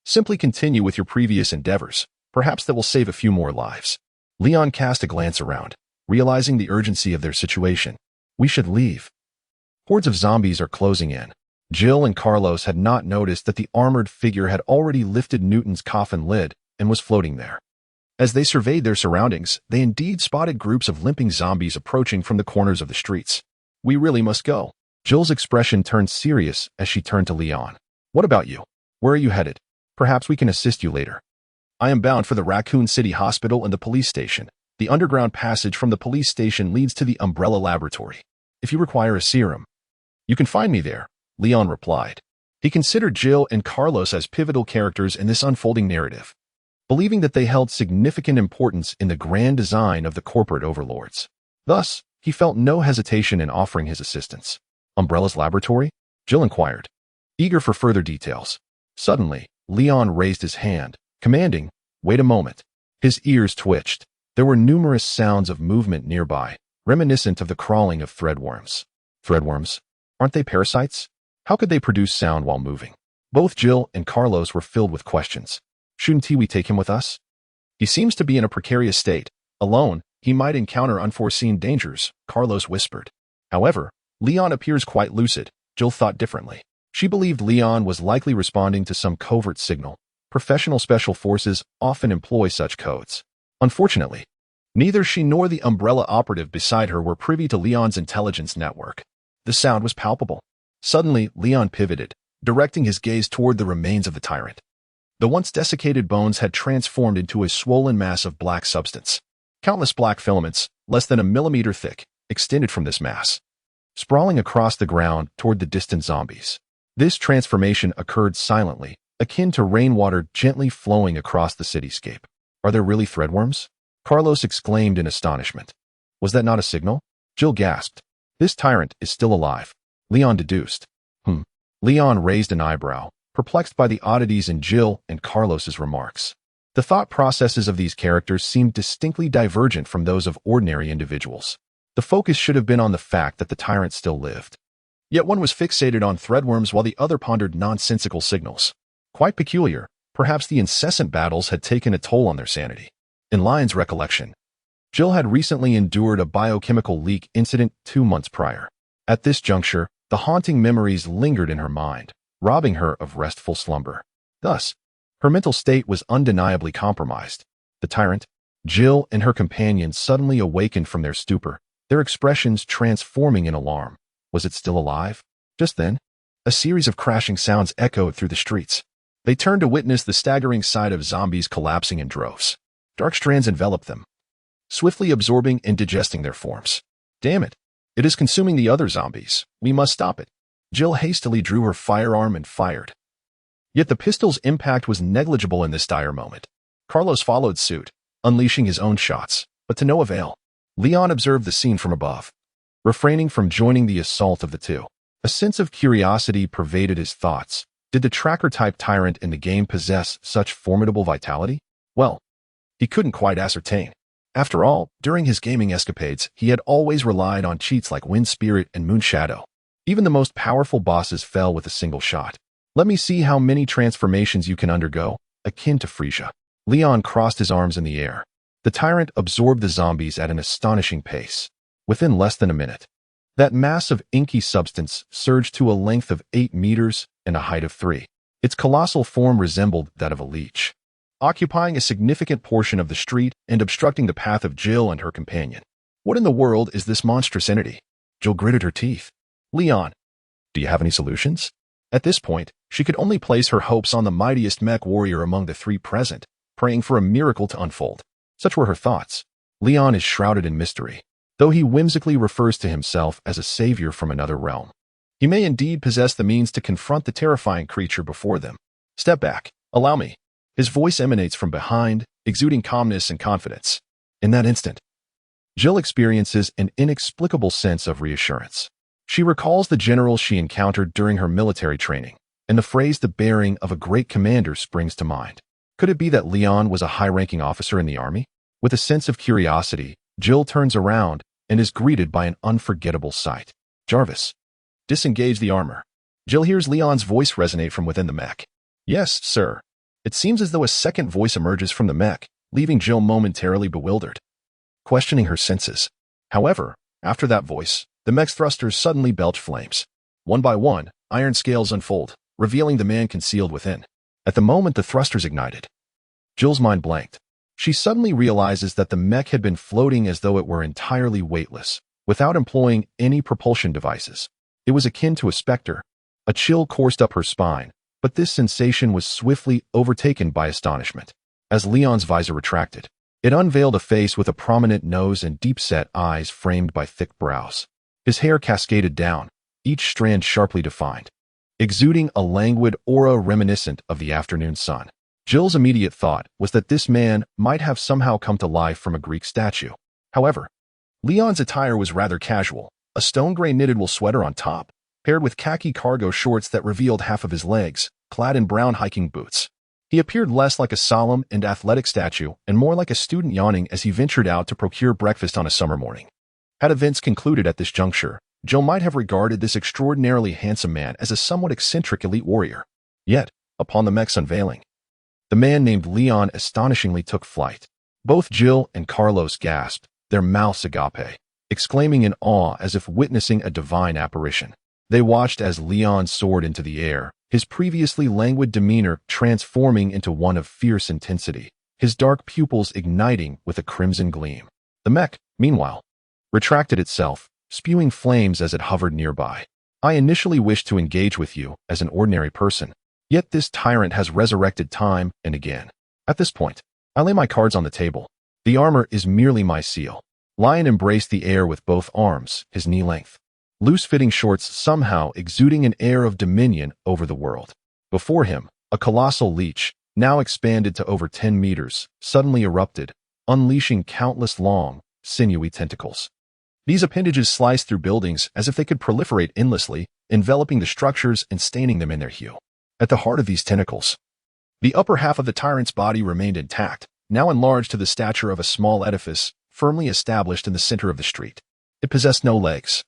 Simply continue with your previous endeavors. Perhaps that will save a few more lives." Leon cast a glance around, realizing the urgency of their situation. "We should leave. Hordes of zombies are closing in." Jill and Carlos had not noticed that the armored figure had already lifted Newton's coffin lid and was floating there. As they surveyed their surroundings, they indeed spotted groups of limping zombies approaching from the corners of the streets. "We really must go." Jill's expression turned serious as she turned to Leon. "What about you? Where are you headed? Perhaps we can assist you later." "I am bound for the Raccoon City Hospital and the police station. The underground passage from the police station leads to the Umbrella Laboratory. If you require a serum, you can find me there," Leon replied. He considered Jill and Carlos as pivotal characters in this unfolding narrative, believing that they held significant importance in the grand design of the corporate overlords. Thus, he felt no hesitation in offering his assistance. "Umbrella's laboratory?" Jill inquired, eager for further details. Suddenly, Leon raised his hand, commanding, "Wait a moment." His ears twitched. There were numerous sounds of movement nearby, reminiscent of the crawling of threadworms. Threadworms? Aren't they parasites? How could they produce sound while moving? Both Jill and Carlos were filled with questions. "Shouldn't we take him with us? He seems to be in a precarious state. Alone, he might encounter unforeseen dangers," Carlos whispered. However, Leon appears quite lucid. Jill thought differently. She believed Leon was likely responding to some covert signal. Professional special forces often employ such codes. Unfortunately, neither she nor the Umbrella operative beside her were privy to Leon's intelligence network. The sound was palpable. Suddenly, Leon pivoted, directing his gaze toward the remains of the tyrant. The once desiccated bones had transformed into a swollen mass of black substance. Countless black filaments, less than a millimeter thick, extended from this mass, sprawling across the ground toward the distant zombies. This transformation occurred silently, akin to rainwater gently flowing across the cityscape. "Are there really threadworms?" Carlos exclaimed in astonishment. "Was that not a signal?" Jill gasped. "This tyrant is still alive," Leon deduced. Leon raised an eyebrow, perplexed by the oddities in Jill and Carlos's remarks. The thought processes of these characters seemed distinctly divergent from those of ordinary individuals. The focus should have been on the fact that the tyrant still lived. Yet one was fixated on threadworms while the other pondered nonsensical signals. Quite peculiar. Perhaps the incessant battles had taken a toll on their sanity. In Lion's recollection, Jill had recently endured a biochemical leak incident 2 months prior. At this juncture, the haunting memories lingered in her mind, robbing her of restful slumber. Thus, her mental state was undeniably compromised. The tyrant, Jill, and her companions suddenly awakened from their stupor, their expressions transforming in alarm. Was it still alive? Just then, a series of crashing sounds echoed through the streets. They turned to witness the staggering sight of zombies collapsing in droves. Dark strands enveloped them, swiftly absorbing and digesting their forms. Damn it! It is consuming the other zombies. We must stop it. Jill hastily drew her firearm and fired. Yet the pistol's impact was negligible in this dire moment. Carlos followed suit, unleashing his own shots, but to no avail. Leon observed the scene from above, refraining from joining the assault of the two. A sense of curiosity pervaded his thoughts. Did the tracker-type tyrant in the game possess such formidable vitality? Well, he couldn't quite ascertain. After all, during his gaming escapades, he had always relied on cheats like Wind Spirit and Moon Shadow. Even the most powerful bosses fell with a single shot. Let me see how many transformations you can undergo, akin to Frisia. Leon crossed his arms in the air. The tyrant absorbed the zombies at an astonishing pace. Within less than a minute, that mass of inky substance surged to a length of 8 meters and a height of 3. Its colossal form resembled that of a leech, occupying a significant portion of the street and obstructing the path of Jill and her companion. What in the world is this monstrous entity? Jill gritted her teeth. Leon, do you have any solutions? At this point, she could only place her hopes on the mightiest mech warrior among the 3 present, praying for a miracle to unfold. Such were her thoughts. Leon is shrouded in mystery, though he whimsically refers to himself as a savior from another realm. He may indeed possess the means to confront the terrifying creature before them. Step back. Allow me. His voice emanates from behind, exuding calmness and confidence. In that instant, Jill experiences an inexplicable sense of reassurance. She recalls the generals she encountered during her military training, and the phrase "the bearing of a great commander" springs to mind. Could it be that Leon was a high-ranking officer in the army? With a sense of curiosity, Jill turns around and is greeted by an unforgettable sight. Jarvis, disengage the armor. Jill hears Leon's voice resonate from within the mech. Yes, sir. It seems as though a second voice emerges from the mech, leaving Jill momentarily bewildered, questioning her senses. However, after that voice, the mech's thrusters suddenly belch flames. One by one, iron scales unfold, revealing the man concealed within. At the moment the thrusters ignited, Jill's mind blanked. She suddenly realizes that the mech had been floating as though it were entirely weightless, without employing any propulsion devices. It was akin to a specter. A chill coursed up her spine, but this sensation was swiftly overtaken by astonishment. As Leon's visor retracted, it unveiled a face with a prominent nose and deep-set eyes framed by thick brows. His hair cascaded down, each strand sharply defined, exuding a languid aura reminiscent of the afternoon sun. Jill's immediate thought was that this man might have somehow come to life from a Greek statue. However, Leon's attire was rather casual, a stone-gray knitted wool sweater on top, paired with khaki cargo shorts that revealed half of his legs, clad in brown hiking boots. He appeared less like a solemn and athletic statue and more like a student yawning as he ventured out to procure breakfast on a summer morning. Had events concluded at this juncture, Jill might have regarded this extraordinarily handsome man as a somewhat eccentric elite warrior. Yet, upon the mech's unveiling, the man named Leon astonishingly took flight. Both Jill and Carlos gasped, their mouths agape, exclaiming in awe as if witnessing a divine apparition. They watched as Leon soared into the air, his previously languid demeanor transforming into one of fierce intensity, his dark pupils igniting with a crimson gleam. The mech, meanwhile, retracted itself, spewing flames as it hovered nearby. I initially wished to engage with you as an ordinary person, yet this tyrant has resurrected time and again. At this point, I lay my cards on the table. The armor is merely my seal. Lion embraced the air with both arms, his knee length. Loose-fitting shorts somehow exuding an air of dominion over the world. Before him, a colossal leech, now expanded to over 10 meters, suddenly erupted, unleashing countless long, sinewy tentacles. These appendages sliced through buildings as if they could proliferate endlessly, enveloping the structures and staining them in their hue. At the heart of these tentacles, the upper half of the tyrant's body remained intact, now enlarged to the stature of a small edifice, firmly established in the center of the street. It possessed no legs,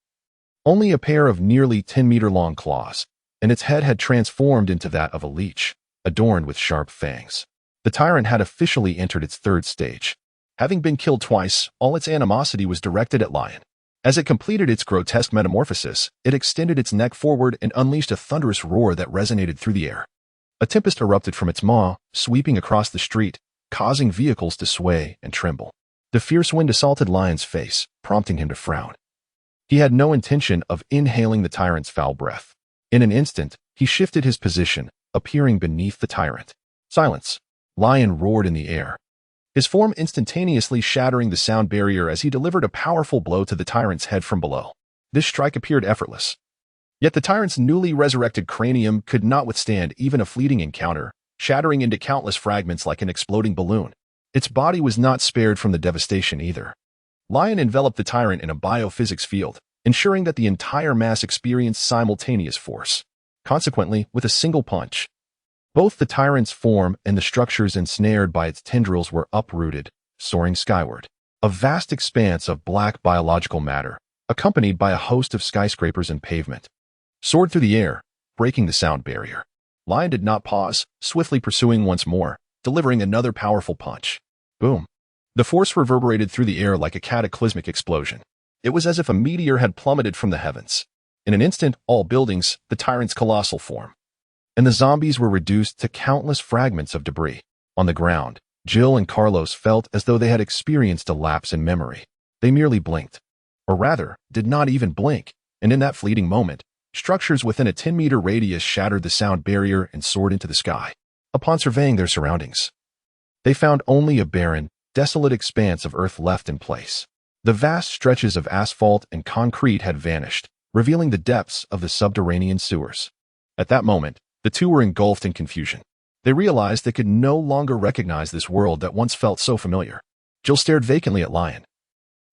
only a pair of nearly 10-meter-long claws, and its head had transformed into that of a leech, adorned with sharp fangs. The tyrant had officially entered its third stage. Having been killed twice, all its animosity was directed at Lion. As it completed its grotesque metamorphosis, it extended its neck forward and unleashed a thunderous roar that resonated through the air. A tempest erupted from its maw, sweeping across the street, causing vehicles to sway and tremble. The fierce wind assaulted Lion's face, prompting him to frown. He had no intention of inhaling the tyrant's foul breath. In an instant, he shifted his position, appearing beneath the tyrant. Silence! Lion roared in the air, his form instantaneously shattering the sound barrier as he delivered a powerful blow to the tyrant's head from below. This strike appeared effortless. Yet the tyrant's newly resurrected cranium could not withstand even a fleeting encounter, shattering into countless fragments like an exploding balloon. Its body was not spared from the devastation either. Lion enveloped the tyrant in a biophysics field, ensuring that the entire mass experienced simultaneous force. Consequently, with a single punch, both the tyrant's form and the structures ensnared by its tendrils were uprooted, soaring skyward. A vast expanse of black biological matter, accompanied by a host of skyscrapers and pavement, soared through the air, breaking the sound barrier. Lion did not pause, swiftly pursuing once more, delivering another powerful punch. Boom! The force reverberated through the air like a cataclysmic explosion. It was as if a meteor had plummeted from the heavens. In an instant, all buildings, the tyrant's colossal form, and the zombies were reduced to countless fragments of debris. On the ground, Jill and Carlos felt as though they had experienced a lapse in memory. They merely blinked, or rather, did not even blink, and in that fleeting moment, structures within a 10-meter radius shattered the sound barrier and soared into the sky. Upon surveying their surroundings, they found only a barren, desolate expanse of earth left in place. The vast stretches of asphalt and concrete had vanished, revealing the depths of the subterranean sewers. At that moment, the two were engulfed in confusion. They realized they could no longer recognize this world that once felt so familiar. Jill stared vacantly at Lion,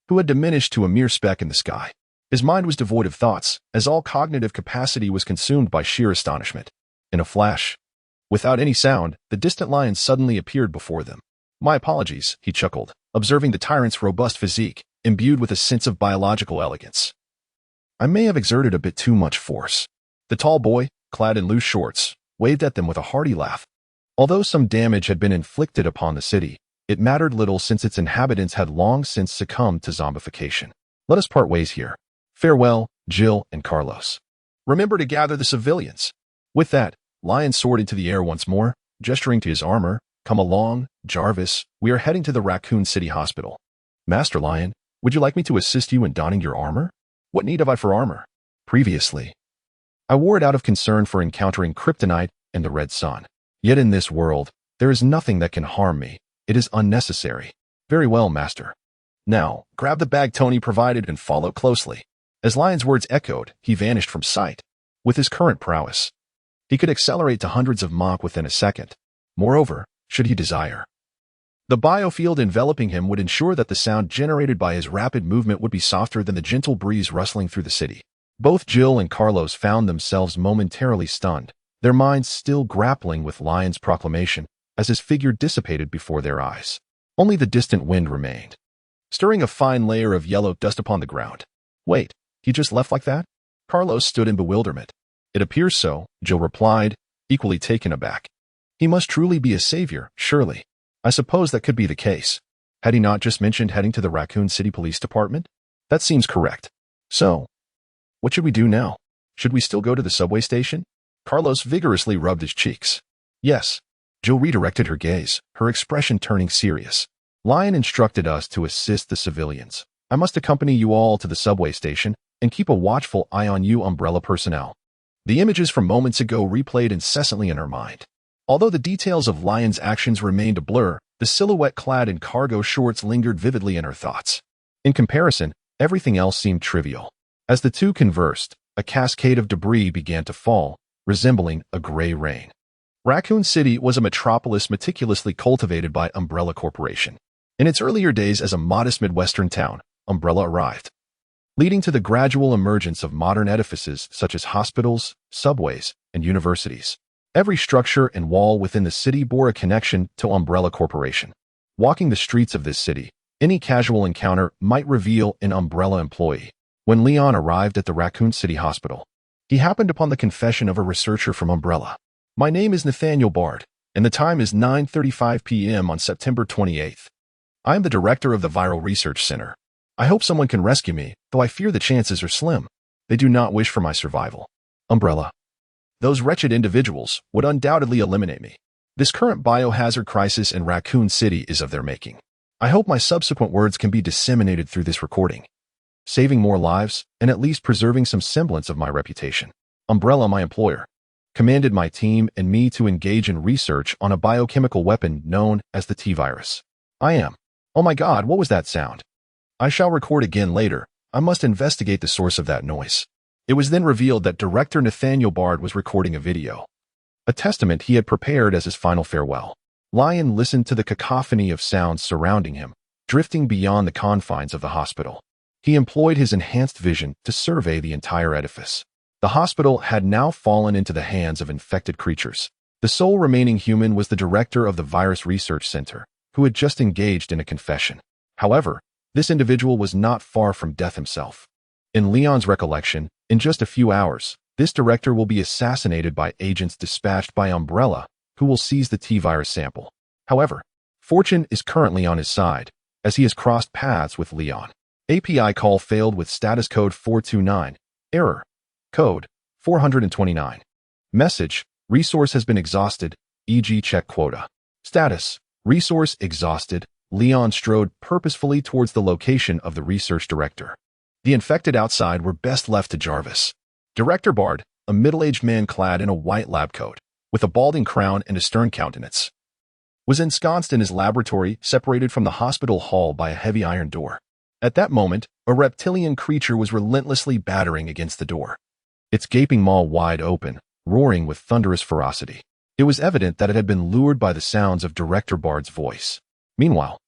who had diminished to a mere speck in the sky. His mind was devoid of thoughts, as all cognitive capacity was consumed by sheer astonishment. In a flash, without any sound, the distant Lion suddenly appeared before them. "My apologies," he chuckled, observing the tyrant's robust physique, imbued with a sense of biological elegance. "I may have exerted a bit too much force." The tall boy, clad in loose shorts, waved at them with a hearty laugh. Although some damage had been inflicted upon the city, it mattered little since its inhabitants had long since succumbed to zombification. "Let us part ways here. Farewell, Jill and Carlos. Remember to gather the civilians." With that, Lion soared into the air once more, gesturing to his armor. "Come along, Jarvis. We are heading to the Raccoon City Hospital." "Master Lion, would you like me to assist you in donning your armor?" "What need have I for armor?" "Previously, I wore it out of concern for encountering kryptonite and the red sun. Yet in this world, there is nothing that can harm me. It is unnecessary." "Very well, master. Now, grab the bag Tony provided and follow closely." As Lion's words echoed, he vanished from sight. With his current prowess, he could accelerate to hundreds of Mach within a second. Moreover, should he desire, the biofield enveloping him would ensure that the sound generated by his rapid movement would be softer than the gentle breeze rustling through the city. Both Jill and Carlos found themselves momentarily stunned, their minds still grappling with Lion's proclamation as his figure dissipated before their eyes. Only the distant wind remained, stirring a fine layer of yellow dust upon the ground. "Wait, he just left like that?" Carlos stood in bewilderment. "It appears so," Jill replied, equally taken aback. "He must truly be a savior, surely. I suppose that could be the case. Had he not just mentioned heading to the Raccoon City Police Department?" "That seems correct. So, what should we do now? Should we still go to the subway station?" Carlos vigorously rubbed his cheeks. "Yes." Jill redirected her gaze, her expression turning serious. "Lion instructed us to assist the civilians. I must accompany you all to the subway station and keep a watchful eye on you Umbrella personnel." The images from moments ago replayed incessantly in her mind. Although the details of Lion's actions remained a blur, the silhouette clad in cargo shorts lingered vividly in her thoughts. In comparison, everything else seemed trivial. As the two conversed, a cascade of debris began to fall, resembling a gray rain. Raccoon City was a metropolis meticulously cultivated by Umbrella Corporation. In its earlier days as a modest Midwestern town, Umbrella arrived, leading to the gradual emergence of modern edifices such as hospitals, subways, and universities. Every structure and wall within the city bore a connection to Umbrella Corporation. Walking the streets of this city, Any casual encounter might reveal an Umbrella employee. When Leon arrived at the Raccoon City Hospital, he happened upon the confession of a researcher from Umbrella. My name is Nathaniel Bard, and the time is 9:35 p.m. on September 28th. I am the director of the Viral Research Center. I hope someone can rescue me, though I fear the chances are slim. They do not wish for my survival. Umbrella. Those wretched individuals would undoubtedly eliminate me. This current biohazard crisis in Raccoon City is of their making. I hope my subsequent words can be disseminated through this recording, saving more lives and at least preserving some semblance of my reputation. Umbrella, my employer, commanded my team and me to engage in research on a biochemical weapon known as the T-virus. I am. Oh my God, what was that sound? I shall record again later. I must investigate the source of that noise. It was then revealed that director Nathaniel Bard was recording a video, a testament he had prepared as his final farewell. Lion listened to the cacophony of sounds surrounding him, drifting beyond the confines of the hospital. He employed his enhanced vision to survey the entire edifice. The hospital had now fallen into the hands of infected creatures. The sole remaining human was the director of the Virus Research Center, who had just engaged in a confession. However, this individual was not far from death himself. In Leon's recollection, in just a few hours, this director will be assassinated by agents dispatched by Umbrella, who will seize the T-virus sample. However, fortune is currently on his side, as he has crossed paths with Leon. API call failed with status code 429. Error. Code 429. Message. Resource has been exhausted, e.g. check quota. Status. Resource exhausted. Leon strode purposefully towards the location of the research director. The infected outside were best left to Jarvis. Director Bard, a middle-aged man clad in a white lab coat, with a balding crown and a stern countenance, was ensconced in his laboratory, separated from the hospital hall by a heavy iron door. At that moment, a reptilian creature was relentlessly battering against the door, its gaping maw wide open, roaring with thunderous ferocity. It was evident that it had been lured by the sounds of Director Bard's voice. Meanwhile,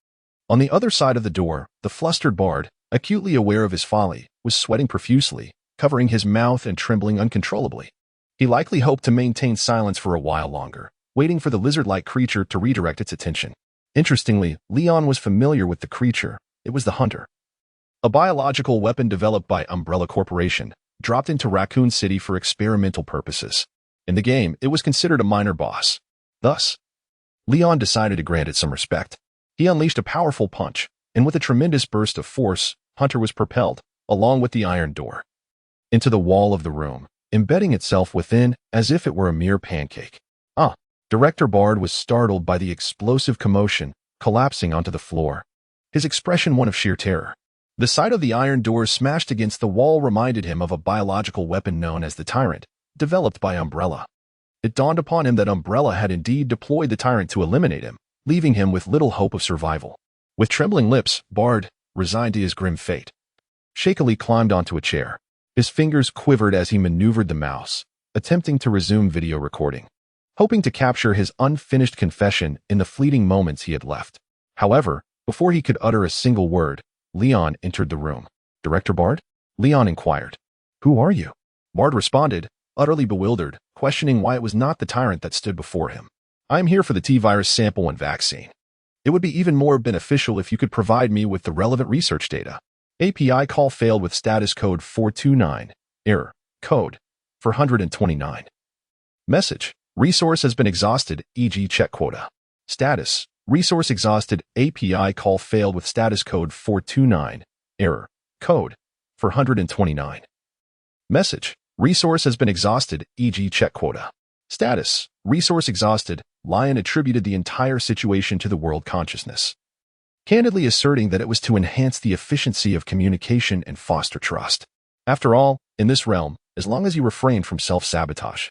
on the other side of the door, the flustered Bard, acutely aware of his folly, was sweating profusely, covering his mouth and trembling uncontrollably. He likely hoped to maintain silence for a while longer, waiting for the lizard-like creature to redirect its attention. Interestingly, Leon was familiar with the creature. It was the Hunter, a biological weapon developed by Umbrella Corporation, dropped into Raccoon City for experimental purposes. In the game, it was considered a minor boss. Thus, Leon decided to grant it some respect. He unleashed a powerful punch, and with a tremendous burst of force, Hunter was propelled, along with the iron door, into the wall of the room, embedding itself within as if it were a mere pancake. Director Bard was startled by the explosive commotion, collapsing onto the floor, his expression one of sheer terror. The sight of the iron door smashed against the wall reminded him of a biological weapon known as the Tyrant, developed by Umbrella. It dawned upon him that Umbrella had indeed deployed the Tyrant to eliminate him, leaving him with little hope of survival. With trembling lips, Bard, resigned to his grim fate, shakily climbed onto a chair. His fingers quivered as he maneuvered the mouse, attempting to resume video recording, hoping to capture his unfinished confession in the fleeting moments he had left. However, before he could utter a single word, Leon entered the room. Director Bard? Leon inquired. Who are you? Bard responded, utterly bewildered, questioning why it was not the Tyrant that stood before him. I am here for the T-virus sample and vaccine. It would be even more beneficial if you could provide me with the relevant research data. API call failed with status code 429. Error. Code 429. Message. Resource has been exhausted, e.g. check quota. Status. Resource exhausted. API call failed with status code 429. Error. Code 429. Message. Resource has been exhausted, e.g. check quota. Status. Resource exhausted. Lion attributed the entire situation to the world consciousness, candidly asserting that it was to enhance the efficiency of communication and foster trust. After all, in this realm, as long as he refrained from self-sabotage,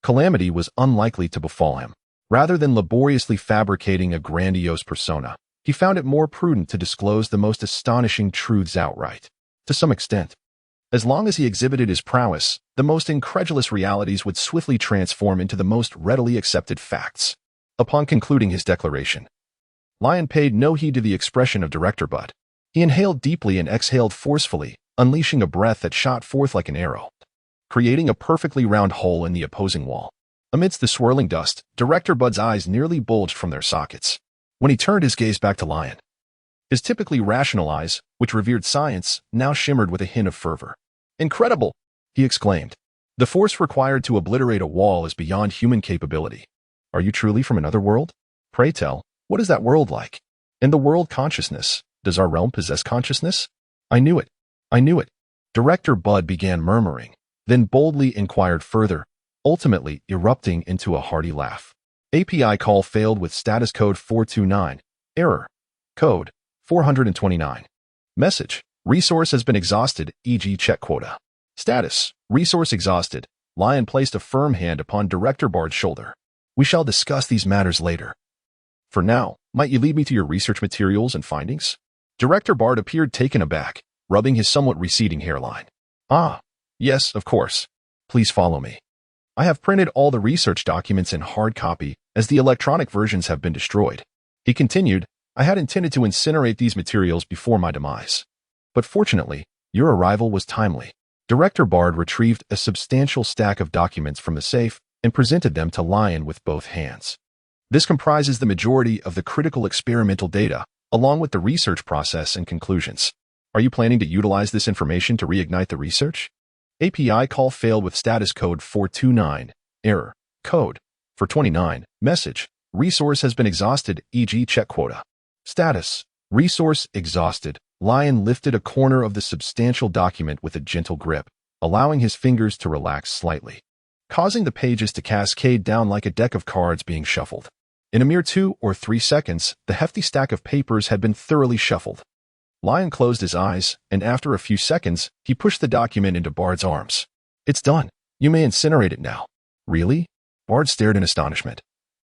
calamity was unlikely to befall him. Rather than laboriously fabricating a grandiose persona, he found it more prudent to disclose the most astonishing truths outright. To some extent, as long as he exhibited his prowess, the most incredulous realities would swiftly transform into the most readily accepted facts. Upon concluding his declaration, Lion paid no heed to the expression of Director Bud. He inhaled deeply and exhaled forcefully, unleashing a breath that shot forth like an arrow, creating a perfectly round hole in the opposing wall. Amidst the swirling dust, Director Bud's eyes nearly bulged from their sockets. When he turned his gaze back to Lion, His typically rational eyes, which revered science, now shimmered with a hint of fervor. "Incredible!" he exclaimed. "The force required to obliterate a wall is beyond human capability. Are you truly from another world? Pray tell, what is that world like? In the world consciousness, does our realm possess consciousness?" "I knew it. I knew it." Director Bud began murmuring, then boldly inquired further, ultimately erupting into a hearty laugh. API call failed with status code 429. Error. Code 429. Message. Resource has been exhausted, e.g. check quota. Status. Resource exhausted. Lion placed a firm hand upon Director Bard's shoulder. "We shall discuss these matters later. For now, might you lead me to your research materials and findings?" Director Bard appeared taken aback, rubbing his somewhat receding hairline. "Ah, yes, of course. Please follow me. I have printed all the research documents in hard copy, as the electronic versions have been destroyed." He continued, "I had intended to incinerate these materials before my demise. But fortunately, your arrival was timely." Director Bard retrieved a substantial stack of documents from the safe and presented them to Lion with both hands. "This comprises the majority of the critical experimental data, along with the research process and conclusions. Are you planning to utilize this information to reignite the research?" API call failed with status code 429. Error. Code 429. Message. Resource has been exhausted, e.g. check quota. Status. Resource exhausted. Lion lifted a corner of the substantial document with a gentle grip, allowing his fingers to relax slightly, causing the pages to cascade down like a deck of cards being shuffled. In a mere 2 or 3 seconds, the hefty stack of papers had been thoroughly shuffled. Lion closed his eyes, and after a few seconds, he pushed the document into Bard's arms. "It's done. You may incinerate it now." "Really?" Bard stared in astonishment,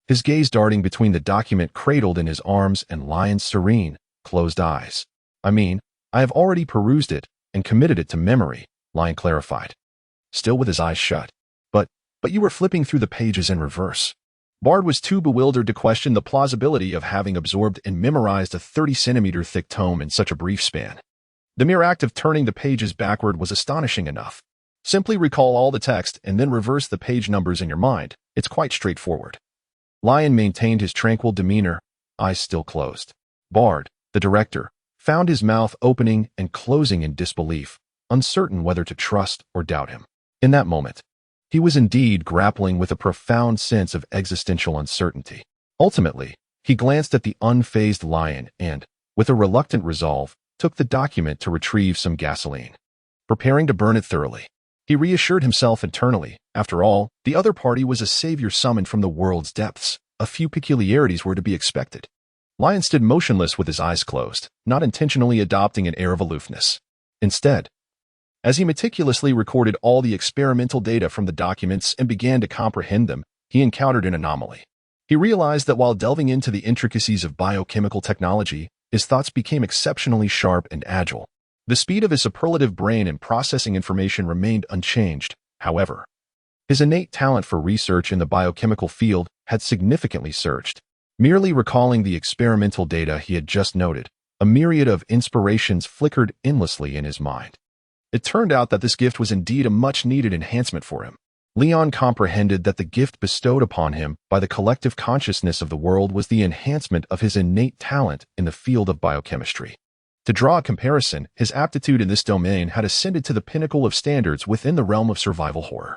his gaze darting between the document cradled in his arms and Lion's serene, closed eyes. "I mean, I have already perused it and committed it to memory," Lion clarified, still with his eyes shut. But you were flipping through the pages in reverse." Bard was too bewildered to question the plausibility of having absorbed and memorized a 30-centimeter thick tome in such a brief span. The mere act of turning the pages backward was astonishing enough. Simply recall all the text and then reverse the page numbers in your mind. It's quite straightforward. Lion maintained his tranquil demeanor, eyes still closed. Bard, the director, found his mouth opening and closing in disbelief, uncertain whether to trust or doubt him. In that moment, he was indeed grappling with a profound sense of existential uncertainty. Ultimately, he glanced at the unfazed Lion and, with a reluctant resolve, took the document to retrieve some gasoline. Preparing to burn it thoroughly, he reassured himself internally. After all, the other party was a savior summoned from the world's depths. A few peculiarities were to be expected. Lion stood motionless with his eyes closed, not intentionally adopting an air of aloofness. Instead, as he meticulously recorded all the experimental data from the documents and began to comprehend them, he encountered an anomaly. He realized that while delving into the intricacies of biochemical technology, his thoughts became exceptionally sharp and agile. The speed of his superlative brain in processing information remained unchanged, however. His innate talent for research in the biochemical field had significantly surged. Merely recalling the experimental data he had just noted, a myriad of inspirations flickered endlessly in his mind. It turned out that this gift was indeed a much-needed enhancement for him. Leon comprehended that the gift bestowed upon him by the collective consciousness of the world was the enhancement of his innate talent in the field of biochemistry. To draw a comparison, his aptitude in this domain had ascended to the pinnacle of standards within the realm of survival horror.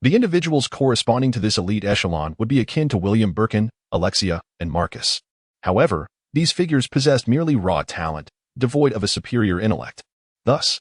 The individuals corresponding to this elite echelon would be akin to William Birkin, Alexia, and Marcus. However, these figures possessed merely raw talent, devoid of a superior intellect. Thus,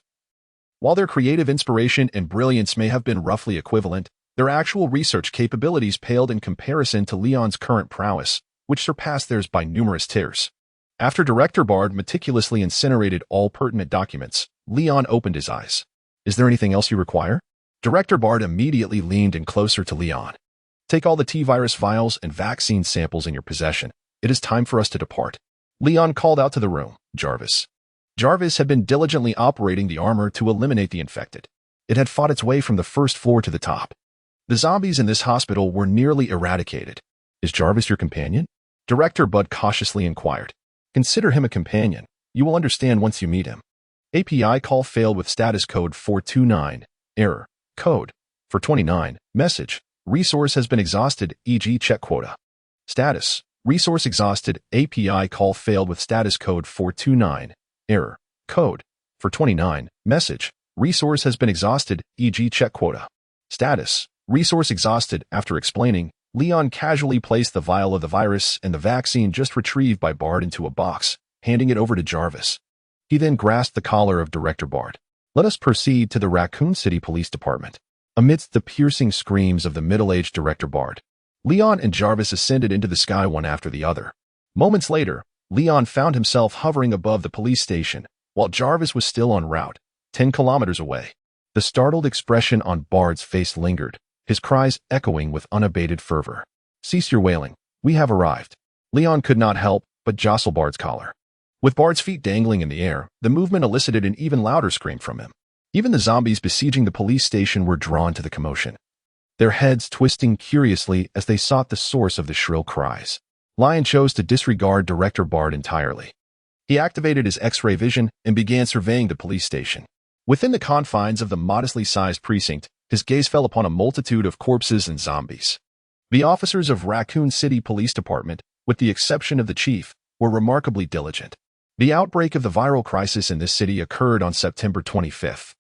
while their creative inspiration and brilliance may have been roughly equivalent, their actual research capabilities paled in comparison to Leon's current prowess, which surpassed theirs by numerous tiers. After Director Bard meticulously incinerated all pertinent documents, Leon opened his eyes. "Is there anything else you require?" Director Bard immediately leaned in closer to Leon. "Take all the T-virus vials and vaccine samples in your possession. It is time for us to depart." Leon called out to the room, "Jarvis." Jarvis had been diligently operating the armor to eliminate the infected. It had fought its way from the first floor to the top. The zombies in this hospital were nearly eradicated. "Is Jarvis your companion?" Director Bud cautiously inquired. "Consider him a companion. You will understand once you meet him." API call failed with status code 429. Error. Code 429. Message. Resource has been exhausted, e.g. check quota. Status. Resource exhausted. API call failed with status code 429. Error. Code. For 29. Message. Resource has been exhausted, e.g. check quota. Status. Resource exhausted. After explaining, Leon casually placed the vial of the virus and the vaccine just retrieved by Bard into a box, handing it over to Jarvis. He then grasped the collar of Director Bard. Let us proceed to the Raccoon City Police Department. Amidst the piercing screams of the middle-aged Director Bard, Leon and Jarvis ascended into the sky one after the other. Moments later, Leon found himself hovering above the police station, while Jarvis was still en route, 10 kilometers away. The startled expression on Bard's face lingered, his cries echoing with unabated fervor. Cease your wailing. We have arrived. Leon could not help but jostle Bard's collar. With Bard's feet dangling in the air, the movement elicited an even louder scream from him. Even the zombies besieging the police station were drawn to the commotion, their heads twisting curiously as they sought the source of the shrill cries. Lion chose to disregard Director Bard entirely. He activated his X-ray vision and began surveying the police station. Within the confines of the modestly sized precinct, his gaze fell upon a multitude of corpses and zombies. The officers of Raccoon City Police Department, with the exception of the chief, were remarkably diligent. The outbreak of the viral crisis in this city occurred on September 25th,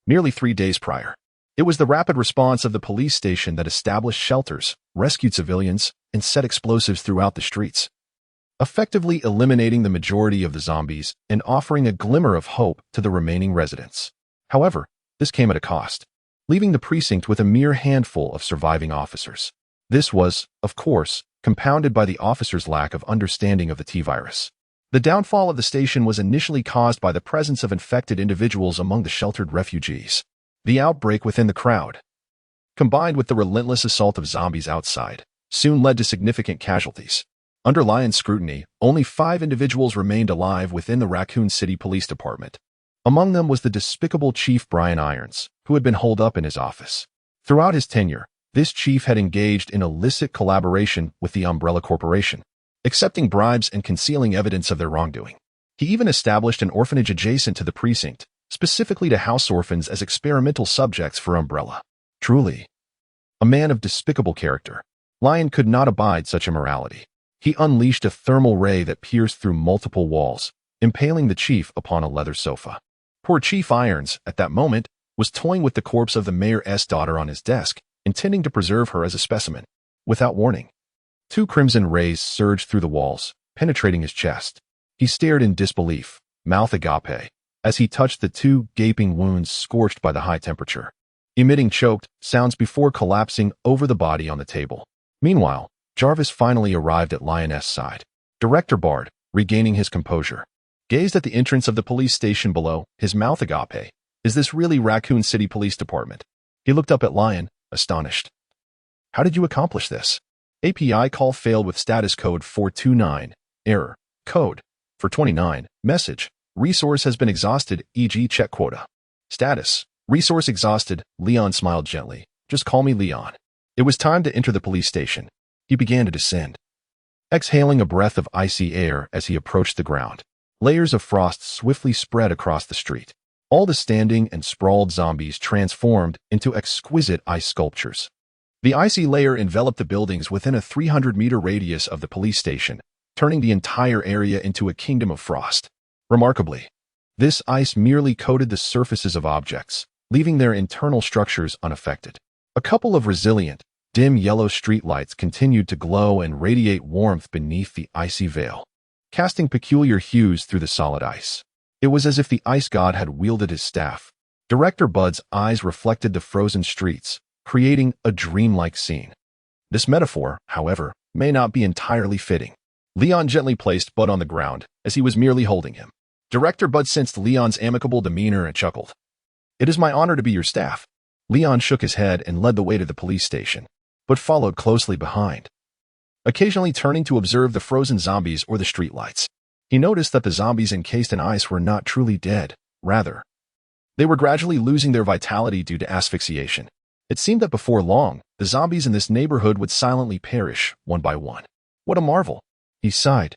nearly 3 days prior. It was the rapid response of the police station that established shelters, rescued civilians, and set explosives throughout the streets, effectively eliminating the majority of the zombies and offering a glimmer of hope to the remaining residents. However, this came at a cost, leaving the precinct with a mere handful of surviving officers. This was, of course, compounded by the officers' lack of understanding of the T-virus. The downfall of the station was initially caused by the presence of infected individuals among the sheltered refugees. The outbreak within the crowd, combined with the relentless assault of zombies outside, soon led to significant casualties. Under Lion's scrutiny, only 5 individuals remained alive within the Raccoon City Police Department. Among them was the despicable Chief Brian Irons, who had been holed up in his office. Throughout his tenure, this chief had engaged in illicit collaboration with the Umbrella Corporation, accepting bribes and concealing evidence of their wrongdoing. He even established an orphanage adjacent to the precinct, specifically to house orphans as experimental subjects for Umbrella. Truly, a man of despicable character, Lion could not abide such immorality. He unleashed a thermal ray that pierced through multiple walls, impaling the chief upon a leather sofa. Poor Chief Irons, at that moment, was toying with the corpse of the mayor's daughter on his desk, intending to preserve her as a specimen. Without warning, 2 crimson rays surged through the walls, penetrating his chest. He stared in disbelief, mouth agape, as he touched the 2 gaping wounds scorched by the high temperature, emitting choked sounds before collapsing over the body on the table. Meanwhile, Jarvis finally arrived at Lion's side. Director Bard, regaining his composure, gazed at the entrance of the police station below, his mouth agape. Is this really Raccoon City Police Department? He looked up at Lion, astonished. How did you accomplish this? API call failed with status code 429. Error. Code. For 29. Message. Resource has been exhausted, e.g. check quota. Status. Resource exhausted. Leon smiled gently. Just call me Leon. It was time to enter the police station. He began to descend, exhaling a breath of icy air as he approached the ground. Layers of frost swiftly spread across the street. All the standing and sprawled zombies transformed into exquisite ice sculptures. The icy layer enveloped the buildings within a 300-meter radius of the police station, turning the entire area into a kingdom of frost. Remarkably, this ice merely coated the surfaces of objects, leaving their internal structures unaffected. A couple of resilient, dim yellow streetlights continued to glow and radiate warmth beneath the icy veil, casting peculiar hues through the solid ice. It was as if the ice god had wielded his staff. Director Bud's eyes reflected the frozen streets, creating a dreamlike scene. This metaphor, however, may not be entirely fitting. Leon gently placed Bud on the ground, as he was merely holding him. Director Bud sensed Leon's amicable demeanor and chuckled. It is my honor to be your staff. Leon shook his head and led the way to the police station, but followed closely behind, occasionally turning to observe the frozen zombies or the streetlights. He noticed that the zombies encased in ice were not truly dead. Rather, they were gradually losing their vitality due to asphyxiation. It seemed that before long, the zombies in this neighborhood would silently perish, one by one. What a marvel! He sighed,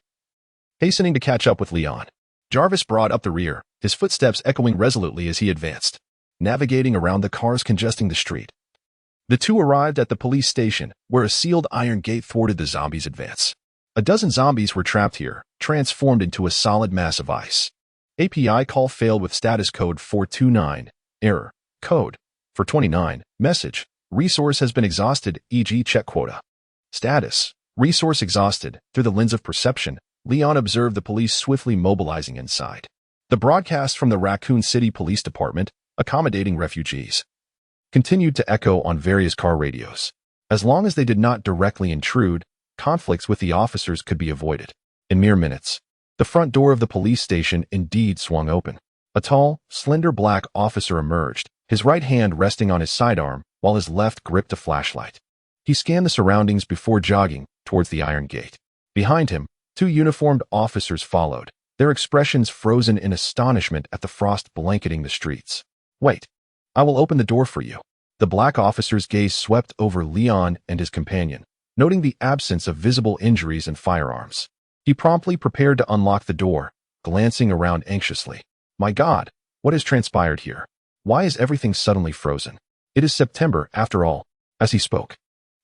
hastening to catch up with Leon. Jarvis brought up the rear, his footsteps echoing resolutely as he advanced, navigating around the cars congesting the street. The two arrived at the police station, where a sealed iron gate thwarted the zombies' advance. A dozen zombies were trapped here, transformed into a solid mass of ice. API call failed with status code 429. Error. Code. 429. Message. Resource has been exhausted, e.g. check quota. Status. Resource exhausted. Through the lens of perception, Leon observed the police swiftly mobilizing inside. The broadcast from the Raccoon City Police Department, accommodating refugees, continued to echo on various car radios. As long as they did not directly intrude, conflicts with the officers could be avoided. In mere minutes, the front door of the police station indeed swung open. A tall, slender black officer emerged, his right hand resting on his sidearm while his left gripped a flashlight. He scanned the surroundings before jogging towards the iron gate. Behind him, two uniformed officers followed, their expressions frozen in astonishment at the frost blanketing the streets. Wait, I will open the door for you. The black officer's gaze swept over Leon and his companion, noting the absence of visible injuries and firearms. He promptly prepared to unlock the door, glancing around anxiously. My God, what has transpired here? Why is everything suddenly frozen? It is September, after all. As he spoke,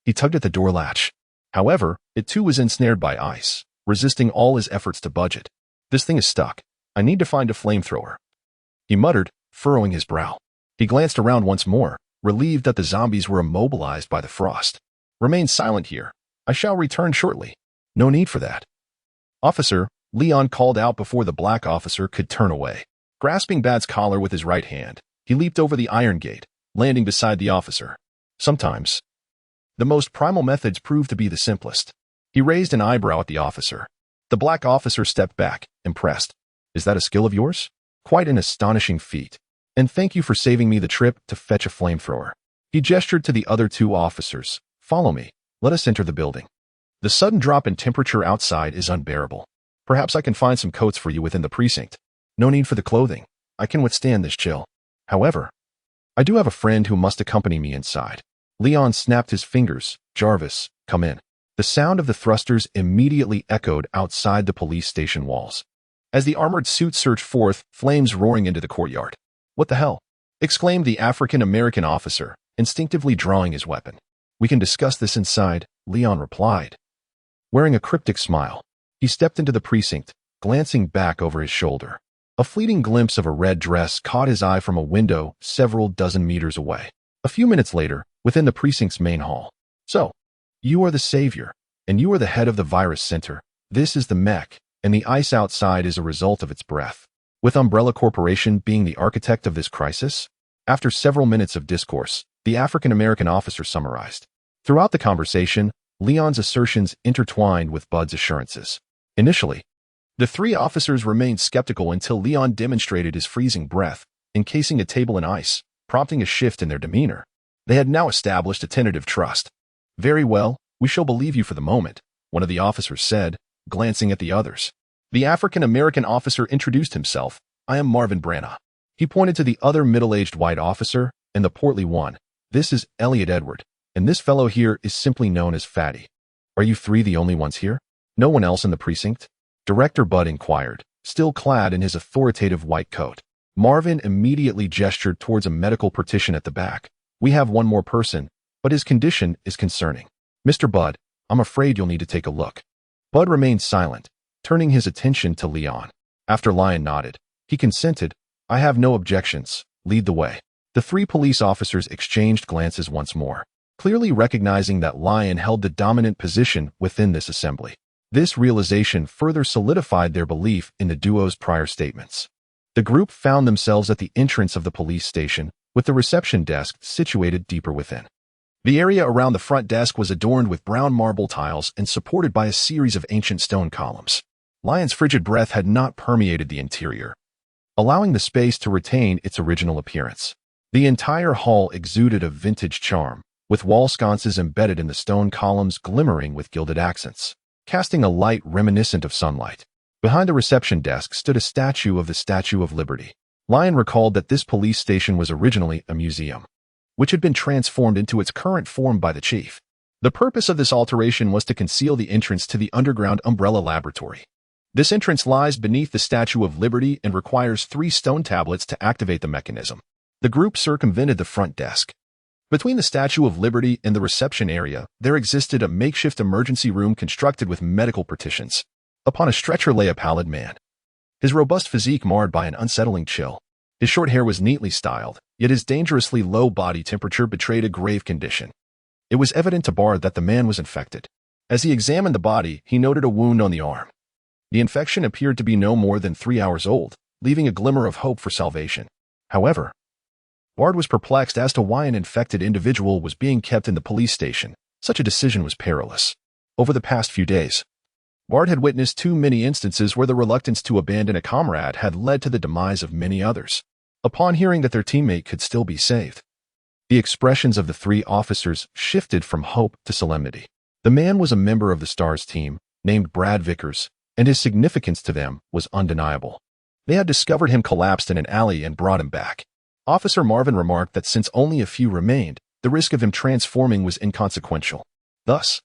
he tugged at the door latch. However, it too was ensnared by ice, resisting all his efforts to budge it. This thing is stuck. I need to find a flamethrower, he muttered, furrowing his brow. He glanced around once more, relieved that the zombies were immobilized by the frost. Remain silent here. I shall return shortly. No need for that. Officer, Leon called out before the black officer could turn away. Grasping Bad's collar with his right hand, he leaped over the iron gate, landing beside the officer. Sometimes, the most primal methods prove to be the simplest. He raised an eyebrow at the officer. The black officer stepped back, impressed. Is that a skill of yours? Quite an astonishing feat. And thank you for saving me the trip to fetch a flamethrower. He gestured to the other two officers. Follow me. Let us enter the building. The sudden drop in temperature outside is unbearable. Perhaps I can find some coats for you within the precinct. No need for the clothing. I can withstand this chill. However, I do have a friend who must accompany me inside. Leon snapped his fingers. Jarvis, come in. The sound of the thrusters immediately echoed outside the police station walls. As the armored suit surged forth, flames roaring into the courtyard. What the hell? Exclaimed the African-American officer, instinctively drawing his weapon. We can discuss this inside, Leon replied. Wearing a cryptic smile, he stepped into the precinct, glancing back over his shoulder. A fleeting glimpse of a red dress caught his eye from a window several dozen meters away. A few minutes later, within the precinct's main hall. So, you are the savior, and you are the head of the virus center. This is the mech, and the ice outside is a result of its breath. With Umbrella Corporation being the architect of this crisis? After several minutes of discourse, the African-American officer summarized. Throughout the conversation, Leon's assertions intertwined with Bud's assurances. Initially, the three officers remained skeptical until Leon demonstrated his freezing breath, encasing a table in ice, prompting a shift in their demeanor. They had now established a tentative trust. Very well, we shall believe you for the moment, one of the officers said, glancing at the others. The African-American officer introduced himself. I am Marvin Branagh. He pointed to the other middle-aged white officer, and the portly one. This is Elliot Edward, and this fellow here is simply known as Fatty. Are you three the only ones here? No one else in the precinct? Director Bud inquired, still clad in his authoritative white coat. Marvin immediately gestured towards a medical partition at the back. We have one more person, but his condition is concerning. Mr. Bud, I'm afraid you'll need to take a look. Bud remained silent, turning his attention to Leon. After Lion nodded, he consented. I have no objections. Lead the way. The three police officers exchanged glances once more, clearly recognizing that Lion held the dominant position within this assembly. This realization further solidified their belief in the duo's prior statements. The group found themselves at the entrance of the police station, with the reception desk situated deeper within. The area around the front desk was adorned with brown marble tiles and supported by a series of ancient stone columns. Lion's frigid breath had not permeated the interior, allowing the space to retain its original appearance. The entire hall exuded a vintage charm, with wall sconces embedded in the stone columns glimmering with gilded accents, casting a light reminiscent of sunlight. Behind the reception desk stood a statue of the Statue of Liberty. Lion recalled that this police station was originally a museum, which had been transformed into its current form by the chief. The purpose of this alteration was to conceal the entrance to the underground Umbrella Laboratory. This entrance lies beneath the Statue of Liberty and requires 3 stone tablets to activate the mechanism. The group circumvented the front desk, Between the Statue of Liberty and the reception area, there existed a makeshift emergency room constructed with medical partitions. Upon a stretcher lay a pallid man, his robust physique marred by an unsettling chill. His short hair was neatly styled, yet his dangerously low body temperature betrayed a grave condition. It was evident to Bard that the man was infected. As he examined the body, he noted a wound on the arm. The infection appeared to be no more than 3 hours old, leaving a glimmer of hope for salvation. However, Bard was perplexed as to why an infected individual was being kept in the police station. Such a decision was perilous. Over the past few days, Bard had witnessed too many instances where the reluctance to abandon a comrade had led to the demise of many others. Upon hearing that their teammate could still be saved, the expressions of the 3 officers shifted from hope to solemnity. The man was a member of the STARS team, named Brad Vickers, and his significance to them was undeniable. They had discovered him collapsed in an alley and brought him back. Officer Marvin remarked that since only a few remained, the risk of him transforming was inconsequential. Thus,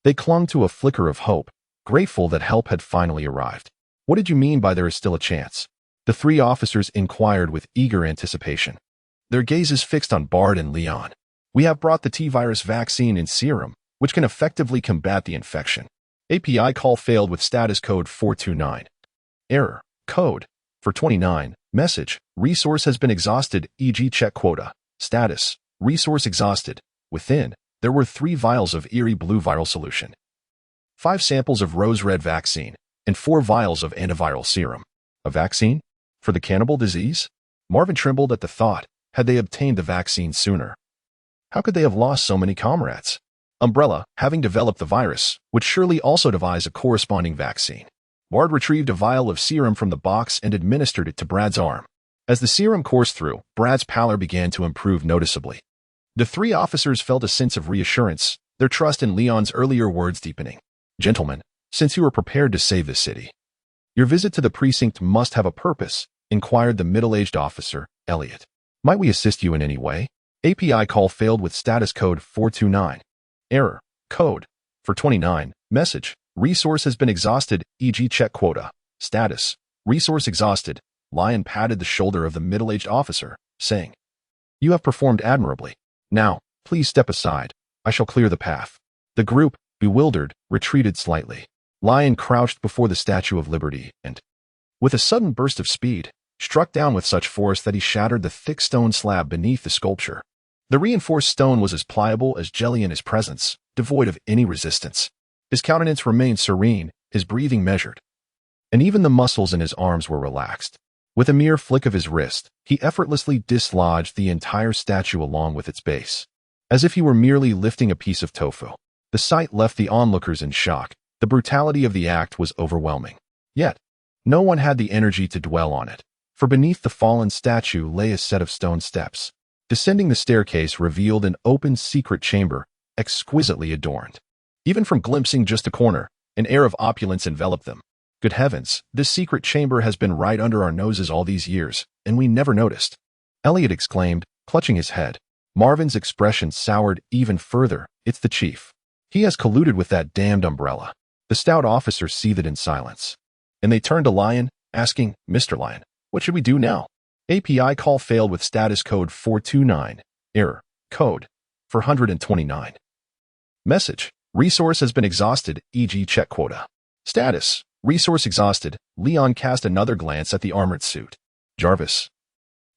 they clung to a flicker of hope, grateful that help had finally arrived. "What did you mean by there is still a chance?" the 3 officers inquired with eager anticipation, their gazes fixed on Bard and Leon. "We have brought the T-virus vaccine in serum, which can effectively combat the infection." API call failed with status code 429. Error. Code. For 29. Message. Resource has been exhausted, e.g. check quota. Status. Resource exhausted. Within, there were 3 vials of eerie blue viral solution, 5 samples of rose red vaccine, and 4 vials of antiviral serum. A vaccine? For the cannibal disease? Marvin trembled at the thought. Had they obtained the vaccine sooner? How could they have lost so many comrades? Umbrella, having developed the virus, would surely also devise a corresponding vaccine. Bard retrieved a vial of serum from the box and administered it to Brad's arm. As the serum coursed through, Brad's pallor began to improve noticeably. The 3 officers felt a sense of reassurance, their trust in Leon's earlier words deepening. "Gentlemen, since you were prepared to save the city, your visit to the precinct must have a purpose," inquired the middle-aged officer, Elliot. "Might we assist you in any way?" API call failed with status code 429. Error. Code. For 29. Message. Resource has been exhausted, e.g. check quota. Status. Resource exhausted. Lion patted the shoulder of the middle-aged officer, saying, "You have performed admirably. Now, please step aside. I shall clear the path." The group, bewildered, retreated slightly. Lion crouched before the Statue of Liberty and, with a sudden burst of speed, struck down with such force that he shattered the thick stone slab beneath the sculpture. The reinforced stone was as pliable as jelly in his presence, devoid of any resistance. His countenance remained serene, his breathing measured, and even the muscles in his arms were relaxed. With a mere flick of his wrist, he effortlessly dislodged the entire statue along with its base, as if he were merely lifting a piece of tofu. The sight left the onlookers in shock. The brutality of the act was overwhelming. Yet, no one had the energy to dwell on it, for beneath the fallen statue lay a set of stone steps. Descending the staircase revealed an open secret chamber, exquisitely adorned. Even from glimpsing just a corner, an air of opulence enveloped them. Good heavens, this secret chamber has been right under our noses all these years, and we never noticed. Elliot exclaimed, clutching his head. Marvin's expression soured even further. "It's the chief. He has colluded with that damned umbrella." The stout officer seethed in silence, and they turned to Lion, asking, "Mr. Lion, what should we do now?" API call failed with status code 429. Error. Code. For 129. Message. Resource has been exhausted, e.g. check quota. Status. Resource exhausted. Leon cast another glance at the armored suit. "Jarvis,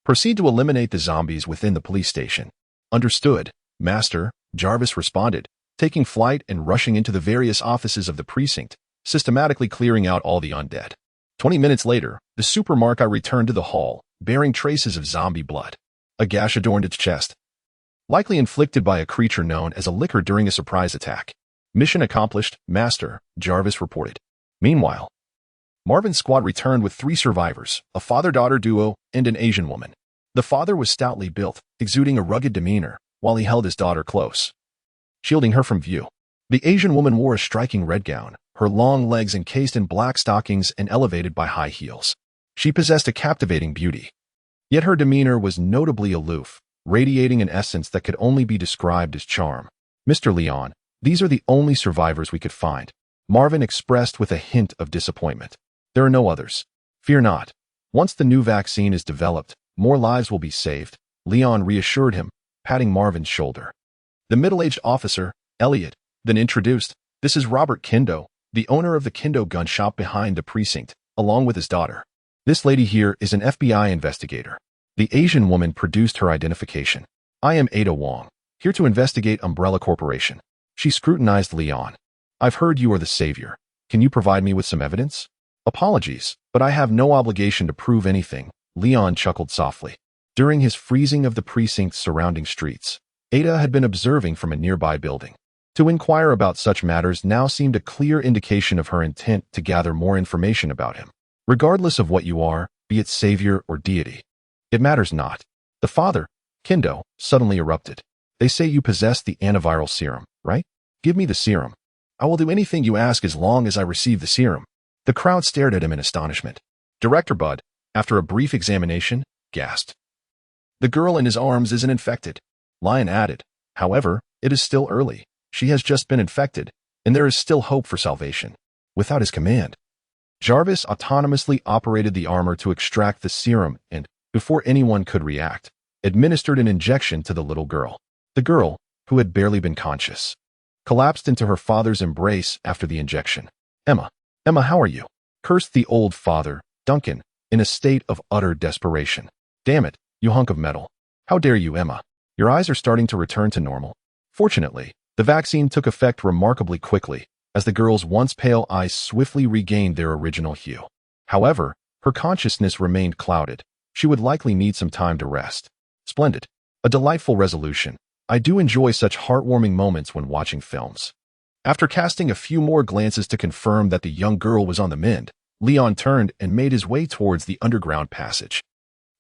proceed to eliminate the zombies within the police station." "Understood, Master," Jarvis responded, taking flight and rushing into the various offices of the precinct, systematically clearing out all the undead. 20 minutes later, the supermarket returned to the hall, bearing traces of zombie blood. A gash adorned its chest, likely inflicted by a creature known as a licker during a surprise attack. "Mission accomplished, Master," Jarvis reported. Meanwhile, Marvin's squad returned with 3 survivors, a father-daughter duo and an Asian woman. The father was stoutly built, exuding a rugged demeanor, while he held his daughter close, shielding her from view. The Asian woman wore a striking red gown, her long legs encased in black stockings and elevated by high heels. She possessed a captivating beauty, yet her demeanor was notably aloof, radiating an essence that could only be described as charm. "Mr. Leon, these are the only survivors we could find," Marvin expressed with a hint of disappointment. "There are no others. Fear not. Once the new vaccine is developed, more lives will be saved," Leon reassured him, patting Marvin's shoulder. The middle-aged officer, Elliot, then introduced, "This is Robert Kindo, the owner of the Kindo gun shop behind the precinct, along with his daughter. This lady here is an FBI investigator." The Asian woman produced her identification. "I am Ada Wong, here to investigate Umbrella Corporation." She scrutinized Leon. "I've heard you are the savior. Can you provide me with some evidence?" "Apologies, but I have no obligation to prove anything," Leon chuckled softly. During his freezing of the precinct's surrounding streets, Ada had been observing from a nearby building. To inquire about such matters now seemed a clear indication of her intent to gather more information about him. "Regardless of what you are, be it savior or deity, it matters not." The father, Kindo, suddenly erupted. "They say you possess the antiviral serum, right? Give me the serum. I will do anything you ask as long as I receive the serum." The crowd stared at him in astonishment. Director Bud, after a brief examination, gasped. "The girl in his arms isn't infected," Lion added. "However, it is still early. She has just been infected, and there is still hope for salvation." Without his command, Jarvis autonomously operated the armor to extract the serum and, before anyone could react, administered an injection to the little girl. The girl, who had barely been conscious, collapsed into her father's embrace after the injection. Emma, how are you?" cursed the old father, Duncan, in a state of utter desperation. "Damn it, you hunk of metal. How dare you, Emma? Your eyes are starting to return to normal." Fortunately, the vaccine took effect remarkably quickly, as the girl's once pale eyes swiftly regained their original hue. However, her consciousness remained clouded. She would likely need some time to rest. "Splendid. A delightful resolution. I do enjoy such heartwarming moments when watching films." After casting a few more glances to confirm that the young girl was on the mend, Leon turned and made his way towards the underground passage.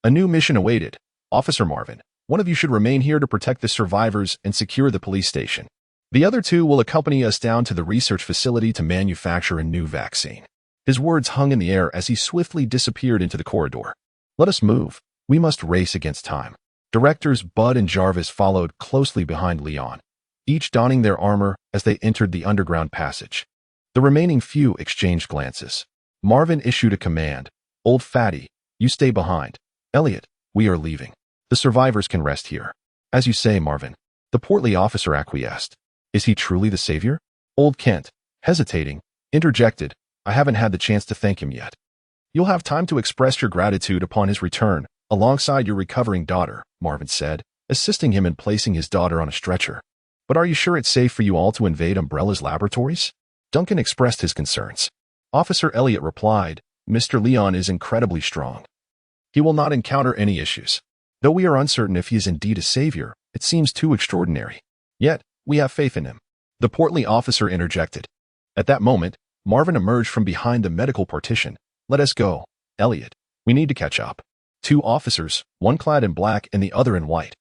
"A new mission awaited. Officer Marvin, one of you should remain here to protect the survivors and secure the police station. The other two will accompany us down to the research facility to manufacture a new vaccine." His words hung in the air as he swiftly disappeared into the corridor. "Let us move. We must race against time." Directors Bud and Jarvis followed closely behind Leon, each donning their armor as they entered the underground passage. The remaining few exchanged glances. Marvin issued a command. "Old fatty, you stay behind. Elliot, we are leaving. The survivors can rest here." "As you say, Marvin," the portly officer acquiesced. "Is he truly the savior?" Old Kent, hesitating, interjected, "I haven't had the chance to thank him yet." "You'll have time to express your gratitude upon his return, alongside your recovering daughter," Marvin said, assisting him in placing his daughter on a stretcher. "But are you sure it's safe for you all to invade Umbrella's laboratories?" Duncan expressed his concerns. Officer Elliot replied, "Mr. Leon is incredibly strong. He will not encounter any issues. Though we are uncertain if he is indeed a savior, it seems too extraordinary. Yet, we have faith in him." The portly officer interjected. At that moment, Marvin emerged from behind the medical partition. "Let us go, Elliot. We need to catch up." Two officers, one clad in black and the other in white,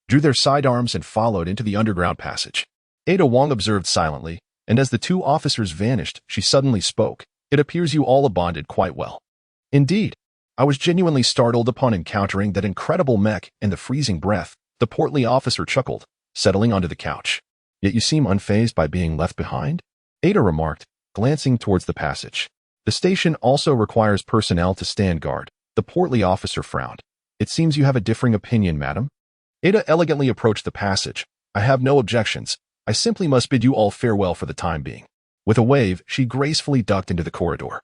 drew their sidearms and followed into the underground passage. Ada Wong observed silently, and as the two officers vanished, she suddenly spoke. "It appears you all bonded quite well." "Indeed. I was genuinely startled upon encountering that incredible mech and the freezing breath," the portly officer chuckled, settling onto the couch. "Yet you seem unfazed by being left behind?" Ada remarked, glancing towards the passage. "The station also requires personnel to stand guard." The portly officer frowned. "It seems you have a differing opinion, madam." Ada elegantly approached the passage. "I have no objections. I simply must bid you all farewell for the time being." With a wave, she gracefully ducked into the corridor,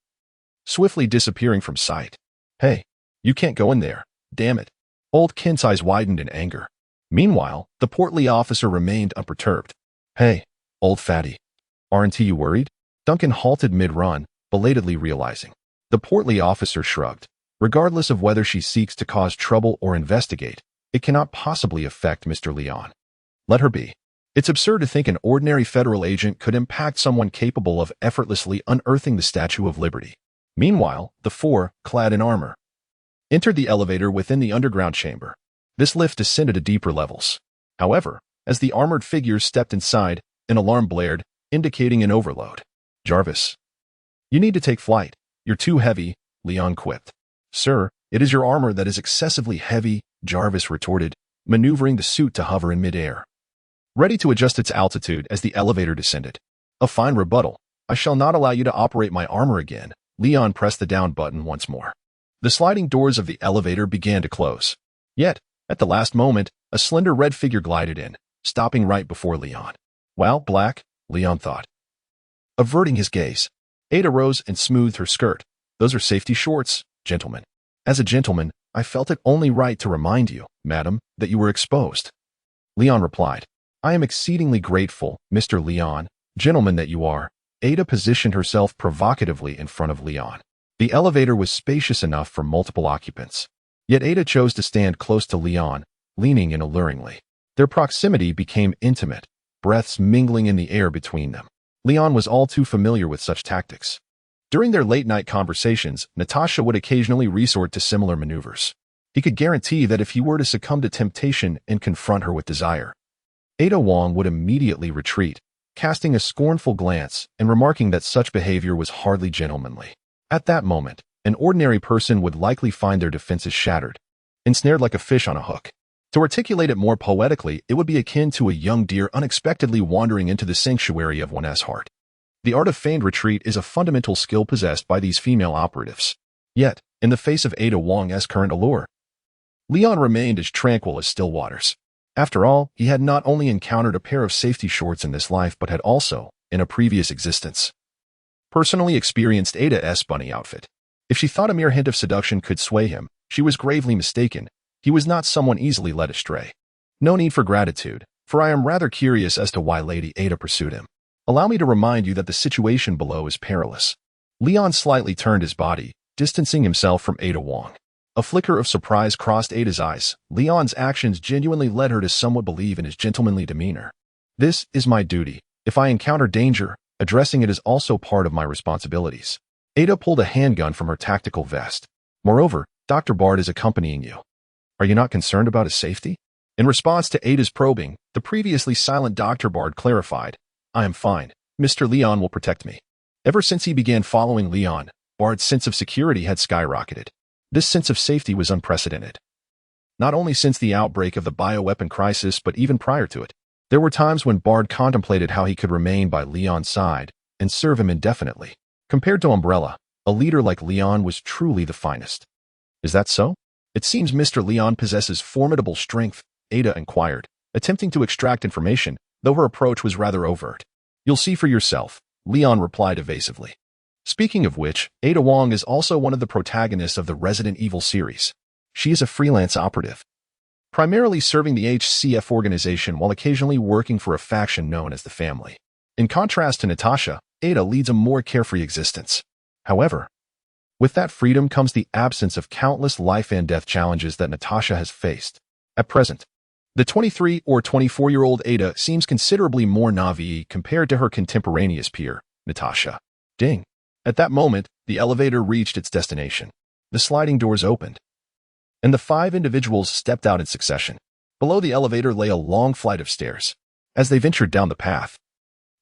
swiftly disappearing from sight. "Hey, you can't go in there. Damn it." Old Kent's eyes widened in anger. Meanwhile, the portly officer remained unperturbed. "Hey, old fatty. Aren't you worried?" Duncan halted mid-run, belatedly realizing. The portly officer shrugged. "Regardless of whether she seeks to cause trouble or investigate, it cannot possibly affect Mr. Leon. Let her be. It's absurd to think an ordinary federal agent could impact someone capable of effortlessly unearthing the Statue of Liberty." Meanwhile, the four, clad in armor, entered the elevator within the underground chamber. This lift descended to deeper levels. However, as the armored figures stepped inside, an alarm blared, indicating an overload. "Jarvis, you need to take flight. You're too heavy," Leon quipped. "Sir, it is your armor that is excessively heavy," Jarvis retorted, maneuvering the suit to hover in midair, ready to adjust its altitude as the elevator descended. "A fine rebuttal. I shall not allow you to operate my armor again." Leon pressed the down button once more. The sliding doors of the elevator began to close. Yet, at the last moment, A slender red figure glided in, stopping right before Leon. "Well, Black," Leon thought. Averting his gaze, Ada rose and smoothed her skirt. "Those are safety shorts, gentlemen. As a gentleman, I felt it only right to remind you, madam, that you were exposed." Leon replied, "I am exceedingly grateful, Mr. Leon, gentleman that you are." Ada positioned herself provocatively in front of Leon. The elevator was spacious enough for multiple occupants. Yet Ada chose to stand close to Leon, leaning in alluringly. Their proximity became intimate, breaths mingling in the air between them. Leon was all too familiar with such tactics. During their late-night conversations, Natasha would occasionally resort to similar maneuvers. He could guarantee that if he were to succumb to temptation and confront her with desire, Ada Wong would immediately retreat, casting a scornful glance and remarking that such behavior was hardly gentlemanly. At that moment, an ordinary person would likely find their defenses shattered, ensnared like a fish on a hook. To articulate it more poetically, it would be akin to a young deer unexpectedly wandering into the sanctuary of one's heart. The art of feigned retreat is a fundamental skill possessed by these female operatives. Yet, in the face of Ada Wong's current allure, Leon remained as tranquil as still waters. After all, he had not only encountered a pair of safety shorts in this life but had also, in a previous existence, personally experienced Ada's bunny outfit. If she thought a mere hint of seduction could sway him, she was gravely mistaken. He was not someone easily led astray. No need for gratitude, for I am rather curious as to why Lady Ada pursued him. Allow me to remind you that the situation below is perilous. Leon slightly turned his body, distancing himself from Ada Wong. A flicker of surprise crossed Ada's eyes. Leon's actions genuinely led her to somewhat believe in his gentlemanly demeanor. "This is my duty. If I encounter danger, addressing it is also part of my responsibilities." Ada pulled a handgun from her tactical vest. "Moreover, Dr. Bard is accompanying you. Are you not concerned about his safety?" In response to Ada's probing, the previously silent Dr. Bard clarified, "I am fine. Mr. Leon will protect me." Ever since he began following Leon, Bard's sense of security had skyrocketed. This sense of safety was unprecedented. Not only since the outbreak of the bioweapon crisis, but even prior to it. There were times when Bard contemplated how he could remain by Leon's side and serve him indefinitely. Compared to Umbrella, a leader like Leon was truly the finest. "Is that so? It seems Mr. Leon possesses formidable strength," Ada inquired, attempting to extract information, though her approach was rather overt. "You'll see for yourself," Leon replied evasively. Speaking of which, Ada Wong is also one of the protagonists of the Resident Evil series. She is a freelance operative, primarily serving the HCF organization while occasionally working for a faction known as the Family. In contrast to Natasha, Ada leads a more carefree existence. However, with that freedom comes the absence of countless life and death challenges that Natasha has faced. At present, the 23 or 24-year-old Ada seems considerably more naive compared to her contemporaneous peer, Natasha. Ding. At that moment, the elevator reached its destination. The sliding doors opened, and the 5 individuals stepped out in succession. Below the elevator lay a long flight of stairs. As they ventured down the path,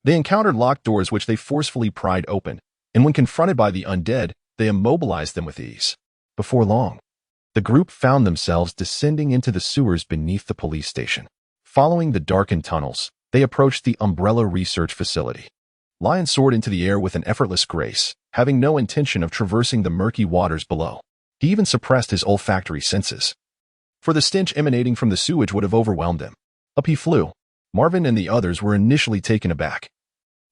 they encountered locked doors which they forcefully pried open, and when confronted by the undead, they immobilized them with ease. Before long, the group found themselves descending into the sewers beneath the police station. Following the darkened tunnels, they approached the Umbrella Research Facility. Lion soared into the air with an effortless grace, having no intention of traversing the murky waters below. He even suppressed his olfactory senses, for the stench emanating from the sewage would have overwhelmed him. Up he flew. Marvin and the others were initially taken aback,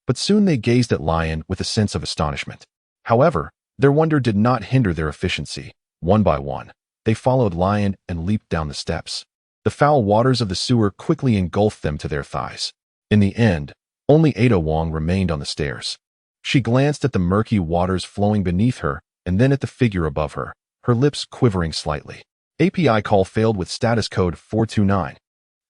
but soon they gazed at Lion with a sense of astonishment. However, their wonder did not hinder their efficiency. One by one, they followed Lion and leaped down the steps. The foul waters of the sewer quickly engulfed them to their thighs. In the end, only Ada Wong remained on the stairs. She glanced at the murky waters flowing beneath her and then at the figure above her, her lips quivering slightly. API call failed with status code 429.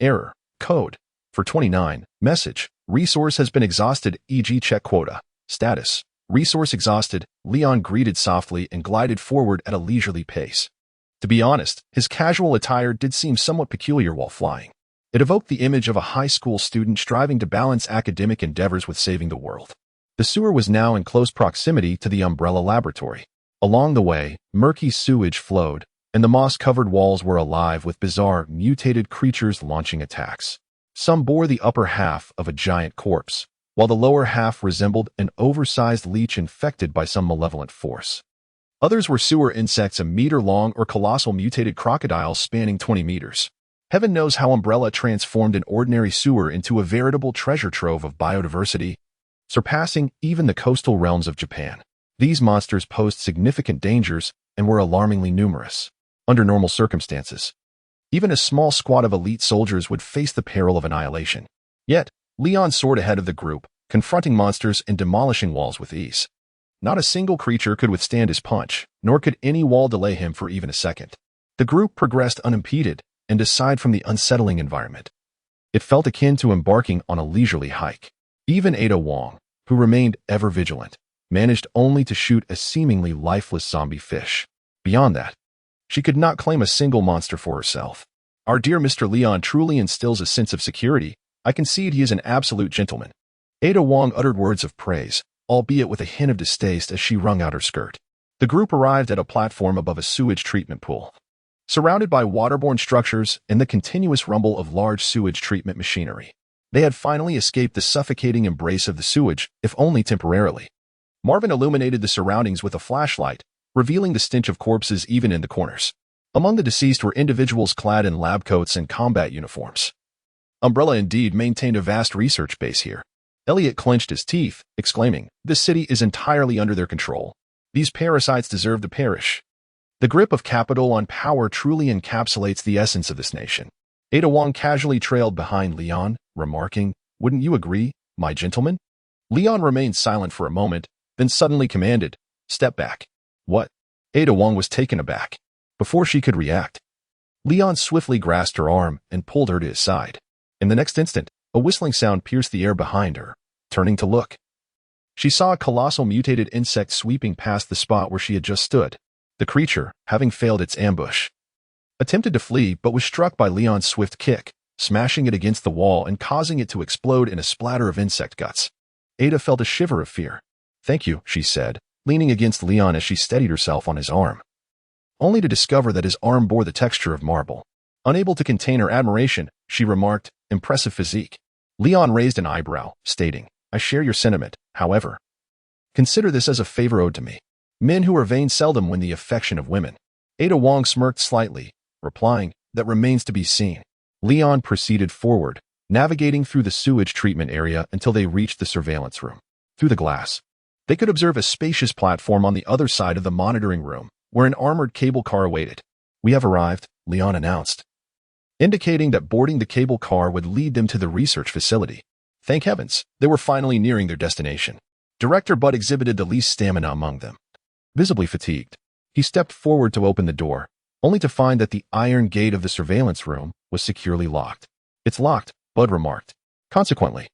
Error. Code 429. Message. Resource has been exhausted, e.g. check quota. Status. Resource exhausted. Leon greeted softly and glided forward at a leisurely pace. To be honest, his casual attire did seem somewhat peculiar while flying. It evoked the image of a high school student striving to balance academic endeavors with saving the world. The sewer was now in close proximity to the Umbrella Laboratory. Along the way, murky sewage flowed, and the moss-covered walls were alive with bizarre, mutated creatures launching attacks. Some bore the upper half of a giant corpse, while the lower half resembled an oversized leech infected by some malevolent force. Others were sewer insects a meter long or colossal mutated crocodiles spanning 20 meters. Heaven knows how Umbrella transformed an ordinary sewer into a veritable treasure trove of biodiversity, surpassing even the coastal realms of Japan. These monsters posed significant dangers and were alarmingly numerous. Under normal circumstances, even a small squad of elite soldiers would face the peril of annihilation. Yet, Leon soared ahead of the group, confronting monsters and demolishing walls with ease. Not a single creature could withstand his punch, nor could any wall delay him for even a second. The group progressed unimpeded, and aside from the unsettling environment, it felt akin to embarking on a leisurely hike. Even Ada Wong, who remained ever vigilant, managed only to shoot a seemingly lifeless zombie fish. Beyond that, she could not claim a single monster for herself. Our dear Mr. Leon truly instills a sense of security. I concede he is an absolute gentleman. Ada Wong uttered words of praise, albeit with a hint of distaste as she wrung out her skirt. The group arrived at a platform above a sewage treatment pool. Surrounded by waterborne structures and the continuous rumble of large sewage treatment machinery, they had finally escaped the suffocating embrace of the sewage, if only temporarily. Marvin illuminated the surroundings with a flashlight, revealing the stench of corpses even in the corners. Among the deceased were individuals clad in lab coats and combat uniforms. Umbrella indeed maintained a vast research base here. Elliot clenched his teeth, exclaiming, "This city is entirely under their control. These parasites deserve to perish." The grip of capital on power truly encapsulates the essence of this nation. Ada Wong casually trailed behind Leon, remarking, "Wouldn't you agree, my gentleman?" Leon remained silent for a moment, then suddenly commanded, "Step back." "What?" Ada Wong was taken aback. Before she could react, Leon swiftly grasped her arm and pulled her to his side. In the next instant, a whistling sound pierced the air behind her. Turning to look, she saw a colossal mutated insect sweeping past the spot where she had just stood. The creature, having failed its ambush, attempted to flee but was struck by Leon's swift kick, smashing it against the wall and causing it to explode in a splatter of insect guts. Ada felt a shiver of fear. "Thank you," she said, leaning against Leon as she steadied herself on his arm, only to discover that his arm bore the texture of marble. Unable to contain her admiration, she remarked, "Impressive physique." Leon raised an eyebrow, stating, "I share your sentiment, however. Consider this as a favor owed to me. Men who are vain seldom win the affection of women." Ada Wong smirked slightly, replying, "That remains to be seen." Leon proceeded forward, navigating through the sewage treatment area until they reached the surveillance room. Through the glass, they could observe a spacious platform on the other side of the monitoring room, where an armored cable car awaited. "We have arrived," Leon announced, indicating that boarding the cable car would lead them to the research facility. Thank heavens, they were finally nearing their destination. Director Bud exhibited the least stamina among them. Visibly fatigued, he stepped forward to open the door, only to find that the iron gate of the surveillance room was securely locked. "It's locked," Bud remarked. Consequently,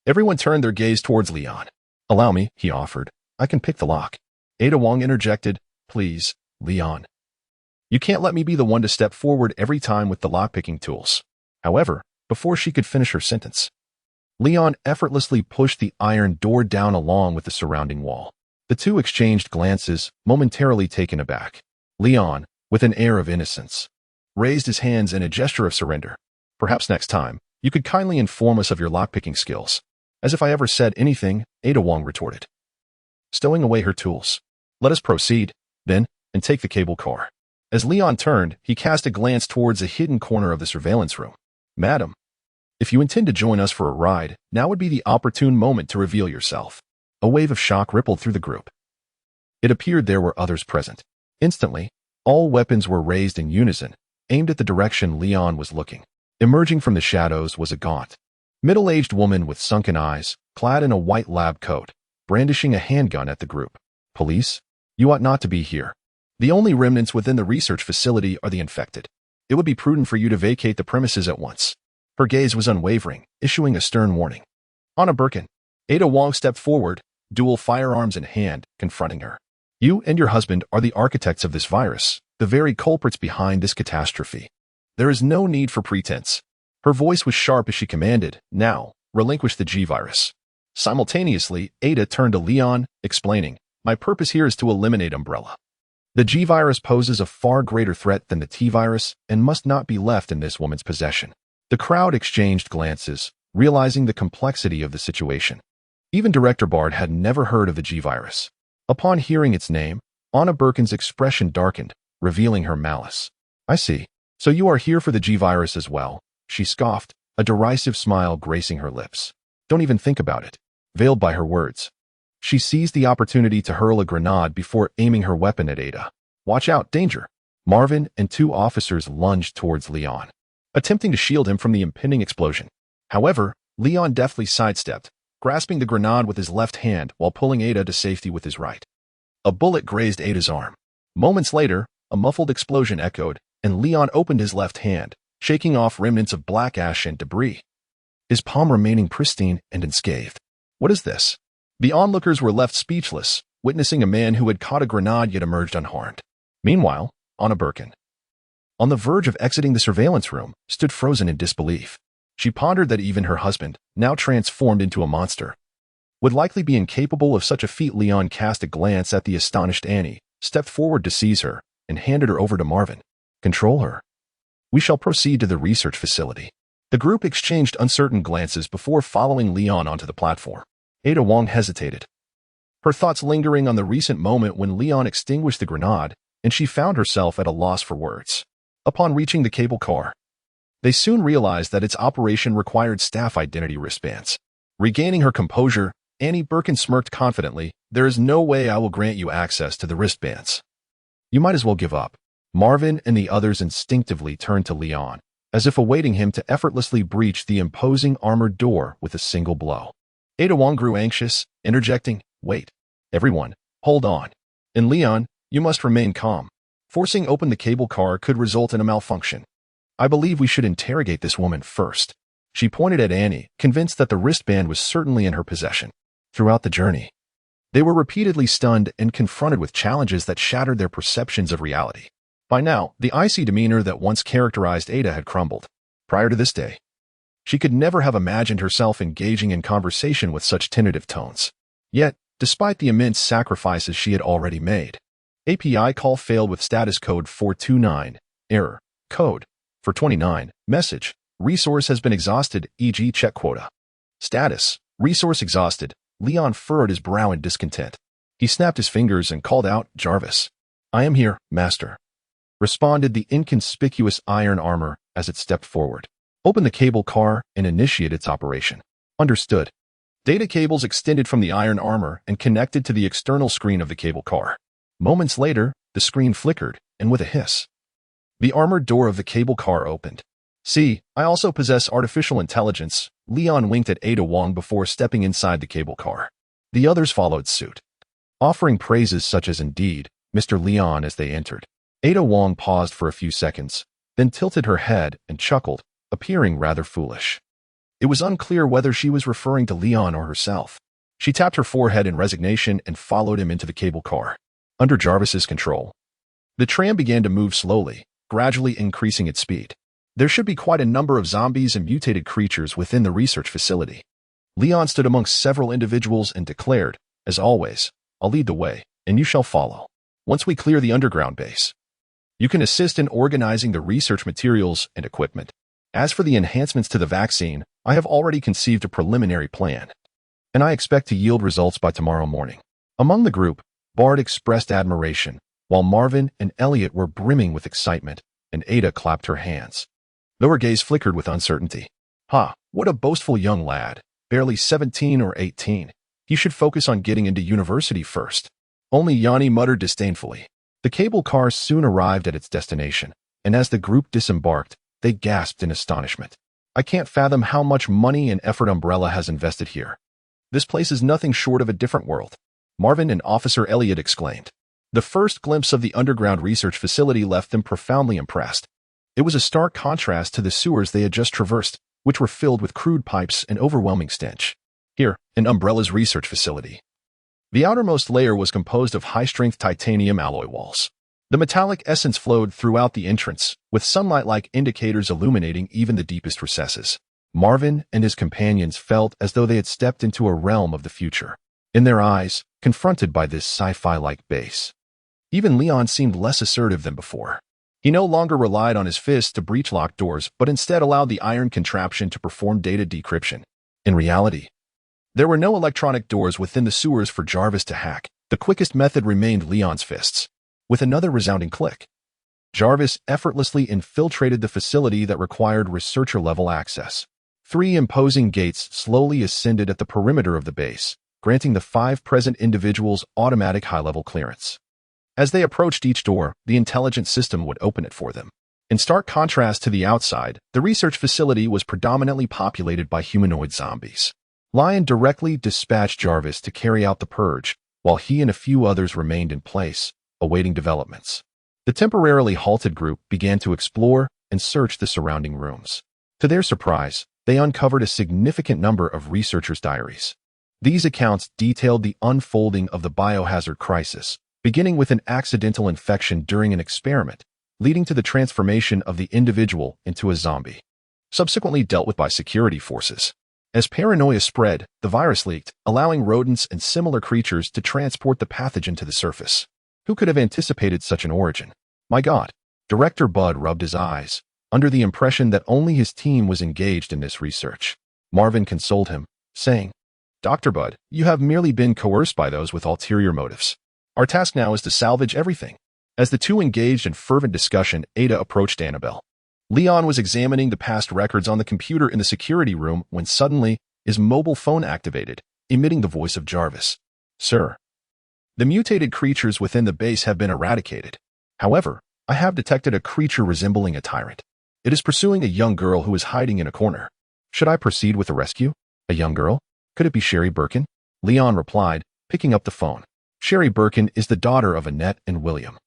everyone turned their gaze towards Leon. "Allow me," he offered. "I can pick the lock." Ada Wong interjected, "Please, Leon. You can't let me be the one to step forward every time with the lockpicking tools." However, before she could finish her sentence, Leon effortlessly pushed the iron door down along with the surrounding wall. The two exchanged glances, momentarily taken aback. Leon, with an air of innocence, raised his hands in a gesture of surrender. "Perhaps next time, you could kindly inform us of your lockpicking skills." "As if I ever said anything," Ada Wong retorted, stowing away her tools. "Let us proceed, then, and take the cable car." As Leon turned, he cast a glance towards a hidden corner of the surveillance room. "Madam, if you intend to join us for a ride, now would be the opportune moment to reveal yourself." A wave of shock rippled through the group. It appeared there were others present. Instantly, all weapons were raised in unison, aimed at the direction Leon was looking. Emerging from the shadows was a gaunt, middle-aged woman with sunken eyes, clad in a white lab coat, brandishing a handgun at the group. "Police? You ought not to be here. The only remnants within the research facility are the infected. It would be prudent for you to vacate the premises at once." Her gaze was unwavering, issuing a stern warning. Anna Birkin. Ada Wong stepped forward, dual firearms in hand, confronting her. "You and your husband are the architects of this virus, the very culprits behind this catastrophe. There is no need for pretense." Her voice was sharp as she commanded, "Now, relinquish the G-virus." Simultaneously, Ada turned to Leon, explaining, "My purpose here is to eliminate Umbrella. The G-virus poses a far greater threat than the T-virus and must not be left in this woman's possession." The crowd exchanged glances, realizing the complexity of the situation. Even Director Bard had never heard of the G-virus. Upon hearing its name, Anna Birkin's expression darkened, revealing her malice. "I see. So you are here for the G-Virus as well, she scoffed, a derisive smile gracing her lips. Don't even think about it. Veiled by her words, she seized the opportunity to hurl a grenade before aiming her weapon at Ada. Watch out, danger! Marvin and two officers lunged towards Leon, attempting to shield him from the impending explosion. However, Leon deftly sidestepped, grasping the grenade with his left hand while pulling Ada to safety with his right. A bullet grazed Ada's arm. Moments later, a muffled explosion echoed, and Leon opened his left hand, shaking off remnants of black ash and debris, his palm remaining pristine and unscathed. What is this? The onlookers were left speechless, witnessing a man who had caught a grenade yet emerged unharmed. Meanwhile, Anna Birkin, on the verge of exiting the surveillance room, stood frozen in disbelief. She pondered that even her husband, now transformed into a monster, would likely be incapable of such a feat. Leon cast a glance at the astonished Annie, stepped forward to seize her, and handed her over to Marvin. Control her. We shall proceed to the research facility. The group exchanged uncertain glances before following Leon onto the platform. Ada Wong hesitated, her thoughts lingering on the recent moment when Leon extinguished the grenade, and she found herself at a loss for words. Upon reaching the cable car, they soon realized that its operation required staff identity wristbands. Regaining her composure, Annie Birkin smirked confidently. There is no way I will grant you access to the wristbands. You might as well give up. Marvin and the others instinctively turned to Leon, as if awaiting him to effortlessly breach the imposing armored door with a single blow. Ada Wong grew anxious, interjecting, Wait. Everyone, hold on. And Leon, you must remain calm. Forcing open the cable car could result in a malfunction. I believe we should interrogate this woman first. She pointed at Annie, convinced that the wristband was certainly in her possession. Throughout the journey, they were repeatedly stunned and confronted with challenges that shattered their perceptions of reality. By now, the icy demeanor that once characterized Ada had crumbled. Prior to this day, she could never have imagined herself engaging in conversation with such tentative tones. Yet, despite the immense sacrifices she had already made, API call failed with status code 429, error, code, 429, message, resource has been exhausted, e.g. check quota. Status, resource exhausted. Leon furrowed his brow in discontent. He snapped his fingers and called out, Jarvis. I am here, master. Responded the inconspicuous iron armor as it stepped forward. Open the cable car and initiate its operation. Understood. Data cables extended from the iron armor and connected to the external screen of the cable car. Moments later, the screen flickered, and with a hiss, the armored door of the cable car opened. See, I also possess artificial intelligence. Leon winked at Ada Wong before stepping inside the cable car. The others followed suit, offering praises such as Indeed, Mr. Leon as they entered. Ada Wong paused for a few seconds, then tilted her head and chuckled, appearing rather foolish. It was unclear whether she was referring to Leon or herself. She tapped her forehead in resignation and followed him into the cable car. Under Jarvis's control, the tram began to move slowly, gradually increasing its speed. There should be quite a number of zombies and mutated creatures within the research facility. Leon stood amongst several individuals and declared, as always, I'll lead the way, and you shall follow. Once we clear the underground base, you can assist in organizing the research materials and equipment. As for the enhancements to the vaccine, I have already conceived a preliminary plan, and I expect to yield results by tomorrow morning. Among the group, Bard expressed admiration, while Marvin and Elliot were brimming with excitement, and Ada clapped her hands, though her gaze flickered with uncertainty. What a boastful young lad, barely 17 or 18. He should focus on getting into university first. Only Yanni muttered disdainfully. The cable car soon arrived at its destination, and as the group disembarked, they gasped in astonishment. I can't fathom how much money and effort Umbrella has invested here. This place is nothing short of a different world, Marvin and Officer Elliot exclaimed. The first glimpse of the underground research facility left them profoundly impressed. It was a stark contrast to the sewers they had just traversed, which were filled with crude pipes and overwhelming stench. Here, in Umbrella's research facility, the outermost layer was composed of high-strength titanium alloy walls. The metallic essence flowed throughout the entrance, with sunlight-like indicators illuminating even the deepest recesses. Marvin and his companions felt as though they had stepped into a realm of the future. In their eyes, confronted by this sci-fi-like base, even Leon seemed less assertive than before. He no longer relied on his fists to breach locked doors, but instead allowed the iron contraption to perform data decryption. In reality, there were no electronic doors within the sewers for Jarvis to hack. The quickest method remained Leon's fists. With another resounding click, Jarvis effortlessly infiltrated the facility that required researcher-level access. 3 imposing gates slowly ascended at the perimeter of the base, granting the 5 present individuals automatic high-level clearance. As they approached each door, the intelligent system would open it for them. In stark contrast to the outside, the research facility was predominantly populated by humanoid zombies. Lion directly dispatched Jarvis to carry out the purge, while he and a few others remained in place, awaiting developments. The temporarily halted group began to explore and search the surrounding rooms. To their surprise, they uncovered a significant number of researchers' diaries. These accounts detailed the unfolding of the biohazard crisis, beginning with an accidental infection during an experiment, leading to the transformation of the individual into a zombie, subsequently dealt with by security forces. As paranoia spread, the virus leaked, allowing rodents and similar creatures to transport the pathogen to the surface. Who could have anticipated such an origin? My God. Director Bud rubbed his eyes, under the impression that only his team was engaged in this research. Marvin consoled him, saying, Dr. Bud, you have merely been coerced by those with ulterior motives. Our task now is to salvage everything. As the two engaged in fervent discussion, Ada approached Annabelle. Leon was examining the past records on the computer in the security room when suddenly his mobile phone activated, emitting the voice of Jarvis. Sir, the mutated creatures within the base have been eradicated. However, I have detected a creature resembling a tyrant. It is pursuing a young girl who is hiding in a corner. Should I proceed with the rescue? A young girl? Could it be Sherry Birkin? Leon replied, picking up the phone. Sherry Birkin is the daughter of Annette and William.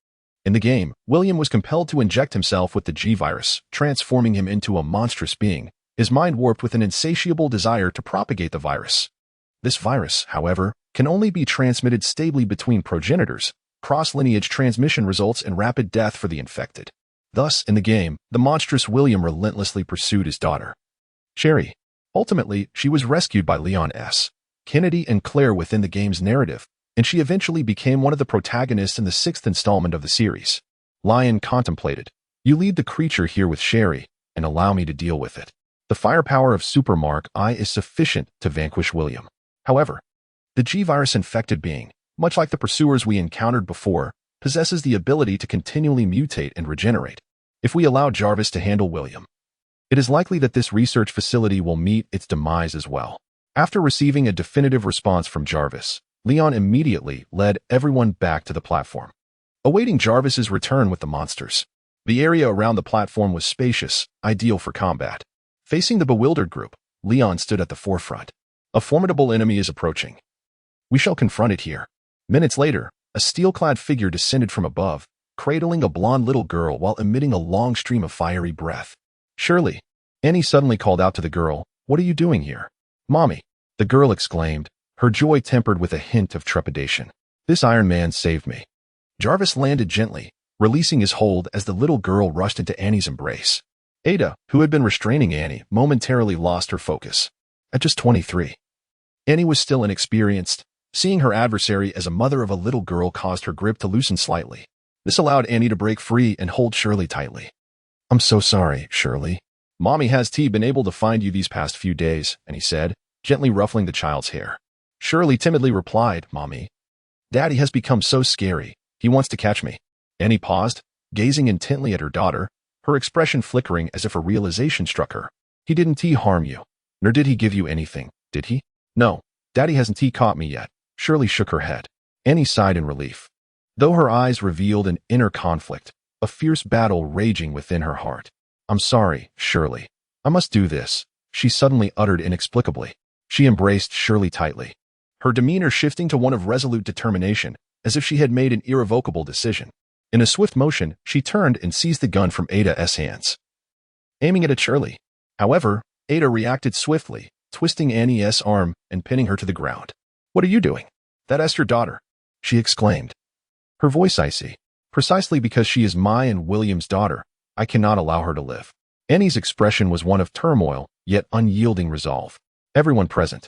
In the game, William was compelled to inject himself with the G-virus, transforming him into a monstrous being, his mind warped with an insatiable desire to propagate the virus. This virus, however, can only be transmitted stably between progenitors. Cross-lineage transmission results in rapid death for the infected. Thus, in the game, the monstrous William relentlessly pursued his daughter, Sherry. Ultimately, she was rescued by Leon S. Kennedy and Claire within the game's narrative, and she eventually became one of the protagonists in the 6th installment of the series. Lion contemplated. You lead the creature here with Sherry, and allow me to deal with it. The firepower of Super Mark I is sufficient to vanquish William. However, the G-virus-infected being, much like the pursuers we encountered before, possesses the ability to continually mutate and regenerate. If we allow Jarvis to handle William, it is likely that this research facility will meet its demise as well. After receiving a definitive response from Jarvis, Leon immediately led everyone back to the platform, awaiting Jarvis's return with the monsters. The area around the platform was spacious, ideal for combat. Facing the bewildered group, Leon stood at the forefront. A formidable enemy is approaching. We shall confront it here. Minutes later, a steel-clad figure descended from above, cradling a blonde little girl while emitting a long stream of fiery breath. Shirley, Annie suddenly called out to the girl, "What are you doing here?" "Mommy," the girl exclaimed, her joy tempered with a hint of trepidation. "This Iron Man saved me." Jarvis landed gently, releasing his hold as the little girl rushed into Annie's embrace. Ada, who had been restraining Annie, momentarily lost her focus. At just 23, Annie was still inexperienced. Seeing her adversary as a mother of a little girl caused her grip to loosen slightly. This allowed Annie to break free and hold Shirley tightly. "I'm so sorry, Shirley. Mommy, has T been able to find you these past few days?" Annie said, gently ruffling the child's hair. Shirley timidly replied, "Mommy, Daddy has become so scary. He wants to catch me." Annie paused, gazing intently at her daughter, her expression flickering as if a realization struck her. "He didn't harm you, nor did he give you anything, did he?" "No, Daddy hasn't caught me yet." Shirley shook her head. Annie sighed in relief. Though her eyes revealed an inner conflict, a fierce battle raging within her heart. "I'm sorry, Shirley. I must do this," she suddenly uttered inexplicably. She embraced Shirley tightly, her demeanor shifting to one of resolute determination, as if she had made an irrevocable decision. In a swift motion, she turned and seized the gun from Ada's hands, aiming it at Shirley. However, Ada reacted swiftly, twisting Annie's arm and pinning her to the ground. "What are you doing?" "That's your daughter," she exclaimed, her voice icy. "Precisely because she is my and William's daughter, I cannot allow her to live." Annie's expression was one of turmoil, yet unyielding resolve. Everyone present,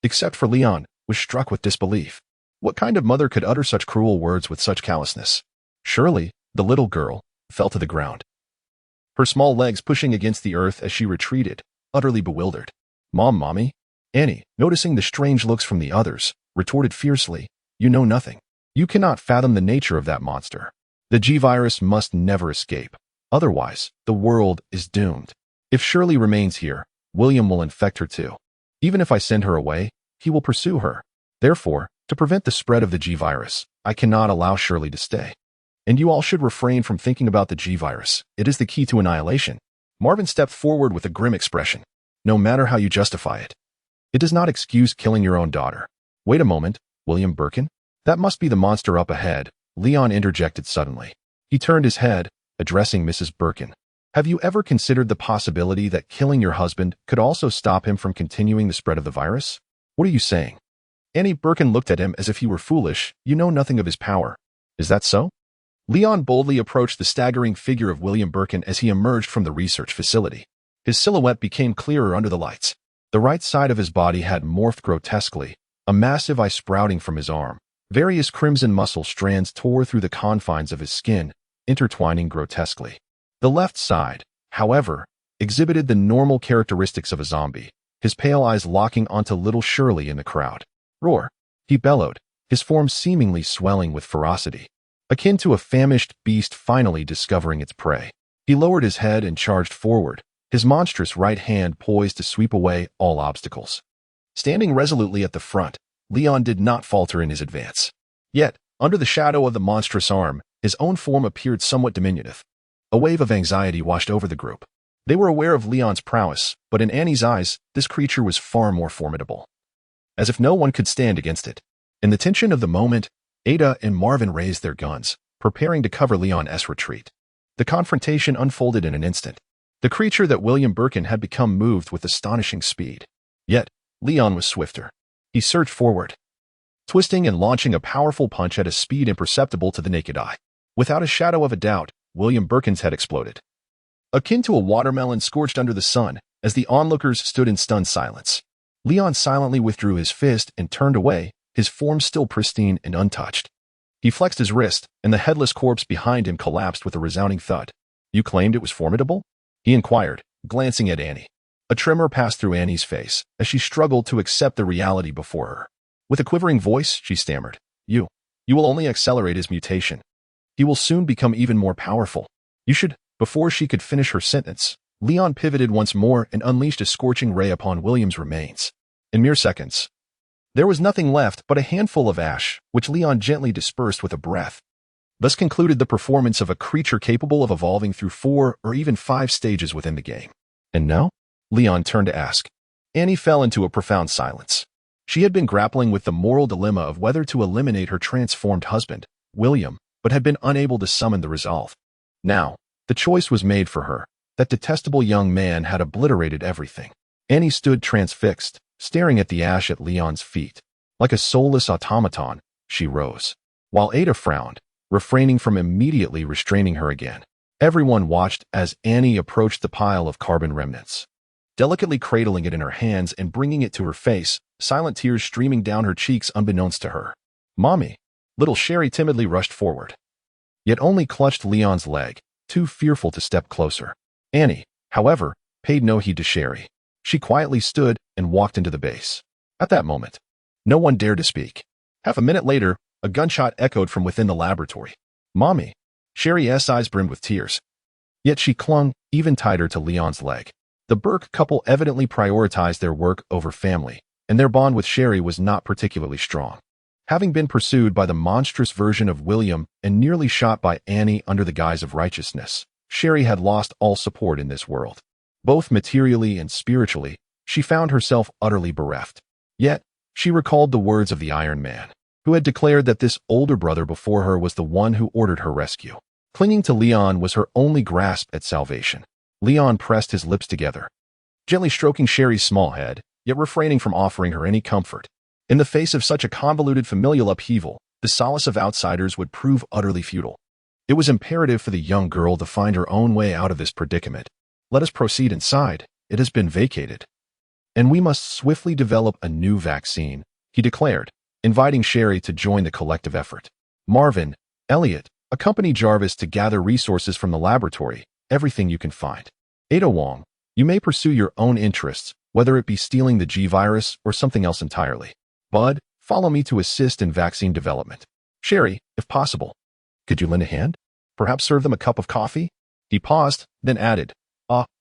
except for Leon, was struck with disbelief. What kind of mother could utter such cruel words with such callousness? Shirley, the little girl, fell to the ground, her small legs pushing against the earth as she retreated, utterly bewildered. Mommy?" Annie, noticing the strange looks from the others, retorted fiercely, "You know nothing. You cannot fathom the nature of that monster. The G-virus must never escape. Otherwise, the world is doomed. If Shirley remains here, William will infect her too. Even if I send her away, he will pursue her. Therefore, to prevent the spread of the G-virus, I cannot allow Shirley to stay. And you all should refrain from thinking about the G-virus. It is the key to annihilation. Marvin stepped forward with a grim expression. No matter how you justify it, it does not excuse killing your own daughter. Wait a moment, William Birkin? That must be the monster up ahead, Leon interjected suddenly. He turned his head, addressing Mrs. Birkin. Have you ever considered the possibility that killing your husband could also stop him from continuing the spread of the virus? What are you saying? Annie Birkin looked at him as if he were foolish. You know nothing of his power. Is that so? Leon boldly approached the staggering figure of William Birkin as he emerged from the research facility. His silhouette became clearer under the lights. The right side of his body had morphed grotesquely, a massive eye sprouting from his arm. Various crimson muscle strands tore through the confines of his skin, intertwining grotesquely. The left side, however, exhibited the normal characteristics of a zombie, his pale eyes locking onto little Shirley in the crowd. Roar! He bellowed, his form seemingly swelling with ferocity, akin to a famished beast finally discovering its prey. He lowered his head and charged forward, his monstrous right hand poised to sweep away all obstacles. Standing resolutely at the front, Leon did not falter in his advance. Yet, under the shadow of the monstrous arm, his own form appeared somewhat diminutive. A wave of anxiety washed over the group. They were aware of Leon's prowess, but in Annie's eyes, this creature was far more formidable. As if no one could stand against it. In the tension of the moment, Ada and Marvin raised their guns, preparing to cover Leon's retreat. The confrontation unfolded in an instant. The creature that William Birkin had become moved with astonishing speed. Yet, Leon was swifter. He surged forward, twisting and launching a powerful punch at a speed imperceptible to the naked eye. Without a shadow of a doubt, William Birkin's head exploded. Akin to a watermelon scorched under the sun, as the onlookers stood in stunned silence. Leon silently withdrew his fist and turned away, his form still pristine and untouched. He flexed his wrist, and the headless corpse behind him collapsed with a resounding thud. You claimed it was formidable? He inquired, glancing at Annie. A tremor passed through Annie's face as she struggled to accept the reality before her. With a quivering voice, she stammered, You will only accelerate his mutation. He will soon become even more powerful. You should. Before she could finish her sentence, Leon pivoted once more and unleashed a scorching ray upon William's remains. In mere seconds, there was nothing left but a handful of ash, which Leon gently dispersed with a breath. Thus concluded the performance of a creature capable of evolving through 4 or even 5 stages within the game. And now? Leon turned to ask. Annie fell into a profound silence. She had been grappling with the moral dilemma of whether to eliminate her transformed husband, William, but had been unable to summon the resolve. Now, the choice was made for her. That detestable young man had obliterated everything. Annie stood transfixed, staring at the ash at Leon's feet. Like a soulless automaton, she rose, while Ada frowned, refraining from immediately restraining her again. Everyone watched as Annie approached the pile of carbon remnants. Delicately cradling it in her hands and bringing it to her face, silent tears streaming down her cheeks unbeknownst to her. Mommy! Little Sherry timidly rushed forward, yet only clutched Leon's leg, too fearful to step closer. Annie, however, paid no heed to Sherry. She quietly stood and walked into the base. At that moment, no one dared to speak. Half a minute later, a gunshot echoed from within the laboratory. Mommy! Sherry's eyes brimmed with tears. Yet she clung even tighter to Leon's leg. The Burke couple evidently prioritized their work over family, and their bond with Sherry was not particularly strong. Having been pursued by the monstrous version of William and nearly shot by Annie under the guise of righteousness, Sherry had lost all support in this world. Both materially and spiritually, she found herself utterly bereft. Yet, she recalled the words of the Iron Man, who had declared that this older brother before her was the one who ordered her rescue. Clinging to Leon was her only grasp at salvation. Leon pressed his lips together, gently stroking Sherry's small head, yet refraining from offering her any comfort. In the face of such a convoluted familial upheaval, the solace of outsiders would prove utterly futile. It was imperative for the young girl to find her own way out of this predicament. Let us proceed inside. It has been vacated. And we must swiftly develop a new vaccine, he declared, inviting Sherry to join the collective effort. Marvin, Elliot, accompany Jarvis to gather resources from the laboratory, everything you can find. Ada Wong, you may pursue your own interests, whether it be stealing the G-virus or something else entirely. Bud, follow me to assist in vaccine development. Sherry, if possible, could you lend a hand? Perhaps serve them a cup of coffee? He paused, then added,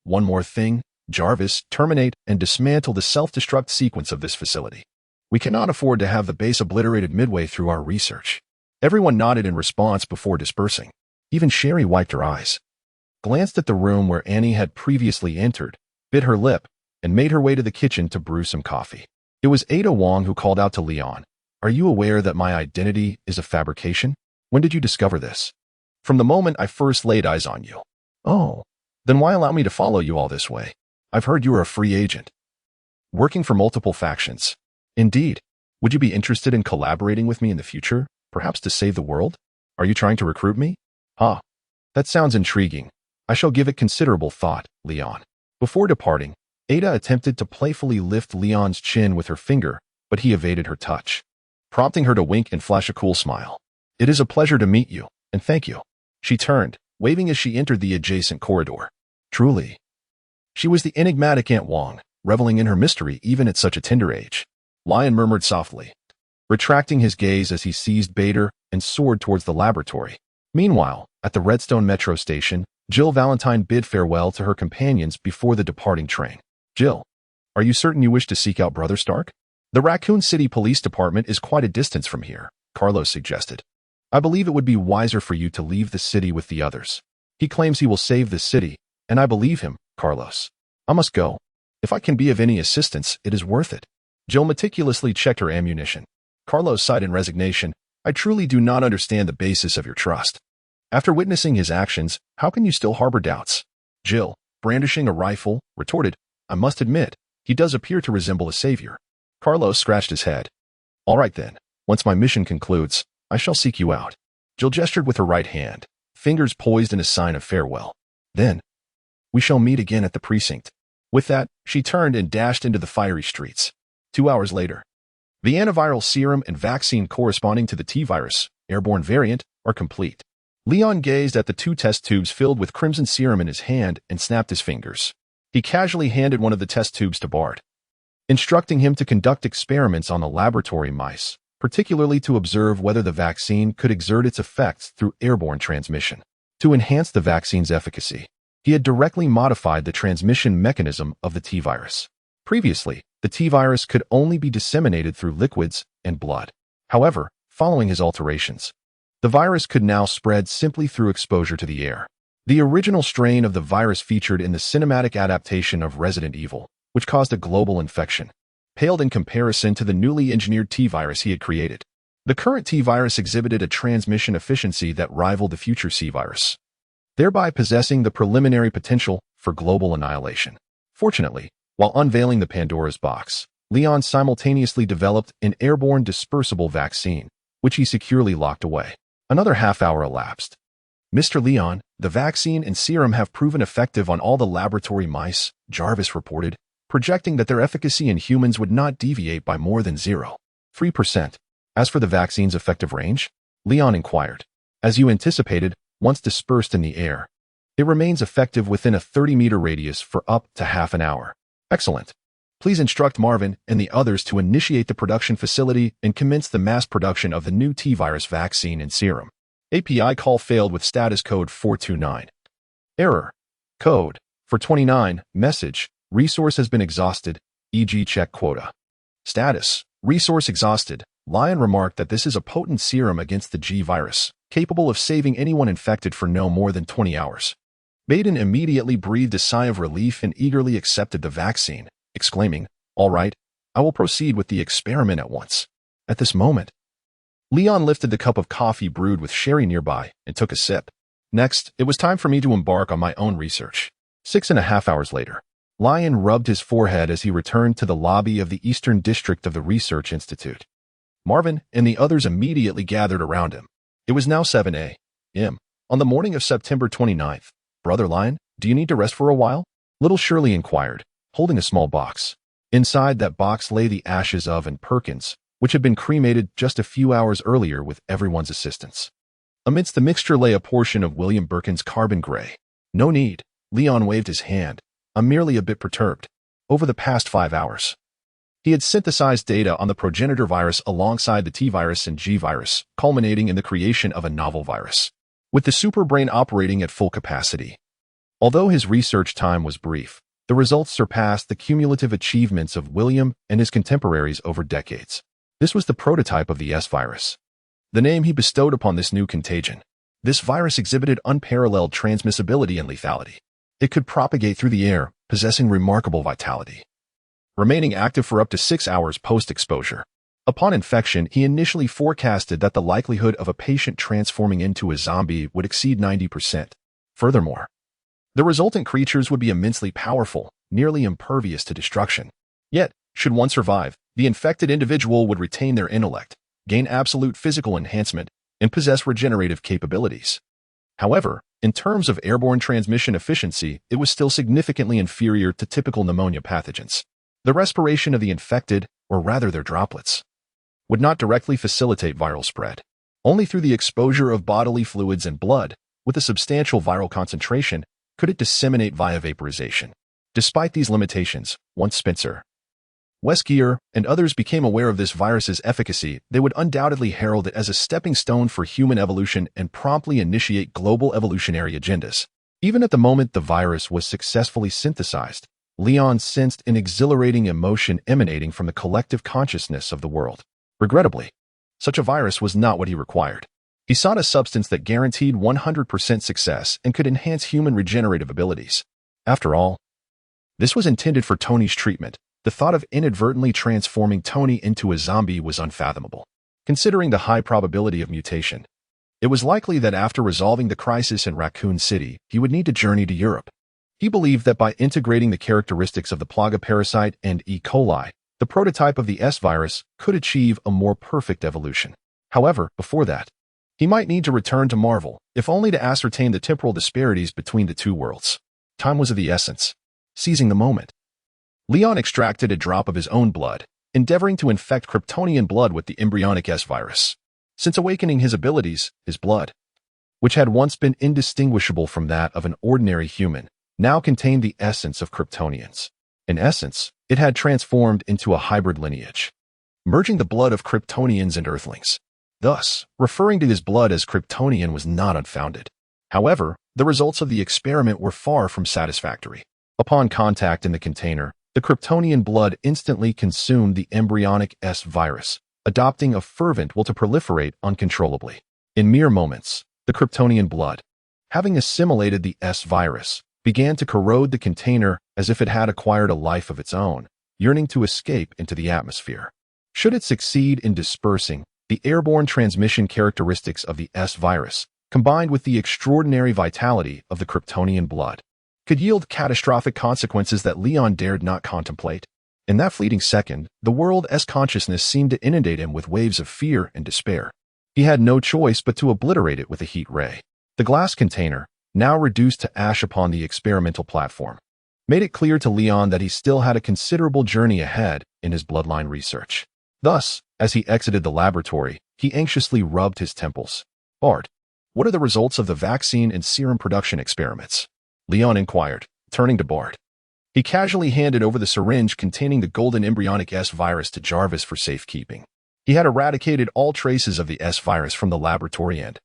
one more thing. Jarvis, terminate and dismantle the self-destruct sequence of this facility. We cannot afford to have the base obliterated midway through our research. Everyone nodded in response before dispersing. Even Sherry wiped her eyes, glanced at the room where Annie had previously entered, bit her lip, and made her way to the kitchen to brew some coffee. It was Ada Wong who called out to Leon, "Are you aware that my identity is a fabrication? When did you discover this?" "From the moment I first laid eyes on you." "Oh, then why allow me to follow you all this way? I've heard you are a free agent, working for multiple factions." "Indeed. Would you be interested in collaborating with me in the future, perhaps to save the world? Are you trying to recruit me?" That sounds intriguing. I shall give it considerable thought, Leon." Before departing, Ada attempted to playfully lift Leon's chin with her finger, but he evaded her touch, prompting her to wink and flash a cool smile. "It is a pleasure to meet you, and thank you." She turned, waving as she entered the adjacent corridor. Truly, she was the enigmatic Aunt Wong, reveling in her mystery even at such a tender age. Lion murmured softly, retracting his gaze as he seized Bader and soared towards the laboratory. Meanwhile, at the Redstone Metro station, Jill Valentine bid farewell to her companions before the departing train. "Jill, are you certain you wish to seek out Brother Stark? The Raccoon City Police Department is quite a distance from here," Carlos suggested. "I believe it would be wiser for you to leave the city with the others. He claims he will save the city, and I believe him, Carlos. I must go. If I can be of any assistance, it is worth it." Jill meticulously checked her ammunition. Carlos sighed in resignation. "I truly do not understand the basis of your trust. After witnessing his actions, how can you still harbor doubts?" Jill, brandishing a rifle, retorted, "I must admit, he does appear to resemble a savior." Carlos scratched his head. "All right then, once my mission concludes, I shall seek you out." Jill gestured with her right hand, fingers poised in a sign of farewell. "Then, we shall meet again at the precinct." With that, she turned and dashed into the fiery streets. 2 hours later, the antiviral serum and vaccine corresponding to the T-virus, airborne variant, are complete. Leon gazed at the 2 test tubes filled with crimson serum in his hand and snapped his fingers. He casually handed one of the test tubes to Bard, instructing him to conduct experiments on the laboratory mice, particularly to observe whether the vaccine could exert its effects through airborne transmission. To enhance the vaccine's efficacy, he had directly modified the transmission mechanism of the T-virus. Previously, the T-virus could only be disseminated through liquids and blood. However, following his alterations, the virus could now spread simply through exposure to the air. The original strain of the virus featured in the cinematic adaptation of Resident Evil, which caused a global infection, paled in comparison to the newly engineered T-virus he had created. The current T-virus exhibited a transmission efficiency that rivaled the future C-virus, thereby possessing the preliminary potential for global annihilation. Fortunately, while unveiling the Pandora's box, Leon simultaneously developed an airborne dispersible vaccine, which he securely locked away. Another half-hour elapsed. "Mr. Leon, the vaccine and serum have proven effective on all the laboratory mice," Jarvis reported, projecting that their efficacy in humans would not deviate by more than 0.3%. "As for the vaccine's effective range?" Leon inquired. "As you anticipated, once dispersed in the air, it remains effective within a 30-meter radius for up to half an hour." "Excellent. Please instruct Marvin and the others to initiate the production facility and commence the mass production of the new T-virus vaccine and serum." API call failed with status code 429. Error. Code 429. Message. Resource has been exhausted, e.g. check quota. Status. Resource exhausted. Lion remarked that this is a potent serum against the G virus, capable of saving anyone infected for no more than 20 hours. Baden immediately breathed a sigh of relief and eagerly accepted the vaccine, exclaiming, "All right, I will proceed with the experiment at once." At this moment, Leon lifted the cup of coffee brewed with sherry nearby and took a sip. "Next, it was time for me to embark on my own research." 6.5 hours later, Lion rubbed his forehead as he returned to the lobby of the Eastern District of the Research Institute. Marvin and the others immediately gathered around him. It was now 7 a.m. on the morning of September 29th. "Brother Lion, do you need to rest for a while?" Little Shirley inquired, holding a small box. Inside that box lay the ashes of and Perkins, which had been cremated just a few hours earlier with everyone's assistance. Amidst the mixture lay a portion of William Birkin's carbon gray. "No need." Leon waved his hand. "I'm merely a bit perturbed. Over the past 5 hours, he had synthesized data on the progenitor virus alongside the T-virus and G-virus, culminating in the creation of a novel virus. with the superbrain operating at full capacity. Although his research time was brief, the results surpassed the cumulative achievements of William and his contemporaries over decades. This was the prototype of the S-virus, the name he bestowed upon this new contagion. This virus exhibited unparalleled transmissibility and lethality. It could propagate through the air, possessing remarkable vitality, remaining active for up to 6 hours post-exposure. Upon infection, he initially forecasted that the likelihood of a patient transforming into a zombie would exceed 90%. Furthermore, the resultant creatures would be immensely powerful, nearly impervious to destruction. Yet, should one survive, the infected individual would retain their intellect, gain absolute physical enhancement, and possess regenerative capabilities. However, in terms of airborne transmission efficiency, it was still significantly inferior to typical pneumonia pathogens. The respiration of the infected, or rather their droplets, would not directly facilitate viral spread. Only through the exposure of bodily fluids and blood, with a substantial viral concentration, could it disseminate via vaporization. Despite these limitations, once Spencer, Westgear, and others became aware of this virus's efficacy, they would undoubtedly herald it as a stepping stone for human evolution and promptly initiate global evolutionary agendas. Even at the moment the virus was successfully synthesized, Leon sensed an exhilarating emotion emanating from the collective consciousness of the world. Regrettably, such a virus was not what he required. He sought a substance that guaranteed 100% success and could enhance human regenerative abilities. After all, this was intended for Tony's treatment. The thought of inadvertently transforming Tony into a zombie was unfathomable. Considering the high probability of mutation, it was likely that after resolving the crisis in Raccoon City, he would need to journey to Europe. He believed that by integrating the characteristics of the Plaga parasite and E. coli, the prototype of the S-virus could achieve a more perfect evolution. However, before that, he might need to return to Marvel, if only to ascertain the temporal disparities between the two worlds. Time was of the essence. Seizing the moment, Leon extracted a drop of his own blood, endeavoring to infect Kryptonian blood with the embryonic S-virus. Since awakening his abilities, his blood, which had once been indistinguishable from that of an ordinary human, now contained the essence of Kryptonians. In essence, it had transformed into a hybrid lineage, merging the blood of Kryptonians and Earthlings. Thus, referring to his blood as Kryptonian was not unfounded. However, the results of the experiment were far from satisfactory. Upon contact in the container, the Kryptonian blood instantly consumed the embryonic S-virus, adopting a fervent will to proliferate uncontrollably. In mere moments, the Kryptonian blood, having assimilated the S-virus, began to corrode the container as if it had acquired a life of its own, yearning to escape into the atmosphere. Should it succeed in dispersing, the airborne transmission characteristics of the S-virus, combined with the extraordinary vitality of the Kryptonian blood, could yield catastrophic consequences that Leon dared not contemplate. In that fleeting second, the world's consciousness seemed to inundate him with waves of fear and despair. He had no choice but to obliterate it with a heat ray. The glass container, now reduced to ash upon the experimental platform, made it clear to Leon that he still had a considerable journey ahead in his bloodline research. Thus, as he exited the laboratory, he anxiously rubbed his temples. "Bart, what are the results of the vaccine and serum production experiments?" Leon inquired, turning to Bart. He casually handed over the syringe containing the golden embryonic S-virus to Jarvis for safekeeping. He had eradicated all traces of the S-virus from the laboratory and,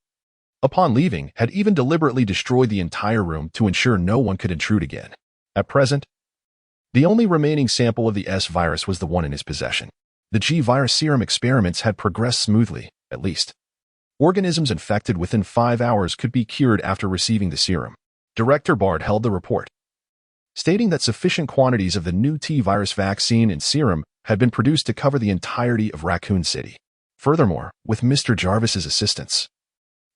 upon leaving, had even deliberately destroyed the entire room to ensure no one could intrude again. At present, the only remaining sample of the S-virus was the one in his possession. The G-virus serum experiments had progressed smoothly, at least. Organisms infected within 5 hours could be cured after receiving the serum. Director Bard held the report, stating that sufficient quantities of the new T-virus vaccine and serum had been produced to cover the entirety of Raccoon City. Furthermore, with Mr. Jarvis's assistance,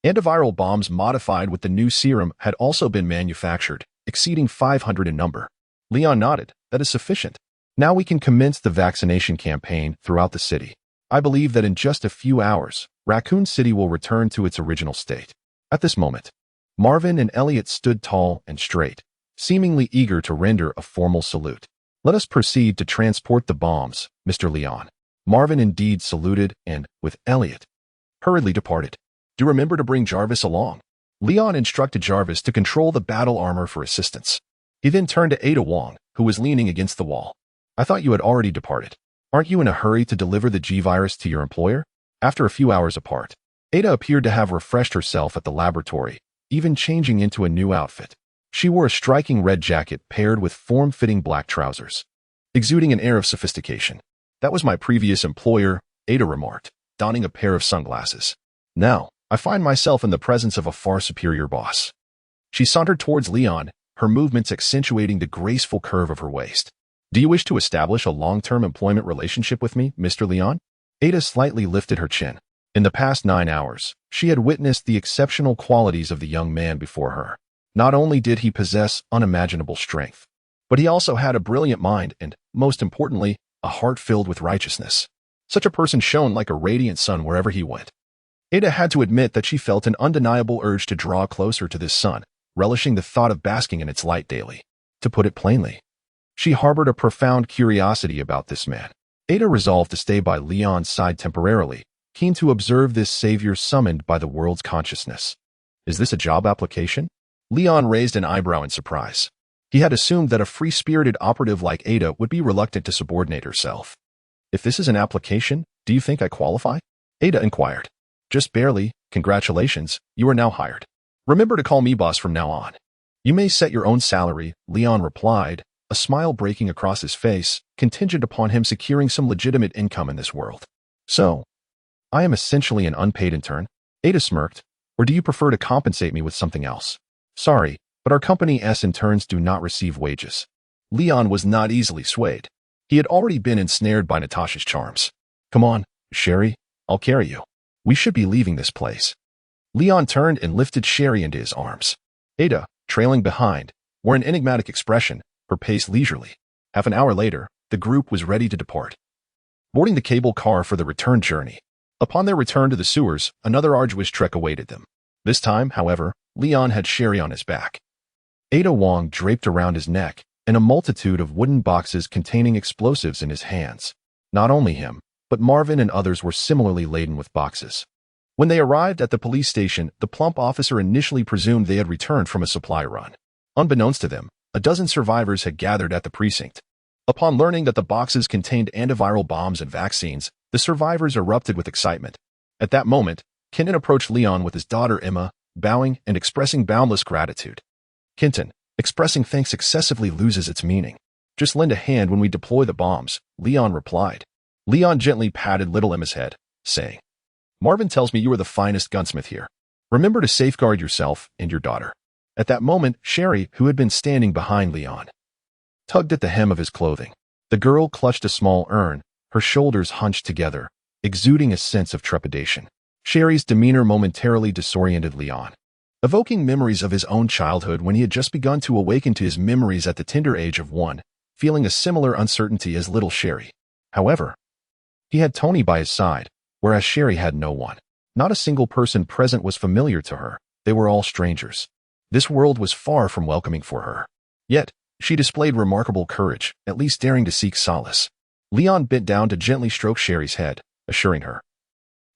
antiviral bombs modified with the new serum had also been manufactured, exceeding 500 in number. Leon nodded. "That is sufficient. Now we can commence the vaccination campaign throughout the city. I believe that in just a few hours, Raccoon City will return to its original state." At this moment, Marvin and Elliot stood tall and straight, seemingly eager to render a formal salute. "Let us proceed to transport the bombs, Mr. Leon." Marvin indeed saluted and, with Elliot, hurriedly departed. "Do remember to bring Jarvis along." Leon instructed Jarvis to control the battle armor for assistance. He then turned to Ada Wong, who was leaning against the wall. "I thought you had already departed. Aren't you in a hurry to deliver the G-virus to your employer?" After a few hours apart, Ada appeared to have refreshed herself at the laboratory even changing into a new outfit. She wore a striking red jacket paired with form-fitting black trousers, exuding an air of sophistication. "That was my previous employer," Ada remarked, donning a pair of sunglasses. "Now, I find myself in the presence of a far superior boss." She sauntered towards Leon, her movements accentuating the graceful curve of her waist. "Do you wish to establish a long-term employment relationship with me, Mr. Leon?" Ada slightly lifted her chin. In the past 9 hours, she had witnessed the exceptional qualities of the young man before her. Not only did he possess unimaginable strength, but he also had a brilliant mind and, most importantly, a heart filled with righteousness. Such a person shone like a radiant sun wherever he went. Ada had to admit that she felt an undeniable urge to draw closer to this sun, relishing the thought of basking in its light daily. To put it plainly, she harbored a profound curiosity about this man. Ada resolved to stay by Leon's side temporarily, keen to observe this savior summoned by the world's consciousness. "Is this a job application?" Leon raised an eyebrow in surprise. He had assumed that a free-spirited operative like Ada would be reluctant to subordinate herself. "If this is an application, do you think I qualify?" Ada inquired. "Just barely. Congratulations, you are now hired. Remember to call me boss from now on." "You may set your own salary," Leon replied, a smile breaking across his face, contingent upon him securing some legitimate income in this world. "So, I am essentially an unpaid intern?" Ada smirked. "Or do you prefer to compensate me with something else?" "Sorry, but our company's interns do not receive wages." Leon was not easily swayed. He had already been ensnared by Natasha's charms. "Come on, Sherry, I'll carry you. We should be leaving this place." Leon turned and lifted Sherry into his arms. Ada, trailing behind, wore an enigmatic expression, her pace leisurely. Half an hour later, the group was ready to depart, boarding the cable car for the return journey. Upon their return to the sewers, another arduous trek awaited them. This time, however, Leon had Sherry on his back. Ada Wong draped around his neck, and a multitude of wooden boxes containing explosives in his hands. Not only him, but Marvin and others were similarly laden with boxes. When they arrived at the police station, the plump officer initially presumed they had returned from a supply run. Unbeknownst to them, a dozen survivors had gathered at the precinct. Upon learning that the boxes contained antiviral bombs and vaccines, the survivors erupted with excitement. At that moment, Kenton approached Leon with his daughter Emma, bowing and expressing boundless gratitude. "Kenton, expressing thanks excessively loses its meaning. Just lend a hand when we deploy the bombs," Leon replied. Leon gently patted little Emma's head, saying, "Marvin tells me you are the finest gunsmith here. Remember to safeguard yourself and your daughter." At that moment, Sherry, who had been standing behind Leon, tugged at the hem of his clothing. The girl clutched a small urn, her shoulders hunched together, exuding a sense of trepidation. Sherry's demeanor momentarily disoriented Leon, evoking memories of his own childhood when he had just begun to awaken to his memories at the tender age of 1, feeling a similar uncertainty as little Sherry. However, he had Tony by his side, whereas Sherry had no one. Not a single person present was familiar to her. They were all strangers. This world was far from welcoming for her. Yet, she displayed remarkable courage, at least daring to seek solace. Leon bent down to gently stroke Sherry's head, assuring her,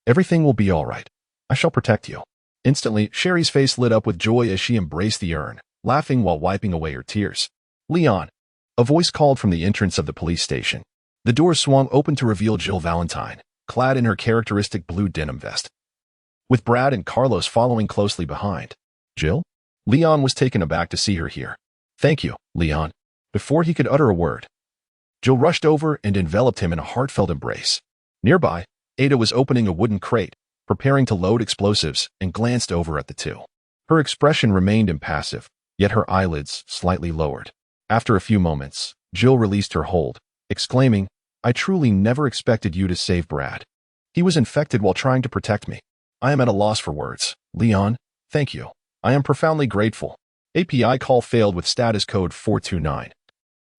"Everything will be all right. I shall protect you." Instantly, Sherry's face lit up with joy as she embraced the urn, laughing while wiping away her tears. "Leon," a voice called from the entrance of the police station. The door swung open to reveal Jill Valentine, clad in her characteristic blue denim vest, with Brad and Carlos following closely behind. "Jill?" Leon was taken aback to see her here. "Thank you, Leon." Before he could utter a word, Jill rushed over and enveloped him in a heartfelt embrace. Nearby, Ada was opening a wooden crate, preparing to load explosives, and glanced over at the two. Her expression remained impassive, yet her eyelids slightly lowered. After a few moments, Jill released her hold, exclaiming, "I truly never expected you to save Brad. He was infected while trying to protect me. I am at a loss for words. Leon, thank you. I am profoundly grateful." API call failed with status code 429.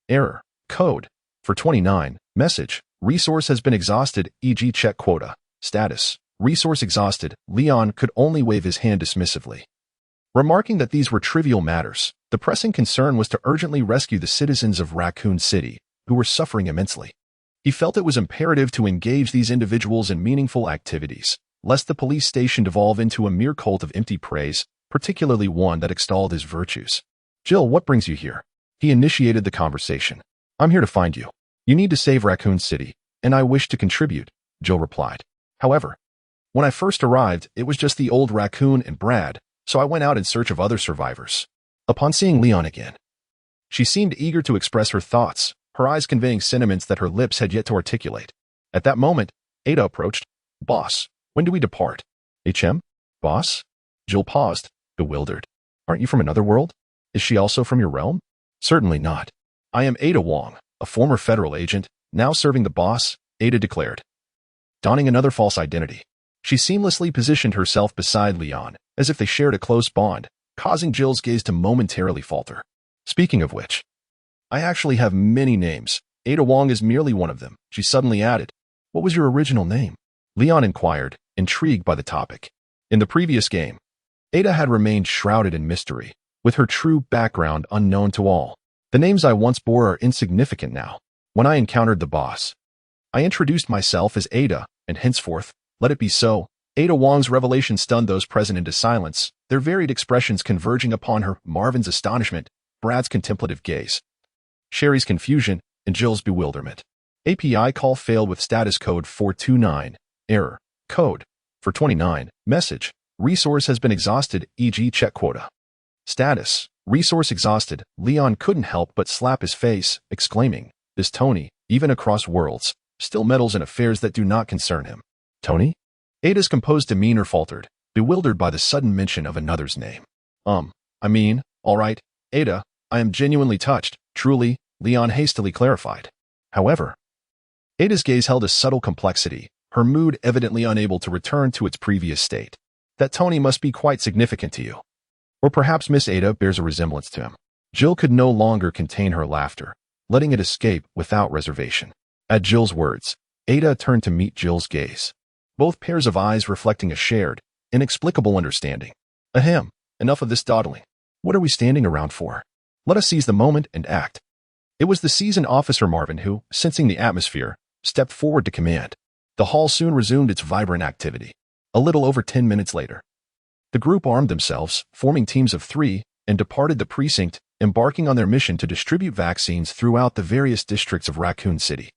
Error. Code. For 29. Message. Resource has been exhausted, e.g. check quota. Status. Resource exhausted. Leon could only wave his hand dismissively. Remarking that these were trivial matters, the pressing concern was to urgently rescue the citizens of Raccoon City, who were suffering immensely. He felt it was imperative to engage these individuals in meaningful activities, lest the police station devolve into a mere cult of empty praise, particularly one that extolled his virtues. "Jill, what brings you here?" He initiated the conversation. "I'm here to find you. You need to save Raccoon City, and I wish to contribute," Jill replied. "However, when I first arrived, it was just the old Raccoon and Brad, so I went out in search of other survivors. Upon seeing Leon again, she seemed eager to express her thoughts, her eyes conveying sentiments that her lips had yet to articulate. At that moment, Ada approached. Boss, when do we depart? HM? Boss? Jill paused, bewildered. Aren't you from another world? Is she also from your realm? Certainly not. I am Ada Wong, a former federal agent, now serving the boss, Ada declared. Donning another false identity, she seamlessly positioned herself beside Leon, as if they shared a close bond, causing Jill's gaze to momentarily falter. Speaking of which, I actually have many names. Ada Wong is merely one of them, she suddenly added. What was your original name? Leon inquired, intrigued by the topic. In the previous game, Ada had remained shrouded in mystery, with her true background unknown to all. The names I once bore are insignificant now. When I encountered the boss, I introduced myself as Ada, and henceforth, let it be so. Ada Wong's revelation stunned those present into silence, their varied expressions converging upon her, Marvin's astonishment, Brad's contemplative gaze, Sherry's confusion, and Jill's bewilderment. API call failed with status code 429. Error. Code. For 29. Message. Resource has been exhausted, e.g. check quota. Status. Resource exhausted. Leon couldn't help but slap his face, exclaiming, This Tony, even across worlds, still meddles in affairs that do not concern him. Tony? Ada's composed demeanor faltered, bewildered by the sudden mention of another's name. All right, Ada, I am genuinely touched, truly, Leon hastily clarified. However, Ada's gaze held a subtle complexity, her mood evidently unable to return to its previous state. That Tony must be quite significant to you. Or perhaps Miss Ada bears a resemblance to him. Jill could no longer contain her laughter, letting it escape without reservation. At Jill's words, Ada turned to meet Jill's gaze, both pairs of eyes reflecting a shared, inexplicable understanding. Ahem, enough of this dawdling. What are we standing around for? Let us seize the moment and act. It was the seasoned officer Marvin who, sensing the atmosphere, stepped forward to command. The hall soon resumed its vibrant activity. A little over 10 minutes later, the group armed themselves, forming teams of 3, and departed the precinct, embarking on their mission to distribute vaccines throughout the various districts of Raccoon City.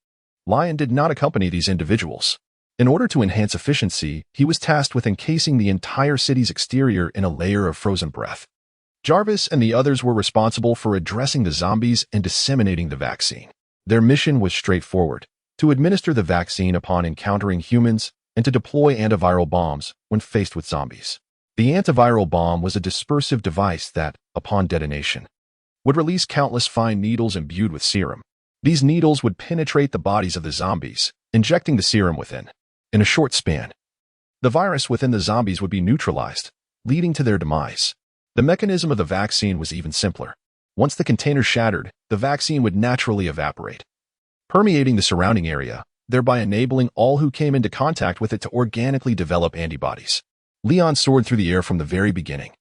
Lion did not accompany these individuals. In order to enhance efficiency, he was tasked with encasing the entire city's exterior in a layer of frozen breath. Jarvis and the others were responsible for addressing the zombies and disseminating the vaccine. Their mission was straightforward: to administer the vaccine upon encountering humans and to deploy antiviral bombs when faced with zombies. The antiviral bomb was a dispersive device that, upon detonation, would release countless fine needles imbued with serum. These needles would penetrate the bodies of the zombies, injecting the serum within. In a short span, the virus within the zombies would be neutralized, leading to their demise. The mechanism of the vaccine was even simpler. Once the container shattered, the vaccine would naturally evaporate, permeating the surrounding area, thereby enabling all who came into contact with it to organically develop antibodies. Leon soared through the air from the very beginning,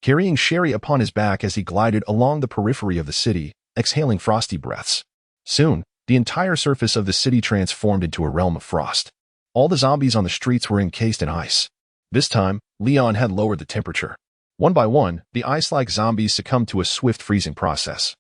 carrying Sherry upon his back as he glided along the periphery of the city, exhaling frosty breaths. Soon, the entire surface of the city transformed into a realm of frost. All the zombies on the streets were encased in ice. This time, Leon had lowered the temperature. One by one, the ice-like zombies succumbed to a swift freezing process,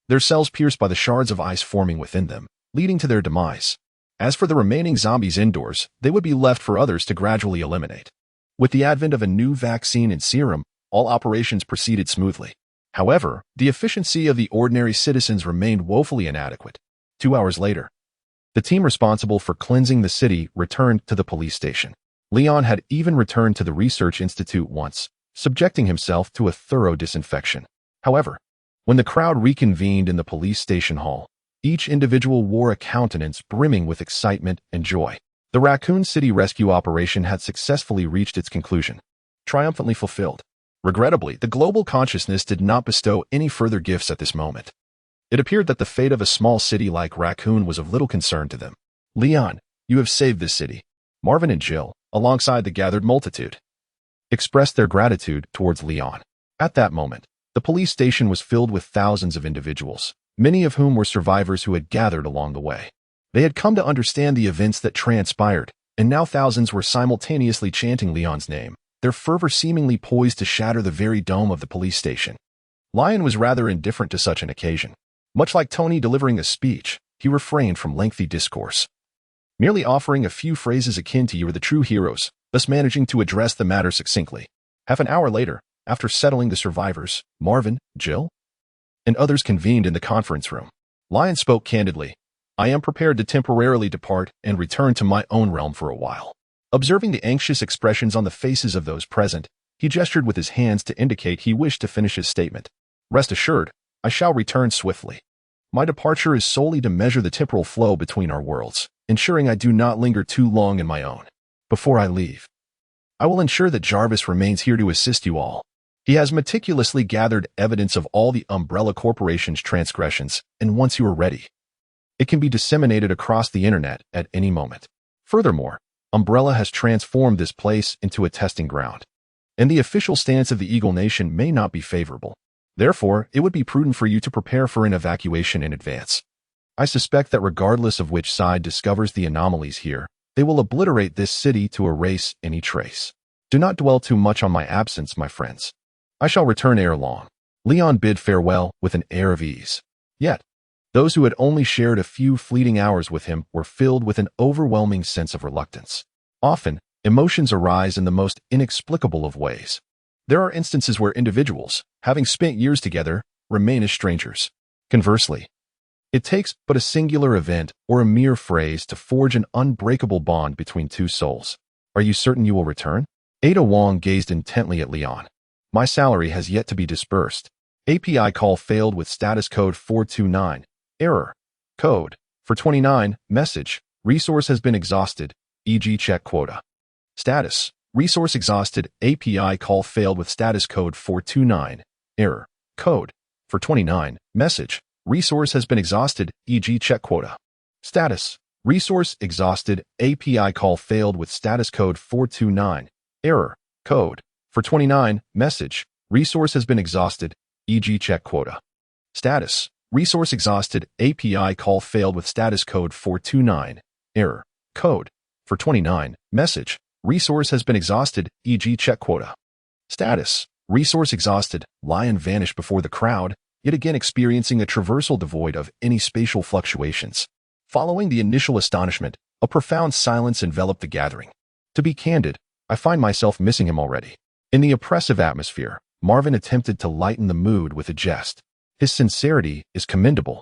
their cells pierced by the shards of ice forming within them, leading to their demise. As for the remaining zombies indoors, they would be left for others to gradually eliminate. With the advent of a new vaccine and serum, all operations proceeded smoothly. However, the efficiency of the ordinary citizens remained woefully inadequate. 2 hours later, the team responsible for cleansing the city returned to the police station. Leon had even returned to the Research Institute once, subjecting himself to a thorough disinfection. However, when the crowd reconvened in the police station hall, each individual wore a countenance brimming with excitement and joy. The Raccoon City rescue operation had successfully reached its conclusion, triumphantly fulfilled. Regrettably, the global consciousness did not bestow any further gifts at this moment. It appeared that the fate of a small city like Raccoon was of little concern to them. Leon, you have saved this city. Marvin and Jill, alongside the gathered multitude, expressed their gratitude towards Leon. At that moment, the police station was filled with thousands of individuals, many of whom were survivors who had gathered along the way. They had come to understand the events that transpired, and now thousands were simultaneously chanting Leon's name, their fervor seemingly poised to shatter the very dome of the police station. Lion was rather indifferent to such an occasion. Much like Tony delivering a speech, he refrained from lengthy discourse, merely offering a few phrases akin to "You are the true heroes," thus managing to address the matter succinctly. Half an hour later, after settling the survivors, Marvin, Jill, and others convened in the conference room. Lion spoke candidly. I am prepared to temporarily depart and return to my own realm for a while. Observing the anxious expressions on the faces of those present, he gestured with his hands to indicate he wished to finish his statement. Rest assured, I shall return swiftly. My departure is solely to measure the temporal flow between our worlds, ensuring I do not linger too long in my own. Before I leave, I will ensure that Jarvis remains here to assist you all. He has meticulously gathered evidence of all the Umbrella Corporation's transgressions, and once you are ready, it can be disseminated across the internet at any moment. Furthermore, Umbrella has transformed this place into a testing ground, and the official stance of the Eagle Nation may not be favorable. Therefore, it would be prudent for you to prepare for an evacuation in advance. I suspect that regardless of which side discovers the anomalies here, they will obliterate this city to erase any trace. Do not dwell too much on my absence, my friends. I shall return ere long. Leon bid farewell with an air of ease. Yet, those who had only shared a few fleeting hours with him were filled with an overwhelming sense of reluctance. Often, emotions arise in the most inexplicable of ways. There are instances where individuals, having spent years together, remain as strangers. Conversely, it takes but a singular event or a mere phrase to forge an unbreakable bond between two souls. Are you certain you will return? Ada Wong gazed intently at Leon. My salary has yet to be disbursed. API call failed with status code 429. Error. Code. For 29. Message. Resource has been exhausted, e.g. check quota. Status. Resource exhausted. API call failed with status code 429. Error. Code. For 29. Message. Resource has been exhausted, e.g. check quota. Status. Resource exhausted. API call failed with status code 429. Error. Code. For 29. Message. Resource has been exhausted, e.g. check quota. Status. Resource exhausted. API call failed with status code 429. Error. Code. For 29. Message. Resource has been exhausted, e.g. check quota. Status. Resource exhausted. Lion vanished before the crowd, yet again experiencing a traversal devoid of any spatial fluctuations. Following the initial astonishment, a profound silence enveloped the gathering. To be candid, I find myself missing him already. In the oppressive atmosphere, Marvin attempted to lighten the mood with a jest. His sincerity is commendable.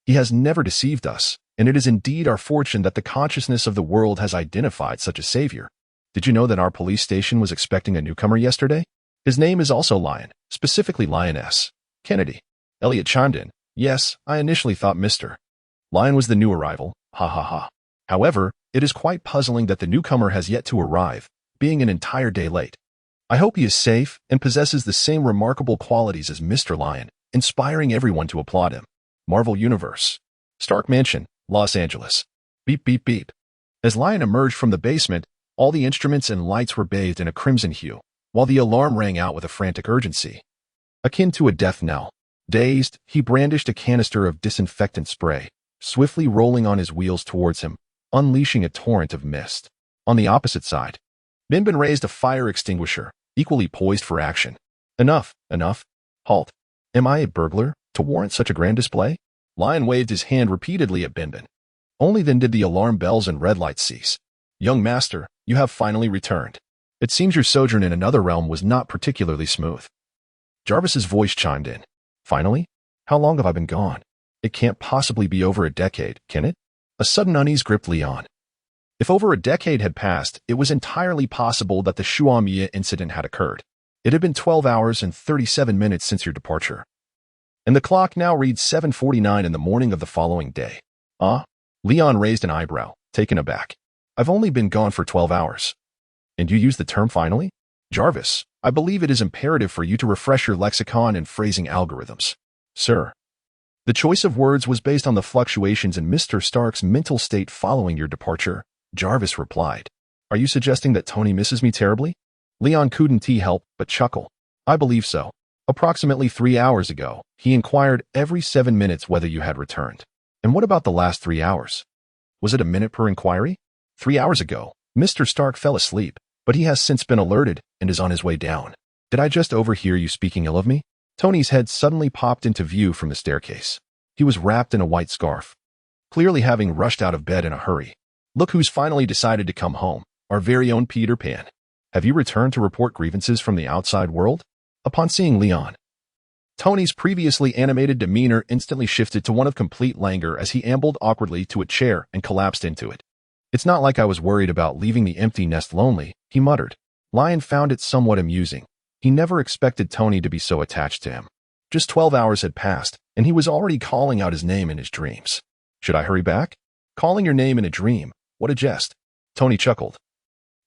He has never deceived us, and it is indeed our fortune that the consciousness of the world has identified such a savior. Did you know that our police station was expecting a newcomer yesterday? His name is also Lion, specifically Lioness. Kennedy. Elliot chimed in. Yes, I initially thought Mr. Lion was the new arrival, ha ha ha. However, it is quite puzzling that the newcomer has yet to arrive, being an entire day late. I hope he is safe and possesses the same remarkable qualities as Mr. Lion, inspiring everyone to applaud him. Marvel Universe. Stark Mansion, Los Angeles. Beep beep beep. As Lion emerged from the basement, all the instruments and lights were bathed in a crimson hue, while the alarm rang out with a frantic urgency, akin to a death knell. Dazed, he brandished a canister of disinfectant spray, swiftly rolling on his wheels towards him, unleashing a torrent of mist. On the opposite side, Binbin raised a fire extinguisher, equally poised for action. Enough, enough. Halt. Am I a burglar to warrant such a grand display? Lion waved his hand repeatedly at Binbin. Only then did the alarm bells and red lights cease. Young master, you have finally returned. It seems your sojourn in another realm was not particularly smooth. Jarvis's voice chimed in. Finally? How long have I been gone? It can't possibly be over a decade, can it? A sudden unease gripped Leon. If over a decade had passed, it was entirely possible that the Shuamiya incident had occurred. It had been 12 hours and 37 minutes since your departure. And the clock now reads 7:49 in the morning of the following day. Ah? Leon raised an eyebrow, taken aback. I've only been gone for 12 hours. And you use the term finally? Jarvis, I believe it is imperative for you to refresh your lexicon and phrasing algorithms. Sir. The choice of words was based on the fluctuations in Mr. Stark's mental state following your departure, Jarvis replied. Are you suggesting that Tony misses me terribly? Leon couldn't help but chuckle. I believe so. Approximately 3 hours ago, he inquired every 7 minutes whether you had returned. And what about the last 3 hours? Was it a minute per inquiry? 3 hours ago, Mr. Stark fell asleep, but he has since been alerted and is on his way down. Did I just overhear you speaking ill of me? Tony's head suddenly popped into view from the staircase. He was wrapped in a white scarf, clearly having rushed out of bed in a hurry. Look who's finally decided to come home, our very own Peter Pan. Have you returned to report grievances from the outside world? Upon seeing Leon, Tony's previously animated demeanor instantly shifted to one of complete languor as he ambled awkwardly to a chair and collapsed into it. It's not like I was worried about leaving the empty nest lonely, he muttered. Lion found it somewhat amusing. He never expected Tony to be so attached to him. Just 12 hours had passed, and he was already calling out his name in his dreams. Should I hurry back? Calling your name in a dream, what a jest. Tony chuckled,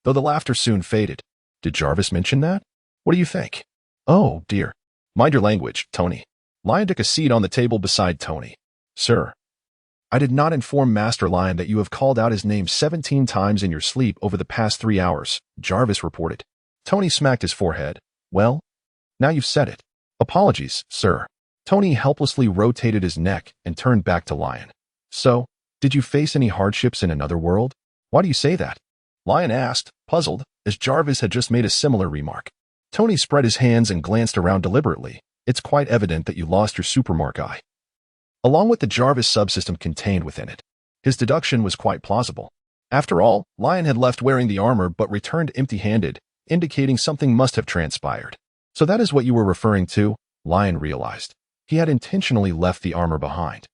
though the laughter soon faded. Did Jarvis mention that? What do you think? Oh, dear. Mind your language, Tony. Lion took a seat on the table beside Tony. Sir, I did not inform Master Lion that you have called out his name 17 times in your sleep over the past 3 hours, Jarvis reported. Tony smacked his forehead. Well, now you've said it. Apologies, sir. Tony helplessly rotated his neck and turned back to Lion. So, did you face any hardships in another world? Why do you say that? Lion asked, puzzled, as Jarvis had just made a similar remark. Tony spread his hands and glanced around deliberately. It's quite evident that you lost your supermark eye, along with the Jarvis subsystem contained within it. His deduction was quite plausible. After all, Lion had left wearing the armor but returned empty-handed, indicating something must have transpired. So that is what you were referring to, Lion realized. He had intentionally left the armor behind.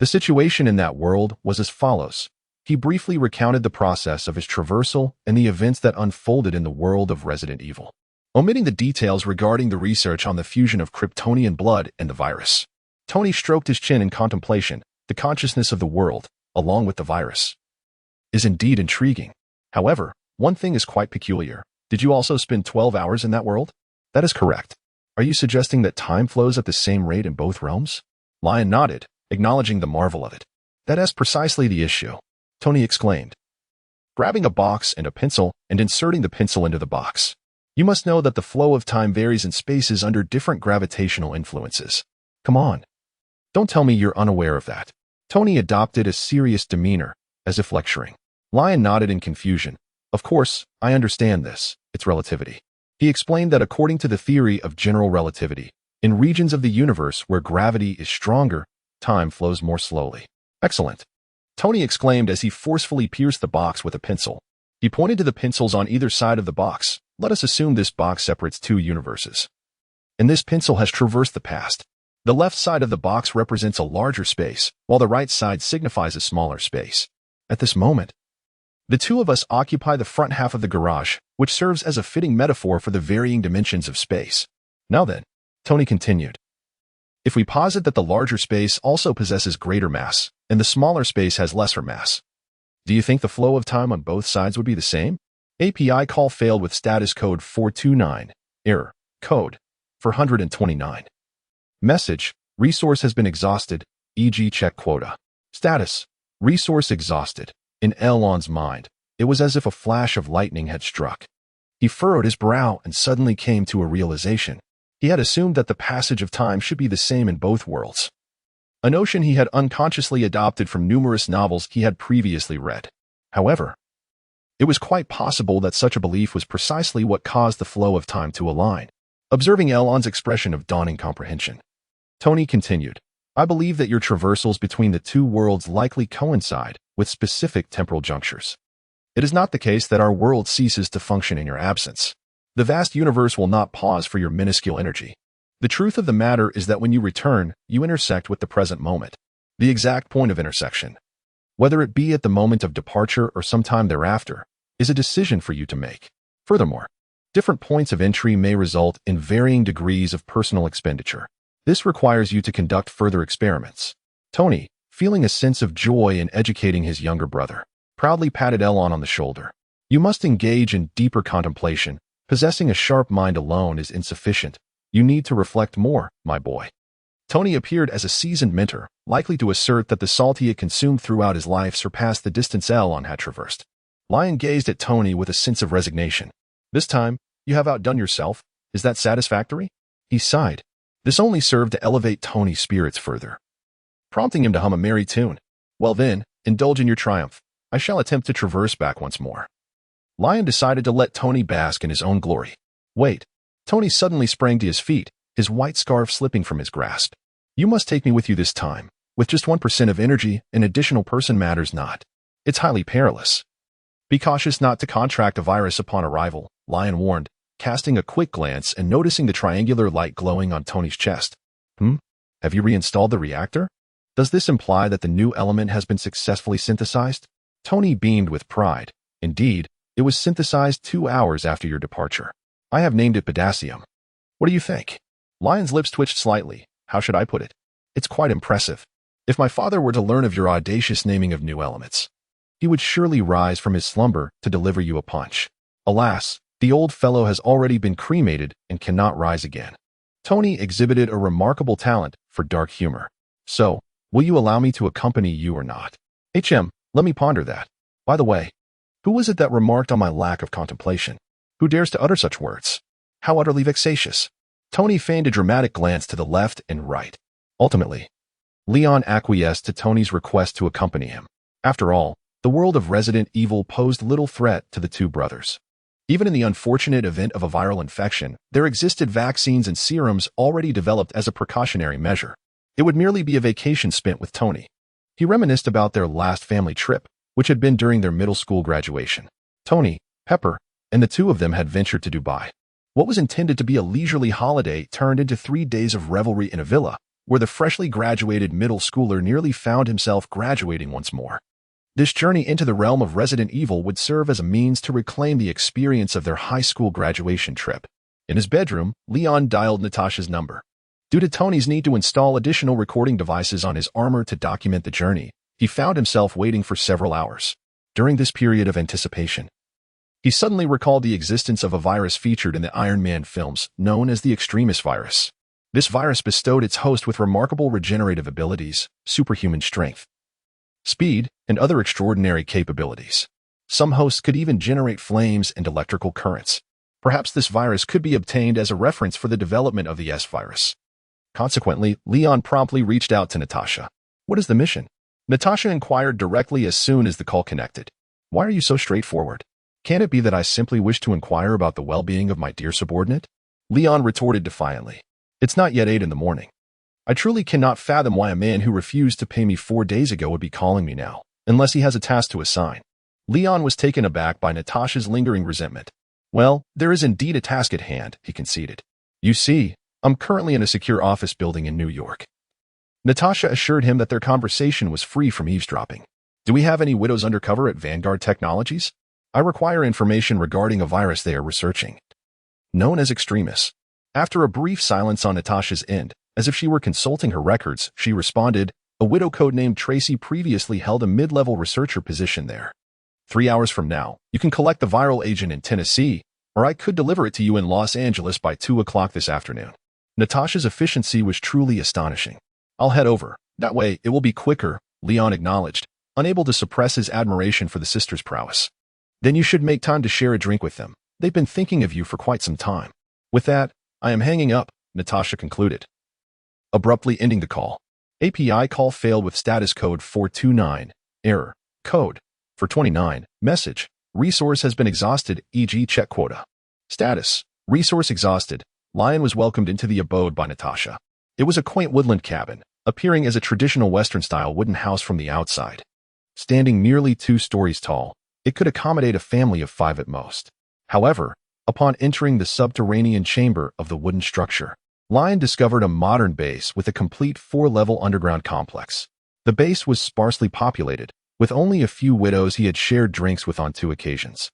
The situation in that world was as follows. He briefly recounted the process of his traversal and the events that unfolded in the world of Resident Evil, omitting the details regarding the research on the fusion of Kryptonian blood and the virus. Tony stroked his chin in contemplation. The consciousness of the world, along with the virus, is indeed intriguing. However, one thing is quite peculiar. Did you also spend 12 hours in that world? That is correct. Are you suggesting that time flows at the same rate in both realms? Lion nodded, acknowledging the marvel of it. That is precisely the issue, Tony exclaimed, grabbing a box and a pencil and inserting the pencil into the box. You must know that the flow of time varies in spaces under different gravitational influences. Come on. Don't tell me you're unaware of that. Tony adopted a serious demeanor, as if lecturing. Lion nodded in confusion. Of course, I understand this. It's relativity. He explained that according to the theory of general relativity, in regions of the universe where gravity is stronger, time flows more slowly. Excellent, Tony exclaimed as he forcefully pierced the box with a pencil. He pointed to the pencils on either side of the box. Let us assume this box separates two universes, and this pencil has traversed the past. The left side of the box represents a larger space, while the right side signifies a smaller space. At this moment, the two of us occupy the front half of the garage, which serves as a fitting metaphor for the varying dimensions of space. Now then, Tony continued, if we posit that the larger space also possesses greater mass, and the smaller space has lesser mass, do you think the flow of time on both sides would be the same? API call failed with status code 429. Error. Code 429. Message. Resource has been exhausted, e.g. check quota. Status. Resource exhausted. In Elon's mind, it was as if a flash of lightning had struck. He furrowed his brow and suddenly came to a realization. He had assumed that the passage of time should be the same in both worlds, a notion he had unconsciously adopted from numerous novels he had previously read. However, it was quite possible that such a belief was precisely what caused the flow of time to align. Observing Elon's expression of dawning comprehension, Tony continued, I believe that your traversals between the two worlds likely coincide with specific temporal junctures. It is not the case that our world ceases to function in your absence. The vast universe will not pause for your minuscule energy. The truth of the matter is that when you return, you intersect with the present moment, the exact point of intersection. Whether it be at the moment of departure or sometime thereafter, is a decision for you to make. Furthermore, different points of entry may result in varying degrees of personal expenditure. This requires you to conduct further experiments. Tony, feeling a sense of joy in educating his younger brother, proudly patted Elon on the shoulder. You must engage in deeper contemplation. Possessing a sharp mind alone is insufficient. You need to reflect more, my boy. Tony appeared as a seasoned mentor, likely to assert that the salt he had consumed throughout his life surpassed the distance Elon had traversed. Lion gazed at Tony with a sense of resignation. This time, you have outdone yourself. Is that satisfactory? He sighed. This only served to elevate Tony's spirits further, prompting him to hum a merry tune. Well then, indulge in your triumph. I shall attempt to traverse back once more. Lion decided to let Tony bask in his own glory. Wait. Tony suddenly sprang to his feet, his white scarf slipping from his grasp. You must take me with you this time. With just 1% of energy, an additional person matters not. It's highly perilous. Be cautious not to contract a virus upon arrival. Lion warned, casting a quick glance and noticing the triangular light glowing on Tony's chest. Have you reinstalled the reactor? Does this imply that the new element has been successfully synthesized? Tony beamed with pride. Indeed, it was synthesized 2 hours after your departure. I have named it potassium. What do you think? Lion's lips twitched slightly. How should I put it? It's quite impressive. If my father were to learn of your audacious naming of new elements, he would surely rise from his slumber to deliver you a punch. Alas, the old fellow has already been cremated and cannot rise again. Tony exhibited a remarkable talent for dark humor. So, will you allow me to accompany you or not? Let me ponder that. By the way, who was it that remarked on my lack of contemplation? Who dares to utter such words? How utterly vexatious. Tony feigned a dramatic glance to the left and right. Ultimately, Leon acquiesced to Tony's request to accompany him. After all, the world of Resident Evil posed little threat to the two brothers. Even in the unfortunate event of a viral infection, there existed vaccines and serums already developed as a precautionary measure. It would merely be a vacation spent with Tony. He reminisced about their last family trip, which had been during their middle school graduation. Tony, Pepper, and the two of them had ventured to Dubai. What was intended to be a leisurely holiday turned into 3 days of revelry in a villa, where the freshly graduated middle schooler nearly found himself graduating once more. This journey into the realm of Resident Evil would serve as a means to reclaim the experience of their high school graduation trip. In his bedroom, Leon dialed Natasha's number. Due to Tony's need to install additional recording devices on his armor to document the journey, he found himself waiting for several hours. During this period of anticipation, he suddenly recalled the existence of a virus featured in the Iron Man films, known as the Extremis virus. This virus bestowed its host with remarkable regenerative abilities, superhuman strength, speed, and other extraordinary capabilities. Some hosts could even generate flames and electrical currents. Perhaps this virus could be obtained as a reference for the development of the S-virus. Consequently, Leon promptly reached out to Natasha. What is the mission? Natasha inquired directly as soon as the call connected. Why are you so straightforward? Can it be that I simply wish to inquire about the well-being of my dear subordinate? Leon retorted defiantly. It's not yet 8 in the morning. I truly cannot fathom why a man who refused to pay me 4 days ago would be calling me now, unless he has a task to assign. Leon was taken aback by Natasha's lingering resentment. Well, there is indeed a task at hand, he conceded. You see, I'm currently in a secure office building in New York. Natasha assured him that their conversation was free from eavesdropping. Do we have any widows undercover at Vanguard Technologies? I require information regarding a virus they are researching, known as Extremis. After a brief silence on Natasha's end, as if she were consulting her records, she responded, a widow codenamed Tracy previously held a mid-level researcher position there. 3 hours from now, you can collect the viral agent in Tennessee, or I could deliver it to you in Los Angeles by 2 o'clock this afternoon. Natasha's efficiency was truly astonishing. I'll head over. That way, it will be quicker, Leon acknowledged, unable to suppress his admiration for the sister's prowess. Then you should make time to share a drink with them. They've been thinking of you for quite some time. With that, I am hanging up, Natasha concluded, abruptly ending the call. API call failed with status code 429. Error. Code. For 29. Message. Resource has been exhausted, e.g. check quota. Status. Resource exhausted. Lion was welcomed into the abode by Natasha. It was a quaint woodland cabin, appearing as a traditional Western-style wooden house from the outside. Standing nearly 2 stories tall, it could accommodate a family of 5 at most. However, upon entering the subterranean chamber of the wooden structure, Lion discovered a modern base with a complete 4-level underground complex. The base was sparsely populated, with only a few widows he had shared drinks with on 2 occasions.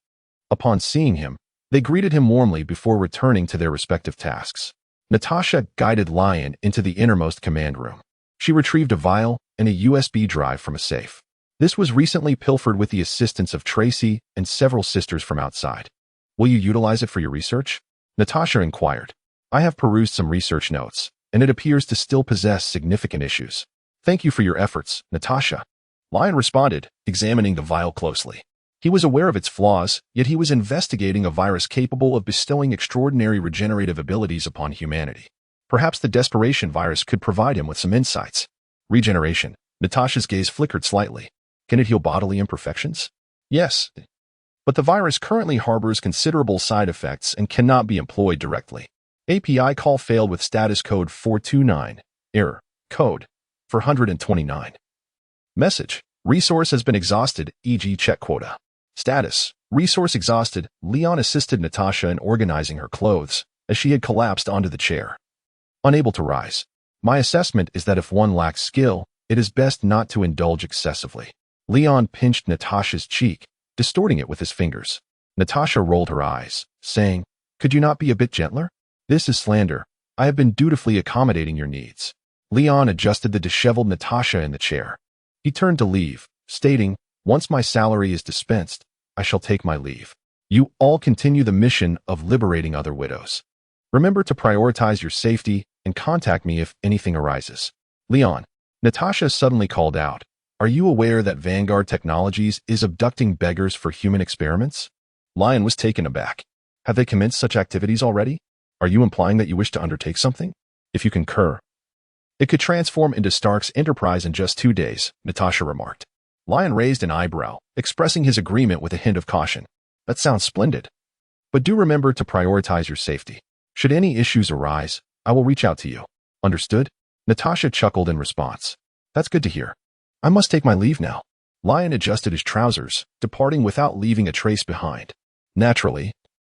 Upon seeing him, they greeted him warmly before returning to their respective tasks. Natasha guided Lion into the innermost command room. She retrieved a vial and a USB drive from a safe. This was recently pilfered with the assistance of Tracy and several sisters from outside. Will you utilize it for your research? Natasha inquired. I have perused some research notes, and it appears to still possess significant issues. Thank you for your efforts, Natasha. Lion responded, examining the vial closely. He was aware of its flaws, yet he was investigating a virus capable of bestowing extraordinary regenerative abilities upon humanity. Perhaps the Desperation virus could provide him with some insights. Regeneration. Natasha's gaze flickered slightly. Can it heal bodily imperfections? Yes. But the virus currently harbors considerable side effects and cannot be employed directly. API call failed with status code 429. Error. Code. 429. Message. Resource has been exhausted, e.g. check quota. Status: resource exhausted. Leon assisted Natasha in organizing her clothes as she had collapsed onto the chair. Unable to rise. My assessment is that if one lacks skill, it is best not to indulge excessively. Leon pinched Natasha's cheek, distorting it with his fingers. Natasha rolled her eyes, saying, "Could you not be a bit gentler? This is slander. I have been dutifully accommodating your needs." Leon adjusted the disheveled Natasha in the chair. He turned to leave, stating, "Once my salary is dispensed, I shall take my leave. You all continue the mission of liberating other widows. Remember to prioritize your safety and contact me if anything arises." Leon. Natasha suddenly called out, "Are you aware that Vanguard Technologies is abducting beggars for human experiments?" Lion was taken aback. "Have they commenced such activities already? Are you implying that you wish to undertake something? If you concur, it could transform into Stark's enterprise in just 2 days," Natasha remarked. Lion raised an eyebrow, expressing his agreement with a hint of caution. "That sounds splendid. But do remember to prioritize your safety. Should any issues arise, I will reach out to you. Understood?" Natasha chuckled in response. "That's good to hear. I must take my leave now." Lion adjusted his trousers, departing without leaving a trace behind. Naturally,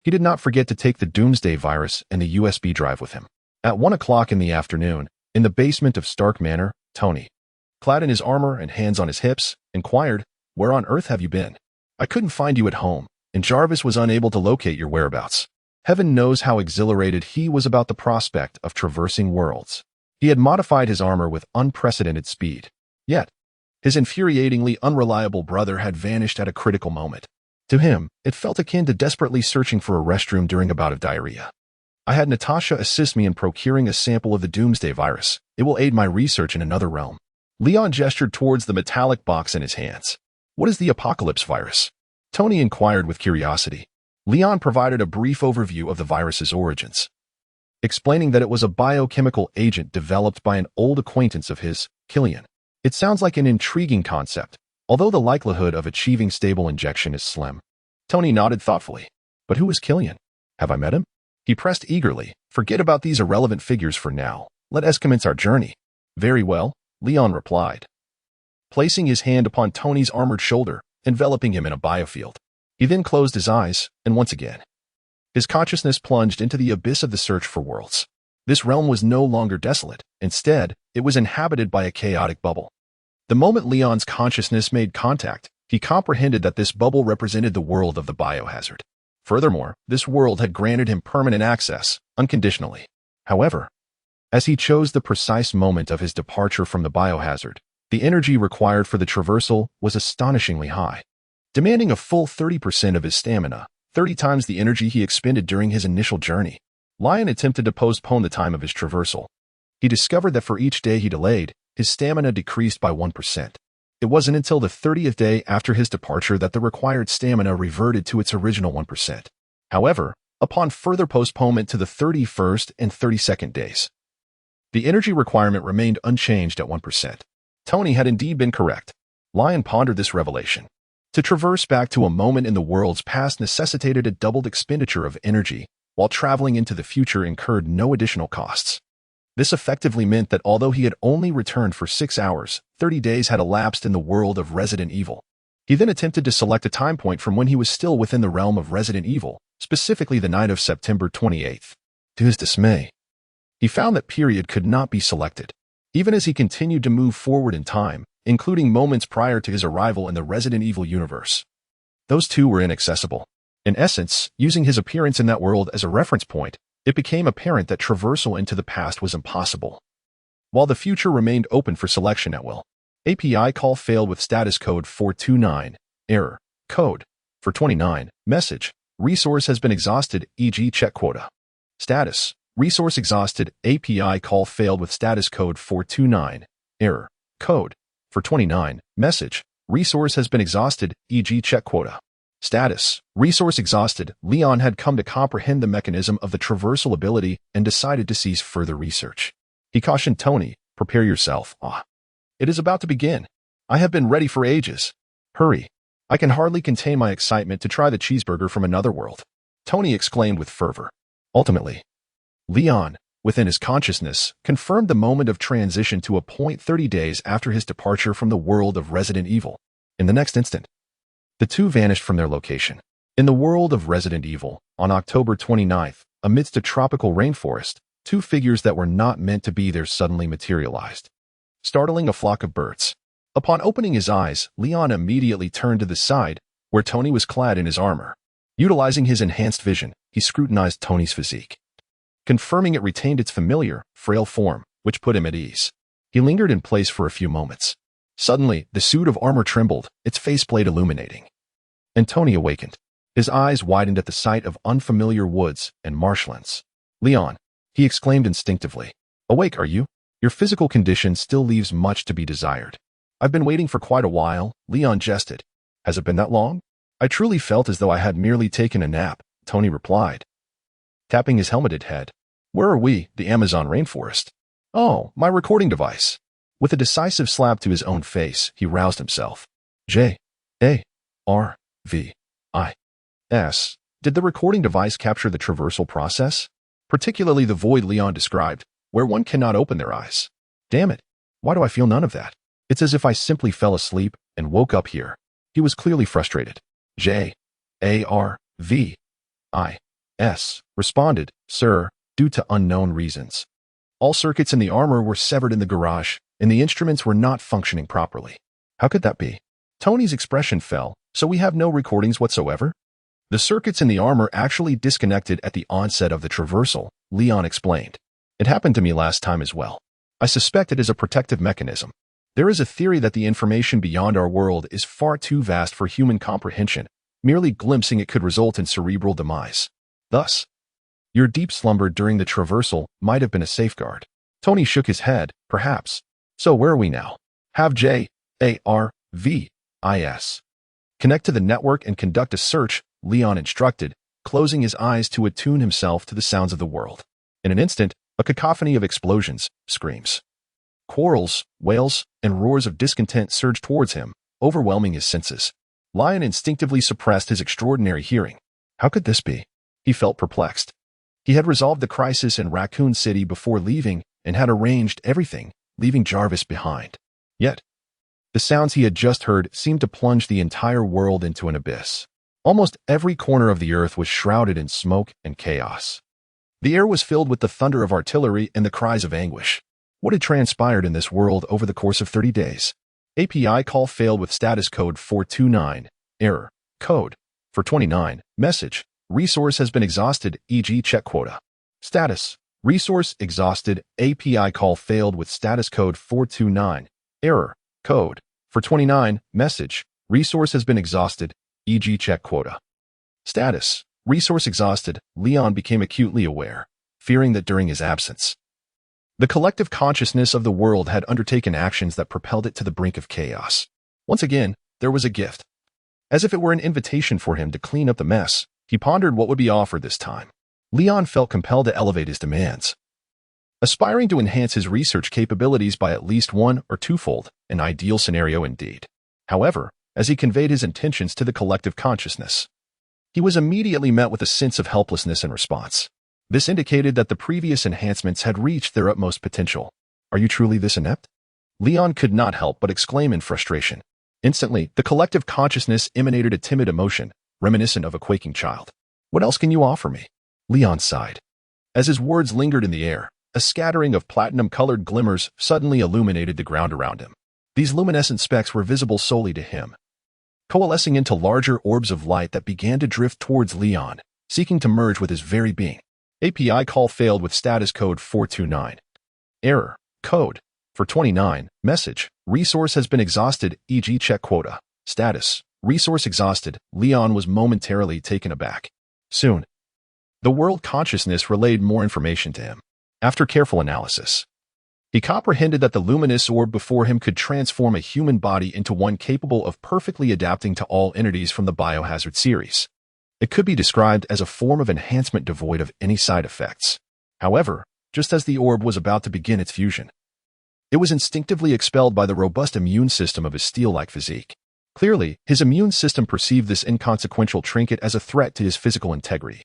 he did not forget to take the Doomsday virus and the USB drive with him. At 1 o'clock in the afternoon, in the basement of Stark Manor, Tony, clad in his armor and hands on his hips, inquired, "Where on earth have you been? I couldn't find you at home, and Jarvis was unable to locate your whereabouts." Heaven knows how exhilarated he was about the prospect of traversing worlds. He had modified his armor with unprecedented speed. Yet, his infuriatingly unreliable brother had vanished at a critical moment. To him, it felt akin to desperately searching for a restroom during a bout of diarrhea. "I had Natasha assist me in procuring a sample of the Doomsday virus. It will aid my research in another realm." Leon gestured towards the metallic box in his hands. "What is the Apocalypse virus?" Tony inquired with curiosity. Leon provided a brief overview of the virus's origins, explaining that it was a biochemical agent developed by an old acquaintance of his, Killian. "It sounds like an intriguing concept, although the likelihood of achieving stable injection is slim." Tony nodded thoughtfully. "But who is Killian? Have I met him?" He pressed eagerly. "Forget about these irrelevant figures for now. Let us commence our journey." "Very well," Leon replied, placing his hand upon Tony's armored shoulder, enveloping him in a biofield. He then closed his eyes, and once again, his consciousness plunged into the abyss of the search for worlds. This realm was no longer desolate. Instead, it was inhabited by a chaotic bubble. The moment Leon's consciousness made contact, he comprehended that this bubble represented the world of the biohazard. Furthermore, this world had granted him permanent access, unconditionally. However, as he chose the precise moment of his departure from the biohazard, the energy required for the traversal was astonishingly high, demanding a full 30% of his stamina, 30 times the energy he expended during his initial journey. Lion attempted to postpone the time of his traversal. He discovered that for each day he delayed, his stamina decreased by 1%. It wasn't until the 30th day after his departure that the required stamina reverted to its original 1%. However, upon further postponement to the 31st and 32nd days, the energy requirement remained unchanged at 1%. Tony had indeed been correct. Lion pondered this revelation. To traverse back to a moment in the world's past necessitated a doubled expenditure of energy, while traveling into the future incurred no additional costs. This effectively meant that although he had only returned for 6 hours, 30 days had elapsed in the world of Resident Evil. He then attempted to select a time point from when he was still within the realm of Resident Evil, specifically the night of September 28th. To his dismay, he found that period could not be selected. Even as he continued to move forward in time, including moments prior to his arrival in the Resident Evil universe, those two were inaccessible. In essence, using his appearance in that world as a reference point, it became apparent that traversal into the past was impossible, while the future remained open for selection at will. API call failed with status code 429. Error. Code. For 29. Message. Resource has been exhausted, e.g. check quota. Status. Resource exhausted. API call failed with status code 429. Error. Code. For 29. Message. Resource has been exhausted, e.g. check quota. Status. Resource exhausted. Leon had come to comprehend the mechanism of the traversal ability and decided to cease further research. He cautioned Tony, "Prepare yourself. It is about to begin. I have been ready for ages. Hurry. I can hardly contain my excitement to try the cheeseburger from another world," Tony exclaimed with fervor. Ultimately, Leon, within his consciousness, confirmed the moment of transition to a point 30 days after his departure from the world of Resident Evil. In the next instant, The two vanished from their location. In the world of Resident Evil, on October 29th, amidst a tropical rainforest, two figures that were not meant to be there suddenly materialized, startling a flock of birds. Upon opening his eyes, Leon immediately turned to the side, where Tony was clad in his armor. Utilizing his enhanced vision, he scrutinized Tony's physique, confirming it retained its familiar, frail form, which put him at ease. He lingered in place for a few moments. Suddenly, the suit of armor trembled, its faceplate illuminating. And Tony awakened. His eyes widened at the sight of unfamiliar woods and marshlands. "Leon," he exclaimed instinctively. "Awake, are you? Your physical condition still leaves much to be desired." "I've been waiting for quite a while," Leon jested. "Has it been that long?" "I truly felt as though I had merely taken a nap," Tony replied, tapping his helmeted head. "Where are we?" "The Amazon rainforest." "Oh, my recording device." With a decisive slap to his own face, he roused himself. J-A-R-V-I-S. Did the recording device capture the traversal process? Particularly the void Leon described, where one cannot open their eyes. Damn it. Why do I feel none of that? It's as if I simply fell asleep and woke up here. He was clearly frustrated. J-A-R-V-I-S. Responded, "Sir, due to unknown reasons. All circuits in the armor were severed in the garage, and the instruments were not functioning properly." "How could that be?" Tony's expression fell. "So we have no recordings whatsoever?" "The circuits in the armor actually disconnected at the onset of the traversal," Leon explained. "It happened to me last time as well. I suspect it is a protective mechanism. There is a theory that the information beyond our world is far too vast for human comprehension. Merely glimpsing it could result in cerebral demise. Thus, your deep slumber during the traversal might have been a safeguard." Tony shook his head. "Perhaps. So where are we now?" "Have J-A-R-V-I-S. Connect to the network and conduct a search," Leon instructed, closing his eyes to attune himself to the sounds of the world. In an instant, a cacophony of explosions, screams, quarrels, wails, and roars of discontent surged towards him, overwhelming his senses. Lion instinctively suppressed his extraordinary hearing. How could this be? He felt perplexed. He had resolved the crisis in Raccoon City before leaving and had arranged everything, leaving Jarvis behind. Yet, the sounds he had just heard seemed to plunge the entire world into an abyss. Almost every corner of the earth was shrouded in smoke and chaos. The air was filled with the thunder of artillery and the cries of anguish. What had transpired in this world over the course of 30 days? API call failed with status code 429. Error. Code. For 29. Message. Resource has been exhausted, e.g. check quota. Status. Resource exhausted. API call failed with status code 429. Error. Code. For 29. Message. Resource has been exhausted, e.g. check quota. Status. Resource exhausted. Leon became acutely aware, fearing that during his absence, the collective consciousness of the world had undertaken actions that propelled it to the brink of chaos. Once again, there was a gift. As if it were an invitation for him to clean up the mess, he pondered what would be offered this time. Leon felt compelled to elevate his demands. Aspiring to enhance his research capabilities by at least one or twofold, an ideal scenario indeed. However, as he conveyed his intentions to the collective consciousness, he was immediately met with a sense of helplessness in response. This indicated that the previous enhancements had reached their utmost potential. Are you truly this inept? Leon could not help but exclaim in frustration. Instantly, the collective consciousness emanated a timid emotion, reminiscent of a quaking child. What else can you offer me? Leon sighed. As his words lingered in the air, a scattering of platinum-colored glimmers suddenly illuminated the ground around him. These luminescent specks were visible solely to him, coalescing into larger orbs of light that began to drift towards Leon, seeking to merge with his very being. API call failed with status code 429. Error. Code. For 29. Message. Resource has been exhausted, e.g. check quota. Status. Resource exhausted. Leon was momentarily taken aback. Soon, the world consciousness relayed more information to him. After careful analysis, he comprehended that the luminous orb before him could transform a human body into one capable of perfectly adapting to all entities from the Biohazard series. It could be described as a form of enhancement devoid of any side effects. However, just as the orb was about to begin its fusion, it was instinctively expelled by the robust immune system of his steel-like physique. Clearly, his immune system perceived this inconsequential trinket as a threat to his physical integrity.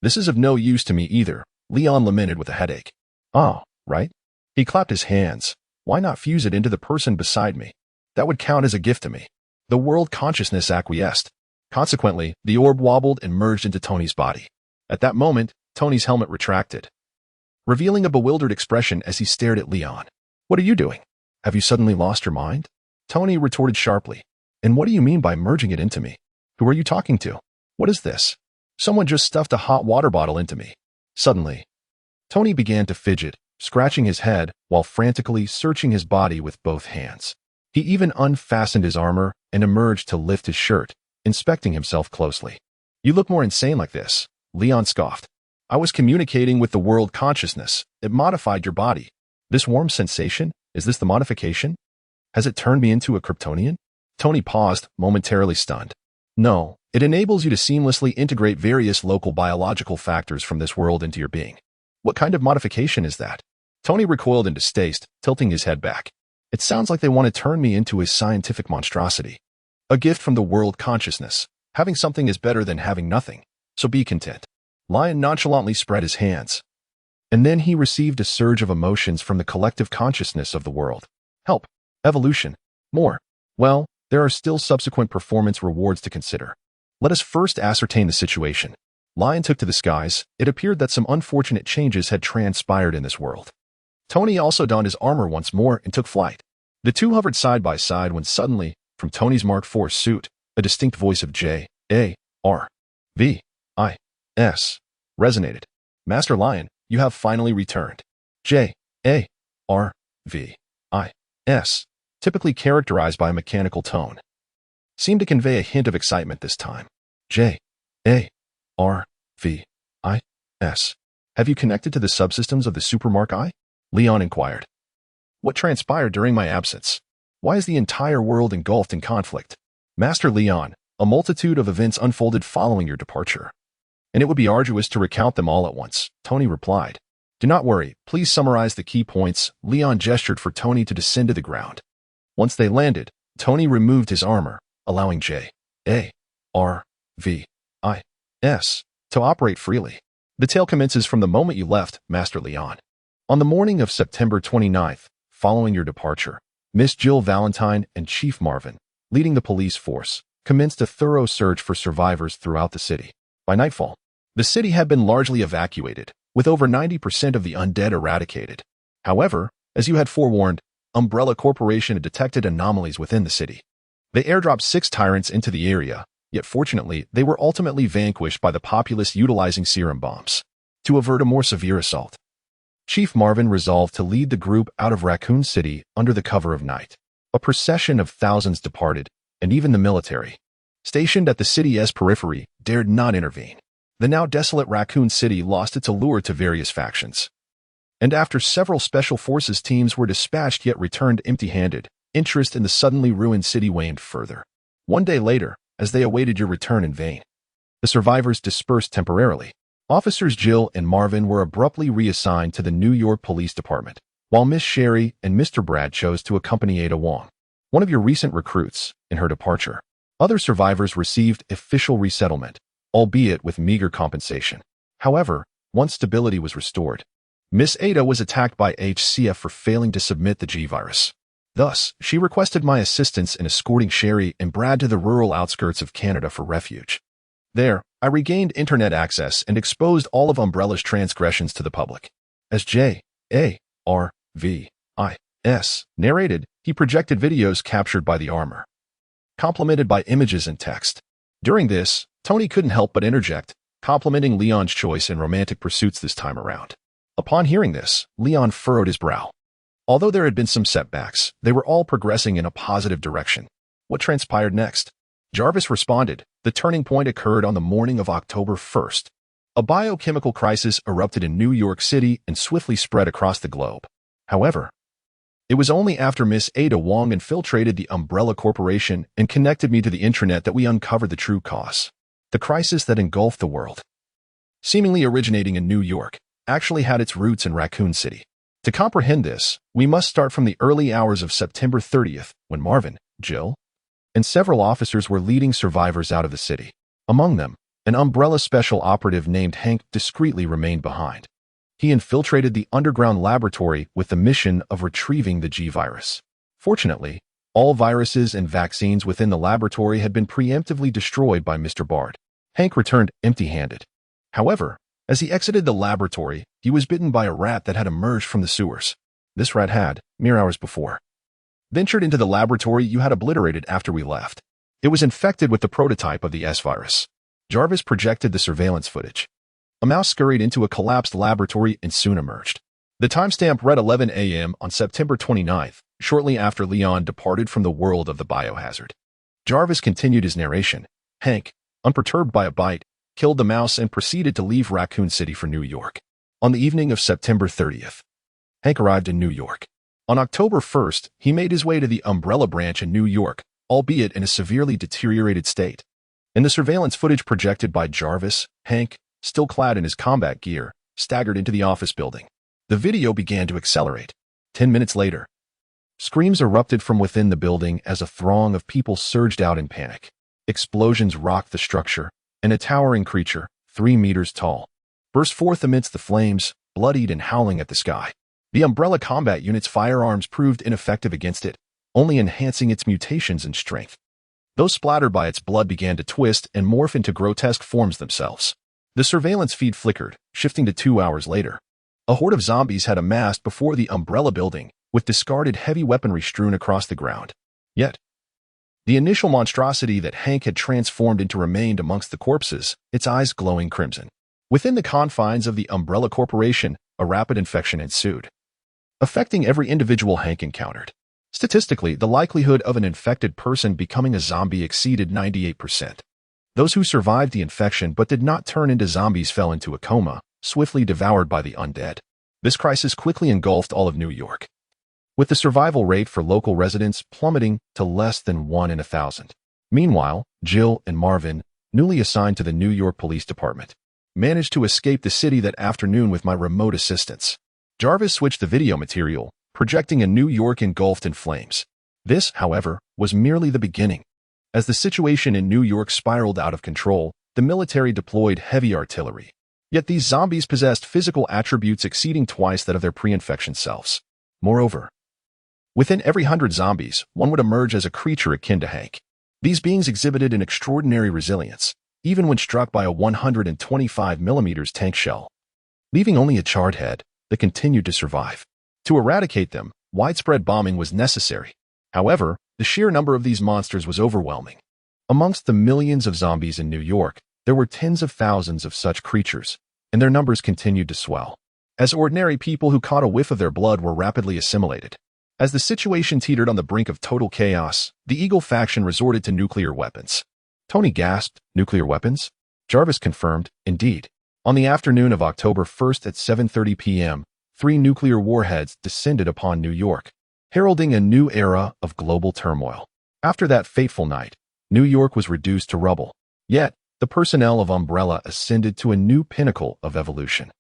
This is of no use to me either, Leon lamented with a headache. Oh, right? He clapped his hands. Why not fuse it into the person beside me? That would count as a gift to me. The world consciousness acquiesced. Consequently, the orb wobbled and merged into Tony's body. At that moment, Tony's helmet retracted, revealing a bewildered expression as he stared at Leon. "What are you doing? Have you suddenly lost your mind?" Tony retorted sharply. "And what do you mean by merging it into me? Who are you talking to? What is this? Someone just stuffed a hot water bottle into me." Suddenly, Tony began to fidget, scratching his head while frantically searching his body with both hands. He even unfastened his armor and emerged to lift his shirt, inspecting himself closely. "You look more insane like this," Leon scoffed. "I was communicating with the world consciousness. It modified your body. This warm sensation, is this the modification? Has it turned me into a Kryptonian?" Tony paused, momentarily stunned. "No, it enables you to seamlessly integrate various local biological factors from this world into your being." "What kind of modification is that?" Tony recoiled in distaste, tilting his head back. "It sounds like they want to turn me into a scientific monstrosity. A gift from the world consciousness. Having something is better than having nothing, so be content." Lion nonchalantly spread his hands. And then he received a surge of emotions from the collective consciousness of the world. Help. Evolution. More. Well, there are still subsequent performance rewards to consider. Let us first ascertain the situation. Lion took to the skies. It appeared that some unfortunate changes had transpired in this world. Tony also donned his armor once more and took flight. The two hovered side by side when suddenly, from Tony's Mark IV suit, a distinct voice of J-A-R-V-I-S resonated. "Master Lion, you have finally returned." J-A-R-V-I-S, typically characterized by a mechanical tone, seemed to convey a hint of excitement this time. J-A-R-V-I-S. "Have you connected to the subsystems of the Supermark I?" Leon inquired. "What transpired during my absence? Why is the entire world engulfed in conflict?" "Master Leon, a multitude of events unfolded following your departure, and it would be arduous to recount them all at once," Tony replied. "Do not worry, please summarize the key points." Leon gestured for Tony to descend to the ground. Once they landed, Tony removed his armor, allowing J-A-R-V-I-S to operate freely. "The tale commences from the moment you left, Master Leon. On the morning of September 29th, following your departure, Miss Jill Valentine and Chief Marvin, leading the police force, commenced a thorough search for survivors throughout the city. By nightfall, the city had been largely evacuated, with over 90% of the undead eradicated. However, as you had forewarned, Umbrella Corporation had detected anomalies within the city. They airdropped 6 tyrants into the area, yet fortunately, they were ultimately vanquished by the populace utilizing serum bombs. To avert a more severe assault, Chief Marvin resolved to lead the group out of Raccoon City under the cover of night. A procession of thousands departed, and even the military, stationed at the city's periphery, dared not intervene. The now desolate Raccoon City lost its allure to various factions. And after several special forces teams were dispatched yet returned empty-handed, interest in the suddenly ruined city waned further. One day later, as they awaited your return in vain, the survivors dispersed temporarily. Officers Jill and Marvin were abruptly reassigned to the New York Police Department, while Miss Sherry and Mr. Brad chose to accompany Ada Wong, one of your recent recruits, in her departure. Other survivors received official resettlement, albeit with meager compensation. However, once stability was restored, Miss Ada was attacked by HCF for failing to submit the G-virus. Thus, she requested my assistance in escorting Sherry and Brad to the rural outskirts of Canada for refuge. There, I regained internet access and exposed all of Umbrella's transgressions to the public. As J-A-R-V-I-S narrated, he projected videos captured by the armor, complemented by images and text. During this, Tony couldn't help but interject, complimenting Leon's choice in romantic pursuits this time around. Upon hearing this, Leon furrowed his brow. Although there had been some setbacks, they were all progressing in a positive direction. What transpired next? Jarvis responded. The turning point occurred on the morning of October 1st. A biochemical crisis erupted in New York City and swiftly spread across the globe. However, it was only after Miss Ada Wong infiltrated the Umbrella Corporation and connected me to the intranet that we uncovered the true cause. The crisis that engulfed the world, seemingly originating in New York, actually had its roots in Raccoon City. To comprehend this, we must start from the early hours of September 30th, when Marvin, Jill, and several officers were leading survivors out of the city. Among them, an Umbrella special operative named Hank discreetly remained behind. He infiltrated the underground laboratory with the mission of retrieving the G-virus. Fortunately, All viruses and vaccines within the laboratory had been preemptively destroyed by Mr. Bard. Hank returned empty-handed. However, as he exited the laboratory, he was bitten by a rat that had emerged from the sewers. This rat had, mere hours before, ventured into the laboratory you had obliterated after we left. It was infected with the prototype of the S-virus. Jarvis projected the surveillance footage. A mouse scurried into a collapsed laboratory and soon emerged. The timestamp read 11 a.m. on September 29th, shortly after Leon departed from the world of the biohazard. Jarvis continued his narration. Hank, unperturbed by a bite, killed the mouse and proceeded to leave Raccoon City for New York. On the evening of September 30th, Hank arrived in New York. On October 1st, he made his way to the Umbrella branch in New York, albeit in a severely deteriorated state. In the surveillance footage projected by Jarvis, Hank, still clad in his combat gear, staggered into the office building. The video began to accelerate. 10 minutes later, screams erupted from within the building as a throng of people surged out in panic. Explosions rocked the structure, and a towering creature, 3 meters tall, burst forth amidst the flames, bloodied and howling at the sky. The Umbrella combat unit's firearms proved ineffective against it, only enhancing its mutations in strength. Those splattered by its blood began to twist and morph into grotesque forms themselves. The surveillance feed flickered, shifting to 2 hours later. A horde of zombies had amassed before the Umbrella building, with discarded heavy weaponry strewn across the ground. Yet, the initial monstrosity that Hank had transformed into remained amongst the corpses, its eyes glowing crimson. Within the confines of the Umbrella Corporation, a rapid infection ensued, affecting every individual Hank encountered. Statistically, the likelihood of an infected person becoming a zombie exceeded 98%. Those who survived the infection but did not turn into zombies fell into a coma, swiftly devoured by the undead. This crisis quickly engulfed all of New York, with the survival rate for local residents plummeting to less than 1 in 1,000. Meanwhile, Jill and Marvin, newly assigned to the New York Police Department, managed to escape the city that afternoon with my remote assistance. Jarvis switched the video material, projecting a New York engulfed in flames. This, however, was merely the beginning. As the situation in New York spiraled out of control, the military deployed heavy artillery. Yet these zombies possessed physical attributes exceeding twice that of their pre-infection selves. Moreover, within every 100 zombies, one would emerge as a creature akin to Hank. These beings exhibited an extraordinary resilience, even when struck by a 125mm tank shell, leaving only a charred head that continued to survive. To eradicate them, widespread bombing was necessary. However, the sheer number of these monsters was overwhelming. Amongst the millions of zombies in New York, there were tens of thousands of such creatures, and their numbers continued to swell, as ordinary people who caught a whiff of their blood were rapidly assimilated. As the situation teetered on the brink of total chaos, the Eagle faction resorted to nuclear weapons. Tony gasped, "Nuclear weapons?" Jarvis confirmed, "Indeed." On the afternoon of October 1st at 7:30 p.m., 3 nuclear warheads descended upon New York, heralding a new era of global turmoil. After that fateful night, New York was reduced to rubble. Yet, the personnel of Umbrella ascended to a new pinnacle of evolution.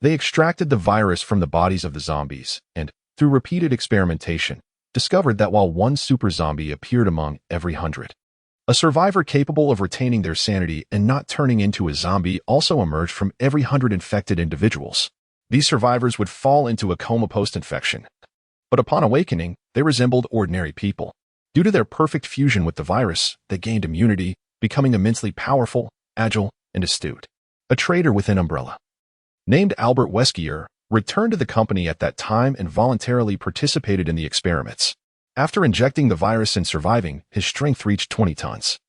They extracted the virus from the bodies of the zombies and, through repeated experimentation, discovered that while one super zombie appeared among every 100, a survivor capable of retaining their sanity and not turning into a zombie also emerged from every 100 infected individuals. These survivors would fall into a coma post-infection, but upon awakening, they resembled ordinary people. Due to their perfect fusion with the virus, they gained immunity, becoming immensely powerful, agile, and astute. A traitor within Umbrella, named Albert Weskier, returned to the company at that time and voluntarily participated in the experiments. After injecting the virus and surviving, his strength reached 20 tons,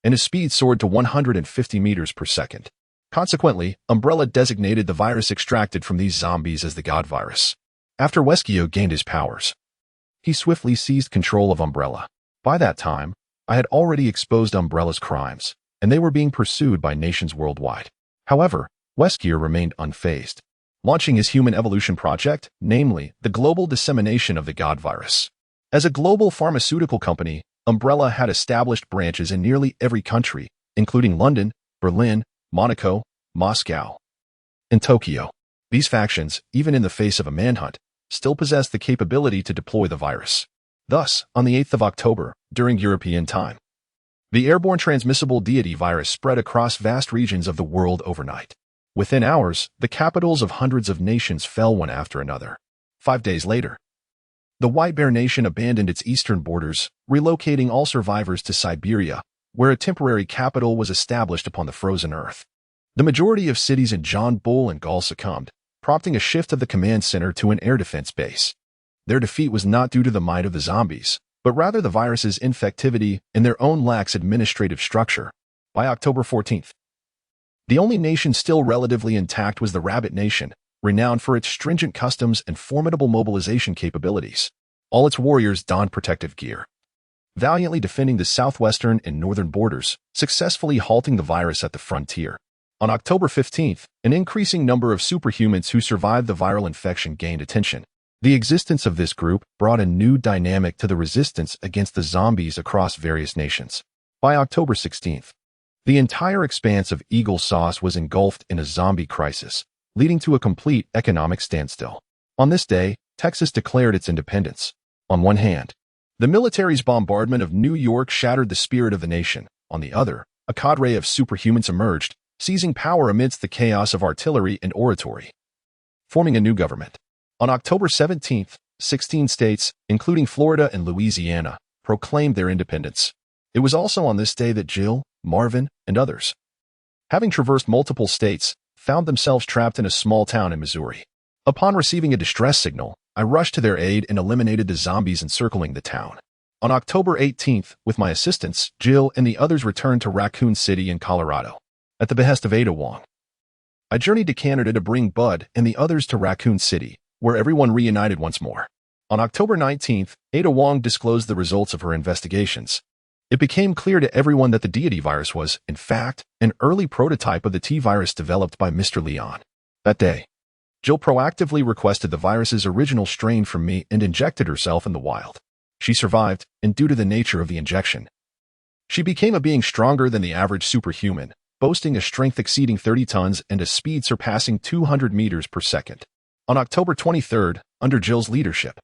and his speed soared to 150 meters per second. Consequently, Umbrella designated the virus extracted from these zombies as the God virus. After Weskier gained his powers, he swiftly seized control of Umbrella. By that time, I had already exposed Umbrella's crimes, and they were being pursued by nations worldwide. However, Weskier remained unfazed, launching his human evolution project, namely, the global dissemination of the God virus. As a global pharmaceutical company, Umbrella had established branches in nearly every country, including London, Berlin, Monaco, Moscow, and Tokyo. These factions, even in the face of a manhunt, still possessed the capability to deploy the virus. Thus, on the 8th of October, during European time, the airborne transmissible deity virus spread across vast regions of the world overnight. Within hours, the capitals of hundreds of nations fell one after another. 5 days later, The White Bear Nation abandoned its eastern borders, relocating all survivors to Siberia, where a temporary capital was established upon the frozen earth. The majority of cities in John Bull and Gaul succumbed, prompting a shift of the command center to an air defense base. Their defeat was not due to the might of the zombies, but rather the virus's infectivity and their own lax administrative structure. By October 14th, the only nation still relatively intact was the Rabbit Nation, renowned for its stringent customs and formidable mobilization capabilities. All its warriors donned protective gear, valiantly defending the southwestern and northern borders, successfully halting the virus at the frontier. On October 15th, an increasing number of superhumans who survived the viral infection gained attention. The existence of this group brought a new dynamic to the resistance against the zombies across various nations. By October 16th, the entire expanse of Eagle Sauce was engulfed in a zombie crisis, leading to a complete economic standstill. On this day, Texas declared its independence. On one hand, the military's bombardment of New York shattered the spirit of the nation. On the other, a cadre of superhumans emerged, seizing power amidst the chaos of artillery and oratory, forming a new government. On October 17th, 16 states, including Florida and Louisiana, proclaimed their independence. It was also on this day that Jill, Marvin, and others, having traversed multiple states, found themselves trapped in a small town in Missouri. Upon receiving a distress signal, I rushed to their aid and eliminated the zombies encircling the town. On October 18th, with my assistants, Jill and the others returned to Raccoon City in Colorado. At the behest of Ada Wong, I journeyed to Canada to bring Bud and the others to Raccoon City, where everyone reunited once more. On October 19th, Ada Wong disclosed the results of her investigations. It became clear to everyone that the deity virus was, in fact, an early prototype of the T-virus developed by Mr. Leon. That day, Jill proactively requested the virus's original strain from me and injected herself in the wild. She survived, and due to the nature of the injection, she became a being stronger than the average superhuman, boasting a strength exceeding 30 tons and a speed surpassing 200 meters per second. On October 23rd, under Jill's leadership,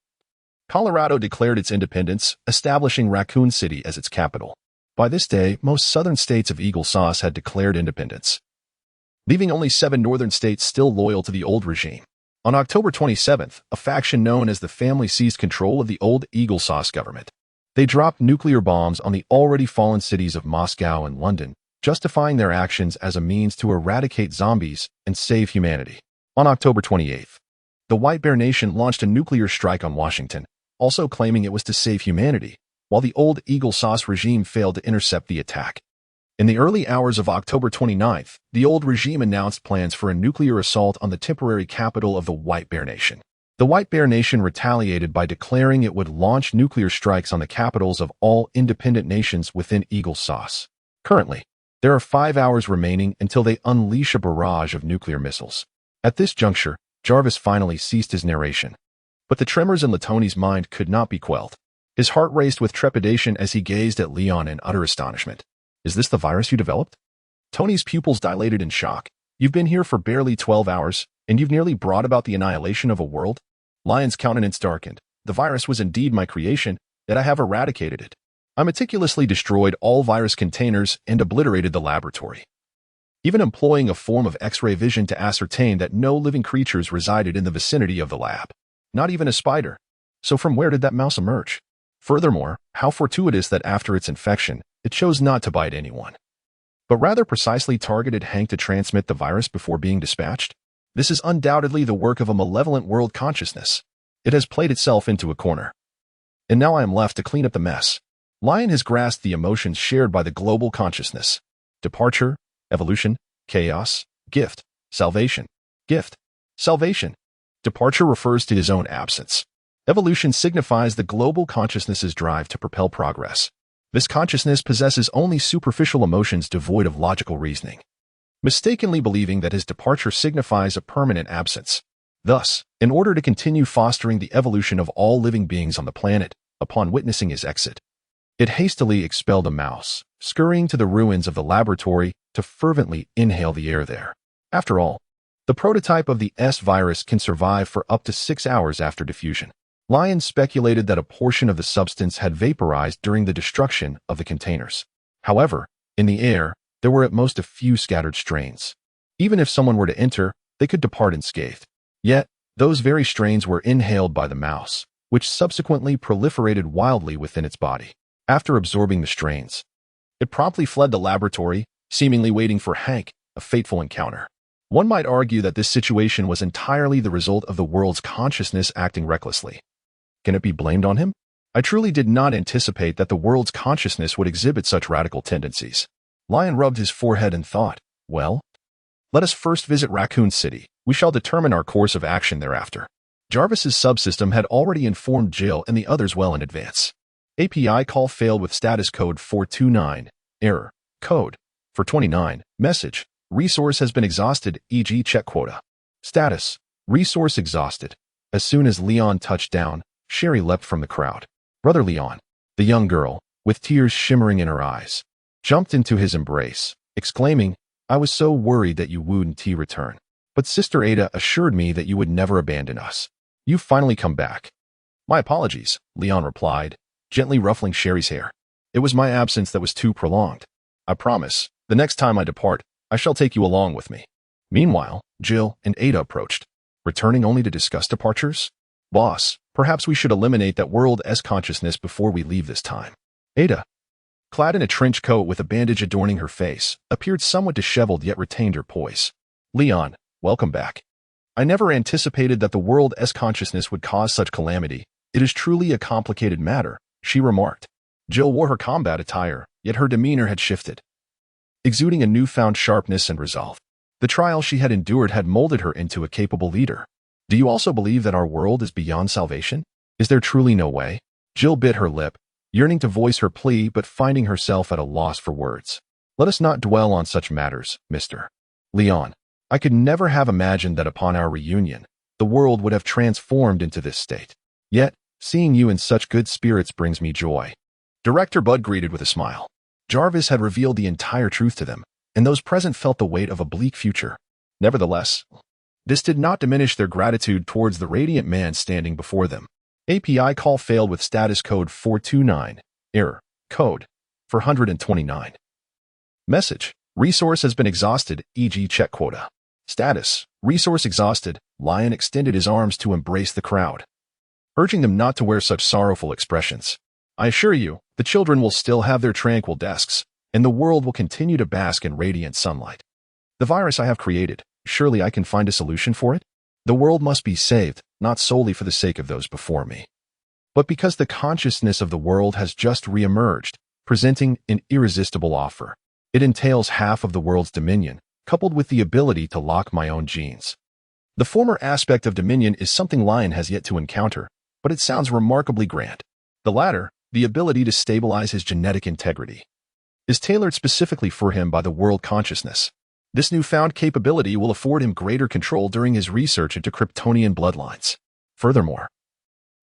Colorado declared its independence, establishing Raccoon City as its capital. By this day, most southern states of Eagle Sauce had declared independence, leaving only 7 northern states still loyal to the old regime. On October 27th, a faction known as the Family seized control of the old Eagle Sauce government. They dropped nuclear bombs on the already fallen cities of Moscow and London, justifying their actions as a means to eradicate zombies and save humanity. On October 28th, the White Bear Nation launched a nuclear strike on Washington, also claiming it was to save humanity, while the old Eagle Sauce regime failed to intercept the attack. In the early hours of October 29th, the old regime announced plans for a nuclear assault on the temporary capital of the White Bear Nation. The White Bear Nation retaliated by declaring it would launch nuclear strikes on the capitals of all independent nations within Eagle Sauce. Currently, there are 5 hours remaining until they unleash a barrage of nuclear missiles. At this juncture, Jarvis finally ceased his narration. But the tremors in Latoni's mind could not be quelled. His heart raced with trepidation as he gazed at Leon in utter astonishment. Is this the virus you developed? Tony's pupils dilated in shock. You've been here for barely 12 hours, and you've nearly brought about the annihilation of a world? Lion's countenance darkened. The virus was indeed my creation, yet I have eradicated it. I meticulously destroyed all virus containers and obliterated the laboratory, even employing a form of X-ray vision to ascertain that no living creatures resided in the vicinity of the lab. Not even a spider. So from where did that mouse emerge? Furthermore, how fortuitous that after its infection, it chose not to bite anyone, but rather precisely targeted Hank to transmit the virus before being dispatched? This is undoubtedly the work of a malevolent world consciousness. It has played itself into a corner. And now I am left to clean up the mess. Lion has grasped the emotions shared by the global consciousness. Departure, evolution, chaos, gift, salvation, gift, salvation. Departure refers to his own absence. Evolution signifies the global consciousness's drive to propel progress. This consciousness possesses only superficial emotions devoid of logical reasoning, mistakenly believing that his departure signifies a permanent absence. Thus, in order to continue fostering the evolution of all living beings on the planet, upon witnessing his exit, it hastily expelled a mouse, scurrying to the ruins of the laboratory to fervently inhale the air there. After all, the prototype of the S virus can survive for up to 6 hours after diffusion. Lion speculated that a portion of the substance had vaporized during the destruction of the containers. However, in the air, there were at most a few scattered strains. Even if someone were to enter, they could depart unscathed. Yet, those very strains were inhaled by the mouse, which subsequently proliferated wildly within its body. After absorbing the strains, it promptly fled the laboratory, seemingly waiting for Hank, a fateful encounter. One might argue that this situation was entirely the result of the world's consciousness acting recklessly. Can it be blamed on him? I truly did not anticipate that the world's consciousness would exhibit such radical tendencies. Lion rubbed his forehead and thought, well, let us first visit Raccoon City. We shall determine our course of action thereafter. Jarvis's subsystem had already informed Jill and the others well in advance. API call failed with status code 429. Error. Code. For 29. Message. Resource has been exhausted, e.g. check quota. Status. Resource exhausted. As soon as Leon touched down, Sherry leapt from the crowd. Brother Leon, the young girl, with tears shimmering in her eyes, jumped into his embrace, exclaiming, I was so worried that you wouldn't return. But Sister Ada assured me that you would never abandon us. You've finally come back. My apologies, Leon replied, gently ruffling Sherry's hair. It was my absence that was too prolonged. I promise, the next time I depart, I shall take you along with me. Meanwhile, Jill and Ada approached, returning only to discuss departures. Boss, perhaps we should eliminate that world-S consciousness before we leave this time. Ada, clad in a trench coat with a bandage adorning her face, appeared somewhat disheveled yet retained her poise. Leon, welcome back. I never anticipated that the world-S consciousness would cause such calamity. It is truly a complicated matter, she remarked. Jill wore her combat attire, yet her demeanor had shifted, exuding a newfound sharpness and resolve. The trial she had endured had molded her into a capable leader. Do you also believe that our world is beyond salvation? Is there truly no way? Jill bit her lip, yearning to voice her plea but finding herself at a loss for words. Let us not dwell on such matters, Mr. Leon. I could never have imagined that upon our reunion, the world would have transformed into this state. Yet, seeing you in such good spirits brings me joy. Director Bud greeted with a smile. Jarvis had revealed the entire truth to them, and those present felt the weight of a bleak future. Nevertheless, this did not diminish their gratitude towards the radiant man standing before them. API call failed with status code 429. Error. Code. For 129. Message. Resource has been exhausted, e.g. check quota. Status. Resource exhausted. Lion extended his arms to embrace the crowd, urging them not to wear such sorrowful expressions. I assure you, the children will still have their tranquil desks, and the world will continue to bask in radiant sunlight. The virus I have created, surely I can find a solution for it? The world must be saved, not solely for the sake of those before me, but because the consciousness of the world has just re-emerged, presenting an irresistible offer. It entails half of the world's dominion, coupled with the ability to lock my own genes. The former aspect of dominion is something Lion has yet to encounter, but it sounds remarkably grand. The latter, the ability to stabilize his genetic integrity, is tailored specifically for him by the world consciousness. This newfound capability will afford him greater control during his research into Kryptonian bloodlines. Furthermore,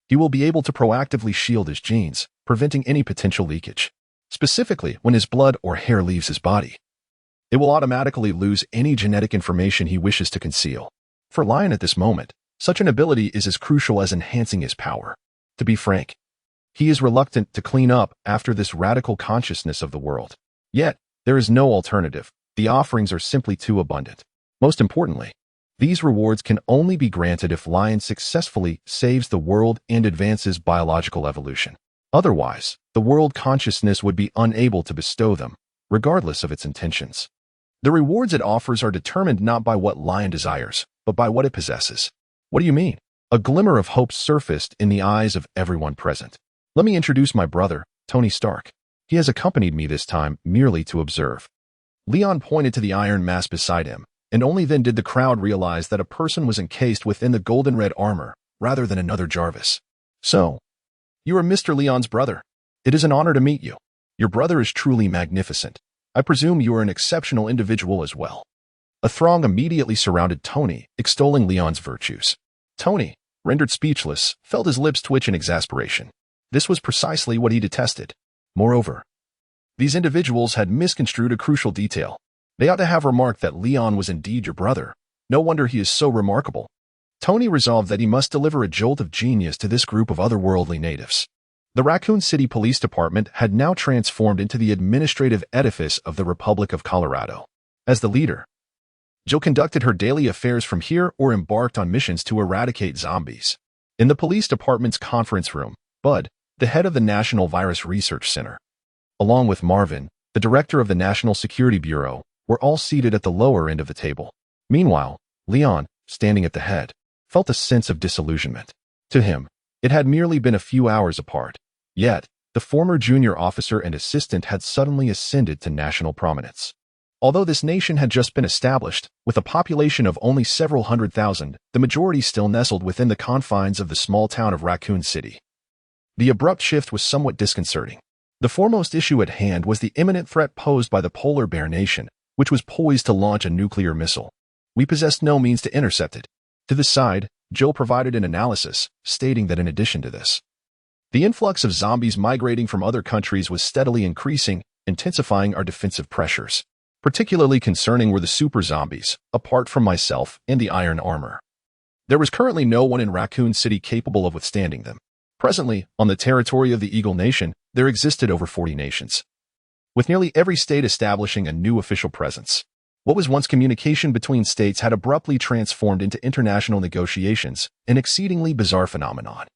he will be able to proactively shield his genes, preventing any potential leakage. Specifically, when his blood or hair leaves his body, it will automatically lose any genetic information he wishes to conceal. For Lion at this moment, such an ability is as crucial as enhancing his power. To be frank, he is reluctant to clean up after this radical consciousness of the world. Yet, there is no alternative. The offerings are simply too abundant. Most importantly, these rewards can only be granted if Lion successfully saves the world and advances biological evolution. Otherwise, the world consciousness would be unable to bestow them, regardless of its intentions. The rewards it offers are determined not by what Lion desires, but by what it possesses. What do you mean? A glimmer of hope surfaced in the eyes of everyone present. Let me introduce my brother, Tony Stark. He has accompanied me this time merely to observe. Leon pointed to the iron mass beside him, and only then did the crowd realize that a person was encased within the golden-red armor, rather than another Jarvis. So, you are Mr. Leon's brother. It is an honor to meet you. Your brother is truly magnificent. I presume you are an exceptional individual as well. A throng immediately surrounded Tony, extolling Leon's virtues. Tony, rendered speechless, felt his lips twitch in exasperation. This was precisely what he detested. Moreover, these individuals had misconstrued a crucial detail. They ought to have remarked that Leon was indeed your brother. No wonder he is so remarkable. Tony resolved that he must deliver a jolt of genius to this group of otherworldly natives. The Raccoon City Police Department had now transformed into the administrative edifice of the Republic of Colorado. As the leader, Jill conducted her daily affairs from here or embarked on missions to eradicate zombies. In the police department's conference room, Bud, the head of the National Virus Research Center, along with Marvin, the director of the National Security Bureau, were all seated at the lower end of the table. Meanwhile, Leon, standing at the head, felt a sense of disillusionment. To him, it had merely been a few hours apart. Yet, the former junior officer and assistant had suddenly ascended to national prominence. Although this nation had just been established, with a population of only several 100,000, the majority still nestled within the confines of the small town of Raccoon City. The abrupt shift was somewhat disconcerting. The foremost issue at hand was the imminent threat posed by the polar bear nation, which was poised to launch a nuclear missile. We possessed no means to intercept it. To the side, Jill provided an analysis, stating that in addition to this, the influx of zombies migrating from other countries was steadily increasing, intensifying our defensive pressures. Particularly concerning were the super zombies, apart from myself and the iron armor. There was currently no one in Raccoon City capable of withstanding them. Presently, on the territory of the Eagle Nation, there existed over 40 nations, with nearly every state establishing a new official presence. What was once communication between states had abruptly transformed into international negotiations, an exceedingly bizarre phenomenon.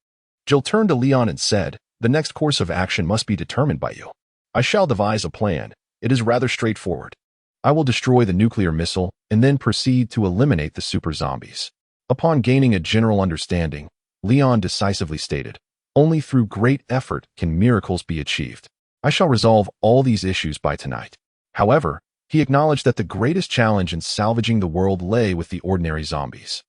Jill turned to Leon and said, "The next course of action must be determined by you. I shall devise a plan. It is rather straightforward. I will destroy the nuclear missile and then proceed to eliminate the super zombies." Upon gaining a general understanding, Leon decisively stated, "Only through great effort can miracles be achieved. I shall resolve all these issues by tonight." However, he acknowledged that the greatest challenge in salvaging the world lay with the ordinary zombies.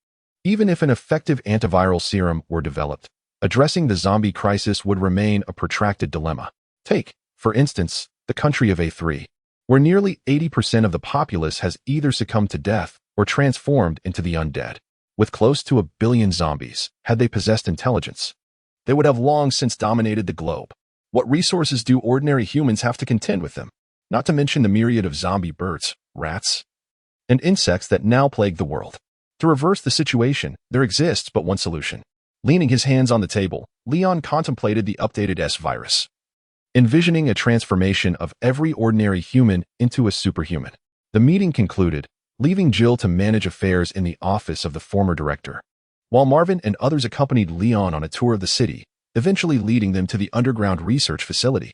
Even if an effective antiviral serum were developed, addressing the zombie crisis would remain a protracted dilemma. Take, for instance, the country of A3, where nearly 80% of the populace has either succumbed to death or transformed into the undead. With close to 1 billion zombies, had they possessed intelligence, they would have long since dominated the globe. What resources do ordinary humans have to contend with them? Not to mention the myriad of zombie birds, rats, and insects that now plague the world. To reverse the situation, there exists but one solution. Leaning his hands on the table, Leon contemplated the updated S-virus, envisioning a transformation of every ordinary human into a superhuman. The meeting concluded, leaving Jill to manage affairs in the office of the former director, while Marvin and others accompanied Leon on a tour of the city, eventually leading them to the underground research facility.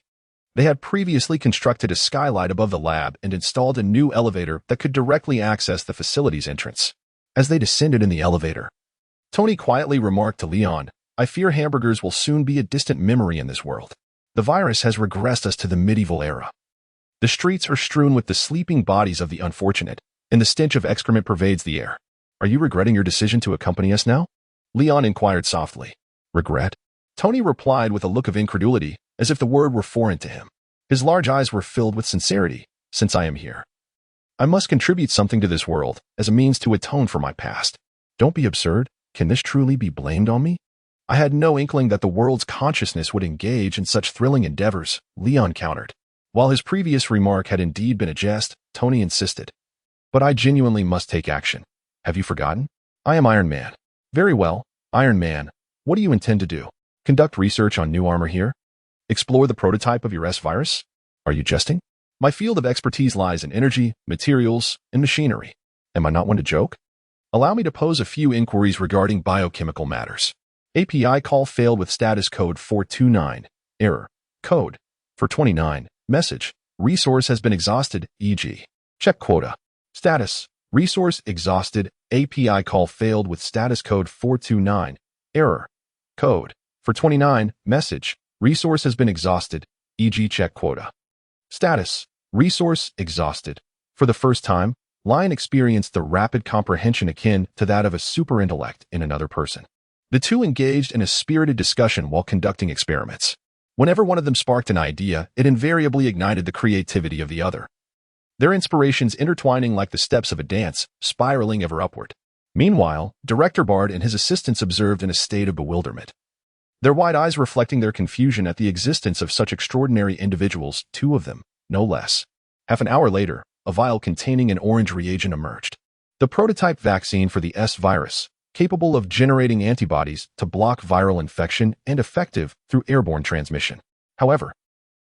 They had previously constructed a skylight above the lab and installed a new elevator that could directly access the facility's entrance. As they descended in the elevator, Tony quietly remarked to Leon, "I fear hamburgers will soon be a distant memory in this world. The virus has regressed us to the medieval era. The streets are strewn with the sleeping bodies of the unfortunate, and the stench of excrement pervades the air. Are you regretting your decision to accompany us now?" Leon inquired softly. "Regret?" Tony replied with a look of incredulity, as if the word were foreign to him. His large eyes were filled with sincerity. "Since I am here, I must contribute something to this world as a means to atone for my past." "Don't be absurd. Can this truly be blamed on me?" "I had no inkling that the world's consciousness would engage in such thrilling endeavors," Leon countered. While his previous remark had indeed been a jest, Tony insisted, "But I genuinely must take action. Have you forgotten? I am Iron Man." "Very well, Iron Man. What do you intend to do? Conduct research on new armor here? Explore the prototype of your S-virus? Are you jesting? My field of expertise lies in energy, materials, and machinery. Am I not one to joke? Allow me to pose a few inquiries regarding biochemical matters. API call failed with status code 429. Error. Code 429. Message. Resource has been exhausted, e.g. Check quota. Status. Resource exhausted. API call failed with status code 429. Error. Code 429. Message. Resource has been exhausted, e.g. check quota. Status. Resource exhausted. For the first time, Lion experienced the rapid comprehension akin to that of a super-intellect in another person. The two engaged in a spirited discussion while conducting experiments. Whenever one of them sparked an idea, it invariably ignited the creativity of the other, their inspirations intertwining like the steps of a dance, spiraling ever upward. Meanwhile, Director Bard and his assistants observed in a state of bewilderment, their wide eyes reflecting their confusion at the existence of such extraordinary individuals, two of them, no less. Half an hour later, a vial containing an orange reagent emerged. The prototype vaccine for the S-virus, capable of generating antibodies to block viral infection and effective through airborne transmission. However,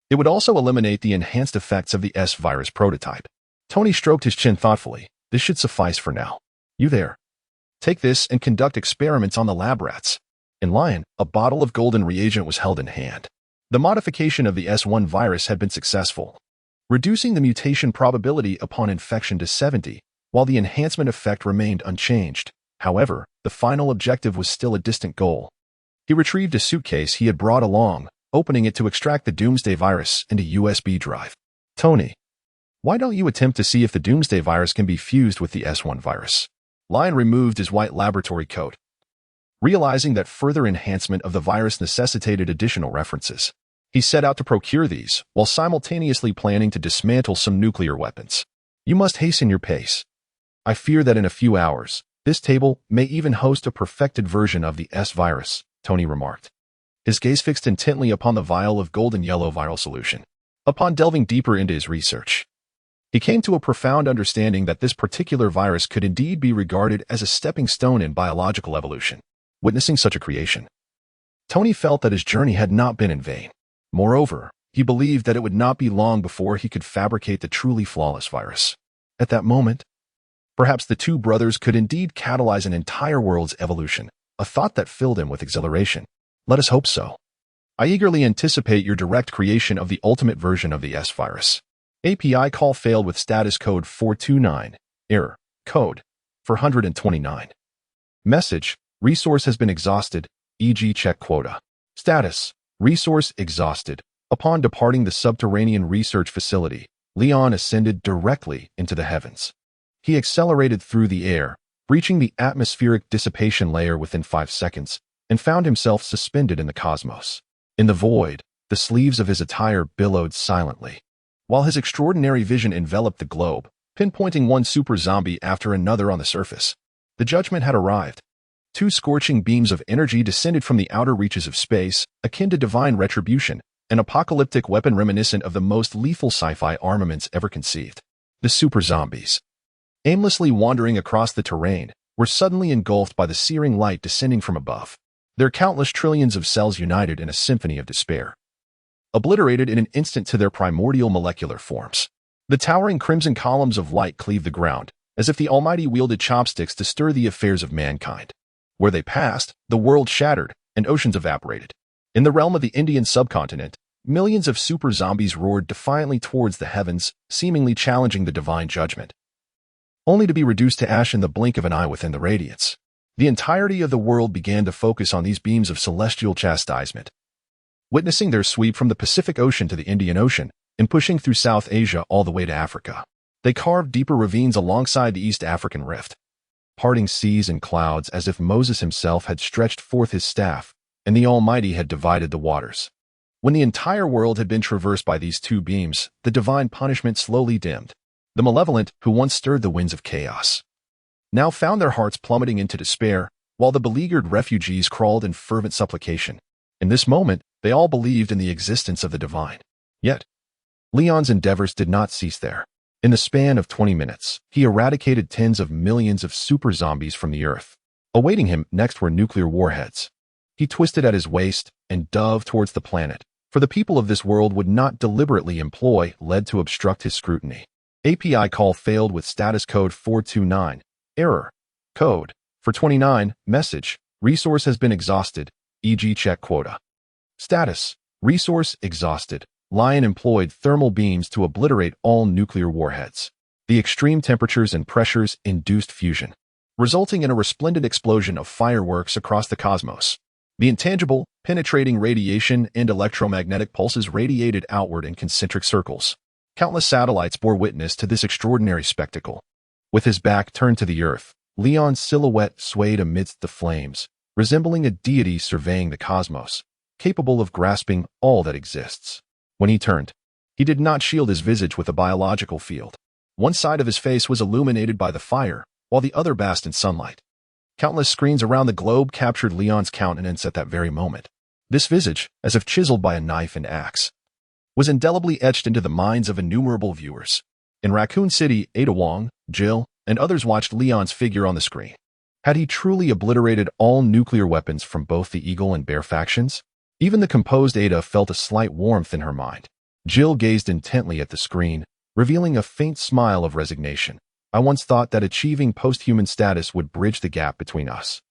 it would also eliminate the enhanced effects of the S-virus prototype. Tony stroked his chin thoughtfully. This should suffice for now. You there. Take this and conduct experiments on the lab rats. In Lion, a bottle of golden reagent was held in hand. The modification of the S1 virus had been successful, reducing the mutation probability upon infection to 70, while the enhancement effect remained unchanged. However, the final objective was still a distant goal. He retrieved a suitcase he had brought along, opening it to extract the Doomsday virus into USB drive. Tony, why don't you attempt to see if the Doomsday virus can be fused with the S1 virus? Lion removed his white laboratory coat, realizing that further enhancement of the virus necessitated additional references. He set out to procure these, while simultaneously planning to dismantle some nuclear weapons. You must hasten your pace. I fear that in a few hours, this table may even host a perfected version of the S virus, Tony remarked, his gaze fixed intently upon the vial of golden yellow viral solution. Upon delving deeper into his research, he came to a profound understanding that this particular virus could indeed be regarded as a stepping stone in biological evolution. Witnessing such a creation, Tony felt that his journey had not been in vain. Moreover, he believed that it would not be long before he could fabricate the truly flawless virus. At that moment, perhaps the two brothers could indeed catalyze an entire world's evolution, a thought that filled him with exhilaration. Let us hope so. I eagerly anticipate your direct creation of the ultimate version of the S virus. API call failed with status code 429, error, code 429. Message, resource has been exhausted, e.g. check quota. Status, resource exhausted. Upon departing the subterranean research facility, Leon ascended directly into the heavens. He accelerated through the air, breaching the atmospheric dissipation layer within 5 seconds, and found himself suspended in the cosmos. In the void, the sleeves of his attire billowed silently, while his extraordinary vision enveloped the globe, pinpointing one super zombie after another on the surface. The judgment had arrived. 2 scorching beams of energy descended from the outer reaches of space, akin to divine retribution, an apocalyptic weapon reminiscent of the most lethal sci-fi armaments ever conceived. The super zombies, aimlessly wandering across the terrain, were suddenly engulfed by the searing light descending from above. Their countless trillions of cells united in a symphony of despair, obliterated in an instant to their primordial molecular forms. The towering crimson columns of light cleaved the ground, as if the Almighty wielded chopsticks to stir the affairs of mankind. Where they passed, the world shattered, and oceans evaporated. In the realm of the Indian subcontinent, millions of super zombies roared defiantly towards the heavens, seemingly challenging the divine judgment, only to be reduced to ash in the blink of an eye within the radiance. The entirety of the world began to focus on these beams of celestial chastisement, witnessing their sweep from the Pacific Ocean to the Indian Ocean, and pushing through South Asia all the way to Africa. They carved deeper ravines alongside the East African rift, parting seas and clouds as if Moses himself had stretched forth his staff, and the Almighty had divided the waters. When the entire world had been traversed by these 2 beams, the divine punishment slowly dimmed. The malevolent, who once stirred the winds of chaos, now found their hearts plummeting into despair, while the beleaguered refugees crawled in fervent supplication. In this moment, they all believed in the existence of the divine. Yet, Leon's endeavors did not cease there. In the span of 20 minutes, he eradicated tens of millions of super zombies from the earth. Awaiting him next were nuclear warheads. He twisted at his waist and dove towards the planet, for the people of this world would not deliberately employ lead to obstruct his scrutiny. API call failed with status code 429, error, code 429, message, resource has been exhausted, e.g. check quota. Status, resource exhausted. Lion employed thermal beams to obliterate all nuclear warheads. The extreme temperatures and pressures induced fusion, resulting in a resplendent explosion of fireworks across the cosmos. The intangible, penetrating radiation and electromagnetic pulses radiated outward in concentric circles. Countless satellites bore witness to this extraordinary spectacle. With his back turned to the earth, Leon's silhouette swayed amidst the flames, resembling a deity surveying the cosmos, capable of grasping all that exists. When he turned, he did not shield his visage with a biological field. One side of his face was illuminated by the fire, while the other basked in sunlight. Countless screens around the globe captured Leon's countenance at that very moment. This visage, as if chiseled by a knife and axe, was indelibly etched into the minds of innumerable viewers. In Raccoon City, Ada Wong, Jill, and others watched Leon's figure on the screen. Had he truly obliterated all nuclear weapons from both the Eagle and Bear factions? Even the composed Ada felt a slight warmth in her mind. Jill gazed intently at the screen, revealing a faint smile of resignation. I once thought that achieving post-human status would bridge the gap between us.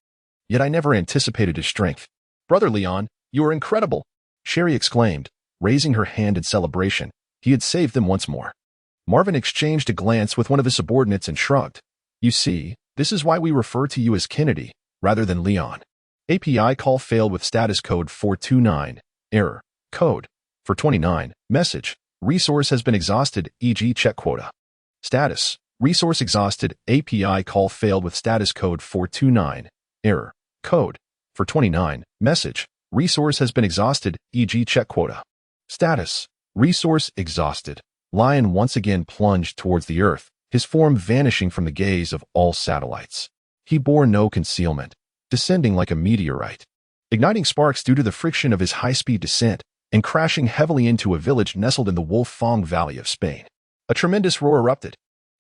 Yet I never anticipated his strength. Brother Leon, you are incredible, Sherry exclaimed, raising her hand in celebration. He had saved them once more. Marvin exchanged a glance with one of his subordinates and shrugged. You see, this is why we refer to you as Kennedy, rather than Leon. API call failed with status code 429. Error. Code. 429. Message. Resource has been exhausted, e.g. check quota. Status. Resource exhausted. API call failed with status code 429. Error. Code. 429. Message. Resource has been exhausted, e.g. check quota. Status. Resource exhausted. Lion once again plunged towards the earth, his form vanishing from the gaze of all satellites. He bore no concealment, descending like a meteorite, igniting sparks due to the friction of his high-speed descent and crashing heavily into a village nestled in the Wolf Fong Valley of Spain. A tremendous roar erupted.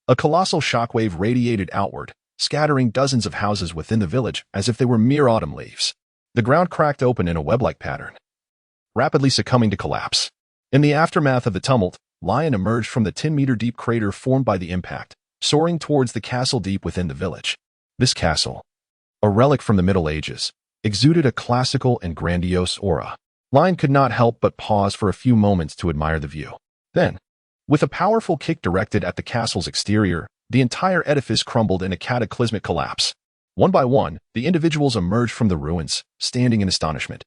A colossal shockwave radiated outward, scattering dozens of houses within the village as if they were mere autumn leaves. The ground cracked open in a web-like pattern, rapidly succumbing to collapse. In the aftermath of the tumult, Lion emerged from the 10-meter-deep crater formed by the impact, soaring towards the castle deep within the village. This castle, a relic from the Middle Ages, exuded a classical and grandiose aura. Lion could not help but pause for a few moments to admire the view. Then, with a powerful kick directed at the castle's exterior, the entire edifice crumbled in a cataclysmic collapse. One by one, the individuals emerged from the ruins, standing in astonishment,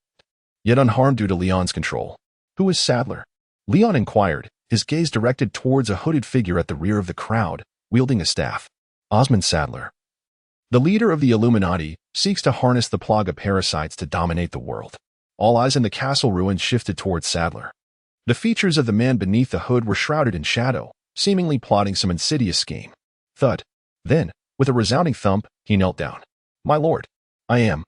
yet unharmed due to Leon's control. Who is Sadler? Leon inquired, his gaze directed towards a hooded figure at the rear of the crowd, wielding a staff. Osmond Sadler, the leader of the Illuminati, seeks to harness the plague of parasites to dominate the world. All eyes in the castle ruins shifted towards Sadler. The features of the man beneath the hood were shrouded in shadow, seemingly plotting some insidious scheme. Thud. Then, with a resounding thump, he knelt down. My lord, I am.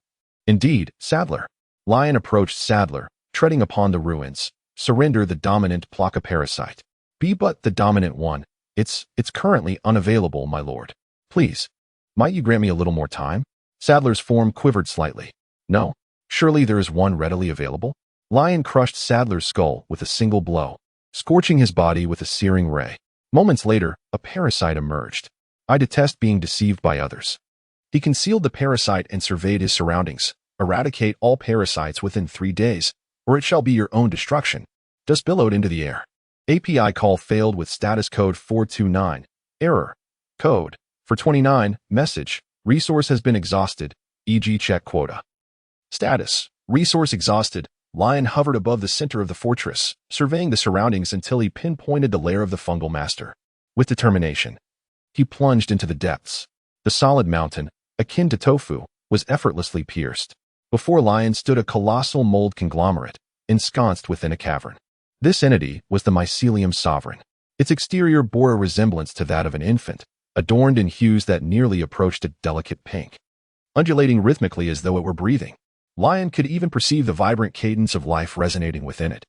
Indeed, Sadler. Lion approached Sadler, treading upon the ruins. Surrender the dominant placa parasite. Be but the dominant one. It's currently unavailable, my lord. Please, might you grant me a little more time? Sadler's form quivered slightly. No, surely there is one readily available. Lion crushed Sadler's skull with a single blow, scorching his body with a searing ray. Moments later, a parasite emerged. I detest being deceived by others. He concealed the parasite and surveyed his surroundings. Eradicate all parasites within 3 days, or it shall be your own destruction. Dust billowed into the air. API call failed with status code 429. Error. Code. 429. Message. Resource has been exhausted, e.g. check quota. Status. Resource exhausted. Lion hovered above the center of the fortress, surveying the surroundings until he pinpointed the lair of the fungal master. With determination, he plunged into the depths. The solid mountain, akin to tofu, was effortlessly pierced. Before Lion stood a colossal mold conglomerate, ensconced within a cavern. This entity was the mycelium sovereign. Its exterior bore a resemblance to that of an infant, adorned in hues that nearly approached a delicate pink. Undulating rhythmically as though it were breathing, Lion could even perceive the vibrant cadence of life resonating within it,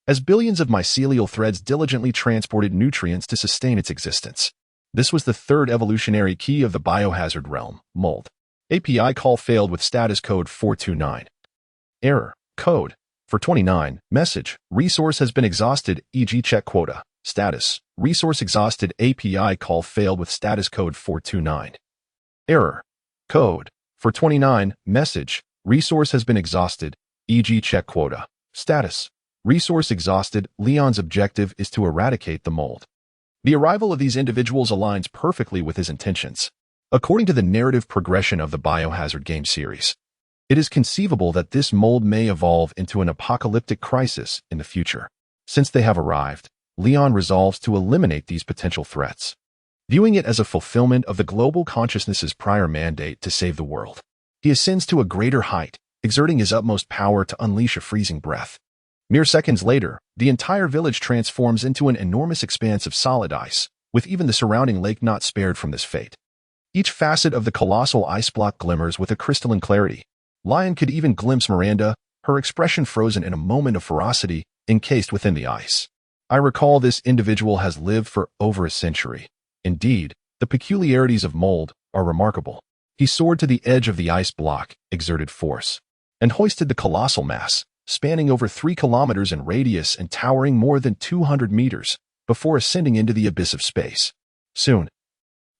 as billions of mycelial threads diligently transported nutrients to sustain its existence. This was the third evolutionary key of the biohazard realm, mold. API call failed with status code 429. Error. Code. 429. Message. Resource has been exhausted, e.g. check quota. Status. Resource exhausted. API call failed with status code 429. Error. Code. 429. Message. Resource has been exhausted, e.g. check quota. Status. Resource exhausted. Leon's objective is to eradicate the mold. The arrival of these individuals aligns perfectly with his intentions. According to the narrative progression of the Biohazard game series, it is conceivable that this mold may evolve into an apocalyptic crisis in the future. Since they have arrived, Leon resolves to eliminate these potential threats, viewing it as a fulfillment of the global consciousness's prior mandate to save the world. He ascends to a greater height, exerting his utmost power to unleash a freezing breath. Mere seconds later, the entire village transforms into an enormous expanse of solid ice, with even the surrounding lake not spared from this fate. Each facet of the colossal ice block glimmers with a crystalline clarity. Lion could even glimpse Miranda, her expression frozen in a moment of ferocity, encased within the ice. I recall this individual has lived for over a century. Indeed, the peculiarities of mold are remarkable. He soared to the edge of the ice block, exerted force, and hoisted the colossal mass, spanning over 3 kilometers in radius and towering more than 200 meters, before ascending into the abyss of space. Soon,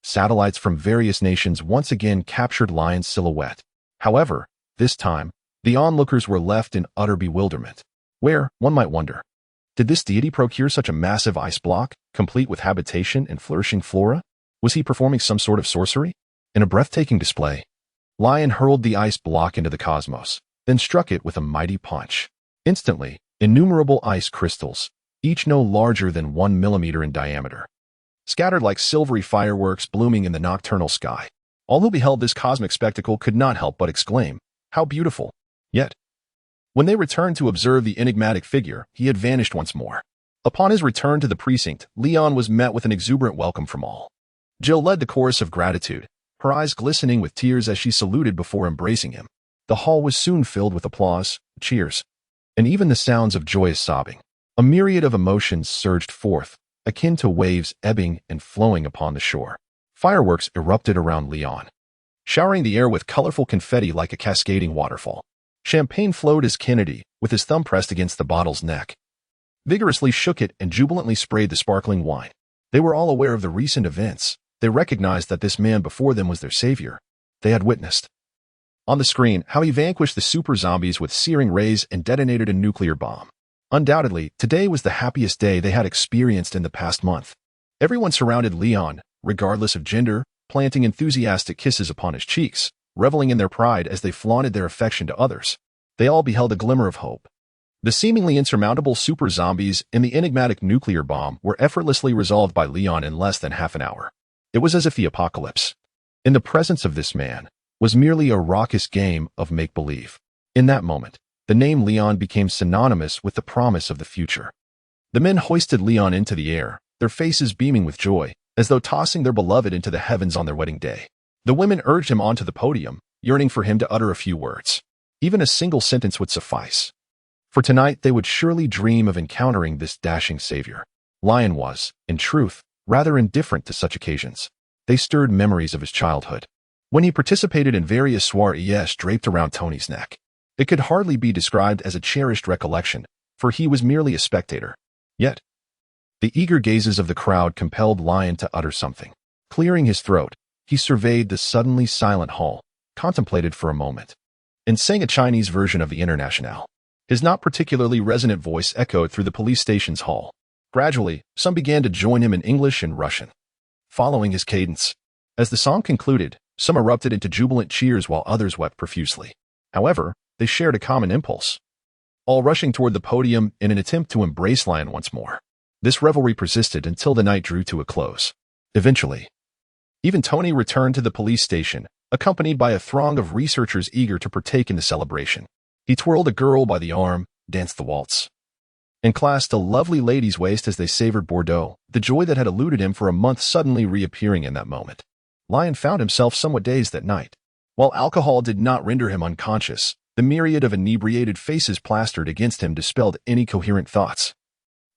satellites from various nations once again captured Lion's silhouette. However, this time, The onlookers were left in utter bewilderment, where, one might wonder, did this deity procure such a massive ice block, complete with habitation and flourishing flora? Was he performing some sort of sorcery? In a breathtaking display, Lion hurled the ice block into the cosmos, then struck it with a mighty punch. Instantly, innumerable ice crystals, each no larger than 1 millimeter in diameter, scattered like silvery fireworks blooming in the nocturnal sky. All who beheld this cosmic spectacle could not help but exclaim, "How beautiful!" Yet, when they returned to observe the enigmatic figure, he had vanished once more. Upon his return to the precinct, Leon was met with an exuberant welcome from all. Jill led the chorus of gratitude, her eyes glistening with tears as she saluted before embracing him. The hall was soon filled with applause, cheers, and even the sounds of joyous sobbing. A myriad of emotions surged forth, akin to waves ebbing and flowing upon the shore. Fireworks erupted around Leon, showering the air with colorful confetti like a cascading waterfall. Champagne flowed as Kennedy, with his thumb pressed against the bottle's neck, vigorously shook it and jubilantly sprayed the sparkling wine. They were all aware of the recent events. They recognized that this man before them was their savior. They had witnessed on the screen how he vanquished the super zombies with searing rays and detonated a nuclear bomb. Undoubtedly, today was the happiest day they had experienced in the past month. Everyone surrounded Leon, regardless of gender, planting enthusiastic kisses upon his cheeks, reveling in their pride as they flaunted their affection to others. They all beheld a glimmer of hope. The seemingly insurmountable super zombies and the enigmatic nuclear bomb were effortlessly resolved by Leon in less than half an hour. It was as if the apocalypse, in the presence of this man, was merely a raucous game of make-believe. In that moment, the name Leon became synonymous with the promise of the future. The men hoisted Leon into the air, their faces beaming with joy, as though tossing their beloved into the heavens on their wedding day. The women urged him onto the podium, yearning for him to utter a few words. Even a single sentence would suffice. For tonight they would surely dream of encountering this dashing savior. Lion was, in truth, rather indifferent to such occasions. They stirred memories of his childhood, when he participated in various soirees draped around Tony's neck. It could hardly be described as a cherished recollection, for he was merely a spectator. Yet, the eager gazes of the crowd compelled Lion to utter something. Clearing his throat, he surveyed the suddenly silent hall, contemplated for a moment, and sang a Chinese version of the Internationale. His not particularly resonant voice echoed through the police station's hall. Gradually, some began to join him in English and Russian, following his cadence. As the song concluded, some erupted into jubilant cheers while others wept profusely. However, they shared a common impulse, all rushing toward the podium in an attempt to embrace Lion once more. This revelry persisted until the night drew to a close. Eventually, even Tony returned to the police station, accompanied by a throng of researchers eager to partake in the celebration. He twirled a girl by the arm, danced the waltz, and clasped a lovely lady's waist as they savored Bordeaux, the joy that had eluded him for a month suddenly reappearing in that moment. Lion found himself somewhat dazed that night. While alcohol did not render him unconscious, the myriad of inebriated faces plastered against him dispelled any coherent thoughts,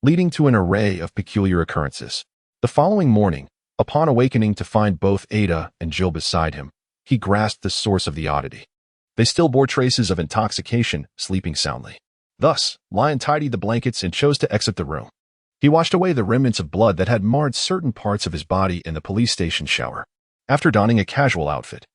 leading to an array of peculiar occurrences. The following morning, upon awakening to find both Ada and Jill beside him, he grasped the source of the oddity. They still bore traces of intoxication, sleeping soundly. Thus, Lion tidied the blankets and chose to exit the room. He washed away the remnants of blood that had marred certain parts of his body in the police station shower. After donning a casual outfit,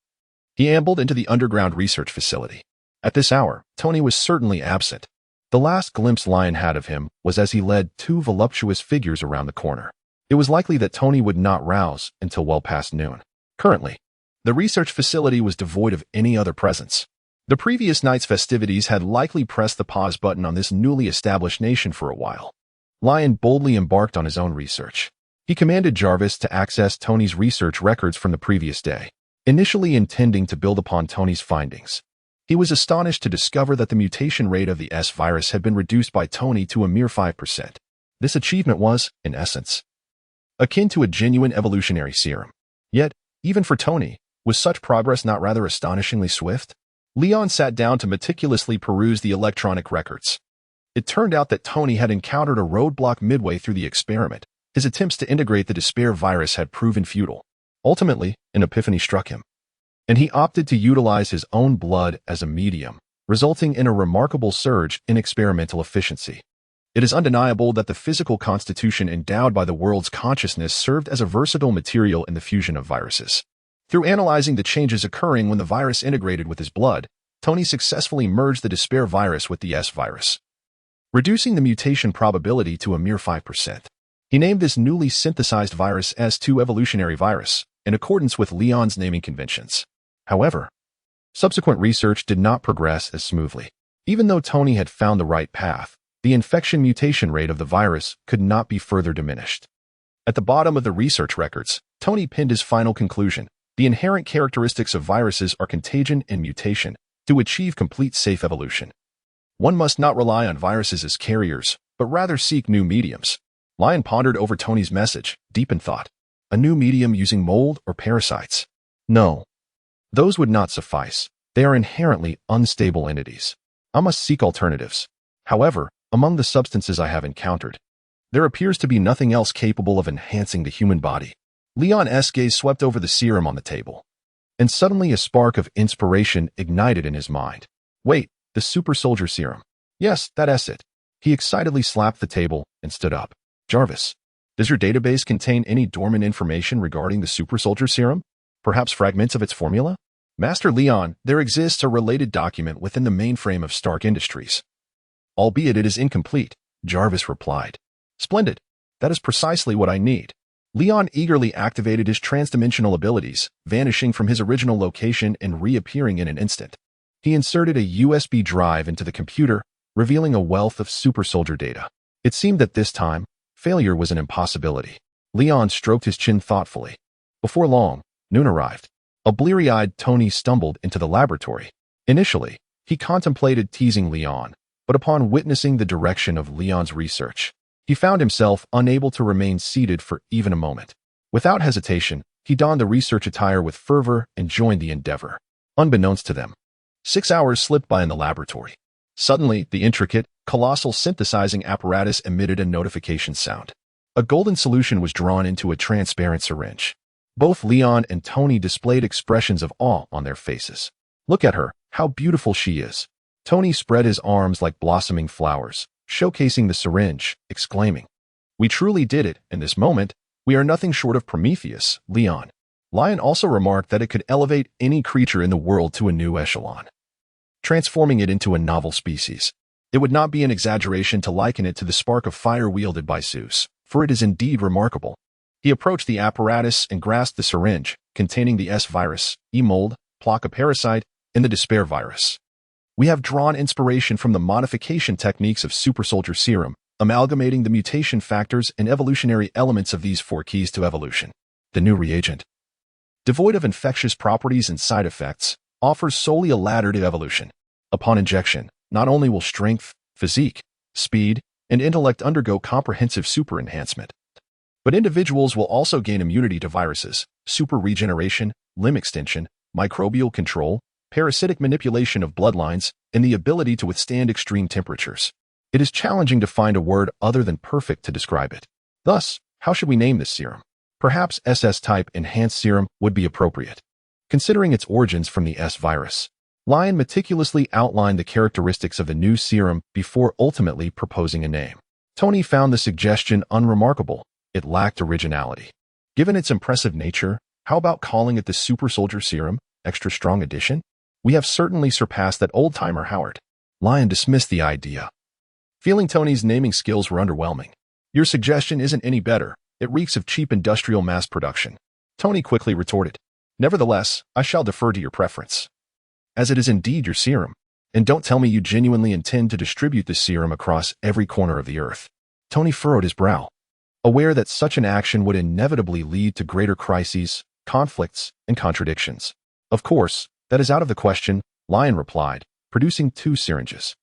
he ambled into the underground research facility. At this hour, Tony was certainly absent. The last glimpse Lion had of him was as he led two voluptuous figures around the corner. It was likely that Tony would not rouse until well past noon. Currently, the research facility was devoid of any other presence. The previous night's festivities had likely pressed the pause button on this newly established nation for a while. Lion boldly embarked on his own research. He commanded Jarvis to access Tony's research records from the previous day, initially intending to build upon Tony's findings. He was astonished to discover that the mutation rate of the S virus had been reduced by Tony to a mere 5%. This achievement was, in essence, akin to a genuine evolutionary serum. Yet, even for Tony, was such progress not rather astonishingly swift? Leon sat down to meticulously peruse the electronic records. It turned out that Tony had encountered a roadblock midway through the experiment. His attempts to integrate the despair virus had proven futile. Ultimately, an epiphany struck him, and he opted to utilize his own blood as a medium, resulting in a remarkable surge in experimental efficiency. It is undeniable that the physical constitution endowed by the world's consciousness served as a versatile material in the fusion of viruses. Through analyzing the changes occurring when the virus integrated with his blood, Tony successfully merged the Despair virus with the S virus, reducing the mutation probability to a mere 5%. He named this newly synthesized virus S2 evolutionary virus, in accordance with Leon's naming conventions. However, subsequent research did not progress as smoothly. Even though Tony had found the right path, the infection mutation rate of the virus could not be further diminished. At the bottom of the research records, Tony pinned his final conclusion: the inherent characteristics of viruses are contagion and mutation to achieve complete safe evolution. One must not rely on viruses as carriers, but rather seek new mediums. Lion pondered over Tony's message, deep in thought. A new medium using mold or parasites? No. Those would not suffice. They are inherently unstable entities. I must seek alternatives. However, among the substances I have encountered, there appears to be nothing else capable of enhancing the human body. Leon's gaze swept over the serum on the table, and suddenly a spark of inspiration ignited in his mind. Wait, the super soldier serum. Yes, that's it. He excitedly slapped the table and stood up. Jarvis, does your database contain any dormant information regarding the super soldier serum? Perhaps fragments of its formula? Master Leon, there exists a related document within the mainframe of Stark Industries. Albeit it is incomplete, Jarvis replied. Splendid. That is precisely what I need. Leon eagerly activated his transdimensional abilities, vanishing from his original location and reappearing in an instant. He inserted a USB drive into the computer, revealing a wealth of super soldier data. It seemed that this time, failure was an impossibility. Leon stroked his chin thoughtfully. Before long, noon arrived. A bleary-eyed Tony stumbled into the laboratory. Initially, he contemplated teasing Leon, but upon witnessing the direction of Leon's research, he found himself unable to remain seated for even a moment. Without hesitation, he donned the research attire with fervor and joined the endeavor. Unbeknownst to them, 6 hours slipped by in the laboratory. Suddenly, the intricate, colossal synthesizing apparatus emitted a notification sound. A golden solution was drawn into a transparent syringe. Both Leon and Tony displayed expressions of awe on their faces. Look at her, how beautiful she is. Tony spread his arms like blossoming flowers, showcasing the syringe, exclaiming, We truly did it. In this moment, we are nothing short of Prometheus, Leon. Lion also remarked that it could elevate any creature in the world to a new echelon, transforming it into a novel species. It would not be an exaggeration to liken it to the spark of fire wielded by Zeus, for it is indeed remarkable. He approached the apparatus and grasped the syringe, containing the S virus, E-mold, Plaka parasite, and the Despair virus. We have drawn inspiration from the modification techniques of super soldier serum, amalgamating the mutation factors and evolutionary elements of these 4 keys to evolution. The new reagent, devoid of infectious properties and side effects, offers solely a ladder to evolution. Upon injection, not only will strength, physique, speed, and intellect undergo comprehensive super enhancement, but individuals will also gain immunity to viruses, super regeneration, limb extension, microbial control, parasitic manipulation of bloodlines, and the ability to withstand extreme temperatures. It is challenging to find a word other than perfect to describe it. Thus, how should we name this serum? Perhaps SS-type enhanced serum would be appropriate, considering its origins from the S virus. Lion meticulously outlined the characteristics of the new serum before ultimately proposing a name. Tony found the suggestion unremarkable. It lacked originality. Given its impressive nature, how about calling it the Super Soldier Serum, Extra Strong Edition? We have certainly surpassed that old-timer Howard. Lion dismissed the idea, feeling Tony's naming skills were underwhelming. Your suggestion isn't any better. It reeks of cheap industrial mass production. Tony quickly retorted. Nevertheless, I shall defer to your preference, as it is indeed your serum. And don't tell me you genuinely intend to distribute this serum across every corner of the earth. Tony furrowed his brow, aware that such an action would inevitably lead to greater crises, conflicts, and contradictions. Of course, that is out of the question, Lion replied, producing 2 syringes.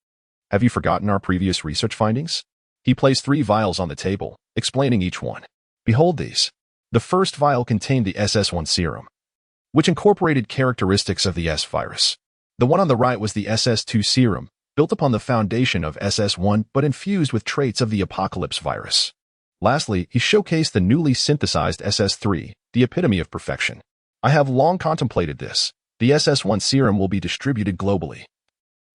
Have you forgotten our previous research findings? He placed 3 vials on the table, explaining each one. Behold these. The first vial contained the SS1 serum, which incorporated characteristics of the S virus. The one on the right was the SS2 serum, built upon the foundation of SS1 but infused with traits of the Apocalypse virus. Lastly, he showcased the newly synthesized SS3, the epitome of perfection. I have long contemplated this. The SS1 serum will be distributed globally.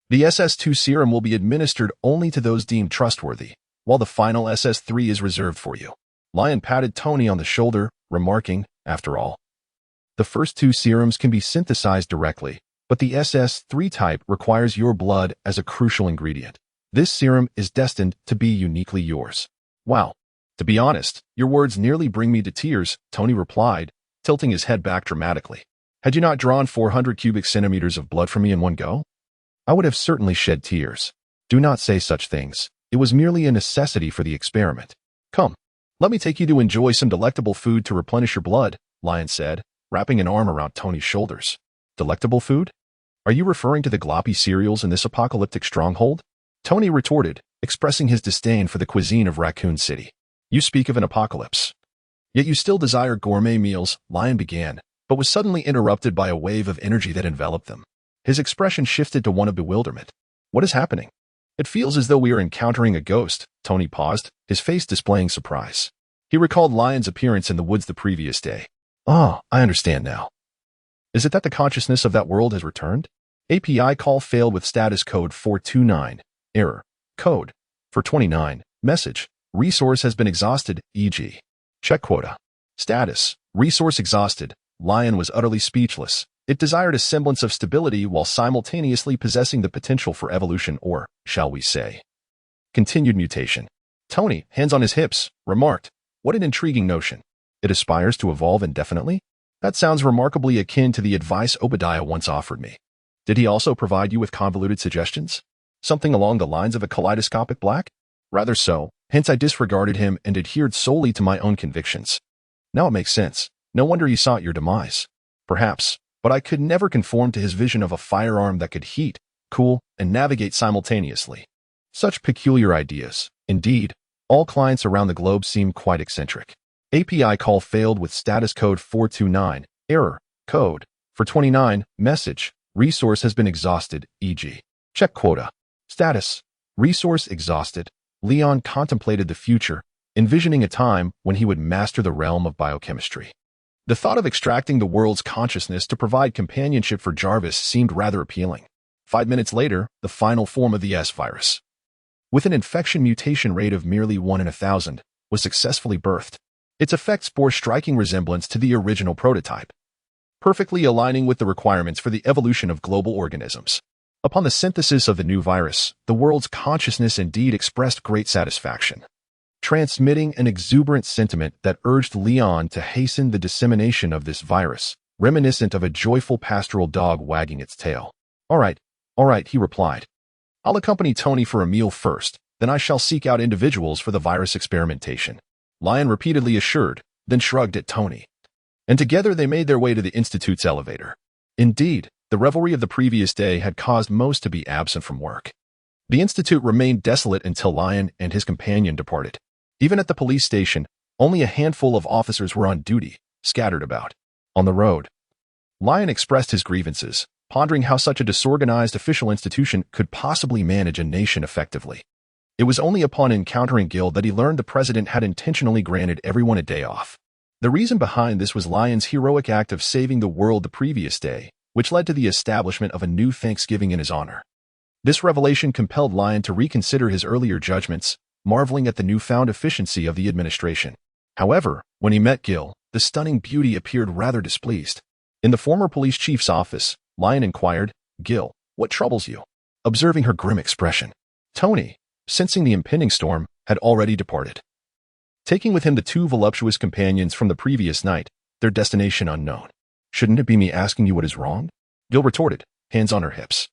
The SS2 serum will be administered only to those deemed trustworthy, while the final SS3 is reserved for you. Lion patted Tony on the shoulder, remarking, after all, the first 2 serums can be synthesized directly, But the SS3 type requires your blood as a crucial ingredient. This serum is destined to be uniquely yours. Wow. To be honest, your words nearly bring me to tears, Tony replied, tilting his head back dramatically. Had you not drawn 400 cubic centimeters of blood from me in one go? I would have certainly shed tears. Do not say such things. It was merely a necessity for the experiment. Come, let me take you to enjoy some delectable food to replenish your blood, Lion said, wrapping an arm around Tony's shoulders. Delectable food? Are you referring to the gloppy cereals in this apocalyptic stronghold? Tony retorted, expressing his disdain for the cuisine of Raccoon City. You speak of an apocalypse. Yet you still desire gourmet meals, Lion began, but was suddenly interrupted by a wave of energy that enveloped them. His expression shifted to one of bewilderment. What is happening? It feels as though we are encountering a ghost. Tony paused, his face displaying surprise. He recalled Lion's appearance in the woods the previous day. Ah, I understand now. Is it that the consciousness of that world has returned? API call failed with status code 429. Error. Code. For 29. Message. Resource has been exhausted, e.g. Check quota. Status. Resource exhausted. Lion was utterly speechless. It desired a semblance of stability while simultaneously possessing the potential for evolution or, shall we say, continued mutation. Tony, hands on his hips, remarked, what an intriguing notion. It aspires to evolve indefinitely? That sounds remarkably akin to the advice Obadiah once offered me. Did he also provide you with convoluted suggestions? Something along the lines of a kaleidoscopic black? Rather so, hence I disregarded him and adhered solely to my own convictions. Now it makes sense. No wonder he sought your demise. Perhaps, but I could never conform to his vision of a firearm that could heat, cool, and navigate simultaneously. Such peculiar ideas. Indeed, all clients around the globe seem quite eccentric. API call failed with status code 429. Error. Code. For 29. Message. Resource has been exhausted, e.g. Check quota. Status. Resource exhausted. Leon contemplated the future, envisioning a time when he would master the realm of biochemistry. The thought of extracting the world's consciousness to provide companionship for Jarvis seemed rather appealing. 5 minutes later, the final form of the S virus, with an infection mutation rate of merely 1 in 1,000, was successfully birthed. Its effects bore striking resemblance to the original prototype, perfectly aligning with the requirements for the evolution of global organisms. Upon the synthesis of the new virus, the world's consciousness indeed expressed great satisfaction, transmitting an exuberant sentiment that urged Leon to hasten the dissemination of this virus, reminiscent of a joyful pastoral dog wagging its tail. All right, he replied. I'll accompany Tony for a meal first, then I shall seek out individuals for the virus experimentation. Lion repeatedly assured, then shrugged at Tony. And together they made their way to the Institute's elevator. Indeed, the revelry of the previous day had caused most to be absent from work. The Institute remained desolate until Lion and his companion departed. Even at the police station, only a handful of officers were on duty, scattered about. On the road, Lion expressed his grievances, pondering how such a disorganized official institution could possibly manage a nation effectively. It was only upon encountering Gil that he learned the president had intentionally granted everyone a day off. The reason behind this was Lion's heroic act of saving the world the previous day, which led to the establishment of a new Thanksgiving in his honor. This revelation compelled Lion to reconsider his earlier judgments, marveling at the newfound efficiency of the administration. However, when he met Gil, the stunning beauty appeared rather displeased. In the former police chief's office, Lion inquired, Gil, what troubles you? Observing her grim expression, Tony, sensing the impending storm, had already departed, taking with him the 2 voluptuous companions from the previous night, their destination unknown. Shouldn't it be me asking you what is wrong? Gil retorted, hands on her hips.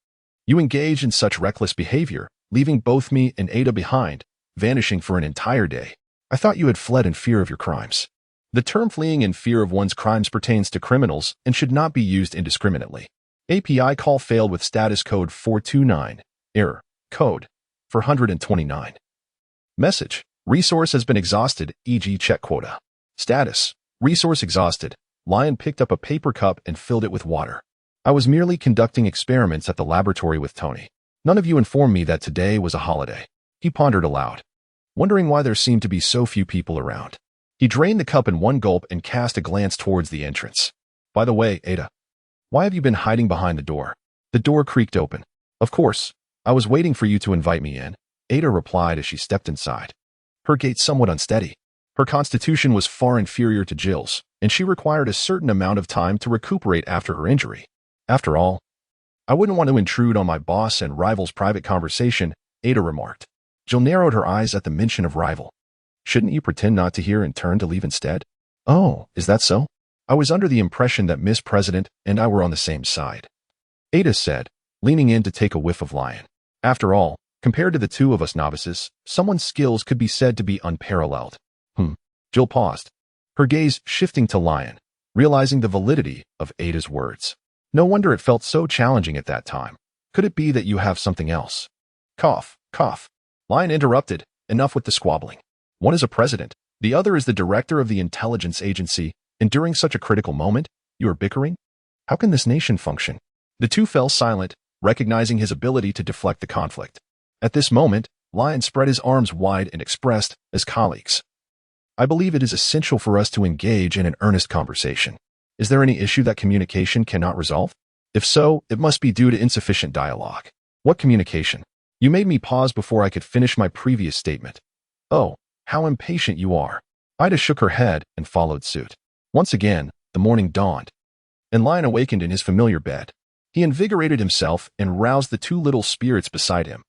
You engaged in such reckless behavior, leaving both me and Ada behind, vanishing for an entire day. I thought you had fled in fear of your crimes. The term fleeing in fear of one's crimes pertains to criminals and should not be used indiscriminately. API call failed with status code 429. Error. Code. For 129. Message. Resource has been exhausted, e.g. check quota. Status. Resource exhausted. Lion picked up a paper cup and filled it with water. I was merely conducting experiments at the laboratory with Tony. None of you informed me that today was a holiday. He pondered aloud, wondering why there seemed to be so few people around. He drained the cup in one gulp and cast a glance towards the entrance. By the way, Ada, why have you been hiding behind the door? The door creaked open. Of course, I was waiting for you to invite me in, Ada replied as she stepped inside, her gait somewhat unsteady. Her constitution was far inferior to Jill's, and she required a certain amount of time to recuperate after her injury. After all, I wouldn't want to intrude on my boss and rival's private conversation, Ada remarked. Jill narrowed her eyes at the mention of rival. Shouldn't you pretend not to hear and turn to leave instead? Oh, is that so? I was under the impression that Miss President and I were on the same side. Ada said, leaning in to take a whiff of Lion. After all, compared to the two of us novices, someone's skills could be said to be unparalleled. Jill paused, her gaze shifting to Lion, realizing the validity of Ada's words. No wonder it felt so challenging at that time. Could it be that you have something else? Cough, cough. Lion interrupted, enough with the squabbling. One is a president, the other is the director of the intelligence agency, and during such a critical moment, you are bickering? How can this nation function? The two fell silent, recognizing his ability to deflect the conflict. At this moment, Lion spread his arms wide and expressed, as colleagues, I believe it is essential for us to engage in an earnest conversation. Is there any issue that communication cannot resolve? If so, it must be due to insufficient dialogue. What communication? You made me pause before I could finish my previous statement. Oh, how impatient you are. Ida shook her head and followed suit. Once again, the morning dawned, and Lion awakened in his familiar bed. He invigorated himself and roused the two little spirits beside him,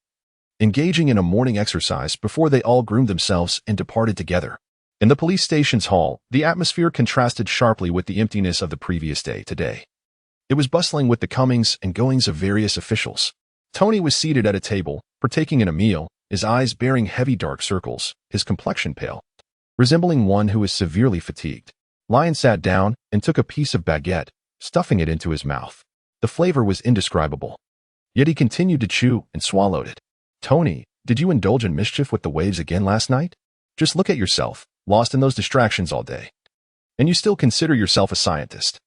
engaging in a morning exercise before they all groomed themselves and departed together. In the police station's hall, the atmosphere contrasted sharply with the emptiness of the previous day today. It was bustling with the comings and goings of various officials. Tony was seated at a table, partaking in a meal, his eyes bearing heavy dark circles, his complexion pale, resembling one who is severely fatigued. Lion sat down and took a piece of baguette, stuffing it into his mouth. The flavor was indescribable. Yet he continued to chew and swallowed it. Tony, did you indulge in mischief with the waves again last night? Just look at yourself, lost in those distractions all day. And you still consider yourself a scientist.